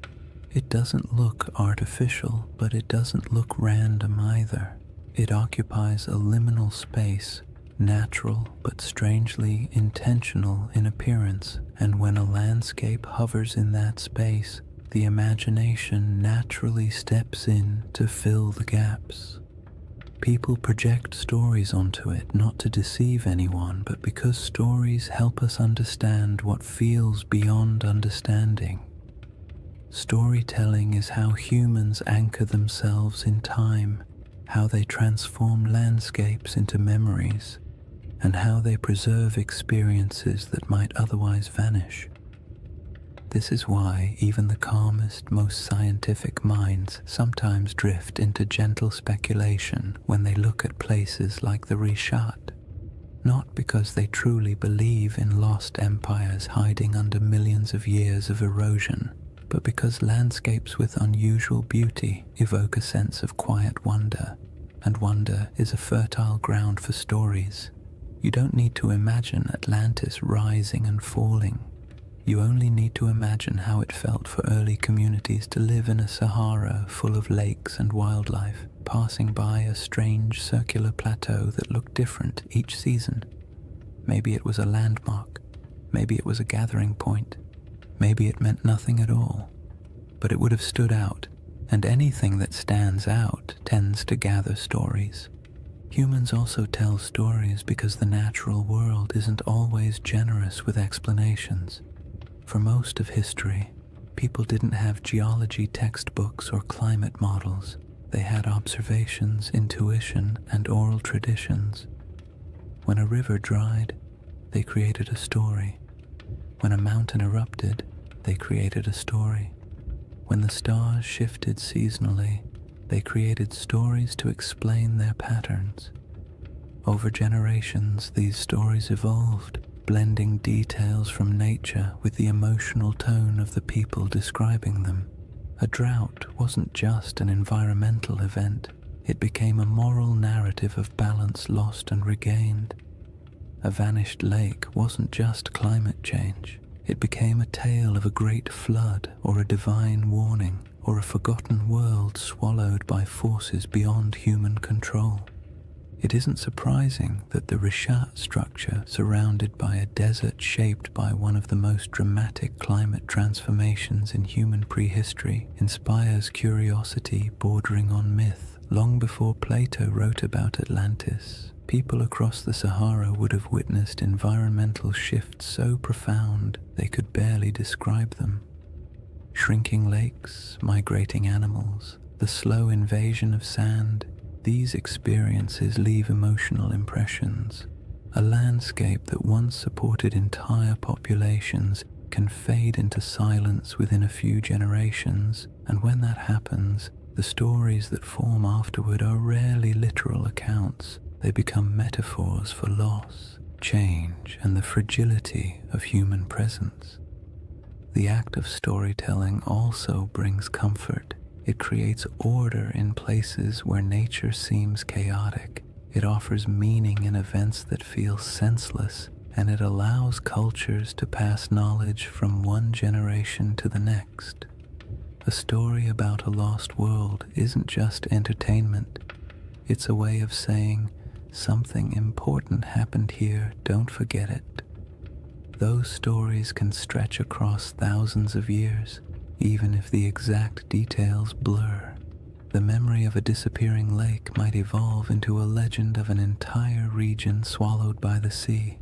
It doesn't look artificial, but it doesn't look random either. It occupies a liminal space, natural but strangely intentional in appearance, and when a landscape hovers in that space, the imagination naturally steps in to fill the gaps. People project stories onto it not to deceive anyone, but because stories help us understand what feels beyond understanding. Storytelling is how humans anchor themselves in time, how they transform landscapes into memories, and how they preserve experiences that might otherwise vanish. This is why even the calmest, most scientific minds sometimes drift into gentle speculation when they look at places like the Rishat, not because they truly believe in lost empires hiding under millions of years of erosion, but because landscapes with unusual beauty evoke a sense of quiet wonder, and wonder is a fertile ground for stories. You don't need to imagine Atlantis rising and falling. You only need to imagine how it felt for early communities to live in a Sahara full of lakes and wildlife, passing by a strange circular plateau that looked different each season. Maybe it was a landmark, maybe it was a gathering point, maybe it meant nothing at all, but it would have stood out, and anything that stands out tends to gather stories. Humans also tell stories because the natural world isn't always generous with explanations. For most of history, people didn't have geology textbooks or climate models. They had observations, intuition, and oral traditions. When a river dried, they created a story. When a mountain erupted, they created a story. When the stars shifted seasonally, they created stories to explain their patterns. Over generations, these stories evolved, blending details from nature with the emotional tone of the people describing them. A drought wasn't just an environmental event, it became a moral narrative of balance lost and regained. A vanished lake wasn't just climate change, it became a tale of a great flood or a divine warning, or a forgotten world swallowed by forces beyond human control. It isn't surprising that the Rishat structure, surrounded by a desert shaped by one of the most dramatic climate transformations in human prehistory, inspires curiosity bordering on myth. Long before Plato wrote about Atlantis, people across the Sahara would have witnessed environmental shifts so profound they could barely describe them. Shrinking lakes, migrating animals, the slow invasion of sand, these experiences leave emotional impressions. A landscape that once supported entire populations can fade into silence within a few generations, and when that happens, the stories that form afterward are rarely literal accounts. They become metaphors for loss, change, and the fragility of human presence. The act of storytelling also brings comfort. It creates order in places where nature seems chaotic. It offers meaning in events that feel senseless, and it allows cultures to pass knowledge from one generation to the next. A story about a lost world isn't just entertainment. It's a way of saying, something important happened here, don't forget it. Those stories can stretch across thousands of years, even if the exact details blur. The memory of a disappearing lake might evolve into a legend of an entire region swallowed by the sea.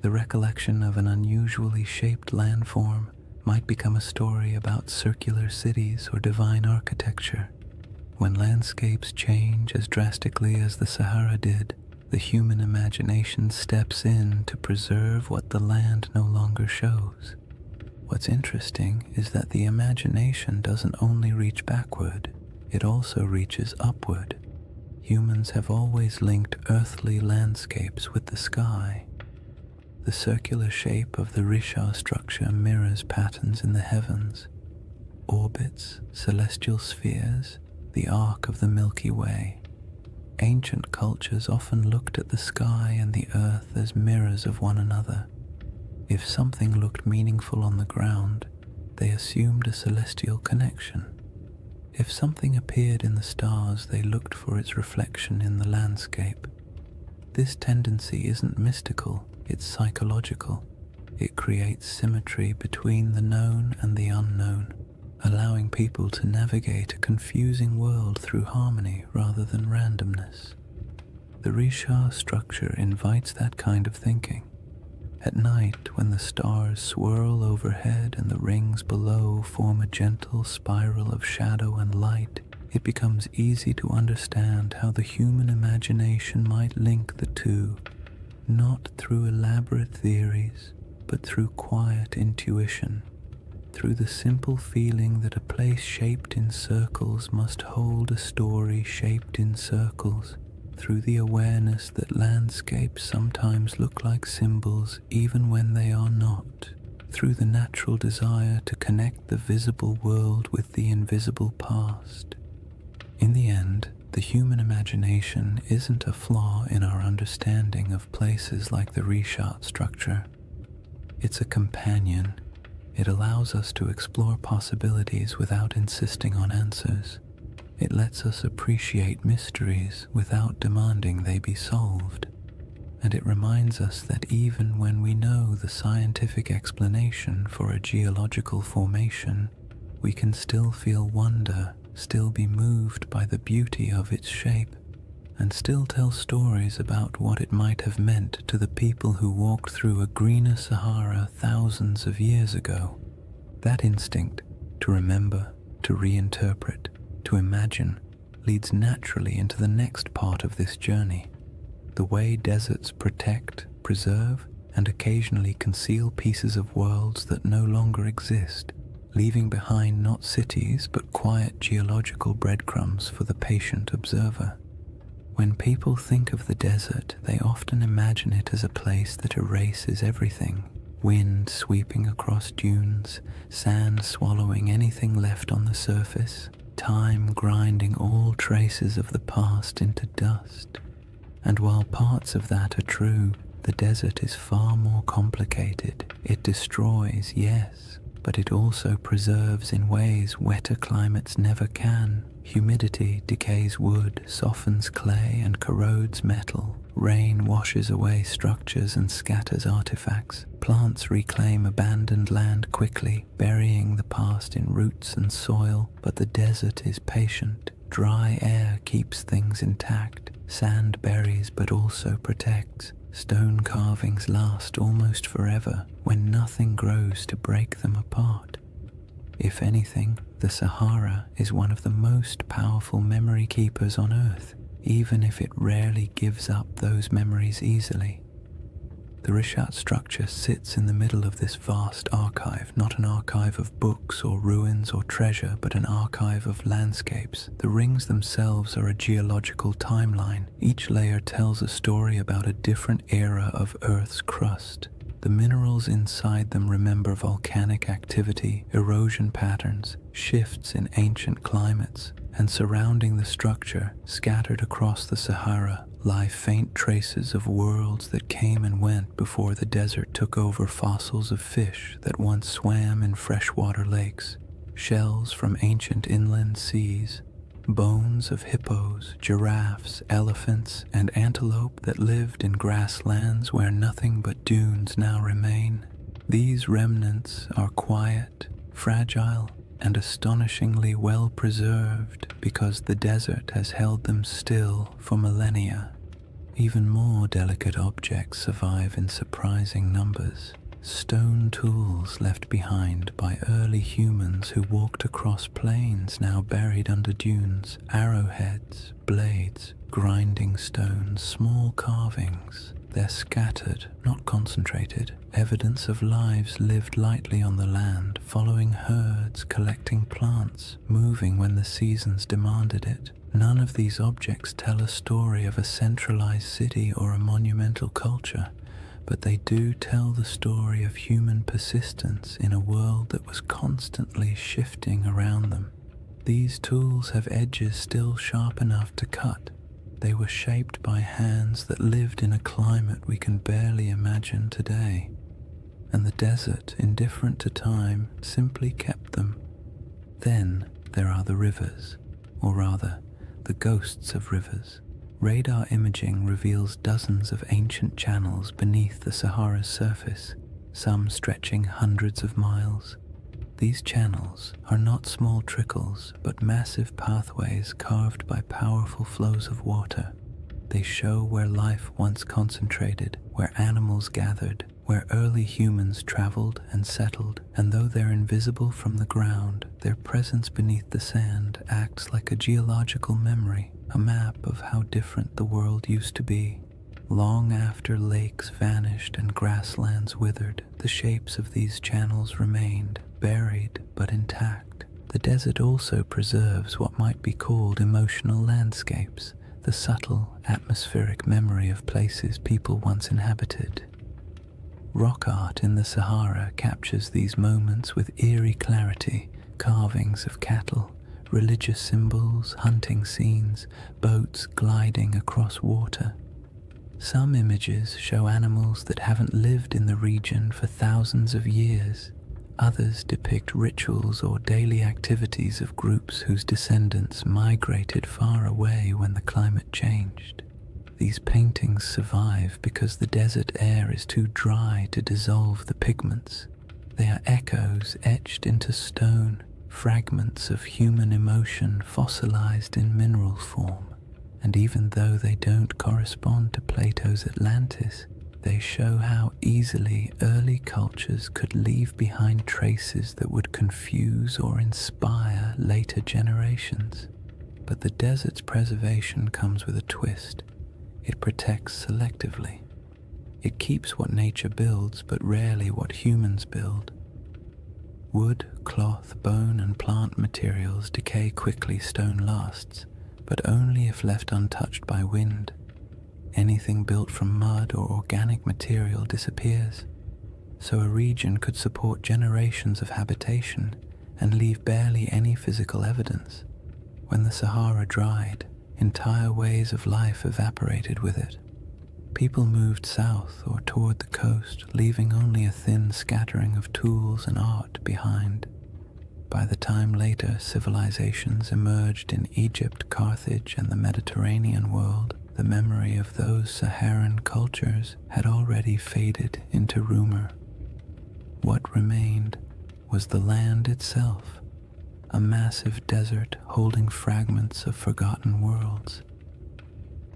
The recollection of an unusually shaped landform might become a story about circular cities or divine architecture. When landscapes change as drastically as the Sahara did, the human imagination steps in to preserve what the land no longer shows. What's interesting is that the imagination doesn't only reach backward, it also reaches upward. humans have always linked earthly landscapes with the sky. The circular shape of the Risha structure mirrors patterns in the heavens, orbits, celestial spheres, the arc of the Milky Way. Ancient cultures often looked at the sky and the earth as mirrors of one another. If something looked meaningful on the ground, they assumed a celestial connection. If something appeared in the stars, they looked for its reflection in the landscape. This tendency isn't mystical, it's psychological. It creates symmetry between the known and the unknown, allowing people to navigate a confusing world through harmony rather than randomness. The Risha structure invites that kind of thinking. At night, when the stars swirl overhead and the rings below form a gentle spiral of shadow and light, it becomes easy to understand how the human imagination might link the two, not through elaborate theories, but through quiet intuition, through the simple feeling that a place shaped in circles must hold a story shaped in circles, through the awareness that landscapes sometimes look like symbols even when they are not, through the natural desire to connect the visible world with the invisible past. In the end, the human imagination isn't a flaw in our understanding of places like the Risha structure. It's a companion. It allows us to explore possibilities without insisting on answers. It lets us appreciate mysteries without demanding they be solved. And it reminds us that even when we know the scientific explanation for a geological formation, we can still feel wonder, still be moved by the beauty of its shape, and still tell stories about what it might have meant to the people who walked through a greener Sahara thousands of years ago. That instinct to remember, to reinterpret, to imagine, leads naturally into the next part of this journey. The way deserts protect, preserve, and occasionally conceal pieces of worlds that no longer exist, leaving behind not cities but quiet geological breadcrumbs for the patient observer. When people think of the desert, they often imagine it as a place that erases everything. Wind sweeping across dunes, sand swallowing anything left on the surface, time grinding all traces of the past into dust. And while parts of that are true, the desert is far more complicated. It destroys, yes, but it also preserves in ways wetter climates never can. Humidity decays wood, softens clay, and corrodes metal. Rain washes away structures and scatters artifacts. Plants reclaim abandoned land quickly, burying the past in roots and soil. But the desert is patient. Dry air keeps things intact. Sand buries but also protects. Stone carvings last almost forever when nothing grows to break them apart. If anything, the Sahara is one of the most powerful memory keepers on Earth, even if it rarely gives up those memories easily. The Rishat structure sits in the middle of this vast archive, not an archive of books or ruins or treasure, but an archive of landscapes. The rings themselves are a geological timeline. Each layer tells a story about a different era of Earth's crust. The minerals inside them remember volcanic activity, erosion patterns, shifts in ancient climates, and surrounding the structure, scattered across the Sahara, lie faint traces of worlds that came and went before the desert took over. Fossils of fish that once swam in freshwater lakes, shells from ancient inland seas, bones of hippos, giraffes, elephants, and antelope that lived in grasslands where nothing but dunes now remain. These remnants are quiet, fragile, and astonishingly well preserved because the desert has held them still for millennia. Even more delicate objects survive in surprising numbers. Stone tools left behind by early humans who walked across plains now buried under dunes, arrowheads, blades, grinding stones, small carvings. They're scattered, not concentrated, evidence of lives lived lightly on the land, following herds, collecting plants, moving when the seasons demanded it. None of these objects tell a story of a centralized city or a monumental culture, but they do tell the story of human persistence in a world that was constantly shifting around them. These tools have edges still sharp enough to cut. They were shaped by hands that lived in a climate we can barely imagine today, and the desert, indifferent to time, simply kept them. Then there are the rivers, or rather, the ghosts of rivers. Radar imaging reveals dozens of ancient channels beneath the Sahara's surface, some stretching hundreds of miles. These channels are not small trickles, but massive pathways carved by powerful flows of water. They show where life once concentrated, where animals gathered, where early humans traveled and settled, and though they're invisible from the ground, their presence beneath the sand acts like a geological memory, a map of how different the world used to be. Long after lakes vanished and grasslands withered, the shapes of these channels remained, buried but intact. The desert also preserves what might be called emotional landscapes, the subtle atmospheric memory of places people once inhabited. Rock art in the Sahara captures these moments with eerie clarity, carvings of cattle, religious symbols, hunting scenes, boats gliding across water. Some images show animals that haven't lived in the region for thousands of years. Others depict rituals or daily activities of groups whose descendants migrated far away when the climate changed. These paintings survive because the desert air is too dry to dissolve the pigments. They are echoes etched into stone, fragments of human emotion fossilized in mineral form. And even though they don't correspond to Plato's Atlantis, they show how easily early cultures could leave behind traces that would confuse or inspire later generations. But the desert's preservation comes with a twist. It protects selectively. It keeps what nature builds, but rarely what humans build. Wood, cloth, bone, and plant materials decay quickly, stone lasts, but only if left untouched by wind. Anything built from mud or organic material disappears, so a region could support generations of habitation and leave barely any physical evidence. When the Sahara dried, entire ways of life evaporated with it. People moved south or toward the coast, leaving only a thin scattering of tools and art behind. By the time later civilizations emerged in Egypt, Carthage, and the Mediterranean world, the memory of those Saharan cultures had already faded into rumor. What remained was the land itself, a massive desert holding fragments of forgotten worlds.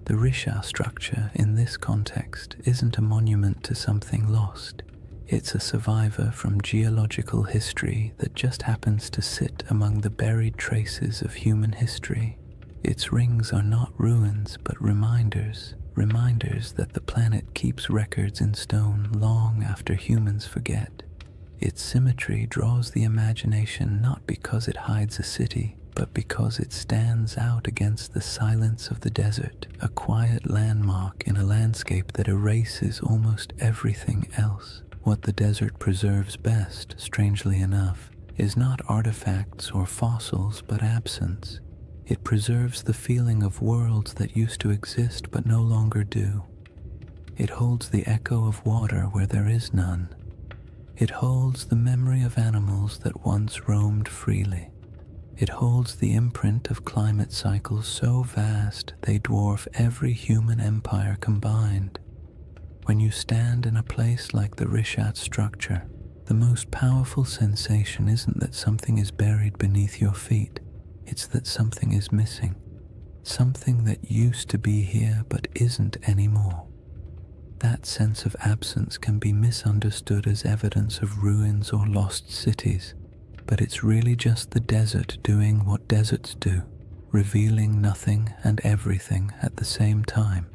The Risha structure in this context isn't a monument to something lost. It's a survivor from geological history that just happens to sit among the buried traces of human history. Its rings are not ruins, but reminders that the planet keeps records in stone long after humans forget. Its symmetry draws the imagination not because it hides a city, but because it stands out against the silence of the desert, a quiet landmark in a landscape that erases almost everything else. What the desert preserves best, strangely enough, is not artifacts or fossils, but absence. It preserves the feeling of worlds that used to exist but no longer do. It holds the echo of water where there is none. It holds the memory of animals that once roamed freely. It holds the imprint of climate cycles so vast they dwarf every human empire combined. When you stand in a place like the Rishat structure, the most powerful sensation isn't that something is buried beneath your feet, it's that something is missing. Something that used to be here but isn't anymore. That sense of absence can be misunderstood as evidence of ruins or lost cities, but it's really just the desert doing what deserts do, revealing nothing and everything at the same time.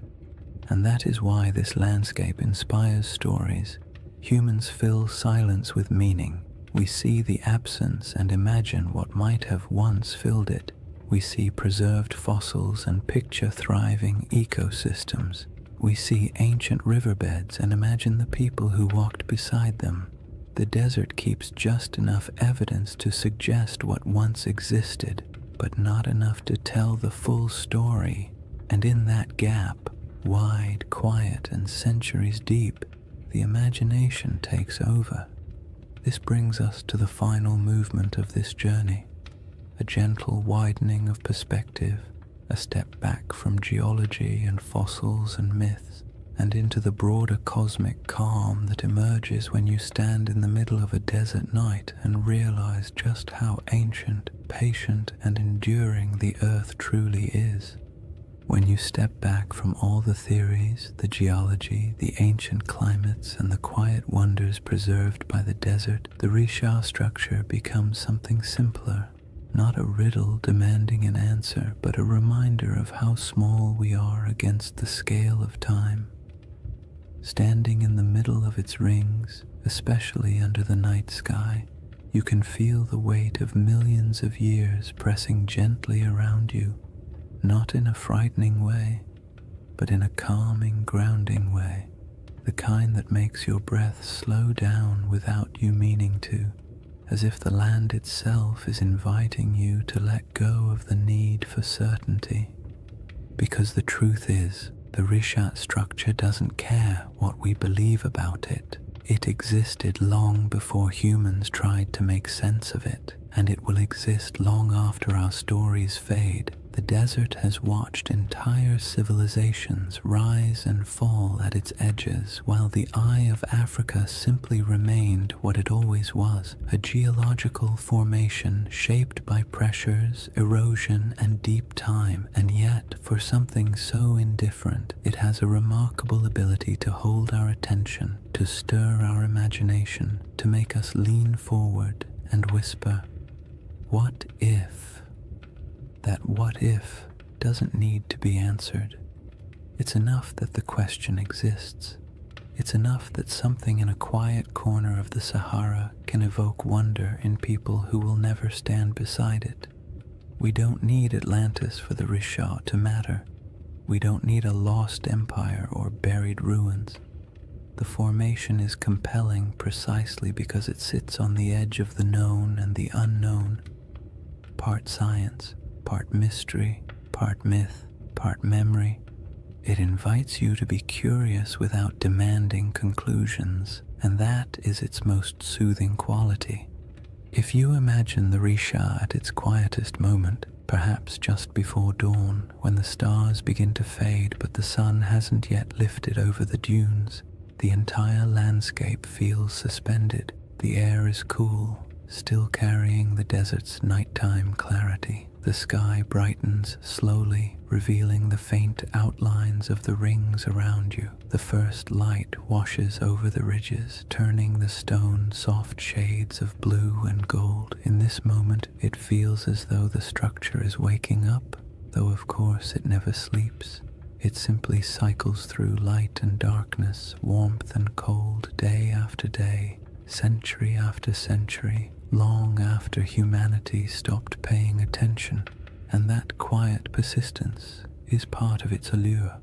And that is why this landscape inspires stories. Humans fill silence with meaning. We see the absence and imagine what might have once filled it. We see preserved fossils and picture thriving ecosystems. We see ancient riverbeds and imagine the people who walked beside them. The desert keeps just enough evidence to suggest what once existed, but not enough to tell the full story. And in that gap, wide, quiet, and centuries deep, the imagination takes over. This brings us to the final movement of this journey, a gentle widening of perspective, a step back from geology and fossils and myths, and into the broader cosmic calm that emerges when you stand in the middle of a desert night and realize just how ancient, patient, and enduring the earth truly is. When you step back from all the theories, the geology, the ancient climates, and the quiet wonders preserved by the desert, the Risha structure becomes something simpler, not a riddle demanding an answer, but a reminder of how small we are against the scale of time. Standing in the middle of its rings, especially under the night sky, you can feel the weight of millions of years pressing gently around you, not in a frightening way, but in a calming, grounding way, the kind that makes your breath slow down without you meaning to, as if the land itself is inviting you to let go of the need for certainty. Because the truth is, the Rishat structure doesn't care what we believe about it. It existed long before humans tried to make sense of it, and it will exist long after our stories fade. The desert has watched entire civilizations rise and fall at its edges, while the eye of Africa simply remained what it always was, a geological formation shaped by pressures, erosion, and deep time. And yet, for something so indifferent, it has a remarkable ability to hold our attention, to stir our imagination, to make us lean forward and whisper, "What if?" That what if doesn't need to be answered. It's enough that the question exists. It's enough that something in a quiet corner of the Sahara can evoke wonder in people who will never stand beside it. We don't need Atlantis for the Risha to matter. We don't need a lost empire or buried ruins. The formation is compelling precisely because it sits on the edge of the known and the unknown, part science, part mystery, part myth, part memory. It invites you to be curious without demanding conclusions, and that is its most soothing quality. If you imagine the Risha at its quietest moment, perhaps just before dawn, when the stars begin to fade but the sun hasn't yet lifted over the dunes, the entire landscape feels suspended. The air is cool, still carrying the desert's nighttime clarity. The sky brightens slowly, revealing the faint outlines of the rings around you. The first light washes over the ridges, turning the stone soft shades of blue and gold. In this moment, it feels as though the structure is waking up, though of course it never sleeps. It simply cycles through light and darkness, warmth and cold, day after day, century after century, long after humanity stopped paying attention, and that quiet persistence is part of its allure.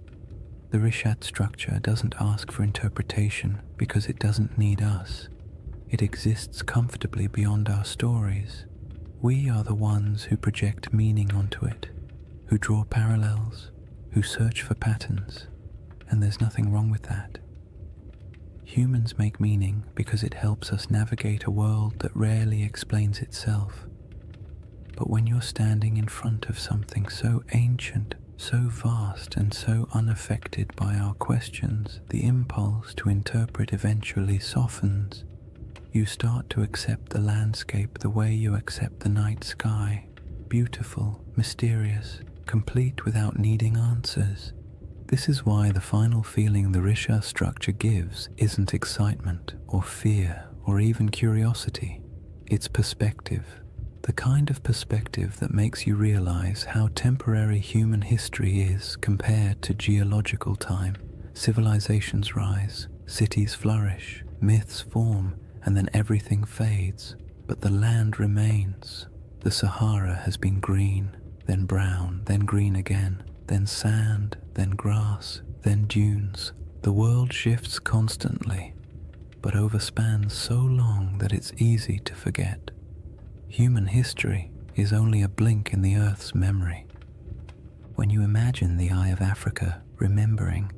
The Rishat structure doesn't ask for interpretation because it doesn't need us. It exists comfortably beyond our stories. We are the ones who project meaning onto it, who draw parallels, who search for patterns, and there's nothing wrong with that. Humans make meaning because it helps us navigate a world that rarely explains itself. But when you're standing in front of something so ancient, so vast, and so unaffected by our questions, the impulse to interpret eventually softens. You start to accept the landscape the way you accept the night sky, beautiful, mysterious, complete without needing answers. This is why the final feeling the Risha structure gives isn't excitement or fear or even curiosity. It's perspective, the kind of perspective that makes you realize how temporary human history is compared to geological time. Civilizations rise, cities flourish, myths form, and then everything fades. But the land remains. The Sahara has been green. then brown, then green again, then sand, then grass, then dunes. The world shifts constantly, but overspans so long that it's easy to forget. Human history is only a blink in the Earth's memory. When you imagine the Eye of Africa remembering,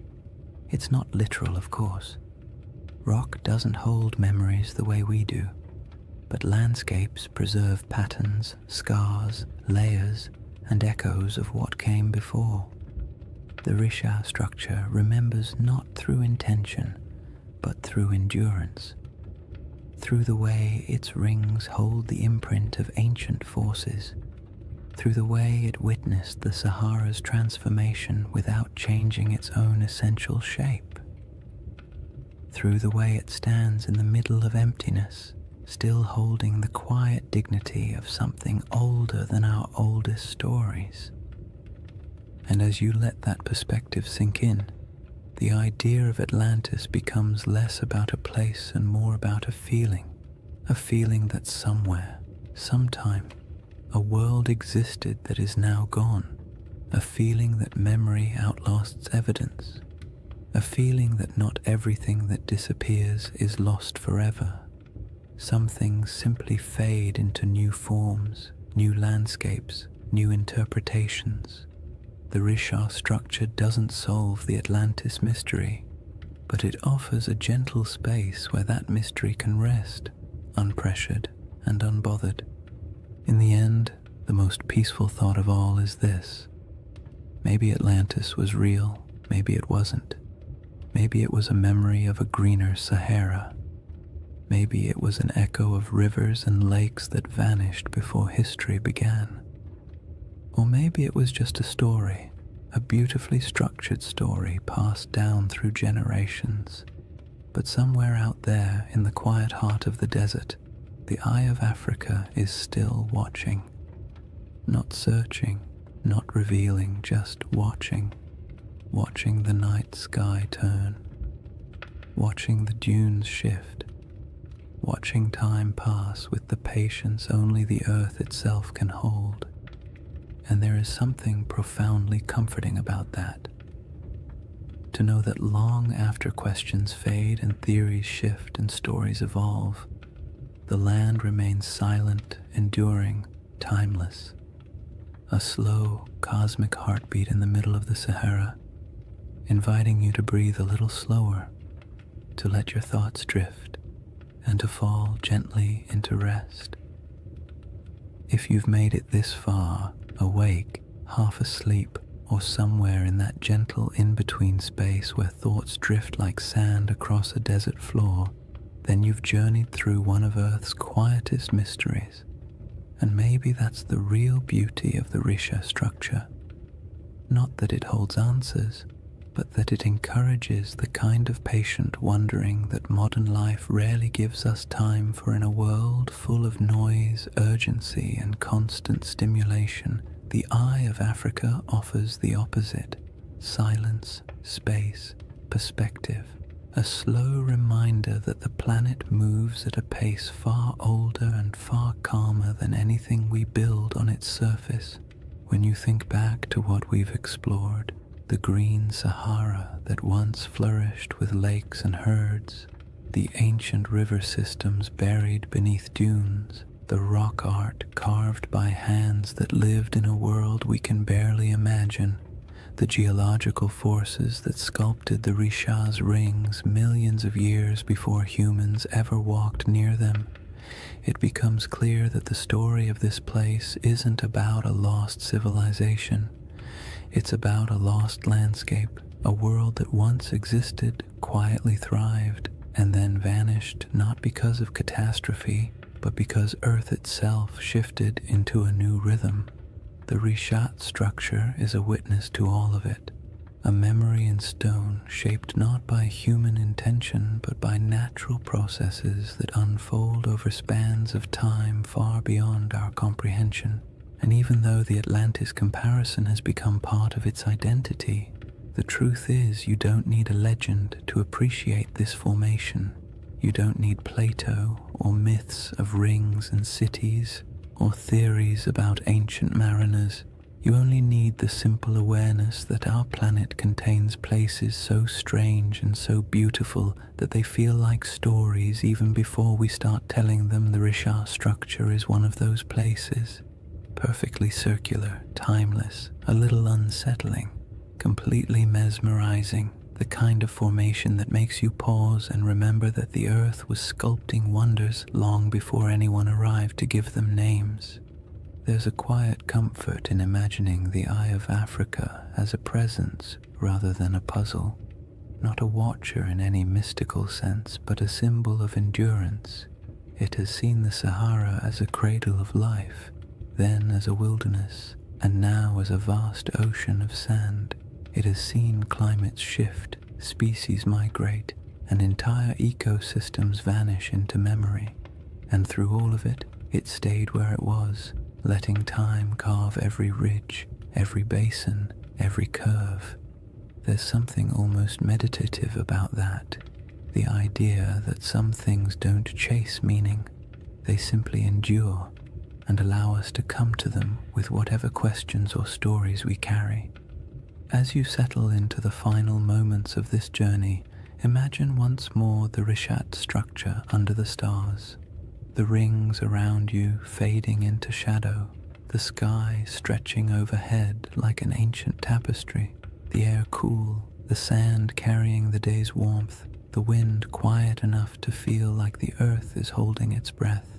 it's not literal, of course. Rock doesn't hold memories the way we do, but landscapes preserve patterns, scars, layers, and echoes of what came before. The Risha structure remembers not through intention, but through endurance, through the way its rings hold the imprint of ancient forces, through the way it witnessed the Sahara's transformation without changing its own essential shape, through the way it stands in the middle of emptiness, still holding the quiet dignity of something older than our oldest stories. And as you let that perspective sink in, the idea of Atlantis becomes less about a place and more about a feeling that somewhere, sometime, a world existed that is now gone, a feeling that memory outlasts evidence, a feeling that not everything that disappears is lost forever. Some things simply fade into new forms, new landscapes, new interpretations. The Risha structure doesn't solve the Atlantis mystery, but it offers a gentle space where that mystery can rest, unpressured and unbothered. In the end, the most peaceful thought of all is this: maybe Atlantis was real, maybe it wasn't. Maybe it was a memory of a greener Sahara. Maybe it was an echo of rivers and lakes that vanished before history began. Or maybe it was just a story, a beautifully structured story passed down through generations. But somewhere out there in the quiet heart of the desert, the Eye of Africa is still watching. Not searching, not revealing, just watching. Watching the night sky turn. Watching the dunes shift. Watching time pass with the patience only the earth itself can hold. And there is something profoundly comforting about that. To know that long after questions fade and theories shift and stories evolve, the land remains silent, enduring, timeless. A slow, cosmic heartbeat in the middle of the Sahara, inviting you to breathe a little slower, to let your thoughts drift, and to fall gently into rest. If you've made it this far, awake, half asleep, or somewhere in that gentle in-between space where thoughts drift like sand across a desert floor, then you've journeyed through one of Earth's quietest mysteries. And maybe that's the real beauty of the Risha structure. Not that it holds answers, but that it encourages the kind of patient wondering that modern life rarely gives us time for. In a world full of noise, urgency, and constant stimulation, the Eye of Africa offers the opposite: silence, space, perspective, a slow reminder that the planet moves at a pace far older and far calmer than anything we build on its surface. When you think back to what we've explored, the green Sahara that once flourished with lakes and herds, the ancient river systems buried beneath dunes, the rock art carved by hands that lived in a world we can barely imagine, the geological forces that sculpted the Risha's rings millions of years before humans ever walked near them, it becomes clear that the story of this place isn't about a lost civilization. It's about a lost landscape, a world that once existed, quietly thrived, and then vanished not because of catastrophe, but because Earth itself shifted into a new rhythm. The Rishat structure is a witness to all of it, a memory in stone shaped not by human intention but by natural processes that unfold over spans of time far beyond our comprehension. And even though the Atlantis comparison has become part of its identity, the truth is you don't need a legend to appreciate this formation. You don't need Plato or myths of rings and cities or theories about ancient mariners. You only need the simple awareness that our planet contains places so strange and so beautiful that they feel like stories even before we start telling them. The Richat structure is one of those places. Perfectly circular, timeless, a little unsettling, completely mesmerizing, the kind of formation that makes you pause and remember that the Earth was sculpting wonders long before anyone arrived to give them names. There's a quiet comfort in imagining the Eye of Africa as a presence rather than a puzzle, not a watcher in any mystical sense, but a symbol of endurance. It has seen the Sahara as a cradle of life, then as a wilderness, and now as a vast ocean of sand. It has seen climates shift, species migrate, and entire ecosystems vanish into memory. And through all of it, it stayed where it was, letting time carve every ridge, every basin, every curve. There's something almost meditative about that, the idea that some things don't chase meaning, they simply endure and allow us to come to them with whatever questions or stories we carry. As you settle into the final moments of this journey, imagine once more the Richat structure under the stars. The rings around you fading into shadow, the sky stretching overhead like an ancient tapestry, the air cool, the sand carrying the day's warmth, the wind quiet enough to feel like the earth is holding its breath.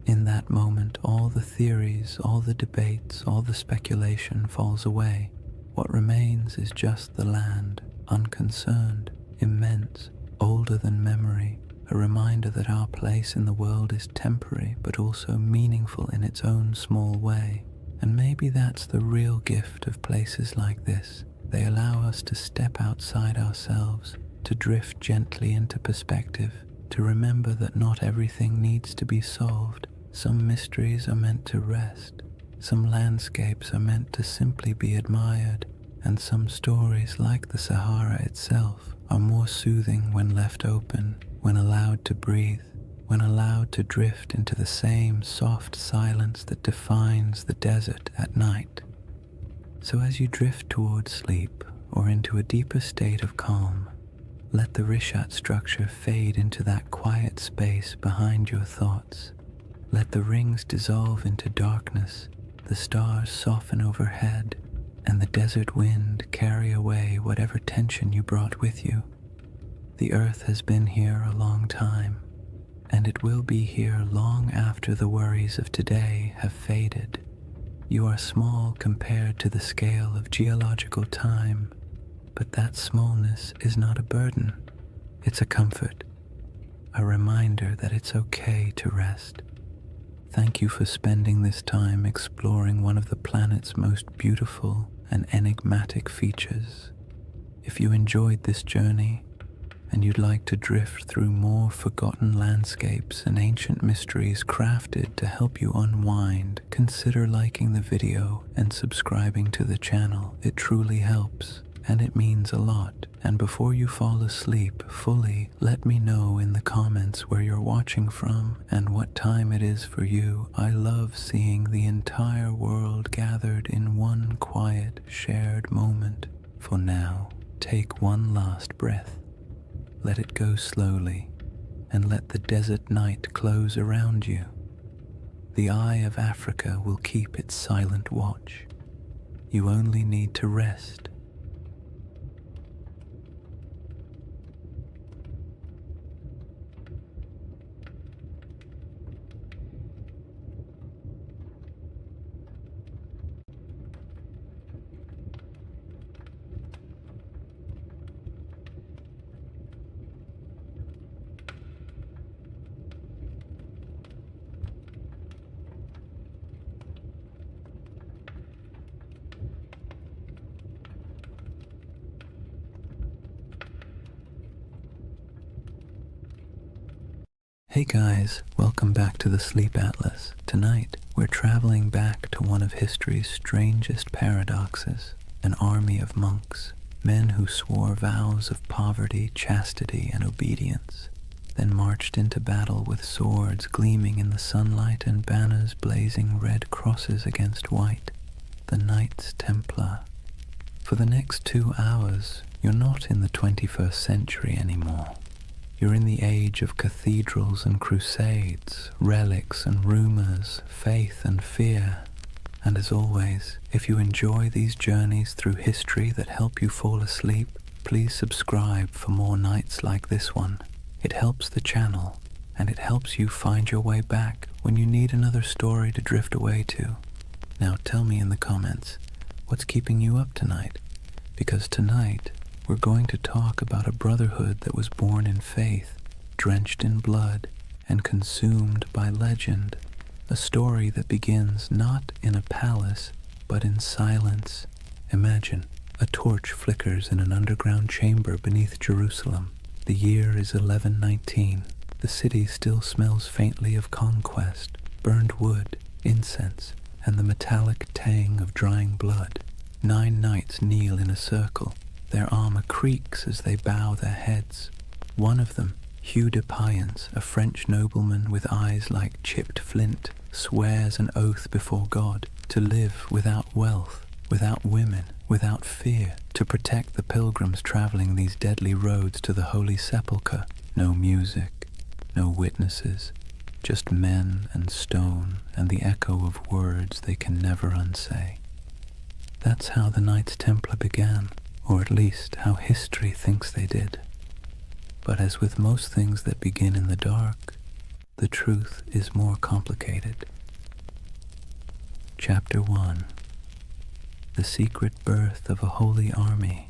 In that moment, all the theories, all the debates, all the speculation falls away. What remains is just the land, unconcerned, immense, older than memory, a reminder that our place in the world is temporary but also meaningful in its own small way. And maybe that's the real gift of places like this. They allow us to step outside ourselves, to drift gently into perspective, to remember that not everything needs to be solved. Some mysteries are meant to rest, some landscapes are meant to simply be admired, and some stories, like the Sahara itself, are more soothing when left open, when allowed to breathe, when allowed to drift into the same soft silence that defines the desert at night. So as you drift towards sleep or into a deeper state of calm, let the Richat structure fade into that quiet space behind your thoughts. Let the rings dissolve into darkness, the stars soften overhead, and the desert wind carry away whatever tension you brought with you. The earth has been here a long time, and it will be here long after the worries of today have faded. You are small compared to the scale of geological time, but that smallness is not a burden. It's a comfort, a reminder that it's okay to rest. Thank you for spending this time exploring one of the planet's most beautiful and enigmatic features. If you enjoyed this journey, and you'd like to drift through more forgotten landscapes and ancient mysteries crafted to help you unwind, consider liking the video and subscribing to the channel. It truly helps, and it means a lot. And before you fall asleep fully, let me know in the comments where you're watching from and what time it is for you. I love seeing the entire world gathered in one quiet, shared moment. For now, take one last breath. Let it go slowly, and let the desert night close around you. The Eye of Africa will keep its silent watch. You only need to rest. Hey guys, welcome back to the Sleep Atlas. Tonight, we're traveling back to one of history's strangest paradoxes, an army of monks, men who swore vows of poverty, chastity, and obedience, then marched into battle with swords gleaming in the sunlight and banners blazing red crosses against white. the Knights Templar. For the next 2 hours, you're not in the 21st century anymore. You're in the age of cathedrals and crusades, relics and rumors, faith and fear. And as always, if you enjoy these journeys through history that help you fall asleep, please subscribe for more nights like this one. It helps the channel, and it helps you find your way back when you need another story to drift away to. Now tell me in the comments, what's keeping you up tonight? Because tonight, we're going to talk about a brotherhood that was born in faith, drenched in blood, and consumed by legend. A story that begins not in a palace, but in silence. Imagine, a torch flickers in an underground chamber beneath Jerusalem. The year is 1119. The city still smells faintly of conquest, burned wood, incense, and the metallic tang of drying blood. 9 knights kneel in a circle. Their armor creaks as they bow their heads. One of them, Hugh de Payens, a French nobleman with eyes like chipped flint, swears an oath before God to live without wealth, without women, without fear, to protect the pilgrims traveling these deadly roads to the Holy Sepulchre. No music, no witnesses, just men and stone and the echo of words they can never unsay. That's how the Knights Templar began, or at least how history thinks they did. But as with most things that begin in the dark, the truth is more complicated. Chapter 1. The Secret Birth of a Holy Army.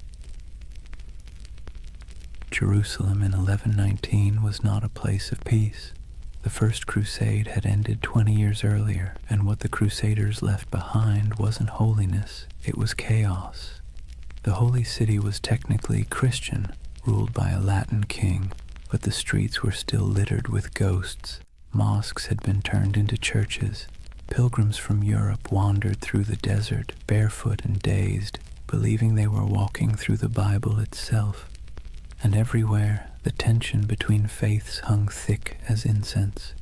Jerusalem in 1119 was not a place of peace. The First Crusade had ended 20 years earlier, and what the Crusaders left behind wasn't holiness, it was chaos. The Holy City was technically Christian, ruled by a Latin king, but the streets were still littered with ghosts. Mosques had been turned into churches. Pilgrims from Europe wandered through the desert, barefoot and dazed, believing they were walking through the Bible itself. And everywhere, the tension between faiths hung thick as incense.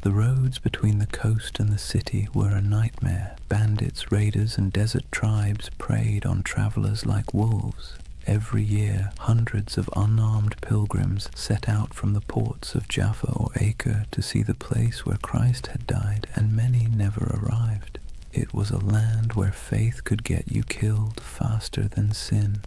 The roads between the coast and the city were a nightmare. Bandits, raiders, and desert tribes preyed on travelers like wolves. Every year, hundreds of unarmed pilgrims set out from the ports of Jaffa or Acre to see the place where Christ had died, and many never arrived. It was a land where faith could get you killed faster than sin.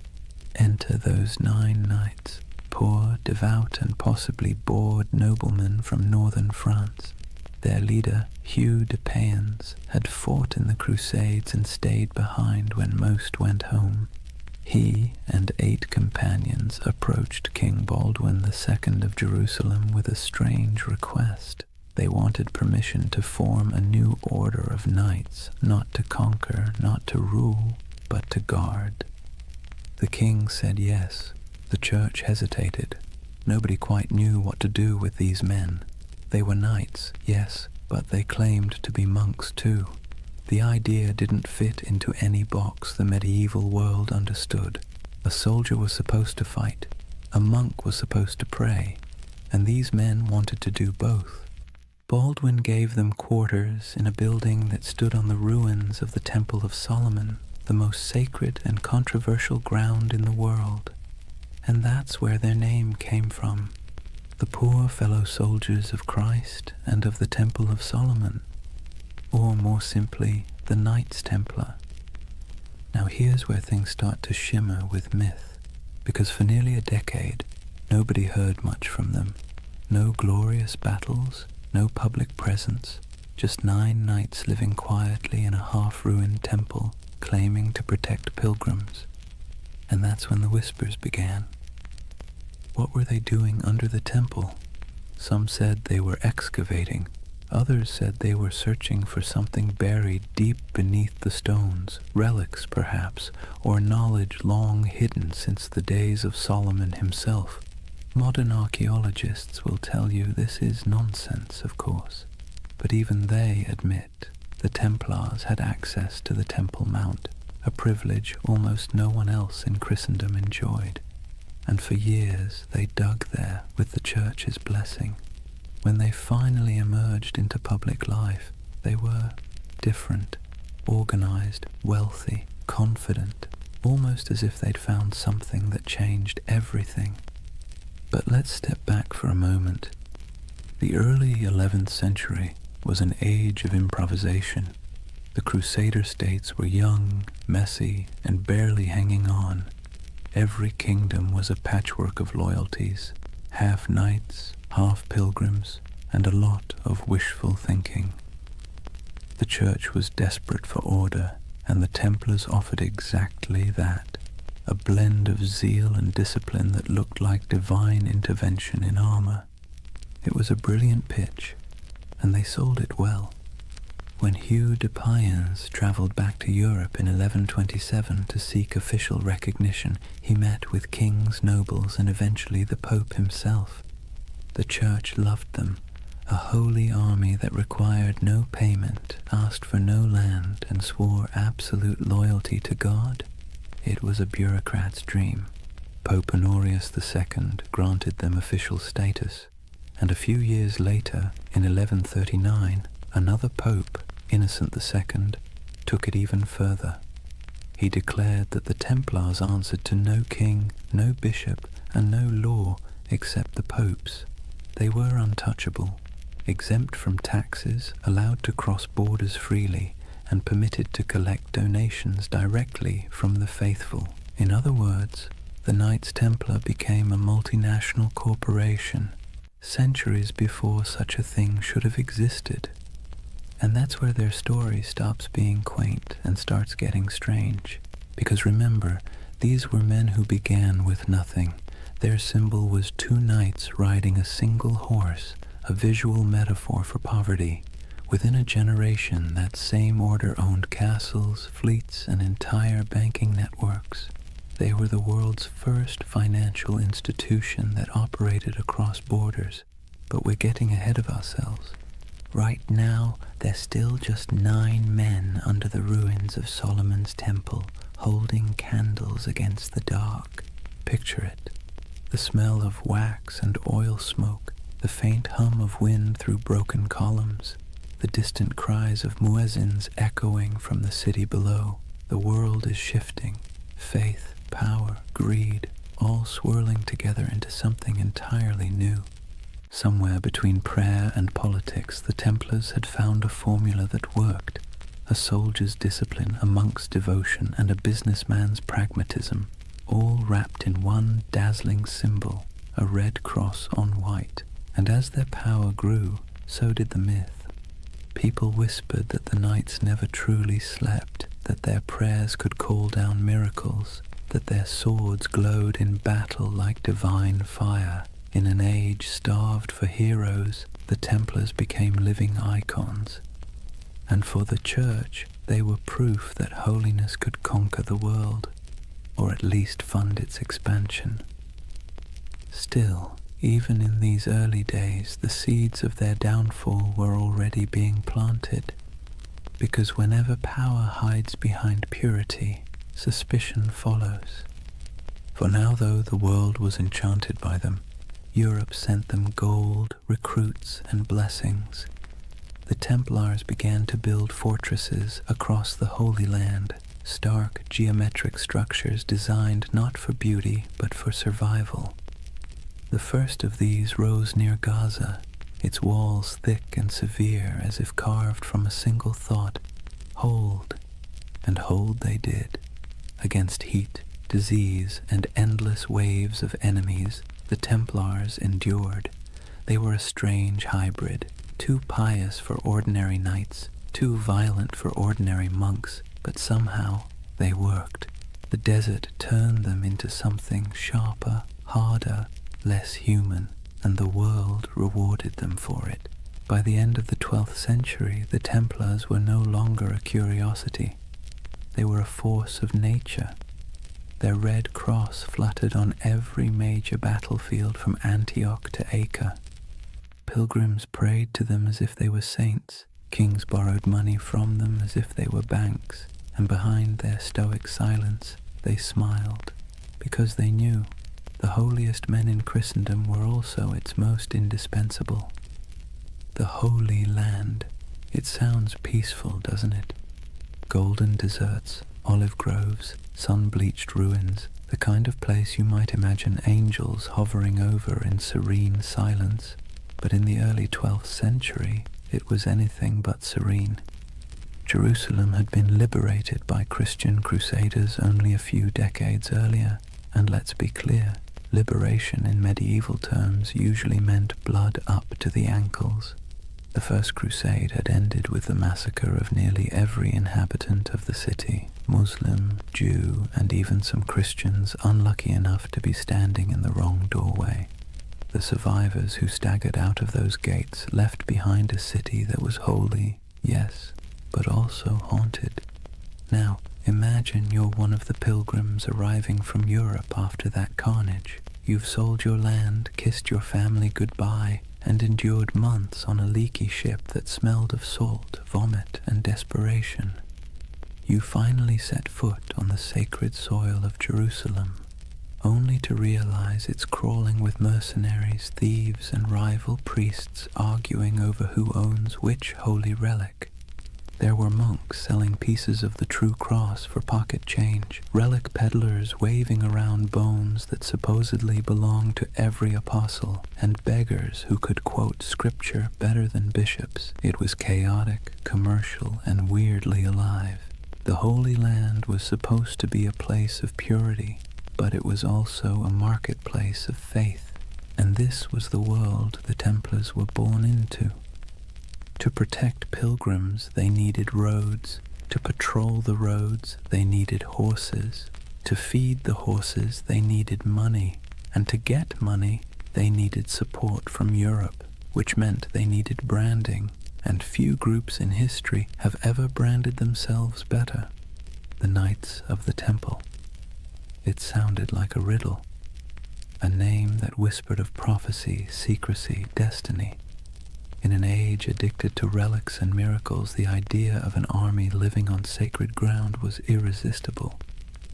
Enter those 9 knights, poor, devout, and possibly bored noblemen from northern France. Their leader, Hugh de Payens, had fought in the Crusades and stayed behind when most went home. He and 8 companions approached King Baldwin II of Jerusalem with a strange request. They wanted permission to form a new order of knights, not to conquer, not to rule, but to guard. The king said yes. The church hesitated. Nobody quite knew what to do with these men. They were knights, yes, but they claimed to be monks too. The idea didn't fit into any box the medieval world understood. A soldier was supposed to fight, a monk was supposed to pray, and these men wanted to do both. Baldwin gave them quarters in a building that stood on the ruins of the Temple of Solomon, the most sacred and controversial ground in the world. And that's where their name came from, the poor fellow soldiers of Christ and of the Temple of Solomon. Or more simply, the Knights Templar. Now here's where things start to shimmer with myth, because for nearly a decade, nobody heard much from them. No glorious battles, no public presence, just 9 knights living quietly in a half-ruined temple, claiming to protect pilgrims. And that's when the whispers began. What were they doing under the temple? Some said they were excavating. Others said they were searching for something buried deep beneath the stones, relics perhaps, or knowledge long hidden since the days of Solomon himself. Modern archaeologists will tell you this is nonsense, of course, but even they admit the Templars had access to the Temple Mount, a privilege almost no one else in Christendom enjoyed, and for years they dug there with the Church's blessing. When they finally emerged into public life, they were different. organized, wealthy, confident, almost as if they'd found something that changed everything. But let's step back for a moment. The early 11th century was an age of improvisation. The Crusader states were young, messy, and barely hanging on. Every kingdom was a patchwork of loyalties, half knights, half pilgrims, and a lot of wishful thinking. The church was desperate for order, and the Templars offered exactly that, a blend of zeal and discipline that looked like divine intervention in armor. It was a brilliant pitch, and they sold it well. When Hugh de Payens travelled back to Europe in 1127 to seek official recognition, he met with kings, nobles, and eventually the Pope himself. The church loved them, a holy army that required no payment, asked for no land, and swore absolute loyalty to God. It was a bureaucrat's dream. Pope Honorius II granted them official status, and a few years later, in 1139, another pope, Innocent II, took it even further. He declared that the Templars answered to no king, no bishop, and no law except the popes. They were untouchable, exempt from taxes, allowed to cross borders freely, and permitted to collect donations directly from the faithful. In other words, the Knights Templar became a multinational corporation, centuries before such a thing should have existed. And that's where their story stops being quaint and starts getting strange. Because remember, these were men who began with nothing. Their symbol was two knights riding a single horse, a visual metaphor for poverty. Within a generation, that same order owned castles, fleets, and entire banking networks. They were the world's first financial institution that operated across borders. But we're getting ahead of ourselves. Right now, there's still just 9 men under the ruins of Solomon's temple, holding candles against the dark. Picture it. The smell of wax and oil smoke, the faint hum of wind through broken columns, the distant cries of muezzins echoing from the city below. The world is shifting. Faith, power, greed, all swirling together into something entirely new. Somewhere between prayer and politics, the Templars had found a formula that worked. A soldier's discipline, a monk's devotion, and a businessman's pragmatism, all wrapped in one dazzling symbol, a red cross on white. And as their power grew, so did the myth. People whispered that the knights never truly slept, that their prayers could call down miracles, that their swords glowed in battle like divine fire. In an age starved for heroes, the Templars became living icons. And for the Church, they were proof that holiness could conquer the world, or at least fund its expansion. Still, even in these early days, the seeds of their downfall were already being planted, because whenever power hides behind purity, suspicion follows. For now, though the world was enchanted by them, Europe sent them gold, recruits, and blessings. The Templars began to build fortresses across the Holy Land, stark geometric structures designed not for beauty but for survival. The first of these rose near Gaza, its walls thick and severe as if carved from a single thought, hold, and hold they did. Against heat, disease, and endless waves of enemies, the Templars endured. They were a strange hybrid, too pious for ordinary knights, too violent for ordinary monks, but somehow they worked. The desert turned them into something sharper, harder, less human, and the world rewarded them for it. By the end of the 12th century, the Templars were no longer a curiosity. They were a force of nature. Their red cross fluttered on every major battlefield from Antioch to Acre. Pilgrims prayed to them as if they were saints. Kings borrowed money from them as if they were banks. And behind their stoic silence, they smiled, because they knew the holiest men in Christendom were also its most indispensable. The Holy Land. It sounds peaceful, doesn't it? Golden deserts, olive groves, sun-bleached ruins, the kind of place you might imagine angels hovering over in serene silence. But in the early 12th century, it was anything but serene. Jerusalem had been liberated by Christian crusaders only a few decades earlier, and let's be clear, liberation in medieval terms usually meant blood up to the ankles. The First Crusade had ended with the massacre of nearly every inhabitant of the city, Muslim, Jew, and even some Christians unlucky enough to be standing in the wrong doorway. The survivors who staggered out of those gates left behind a city that was holy, yes, but also haunted. Now, imagine you're one of the pilgrims arriving from Europe after that carnage. You've sold your land, kissed your family goodbye, and endured months on a leaky ship that smelled of salt, vomit, and desperation. You finally set foot on the sacred soil of Jerusalem, only to realize it's crawling with mercenaries, thieves, and rival priests arguing over who owns which holy relic. There were monks selling pieces of the true cross for pocket change, relic peddlers waving around bones that supposedly belonged to every apostle, and beggars who could quote scripture better than bishops. It was chaotic, commercial, and weirdly alive. The Holy Land was supposed to be a place of purity, but it was also a marketplace of faith, and this was the world the Templars were born into. To protect pilgrims, they needed roads. To patrol the roads, they needed horses. To feed the horses, they needed money. And to get money, they needed support from Europe, which meant they needed branding. And few groups in history have ever branded themselves better. The Knights of the Temple. It sounded like a riddle. A name that whispered of prophecy, secrecy, destiny. In an age addicted to relics and miracles, the idea of an army living on sacred ground was irresistible.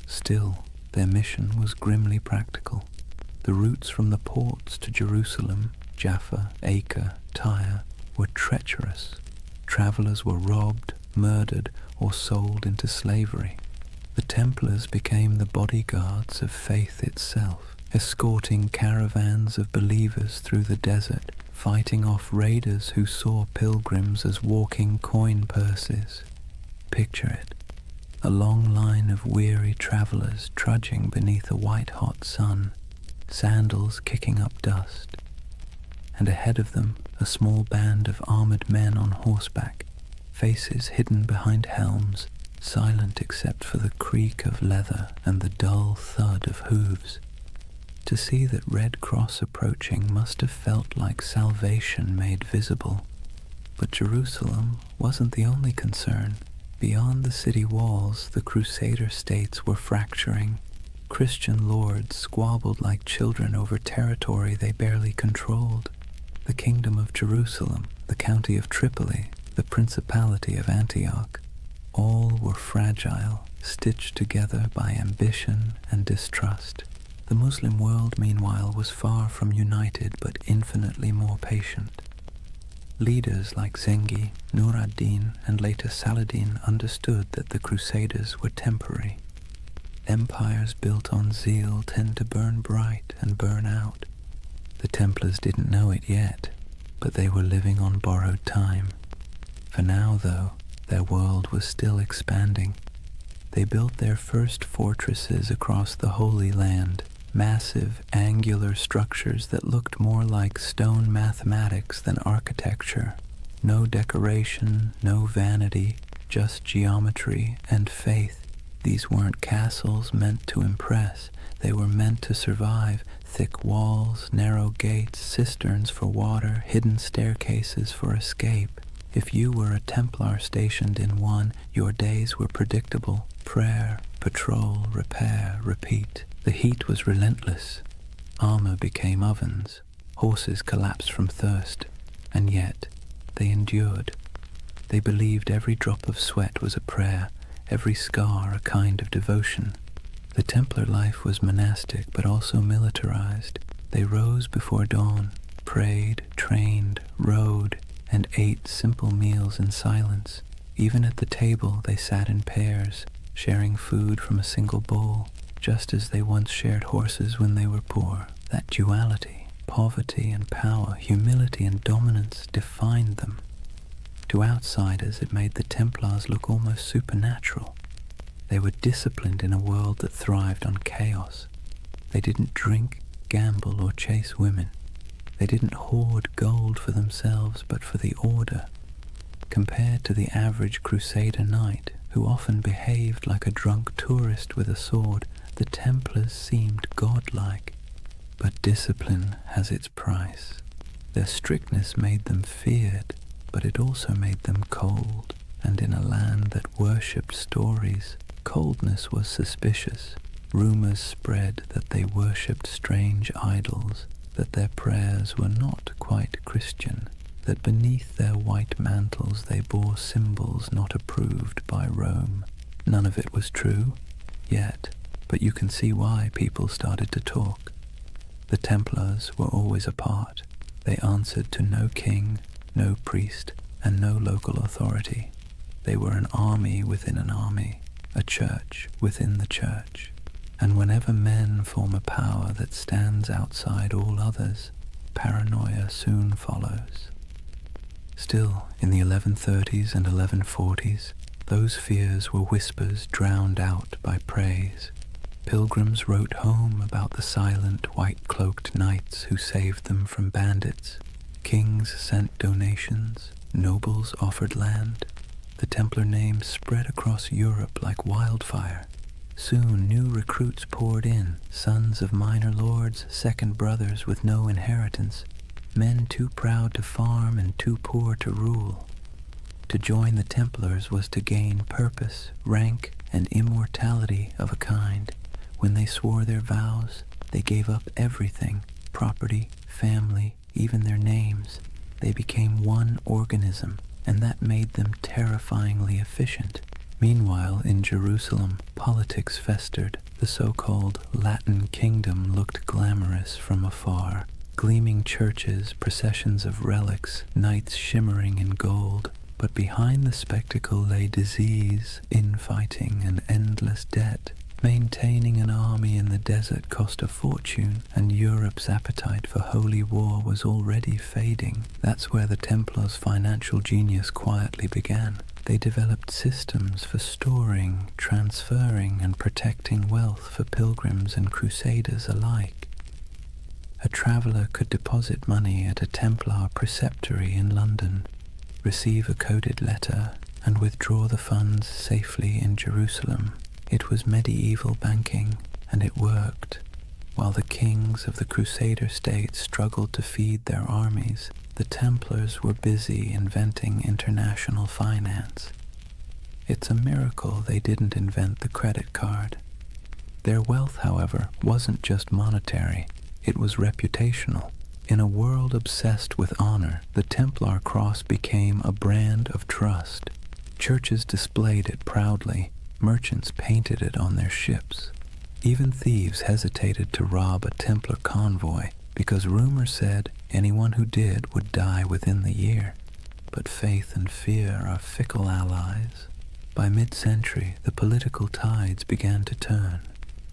Still, their mission was grimly practical. The routes from the ports to Jerusalem, Jaffa, Acre, Tyre, were treacherous. Travelers were robbed, murdered, or sold into slavery. The Templars became the bodyguards of faith itself, escorting caravans of believers through the desert, fighting off raiders who saw pilgrims as walking coin purses. Picture it, a long line of weary travelers trudging beneath a white-hot sun, sandals kicking up dust, and ahead of them a small band of armored men on horseback, faces hidden behind helms, silent except for the creak of leather and the dull thud of hooves. To see that Red Cross approaching must have felt like salvation made visible. But Jerusalem wasn't the only concern. Beyond the city walls, the Crusader states were fracturing. Christian lords squabbled like children over territory they barely controlled. The Kingdom of Jerusalem, the County of Tripoli, the Principality of Antioch, all were fragile, stitched together by ambition and distrust. The Muslim world, meanwhile, was far from united but infinitely more patient. Leaders like Zengi, Nur ad-Din, and later Saladin understood that the Crusaders were temporary. Empires built on zeal tend to burn bright and burn out. The Templars didn't know it yet, but they were living on borrowed time. For now, though, their world was still expanding. They built their first fortresses across the Holy Land, massive, angular structures that looked more like stone mathematics than architecture. No decoration, no vanity, just geometry and faith. These weren't castles meant to impress. They were meant to survive. Thick walls, narrow gates, cisterns for water, hidden staircases for escape. If you were a Templar stationed in one, your days were predictable. Prayer, patrol, repair, repeat. The heat was relentless. Armor became ovens. Horses collapsed from thirst. And yet, they endured. They believed every drop of sweat was a prayer, every scar a kind of devotion. The Templar life was monastic but also militarized. They rose before dawn, prayed, trained, rode, and ate simple meals in silence. Even at the table they sat in pairs, sharing food from a single bowl, just as they once shared horses when they were poor. That duality, poverty and power, humility and dominance, defined them. To outsiders, it made the Templars look almost supernatural. They were disciplined in a world that thrived on chaos. They didn't drink, gamble, or chase women. They didn't hoard gold for themselves, but for the order. Compared to the average crusader knight, who often behaved like a drunk tourist with a sword, the Templars seemed godlike. But discipline has its price. Their strictness made them feared, but it also made them cold, and in a land that worshipped stories, coldness was suspicious. Rumors spread that they worshipped strange idols, that their prayers were not quite Christian, that beneath their white mantles they bore symbols not approved by Rome. None of it was true, yet, but you can see why people started to talk. The Templars were always apart. They answered to no king, no priest, and no local authority. They were an army within an army, a church within the church. And whenever men form a power that stands outside all others, paranoia soon follows. Still, in the 1130s and 1140s, those fears were whispers drowned out by praise. Pilgrims wrote home about the silent, white-cloaked knights who saved them from bandits. Kings sent donations, nobles offered land. The Templar name spread across Europe like wildfire. Soon new recruits poured in, sons of minor lords, second brothers with no inheritance, men too proud to farm and too poor to rule. To join the Templars was to gain purpose, rank, and immortality of a kind. When they swore their vows, they gave up everything, property, family, even their names. They became one organism, and that made them terrifyingly efficient. Meanwhile, in Jerusalem, politics festered. The so-called Latin Kingdom looked glamorous from afar. Gleaming churches, processions of relics, knights shimmering in gold. But behind the spectacle lay disease, infighting, and endless debt. Maintaining an army in the desert cost a fortune, and Europe's appetite for holy war was already fading. That's where the Templars' financial genius quietly began. They developed systems for storing, transferring, and protecting wealth for pilgrims and crusaders alike. A traveler could deposit money at a Templar preceptory in London, receive a coded letter, and withdraw the funds safely in Jerusalem. It was medieval banking, and it worked. While the kings of the Crusader states struggled to feed their armies, the Templars were busy inventing international finance. It's a miracle they didn't invent the credit card. Their wealth, however, wasn't just monetary, it was reputational. In a world obsessed with honor, the Templar cross became a brand of trust. Churches displayed it proudly. Merchants painted it on their ships. Even thieves hesitated to rob a Templar convoy because rumor said anyone who did would die within the year. But faith and fear are fickle allies. By mid-century, the political tides began to turn.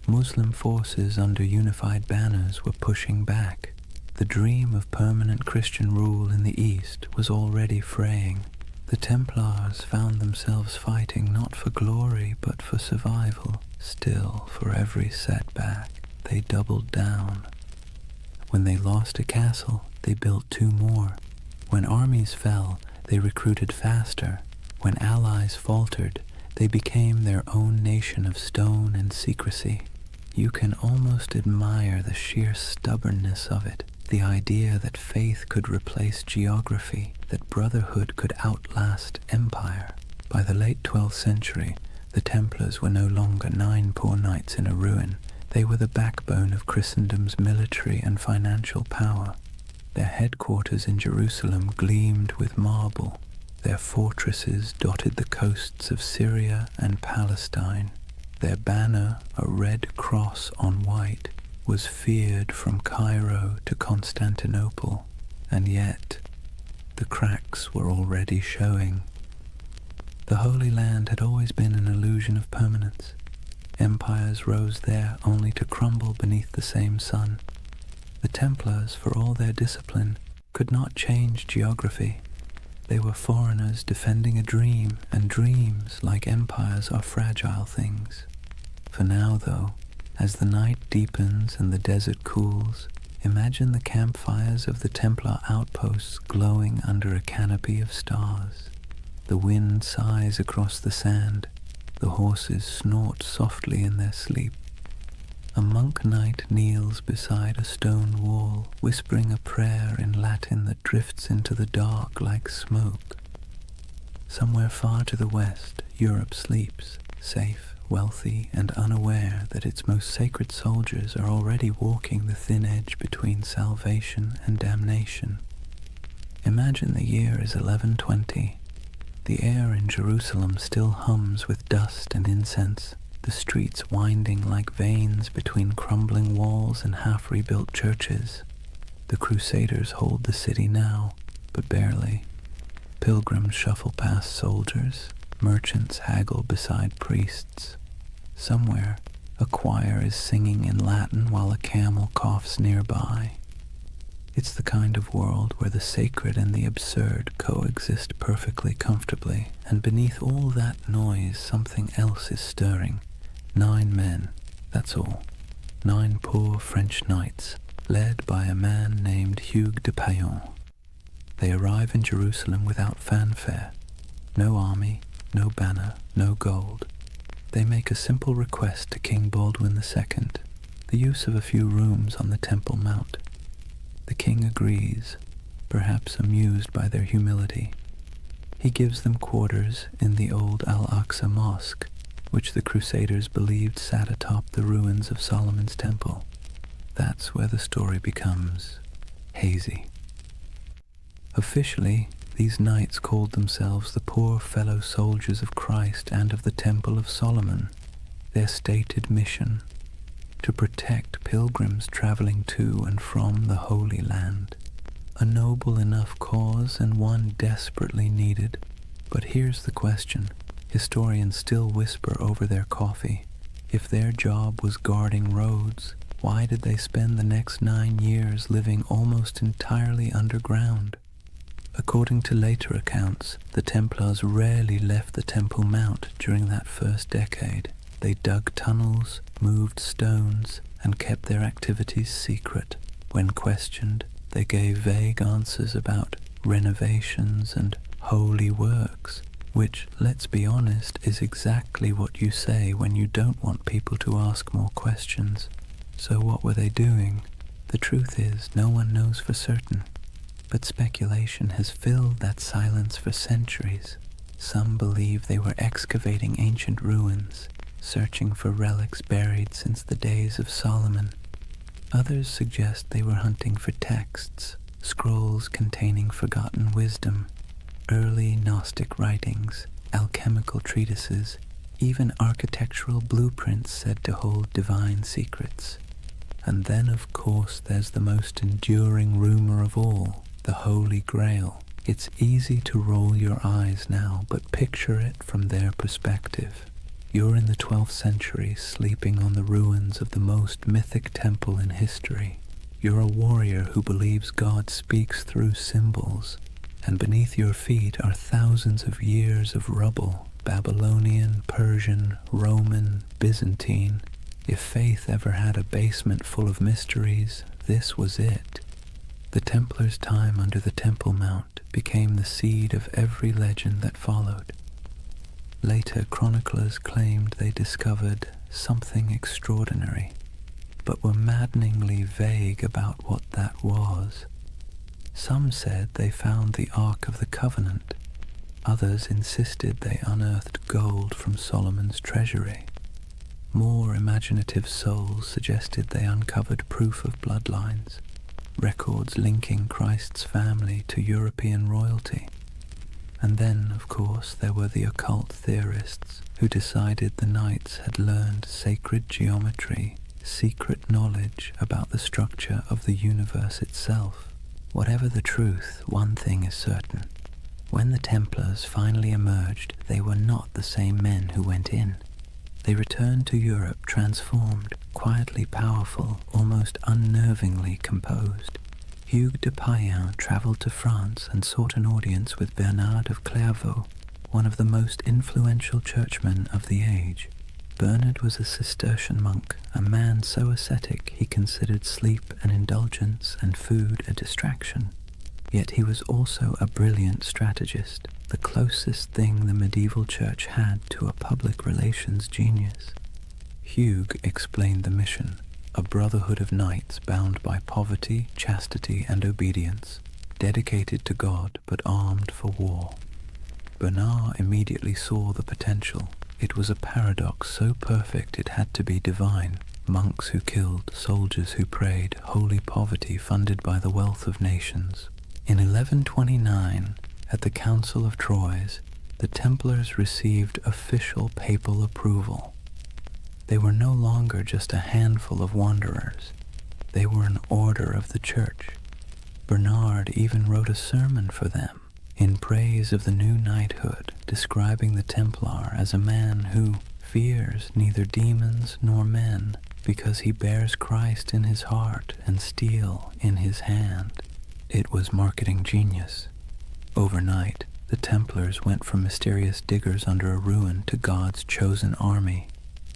Muslim forces under unified banners were pushing back. The dream of permanent Christian rule in the East was already fraying. The Templars found themselves fighting not for glory but for survival. Still, for every setback, they doubled down. When they lost a castle, they built two more. When armies fell, they recruited faster. When allies faltered, they became their own nation of stone and secrecy. You can almost admire the sheer stubbornness of it. The idea that faith could replace geography, that brotherhood could outlast empire. By the late 12th century, the Templars were no longer 9 poor knights in a ruin. They were the backbone of Christendom's military and financial power. Their headquarters in Jerusalem gleamed with marble. Their fortresses dotted the coasts of Syria and Palestine. Their banner, a red cross on white, was feared from Cairo to Constantinople, and yet the cracks were already showing. The Holy Land had always been an illusion of permanence. Empires rose there only to crumble beneath the same sun. The Templars, for all their discipline, could not change geography. They were foreigners defending a dream, and dreams, like empires, are fragile things. For now, though, as the night deepens and the desert cools, imagine the campfires of the Templar outposts glowing under a canopy of stars. The wind sighs across the sand. The horses snort softly in their sleep. A monk knight kneels beside a stone wall, whispering a prayer in Latin that drifts into the dark like smoke. Somewhere far to the west, Europe sleeps, safe, wealthy, and unaware that its most sacred soldiers are already walking the thin edge between salvation and damnation. Imagine the year is 1120. The air in Jerusalem still hums with dust and incense, the streets winding like veins between crumbling walls and half-rebuilt churches. The Crusaders hold the city now, but barely. Pilgrims shuffle past soldiers, merchants haggle beside priests. Somewhere, a choir is singing in Latin while a camel coughs nearby. It's the kind of world where the sacred and the absurd coexist perfectly comfortably, and beneath all that noise something else is stirring. 9 men, that's all. 9 poor French knights, led by a man named Hugues de Payan. They arrive in Jerusalem without fanfare. No army, no banner, no gold. They make a simple request to King Baldwin II, the use of a few rooms on the Temple Mount. The king agrees, perhaps amused by their humility. He gives them quarters in the old Al-Aqsa Mosque, which the Crusaders believed sat atop the ruins of Solomon's Temple. That's where the story becomes hazy. Officially, these knights called themselves the poor fellow soldiers of Christ and of the Temple of Solomon. Their stated mission: to protect pilgrims traveling to and from the Holy Land. A noble enough cause and one desperately needed. But here's the question. Historians still whisper over their coffee. If their job was guarding roads, why did they spend the next 9 years living almost entirely underground? According to later accounts, the Templars rarely left the Temple Mount during that first decade. They dug tunnels, moved stones, and kept their activities secret. When questioned, they gave vague answers about renovations and holy works, which, let's be honest, is exactly what you say when you don't want people to ask more questions. So what were they doing? The truth is, no one knows for certain. But speculation has filled that silence for centuries. Some believe they were excavating ancient ruins, searching for relics buried since the days of Solomon. Others suggest they were hunting for texts, scrolls containing forgotten wisdom, early Gnostic writings, alchemical treatises, even architectural blueprints said to hold divine secrets. And then, of course, there's the most enduring rumor of all, the Holy Grail. It's easy to roll your eyes now, but picture it from their perspective. You're in the 12th century, sleeping on the ruins of the most mythic temple in history. You're a warrior who believes God speaks through symbols, and beneath your feet are thousands of years of rubble, Babylonian, Persian, Roman, Byzantine. If faith ever had a basement full of mysteries, this was it. The Templars' time under the Temple Mount became the seed of every legend that followed. Later chroniclers claimed they discovered something extraordinary, but were maddeningly vague about what that was. Some said they found the Ark of the Covenant. Others insisted they unearthed gold from Solomon's treasury. More imaginative souls suggested they uncovered proof of bloodlines, records linking Christ's family to European royalty. And then, of course, there were the occult theorists who decided the knights had learned sacred geometry, secret knowledge about the structure of the universe itself. Whatever the truth, one thing is certain. When the Templars finally emerged, they were not the same men who went in. They returned to Europe transformed, quietly powerful, almost unnervingly composed. Hugues de Payen travelled to France and sought an audience with Bernard of Clairvaux, one of the most influential churchmen of the age. Bernard was a Cistercian monk, a man so ascetic he considered sleep an indulgence and food a distraction. Yet he was also a brilliant strategist, the closest thing the medieval church had to a public relations genius. Hugues explained the mission, a brotherhood of knights bound by poverty, chastity, and obedience, dedicated to God but armed for war. Bernard immediately saw the potential. It was a paradox so perfect it had to be divine. Monks who killed, soldiers who prayed, holy poverty funded by the wealth of nations. In 1129, at the Council of Troyes, the Templars received official papal approval. They were no longer just a handful of wanderers. They were an order of the Church. Bernard even wrote a sermon for them, in praise of the new knighthood, describing the Templar as a man who fears neither demons nor men, because he bears Christ in his heart and steel in his hand. It was marketing genius. Overnight, the Templars went from mysterious diggers under a ruin to God's chosen army.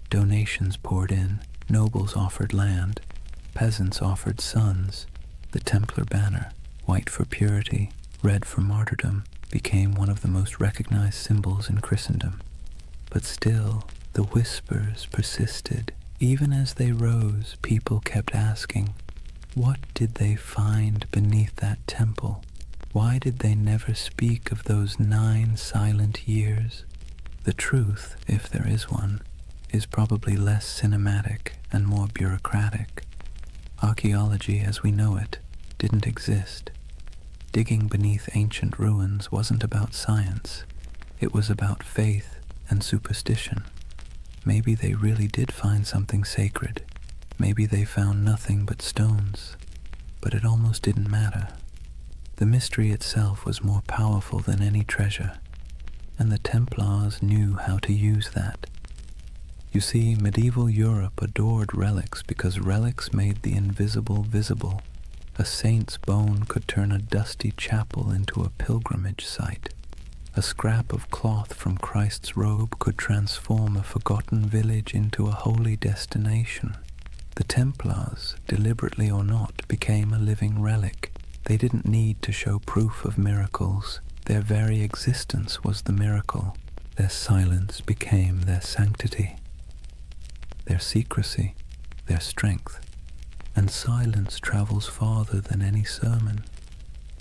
Donations poured in, nobles offered land, peasants offered sons. The Templar banner, white for purity, red for martyrdom, became one of the most recognized symbols in Christendom. But still, the whispers persisted. Even as they rose, people kept asking, what did they find beneath that temple? Why did they never speak of those 9 silent years? The truth, if there is one, is probably less cinematic and more bureaucratic. Archaeology as we know it didn't exist. Digging beneath ancient ruins wasn't about science. It was about faith and superstition. Maybe they really did find something sacred. Maybe they found nothing but stones. But it almost didn't matter. The mystery itself was more powerful than any treasure, and the Templars knew how to use that. You see, medieval Europe adored relics because relics made the invisible visible. A saint's bone could turn a dusty chapel into a pilgrimage site. A scrap of cloth from Christ's robe could transform a forgotten village into a holy destination. The Templars, deliberately or not, became a living relic. They didn't need to show proof of miracles. Their very existence was the miracle. Their silence became their sanctity, their secrecy, their strength. And silence travels farther than any sermon.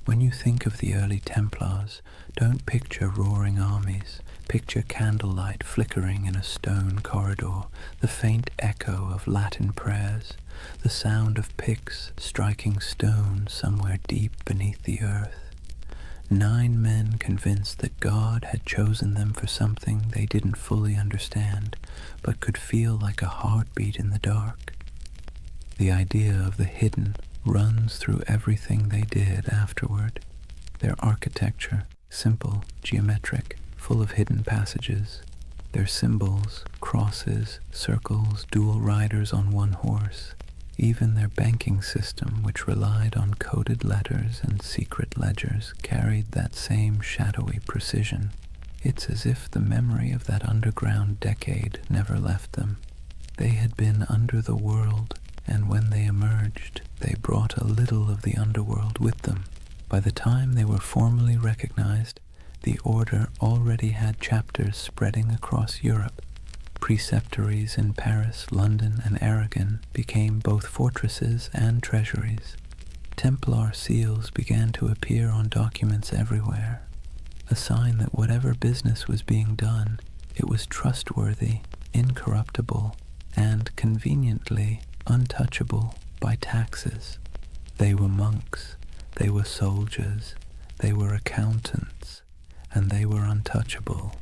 When you think of the early Templars, don't picture roaring armies. Picture candlelight flickering in a stone corridor, the faint echo of Latin prayers, the sound of picks striking stone somewhere deep beneath the earth. 9 men convinced that God had chosen them for something they didn't fully understand, but could feel like a heartbeat in the dark. The idea of the hidden runs through everything they did afterward. Their architecture, simple, geometric, full of hidden passages. Their symbols, crosses, circles, dual riders on one horse. Even their banking system, which relied on coded letters and secret ledgers, carried that same shadowy precision. It's as if the memory of that underground decade never left them. They had been under the world, and when they emerged, they brought a little of the underworld with them. By the time they were formally recognized, the order already had chapters spreading across Europe. Preceptories in Paris, London, and Aragon became both fortresses and treasuries. Templar seals began to appear on documents everywhere, a sign that whatever business was being done, it was trustworthy, incorruptible, and conveniently untouchable by taxes. They were monks, they were soldiers, they were accountants, and they were untouchable.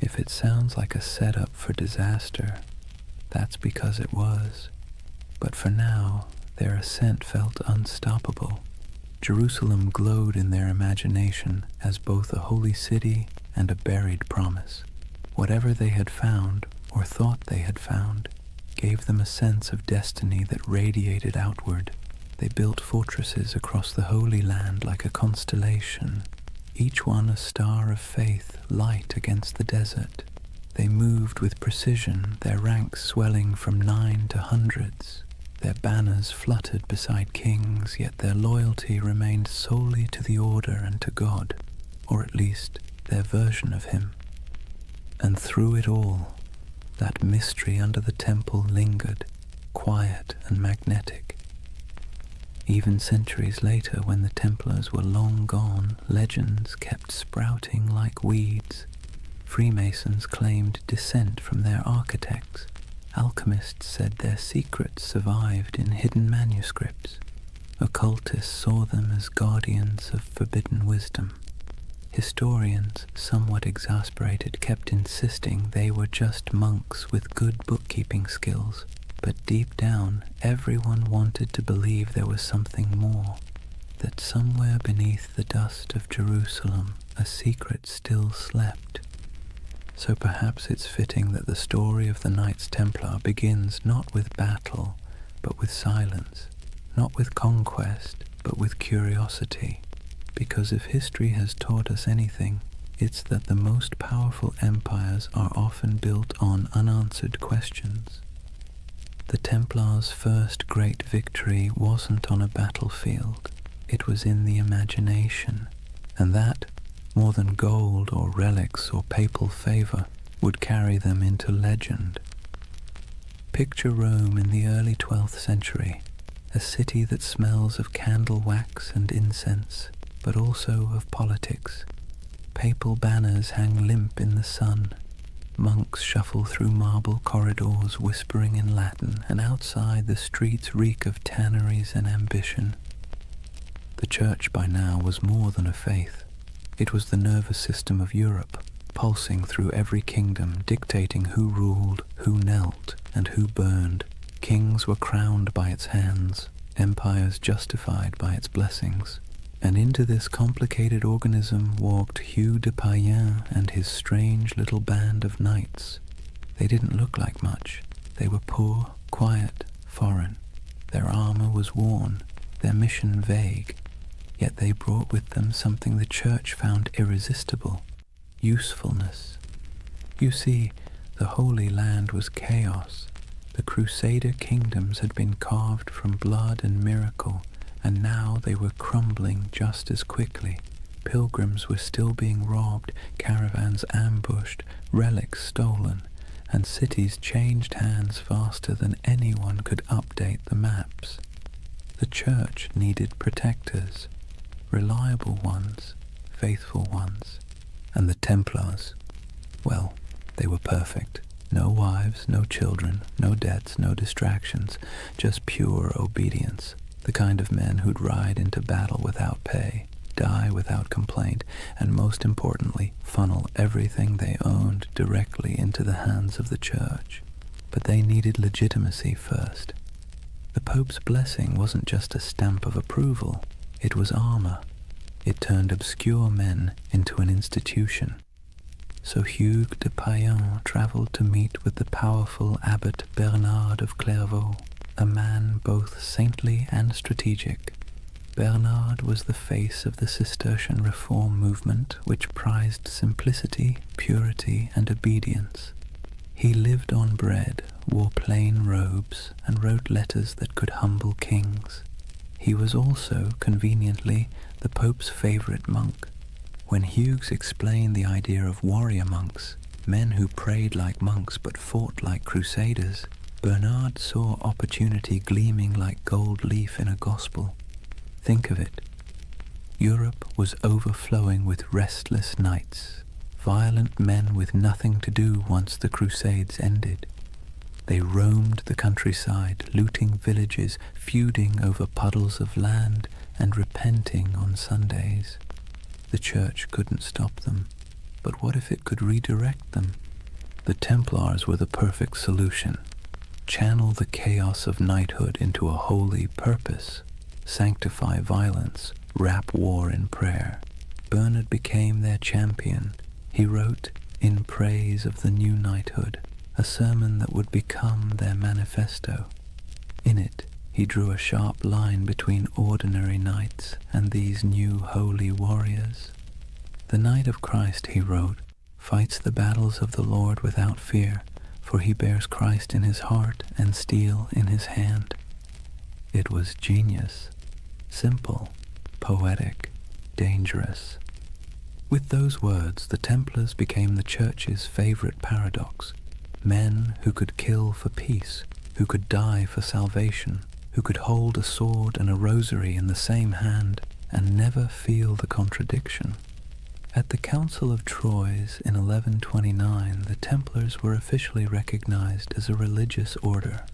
If it sounds like a setup for disaster, that's because it was. But for now, their ascent felt unstoppable. Jerusalem glowed in their imagination as both a holy city and a buried promise. Whatever they had found, or thought they had found, gave them a sense of destiny that radiated outward. They built fortresses across the Holy Land like a constellation, each one a star of faith light against the desert. They moved with precision, their ranks swelling from 9 to hundreds. Their banners fluttered beside kings, yet their loyalty remained solely to the order and to God, or at least their version of him. And through it all, that mystery under the temple lingered, quiet and magnetic. Even centuries later, when the Templars were long gone, legends kept sprouting like weeds. Freemasons claimed descent from their architects. Alchemists said their secrets survived in hidden manuscripts. Occultists saw them as guardians of forbidden wisdom. Historians, somewhat exasperated, kept insisting they were just monks with good bookkeeping skills. But deep down, everyone wanted to believe there was something more, that somewhere beneath the dust of Jerusalem, a secret still slept. So perhaps it's fitting that the story of the Knights Templar begins not with battle, but with silence, not with conquest, but with curiosity. Because if history has taught us anything, it's that the most powerful empires are often built on unanswered questions. The Templars' first great victory wasn't on a battlefield, it was in the imagination, and that, more than gold or relics or papal favor, would carry them into legend. Picture Rome in the early 12th century, a city that smells of candle wax and incense, but also of politics. Papal banners hang limp in the sun. Monks shuffle through marble corridors whispering in Latin, and outside the streets reek of tanneries and ambition. The church by now was more than a faith. It was the nervous system of Europe, pulsing through every kingdom, dictating who ruled, who knelt, and who burned. Kings were crowned by its hands, empires justified by its blessings. And into this complicated organism walked Hugh de Payens and his strange little band of knights. They didn't look like much. They were poor, quiet, foreign. Their armor was worn, their mission vague. Yet they brought with them something the church found irresistible: usefulness. You see, the Holy Land was chaos. The Crusader kingdoms had been carved from blood and miracle, and now they were crumbling just as quickly. Pilgrims were still being robbed, caravans ambushed, relics stolen, and cities changed hands faster than anyone could update the maps. The church needed protectors, reliable ones, faithful ones, and the Templars, well, they were perfect. No wives, no children, no debts, no distractions, just pure obedience. The kind of men who'd ride into battle without pay, die without complaint, and most importantly, funnel everything they owned directly into the hands of the church. But they needed legitimacy first. The Pope's blessing wasn't just a stamp of approval, it was armor. It turned obscure men into an institution. So Hugh de Payens travelled to meet with the powerful Abbot Bernard of Clairvaux, a man both saintly and strategic. Bernard was the face of the Cistercian reform movement, which prized simplicity, purity, and obedience. He lived on bread, wore plain robes, and wrote letters that could humble kings. He was also, conveniently, the Pope's favourite monk. When Hughes explained the idea of warrior monks, men who prayed like monks but fought like crusaders, Bernard saw opportunity gleaming like gold leaf in a gospel. Think of it. Europe was overflowing with restless knights, violent men with nothing to do once the Crusades ended. They roamed the countryside, looting villages, feuding over puddles of land, and repenting on Sundays. The church couldn't stop them, but what if it could redirect them? The Templars were the perfect solution. Channel the chaos of knighthood into a holy purpose. Sanctify violence, wrap war in prayer. Bernard became their champion. He wrote, in praise of the new knighthood, a sermon that would become their manifesto. In it, he drew a sharp line between ordinary knights and these new holy warriors. The Knight of Christ, he wrote, fights the battles of the Lord without fear, for he bears Christ in his heart and steel in his hand. It was genius, simple, poetic, dangerous. With those words, the Templars became the Church's favorite paradox. Men who could kill for peace, who could die for salvation, who could hold a sword and a rosary in the same hand and never feel the contradiction. At the Council of Troyes in 1129, the Templars were officially recognized as a religious order.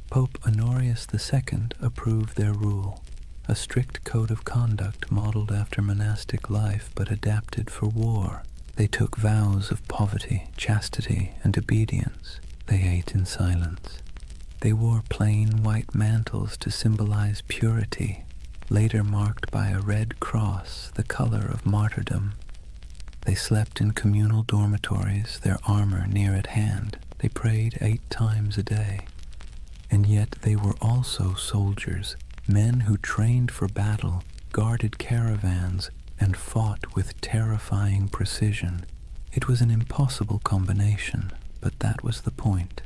Pope Honorius II approved their rule, a strict code of conduct modeled after monastic life but adapted for war. They took vows of poverty, chastity, and obedience. They ate in silence. They wore plain white mantles to symbolize purity, later marked by a red cross, the color of martyrdom. They slept in communal dormitories, their armor near at hand. They prayed 8 times a day. And yet they were also soldiers, men who trained for battle, guarded caravans, and fought with terrifying precision. It was an impossible combination, but that was the point.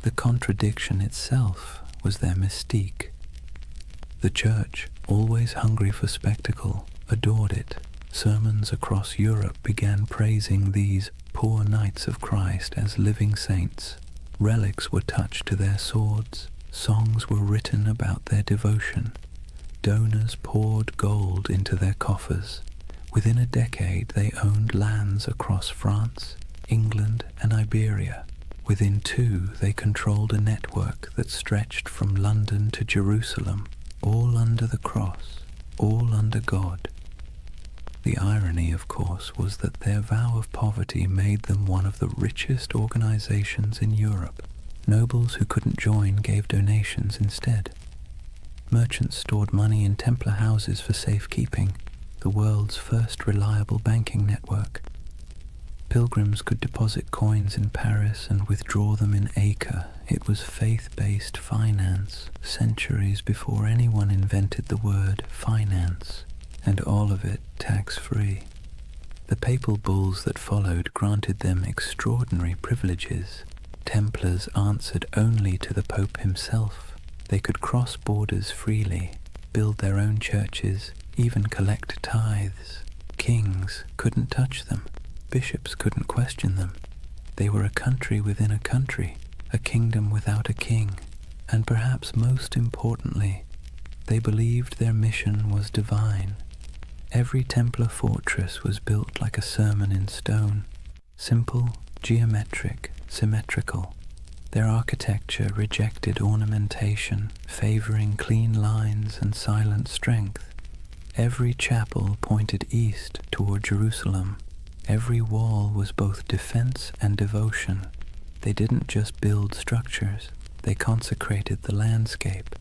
The contradiction itself was their mystique. The Church, always hungry for spectacle, adored it. Sermons across Europe began praising these poor knights of Christ as living saints. Relics were touched to their swords. Songs were written about their devotion. Donors poured gold into their coffers. Within a decade, they owned lands across France, England, and Iberia. Within 2, they controlled a network that stretched from London to Jerusalem, all under the cross, all under God. The irony, of course, was that their vow of poverty made them one of the richest organizations in Europe. Nobles who couldn't join gave donations instead. Merchants stored money in Templar houses for safekeeping, the world's first reliable banking network. Pilgrims could deposit coins in Paris and withdraw them in Acre. It was faith-based finance, centuries before anyone invented the word finance, and all of it tax-free. The papal bulls that followed granted them extraordinary privileges. Templars answered only to the Pope himself. They could cross borders freely, build their own churches, even collect tithes. Kings couldn't touch them. Bishops couldn't question them. They were a country within a country, a kingdom without a king. And perhaps most importantly, they believed their mission was divine. Every Templar fortress was built like a sermon in stone, simple, geometric, symmetrical. Their architecture rejected ornamentation, favoring clean lines and silent strength. Every chapel pointed east toward Jerusalem. Every wall was both defense and devotion. They didn't just build structures, they consecrated the landscape.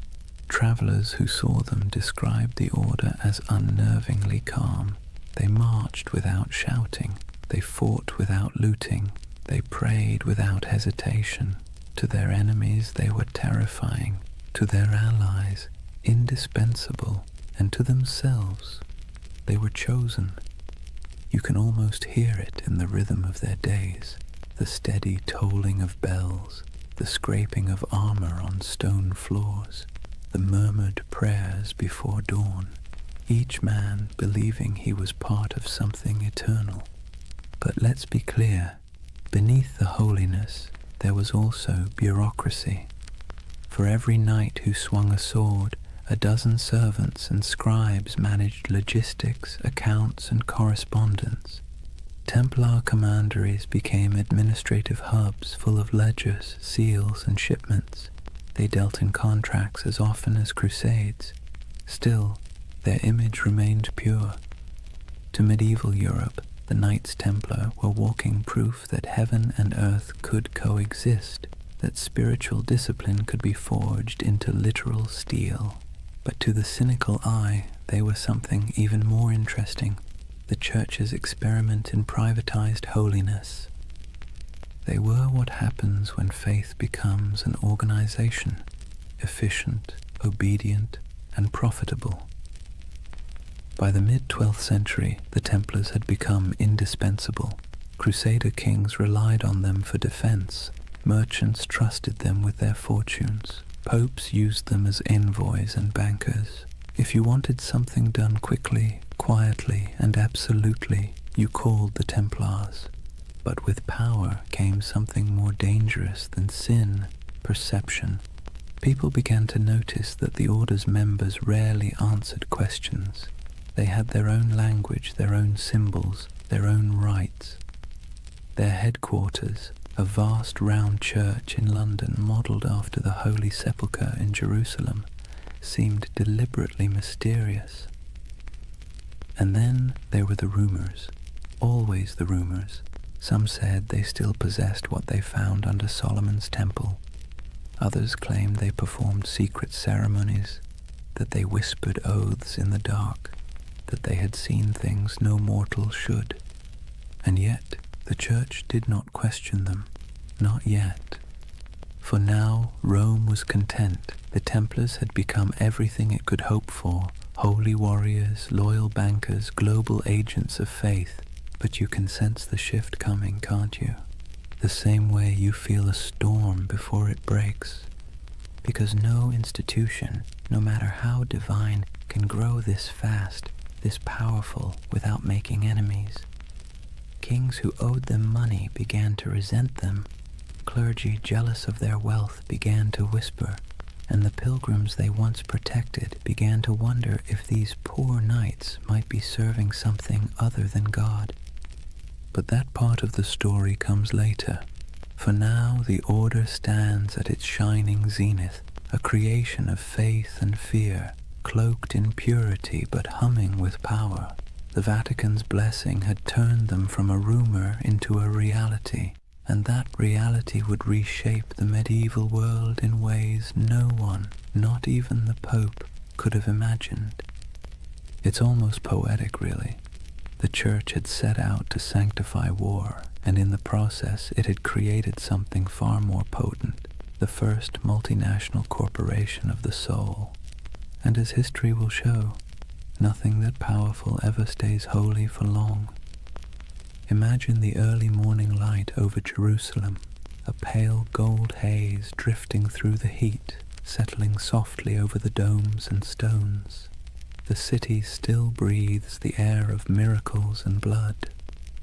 Travelers who saw them described the order as unnervingly calm. They marched without shouting. They fought without looting. They prayed without hesitation. To their enemies they were terrifying. To their allies, indispensable. And to themselves, they were chosen. You can almost hear it in the rhythm of their days, the steady tolling of bells, the scraping of armor on stone floors, the murmured prayers before dawn, each man believing he was part of something eternal. But let's be clear, beneath the holiness there was also bureaucracy. For every knight who swung a sword, a dozen servants and scribes managed logistics, accounts, and correspondence. Templar commanderies became administrative hubs full of ledgers, seals, and shipments. They dealt in contracts as often as crusades. Still, their image remained pure. To medieval Europe, the Knights Templar were walking proof that heaven and earth could coexist, that spiritual discipline could be forged into literal steel. But to the cynical eye, they were something even more interesting, the Church's experiment in privatized holiness. They were what happens when faith becomes an organization, efficient, obedient, and profitable. By the mid-12th century, the Templars had become indispensable. Crusader kings relied on them for defense. Merchants trusted them with their fortunes. Popes used them as envoys and bankers. If you wanted something done quickly, quietly, and absolutely, you called the Templars. But with power came something more dangerous than sin, perception. People began to notice that the order's members rarely answered questions. They had their own language, their own symbols, their own rites. Their headquarters, a vast round church in London modelled after the Holy Sepulchre in Jerusalem, seemed deliberately mysterious. And then there were the rumours, always the rumours. Some said they still possessed what they found under Solomon's temple. Others claimed they performed secret ceremonies, that they whispered oaths in the dark, that they had seen things no mortal should. And yet the Church did not question them, not yet. For now Rome was content. The Templars had become everything it could hope for, holy warriors, loyal bankers, global agents of faith. But you can sense the shift coming, can't you? The same way you feel a storm before it breaks. Because no institution, no matter how divine, can grow this fast, this powerful, without making enemies. Kings who owed them money began to resent them. Clergy jealous of their wealth began to whisper, and the pilgrims they once protected began to wonder if these poor knights might be serving something other than God. But that part of the story comes later, for now the order stands at its shining zenith, a creation of faith and fear, cloaked in purity but humming with power. The Vatican's blessing had turned them from a rumor into a reality, and that reality would reshape the medieval world in ways no one, not even the Pope, could have imagined. It's almost poetic, really. The Church had set out to sanctify war, and in the process it had created something far more potent, the first multinational corporation of the soul. And as history will show, nothing that powerful ever stays holy for long. Imagine the early morning light over Jerusalem, a pale gold haze drifting through the heat, settling softly over the domes and stones. The city still breathes the air of miracles and blood.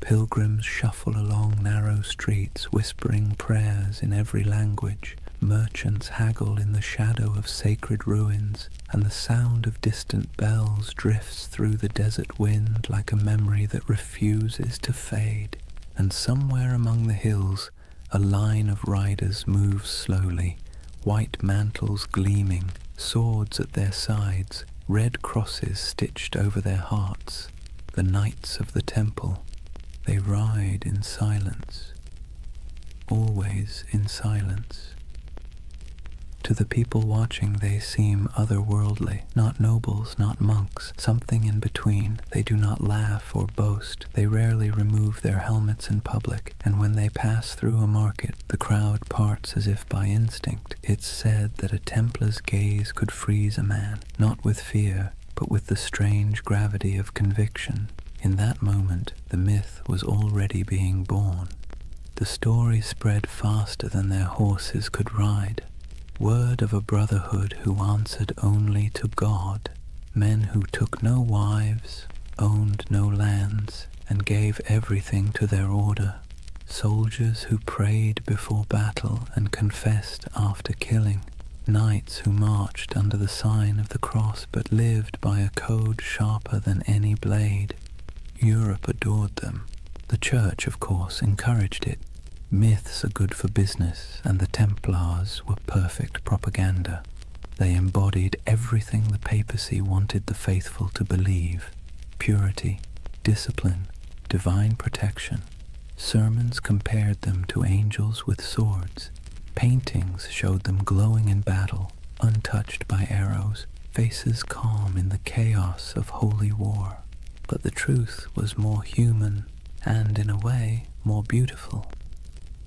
Pilgrims shuffle along narrow streets, whispering prayers in every language. Merchants haggle in the shadow of sacred ruins, and the sound of distant bells drifts through the desert wind like a memory that refuses to fade. And somewhere among the hills, a line of riders moves slowly, white mantles gleaming, swords at their sides, red crosses stitched over their hearts. The knights of the temple, they ride in silence, always in silence. To the people watching they seem otherworldly, not nobles, not monks, something in between. They do not laugh or boast, they rarely remove their helmets in public, and when they pass through a market, the crowd parts as if by instinct. It's said that a Templar's gaze could freeze a man, not with fear, but with the strange gravity of conviction. In that moment, the myth was already being born. The story spread faster than their horses could ride. Word of a brotherhood who answered only to God, men who took no wives, owned no lands, and gave everything to their order, soldiers who prayed before battle and confessed after killing, knights who marched under the sign of the cross but lived by a code sharper than any blade. Europe adored them. The Church, of course, encouraged it. Myths are good for business, and the Templars were perfect propaganda. They embodied everything the papacy wanted the faithful to believe: purity, discipline, divine protection. Sermons compared them to angels with swords. Paintings showed them glowing in battle, untouched by arrows. faces calm in the chaos of holy war. But the truth was more human and, in a way, more beautiful.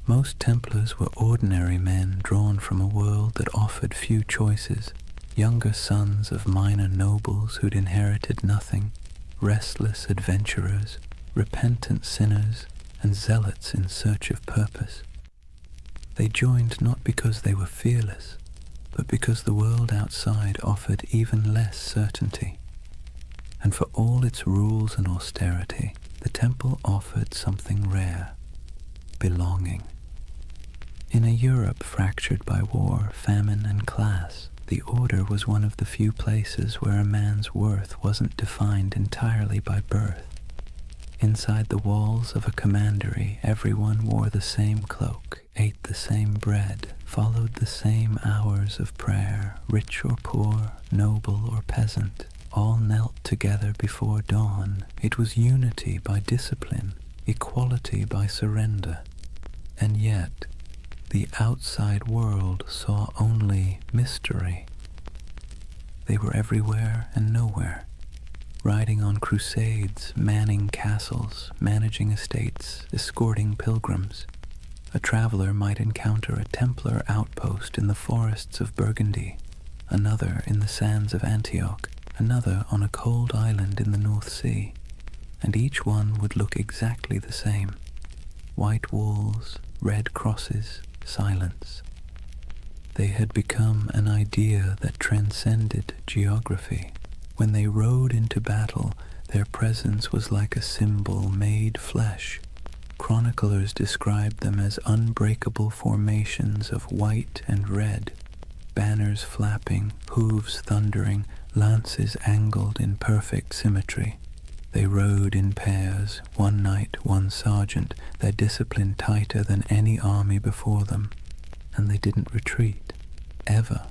Most Templars were ordinary men drawn from a world that offered few choices, younger sons of minor nobles who'd inherited nothing, restless adventurers, repentant sinners, and zealots in search of purpose. They joined not because they were fearless, but because the world outside offered even less certainty. And for all its rules and austerity, the temple offered something rare: belonging. In a Europe fractured by war, famine, and class, the Order was one of the few places where a man's worth wasn't defined entirely by birth. Inside the walls of a commandery, everyone wore the same cloak, ate the same bread, followed the same hours of prayer. Rich or poor, noble or peasant, all knelt together before dawn. It was unity by discipline, equality by surrender. And yet, the outside world saw only mystery. They were everywhere and nowhere, riding on crusades, manning castles, managing estates, escorting pilgrims. A traveler might encounter a Templar outpost in the forests of Burgundy, another in the sands of Antioch, another on a cold island in the North Sea, and each one would look exactly the same: white walls, red crosses, silence. They had become an idea that transcended geography. When they rode into battle, their presence was like a symbol made flesh. Chroniclers described them as unbreakable formations of white and red, banners flapping, hooves thundering, lances angled in perfect symmetry. They rode in pairs, one knight, one sergeant, their discipline tighter than any army before them, and they didn't retreat, ever.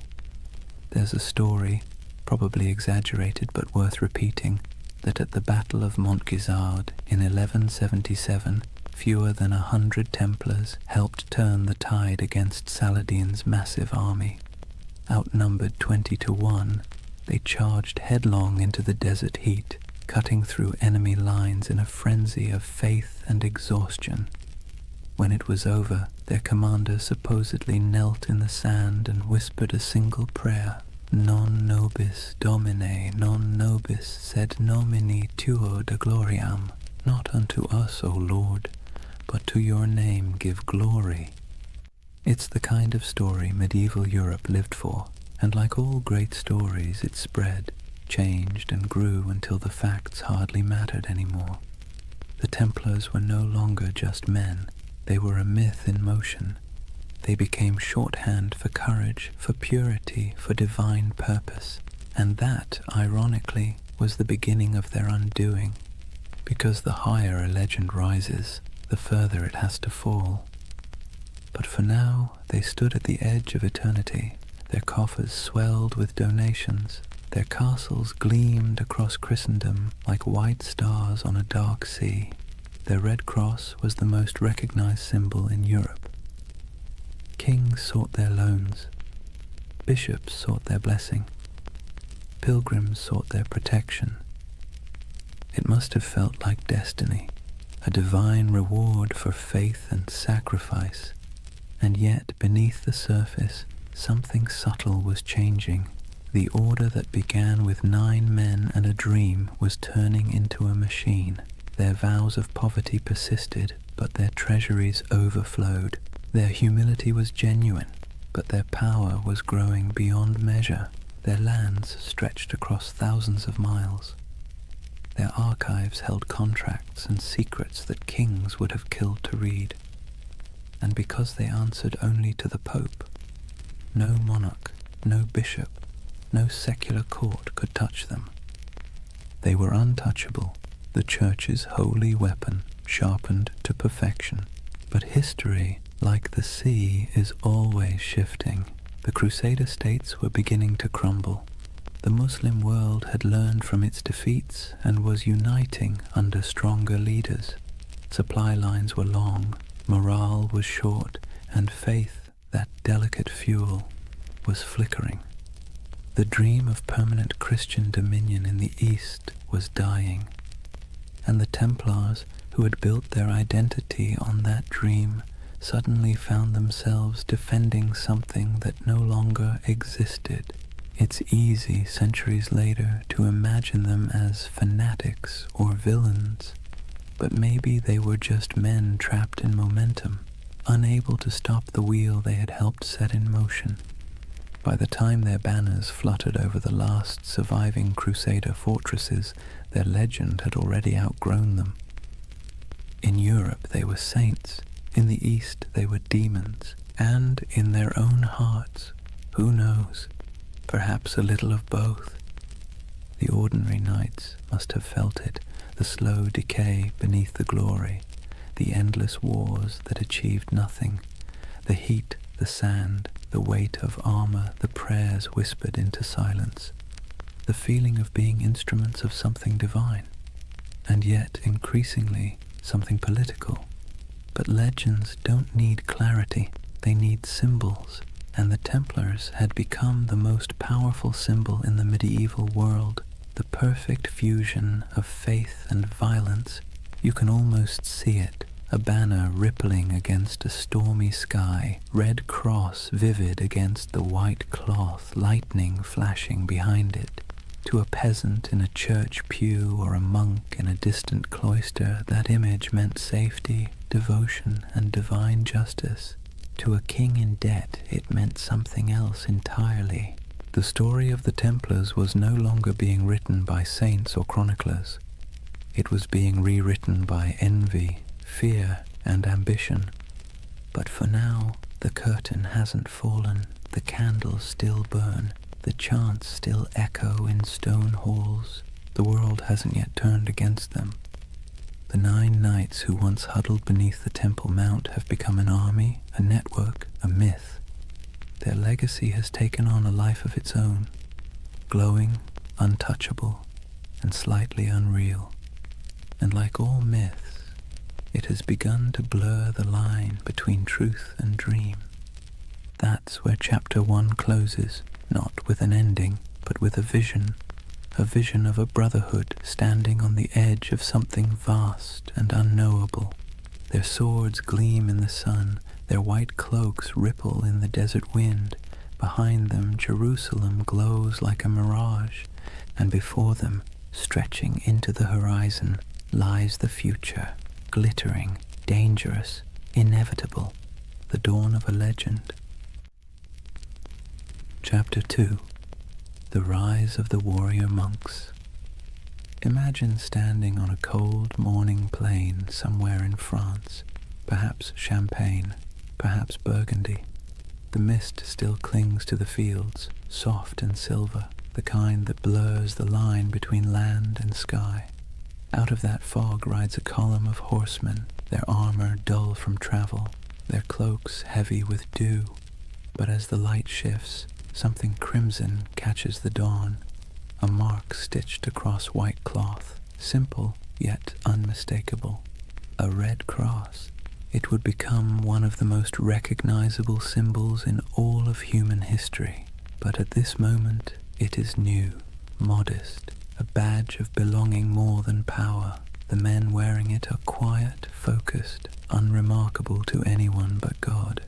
There's a story, probably exaggerated but worth repeating, that at the Battle of Montgisard in 1177, fewer than 100 Templars helped turn the tide against Saladin's massive army. Outnumbered 20 to 1, they charged headlong into the desert heat, cutting through enemy lines in a frenzy of faith and exhaustion. When it was over, their commander supposedly knelt in the sand and whispered a single prayer: Non nobis Domine, non nobis sed nomini tuo de gloriam. Not unto us, O Lord, but to your name give glory. It's the kind of story medieval Europe lived for, and like all great stories, it spread, changed, and grew until the facts hardly mattered anymore. The Templars were no longer just men. They were a myth in motion. They became shorthand for courage, for purity, for divine purpose. And that, ironically, was the beginning of their undoing. Because the higher a legend rises, the further it has to fall. But for now, they stood at the edge of eternity. Their coffers swelled with donations. Their castles gleamed across Christendom like white stars on a dark sea. Their red cross was the most recognized symbol in Europe. Kings sought their loans. Bishops sought their blessing. Pilgrims sought their protection. It must have felt like destiny, a divine reward for faith and sacrifice. And yet, beneath the surface, something subtle was changing. The order that began with 9 men and a dream was turning into a machine. Their vows of poverty persisted, but their treasuries overflowed. Their humility was genuine, but their power was growing beyond measure. Their lands stretched across thousands of miles. Their archives held contracts and secrets that kings would have killed to read. And because they answered only to the Pope, no monarch, no bishop, no secular court could touch them. They were untouchable, the Church's holy weapon, sharpened to perfection. But history, like the sea, is always shifting. The Crusader states were beginning to crumble. The Muslim world had learned from its defeats and was uniting under stronger leaders. Supply lines were long, morale was short, and faith, that delicate fuel, was flickering. The dream of permanent Christian dominion in the East was dying, and the Templars, who had built their identity on that dream, suddenly found themselves defending something that no longer existed. It's easy, centuries later, to imagine them as fanatics or villains, but maybe they were just men trapped in momentum, unable to stop the wheel they had helped set in motion. By the time their banners fluttered over the last surviving Crusader fortresses, their legend had already outgrown them. In Europe they were saints, in the East they were demons, and in their own hearts, who knows, perhaps a little of both. The ordinary knights must have felt it, the slow decay beneath the glory, the endless wars that achieved nothing, the heat, the sand, the weight of armor, the prayers whispered into silence, the feeling of being instruments of something divine, and yet increasingly something political. But legends don't need clarity, they need symbols, and the Templars had become the most powerful symbol in the medieval world, the perfect fusion of faith and violence. You can almost see it, a banner rippling against a stormy sky, red cross vivid against the white cloth, lightning flashing behind it. To a peasant in a church pew or a monk in a distant cloister, that image meant safety, devotion, and divine justice. To a king in debt, it meant something else entirely. The story of the Templars was no longer being written by saints or chroniclers. It was being rewritten by envy, fear, and ambition. But for now, the curtain hasn't fallen, the candles still burn, the chants still echo in stone halls. The world hasn't yet turned against them. The 9 knights who once huddled beneath the Temple Mount have become an army, a network, a myth. Their legacy has taken on a life of its own, glowing, untouchable, and slightly unreal. And like all myths, it has begun to blur the line between truth and dream. That's where chapter 1 closes, not with an ending, but with a vision of a brotherhood standing on the edge of something vast and unknowable. Their swords gleam in the sun, their white cloaks ripple in the desert wind. Behind them, Jerusalem glows like a mirage, and before them, stretching into the horizon, lies the future, glittering, dangerous, inevitable, the dawn of a legend. Chapter 2. The Rise of the Warrior Monks. Imagine standing on a cold morning plain somewhere in France, perhaps Champagne, perhaps Burgundy. The mist still clings to the fields, soft and silver, the kind that blurs the line between land and sky. Out of that fog rides a column of horsemen, their armor dull from travel, their cloaks heavy with dew. But as the light shifts, something crimson catches the dawn, a mark stitched across white cloth, simple yet unmistakable, a red cross. It would become one of the most recognizable symbols in all of human history, but at this moment it is new, modest, a badge of belonging more than power. The men wearing it are quiet, focused, unremarkable to anyone but God.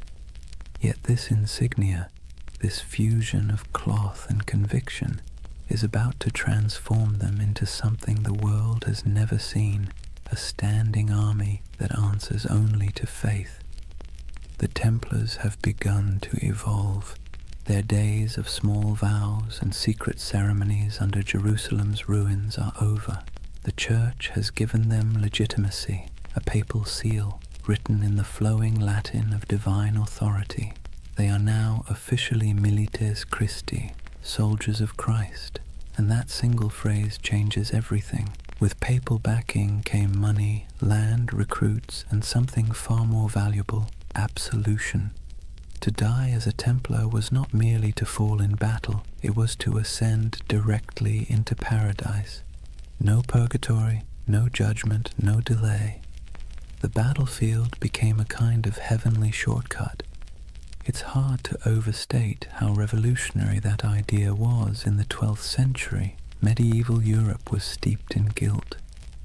Yet this insignia, this fusion of cloth and conviction, is about to transform them into something the world has never seen, a standing army that answers only to faith. The Templars have begun to evolve. Their days of small vows and secret ceremonies under Jerusalem's ruins are over. The Church has given them legitimacy, a papal seal written in the flowing Latin of divine authority. They are now officially milites Christi, soldiers of Christ, and that single phrase changes everything. With papal backing came money, land, recruits, and something far more valuable, absolution. To die as a Templar was not merely to fall in battle, it was to ascend directly into paradise. No purgatory, no judgment, no delay. The battlefield became a kind of heavenly shortcut. It's hard to overstate how revolutionary that idea was in the 12th century. Medieval Europe was steeped in guilt.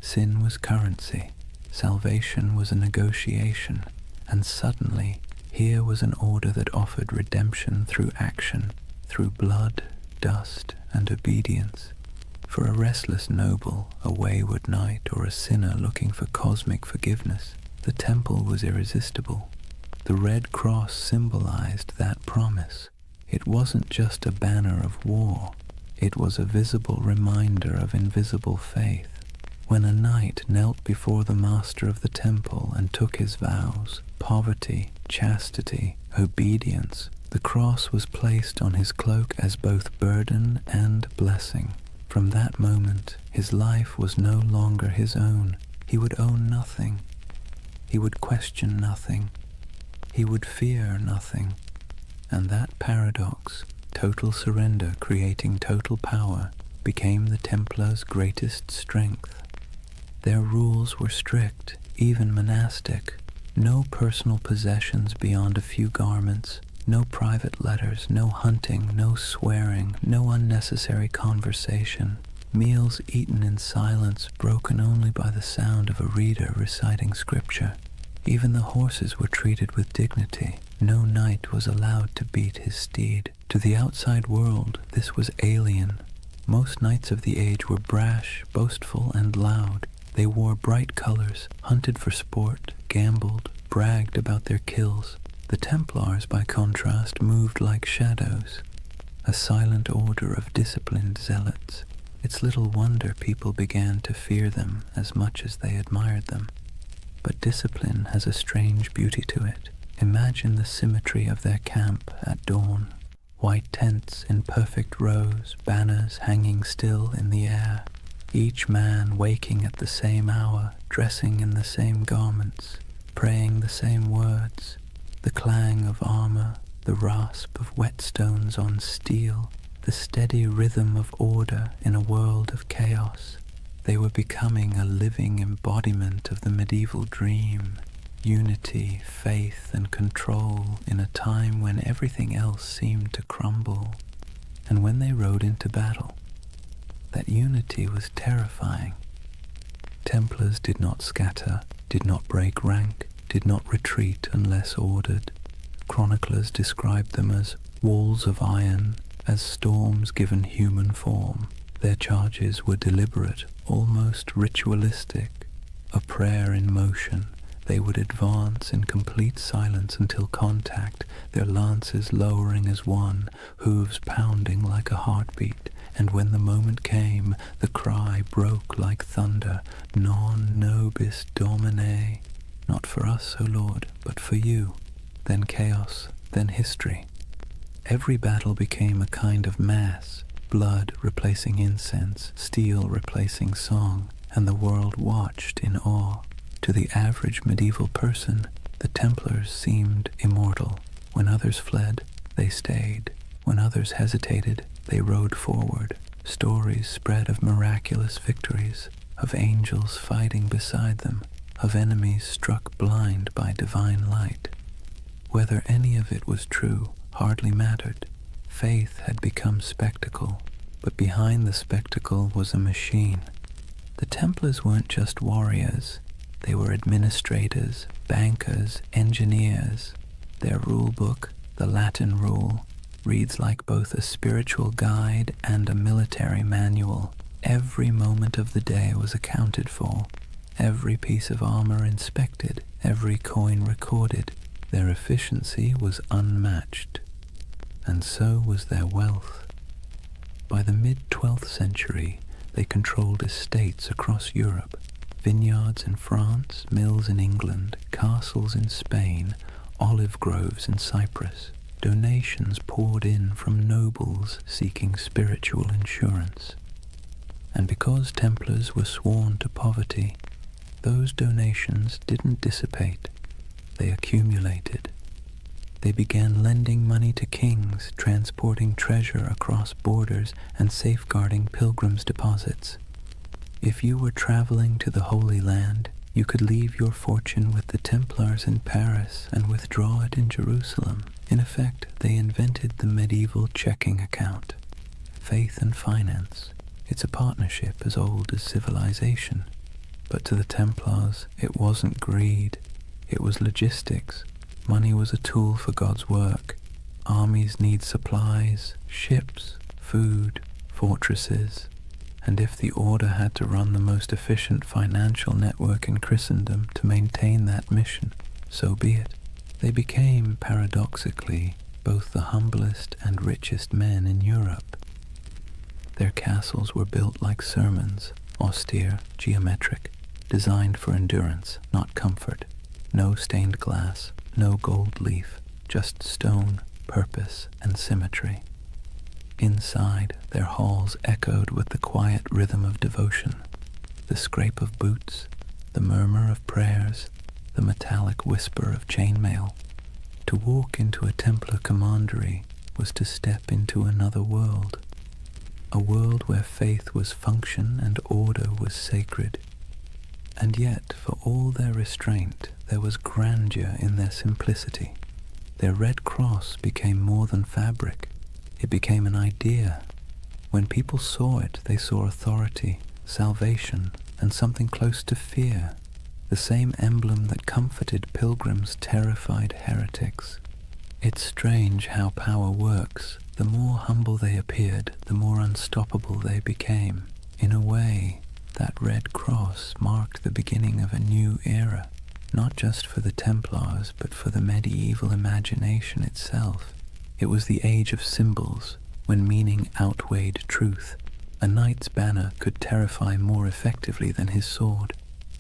Sin was currency. Salvation was a negotiation. And suddenly, here was an order that offered redemption through action, through blood, dust, and obedience. For a restless noble, a wayward knight, or a sinner looking for cosmic forgiveness, the temple was irresistible. The red cross symbolized that promise. It wasn't just a banner of war. It was a visible reminder of invisible faith. When a knight knelt before the master of the temple and took his vows, poverty, chastity, obedience, the cross was placed on his cloak as both burden and blessing. From that moment, his life was no longer his own. He would own nothing. He would question nothing. He would fear nothing. And that paradox, total surrender creating total power, became the Templars' greatest strength. Their rules were strict, even monastic. No personal possessions beyond a few garments, no private letters, no hunting, no swearing, no unnecessary conversation. Meals eaten in silence, broken only by the sound of a reader reciting scripture. Even the horses were treated with dignity. No knight was allowed to beat his steed. To the outside world, this was alien. Most knights of the age were brash, boastful, and loud. They wore bright colors, hunted for sport, gambled, bragged about their kills. The Templars, by contrast, moved like shadows, a silent order of disciplined zealots. It's little wonder people began to fear them as much as they admired them. But discipline has a strange beauty to it. Imagine the symmetry of their camp at dawn. White tents in perfect rows, banners hanging still in the air. Each man waking at the same hour, dressing in the same garments, praying the same words. The clang of armor, the rasp of whetstones on steel, the steady rhythm of order in a world of chaos. They were becoming a living embodiment of the medieval dream. Unity, faith, and control in a time when everything else seemed to crumble. And when they rode into battle, that unity was terrifying. Templars did not scatter, did not break rank, did not retreat unless ordered. Chroniclers described them as walls of iron, as storms given human form. Their charges were deliberate, almost ritualistic, a prayer in motion. They would advance in complete silence until contact, their lances lowering as one, hooves pounding like a heartbeat. And when the moment came, the cry broke like thunder, Non nobis Domine. Not for us, O Lord, but for you. Then chaos, then history. Every battle became a kind of mass, blood replacing incense, steel replacing song, and the world watched in awe. To the average medieval person, the Templars seemed immortal. When others fled, they stayed. When others hesitated, they rode forward. Stories spread of miraculous victories, of angels fighting beside them, of enemies struck blind by divine light. Whether any of it was true hardly mattered. Faith had become spectacle, but behind the spectacle was a machine. The Templars weren't just warriors. They were administrators, bankers, engineers. Their rule book, the Latin Rule, reads like both a spiritual guide and a military manual. Every moment of the day was accounted for, every piece of armor inspected, every coin recorded. Their efficiency was unmatched, and so was their wealth. By the mid-12th century, they controlled estates across Europe, vineyards in France, mills in England, castles in Spain, olive groves in Cyprus. Donations poured in from nobles seeking spiritual insurance. And because Templars were sworn to poverty, those donations didn't dissipate. They accumulated. They began lending money to kings, transporting treasure across borders, and safeguarding pilgrims' deposits. If you were traveling to the Holy Land, You could leave your fortune with the Templars in Paris and withdraw it in Jerusalem. In effect, they invented the medieval checking account. Faith and finance. It's a partnership as old as civilization. But to the Templars, it wasn't greed. It was logistics. Money was a tool for God's work. Armies need supplies, ships, food, fortresses. And if the order had to run the most efficient financial network in Christendom to maintain that mission, so be it. They became, paradoxically, both the humblest and richest men in Europe. Their castles were built like sermons, austere, geometric, designed for endurance, not comfort. No stained glass, no gold leaf, just stone, purpose, and symmetry. Inside, their halls echoed with the quiet rhythm of devotion, the scrape of boots, the murmur of prayers, the metallic whisper of chainmail. To walk into a Templar commandery was to step into another world, a world where faith was function and order was sacred. And yet, for all their restraint, there was grandeur in their simplicity. Their red cross became more than fabric. It became an idea. When people saw it, they saw authority, salvation, and something close to fear. The same emblem that comforted pilgrims terrified heretics. It's strange how power works. The more humble they appeared, the more unstoppable they became. In a way, that red cross marked the beginning of a new era, not just for the Templars, but for the medieval imagination itself. It was the age of symbols, when meaning outweighed truth. A knight's banner could terrify more effectively than his sword.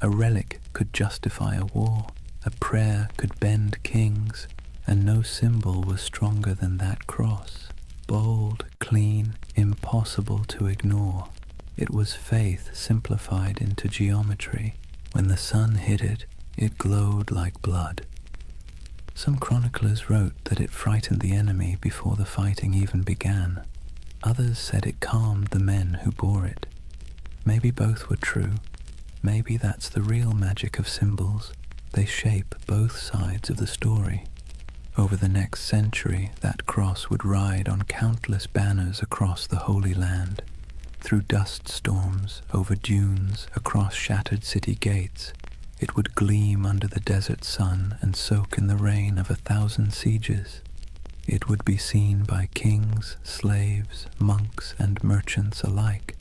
A relic could justify a war. A prayer could bend kings, and no symbol was stronger than that cross. Bold, clean, impossible to ignore. It was faith simplified into geometry. When the sun hit it, it glowed like blood. Some chroniclers wrote that it frightened the enemy before the fighting even began. Others said it calmed the men who bore it. Maybe both were true. Maybe that's the real magic of symbols. They shape both sides of the story. Over the next century, that cross would ride on countless banners across the Holy Land. Through dust storms, over dunes, across shattered city gates, it would gleam under the desert sun and soak in the rain of 1,000 sieges. It would be seen by kings, slaves, monks, and merchants alike,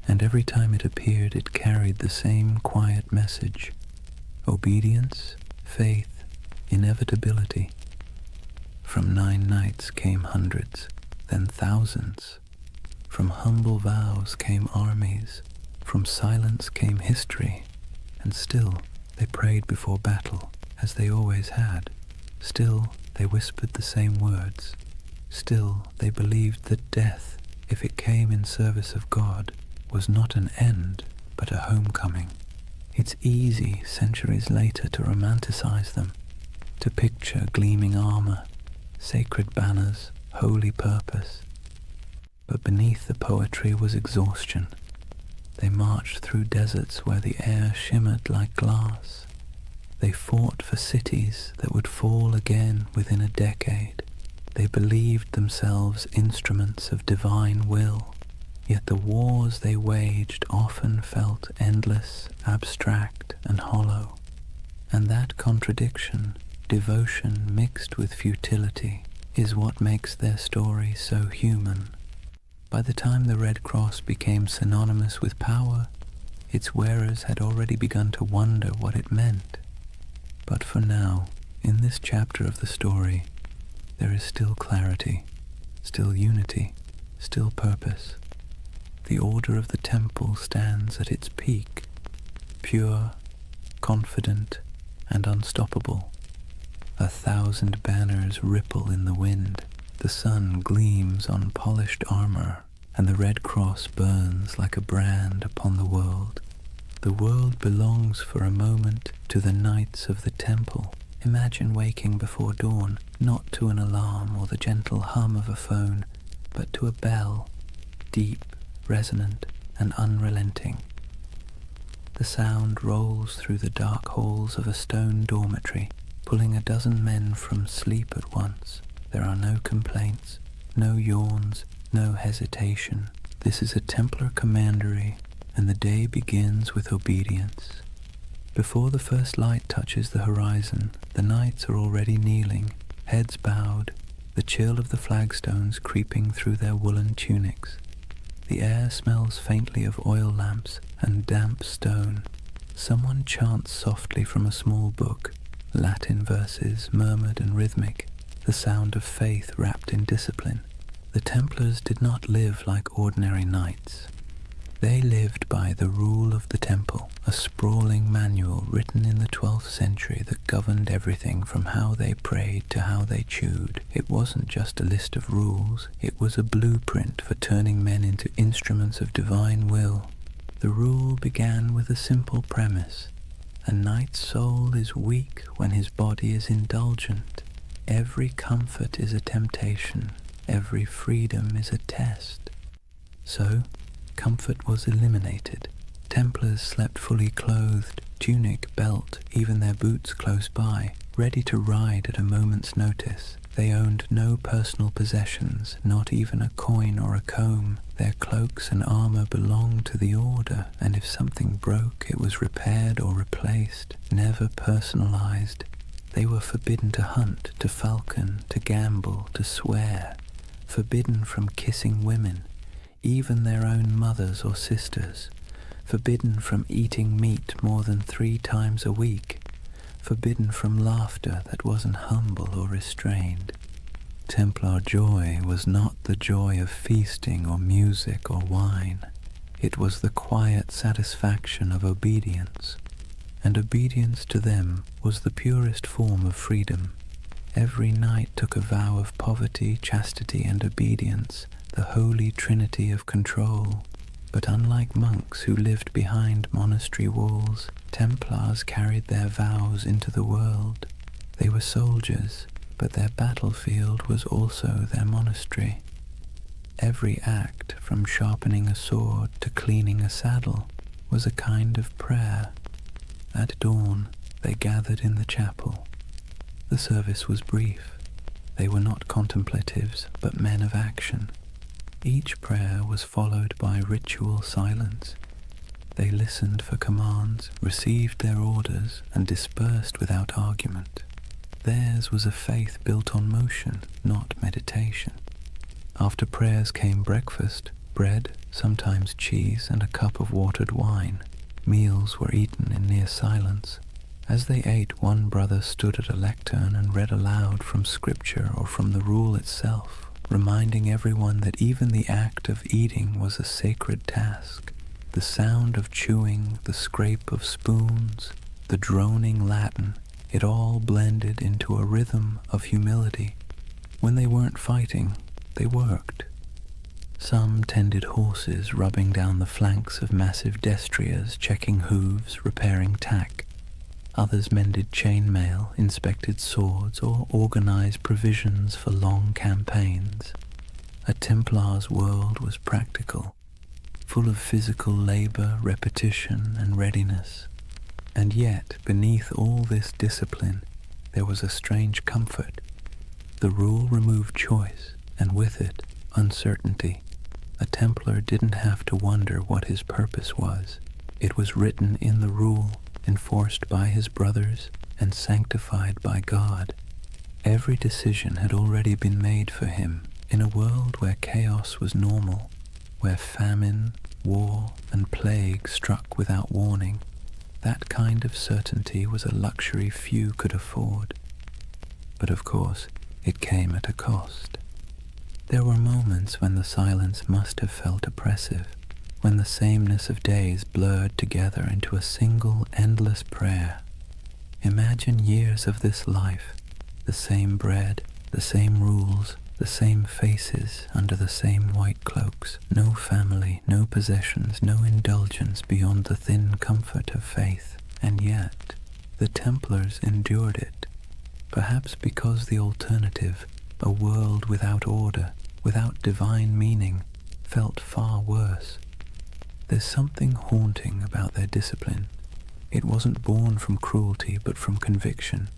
and every time it appeared it carried the same quiet message: obedience, faith, inevitability. From 9 nights came hundreds, then thousands. From humble vows came armies, from silence came history, and still they prayed before battle, as they always had. Still they whispered the same words. Still they believed that death, if it came in service of God, was not an end, but a homecoming. It's easy, centuries later, to romanticize them, to picture gleaming armor, sacred banners, holy purpose. But beneath the poetry was exhaustion. They marched through deserts where the air shimmered like glass. They fought for cities that would fall again within a decade. They believed themselves instruments of divine will, yet the wars they waged often felt endless, abstract, and hollow. And that contradiction, devotion mixed with futility, is what makes their story so human. By the time the Red Cross became synonymous with power, its wearers had already begun to wonder what it meant. But for now, in this chapter of the story, there is still clarity, still unity, still purpose. The order of the temple stands at its peak, pure, confident, and unstoppable. 1,000 banners ripple in the wind. The sun gleams on polished armor, and the Red Cross burns like a brand upon the world. The world belongs for a moment to the Knights of the Temple. Imagine waking before dawn, not to an alarm or the gentle hum of a phone, but to a bell, deep, resonant, and unrelenting. The sound rolls through the dark halls of a stone dormitory, pulling a dozen men from sleep at once. There are no complaints, no yawns, no hesitation. This is a Templar commandery, and the day begins with obedience. Before the first light touches the horizon, the knights are already kneeling, heads bowed, the chill of the flagstones creeping through their woolen tunics. The air smells faintly of oil lamps and damp stone. Someone chants softly from a small book, Latin verses murmured and rhythmic, the sound of faith wrapped in discipline. The Templars did not live like ordinary knights. They lived by the rule of the temple, a sprawling manual written in the 12th century that governed everything from how they prayed to how they chewed. It wasn't just a list of rules, it was a blueprint for turning men into instruments of divine will. The rule began with a simple premise. A knight's soul is weak when his body is indulgent. Every comfort is a temptation, every freedom is a test. So, comfort was eliminated. Templars slept fully clothed, tunic, belt, even their boots close by, ready to ride at a moment's notice. They owned no personal possessions, not even a coin or a comb. Their cloaks and armor belonged to the order, and if something broke, it was repaired or replaced, never personalized. They were forbidden to hunt, to falcon, to gamble, to swear, forbidden from kissing women, even their own mothers or sisters, forbidden from eating meat more than 3 times a week, forbidden from laughter that wasn't humble or restrained. Templar joy was not the joy of feasting or music or wine. It was the quiet satisfaction of obedience, and obedience to them was the purest form of freedom. Every knight took a vow of poverty, chastity, and obedience, the holy trinity of control. But unlike monks who lived behind monastery walls, Templars carried their vows into the world. They were soldiers, but their battlefield was also their monastery. Every act, from sharpening a sword to cleaning a saddle, was a kind of prayer. At dawn, they gathered in the chapel. The service was brief. They were not contemplatives, but men of action. Each prayer was followed by ritual silence. They listened for commands, received their orders, and dispersed without argument. Theirs was a faith built on motion, not meditation. After prayers came breakfast, bread, sometimes cheese, and a cup of watered wine. Meals were eaten in near silence. As they ate, one brother stood at a lectern and read aloud from scripture or from the rule itself, reminding everyone that even the act of eating was a sacred task. The sound of chewing, the scrape of spoons, the droning Latin, it all blended into a rhythm of humility. When they weren't fighting, they worked. Some tended horses, rubbing down the flanks of massive destriers, checking hooves, repairing tack. Others mended chainmail, inspected swords, or organized provisions for long campaigns. A Templar's world was practical, full of physical labor, repetition, and readiness. And yet, beneath all this discipline, there was a strange comfort. The rule removed choice, and with it, uncertainty. A Templar didn't have to wonder what his purpose was. It was written in the rule, enforced by his brothers, and sanctified by God. Every decision had already been made for him. In a world where chaos was normal, where famine, war, and plague struck without warning, that kind of certainty was a luxury few could afford. But of course, it came at a cost. There were moments when the silence must have felt oppressive, when the sameness of days blurred together into a single endless prayer. Imagine years of this life, the same bread, the same rules, the same faces under the same white cloaks, no family, no possessions, no indulgence beyond the thin comfort of faith. And yet, the Templars endured it, perhaps because the alternative, a world without order, without divine meaning, felt far worse. There's something haunting about their discipline. It wasn't born from cruelty, but from conviction.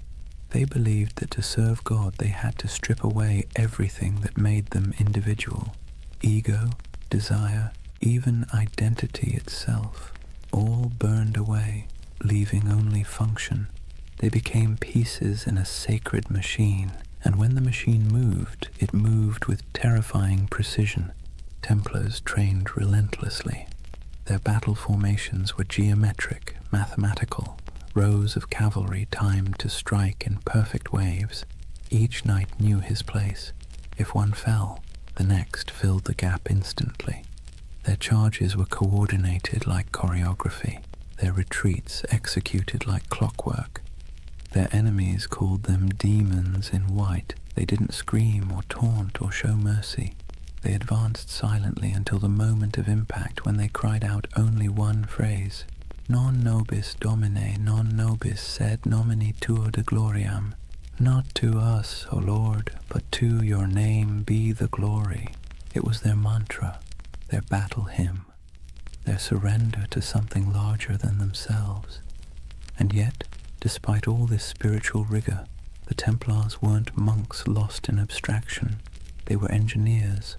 They believed that to serve God they had to strip away everything that made them individual. Ego, desire, even identity itself, all burned away, leaving only function. They became pieces in a sacred machine, and when the machine moved, it moved with terrifying precision. Templars trained relentlessly. Their battle formations were geometric, mathematical, rows of cavalry timed to strike in perfect waves. Each knight knew his place. If one fell, the next filled the gap instantly. Their charges were coordinated like choreography, their retreats executed like clockwork. Their enemies called them demons in white. They didn't scream or taunt or show mercy. They advanced silently until the moment of impact, when they cried out only one phrase: Non nobis Domine, non nobis sed nomini tuo de gloriam. Not to us, O Lord, but to your name be the glory. It was their mantra, their battle hymn, their surrender to something larger than themselves. And yet, despite all this spiritual rigor, the Templars weren't monks lost in abstraction. They were engineers,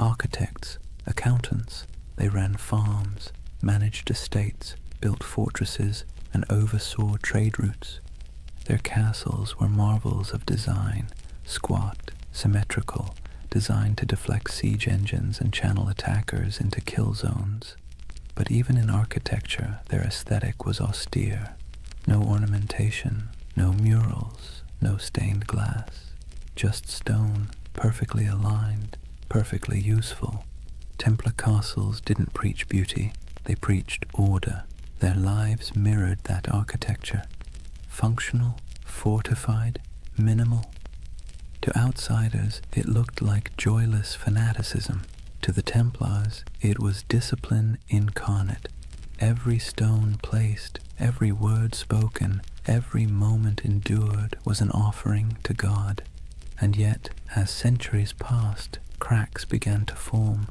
architects, accountants. They ran farms, managed estates, built fortresses, and oversaw trade routes. Their castles were marvels of design, squat, symmetrical, designed to deflect siege engines and channel attackers into kill zones. But even in architecture, their aesthetic was austere. No ornamentation, no murals, no stained glass, just stone, perfectly aligned, perfectly useful. Templar castles didn't preach beauty, they preached order. Their lives mirrored that architecture. Functional, fortified, minimal. To outsiders, it looked like joyless fanaticism. To the Templars, it was discipline incarnate. Every stone placed, every word spoken, every moment endured was an offering to God. And yet, as centuries passed, cracks began to form.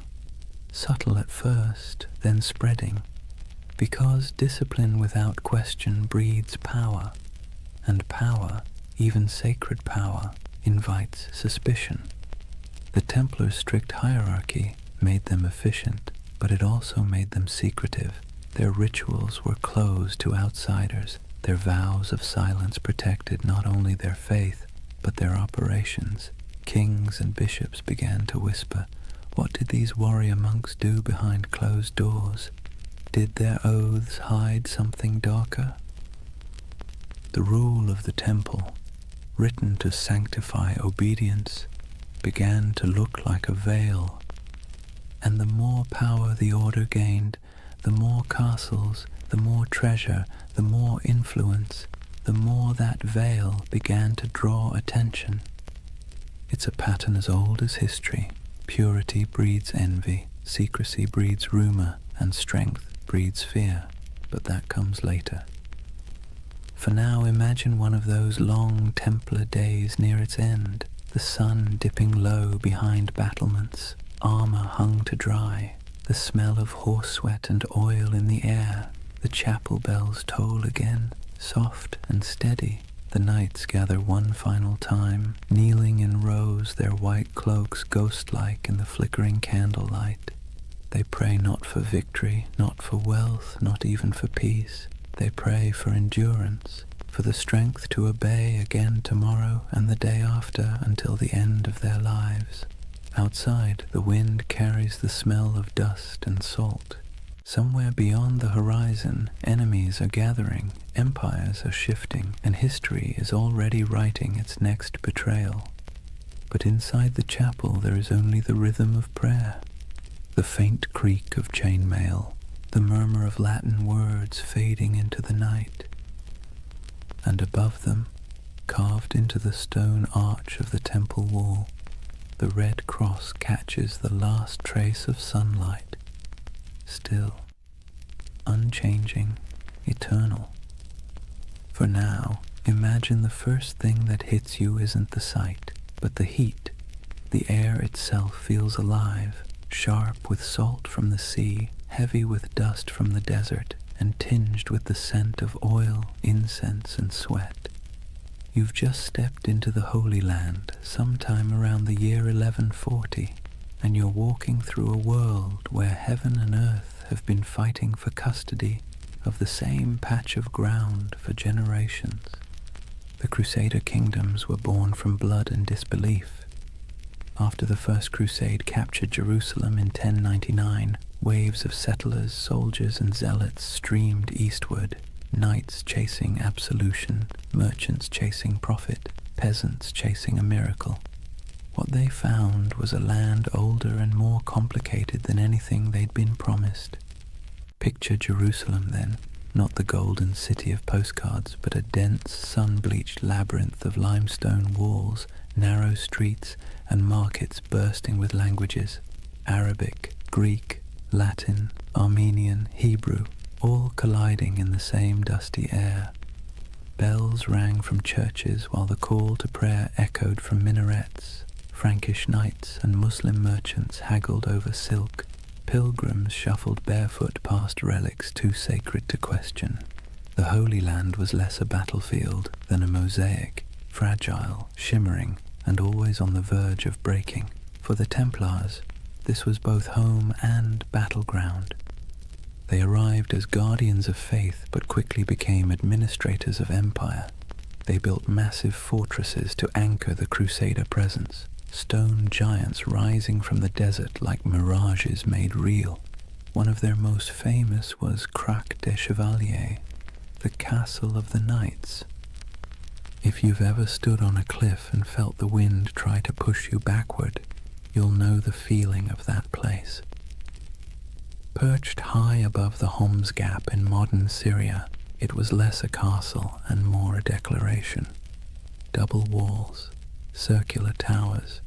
Subtle at first, then spreading. Because discipline without question breeds power, and power, even sacred power, invites suspicion. The Templars' strict hierarchy made them efficient, but it also made them secretive. Their rituals were closed to outsiders. Their vows of silence protected not only their faith, but their operations. Kings and bishops began to whisper, what did these warrior monks do behind closed doors? Did their oaths hide something darker? The rule of the temple, written to sanctify obedience, began to look like a veil. And the more power the order gained, the more castles, the more treasure, the more influence, the more that veil began to draw attention. It's a pattern as old as history. Purity breeds envy, secrecy breeds rumor, and strength breeds fear, but that comes later. For now, imagine one of those long Templar days near its end, the sun dipping low behind battlements, armor hung to dry, the smell of horse sweat and oil in the air. The chapel bells toll again, soft and steady. The knights gather one final time, kneeling in rows, their white cloaks ghost-like in the flickering candlelight. They pray not for victory, not for wealth, not even for peace. They pray for endurance, for the strength to obey again tomorrow and the day after until the end of their lives. Outside, the wind carries the smell of dust and salt. Somewhere beyond the horizon, enemies are gathering, empires are shifting, and history is already writing its next betrayal. But inside the chapel there is only the rhythm of prayer, the faint creak of chainmail, the murmur of Latin words fading into the night. And above them, carved into the stone arch of the temple wall, the red cross catches the last trace of sunlight, still, unchanging, eternal. For now, imagine the first thing that hits you isn't the sight, but the heat. The air itself feels alive, sharp with salt from the sea, heavy with dust from the desert and tinged with the scent of oil, incense, and sweat. You've just stepped into the Holy Land sometime around the year 1140, and you're walking through a world where heaven and earth have been fighting for custody of the same patch of ground for generations. The Crusader kingdoms were born from blood and disbelief. After the First Crusade captured Jerusalem in 1099, waves of settlers, soldiers, and zealots streamed eastward, knights chasing absolution, merchants chasing profit, peasants chasing a miracle. What they found was a land older and more complicated than anything they'd been promised. Picture Jerusalem then, not the golden city of postcards, but a dense, sun-bleached labyrinth of limestone walls, narrow streets, and markets bursting with languages: Arabic, Greek, Latin, Armenian, Hebrew, all colliding in the same dusty air. Bells rang from churches while the call to prayer echoed from minarets. Frankish knights and Muslim merchants haggled over silk. Pilgrims shuffled barefoot past relics too sacred to question. The Holy Land was less a battlefield than a mosaic, fragile, shimmering, and always on the verge of breaking. For the Templars, this was both home and battleground. They arrived as guardians of faith, but quickly became administrators of empire. They built massive fortresses to anchor the Crusader presence, stone giants rising from the desert like mirages made real. One of their most famous was Crac des Chevaliers, the castle of the knights. If you've ever stood on a cliff and felt the wind try to push you backward, you'll know the feeling of that place. Perched high above the Homs Gap in modern Syria, it was less a castle and more a declaration. Double walls, circular towers,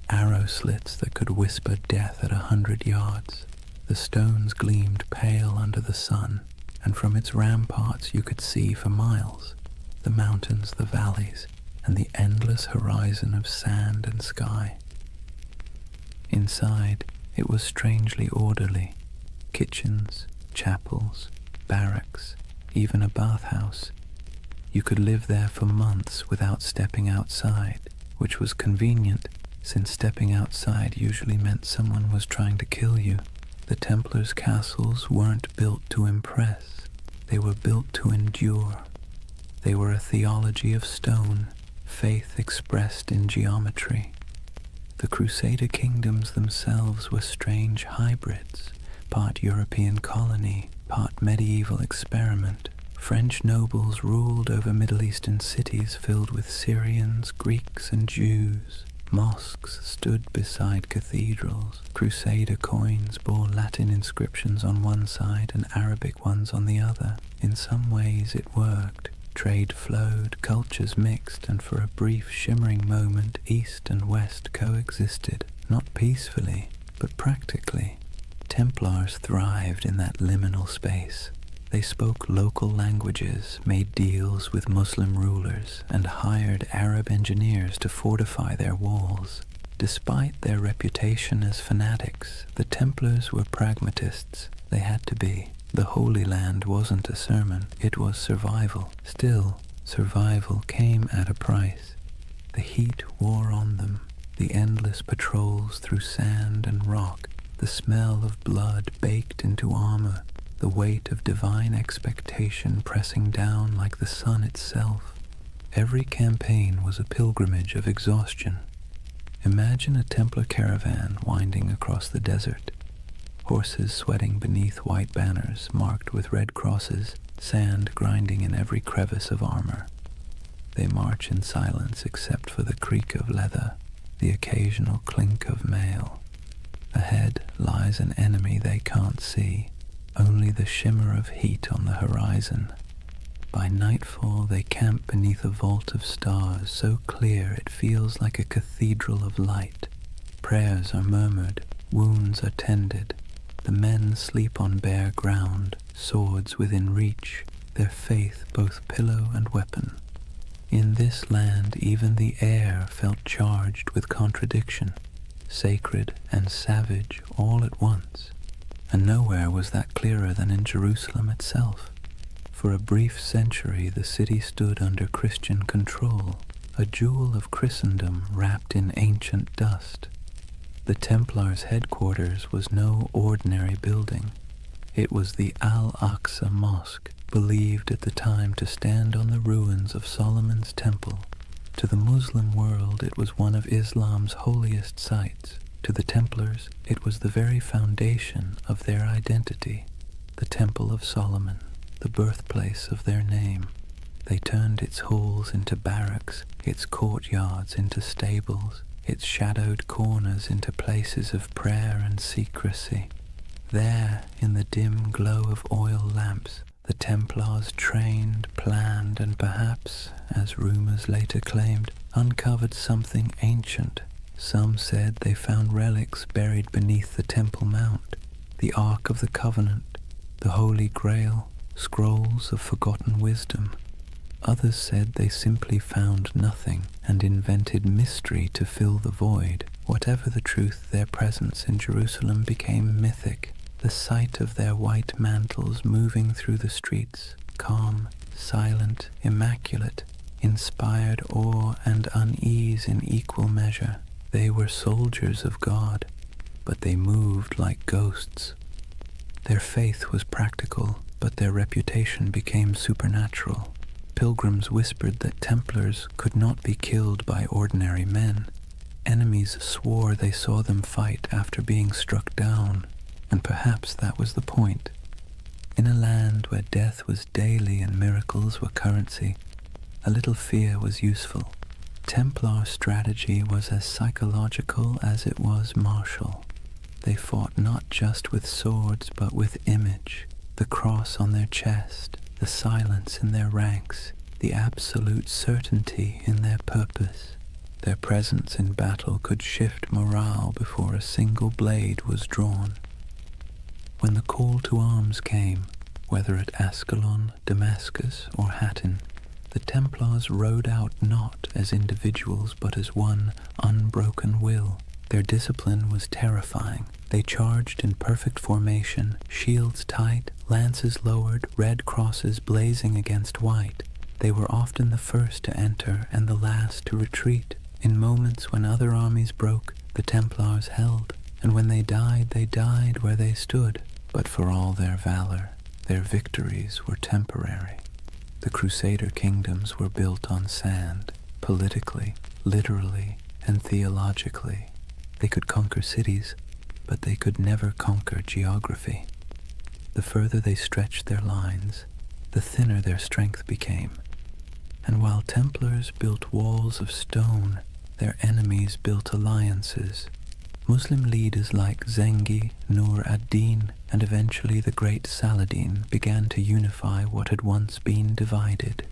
arrow slits that could whisper death at 100 yards. The stones gleamed pale under the sun, and from its ramparts you could see for miles the mountains, the valleys, and the endless horizon of sand and sky. Inside, it was strangely orderly. Kitchens, chapels, barracks, even a bathhouse. You could live there for months without stepping outside, which was convenient, since stepping outside usually meant someone was trying to kill you. The Templars' castles weren't built to impress. They were built to endure. They were a theology of stone, faith expressed in geometry. The Crusader kingdoms themselves were strange hybrids, part European colony, part medieval experiment. French nobles ruled over Middle Eastern cities filled with Syrians, Greeks, and Jews. Mosques stood beside cathedrals. Crusader coins bore Latin inscriptions on one side and Arabic ones on the other. In some ways it worked. Trade flowed, cultures mixed, and for a brief shimmering moment East and West coexisted, not peacefully, but practically. Templars thrived in that liminal space. They spoke local languages, made deals with Muslim rulers, and hired Arab engineers to fortify their walls. Despite their reputation as fanatics, the Templars were pragmatists. They had to be. The Holy Land wasn't a sermon, it was survival. Still, survival came at a price. The heat wore on them, the endless patrols through sand and rock, the smell of blood baked into armor, the weight of divine expectation pressing down like the sun itself. Every campaign was a pilgrimage of exhaustion. Imagine a Templar caravan winding across the desert. Horses sweating beneath white banners marked with red crosses, sand grinding in every crevice of armor. They march in silence except for the creak of leather, the occasional clink of mail. Ahead lies an enemy they can't see, only the shimmer of heat on the horizon. By nightfall they camp beneath a vault of stars so clear it feels like a cathedral of light. Prayers are murmured, wounds are tended. The men sleep on bare ground, swords within reach, their faith both pillow and weapon. In this land even the air felt charged with contradiction, sacred and savage all at once. and nowhere was that clearer than in Jerusalem itself. For a brief century the city stood under Christian control, a jewel of Christendom wrapped in ancient dust. The Templars' headquarters was no ordinary building. It was the Al-Aqsa Mosque, believed at the time to stand on the ruins of Solomon's Temple. To the Muslim world it was one of Islam's holiest sites. To the Templars it was the very foundation of their identity, the Temple of Solomon, the birthplace of their name. They turned its halls into barracks, its courtyards into stables, its shadowed corners into places of prayer and secrecy. There, in the dim glow of oil lamps, the Templars trained, planned, and perhaps, as rumors later claimed, uncovered something ancient. Some said they found relics buried beneath the Temple Mount, the Ark of the Covenant, the Holy Grail, scrolls of forgotten wisdom. Others said they simply found nothing and invented mystery to fill the void. Whatever the truth, their presence in Jerusalem became mythic. The sight of their white mantles moving through the streets, calm, silent, immaculate, inspired awe and unease in equal measure. They were soldiers of God, but they moved like ghosts. Their faith was practical, but their reputation became supernatural. Pilgrims whispered that Templars could not be killed by ordinary men. Enemies swore they saw them fight after being struck down, and perhaps that was the point. In a land where death was daily and miracles were currency, a little fear was useful. Templar strategy was as psychological as it was martial. They fought not just with swords but with image, the cross on their chest, the silence in their ranks, the absolute certainty in their purpose. Their presence in battle could shift morale before a single blade was drawn. When the call to arms came, whether at Ascalon, Damascus, or Hattin, the Templars rode out not as individuals but as one unbroken will. Their discipline was terrifying. They charged in perfect formation, shields tight, lances lowered, red crosses blazing against white. They were often the first to enter and the last to retreat. In moments when other armies broke, the Templars held, and when they died where they stood. But for all their valor, their victories were temporary. The Crusader kingdoms were built on sand, politically, literally, and theologically. They could conquer cities, but they could never conquer geography. The further they stretched their lines, the thinner their strength became. And while Templars built walls of stone, their enemies built alliances. Muslim leaders like Zengi, Nur ad-Din, and eventually the great Saladin began to unify what had once been divided.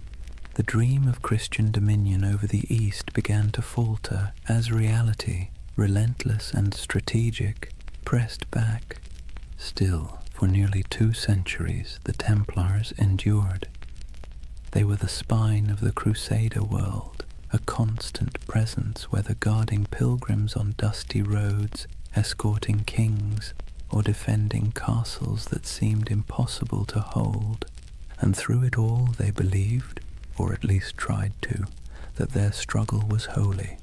The dream of Christian dominion over the East began to falter as reality, relentless and strategic, pressed back. Still, for nearly 2 centuries, the Templars endured. They were the spine of the Crusader world, a constant presence, whether guarding pilgrims on dusty roads, escorting kings, or defending castles that seemed impossible to hold. And through it all they believed, or at least tried to, that their struggle was holy,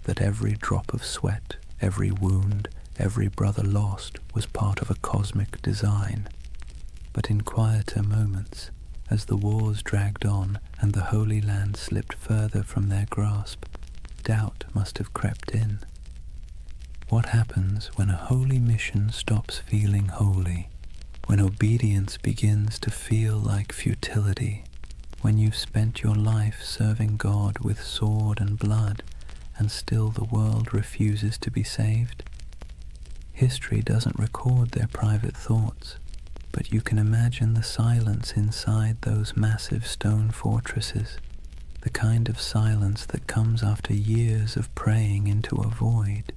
that every drop of sweat, every wound, every brother lost was part of a cosmic design. But in quieter moments, as the wars dragged on and the Holy Land slipped further from their grasp, doubt must have crept in. What happens when a holy mission stops feeling holy? When obedience begins to feel like futility? When you've spent your life serving God with sword and blood, and still the world refuses to be saved? History doesn't record their private thoughts, but you can imagine the silence inside those massive stone fortresses, the kind of silence that comes after years of praying into a void.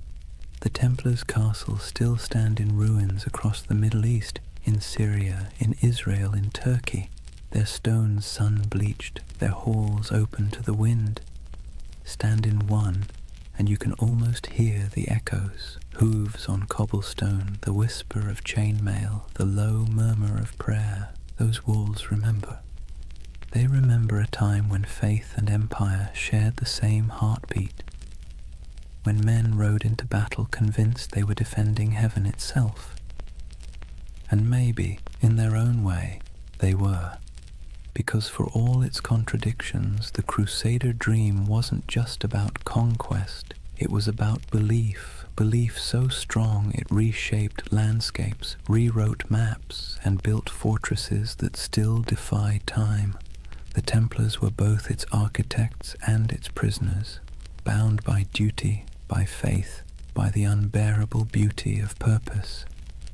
The Templars' castles still stand in ruins across the Middle East, in Syria, in Israel, in Turkey, their stones sun-bleached, their halls open to the wind. Stand in one, and you can almost hear the echoes, hooves on cobblestone, the whisper of chainmail, the low murmur of prayer. Those walls remember. They remember a time when faith and empire shared the same heartbeat, when men rode into battle convinced they were defending heaven itself. And maybe, in their own way, they were. Because for all its contradictions, the Crusader dream wasn't just about conquest, it was about belief, belief so strong it reshaped landscapes, rewrote maps, and built fortresses that still defy time. The Templars were both its architects and its prisoners, bound by duty, by faith, by the unbearable beauty of purpose.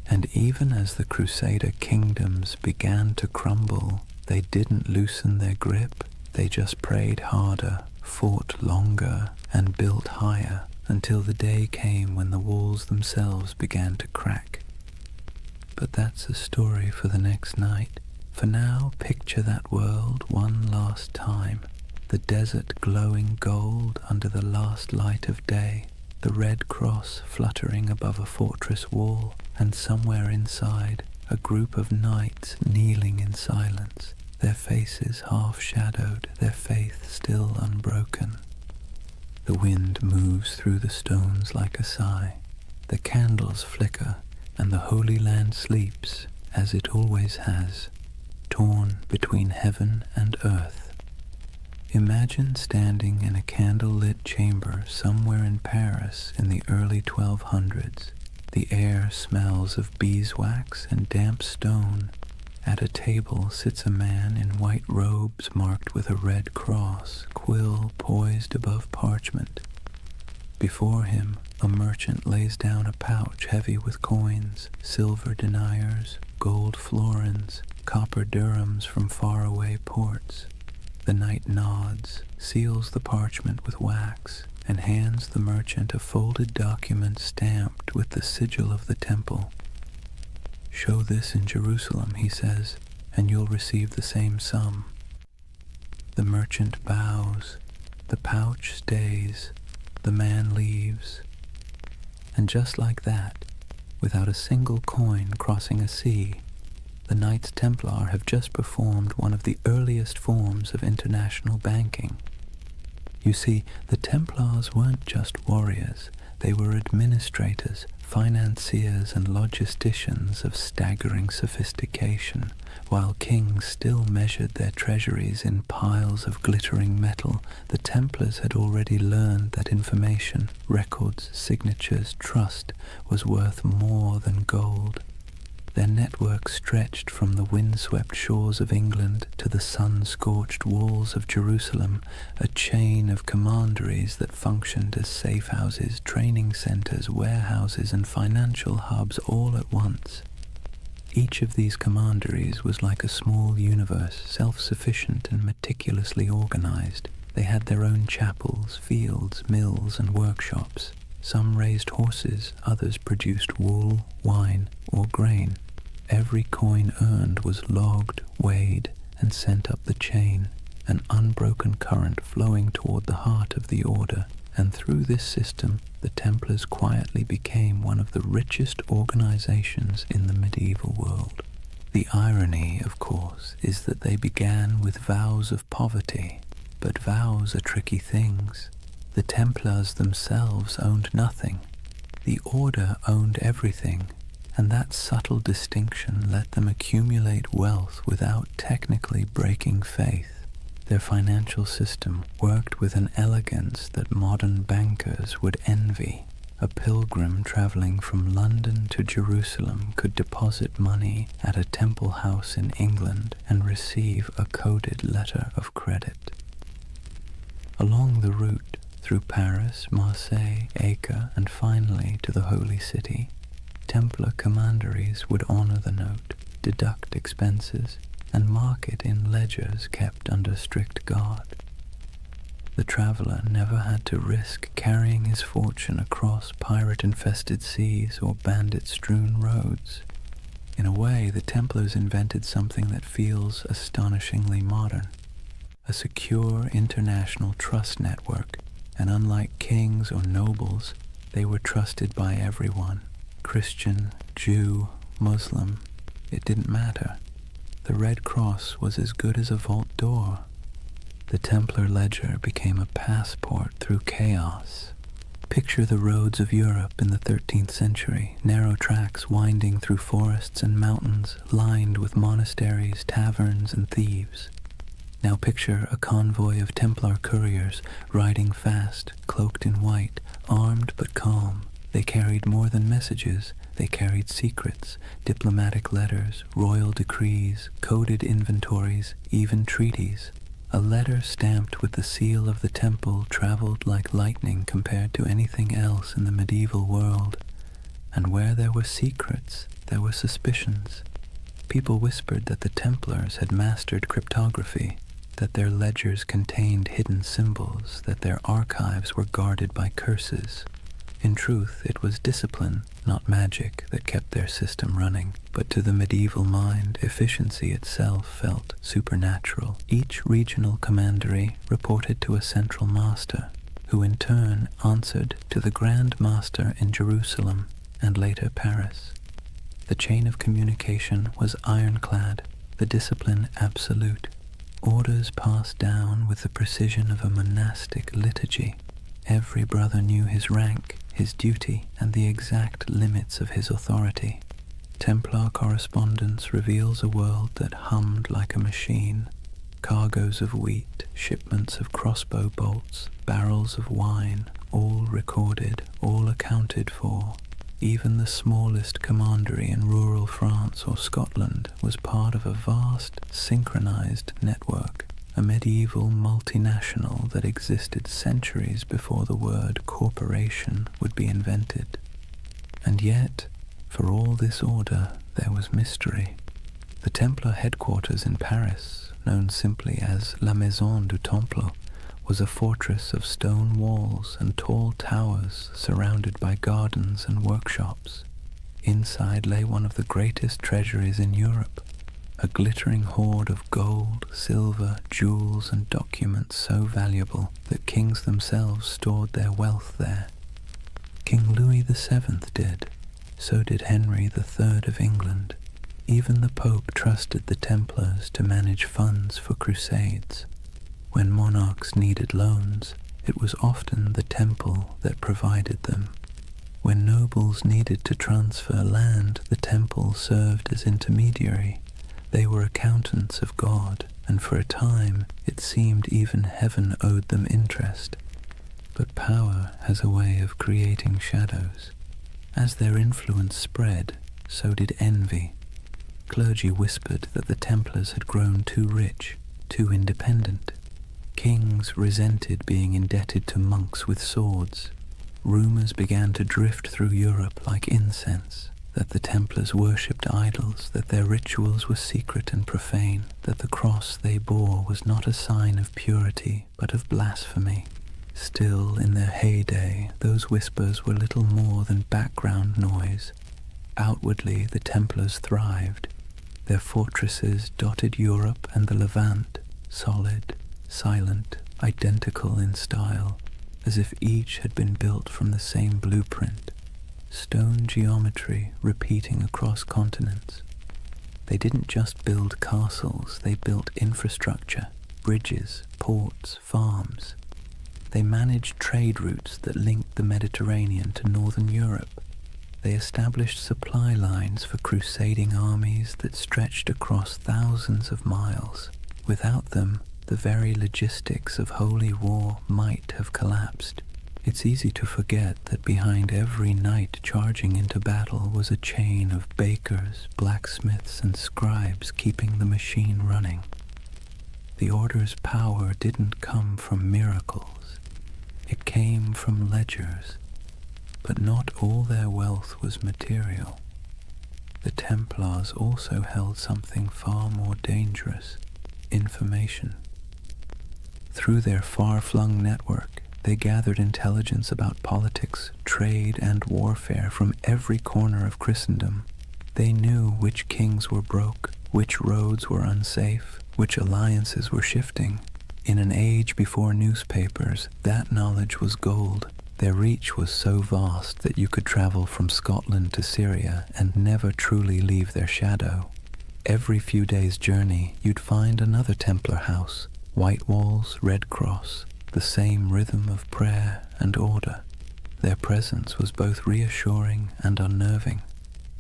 And even as the Crusader kingdoms began to crumble, they didn't loosen their grip, they just prayed harder, fought longer, and built higher, until the day came when the walls themselves began to crack. But that's a story for the next night. For now, picture that world one last time, the desert glowing gold under the last light of day, the red cross fluttering above a fortress wall, and somewhere inside, a group of knights kneeling in silence, their faces half-shadowed, their faith still unbroken. The wind moves through the stones like a sigh, the candles flicker, and the Holy Land sleeps, as it always has, torn between heaven and earth. Imagine standing in a candle-lit chamber somewhere in Paris in the early 1200s. The air smells of beeswax and damp stone. At a table sits a man in white robes marked with a red cross, quill poised above parchment. Before him, a merchant lays down a pouch heavy with coins, silver deniers, gold florins, copper dirhams from faraway ports. The knight nods, seals the parchment with wax, and hands the merchant a folded document stamped with the sigil of the temple. "Show this in Jerusalem," he says, "and you'll receive the same sum." The merchant bows, the pouch stays, the man leaves. And just like that, without a single coin crossing a sea, the Knights Templar have just performed one of the earliest forms of international banking. You see, the Templars weren't just warriors, they were administrators, financiers and logisticians of staggering sophistication. While kings still measured their treasuries in piles of glittering metal, the Templars had already learned that information, records, signatures, trust was worth more than gold. Their network stretched from the windswept shores of England to the sun-scorched walls of Jerusalem, a chain of commanderies that functioned as safe houses, training centers, warehouses, and financial hubs all at once. Each of these commanderies was like a small universe, self-sufficient and meticulously organized. They had their own chapels, fields, mills, and workshops. Some raised horses, others produced wool, wine, or grain. Every coin earned was logged, weighed, and sent up the chain, an unbroken current flowing toward the heart of the order, and through this system the Templars quietly became one of the richest organizations in the medieval world. The irony, of course, is that they began with vows of poverty, but vows are tricky things. The Templars themselves owned nothing. The order owned everything, and that subtle distinction let them accumulate wealth without technically breaking faith. Their financial system worked with an elegance that modern bankers would envy. A pilgrim traveling from London to Jerusalem could deposit money at a temple house in England and receive a coded letter of credit. Along the route, through Paris, Marseille, Acre, and finally to the Holy City, Templar commanderies would honor the note, deduct expenses, and mark it in ledgers kept under strict guard. The traveler never had to risk carrying his fortune across pirate-infested seas or bandit-strewn roads. In a way, the Templars invented something that feels astonishingly modern, a secure international trust network and unlike kings or nobles, they were trusted by everyone. Christian, Jew, Muslim, it didn't matter. The Red Cross was as good as a vault door. The Templar ledger became a passport through chaos. Picture the roads of Europe in the 13th century, narrow tracks winding through forests and mountains, lined with monasteries, taverns, and thieves. Now picture a convoy of Templar couriers riding fast, cloaked in white, armed but calm. They carried more than messages. They carried secrets, diplomatic letters, royal decrees, coded inventories, even treaties. A letter stamped with the seal of the temple traveled like lightning compared to anything else in the medieval world. And where there were secrets, there were suspicions. People whispered that the Templars had mastered cryptography, that their ledgers contained hidden symbols, that their archives were guarded by curses. In truth, it was discipline, not magic, that kept their system running, but to the medieval mind, efficiency itself felt supernatural. Each regional commandery reported to a central master, who in turn answered to the Grand Master in Jerusalem and later Paris. The chain of communication was ironclad, the discipline absolute. Orders passed down with the precision of a monastic liturgy. Every brother knew his rank, his duty, and the exact limits of his authority. Templar correspondence reveals a world that hummed like a machine. Cargoes of wheat, shipments of crossbow bolts, barrels of wine, all recorded, all accounted for. Even the smallest commandery in rural France or Scotland was part of a vast, synchronized network, a medieval multinational that existed centuries before the word corporation would be invented. And yet, for all this order, there was mystery. The Templar headquarters in Paris, known simply as La Maison du Temple, was a fortress of stone walls and tall towers surrounded by gardens and workshops. Inside lay one of the greatest treasuries in Europe, a glittering hoard of gold, silver, jewels, and documents so valuable that kings themselves stored their wealth there. King Louis VII did. So did Henry III of England. Even the Pope trusted the Templars to manage funds for crusades. When monarchs needed loans, it was often the temple that provided them. When nobles needed to transfer land, the temple served as intermediary. They were accountants of God, and for a time it seemed even heaven owed them interest. But power has a way of creating shadows. As their influence spread, so did envy. Clergy whispered that the Templars had grown too rich, too independent. Kings resented being indebted to monks with swords. Rumors began to drift through Europe like incense, that the Templars worshipped idols, that their rituals were secret and profane, that the cross they bore was not a sign of purity, but of blasphemy. Still, in their heyday, those whispers were little more than background noise. Outwardly, the Templars thrived. Their fortresses dotted Europe and the Levant, solid, silent, identical in style, as if each had been built from the same blueprint. Stone geometry repeating across continents. They didn't just build castles, they built infrastructure, bridges, ports, farms. They managed trade routes that linked the Mediterranean to northern Europe. They established supply lines for crusading armies that stretched across thousands of miles. Without them, the very logistics of holy war might have collapsed. It's easy to forget that behind every knight charging into battle was a chain of bakers, blacksmiths, and scribes keeping the machine running. The Order's power didn't come from miracles. It came from ledgers. But not all their wealth was material. The Templars also held something far more dangerous: information. Through their far-flung network, they gathered intelligence about politics, trade, and warfare from every corner of Christendom. They knew which kings were broke, which roads were unsafe, which alliances were shifting. In an age before newspapers, that knowledge was gold. Their reach was so vast that you could travel from Scotland to Syria and never truly leave their shadow. Every few days' journey, you'd find another Templar house, white walls, red cross, the same rhythm of prayer and order. Their presence was both reassuring and unnerving,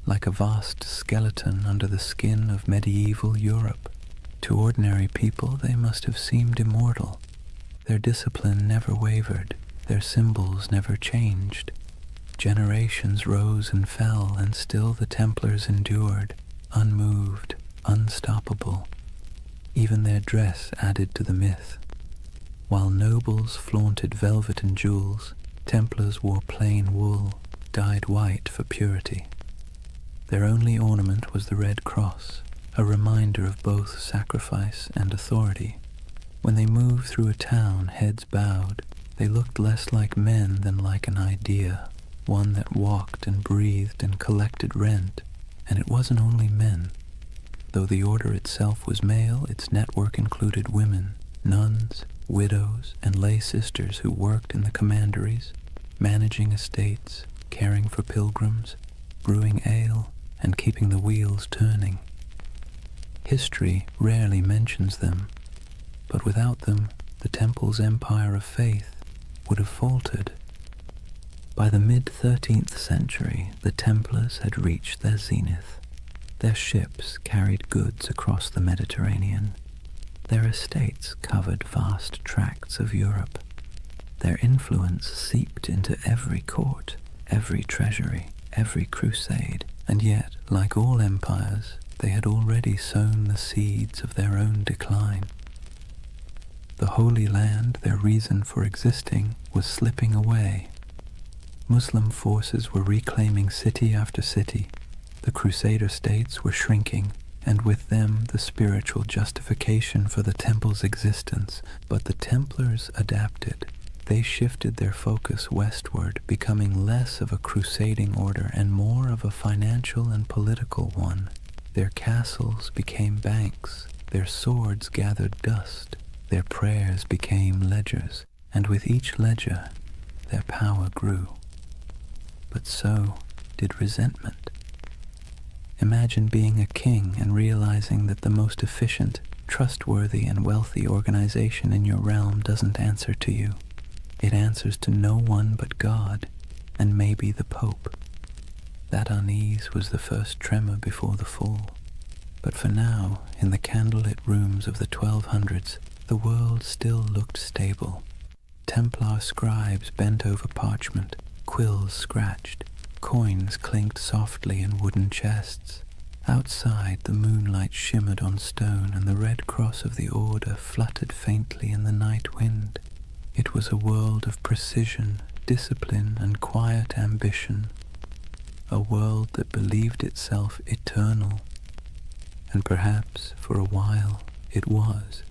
like a vast skeleton under the skin of medieval Europe. To ordinary people, they must have seemed immortal. Their discipline never wavered, their symbols never changed. Generations rose and fell, and still the Templars endured, unmoved, unstoppable. Even their dress added to the myth. While nobles flaunted velvet and jewels, Templars wore plain wool, dyed white for purity. Their only ornament was the red cross, a reminder of both sacrifice and authority. When they moved through a town, heads bowed, they looked less like men than like an idea, one that walked and breathed and collected rent. And it wasn't only men. Though the order itself was male, its network included women, nuns, widows, and lay sisters who worked in the commanderies, managing estates, caring for pilgrims, brewing ale, and keeping the wheels turning. History rarely mentions them, but without them, the Temple's empire of faith would have faltered. By the mid-13th century, the Templars had reached their zenith. Their ships carried goods across the Mediterranean. Their estates covered vast tracts of Europe. Their influence seeped into every court, every treasury, every crusade, and yet, like all empires, they had already sown the seeds of their own decline. The Holy Land, their reason for existing, was slipping away. Muslim forces were reclaiming city after city. The Crusader states were shrinking, and with them the spiritual justification for the Temple's existence. But the Templars adapted. They shifted their focus westward, becoming less of a crusading order and more of a financial and political one. Their castles became banks, their swords gathered dust, their prayers became ledgers, and with each ledger, their power grew. But so did resentment. Imagine being a king and realizing that the most efficient, trustworthy, and wealthy organization in your realm doesn't answer to you. It answers to no one but God, and maybe the Pope. That unease was the first tremor before the fall. But for now, in the candlelit rooms of the 1200s, the world still looked stable. Templar scribes bent over parchment, quills scratched, coins clinked softly in wooden chests. Outside, the moonlight shimmered on stone, and the red cross of the order fluttered faintly in the night wind. It was a world of precision, discipline, and quiet ambition. A world that believed itself eternal. And perhaps, for a while, it was.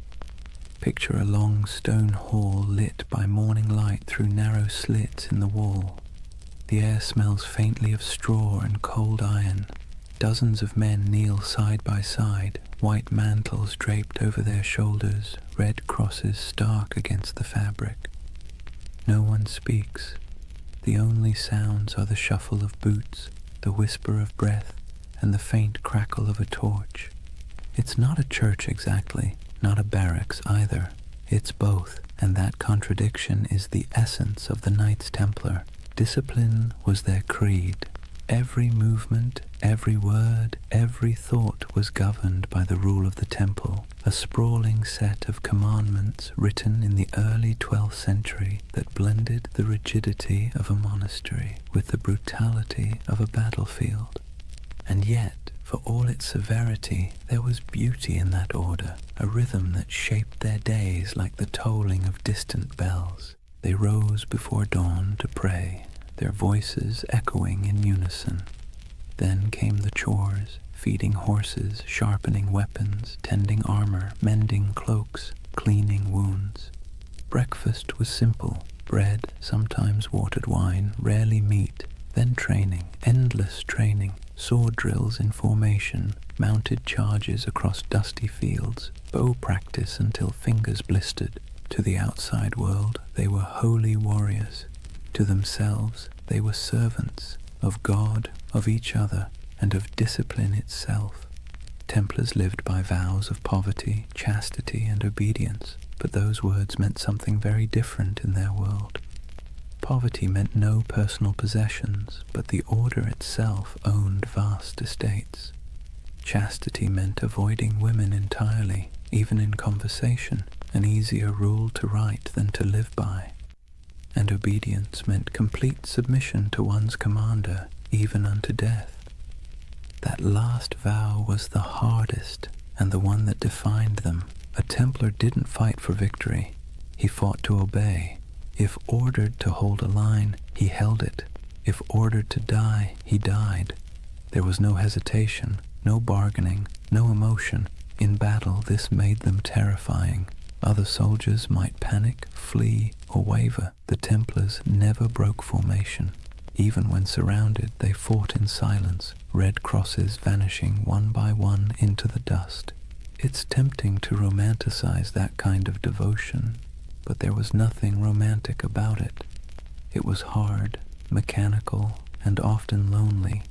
Picture a long stone hall lit by morning light through narrow slits in the wall. The air smells faintly of straw and cold iron. Dozens of men kneel side by side, white mantles draped over their shoulders, red crosses stark against the fabric. No one speaks. The only sounds are the shuffle of boots, the whisper of breath, and the faint crackle of a torch. It's not a church exactly, not a barracks either. It's both, and that contradiction is the essence of the Knights Templar. Discipline was their creed. Every movement, every word, every thought was governed by the rule of the temple, a sprawling set of commandments written in the early 12th century that blended the rigidity of a monastery with the brutality of a battlefield. And yet, for all its severity, there was beauty in that order, a rhythm that shaped their days like the tolling of distant bells. They rose before dawn to pray, their voices echoing in unison. Then came the chores, feeding horses, sharpening weapons, tending armor, mending cloaks, cleaning wounds. Breakfast was simple, bread, sometimes watered wine, rarely meat. Then training, endless training, sword drills in formation, mounted charges across dusty fields, bow practice until fingers blistered. To the outside world, they were holy warriors. To themselves, they were servants of God, of each other, and of discipline itself. Templars lived by vows of poverty, chastity, and obedience, but those words meant something very different in their world. Poverty meant no personal possessions, but the order itself owned vast estates. Chastity meant avoiding women entirely, even in conversation, an easier rule to write than to live by. And obedience meant complete submission to one's commander, even unto death. That last vow was the hardest and the one that defined them. A Templar didn't fight for victory. He fought to obey. If ordered to hold a line, he held it. If ordered to die, he died. There was no hesitation, no bargaining, no emotion. In battle, this made them terrifying. Other soldiers might panic, flee, or waver. The Templars never broke formation. Even when surrounded, they fought in silence, red crosses vanishing one by one into the dust. It's tempting to romanticize that kind of devotion, but there was nothing romantic about it. It was hard, mechanical, and often lonely.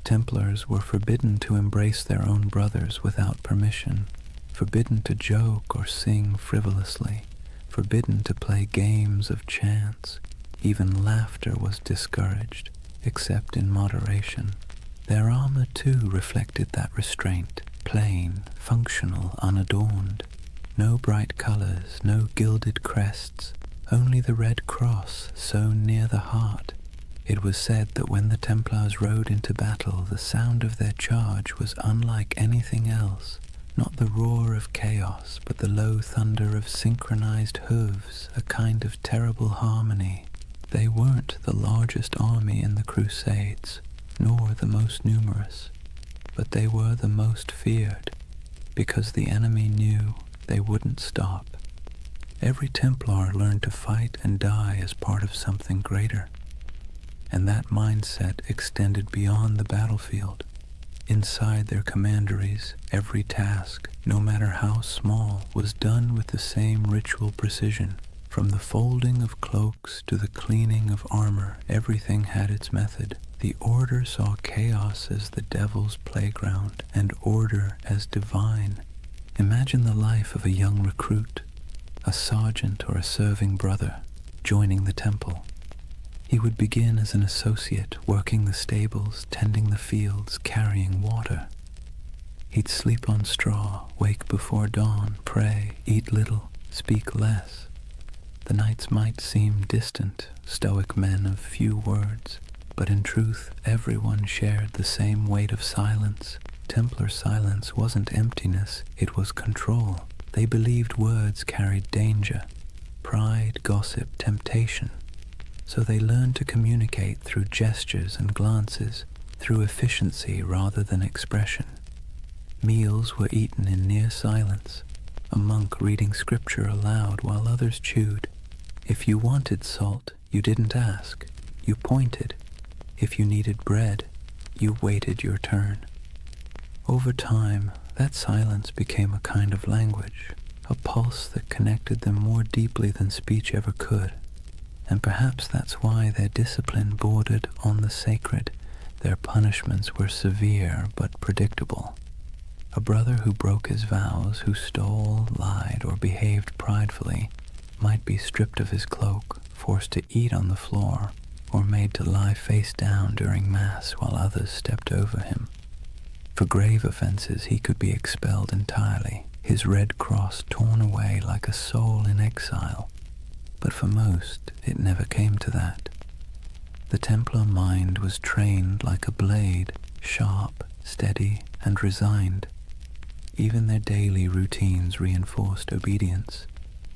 Templars were forbidden to embrace their own brothers without permission, forbidden to joke or sing frivolously, forbidden to play games of chance. Even laughter was discouraged, except in moderation. Their armor, too, reflected that restraint, plain, functional, unadorned. No bright colors, no gilded crests, only the red cross sewn near the heart. It was said that when the Templars rode into battle, the sound of their charge was unlike anything else. Not the roar of chaos, but the low thunder of synchronized hooves, a kind of terrible harmony. They weren't the largest army in the Crusades, nor the most numerous, but they were the most feared, because the enemy knew they wouldn't stop. Every Templar learned to fight and die as part of something greater, and that mindset extended beyond the battlefield. Inside their commanderies, every task, no matter how small, was done with the same ritual precision. From the folding of cloaks to the cleaning of armor, everything had its method. The order saw chaos as the devil's playground, and order as divine. Imagine the life of a young recruit, a sergeant or a serving brother, joining the temple. He would begin as an associate, working the stables, tending the fields, carrying water. He'd sleep on straw, wake before dawn, pray, eat little, speak less. The nights might seem distant, stoic men of few words, but in truth everyone shared the same weight of silence. Templar silence wasn't emptiness, it was control. They believed words carried danger, pride, gossip, temptation. So they learned to communicate through gestures and glances, through efficiency rather than expression. Meals were eaten in near silence, a monk reading scripture aloud while others chewed. If you wanted salt, you didn't ask, you pointed. If you needed bread, you waited your turn. Over time, that silence became a kind of language, a pulse that connected them more deeply than speech ever could. And perhaps that's why their discipline bordered on the sacred. Their punishments were severe but predictable. A brother who broke his vows, who stole, lied, or behaved pridefully, might be stripped of his cloak, forced to eat on the floor, or made to lie face down during Mass while others stepped over him. For grave offenses he could be expelled entirely, his red cross torn away like a soul in exile. But for most, it never came to that. The Templar mind was trained like a blade, sharp, steady, and resigned. Even their daily routines reinforced obedience.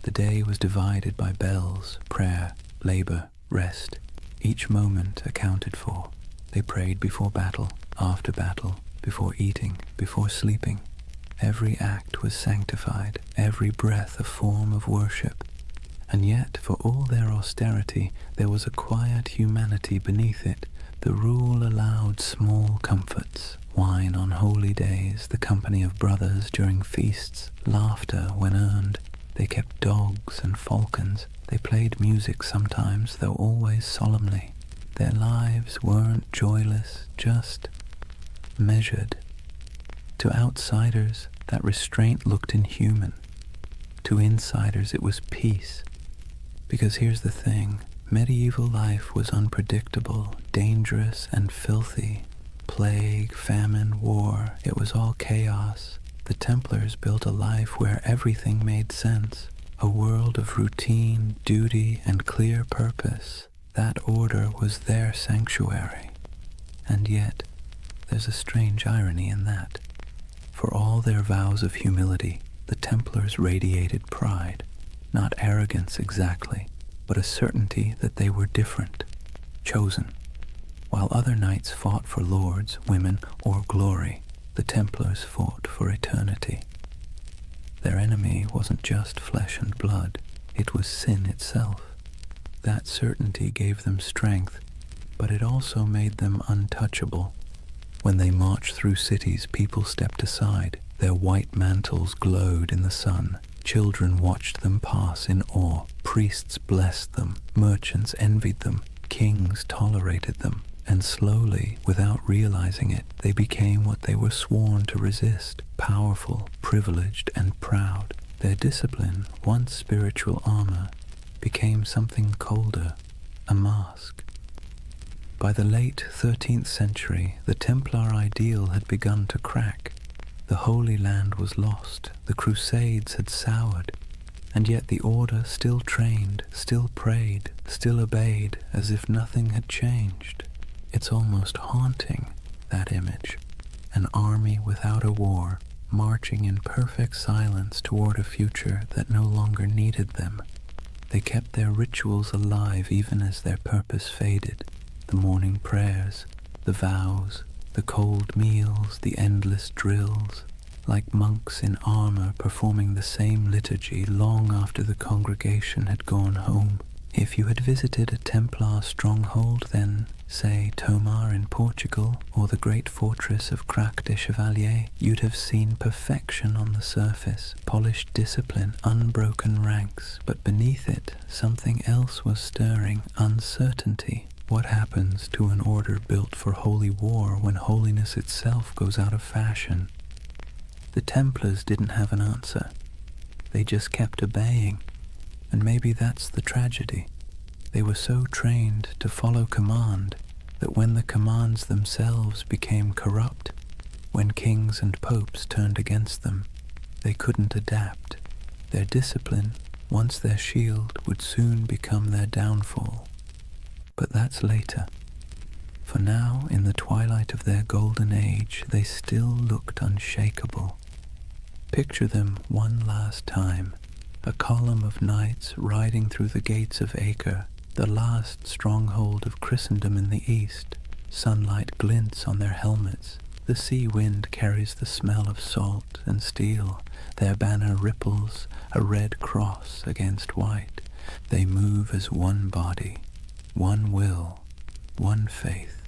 The day was divided by bells, prayer, labor, rest. Each moment accounted for. They prayed before battle, after battle, before eating, before sleeping. Every act was sanctified, every breath a form of worship. And yet, for all their austerity, there was a quiet humanity beneath it. The rule allowed small comforts: wine on holy days, the company of brothers during feasts, laughter when earned. They kept dogs and falcons. They played music sometimes, though always solemnly. Their lives weren't joyless, just measured. To outsiders, that restraint looked inhuman. To insiders, it was peace. Because here's the thing, medieval life was unpredictable, dangerous, and filthy. Plague, famine, war, it was all chaos. The Templars built a life where everything made sense, a world of routine, duty, and clear purpose. That order was their sanctuary. And yet, there's a strange irony in that. For all their vows of humility, the Templars radiated pride. Not arrogance exactly, but a certainty that they were different, chosen. While other knights fought for lords, women, or glory, the Templars fought for eternity. Their enemy wasn't just flesh and blood, it was sin itself. That certainty gave them strength, but it also made them untouchable. When they marched through cities, people stepped aside. Their white mantles glowed in the sun. Children watched them pass in awe. Priests blessed them. Merchants envied them. Kings tolerated them. And slowly, without realizing it, they became what they were sworn to resist: powerful, privileged, and proud. Their discipline, once spiritual armor, became something colder, a mask. By the late 13th century, the Templar ideal had begun to crack. The Holy Land was lost, the Crusades had soured, and yet the Order still trained, still prayed, still obeyed, as if nothing had changed. It's almost haunting, that image. An army without a war, marching in perfect silence toward a future that no longer needed them. They kept their rituals alive even as their purpose faded. The morning prayers, the vows, the cold meals, the endless drills, like monks in armor performing the same liturgy long after the congregation had gone home. If you had visited a Templar stronghold, then, say, Tomar in Portugal, or the great fortress of Crac des Chevaliers, you'd have seen perfection on the surface, polished discipline, unbroken ranks, but beneath it, something else was stirring: uncertainty. What happens to an order built for holy war when holiness itself goes out of fashion? The Templars didn't have an answer. They just kept obeying. And maybe that's the tragedy. They were so trained to follow command that when the commands themselves became corrupt, when kings and popes turned against them, they couldn't adapt. Their discipline, once their shield, would soon become their downfall. But that's later. For now, in the twilight of their golden age, they still looked unshakable. Picture them one last time, a column of knights riding through the gates of Acre, the last stronghold of Christendom in the east. Sunlight glints on their helmets. The sea wind carries the smell of salt and steel. Their banner ripples, a red cross against white. They move as one body, one will, one faith.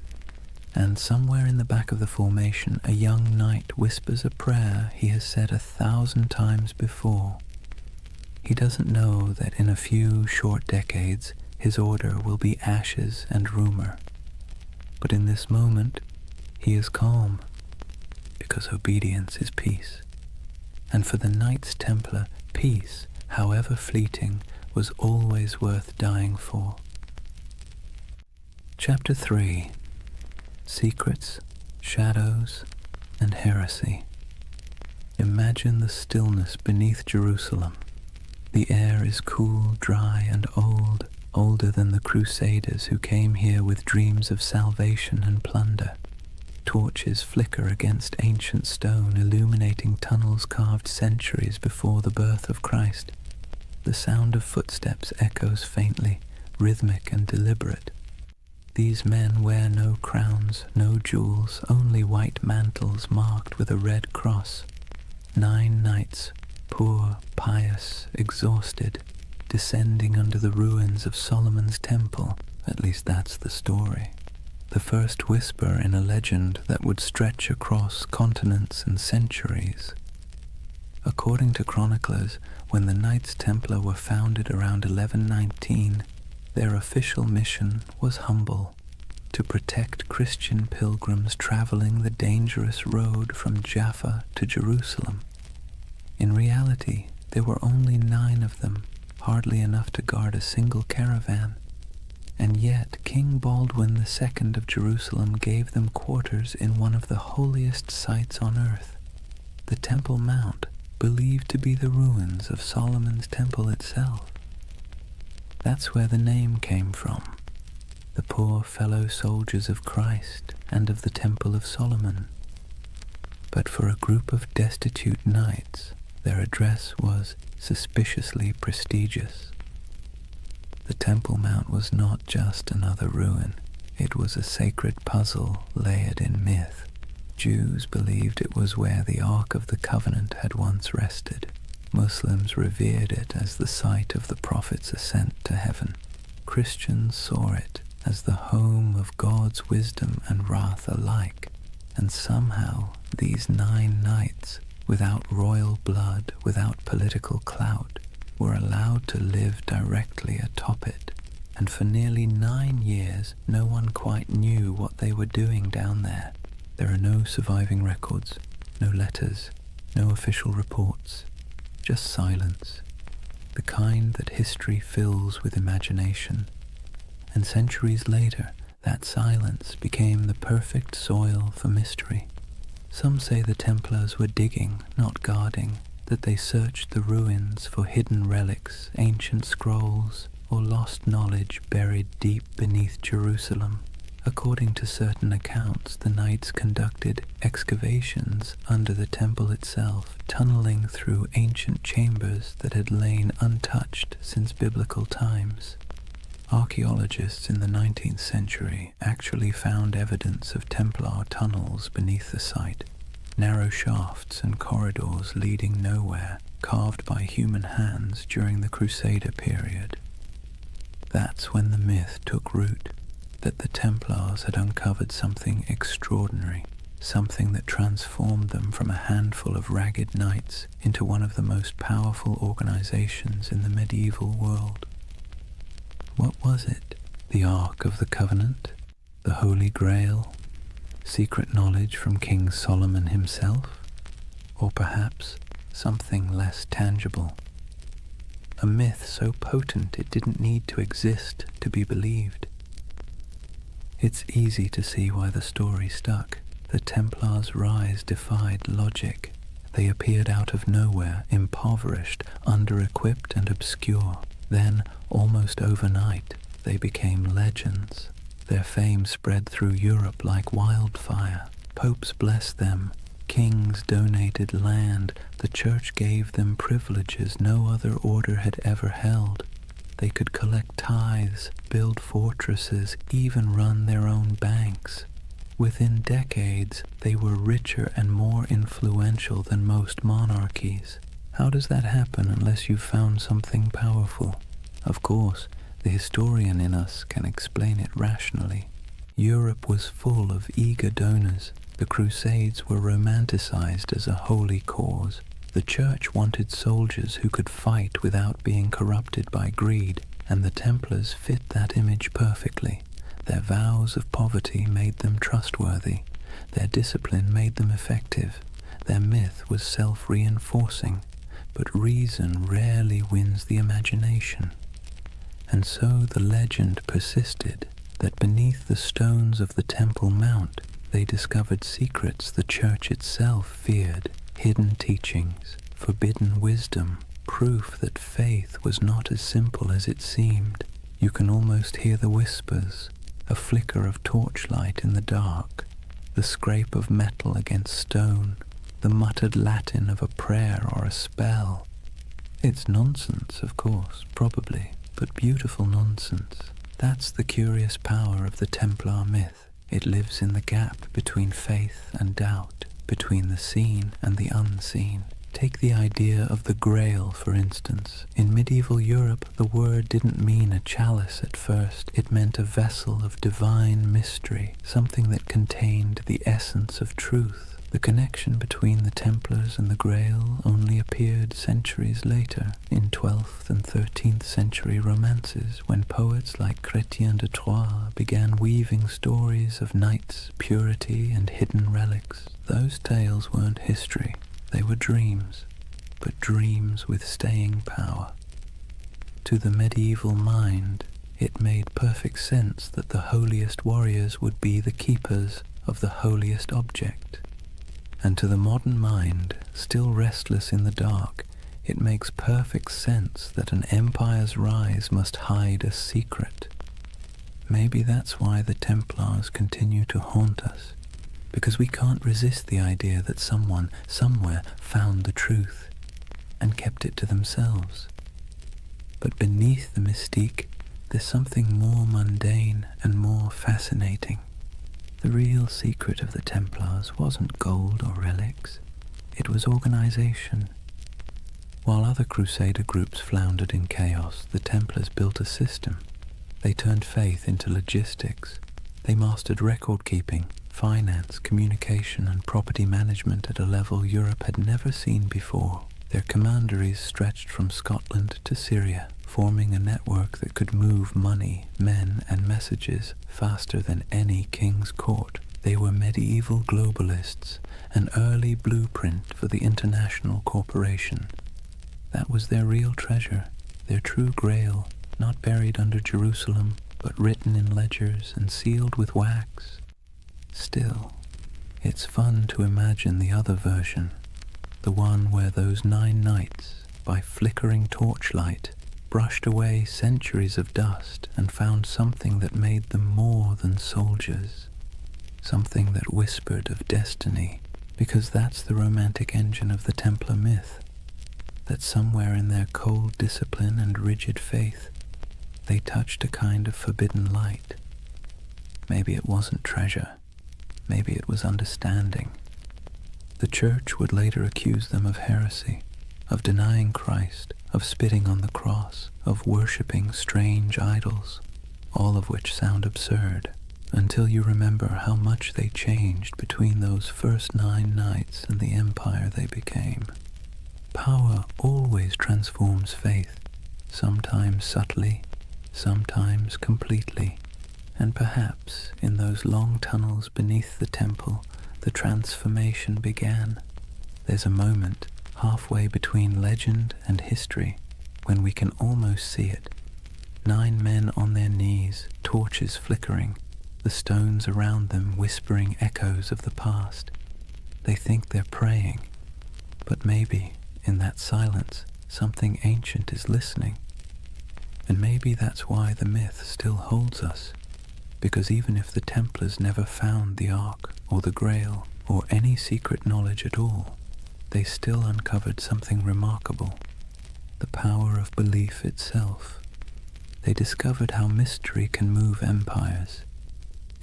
And somewhere in the back of the formation, a young knight whispers a prayer he has said 1,000 times before. He doesn't know that in a few short decades, his order will be ashes and rumor. But in this moment, he is calm, because obedience is peace. And for the Knights Templar, peace, however fleeting, was always worth dying for. Chapter 3: Secrets, Shadows, and Heresy. Imagine the stillness beneath Jerusalem. The air is cool, dry, and old, older than the Crusaders who came here with dreams of salvation and plunder. Torches flicker against ancient stone, illuminating tunnels carved centuries before the birth of Christ. The sound of footsteps echoes faintly, rhythmic and deliberate. These men wear no crowns, no jewels, only white mantles marked with a red cross. 9 knights, poor, pious, exhausted, descending under the ruins of Solomon's temple. At least that's the story. The first whisper in a legend that would stretch across continents and centuries. According to chroniclers, when the Knights Templar were founded around 1119, their official mission was humble: to protect Christian pilgrims traveling the dangerous road from Jaffa to Jerusalem. In reality, there were only 9 of them, hardly enough to guard a single caravan. And yet King Baldwin II of Jerusalem gave them quarters in one of the holiest sites on earth, the Temple Mount, believed to be the ruins of Solomon's temple itself. That's where the name came from, the poor fellow soldiers of Christ and of the Temple of Solomon. But for a group of destitute knights, their address was suspiciously prestigious. The Temple Mount was not just another ruin, it was a sacred puzzle layered in myth. Jews believed it was where the Ark of the Covenant had once rested. Muslims revered it as the site of the Prophet's ascent to heaven. Christians saw it as the home of God's wisdom and wrath alike. And somehow these 9 knights, without royal blood, without political clout, were allowed to live directly atop it, and for nearly 9 years no one quite knew what they were doing down there. There are no surviving records, no letters, no official reports, just silence, the kind that history fills with imagination. And centuries later, that silence became the perfect soil for mystery. Some say the Templars were digging, not guarding, that they searched the ruins for hidden relics, ancient scrolls, or lost knowledge buried deep beneath Jerusalem. According to certain accounts, the knights conducted excavations under the temple itself, tunneling through ancient chambers that had lain untouched since biblical times. Archaeologists in the 19th century actually found evidence of Templar tunnels beneath the site, narrow shafts and corridors leading nowhere, carved by human hands during the Crusader period. That's when the myth took root, that the Templars had uncovered something extraordinary, something that transformed them from a handful of ragged knights into one of the most powerful organizations in the medieval world. What was it? The Ark of the Covenant? The Holy Grail? Secret knowledge from King Solomon himself? Or perhaps something less tangible? A myth so potent it didn't need to exist to be believed. It's easy to see why the story stuck. The Templars' rise defied logic. They appeared out of nowhere, impoverished, under-equipped and obscure. Then, almost overnight, they became legends. Their fame spread through Europe like wildfire. Popes blessed them. Kings donated land. The church gave them privileges no other order had ever held. They could collect tithes, build fortresses, even run their own banks. Within decades, they were richer and more influential than most monarchies. How does that happen unless you've found something powerful? Of course, the historian in us can explain it rationally. Europe was full of eager donors. The Crusades were romanticized as a holy cause. The Church wanted soldiers who could fight without being corrupted by greed, and the Templars fit that image perfectly. Their vows of poverty made them trustworthy. Their discipline made them effective. Their myth was self-reinforcing, but reason rarely wins the imagination. And so the legend persisted that beneath the stones of the Temple Mount, they discovered secrets the Church itself feared, hidden teachings, forbidden wisdom, proof that faith was not as simple as it seemed. You can almost hear the whispers, a flicker of torchlight in the dark, the scrape of metal against stone, the muttered Latin of a prayer or a spell. It's nonsense, of course, probably, but beautiful nonsense. That's the curious power of the Templar myth. It lives in the gap between faith and doubt, between the seen and the unseen. Take the idea of the Grail, for instance. In medieval Europe, the word didn't mean a chalice at first. It meant a vessel of divine mystery, something that contained the essence of truth. The connection between the Templars and the Grail only appeared centuries later, in 12th and 13th century romances, when poets like Chrétien de Troyes began weaving stories of knights, purity, and hidden relics. Those tales weren't history. They were dreams, but dreams with staying power. To the medieval mind, it made perfect sense that the holiest warriors would be the keepers of the holiest object. And to the modern mind, still restless in the dark, it makes perfect sense that an empire's rise must hide a secret. Maybe that's why the Templars continue to haunt us, because we can't resist the idea that someone, somewhere, found the truth and kept it to themselves. But beneath the mystique, there's something more mundane and more fascinating. The real secret of the Templars wasn't gold or relics, it was organization. While other Crusader groups floundered in chaos, the Templars built a system. They turned faith into logistics. They mastered record-keeping, finance, communication, and property management at a level Europe had never seen before. Their commanderies stretched from Scotland to Syria, forming a network that could move money, men, and messages faster than any king's court. They were medieval globalists, an early blueprint for the international corporation. That was their real treasure, their true grail, not buried under Jerusalem, but written in ledgers and sealed with wax. Still, it's fun to imagine the other version, the one where those 9 knights, by flickering torchlight, brushed away centuries of dust and found something that made them more than soldiers, something that whispered of destiny, because that's the romantic engine of the Templar myth, that somewhere in their cold discipline and rigid faith, they touched a kind of forbidden light. Maybe it wasn't treasure, maybe it was understanding. The Church would later accuse them of heresy, of denying Christ, of spitting on the cross, of worshipping strange idols, all of which sound absurd, until you remember how much they changed between those first 9 nights and the empire they became. Power always transforms faith, sometimes subtly, sometimes completely, and perhaps in those long tunnels beneath the temple, the transformation began. There's a moment halfway between legend and history when we can almost see it. 9 men on their knees, torches flickering, the stones around them whispering echoes of the past. They think they're praying, but maybe in that silence something ancient is listening. And maybe that's why the myth still holds us, because even if the Templars never found the Ark or the Grail or any secret knowledge at all, they still uncovered something remarkable, the power of belief itself. They discovered how mystery can move empires.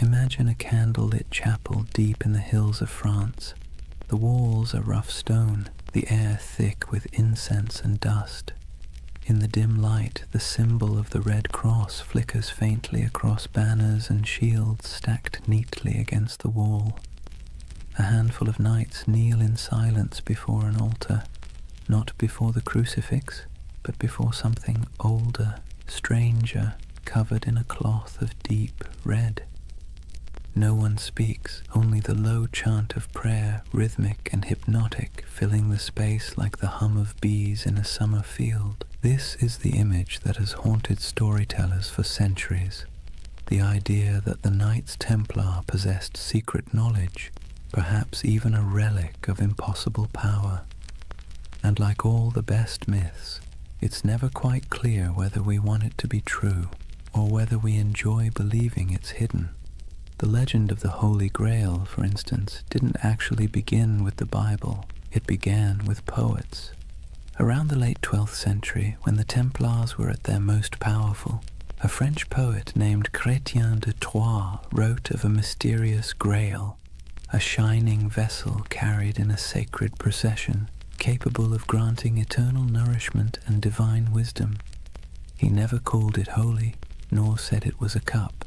Imagine a candlelit chapel deep in the hills of France. The walls are rough stone, the air thick with incense and dust. In the dim light, the symbol of the Red Cross flickers faintly across banners and shields stacked neatly against the wall. A handful of knights kneel in silence before an altar, not before the crucifix, but before something older, stranger, covered in a cloth of deep red. No one speaks, only the low chant of prayer, rhythmic and hypnotic, filling the space like the hum of bees in a summer field. This is the image that has haunted storytellers for centuries. The idea that the Knights Templar possessed secret knowledge, perhaps even a relic of impossible power. And like all the best myths, it's never quite clear whether we want it to be true or whether we enjoy believing it's hidden. The legend of the Holy Grail, for instance, didn't actually begin with the Bible. It began with poets. Around the late 12th century, when the Templars were at their most powerful, a French poet named Chrétien de Troyes wrote of a mysterious grail, a shining vessel carried in a sacred procession. capable of granting eternal nourishment and divine wisdom. He never called it holy, nor said it was a cup.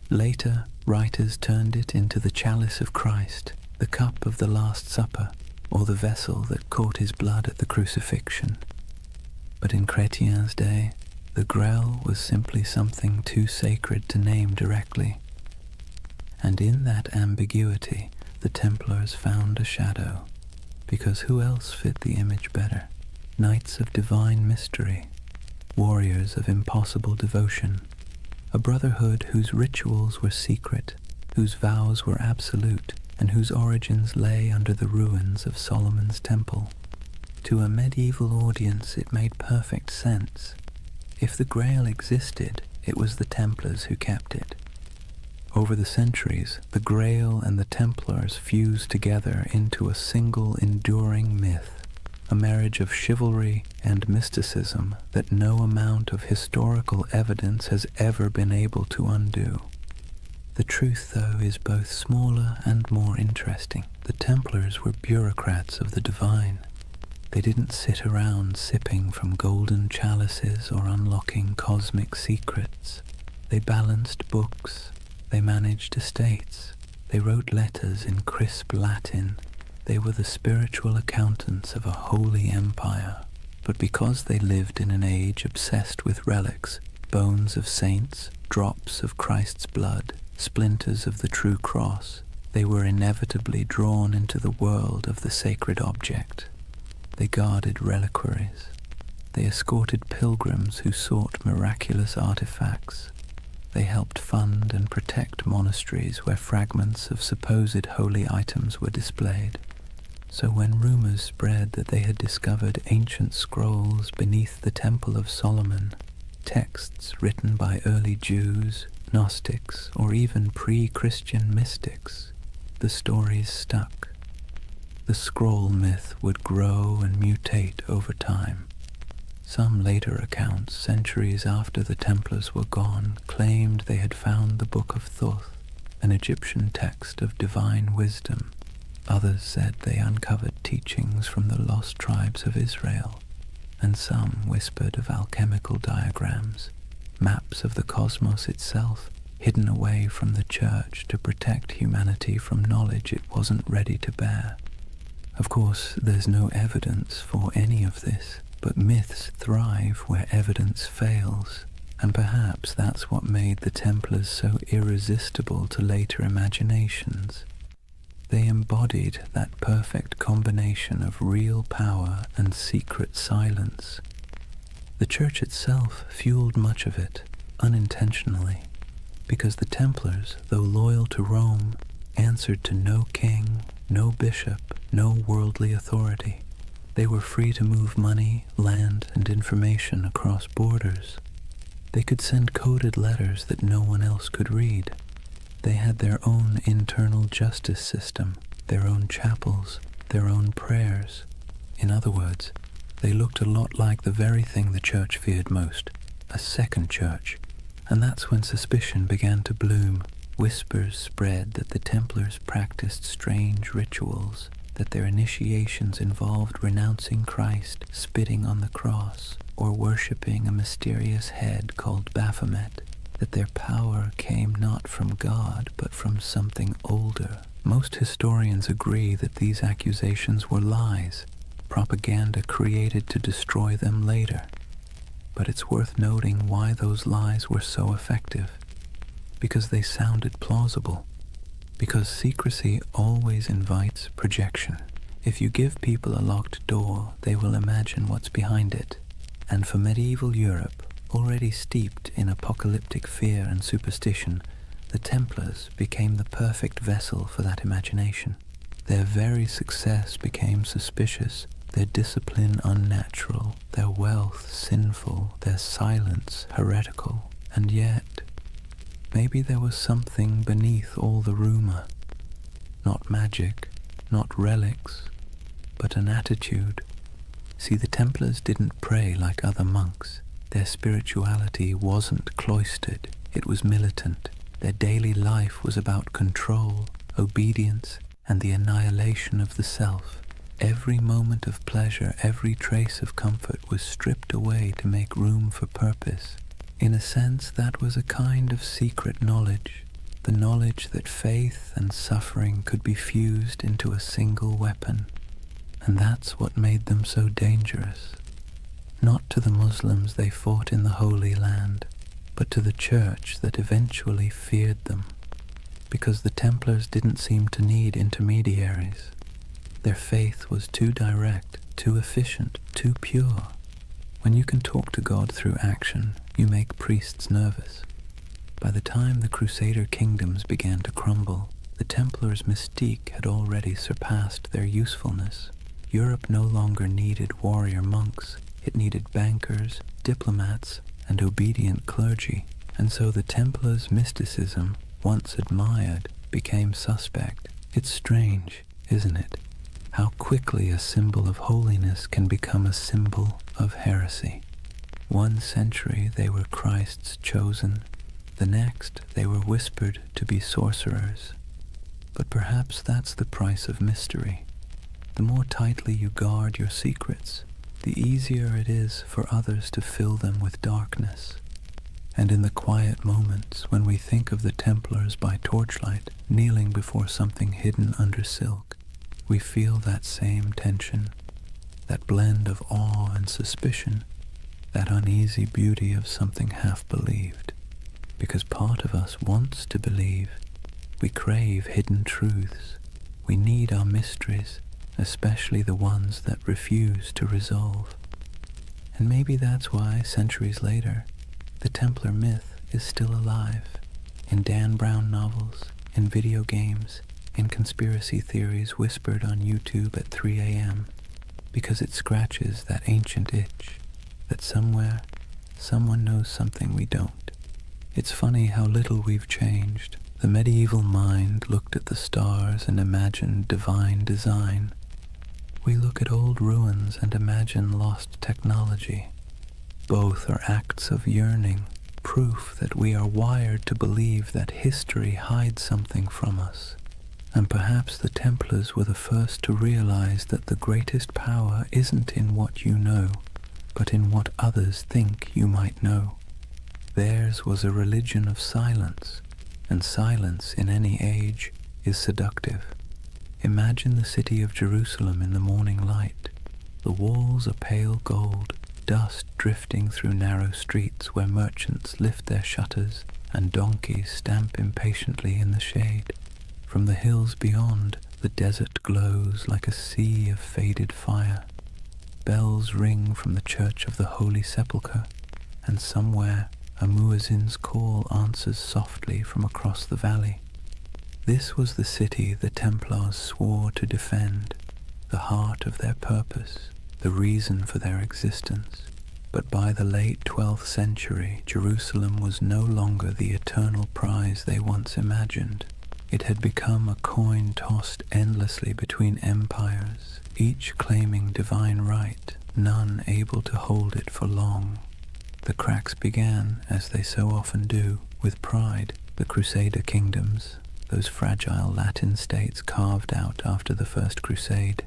Later, writers turned it into the chalice of Christ, the cup of the Last Supper, or the vessel that caught his blood at the crucifixion. But in Chrétien's day, the Grail was simply something too sacred to name directly. And in that ambiguity, the Templars found a shadow, because who else fit the image better? Knights of divine mystery, warriors of impossible devotion, a brotherhood whose rituals were secret, whose vows were absolute, and whose origins lay under the ruins of Solomon's temple. To a medieval audience it made perfect sense. If the Grail existed, it was the Templars who kept it. Over the centuries, the Grail and the Templars fused together into a single enduring myth, a marriage of chivalry and mysticism that no amount of historical evidence has ever been able to undo. The truth, though, is both smaller and more interesting. The Templars were bureaucrats of the divine. They didn't sit around sipping from golden chalices or unlocking cosmic secrets. They balanced books. They managed estates. They wrote letters in crisp Latin. They were the spiritual accountants of a holy empire. But because they lived in an age obsessed with relics, bones of saints, drops of Christ's blood, splinters of the true cross, they were inevitably drawn into the world of the sacred object. They guarded reliquaries. They escorted pilgrims who sought miraculous artifacts. They helped fund and protect monasteries where fragments of supposed holy items were displayed. So when rumors spread that they had discovered ancient scrolls beneath the Temple of Solomon, texts written by early Jews, Gnostics, or even pre-Christian mystics, the stories stuck. The scroll myth would grow and mutate over time. Some later accounts, centuries after the Templars were gone, claimed they had found the Book of Thoth, an Egyptian text of divine wisdom. Others said they uncovered teachings from the lost tribes of Israel, and some whispered of alchemical diagrams, maps of the cosmos itself, hidden away from the church to protect humanity from knowledge it wasn't ready to bear. Of course, there's no evidence for any of this, but myths thrive where evidence fails, and perhaps that's what made the Templars so irresistible to later imaginations. They embodied that perfect combination of real power and secret silence. The Church itself fueled much of it, unintentionally, because the Templars, though loyal to Rome, answered to no king, no bishop, no worldly authority. They were free to move money, land, and information across borders. They could send coded letters that no one else could read. They had their own internal justice system, their own chapels, their own prayers. In other words, they looked a lot like the very thing the Church feared most, a second church. And that's when suspicion began to bloom. Whispers spread that the Templars practiced strange rituals, that their initiations involved renouncing Christ, spitting on the cross, or worshipping a mysterious head called Baphomet, that their power came not from God but from something older. Most historians agree that these accusations were lies, propaganda created to destroy them later. But it's worth noting why those lies were so effective. Because they sounded plausible. Because secrecy always invites projection. If you give people a locked door, they will imagine what's behind it. And for medieval Europe, already steeped in apocalyptic fear and superstition, the Templars became the perfect vessel for that imagination. Their very success became suspicious, their discipline unnatural, their wealth sinful, their silence heretical. And yet, maybe there was something beneath all the rumor. Not magic, not relics, but an attitude. See, the Templars didn't pray like other monks. Their spirituality wasn't cloistered, it was militant. Their daily life was about control, obedience, and the annihilation of the self. Every moment of pleasure, every trace of comfort was stripped away to make room for purpose. In a sense, that was a kind of secret knowledge, the knowledge that faith and suffering could be fused into a single weapon. And that's what made them so dangerous. Not to the Muslims they fought in the Holy Land, but to the church that eventually feared them, because the Templars didn't seem to need intermediaries. Their faith was too direct, too efficient, too pure. When you can talk to God through action, you make priests nervous. By the time the Crusader kingdoms began to crumble, the Templars' mystique had already surpassed their usefulness. Europe no longer needed warrior monks, it needed bankers, diplomats, and obedient clergy, and so the Templars' mysticism, once admired, became suspect. It's strange, isn't it? How quickly a symbol of holiness can become a symbol of heresy. One century they were Christ's chosen, the next they were whispered to be sorcerers. But perhaps that's the price of mystery. The more tightly you guard your secrets, the easier it is for others to fill them with darkness. And in the quiet moments when we think of the Templars by torchlight, kneeling before something hidden under silk, we feel that same tension, that blend of awe and suspicion, that uneasy beauty of something half-believed. Because part of us wants to believe. We crave hidden truths. We need our mysteries, especially the ones that refuse to resolve. And maybe that's why, centuries later, the Templar myth is still alive, in Dan Brown novels, in video games, in conspiracy theories whispered on YouTube at 3 a.m., because it scratches that ancient itch, that somewhere, someone knows something we don't. It's funny how little we've changed. The medieval mind looked at the stars and imagined divine design. We look at old ruins and imagine lost technology. Both are acts of yearning, proof that we are wired to believe that history hides something from us. And perhaps the Templars were the first to realize that the greatest power isn't in what you know, but in what others think you might know. Theirs was a religion of silence, and silence in any age is seductive. Imagine the city of Jerusalem in the morning light. The walls are pale gold, dust drifting through narrow streets where merchants lift their shutters and donkeys stamp impatiently in the shade. From the hills beyond, the desert glows like a sea of faded fire. Bells ring from the Church of the Holy Sepulchre, and somewhere a muezzin's call answers softly from across the valley. This was the city the Templars swore to defend, the heart of their purpose, the reason for their existence. But by the late 12th century, Jerusalem was no longer the eternal prize they once imagined. It had become a coin tossed endlessly between empires, each claiming divine right, none able to hold it for long. The cracks began, as they so often do, with pride. The Crusader kingdoms, those fragile Latin states carved out after the First Crusade,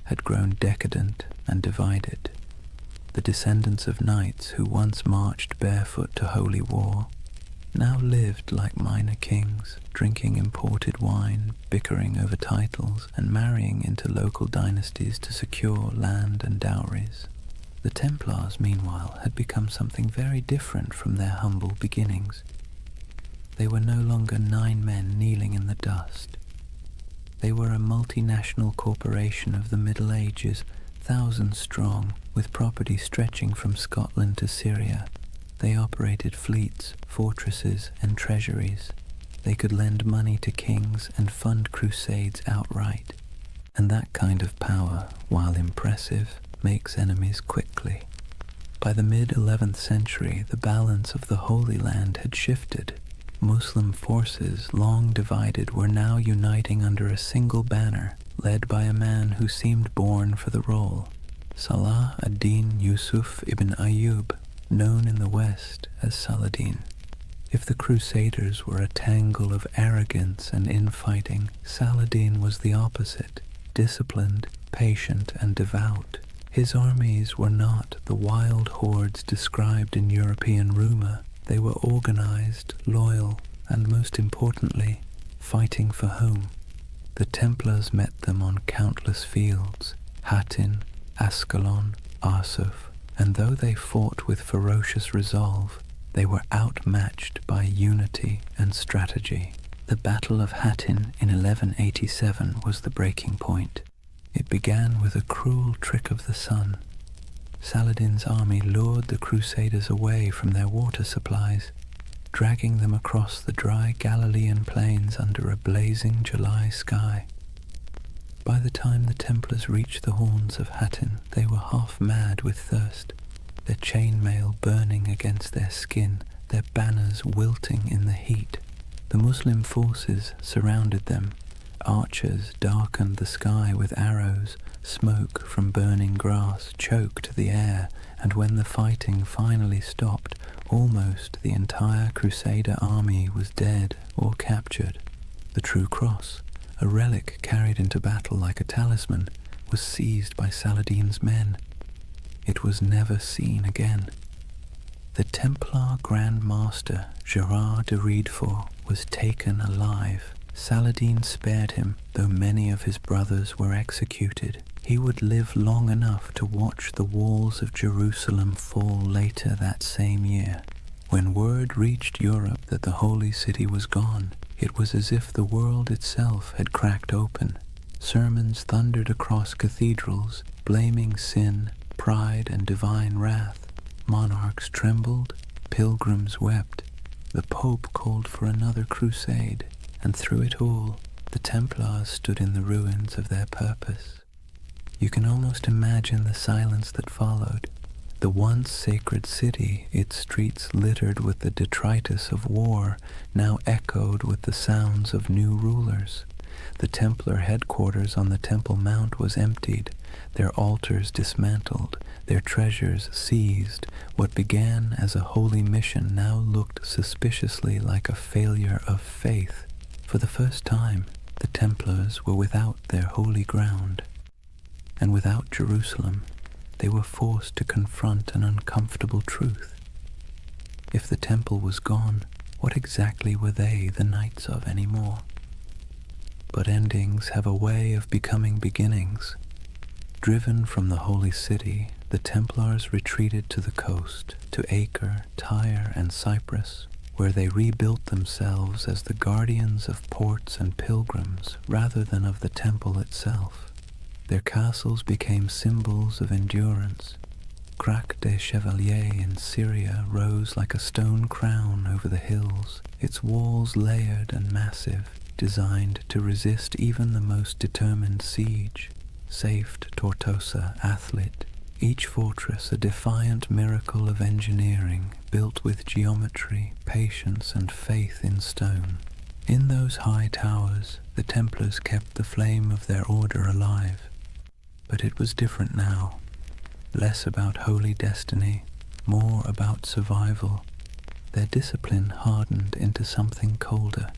had grown decadent and divided. The descendants of knights who once marched barefoot to holy war now lived like minor kings, drinking imported wine, bickering over titles, and marrying into local dynasties to secure land and dowries. The Templars, meanwhile, had become something very different from their humble beginnings. They were no longer 9 men kneeling in the dust. They were a multinational corporation of the Middle Ages, thousands strong, with property stretching from Scotland to Syria. They operated fleets, fortresses, and treasuries. They could lend money to kings and fund crusades outright. And that kind of power, while impressive, makes enemies quickly. By the mid-11th century, the balance of the Holy Land had shifted. Muslim forces, long divided, were now uniting under a single banner, led by a man who seemed born for the role, Salah ad-Din Yusuf ibn Ayyub, known in the West as Saladin. If the Crusaders were a tangle of arrogance and infighting, Saladin was the opposite, disciplined, patient and devout. His armies were not the wild hordes described in European rumor. They were organized, loyal, and most importantly, fighting for home. The Templars met them on countless fields, Hattin, Ascalon, Arsuf, and though they fought with ferocious resolve, they were outmatched by unity and strategy. The Battle of Hattin in 1187 was the breaking point. It began with a cruel trick of the sun. Saladin's army lured the Crusaders away from their water supplies, dragging them across the dry Galilean plains under a blazing July sky. By the time the Templars reached the horns of Hattin, they were half mad with thirst, their chainmail burning against their skin, their banners wilting in the heat. The Muslim forces surrounded them. Archers darkened the sky with arrows, smoke from burning grass choked the air, and when the fighting finally stopped, almost the entire Crusader army was dead or captured. The True Cross, a relic carried into battle like a talisman, was seized by Saladin's men. It was never seen again. The Templar Grand Master Gerard de Riedfort was taken alive. Saladin spared him, though many of his brothers were executed. He would live long enough to watch the walls of Jerusalem fall later that same year. When word reached Europe that the Holy City was gone, it was as if the world itself had cracked open. Sermons thundered across cathedrals, blaming sin, pride, and divine wrath. Monarchs trembled, pilgrims wept. The Pope called for another crusade, and through it all, the Templars stood in the ruins of their purpose. You can almost imagine the silence that followed. The once sacred city, its streets littered with the detritus of war, now echoed with the sounds of new rulers. The Templar headquarters on the Temple Mount was emptied, their altars dismantled, their treasures seized. What began as a holy mission now looked suspiciously like a failure of faith. For the first time, the Templars were without their holy ground, and without Jerusalem. They were forced to confront an uncomfortable truth. If the temple was gone, what exactly were they the knights of anymore? But endings have a way of becoming beginnings. Driven from the holy city, the Templars retreated to the coast, to Acre, Tyre, and Cyprus, where they rebuilt themselves as the guardians of ports and pilgrims rather than of the temple itself. Their castles became symbols of endurance. Crac des Chevaliers in Syria rose like a stone crown over the hills, its walls layered and massive, designed to resist even the most determined siege. Safed Tortosa, Athlit, each fortress a defiant miracle of engineering, built with geometry, patience, and faith in stone. In those high towers, the Templars kept the flame of their order alive. But it was different now. Less about holy destiny, more about survival. Their discipline hardened into something colder.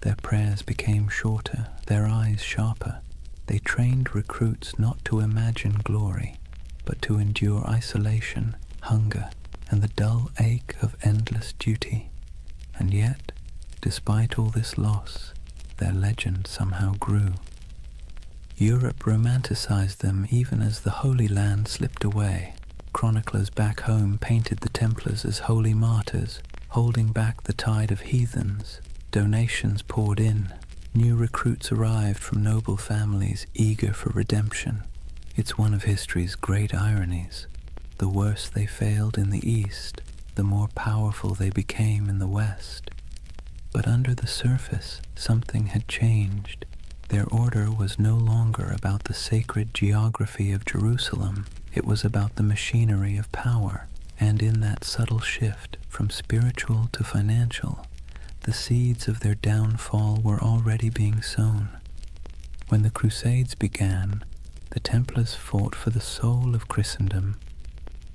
Their prayers became shorter, their eyes sharper. They trained recruits not to imagine glory, but to endure isolation, hunger, and the dull ache of endless duty. And yet, despite all this loss, their legend somehow grew. Europe romanticized them even as the Holy Land slipped away. Chroniclers back home painted the Templars as holy martyrs, holding back the tide of heathens. Donations poured in. New recruits arrived from noble families eager for redemption. It's one of history's great ironies. The worse they failed in the East, the more powerful they became in the West. But under the surface, something had changed. Their order was no longer about the sacred geography of Jerusalem. It was about the machinery of power. And in that subtle shift from spiritual to financial, the seeds of their downfall were already being sown. When the Crusades began, the Templars fought for the soul of Christendom.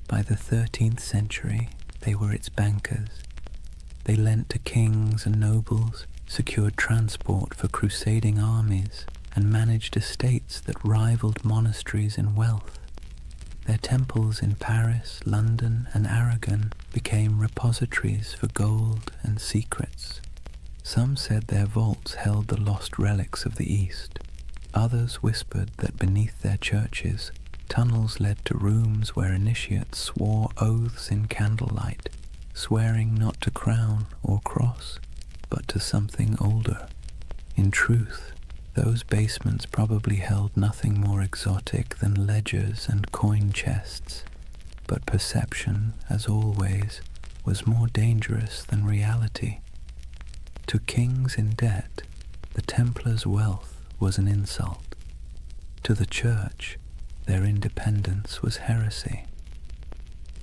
By the 13th century, they were its bankers. They lent to kings and nobles, secured transport for crusading armies, and managed estates that rivaled monasteries in wealth. Their temples in Paris, London, and Aragon became repositories for gold and secrets. Some said their vaults held the lost relics of the East. Others whispered that beneath their churches, tunnels led to rooms where initiates swore oaths in candlelight, swearing not to crown or cross, but to something older. In truth, those basements probably held nothing more exotic than ledgers and coin chests, but perception, as always, was more dangerous than reality. To kings in debt, the Templars' wealth was an insult. To the Church, their independence was heresy.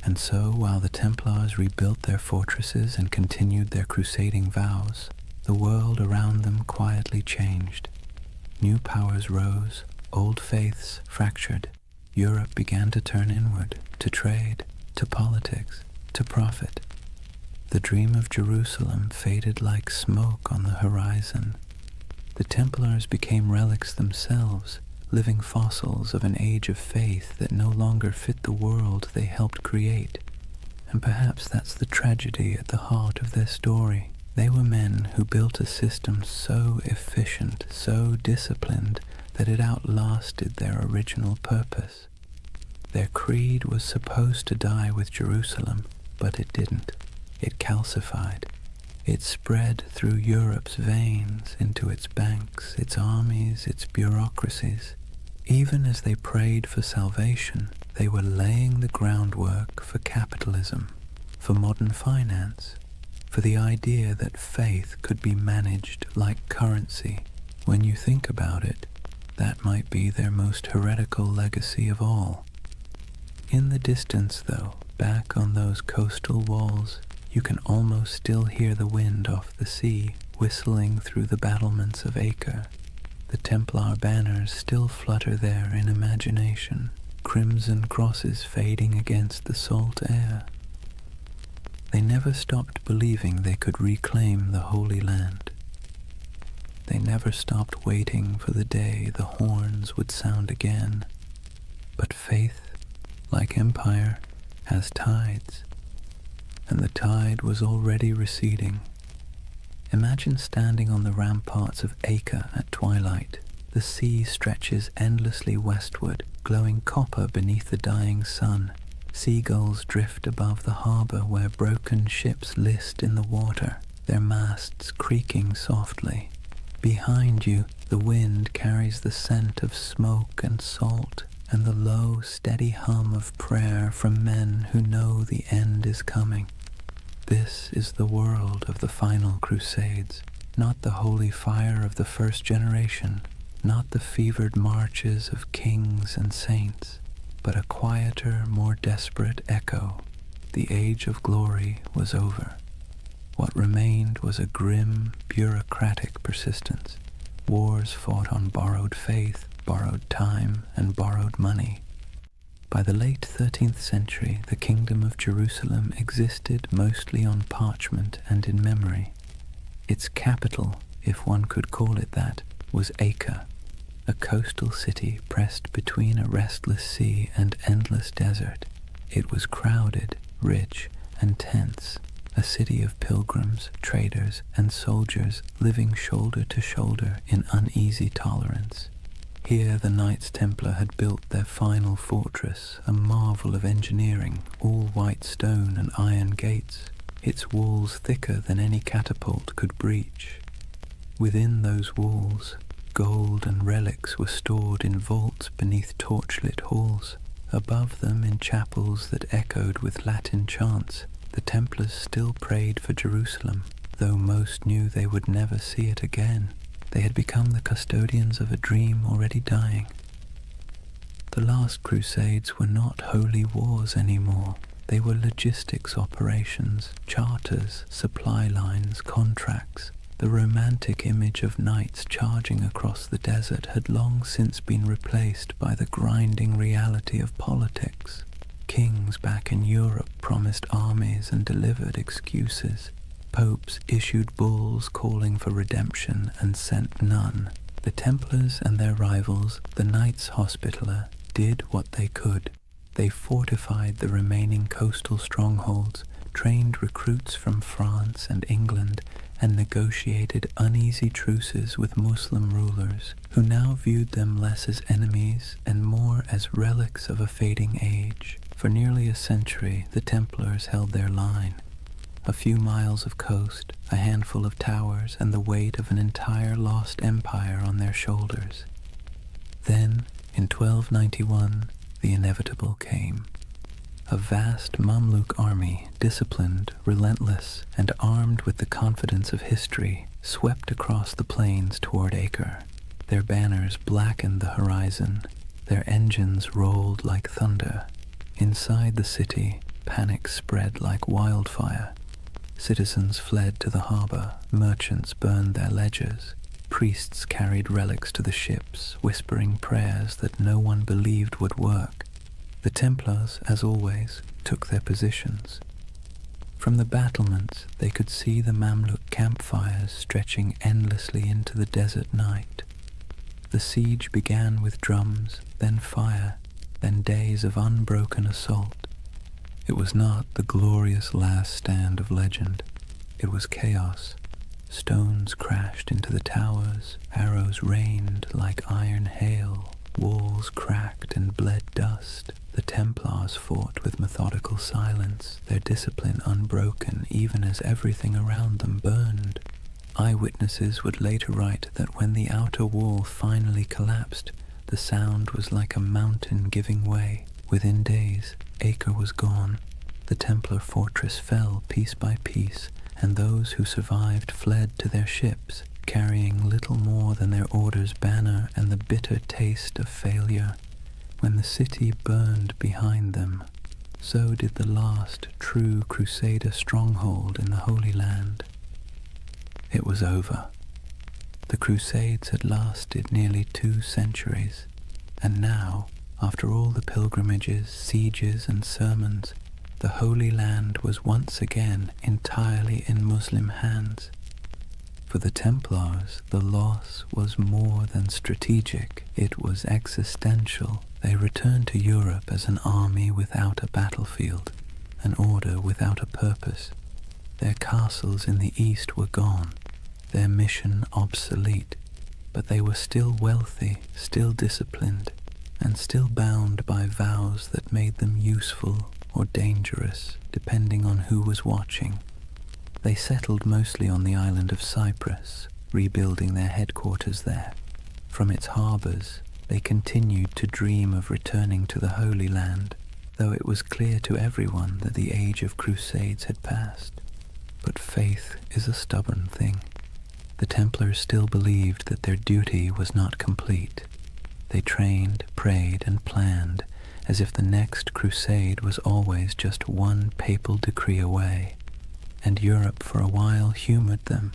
And so, while the Templars rebuilt their fortresses and continued their crusading vows, the world around them quietly changed. New powers rose, old faiths fractured. Europe began to turn inward, to trade, to politics, to profit. The dream of Jerusalem faded like smoke on the horizon. The Templars became relics themselves, living fossils of an age of faith that no longer fit the world they helped create. And perhaps that's the tragedy at the heart of their story. They were men who built a system so efficient, so disciplined, that it outlasted their original purpose. Their creed was supposed to die with Jerusalem, but it didn't. It calcified. It spread through Europe's veins, into its banks, its armies, its bureaucracies. Even as they prayed for salvation, they were laying the groundwork for capitalism, for modern finance, for the idea that faith could be managed like currency. When you think about it, that might be their most heretical legacy of all. In the distance, though, back on those coastal walls, you can almost still hear the wind off the sea whistling through the battlements of Acre. The Templar banners still flutter there in imagination, crimson crosses fading against the salt air. They never stopped believing they could reclaim the Holy Land. They never stopped waiting for the day the horns would sound again. But faith, like empire, has tides, and the tide was already receding. Imagine standing on the ramparts of Acre at twilight. The sea stretches endlessly westward, glowing copper beneath the dying sun. Seagulls drift above the harbor where broken ships list in the water, their masts creaking softly. Behind you, the wind carries the scent of smoke and salt, and the low, steady hum of prayer from men who know the end is coming. This is the world of the final crusades, not the holy fire of the first generation, not the fevered marches of kings and saints, but a quieter, more desperate echo. The age of glory was over. What remained was a grim, bureaucratic persistence. Wars fought on borrowed faith, borrowed time, and borrowed money. By the late 13th century, the Kingdom of Jerusalem existed mostly on parchment and in memory. Its capital, if one could call it that, was Acre, a coastal city pressed between a restless sea and endless desert. It was crowded, rich, and tense, a city of pilgrims, traders, and soldiers living shoulder to shoulder in uneasy tolerance. Here the Knights Templar had built their final fortress, a marvel of engineering, all white stone and iron gates, its walls thicker than any catapult could breach. Within those walls, gold and relics were stored in vaults beneath torchlit halls. Above them, in chapels that echoed with Latin chants, the Templars still prayed for Jerusalem, though most knew they would never see it again. They had become the custodians of a dream already dying. The last crusades were not holy wars anymore. They were logistics operations, charters, supply lines, contracts. The romantic image of knights charging across the desert had long since been replaced by the grinding reality of politics. Kings back in Europe promised armies and delivered excuses. Popes issued bulls calling for redemption and sent none. The Templars and their rivals, the Knights Hospitaller, did what they could. They fortified the remaining coastal strongholds, trained recruits from France and England, and negotiated uneasy truces with Muslim rulers, who now viewed them less as enemies and more as relics of a fading age. For nearly a century, the Templars held their line. A few miles of coast, a handful of towers, and the weight of an entire lost empire on their shoulders. Then, in 1291, the inevitable came. A vast Mamluk army, disciplined, relentless, and armed with the confidence of history, swept across the plains toward Acre. Their banners blackened the horizon. Their engines rolled like thunder. Inside the city, panic spread like wildfire. Citizens fled to the harbor, merchants burned their ledgers, priests carried relics to the ships, whispering prayers that no one believed would work. The Templars, as always, took their positions. From the battlements, they could see the Mamluk campfires stretching endlessly into the desert night. The siege began with drums, then fire, then days of unbroken assault. It was not the glorious last stand of legend. It was chaos. Stones crashed into the towers, arrows rained like iron hail, walls cracked and bled dust. The Templars fought with methodical silence, their discipline unbroken even as everything around them burned. Eyewitnesses would later write that when the outer wall finally collapsed, the sound was like a mountain giving way. Within days, Acre was gone. The Templar fortress fell piece by piece, and those who survived fled to their ships, carrying little more than their order's banner and the bitter taste of failure. When the city burned behind them, so did the last true Crusader stronghold in the Holy Land. It was over. The Crusades had lasted nearly 2 centuries, and now, after all the pilgrimages, sieges, and sermons, the Holy Land was once again entirely in Muslim hands. For the Templars, the loss was more than strategic, it was existential. They returned to Europe as an army without a battlefield, an order without a purpose. Their castles in the east were gone, their mission obsolete, but they were still wealthy, still disciplined, and still bound by vows that made them useful or dangerous, depending on who was watching. They settled mostly on the island of Cyprus, rebuilding their headquarters there. From its harbors, they continued to dream of returning to the Holy Land, though it was clear to everyone that the age of crusades had passed. But faith is a stubborn thing. The Templars still believed that their duty was not complete. They trained, prayed, and planned as if the next crusade was always just one papal decree away. And Europe for a while humored them.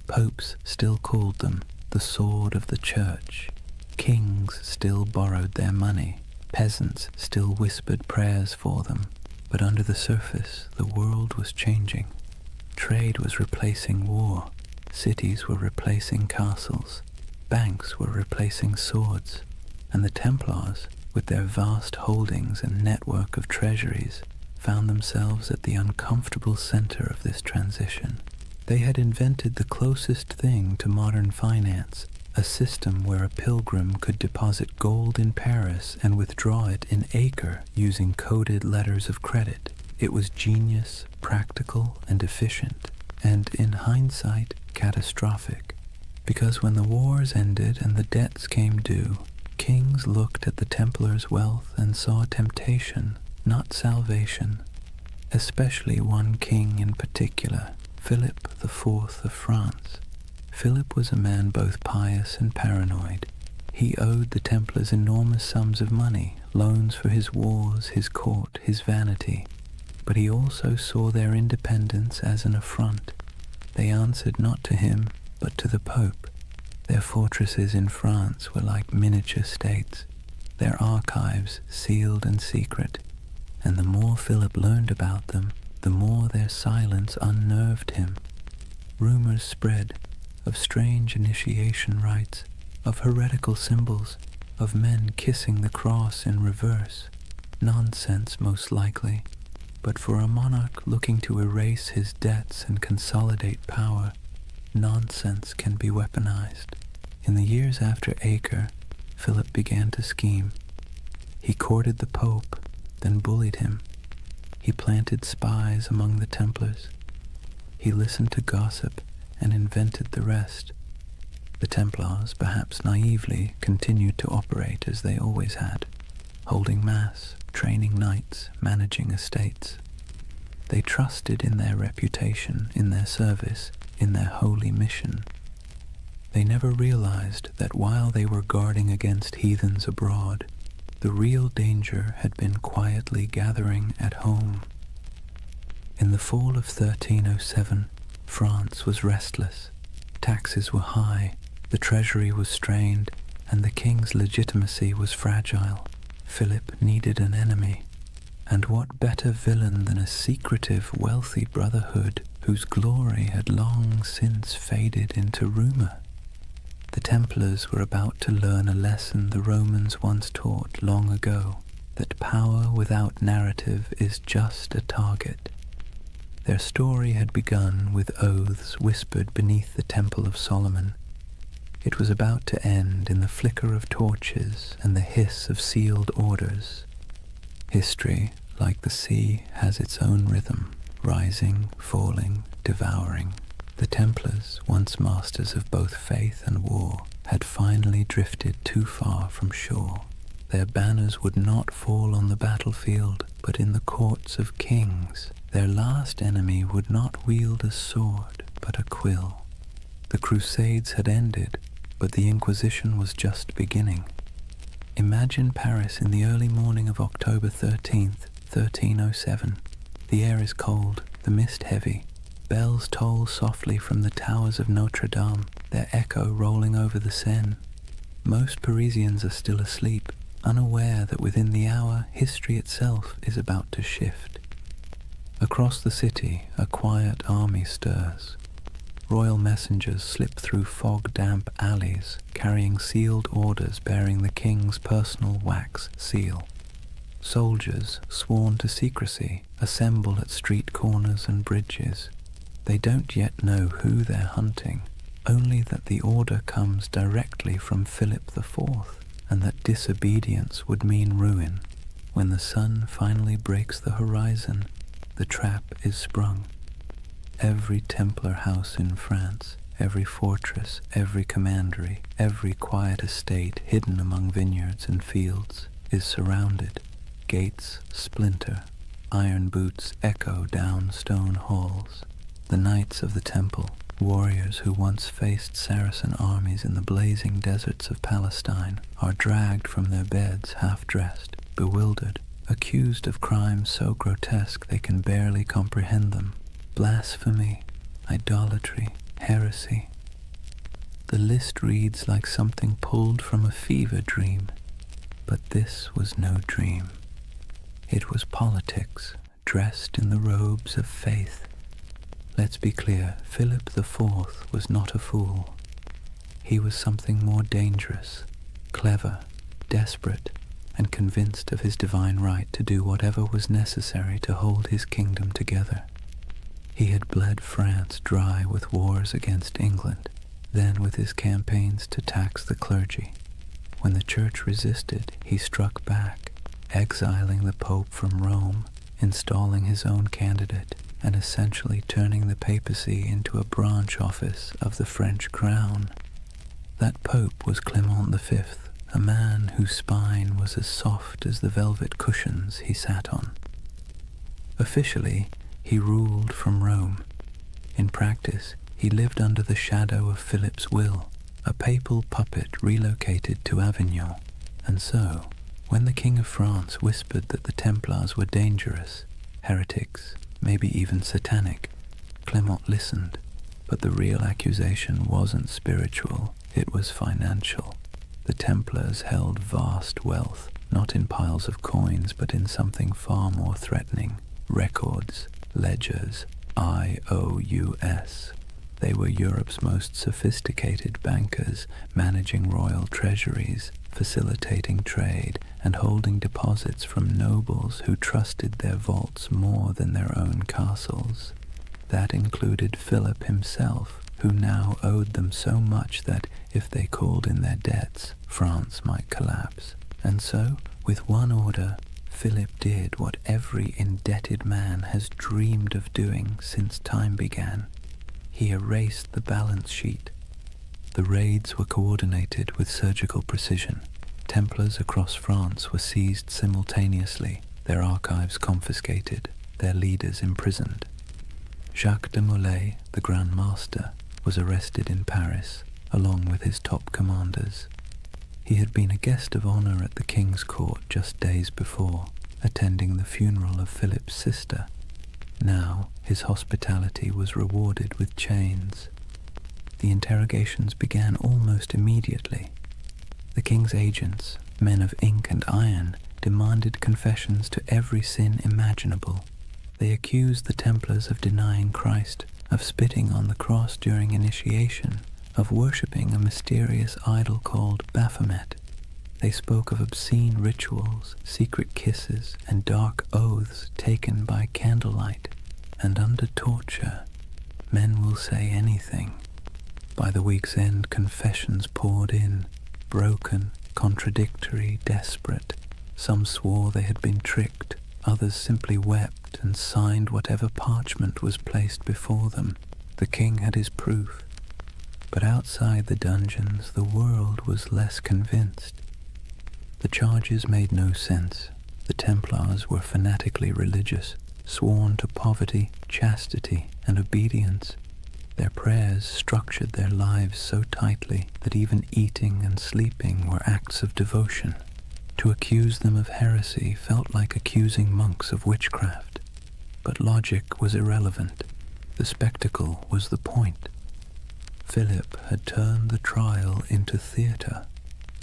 Popes still called them the sword of the church. Kings still borrowed their money. Peasants still whispered prayers for them. But under the surface, the world was changing. Trade was replacing war. Cities were replacing castles. Banks were replacing swords. And the Templars, with their vast holdings and network of treasuries, found themselves at the uncomfortable center of this transition. They had invented the closest thing to modern finance, a system where a pilgrim could deposit gold in Paris and withdraw it in Acre using coded letters of credit. It was genius, practical, and efficient, and in hindsight, catastrophic. Because when the wars ended and the debts came due, kings looked at the Templars' wealth and saw temptation, not salvation. Especially one king in particular, Philip IV of France. Philip was a man both pious and paranoid. He owed the Templars enormous sums of money, loans for his wars, his court, his vanity. But he also saw their independence as an affront. They answered not to him, but to the Pope. Their fortresses in France were like miniature states, their archives sealed and secret, and the more Philip learned about them, the more their silence unnerved him. Rumors spread of strange initiation rites, of heretical symbols, of men kissing the cross in reverse. Nonsense, most likely, but for a monarch looking to erase his debts and consolidate power, nonsense can be weaponized. In the years after Acre, Philip began to scheme. He courted the Pope, then bullied him. He planted spies among the Templars. He listened to gossip and invented the rest. The Templars, perhaps naively, continued to operate as they always had, holding mass, training knights, managing estates. They trusted in their reputation, in their service, in their holy mission. They never realized that while they were guarding against heathens abroad, the real danger had been quietly gathering at home. In the fall of 1307, France was restless. Taxes were high, the treasury was strained, and the king's legitimacy was fragile. Philip needed an enemy. And what better villain than a secretive, wealthy brotherhood whose glory had long since faded into rumor? The Templars were about to learn a lesson the Romans once taught long ago, that power without narrative is just a target. Their story had begun with oaths whispered beneath the Temple of Solomon. It was about to end in the flicker of torches and the hiss of sealed orders. History, like the sea, has its own rhythm, rising, falling, devouring. The Templars, once masters of both faith and war, had finally drifted too far from shore. Their banners would not fall on the battlefield, but in the courts of kings. Their last enemy would not wield a sword, but a quill. The Crusades had ended, but the Inquisition was just beginning. Imagine Paris in the early morning of October 13th, 1307. The air is cold, the mist heavy. Bells toll softly from the towers of Notre Dame, their echo rolling over the Seine. Most Parisians are still asleep, unaware that within the hour history itself is about to shift. Across the city, a quiet army stirs. Royal messengers slip through fog-damp alleys, carrying sealed orders bearing the king's personal wax seal. Soldiers, sworn to secrecy, assemble at street corners and bridges. They don't yet know who they're hunting, only that the order comes directly from Philip IV, and that disobedience would mean ruin. When the sun finally breaks the horizon, the trap is sprung. Every Templar house in France, every fortress, every commandery, every quiet estate hidden among vineyards and fields is surrounded. Gates splinter, iron boots echo down stone halls. The knights of the temple, warriors who once faced Saracen armies in the blazing deserts of Palestine, are dragged from their beds half-dressed, bewildered, accused of crimes so grotesque they can barely comprehend them. Blasphemy, idolatry, heresy. The list reads like something pulled from a fever dream, but this was no dream. It was politics, dressed in the robes of faith. Let's be clear, Philip IV was not a fool. He was something more dangerous, clever, desperate, and convinced of his divine right to do whatever was necessary to hold his kingdom together. He had bled France dry with wars against England, then with his campaigns to tax the clergy. When the church resisted, he struck back, exiling the Pope from Rome, installing his own candidate, and essentially turning the papacy into a branch office of the French crown. That Pope was Clement V, a man whose spine was as soft as the velvet cushions he sat on. Officially, he ruled from Rome. In practice, he lived under the shadow of Philip's will, a papal puppet relocated to Avignon. And so, when the King of France whispered that the Templars were dangerous, heretics, maybe even satanic, Clement listened. But the real accusation wasn't spiritual, it was financial. The Templars held vast wealth, not in piles of coins, but in something far more threatening: records, ledgers, IOUs. They were Europe's most sophisticated bankers, managing royal treasuries, facilitating trade, and holding deposits from nobles who trusted their vaults more than their own castles. That included Philip himself, who now owed them so much that, if they called in their debts, France might collapse. And so, with one order, Philip did what every indebted man has dreamed of doing since time began. He erased the balance sheet. The raids were coordinated with surgical precision. Templars across France were seized simultaneously, their archives confiscated, their leaders imprisoned. Jacques de Molay, the Grand Master, was arrested in Paris, along with his top commanders. He had been a guest of honor at the king's court just days before, attending the funeral of Philip's sister. Now his hospitality was rewarded with chains. The interrogations began almost immediately. The king's agents, men of ink and iron, demanded confessions to every sin imaginable. They accused the Templars of denying Christ, of spitting on the cross during initiation, of worshipping a mysterious idol called Baphomet. They spoke of obscene rituals, secret kisses, and dark oaths taken by candlelight. And under torture, men will say anything. By the week's end, confessions poured in, broken, contradictory, desperate. Some swore they had been tricked, others simply wept and signed whatever parchment was placed before them. The king had his proof. But outside the dungeons, the world was less convinced. The charges made no sense. The Templars were fanatically religious, sworn to poverty, chastity, and obedience. Their prayers structured their lives so tightly that even eating and sleeping were acts of devotion. To accuse them of heresy felt like accusing monks of witchcraft. But logic was irrelevant. The spectacle was the point. Philip had turned the trial into theatre.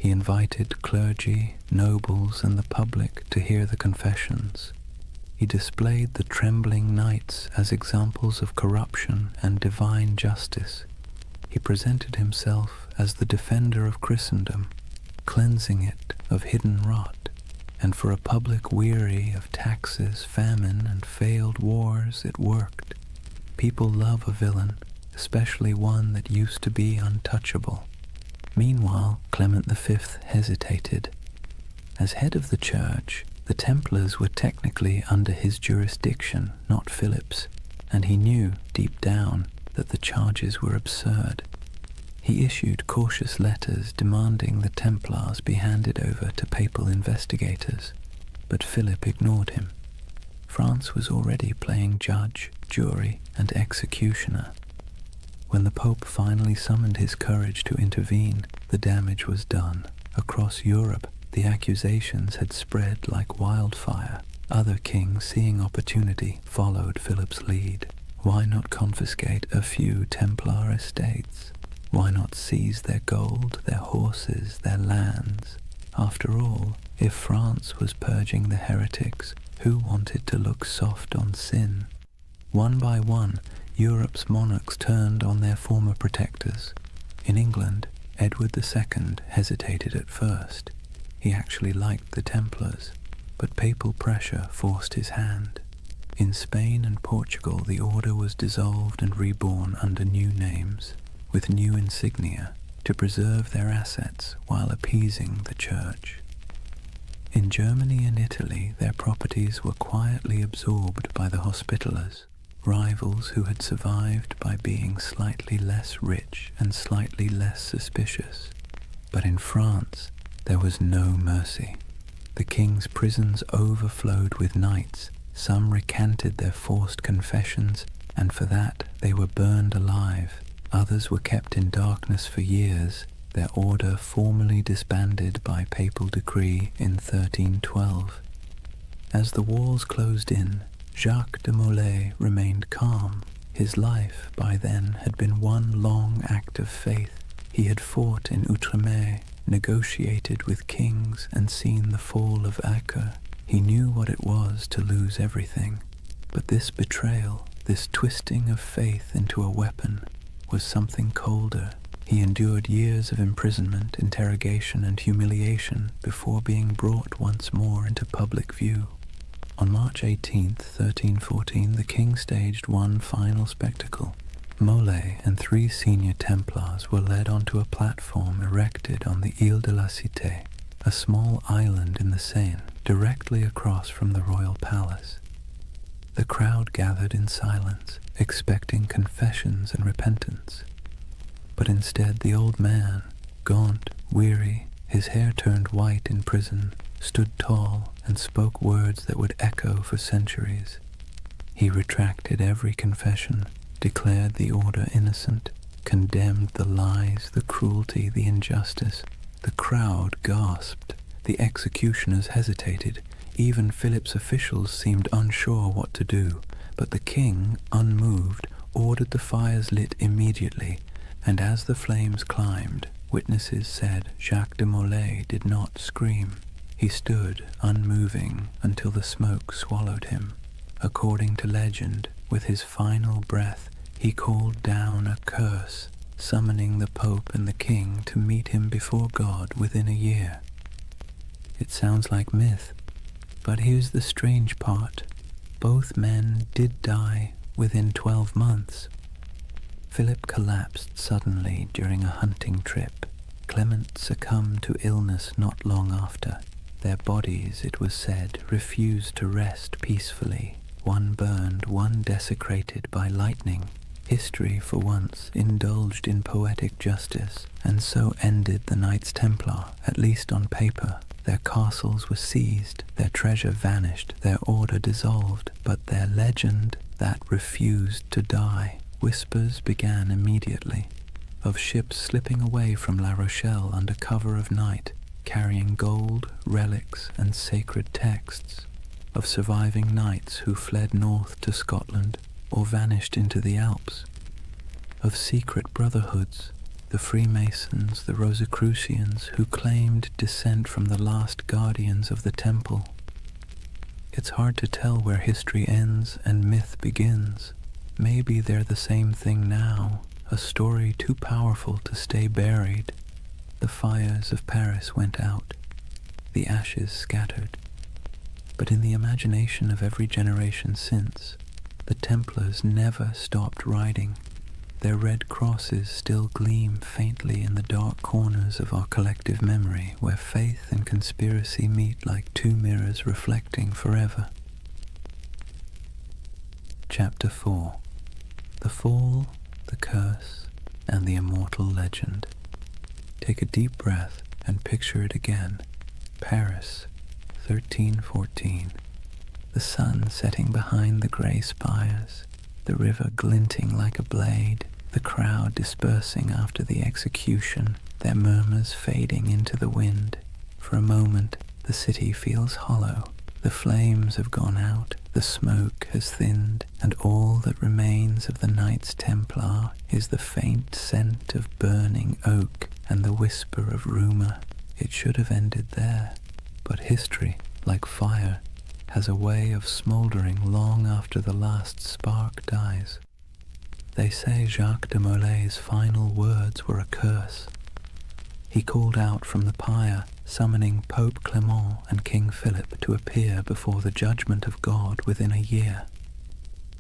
He invited clergy, nobles, and the public to hear the confessions. He displayed the trembling knights as examples of corruption and divine justice. He presented himself as the defender of Christendom, cleansing it of hidden rot. And for a public weary of taxes, famine, and failed wars, it worked. People love a villain, especially one that used to be untouchable. Meanwhile, Clement V hesitated. As head of the church, the Templars were technically under his jurisdiction, not Philip's, and he knew, deep down, that the charges were absurd. He issued cautious letters demanding the Templars be handed over to papal investigators, but Philip ignored him. France was already playing judge, jury, and executioner. When the Pope finally summoned his courage to intervene, the damage was done. Across Europe, the accusations had spread like wildfire. Other kings, seeing opportunity, followed Philip's lead. Why not confiscate a few Templar estates? Why not seize their gold, their horses, their lands? After all, if France was purging the heretics, who wanted to look soft on sin? One by one, Europe's monarchs turned on their former protectors. In England, Edward II hesitated at first. He actually liked the Templars, but papal pressure forced his hand. In Spain and Portugal, the order was dissolved and reborn under new names, with new insignia, to preserve their assets while appeasing the church. In Germany and Italy, their properties were quietly absorbed by the Hospitallers, rivals who had survived by being slightly less rich and slightly less suspicious. But in France, there was no mercy. The king's prisons overflowed with knights. Some recanted their forced confessions, and for that they were burned alive. Others were kept in darkness for years, their order formally disbanded by papal decree in 1312. As the walls closed in, Jacques de Molay remained calm. His life, by then, had been one long act of faith. He had fought in Outremer, negotiated with kings, and seen the fall of Acre. He knew what it was to lose everything. But this betrayal, this twisting of faith into a weapon, was something colder. He endured years of imprisonment, interrogation, and humiliation before being brought once more into public view. On March 18th, 1314, the king staged one final spectacle. Molay and 3 senior Templars were led onto a platform erected on the Ile de la Cité, a small island in the Seine, directly across from the royal palace. The crowd gathered in silence, expecting confessions and repentance. But instead the old man, gaunt, weary, his hair turned white in prison, stood tall and spoke words that would echo for centuries. He retracted every confession, declared the order innocent, condemned the lies, the cruelty, the injustice. The crowd gasped. The executioners hesitated. Even Philip's officials seemed unsure what to do, but the king, unmoved, ordered the fires lit immediately, and as the flames climbed, witnesses said Jacques de Molay did not scream. He stood, unmoving, until the smoke swallowed him. According to legend, with his final breath, he called down a curse, summoning the Pope and the King to meet him before God within a year. It sounds like myth, but here's the strange part. Both men did die within 12 months. Philip collapsed suddenly during a hunting trip. Clement succumbed to illness not long after. Their bodies, it was said, refused to rest peacefully. One burned, one desecrated by lightning. History, for once, indulged in poetic justice, and so ended the Knights Templar, at least on paper. Their castles were seized, their treasure vanished, their order dissolved, but their legend, that refused to die. Whispers began immediately, of ships slipping away from La Rochelle under cover of night, carrying gold, relics, and sacred texts, of surviving knights who fled north to Scotland or vanished into the Alps, of secret brotherhoods, the Freemasons, the Rosicrucians, who claimed descent from the last guardians of the temple. It's hard to tell where history ends and myth begins. Maybe they're the same thing now, a story too powerful to stay buried. The fires of Paris went out, the ashes scattered. But in the imagination of every generation since, the Templars never stopped riding. Their red crosses still gleam faintly in the dark corners of our collective memory, where faith and conspiracy meet like 2 mirrors reflecting forever. Chapter 4. The Fall, the Curse, and the Immortal Legend. Take a deep breath and picture it again. Paris, 1314. The sun setting behind the grey spires, the river glinting like a blade, the crowd dispersing after the execution, their murmurs fading into the wind. For a moment, the city feels hollow. The flames have gone out, the smoke has thinned, and all that remains of the Knights Templar is the faint scent of burning oak and the whisper of rumour. It should have ended there, but history, like fire, has a way of smouldering long after the last spark dies. They say Jacques de Molay's final words were a curse. He called out from the pyre, summoning Pope Clement and King Philip to appear before the judgment of God within a year.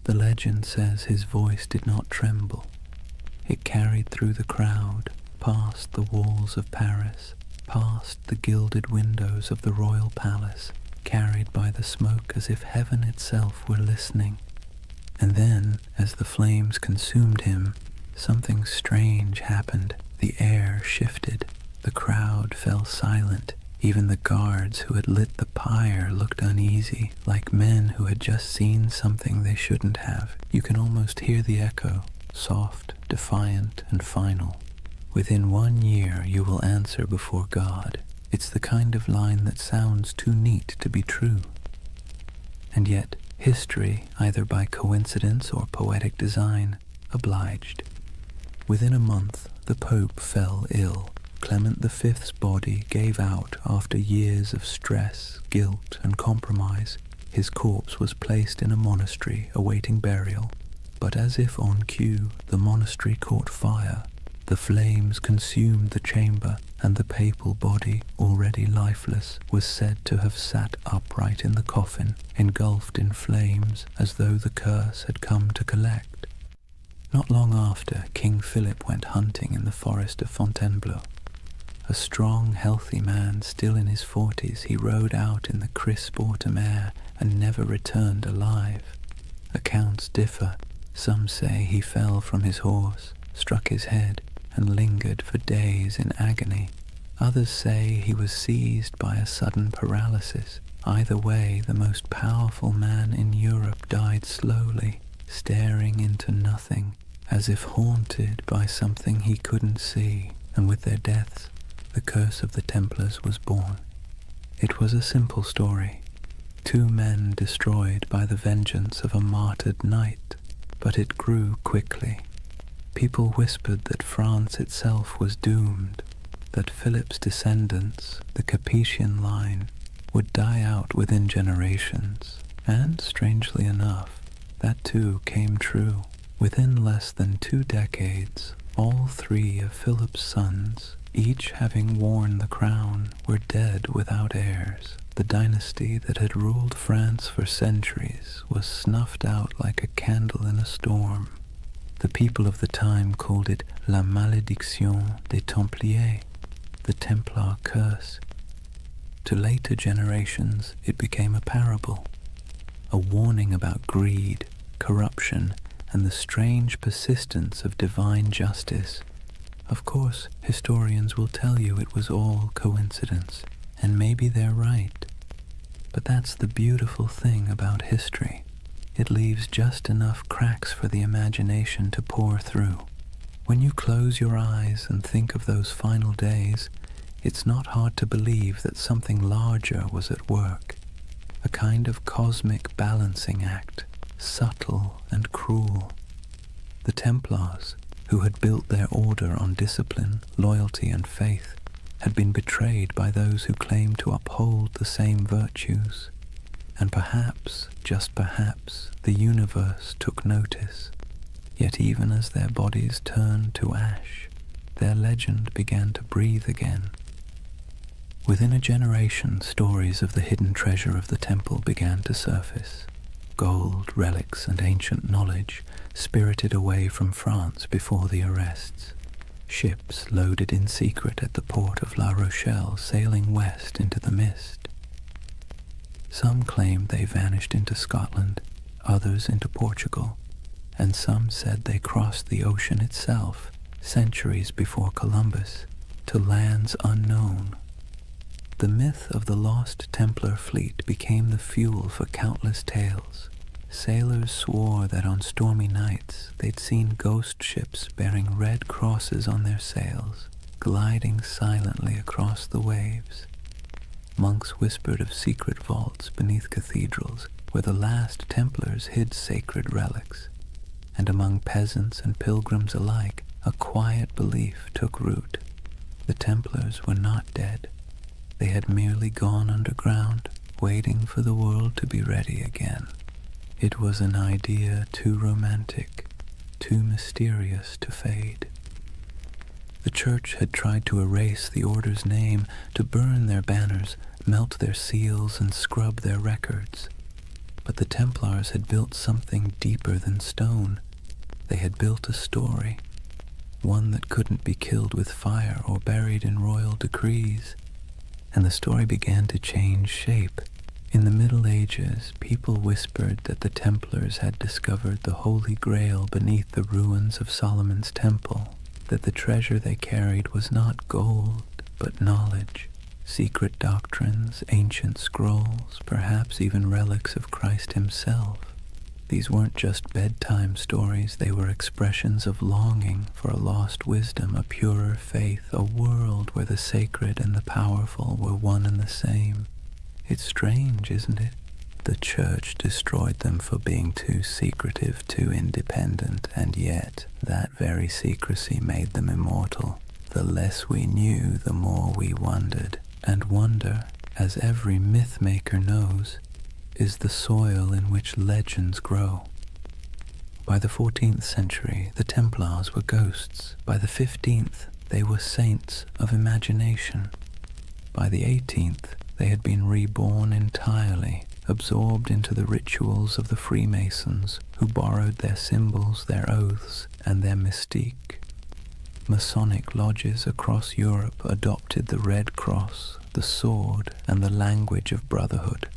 The legend says his voice did not tremble. It carried through the crowd, past the walls of Paris, past the gilded windows of the royal palace, carried by the smoke as if heaven itself were listening. And then, as the flames consumed him, something strange happened. The air shifted. The crowd fell silent. Even the guards who had lit the pyre looked uneasy, like men who had just seen something they shouldn't have. You can almost hear the echo, soft, defiant, and final. Within 1 year you will answer before God. It's the kind of line that sounds too neat to be true. And yet, history, either by coincidence or poetic design, obliged. Within a month, the Pope fell ill. Clement V's body gave out after years of stress, guilt, and compromise. His corpse was placed in a monastery awaiting burial. But as if on cue, the monastery caught fire. The flames consumed the chamber, and the papal body, already lifeless, was said to have sat upright in the coffin, engulfed in flames, as though the curse had come to collect. Not long after, King Philip went hunting in the forest of Fontainebleau. A strong, healthy man, still in his 40s, he rode out in the crisp autumn air and never returned alive. Accounts differ. Some say he fell from his horse, struck his head, and lingered for days in agony. Others say he was seized by a sudden paralysis. Either way, the most powerful man in Europe died slowly, staring into nothing, as if haunted by something he couldn't see, and with their deaths, the curse of the Templars was born. It was a simple story. 2 men destroyed by the vengeance of a martyred knight, but it grew quickly. People whispered that France itself was doomed, that Philip's descendants, the Capetian line, would die out within generations, and, strangely enough, that too came true. Within less than 2 decades, all 3 of Philip's sons, each having worn the crown, were dead without heirs. The dynasty that had ruled France for centuries was snuffed out like a candle in a storm. The people of the time called it La Malédiction des Templiers, the Templar curse. To later generations, it became a parable, a warning about greed, corruption, and the strange persistence of divine justice. Of course, historians will tell you it was all coincidence, and maybe they're right. But that's the beautiful thing about history. It leaves just enough cracks for the imagination to pour through. When you close your eyes and think of those final days, it's not hard to believe that something larger was at work, a kind of cosmic balancing act, subtle and cruel. The Templars, who had built their order on discipline, loyalty, and faith, had been betrayed by those who claimed to uphold the same virtues. And perhaps, just perhaps, the universe took notice. Yet even as their bodies turned to ash, their legend began to breathe again. Within a generation, stories of the hidden treasure of the temple began to surface. Gold, relics, and ancient knowledge spirited away from France before the arrests. Ships loaded in secret at the port of La Rochelle, sailing west into the mist. Some claimed they vanished into Scotland, others into Portugal, and some said they crossed the ocean itself, centuries before Columbus, to lands unknown. The myth of the lost Templar fleet became the fuel for countless tales. Sailors swore that on stormy nights they'd seen ghost ships bearing red crosses on their sails, gliding silently across the waves. Monks whispered of secret vaults beneath cathedrals where the last Templars hid sacred relics, and among peasants and pilgrims alike a quiet belief took root. The Templars were not dead. They had merely gone underground, waiting for the world to be ready again. It was an idea too romantic, too mysterious to fade. The church had tried to erase the order's name, to burn their banners, melt their seals, and scrub their records. But the Templars had built something deeper than stone. They had built a story, one that couldn't be killed with fire or buried in royal decrees. And the story began to change shape. In the Middle Ages, people whispered that the Templars had discovered the Holy Grail beneath the ruins of Solomon's temple, that the treasure they carried was not gold, but knowledge, secret doctrines, ancient scrolls, perhaps even relics of Christ himself. These weren't just bedtime stories, they were expressions of longing for a lost wisdom, a purer faith, a world where the sacred and the powerful were one and the same. It's strange, isn't it? The church destroyed them for being too secretive, too independent, and yet that very secrecy made them immortal. The less we knew, the more we wondered. And wonder, as every myth-maker knows, is the soil in which legends grow. By the 14th century, the Templars were ghosts. By the 15th, they were saints of imagination. By the 18th, they had been reborn entirely, absorbed into the rituals of the Freemasons, who borrowed their symbols, their oaths, and their mystique. Masonic lodges across Europe adopted the Red Cross, the sword, and the language of brotherhood.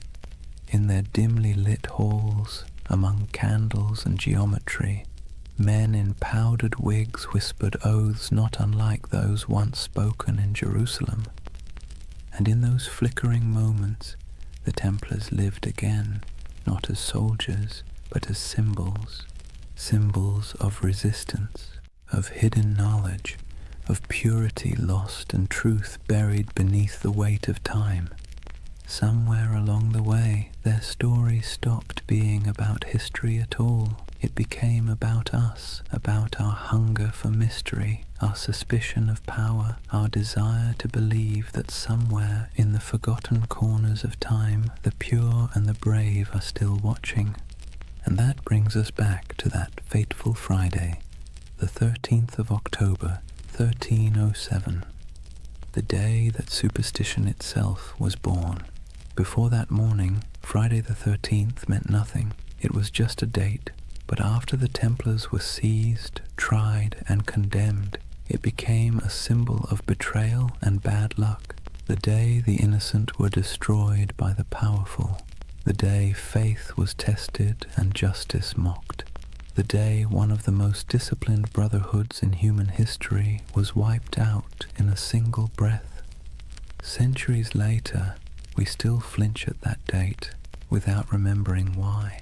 In their dimly lit halls, among candles and geometry, men in powdered wigs whispered oaths not unlike those once spoken in Jerusalem. And in those flickering moments, the Templars lived again, not as soldiers, but as symbols. Symbols of resistance, of hidden knowledge, of purity lost and truth buried beneath the weight of time. Somewhere along the way, their story stopped being about history at all. It became about us, about our hunger for mystery, our suspicion of power, our desire to believe that somewhere in the forgotten corners of time, the pure and the brave are still watching. And that brings us back to that fateful Friday, the 13th of October, 1307, the day that superstition itself was born. Before that morning, Friday the 13th meant nothing. It was just a date. But after the Templars were seized, tried, and condemned, it became a symbol of betrayal and bad luck. The day the innocent were destroyed by the powerful. The day faith was tested and justice mocked. The day one of the most disciplined brotherhoods in human history was wiped out in a single breath. Centuries later, we still flinch at that date without remembering why.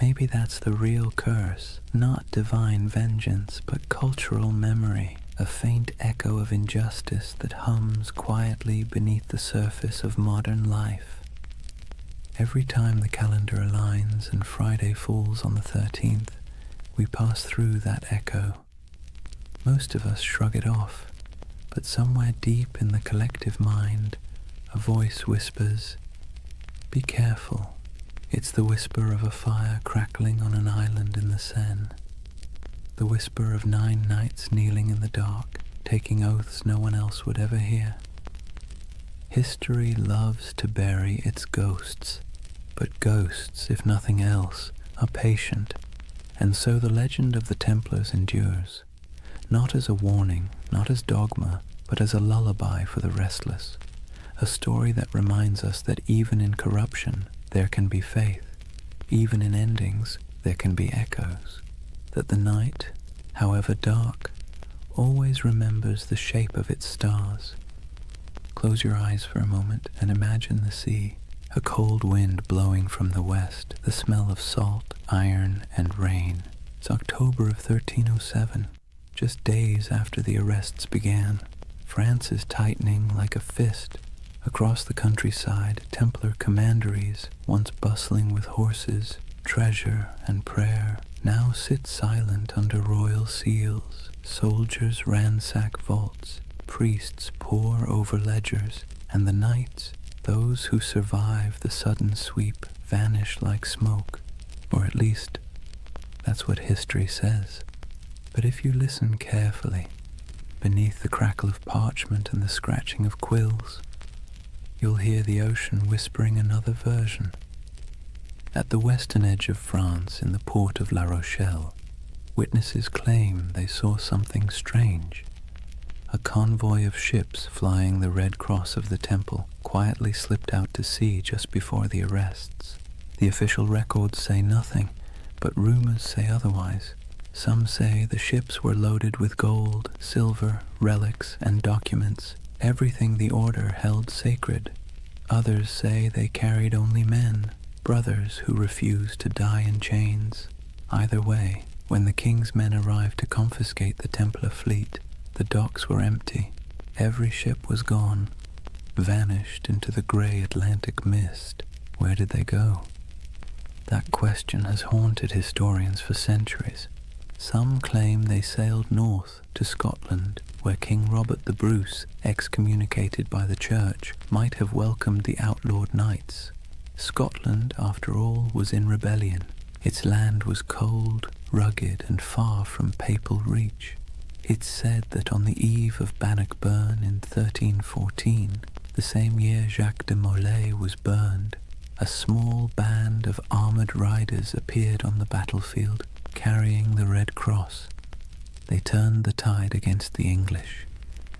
Maybe that's the real curse, not divine vengeance, but cultural memory, a faint echo of injustice that hums quietly beneath the surface of modern life. Every time the calendar aligns and Friday falls on the 13th, we pass through that echo. Most of us shrug it off, but somewhere deep in the collective mind, a voice whispers, "Be careful." It's the whisper of a fire crackling on an island in the Seine. The whisper of 9 knights kneeling in the dark, taking oaths no one else would ever hear. History loves to bury its ghosts, but ghosts, if nothing else, are patient, and so the legend of the Templars endures, not as a warning, not as dogma, but as a lullaby for the restless. A story that reminds us that even in corruption, there can be faith. Even in endings, there can be echoes. That the night, however dark, always remembers the shape of its stars. Close your eyes for a moment and imagine the sea, a cold wind blowing from the west, the smell of salt, iron, and rain. It's October of 1307, just days after the arrests began. France is tightening like a fist. Across the countryside, Templar commanderies, once bustling with horses, treasure, and prayer, now sit silent under royal seals. Soldiers ransack vaults, priests pore over ledgers, and the knights, those who survive the sudden sweep, vanish like smoke. Or at least, that's what history says. But if you listen carefully, beneath the crackle of parchment and the scratching of quills, you'll hear the ocean whispering another version. At the western edge of France, in the port of La Rochelle, witnesses claim they saw something strange. A convoy of ships flying the Red Cross of the Temple quietly slipped out to sea just before the arrests. The official records say nothing, but rumors say otherwise. Some say the ships were loaded with gold, silver, relics, and documents, everything the order held sacred. Others say they carried only men, brothers who refused to die in chains. Either way, when the king's men arrived to confiscate the Templar fleet, the docks were empty. Every ship was gone, vanished into the grey Atlantic mist. Where did they go? That question has haunted historians for centuries. Some claim they sailed north to Scotland, where King Robert the Bruce, excommunicated by the church, might have welcomed the outlawed knights. Scotland, after all, was in rebellion. Its land was cold, rugged, and far from papal reach. It's said that on the eve of Bannockburn in 1314, the same year Jacques de Molay was burned, a small band of armoured riders appeared on the battlefield, carrying the Red Cross. They turned the tide against the English,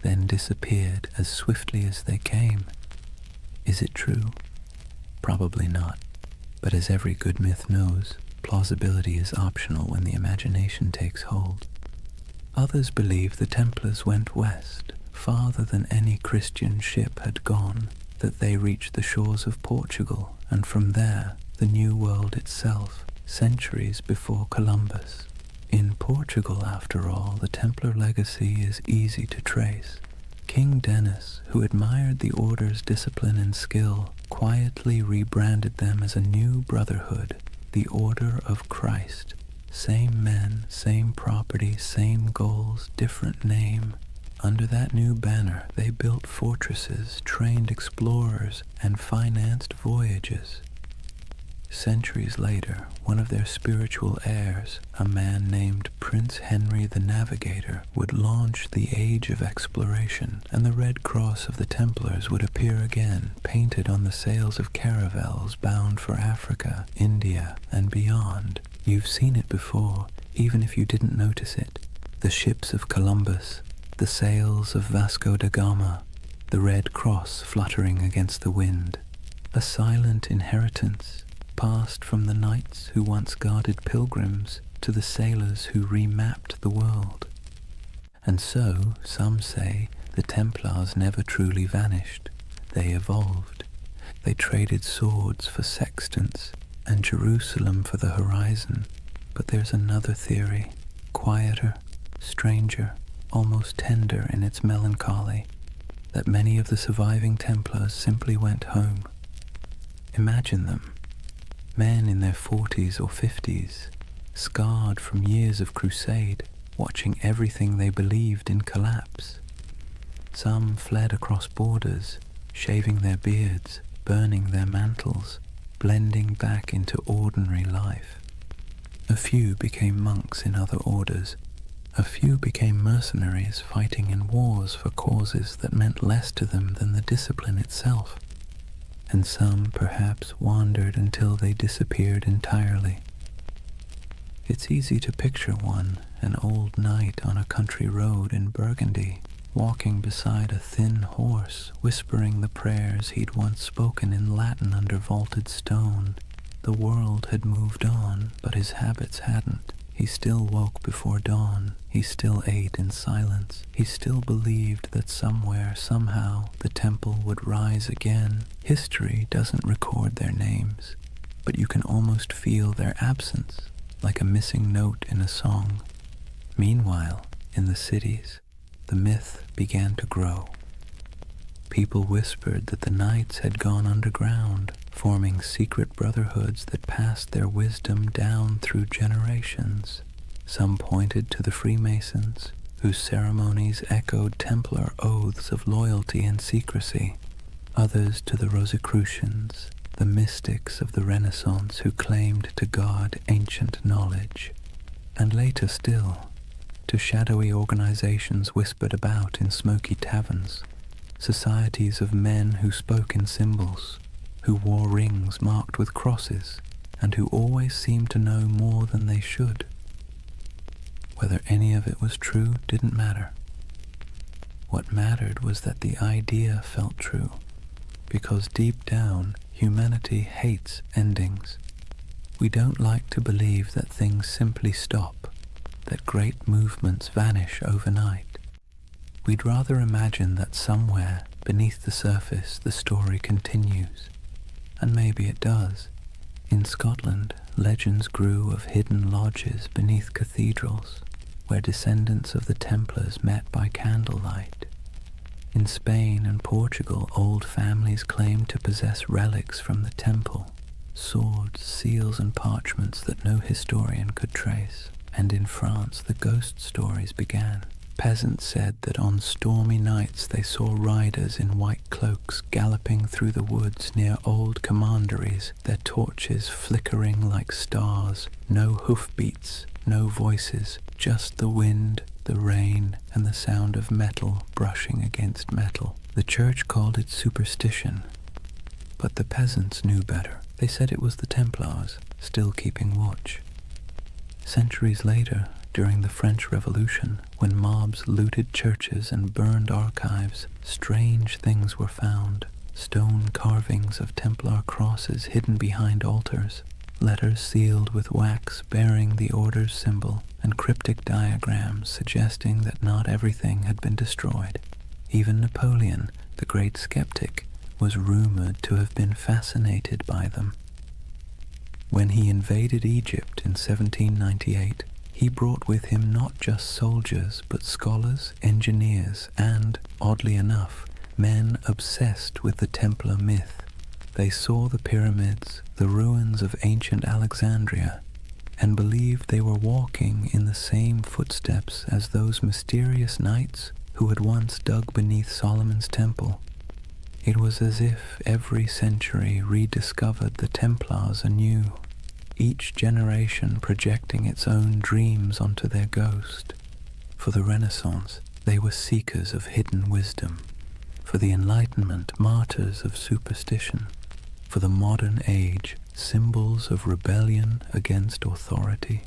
then disappeared as swiftly as they came. Is it true? Probably not. But as every good myth knows, plausibility is optional when the imagination takes hold. Others believe the Templars went west, farther than any Christian ship had gone, that they reached the shores of Portugal, and from there, the New World itself, centuries before Columbus. In Portugal, after all, the Templar legacy is easy to trace. King Denis, who admired the order's discipline and skill, quietly rebranded them as a new brotherhood, the Order of Christ. Same men, same property, same goals, different name. Under that new banner, they built fortresses, trained explorers, and financed voyages. Centuries later, one of their spiritual heirs, a man named Prince Henry the Navigator, would launch the Age of Exploration, and the Red Cross of the Templars would appear again, painted on the sails of caravels bound for Africa, India, and beyond. You've seen it before, even if you didn't notice it. The ships of Columbus, the sails of Vasco da Gama, the Red Cross fluttering against the wind. A silent inheritance, passed from the knights who once guarded pilgrims to the sailors who remapped the world. And so, some say, the Templars never truly vanished. They evolved. They traded swords for sextants and Jerusalem for the horizon. But there's another theory, quieter, stranger, almost tender in its melancholy, that many of the surviving Templars simply went home. Imagine them. Men in their 40s or 50s, scarred from years of crusade, watching everything they believed in collapse. Some fled across borders, shaving their beards, burning their mantles, blending back into ordinary life. A few became monks in other orders. A few became mercenaries fighting in wars for causes that meant less to them than the discipline itself. And some perhaps wandered until they disappeared entirely. It's easy to picture one, an old knight on a country road in Burgundy, walking beside a thin horse, whispering the prayers he'd once spoken in Latin under vaulted stone. The world had moved on, but his habits hadn't. He still woke before dawn. He still ate in silence. He still believed that somewhere, somehow, the temple would rise again. History doesn't record their names, but you can almost feel their absence, like a missing note in a song. Meanwhile, in the cities, the myth began to grow. People whispered that the knights had gone underground, forming secret brotherhoods that passed their wisdom down through generations. Some pointed to the Freemasons, whose ceremonies echoed Templar oaths of loyalty and secrecy. Others to the Rosicrucians, the mystics of the Renaissance who claimed to guard ancient knowledge. And later still, to shadowy organizations whispered about in smoky taverns, societies of men who spoke in symbols, who wore rings marked with crosses, and who always seemed to know more than they should. Whether any of it was true didn't matter. What mattered was that the idea felt true, because deep down, humanity hates endings. We don't like to believe that things simply stop, that great movements vanish overnight. We'd rather imagine that somewhere, beneath the surface, the story continues. And maybe it does. In Scotland, legends grew of hidden lodges beneath cathedrals, where descendants of the Templars met by candlelight. In Spain and Portugal, old families claimed to possess relics from the temple, swords, seals, and parchments that no historian could trace. And in France, the ghost stories began. Peasants said that on stormy nights they saw riders in white cloaks galloping through the woods near old commanderies, their torches flickering like stars. No hoofbeats, no voices, just the wind, the rain, and the sound of metal brushing against metal. The church called it superstition, but the peasants knew better. They said it was the Templars, still keeping watch. Centuries later, during the French Revolution, when mobs looted churches and burned archives, strange things were found. Stone carvings of Templar crosses hidden behind altars, letters sealed with wax bearing the order's symbol, and cryptic diagrams suggesting that not everything had been destroyed. Even Napoleon, the great skeptic, was rumored to have been fascinated by them. When he invaded Egypt in 1798, he brought with him not just soldiers, but scholars, engineers, and, oddly enough, men obsessed with the Templar myth. They saw the pyramids, the ruins of ancient Alexandria, and believed they were walking in the same footsteps as those mysterious knights who had once dug beneath Solomon's temple. It was as if every century rediscovered the Templars anew, each generation projecting its own dreams onto their ghost. For the Renaissance, they were seekers of hidden wisdom. For the Enlightenment, martyrs of superstition. For the modern age, symbols of rebellion against authority.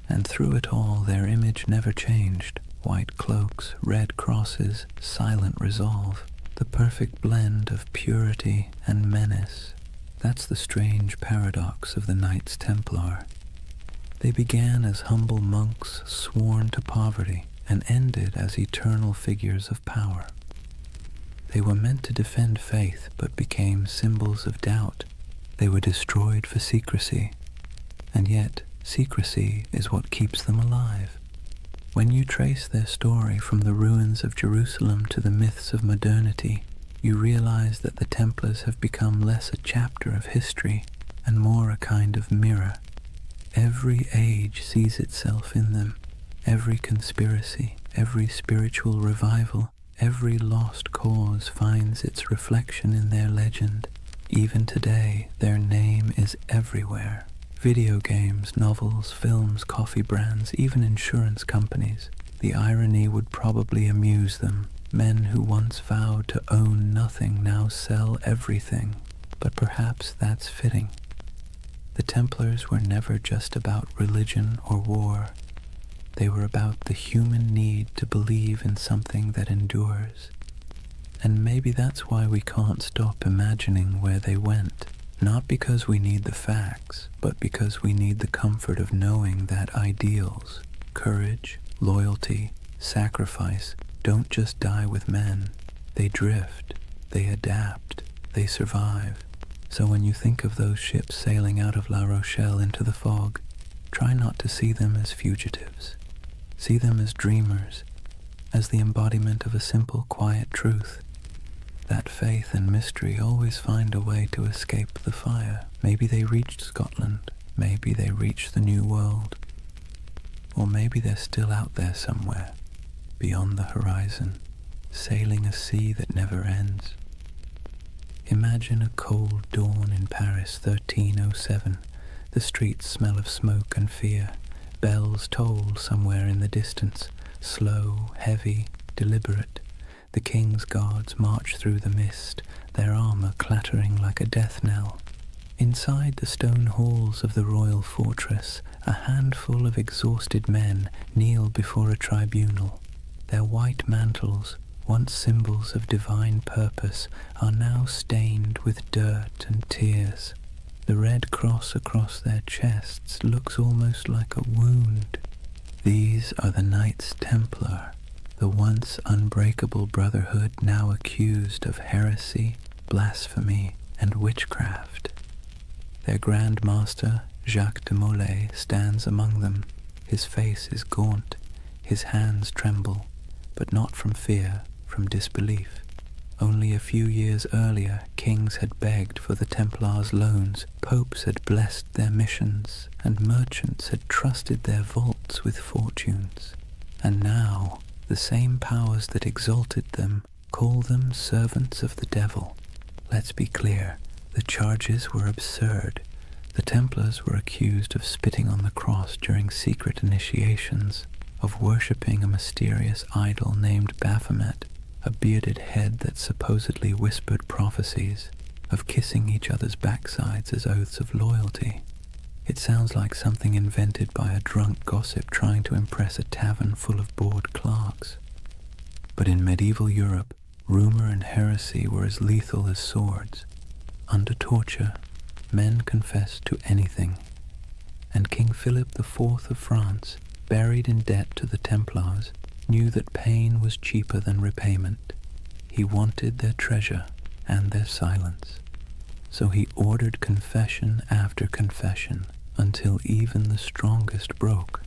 And through it all, their image never changed. White cloaks, red crosses, silent resolve. The perfect blend of purity and menace. That's the strange paradox of the Knights Templar. They began as humble monks sworn to poverty and ended as eternal figures of power. They were meant to defend faith but became symbols of doubt. They were destroyed for secrecy, and yet secrecy is what keeps them alive. When you trace their story from the ruins of Jerusalem to the myths of modernity, you realize that the Templars have become less a chapter of history and more a kind of mirror. Every age sees itself in them. Every conspiracy, every spiritual revival, every lost cause finds its reflection in their legend. Even today, their name is everywhere. Video games, novels, films, coffee brands, even insurance companies. The irony would probably amuse them. Men who once vowed to own nothing now sell everything. But perhaps that's fitting. The Templars were never just about religion or war. They were about the human need to believe in something that endures. And maybe that's why we can't stop imagining where they went. Not because we need the facts, but because we need the comfort of knowing that ideals, courage, loyalty, sacrifice don't just die with men. They drift, they adapt, they survive. So when you think of those ships sailing out of La Rochelle into the fog, try not to see them as fugitives. See them as dreamers, as the embodiment of a simple, quiet truth. That faith and mystery always find a way to escape the fire. Maybe they reached Scotland, maybe they reached the New World, or maybe they're still out there somewhere, beyond the horizon, sailing a sea that never ends. Imagine a cold dawn in Paris, 1307. The streets smell of smoke and fear. Bells toll somewhere in the distance, slow, heavy, deliberate. The king's guards march through the mist, their armor clattering like a death knell. Inside the stone halls of the royal fortress, a handful of exhausted men kneel before a tribunal. Their white mantles, once symbols of divine purpose, are now stained with dirt and tears. The red cross across their chests looks almost like a wound. These are the Knights Templar, the once unbreakable brotherhood now accused of heresy, blasphemy, and witchcraft. Their Grand Master, Jacques de Molay, stands among them. His face is gaunt, his hands tremble, but not from fear, from disbelief. Only a few years earlier, kings had begged for the Templars' loans, popes had blessed their missions, and merchants had trusted their vaults with fortunes. And now, The same powers that exalted them call them servants of the devil. Let's be clear, the charges were absurd. The Templars were accused of spitting on the cross during secret initiations, of worshipping a mysterious idol named Baphomet, a bearded head that supposedly whispered prophecies, of kissing each other's backsides as oaths of loyalty. It sounds like something invented by a drunk gossip trying to impress a tavern full of bored clerks. But in medieval Europe, rumor and heresy were as lethal as swords. Under torture, men confessed to anything, and King Philip IV of France, buried in debt to the Templars, knew that pain was cheaper than repayment. He wanted their treasure and their silence. So he ordered confession after confession until even the strongest broke.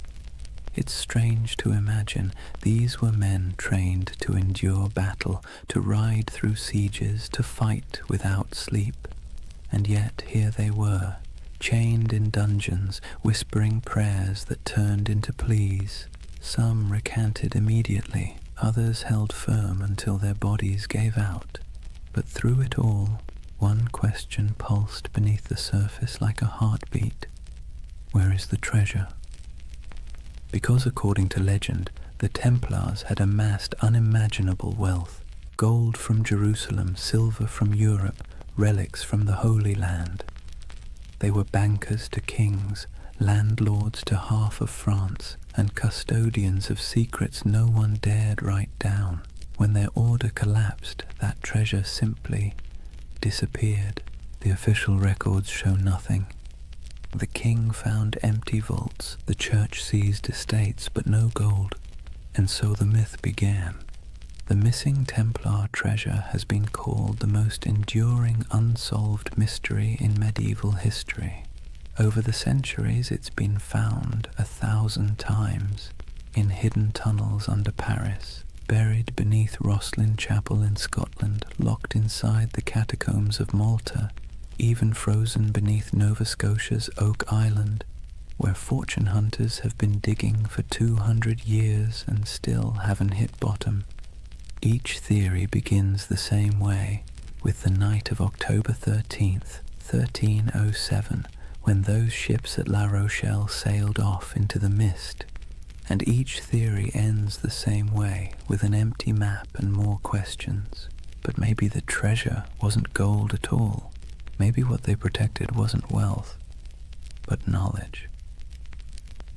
It's strange to imagine these were men trained to endure battle, to ride through sieges, to fight without sleep. And yet here they were, chained in dungeons, whispering prayers that turned into pleas. Some recanted immediately, others held firm until their bodies gave out. But through it all, one question pulsed beneath the surface like a heartbeat. Where is the treasure? Because according to legend, the Templars had amassed unimaginable wealth. Gold from Jerusalem, silver from Europe, relics from the Holy Land. They were bankers to kings, landlords to half of France, and custodians of secrets no one dared write down. When their order collapsed, that treasure simply disappeared. The official records show nothing. The king found empty vaults, the church seized estates, but no gold. And so the myth began. The missing Templar treasure has been called the most enduring unsolved mystery in medieval history. Over the centuries it's been found 1,000 times, in hidden tunnels under Paris, buried beneath Rosslyn Chapel in Scotland, locked inside the catacombs of Malta, even frozen beneath Nova Scotia's Oak Island, where fortune hunters have been digging for 200 years and still haven't hit bottom. Each theory begins the same way, with the night of October 13th, 1307, when those ships at La Rochelle sailed off into the mist. And each theory ends the same way, with an empty map and more questions. But maybe the treasure wasn't gold at all. Maybe what they protected wasn't wealth, but knowledge.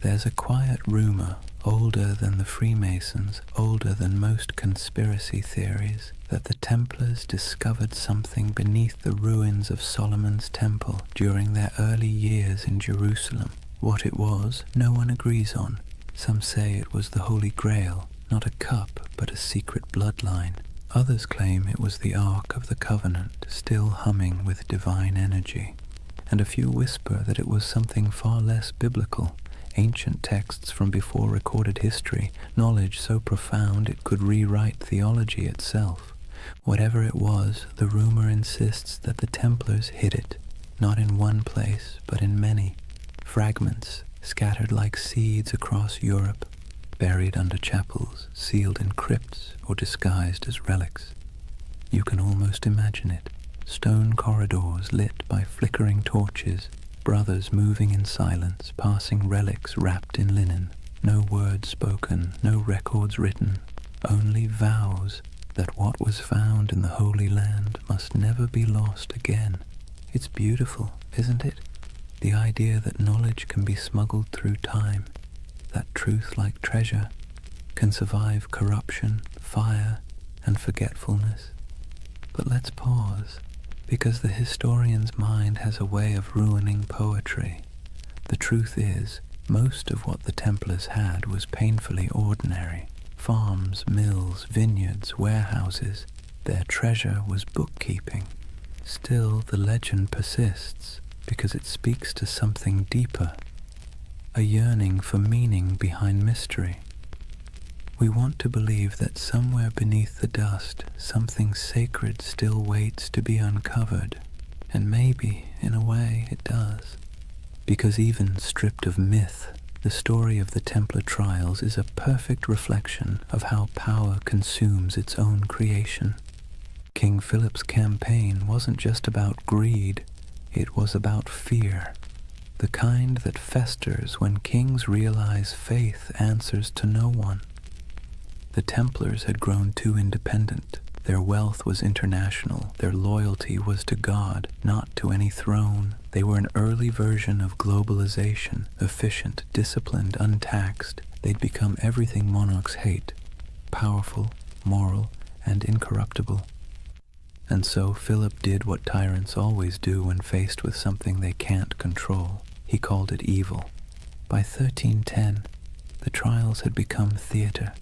There's a quiet rumor, older than the Freemasons, older than most conspiracy theories, that the Templars discovered something beneath the ruins of Solomon's Temple during their early years in Jerusalem. What it was, no one agrees on. Some say it was the Holy Grail, not a cup, but a secret bloodline. Others claim it was the Ark of the Covenant, still humming with divine energy. And a few whisper that it was something far less biblical, ancient texts from before recorded history, knowledge so profound it could rewrite theology itself. Whatever it was, the rumor insists that the Templars hid it, not in one place, but in many. Fragments scattered like seeds across Europe, buried under chapels, sealed in crypts, or disguised as relics. You can almost imagine it. Stone corridors lit by flickering torches, brothers moving in silence, passing relics wrapped in linen. No words spoken, no records written, only vows that what was found in the Holy Land must never be lost again. It's beautiful, isn't it? The idea that knowledge can be smuggled through time, that truth, like treasure, can survive corruption, fire, and forgetfulness. But let's pause, because the historian's mind has a way of ruining poetry. The truth is, most of what the Templars had was painfully ordinary. Farms, mills, vineyards, warehouses. Their treasure was bookkeeping. Still, the legend persists, because it speaks to something deeper, a yearning for meaning behind mystery. We want to believe that somewhere beneath the dust, something sacred still waits to be uncovered, and maybe, in a way, it does. Because even stripped of myth, The story of the Templar trials is a perfect reflection of how power consumes its own creation. King Philip's campaign wasn't just about greed, it was about fear, the kind that festers when kings realize faith answers to no one. The Templars had grown too independent. Their wealth was international. Their loyalty was to God, not to any throne. They were an early version of globalization, efficient, disciplined, untaxed. They'd become everything monarchs hate: powerful, moral, and incorruptible. And so Philip did what tyrants always do when faced with something they can't control. He called it evil. By 1310, the trials had become theater.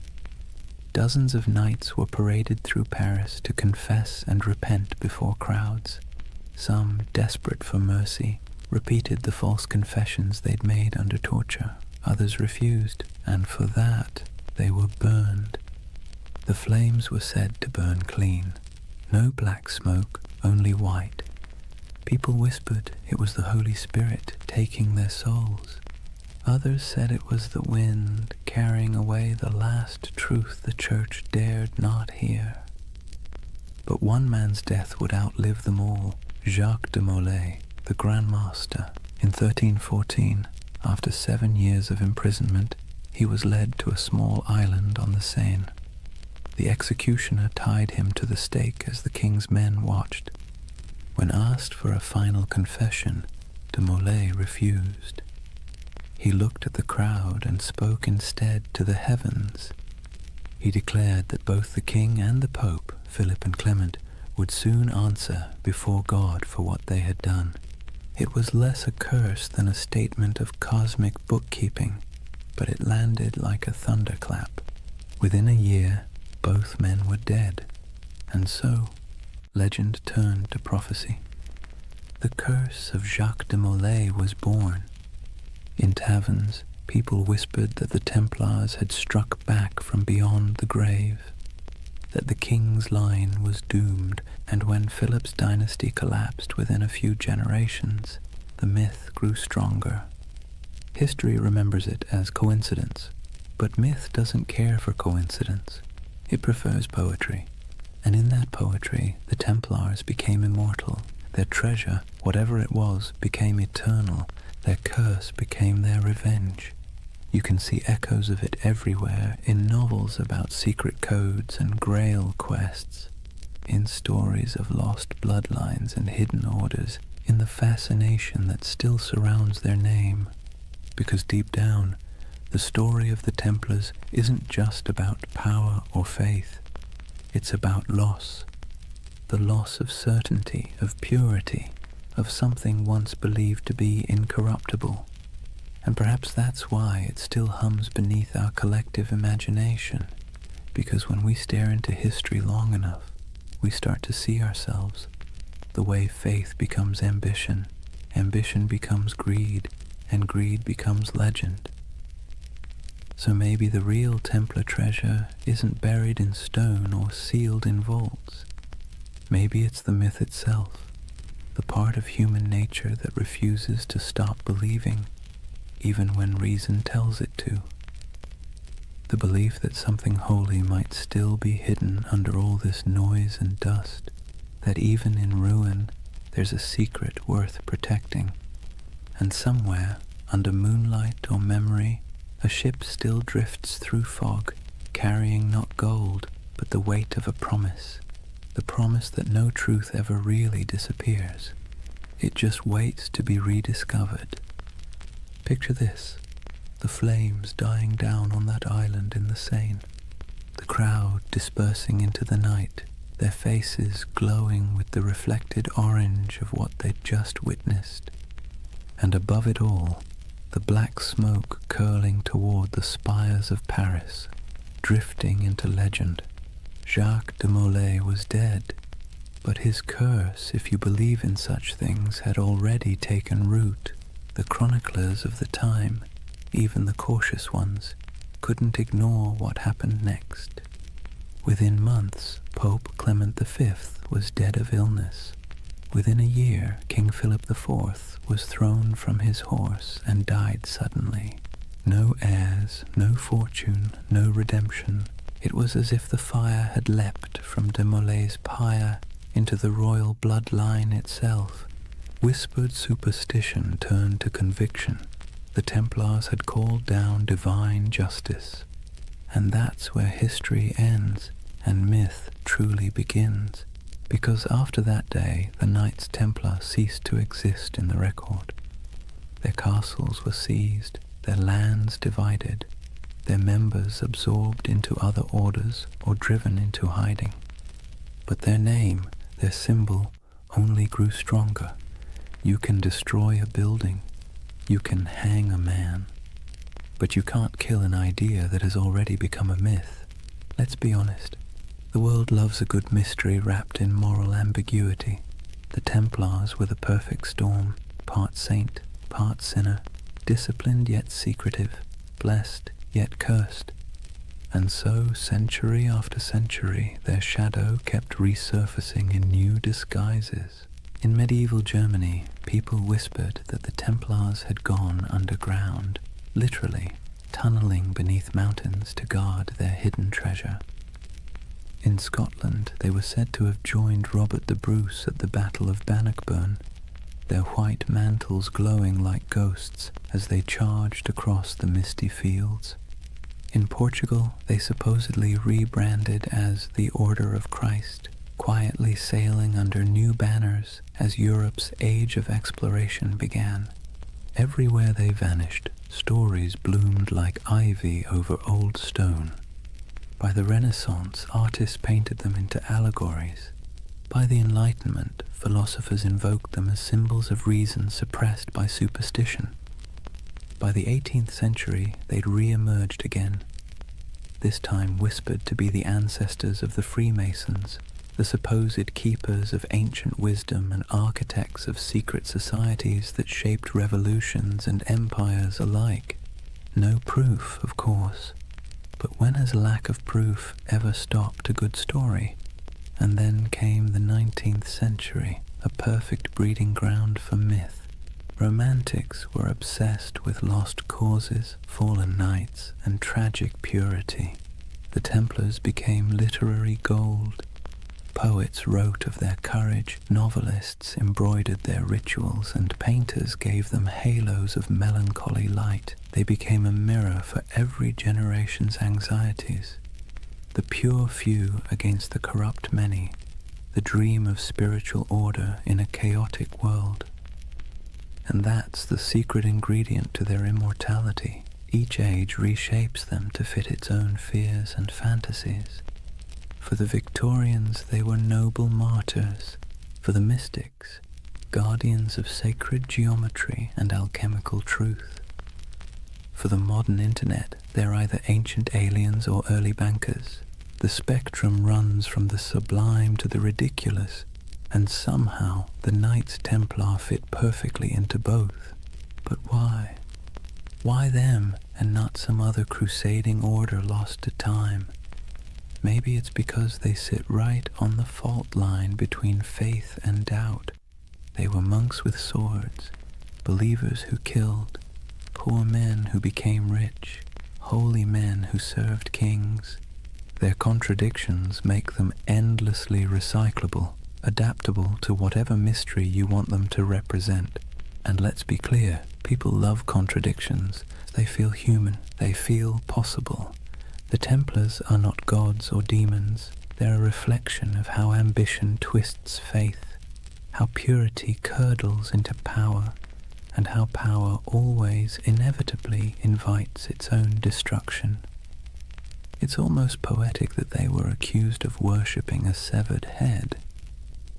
Dozens of knights were paraded through Paris to confess and repent before crowds. Some, desperate for mercy, repeated the false confessions they'd made under torture. Others refused, and for that they were burned. The flames were said to burn clean. No black smoke, only white. People whispered it was the Holy Spirit taking their souls. Others said it was the wind carrying away the last truth the church dared not hear. But one man's death would outlive them all: Jacques de Molay, the Grand Master. In 1314, after 7 years of imprisonment, he was led to a small island on the Seine. The executioner tied him to the stake as the king's men watched. When asked for a final confession, de Molay refused. He looked at the crowd and spoke instead to the heavens. He declared that both the king and the pope, Philip and Clement, would soon answer before God for what they had done. It was less a curse than a statement of cosmic bookkeeping, but it landed like a thunderclap. Within a year, both men were dead, and so legend turned to prophecy. The curse of Jacques de Molay was born. In taverns, people whispered that the Templars had struck back from beyond the grave, that the king's line was doomed, and when Philip's dynasty collapsed within a few generations, the myth grew stronger. History remembers it as coincidence, but myth doesn't care for coincidence. It prefers poetry, and in that poetry, the Templars became immortal. Their treasure, whatever it was, became eternal. Their curse became their revenge. You can see echoes of it everywhere, in novels about secret codes and grail quests, in stories of lost bloodlines and hidden orders, in the fascination that still surrounds their name. Because deep down, the story of the Templars isn't just about power or faith. It's about loss. The loss of certainty, of purity, of something once believed to be incorruptible. And perhaps that's why it still hums beneath our collective imagination, because when we stare into history long enough, we start to see ourselves. The way faith becomes ambition, ambition becomes greed, and greed becomes legend. So maybe the real Templar treasure isn't buried in stone or sealed in vaults. Maybe it's the myth itself, the part of human nature that refuses to stop believing, even when reason tells it to. The belief that something holy might still be hidden under all this noise and dust, that even in ruin there's a secret worth protecting, and somewhere, under moonlight or memory, a ship still drifts through fog, carrying not gold, but the weight of a promise, the promise that no truth ever really disappears. It just waits to be rediscovered. Picture this, the flames dying down on that island in the Seine, the crowd dispersing into the night, their faces glowing with the reflected orange of what they'd just witnessed. And above it all, the black smoke curling toward the spires of Paris, drifting into legend. Jacques de Molay was dead, but his curse, if you believe in such things, had already taken root. The chroniclers of the time, even the cautious ones, couldn't ignore what happened next. Within months, Pope Clement V was dead of illness. Within a year, King Philip IV was thrown from his horse and died suddenly. No heirs, no fortune, no redemption. It was as if the fire had leapt from de Molay's pyre into the royal bloodline itself. Whispered superstition turned to conviction. The Templars had called down divine justice. And that's where history ends and myth truly begins, because after that day the Knights Templar ceased to exist in the record. Their castles were seized, their lands divided, their members absorbed into other orders or driven into hiding. But their name, their symbol, only grew stronger. You can destroy a building, you can hang a man, but you can't kill an idea that has already become a myth. Let's be honest. The world loves a good mystery wrapped in moral ambiguity. The Templars were the perfect storm, part saint, part sinner, disciplined yet secretive, blessed yet cursed. And so, century after century, their shadow kept resurfacing in new disguises. In medieval Germany, people whispered that the Templars had gone underground, literally tunneling beneath mountains to guard their hidden treasure. In Scotland, they were said to have joined Robert the Bruce at the Battle of Bannockburn, their white mantles glowing like ghosts as they charged across the misty fields. In Portugal, they supposedly rebranded as the Order of Christ, quietly sailing under new banners as Europe's age of exploration began. Everywhere they vanished, stories bloomed like ivy over old stone. By the Renaissance, artists painted them into allegories. By the Enlightenment, philosophers invoked them as symbols of reason suppressed by superstition. By the 18th century, they'd re-emerged again, this time whispered to be the ancestors of the Freemasons, the supposed keepers of ancient wisdom and architects of secret societies that shaped revolutions and empires alike. No proof, of course. But when has lack of proof ever stopped a good story? And then came the 19th century, a perfect breeding ground for myth. Romantics were obsessed with lost causes, fallen knights, and tragic purity. The Templars became literary gold. Poets wrote of their courage, novelists embroidered their rituals, and painters gave them halos of melancholy light. They became a mirror for every generation's anxieties. The pure few against the corrupt many, the dream of spiritual order in a chaotic world. And that's the secret ingredient to their immortality. Each age reshapes them to fit its own fears and fantasies. For the Victorians, they were noble martyrs. For the mystics, guardians of sacred geometry and alchemical truth. For the modern internet, they're either ancient aliens or early bankers. The spectrum runs from the sublime to the ridiculous, and somehow the Knights Templar fit perfectly into both. But why? Why them and not some other crusading order lost to time? Maybe it's because they sit right on the fault line between faith and doubt. They were monks with swords, believers who killed, poor men who became rich, holy men who served kings. Their contradictions make them endlessly recyclable, adaptable to whatever mystery you want them to represent. And let's be clear, people love contradictions. They feel human, they feel possible. The Templars are not gods or demons. They're a reflection of how ambition twists faith, how purity curdles into power, and how power always inevitably invites its own destruction. It's almost poetic that they were accused of worshipping a severed head,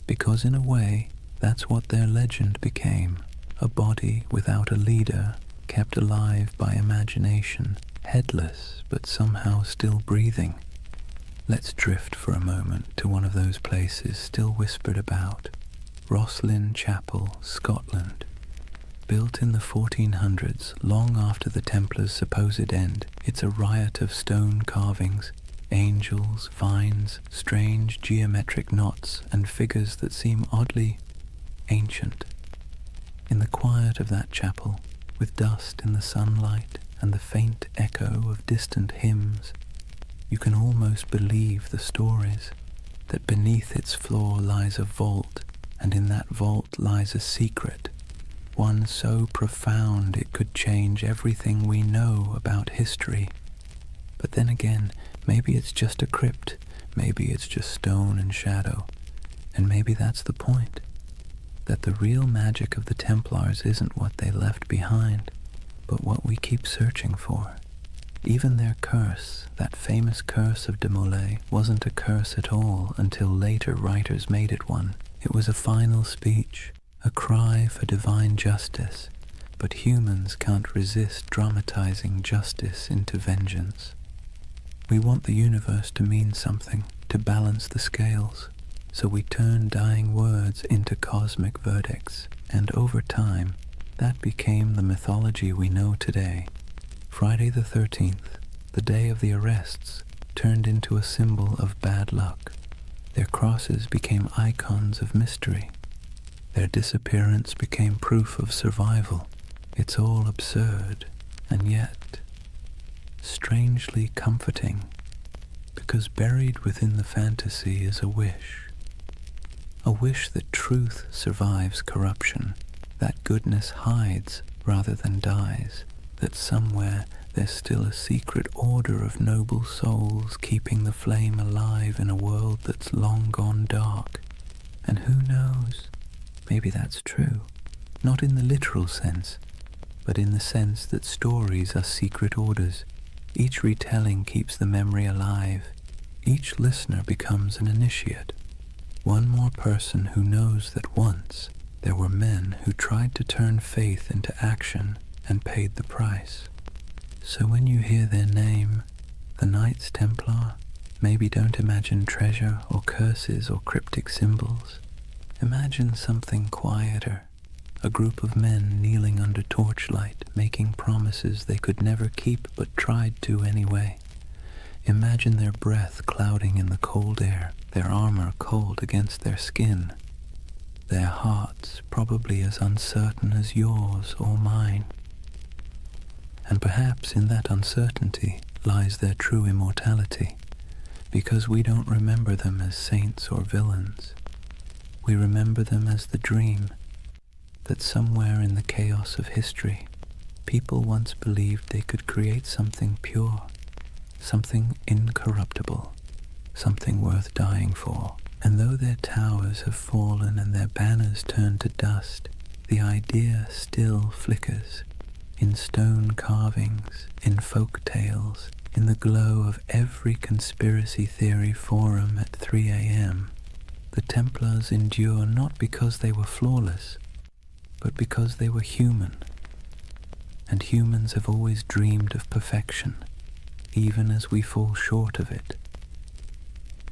because in a way, that's what their legend became, a body without a leader, kept alive by imagination, headless but somehow still breathing. Let's drift for a moment to one of those places still whispered about, Rosslyn Chapel, Scotland. Built in the 1400s, long after the Templars' supposed end, it's a riot of stone carvings, angels, vines, strange geometric knots, and figures that seem oddly ancient. In the quiet of that chapel, with dust in the sunlight and the faint echo of distant hymns, you can almost believe the stories, that beneath its floor lies a vault, and in that vault lies a secret, one so profound it could change everything we know about history. But then again, maybe it's just a crypt, maybe it's just stone and shadow, and maybe that's the point, that the real magic of the Templars isn't what they left behind, but what we keep searching for. Even their curse, that famous curse of de Molay, wasn't a curse at all until later writers made it one. It was a final speech, a cry for divine justice, but humans can't resist dramatizing justice into vengeance. We want the universe to mean something, to balance the scales, so we turn dying words into cosmic verdicts, and over time, that became the mythology we know today. Friday the 13th, the day of the arrests, turned into a symbol of bad luck. Their crosses became icons of mystery. Their disappearance became proof of survival. It's all absurd, and yet strangely comforting, because buried within the fantasy is a wish that truth survives corruption, that goodness hides rather than dies, that somewhere there's still a secret order of noble souls keeping the flame alive in a world that's long gone dark. And who knows, maybe that's true, not in the literal sense, but in the sense that stories are secret orders. Each retelling keeps the memory alive. Each listener becomes an initiate, one more person who knows that once there were men who tried to turn faith into action and paid the price. So when you hear their name, the Knights Templar, maybe don't imagine treasure or curses or cryptic symbols. Imagine something quieter, a group of men kneeling under torchlight, making promises they could never keep but tried to anyway. Imagine their breath clouding in the cold air, their armor cold against their skin, their hearts probably as uncertain as yours or mine. And perhaps in that uncertainty lies their true immortality, because we don't remember them as saints or villains. We remember them as the dream that somewhere in the chaos of history, people once believed they could create something pure, something incorruptible, something worth dying for. And though their towers have fallen and their banners turned to dust, the idea still flickers in stone carvings, in folk tales, in the glow of every conspiracy theory forum at 3 a.m. The Templars endure not because they were flawless, but because they were human. And humans have always dreamed of perfection, even as we fall short of it.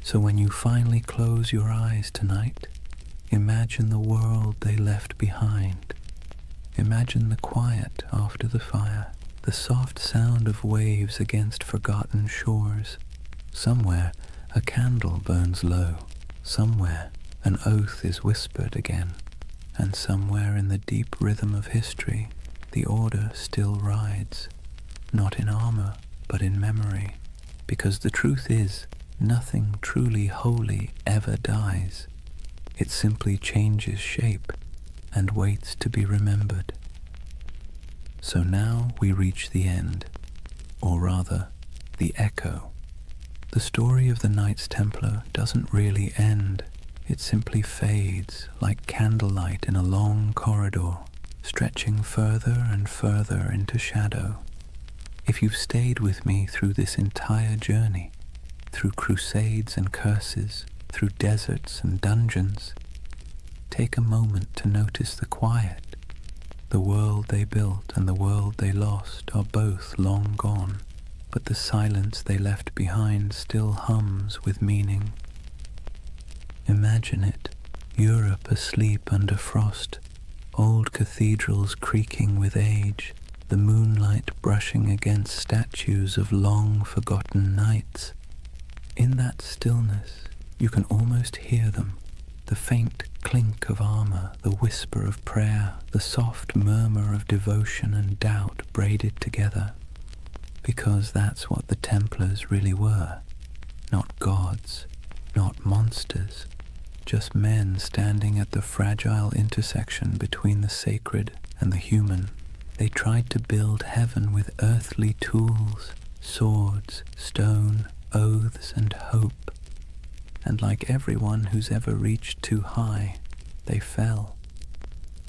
So when you finally close your eyes tonight, imagine the world they left behind. Imagine the quiet after the fire, the soft sound of waves against forgotten shores. Somewhere a candle burns low, somewhere an oath is whispered again, and somewhere in the deep rhythm of history, the order still rides, not in armor, but in memory, because the truth is, nothing truly holy ever dies. It simply changes shape and waits to be remembered. So now we reach the end, or rather, the echo. The story of the Knights Templar doesn't really end. It simply fades like candlelight in a long corridor, stretching further and further into shadow. If you've stayed with me through this entire journey, through crusades and curses, through deserts and dungeons, take a moment to notice the quiet. The world they built and the world they lost are both long gone, but the silence they left behind still hums with meaning. Imagine it, Europe asleep under frost, old cathedrals creaking with age, the moonlight brushing against statues of long-forgotten knights. In that stillness, you can almost hear them, the faint clink of armor, the whisper of prayer, the soft murmur of devotion and doubt braided together. because that's what the Templars really were. Not gods, not monsters, just men standing at the fragile intersection between the sacred and the human. They tried to build heaven with earthly tools, swords, stone, oaths, and hope. And like everyone who's ever reached too high, they fell.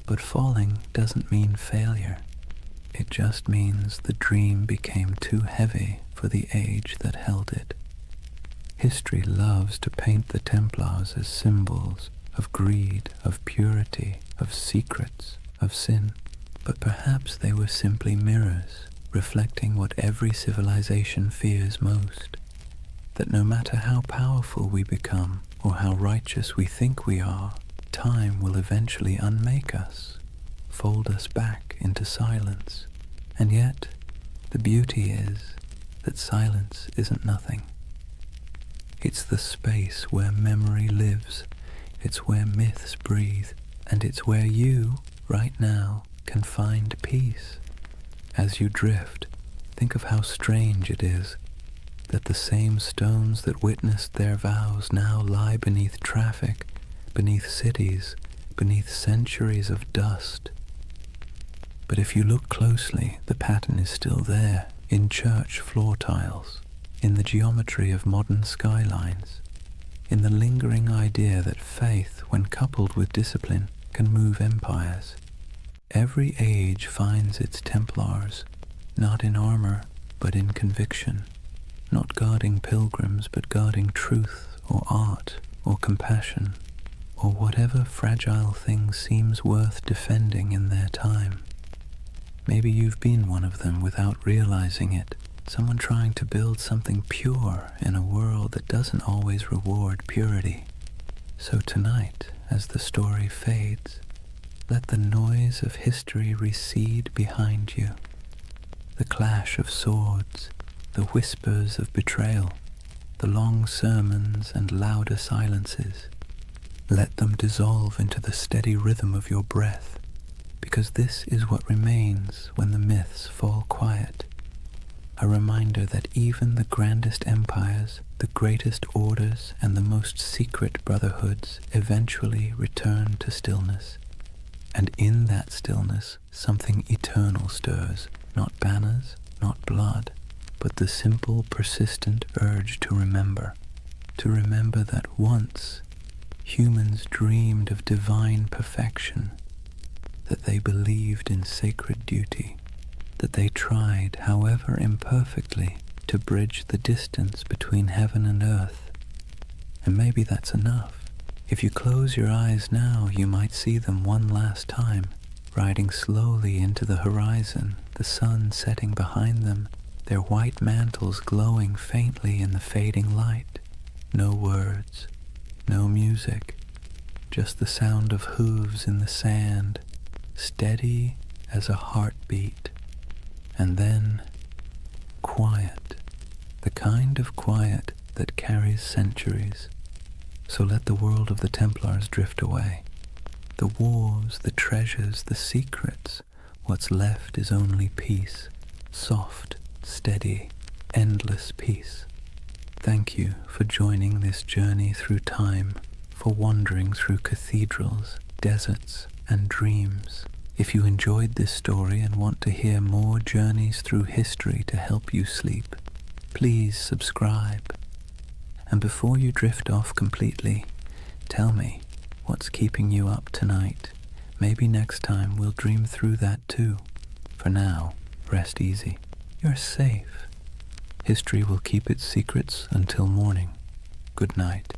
But falling doesn't mean failure. It just means the dream became too heavy for the age that held it. History loves to paint the Templars as symbols of greed, of purity, of secrets, of sin. But perhaps they were simply mirrors, reflecting what every civilization fears most. That no matter how powerful we become, or how righteous we think we are, time will eventually unmake us, fold us back into silence. And yet, the beauty is that silence isn't nothing. It's the space where memory lives, it's where myths breathe, and it's where you, right now, can find peace. As you drift, think of how strange it is that the same stones that witnessed their vows now lie beneath traffic, beneath cities, beneath centuries of dust. But if you look closely, the pattern is still there, in church floor tiles, in the geometry of modern skylines, in the lingering idea that faith, when coupled with discipline, can move empires. Every age finds its Templars, not in armor, but in conviction, not guarding pilgrims, but guarding truth, or art, or compassion, or whatever fragile thing seems worth defending in their time. Maybe you've been one of them without realizing it, someone trying to build something pure in a world that doesn't always reward purity. So tonight, as the story fades, let the noise of history recede behind you. The clash of swords, the whispers of betrayal, the long sermons and louder silences. Let them dissolve into the steady rhythm of your breath, because this is what remains when the myths fall quiet. A reminder that even the grandest empires, the greatest orders, and the most secret brotherhoods eventually return to stillness. And in that stillness, something eternal stirs, not banners, not blood, but the simple, persistent urge to remember that once humans dreamed of divine perfection, that they believed in sacred duty, that they tried, however imperfectly, to bridge the distance between heaven and earth. And maybe that's enough. If you close your eyes now, you might see them one last time, riding slowly into the horizon, the sun setting behind them, their white mantles glowing faintly in the fading light. No words, no music, just the sound of hooves in the sand, steady as a heartbeat. And then, quiet, the kind of quiet that carries centuries. So let the world of the Templars drift away. The wars, the treasures, the secrets, what's left is only peace, soft, steady, endless peace. Thank you for joining this journey through time, for wandering through cathedrals, deserts, and dreams. If you enjoyed this story and want to hear more journeys through history to help you sleep, please subscribe. And before you drift off completely, tell me what's keeping you up tonight. Maybe next time we'll dream through that too. For now, rest easy. You're safe. History will keep its secrets until morning. Good night.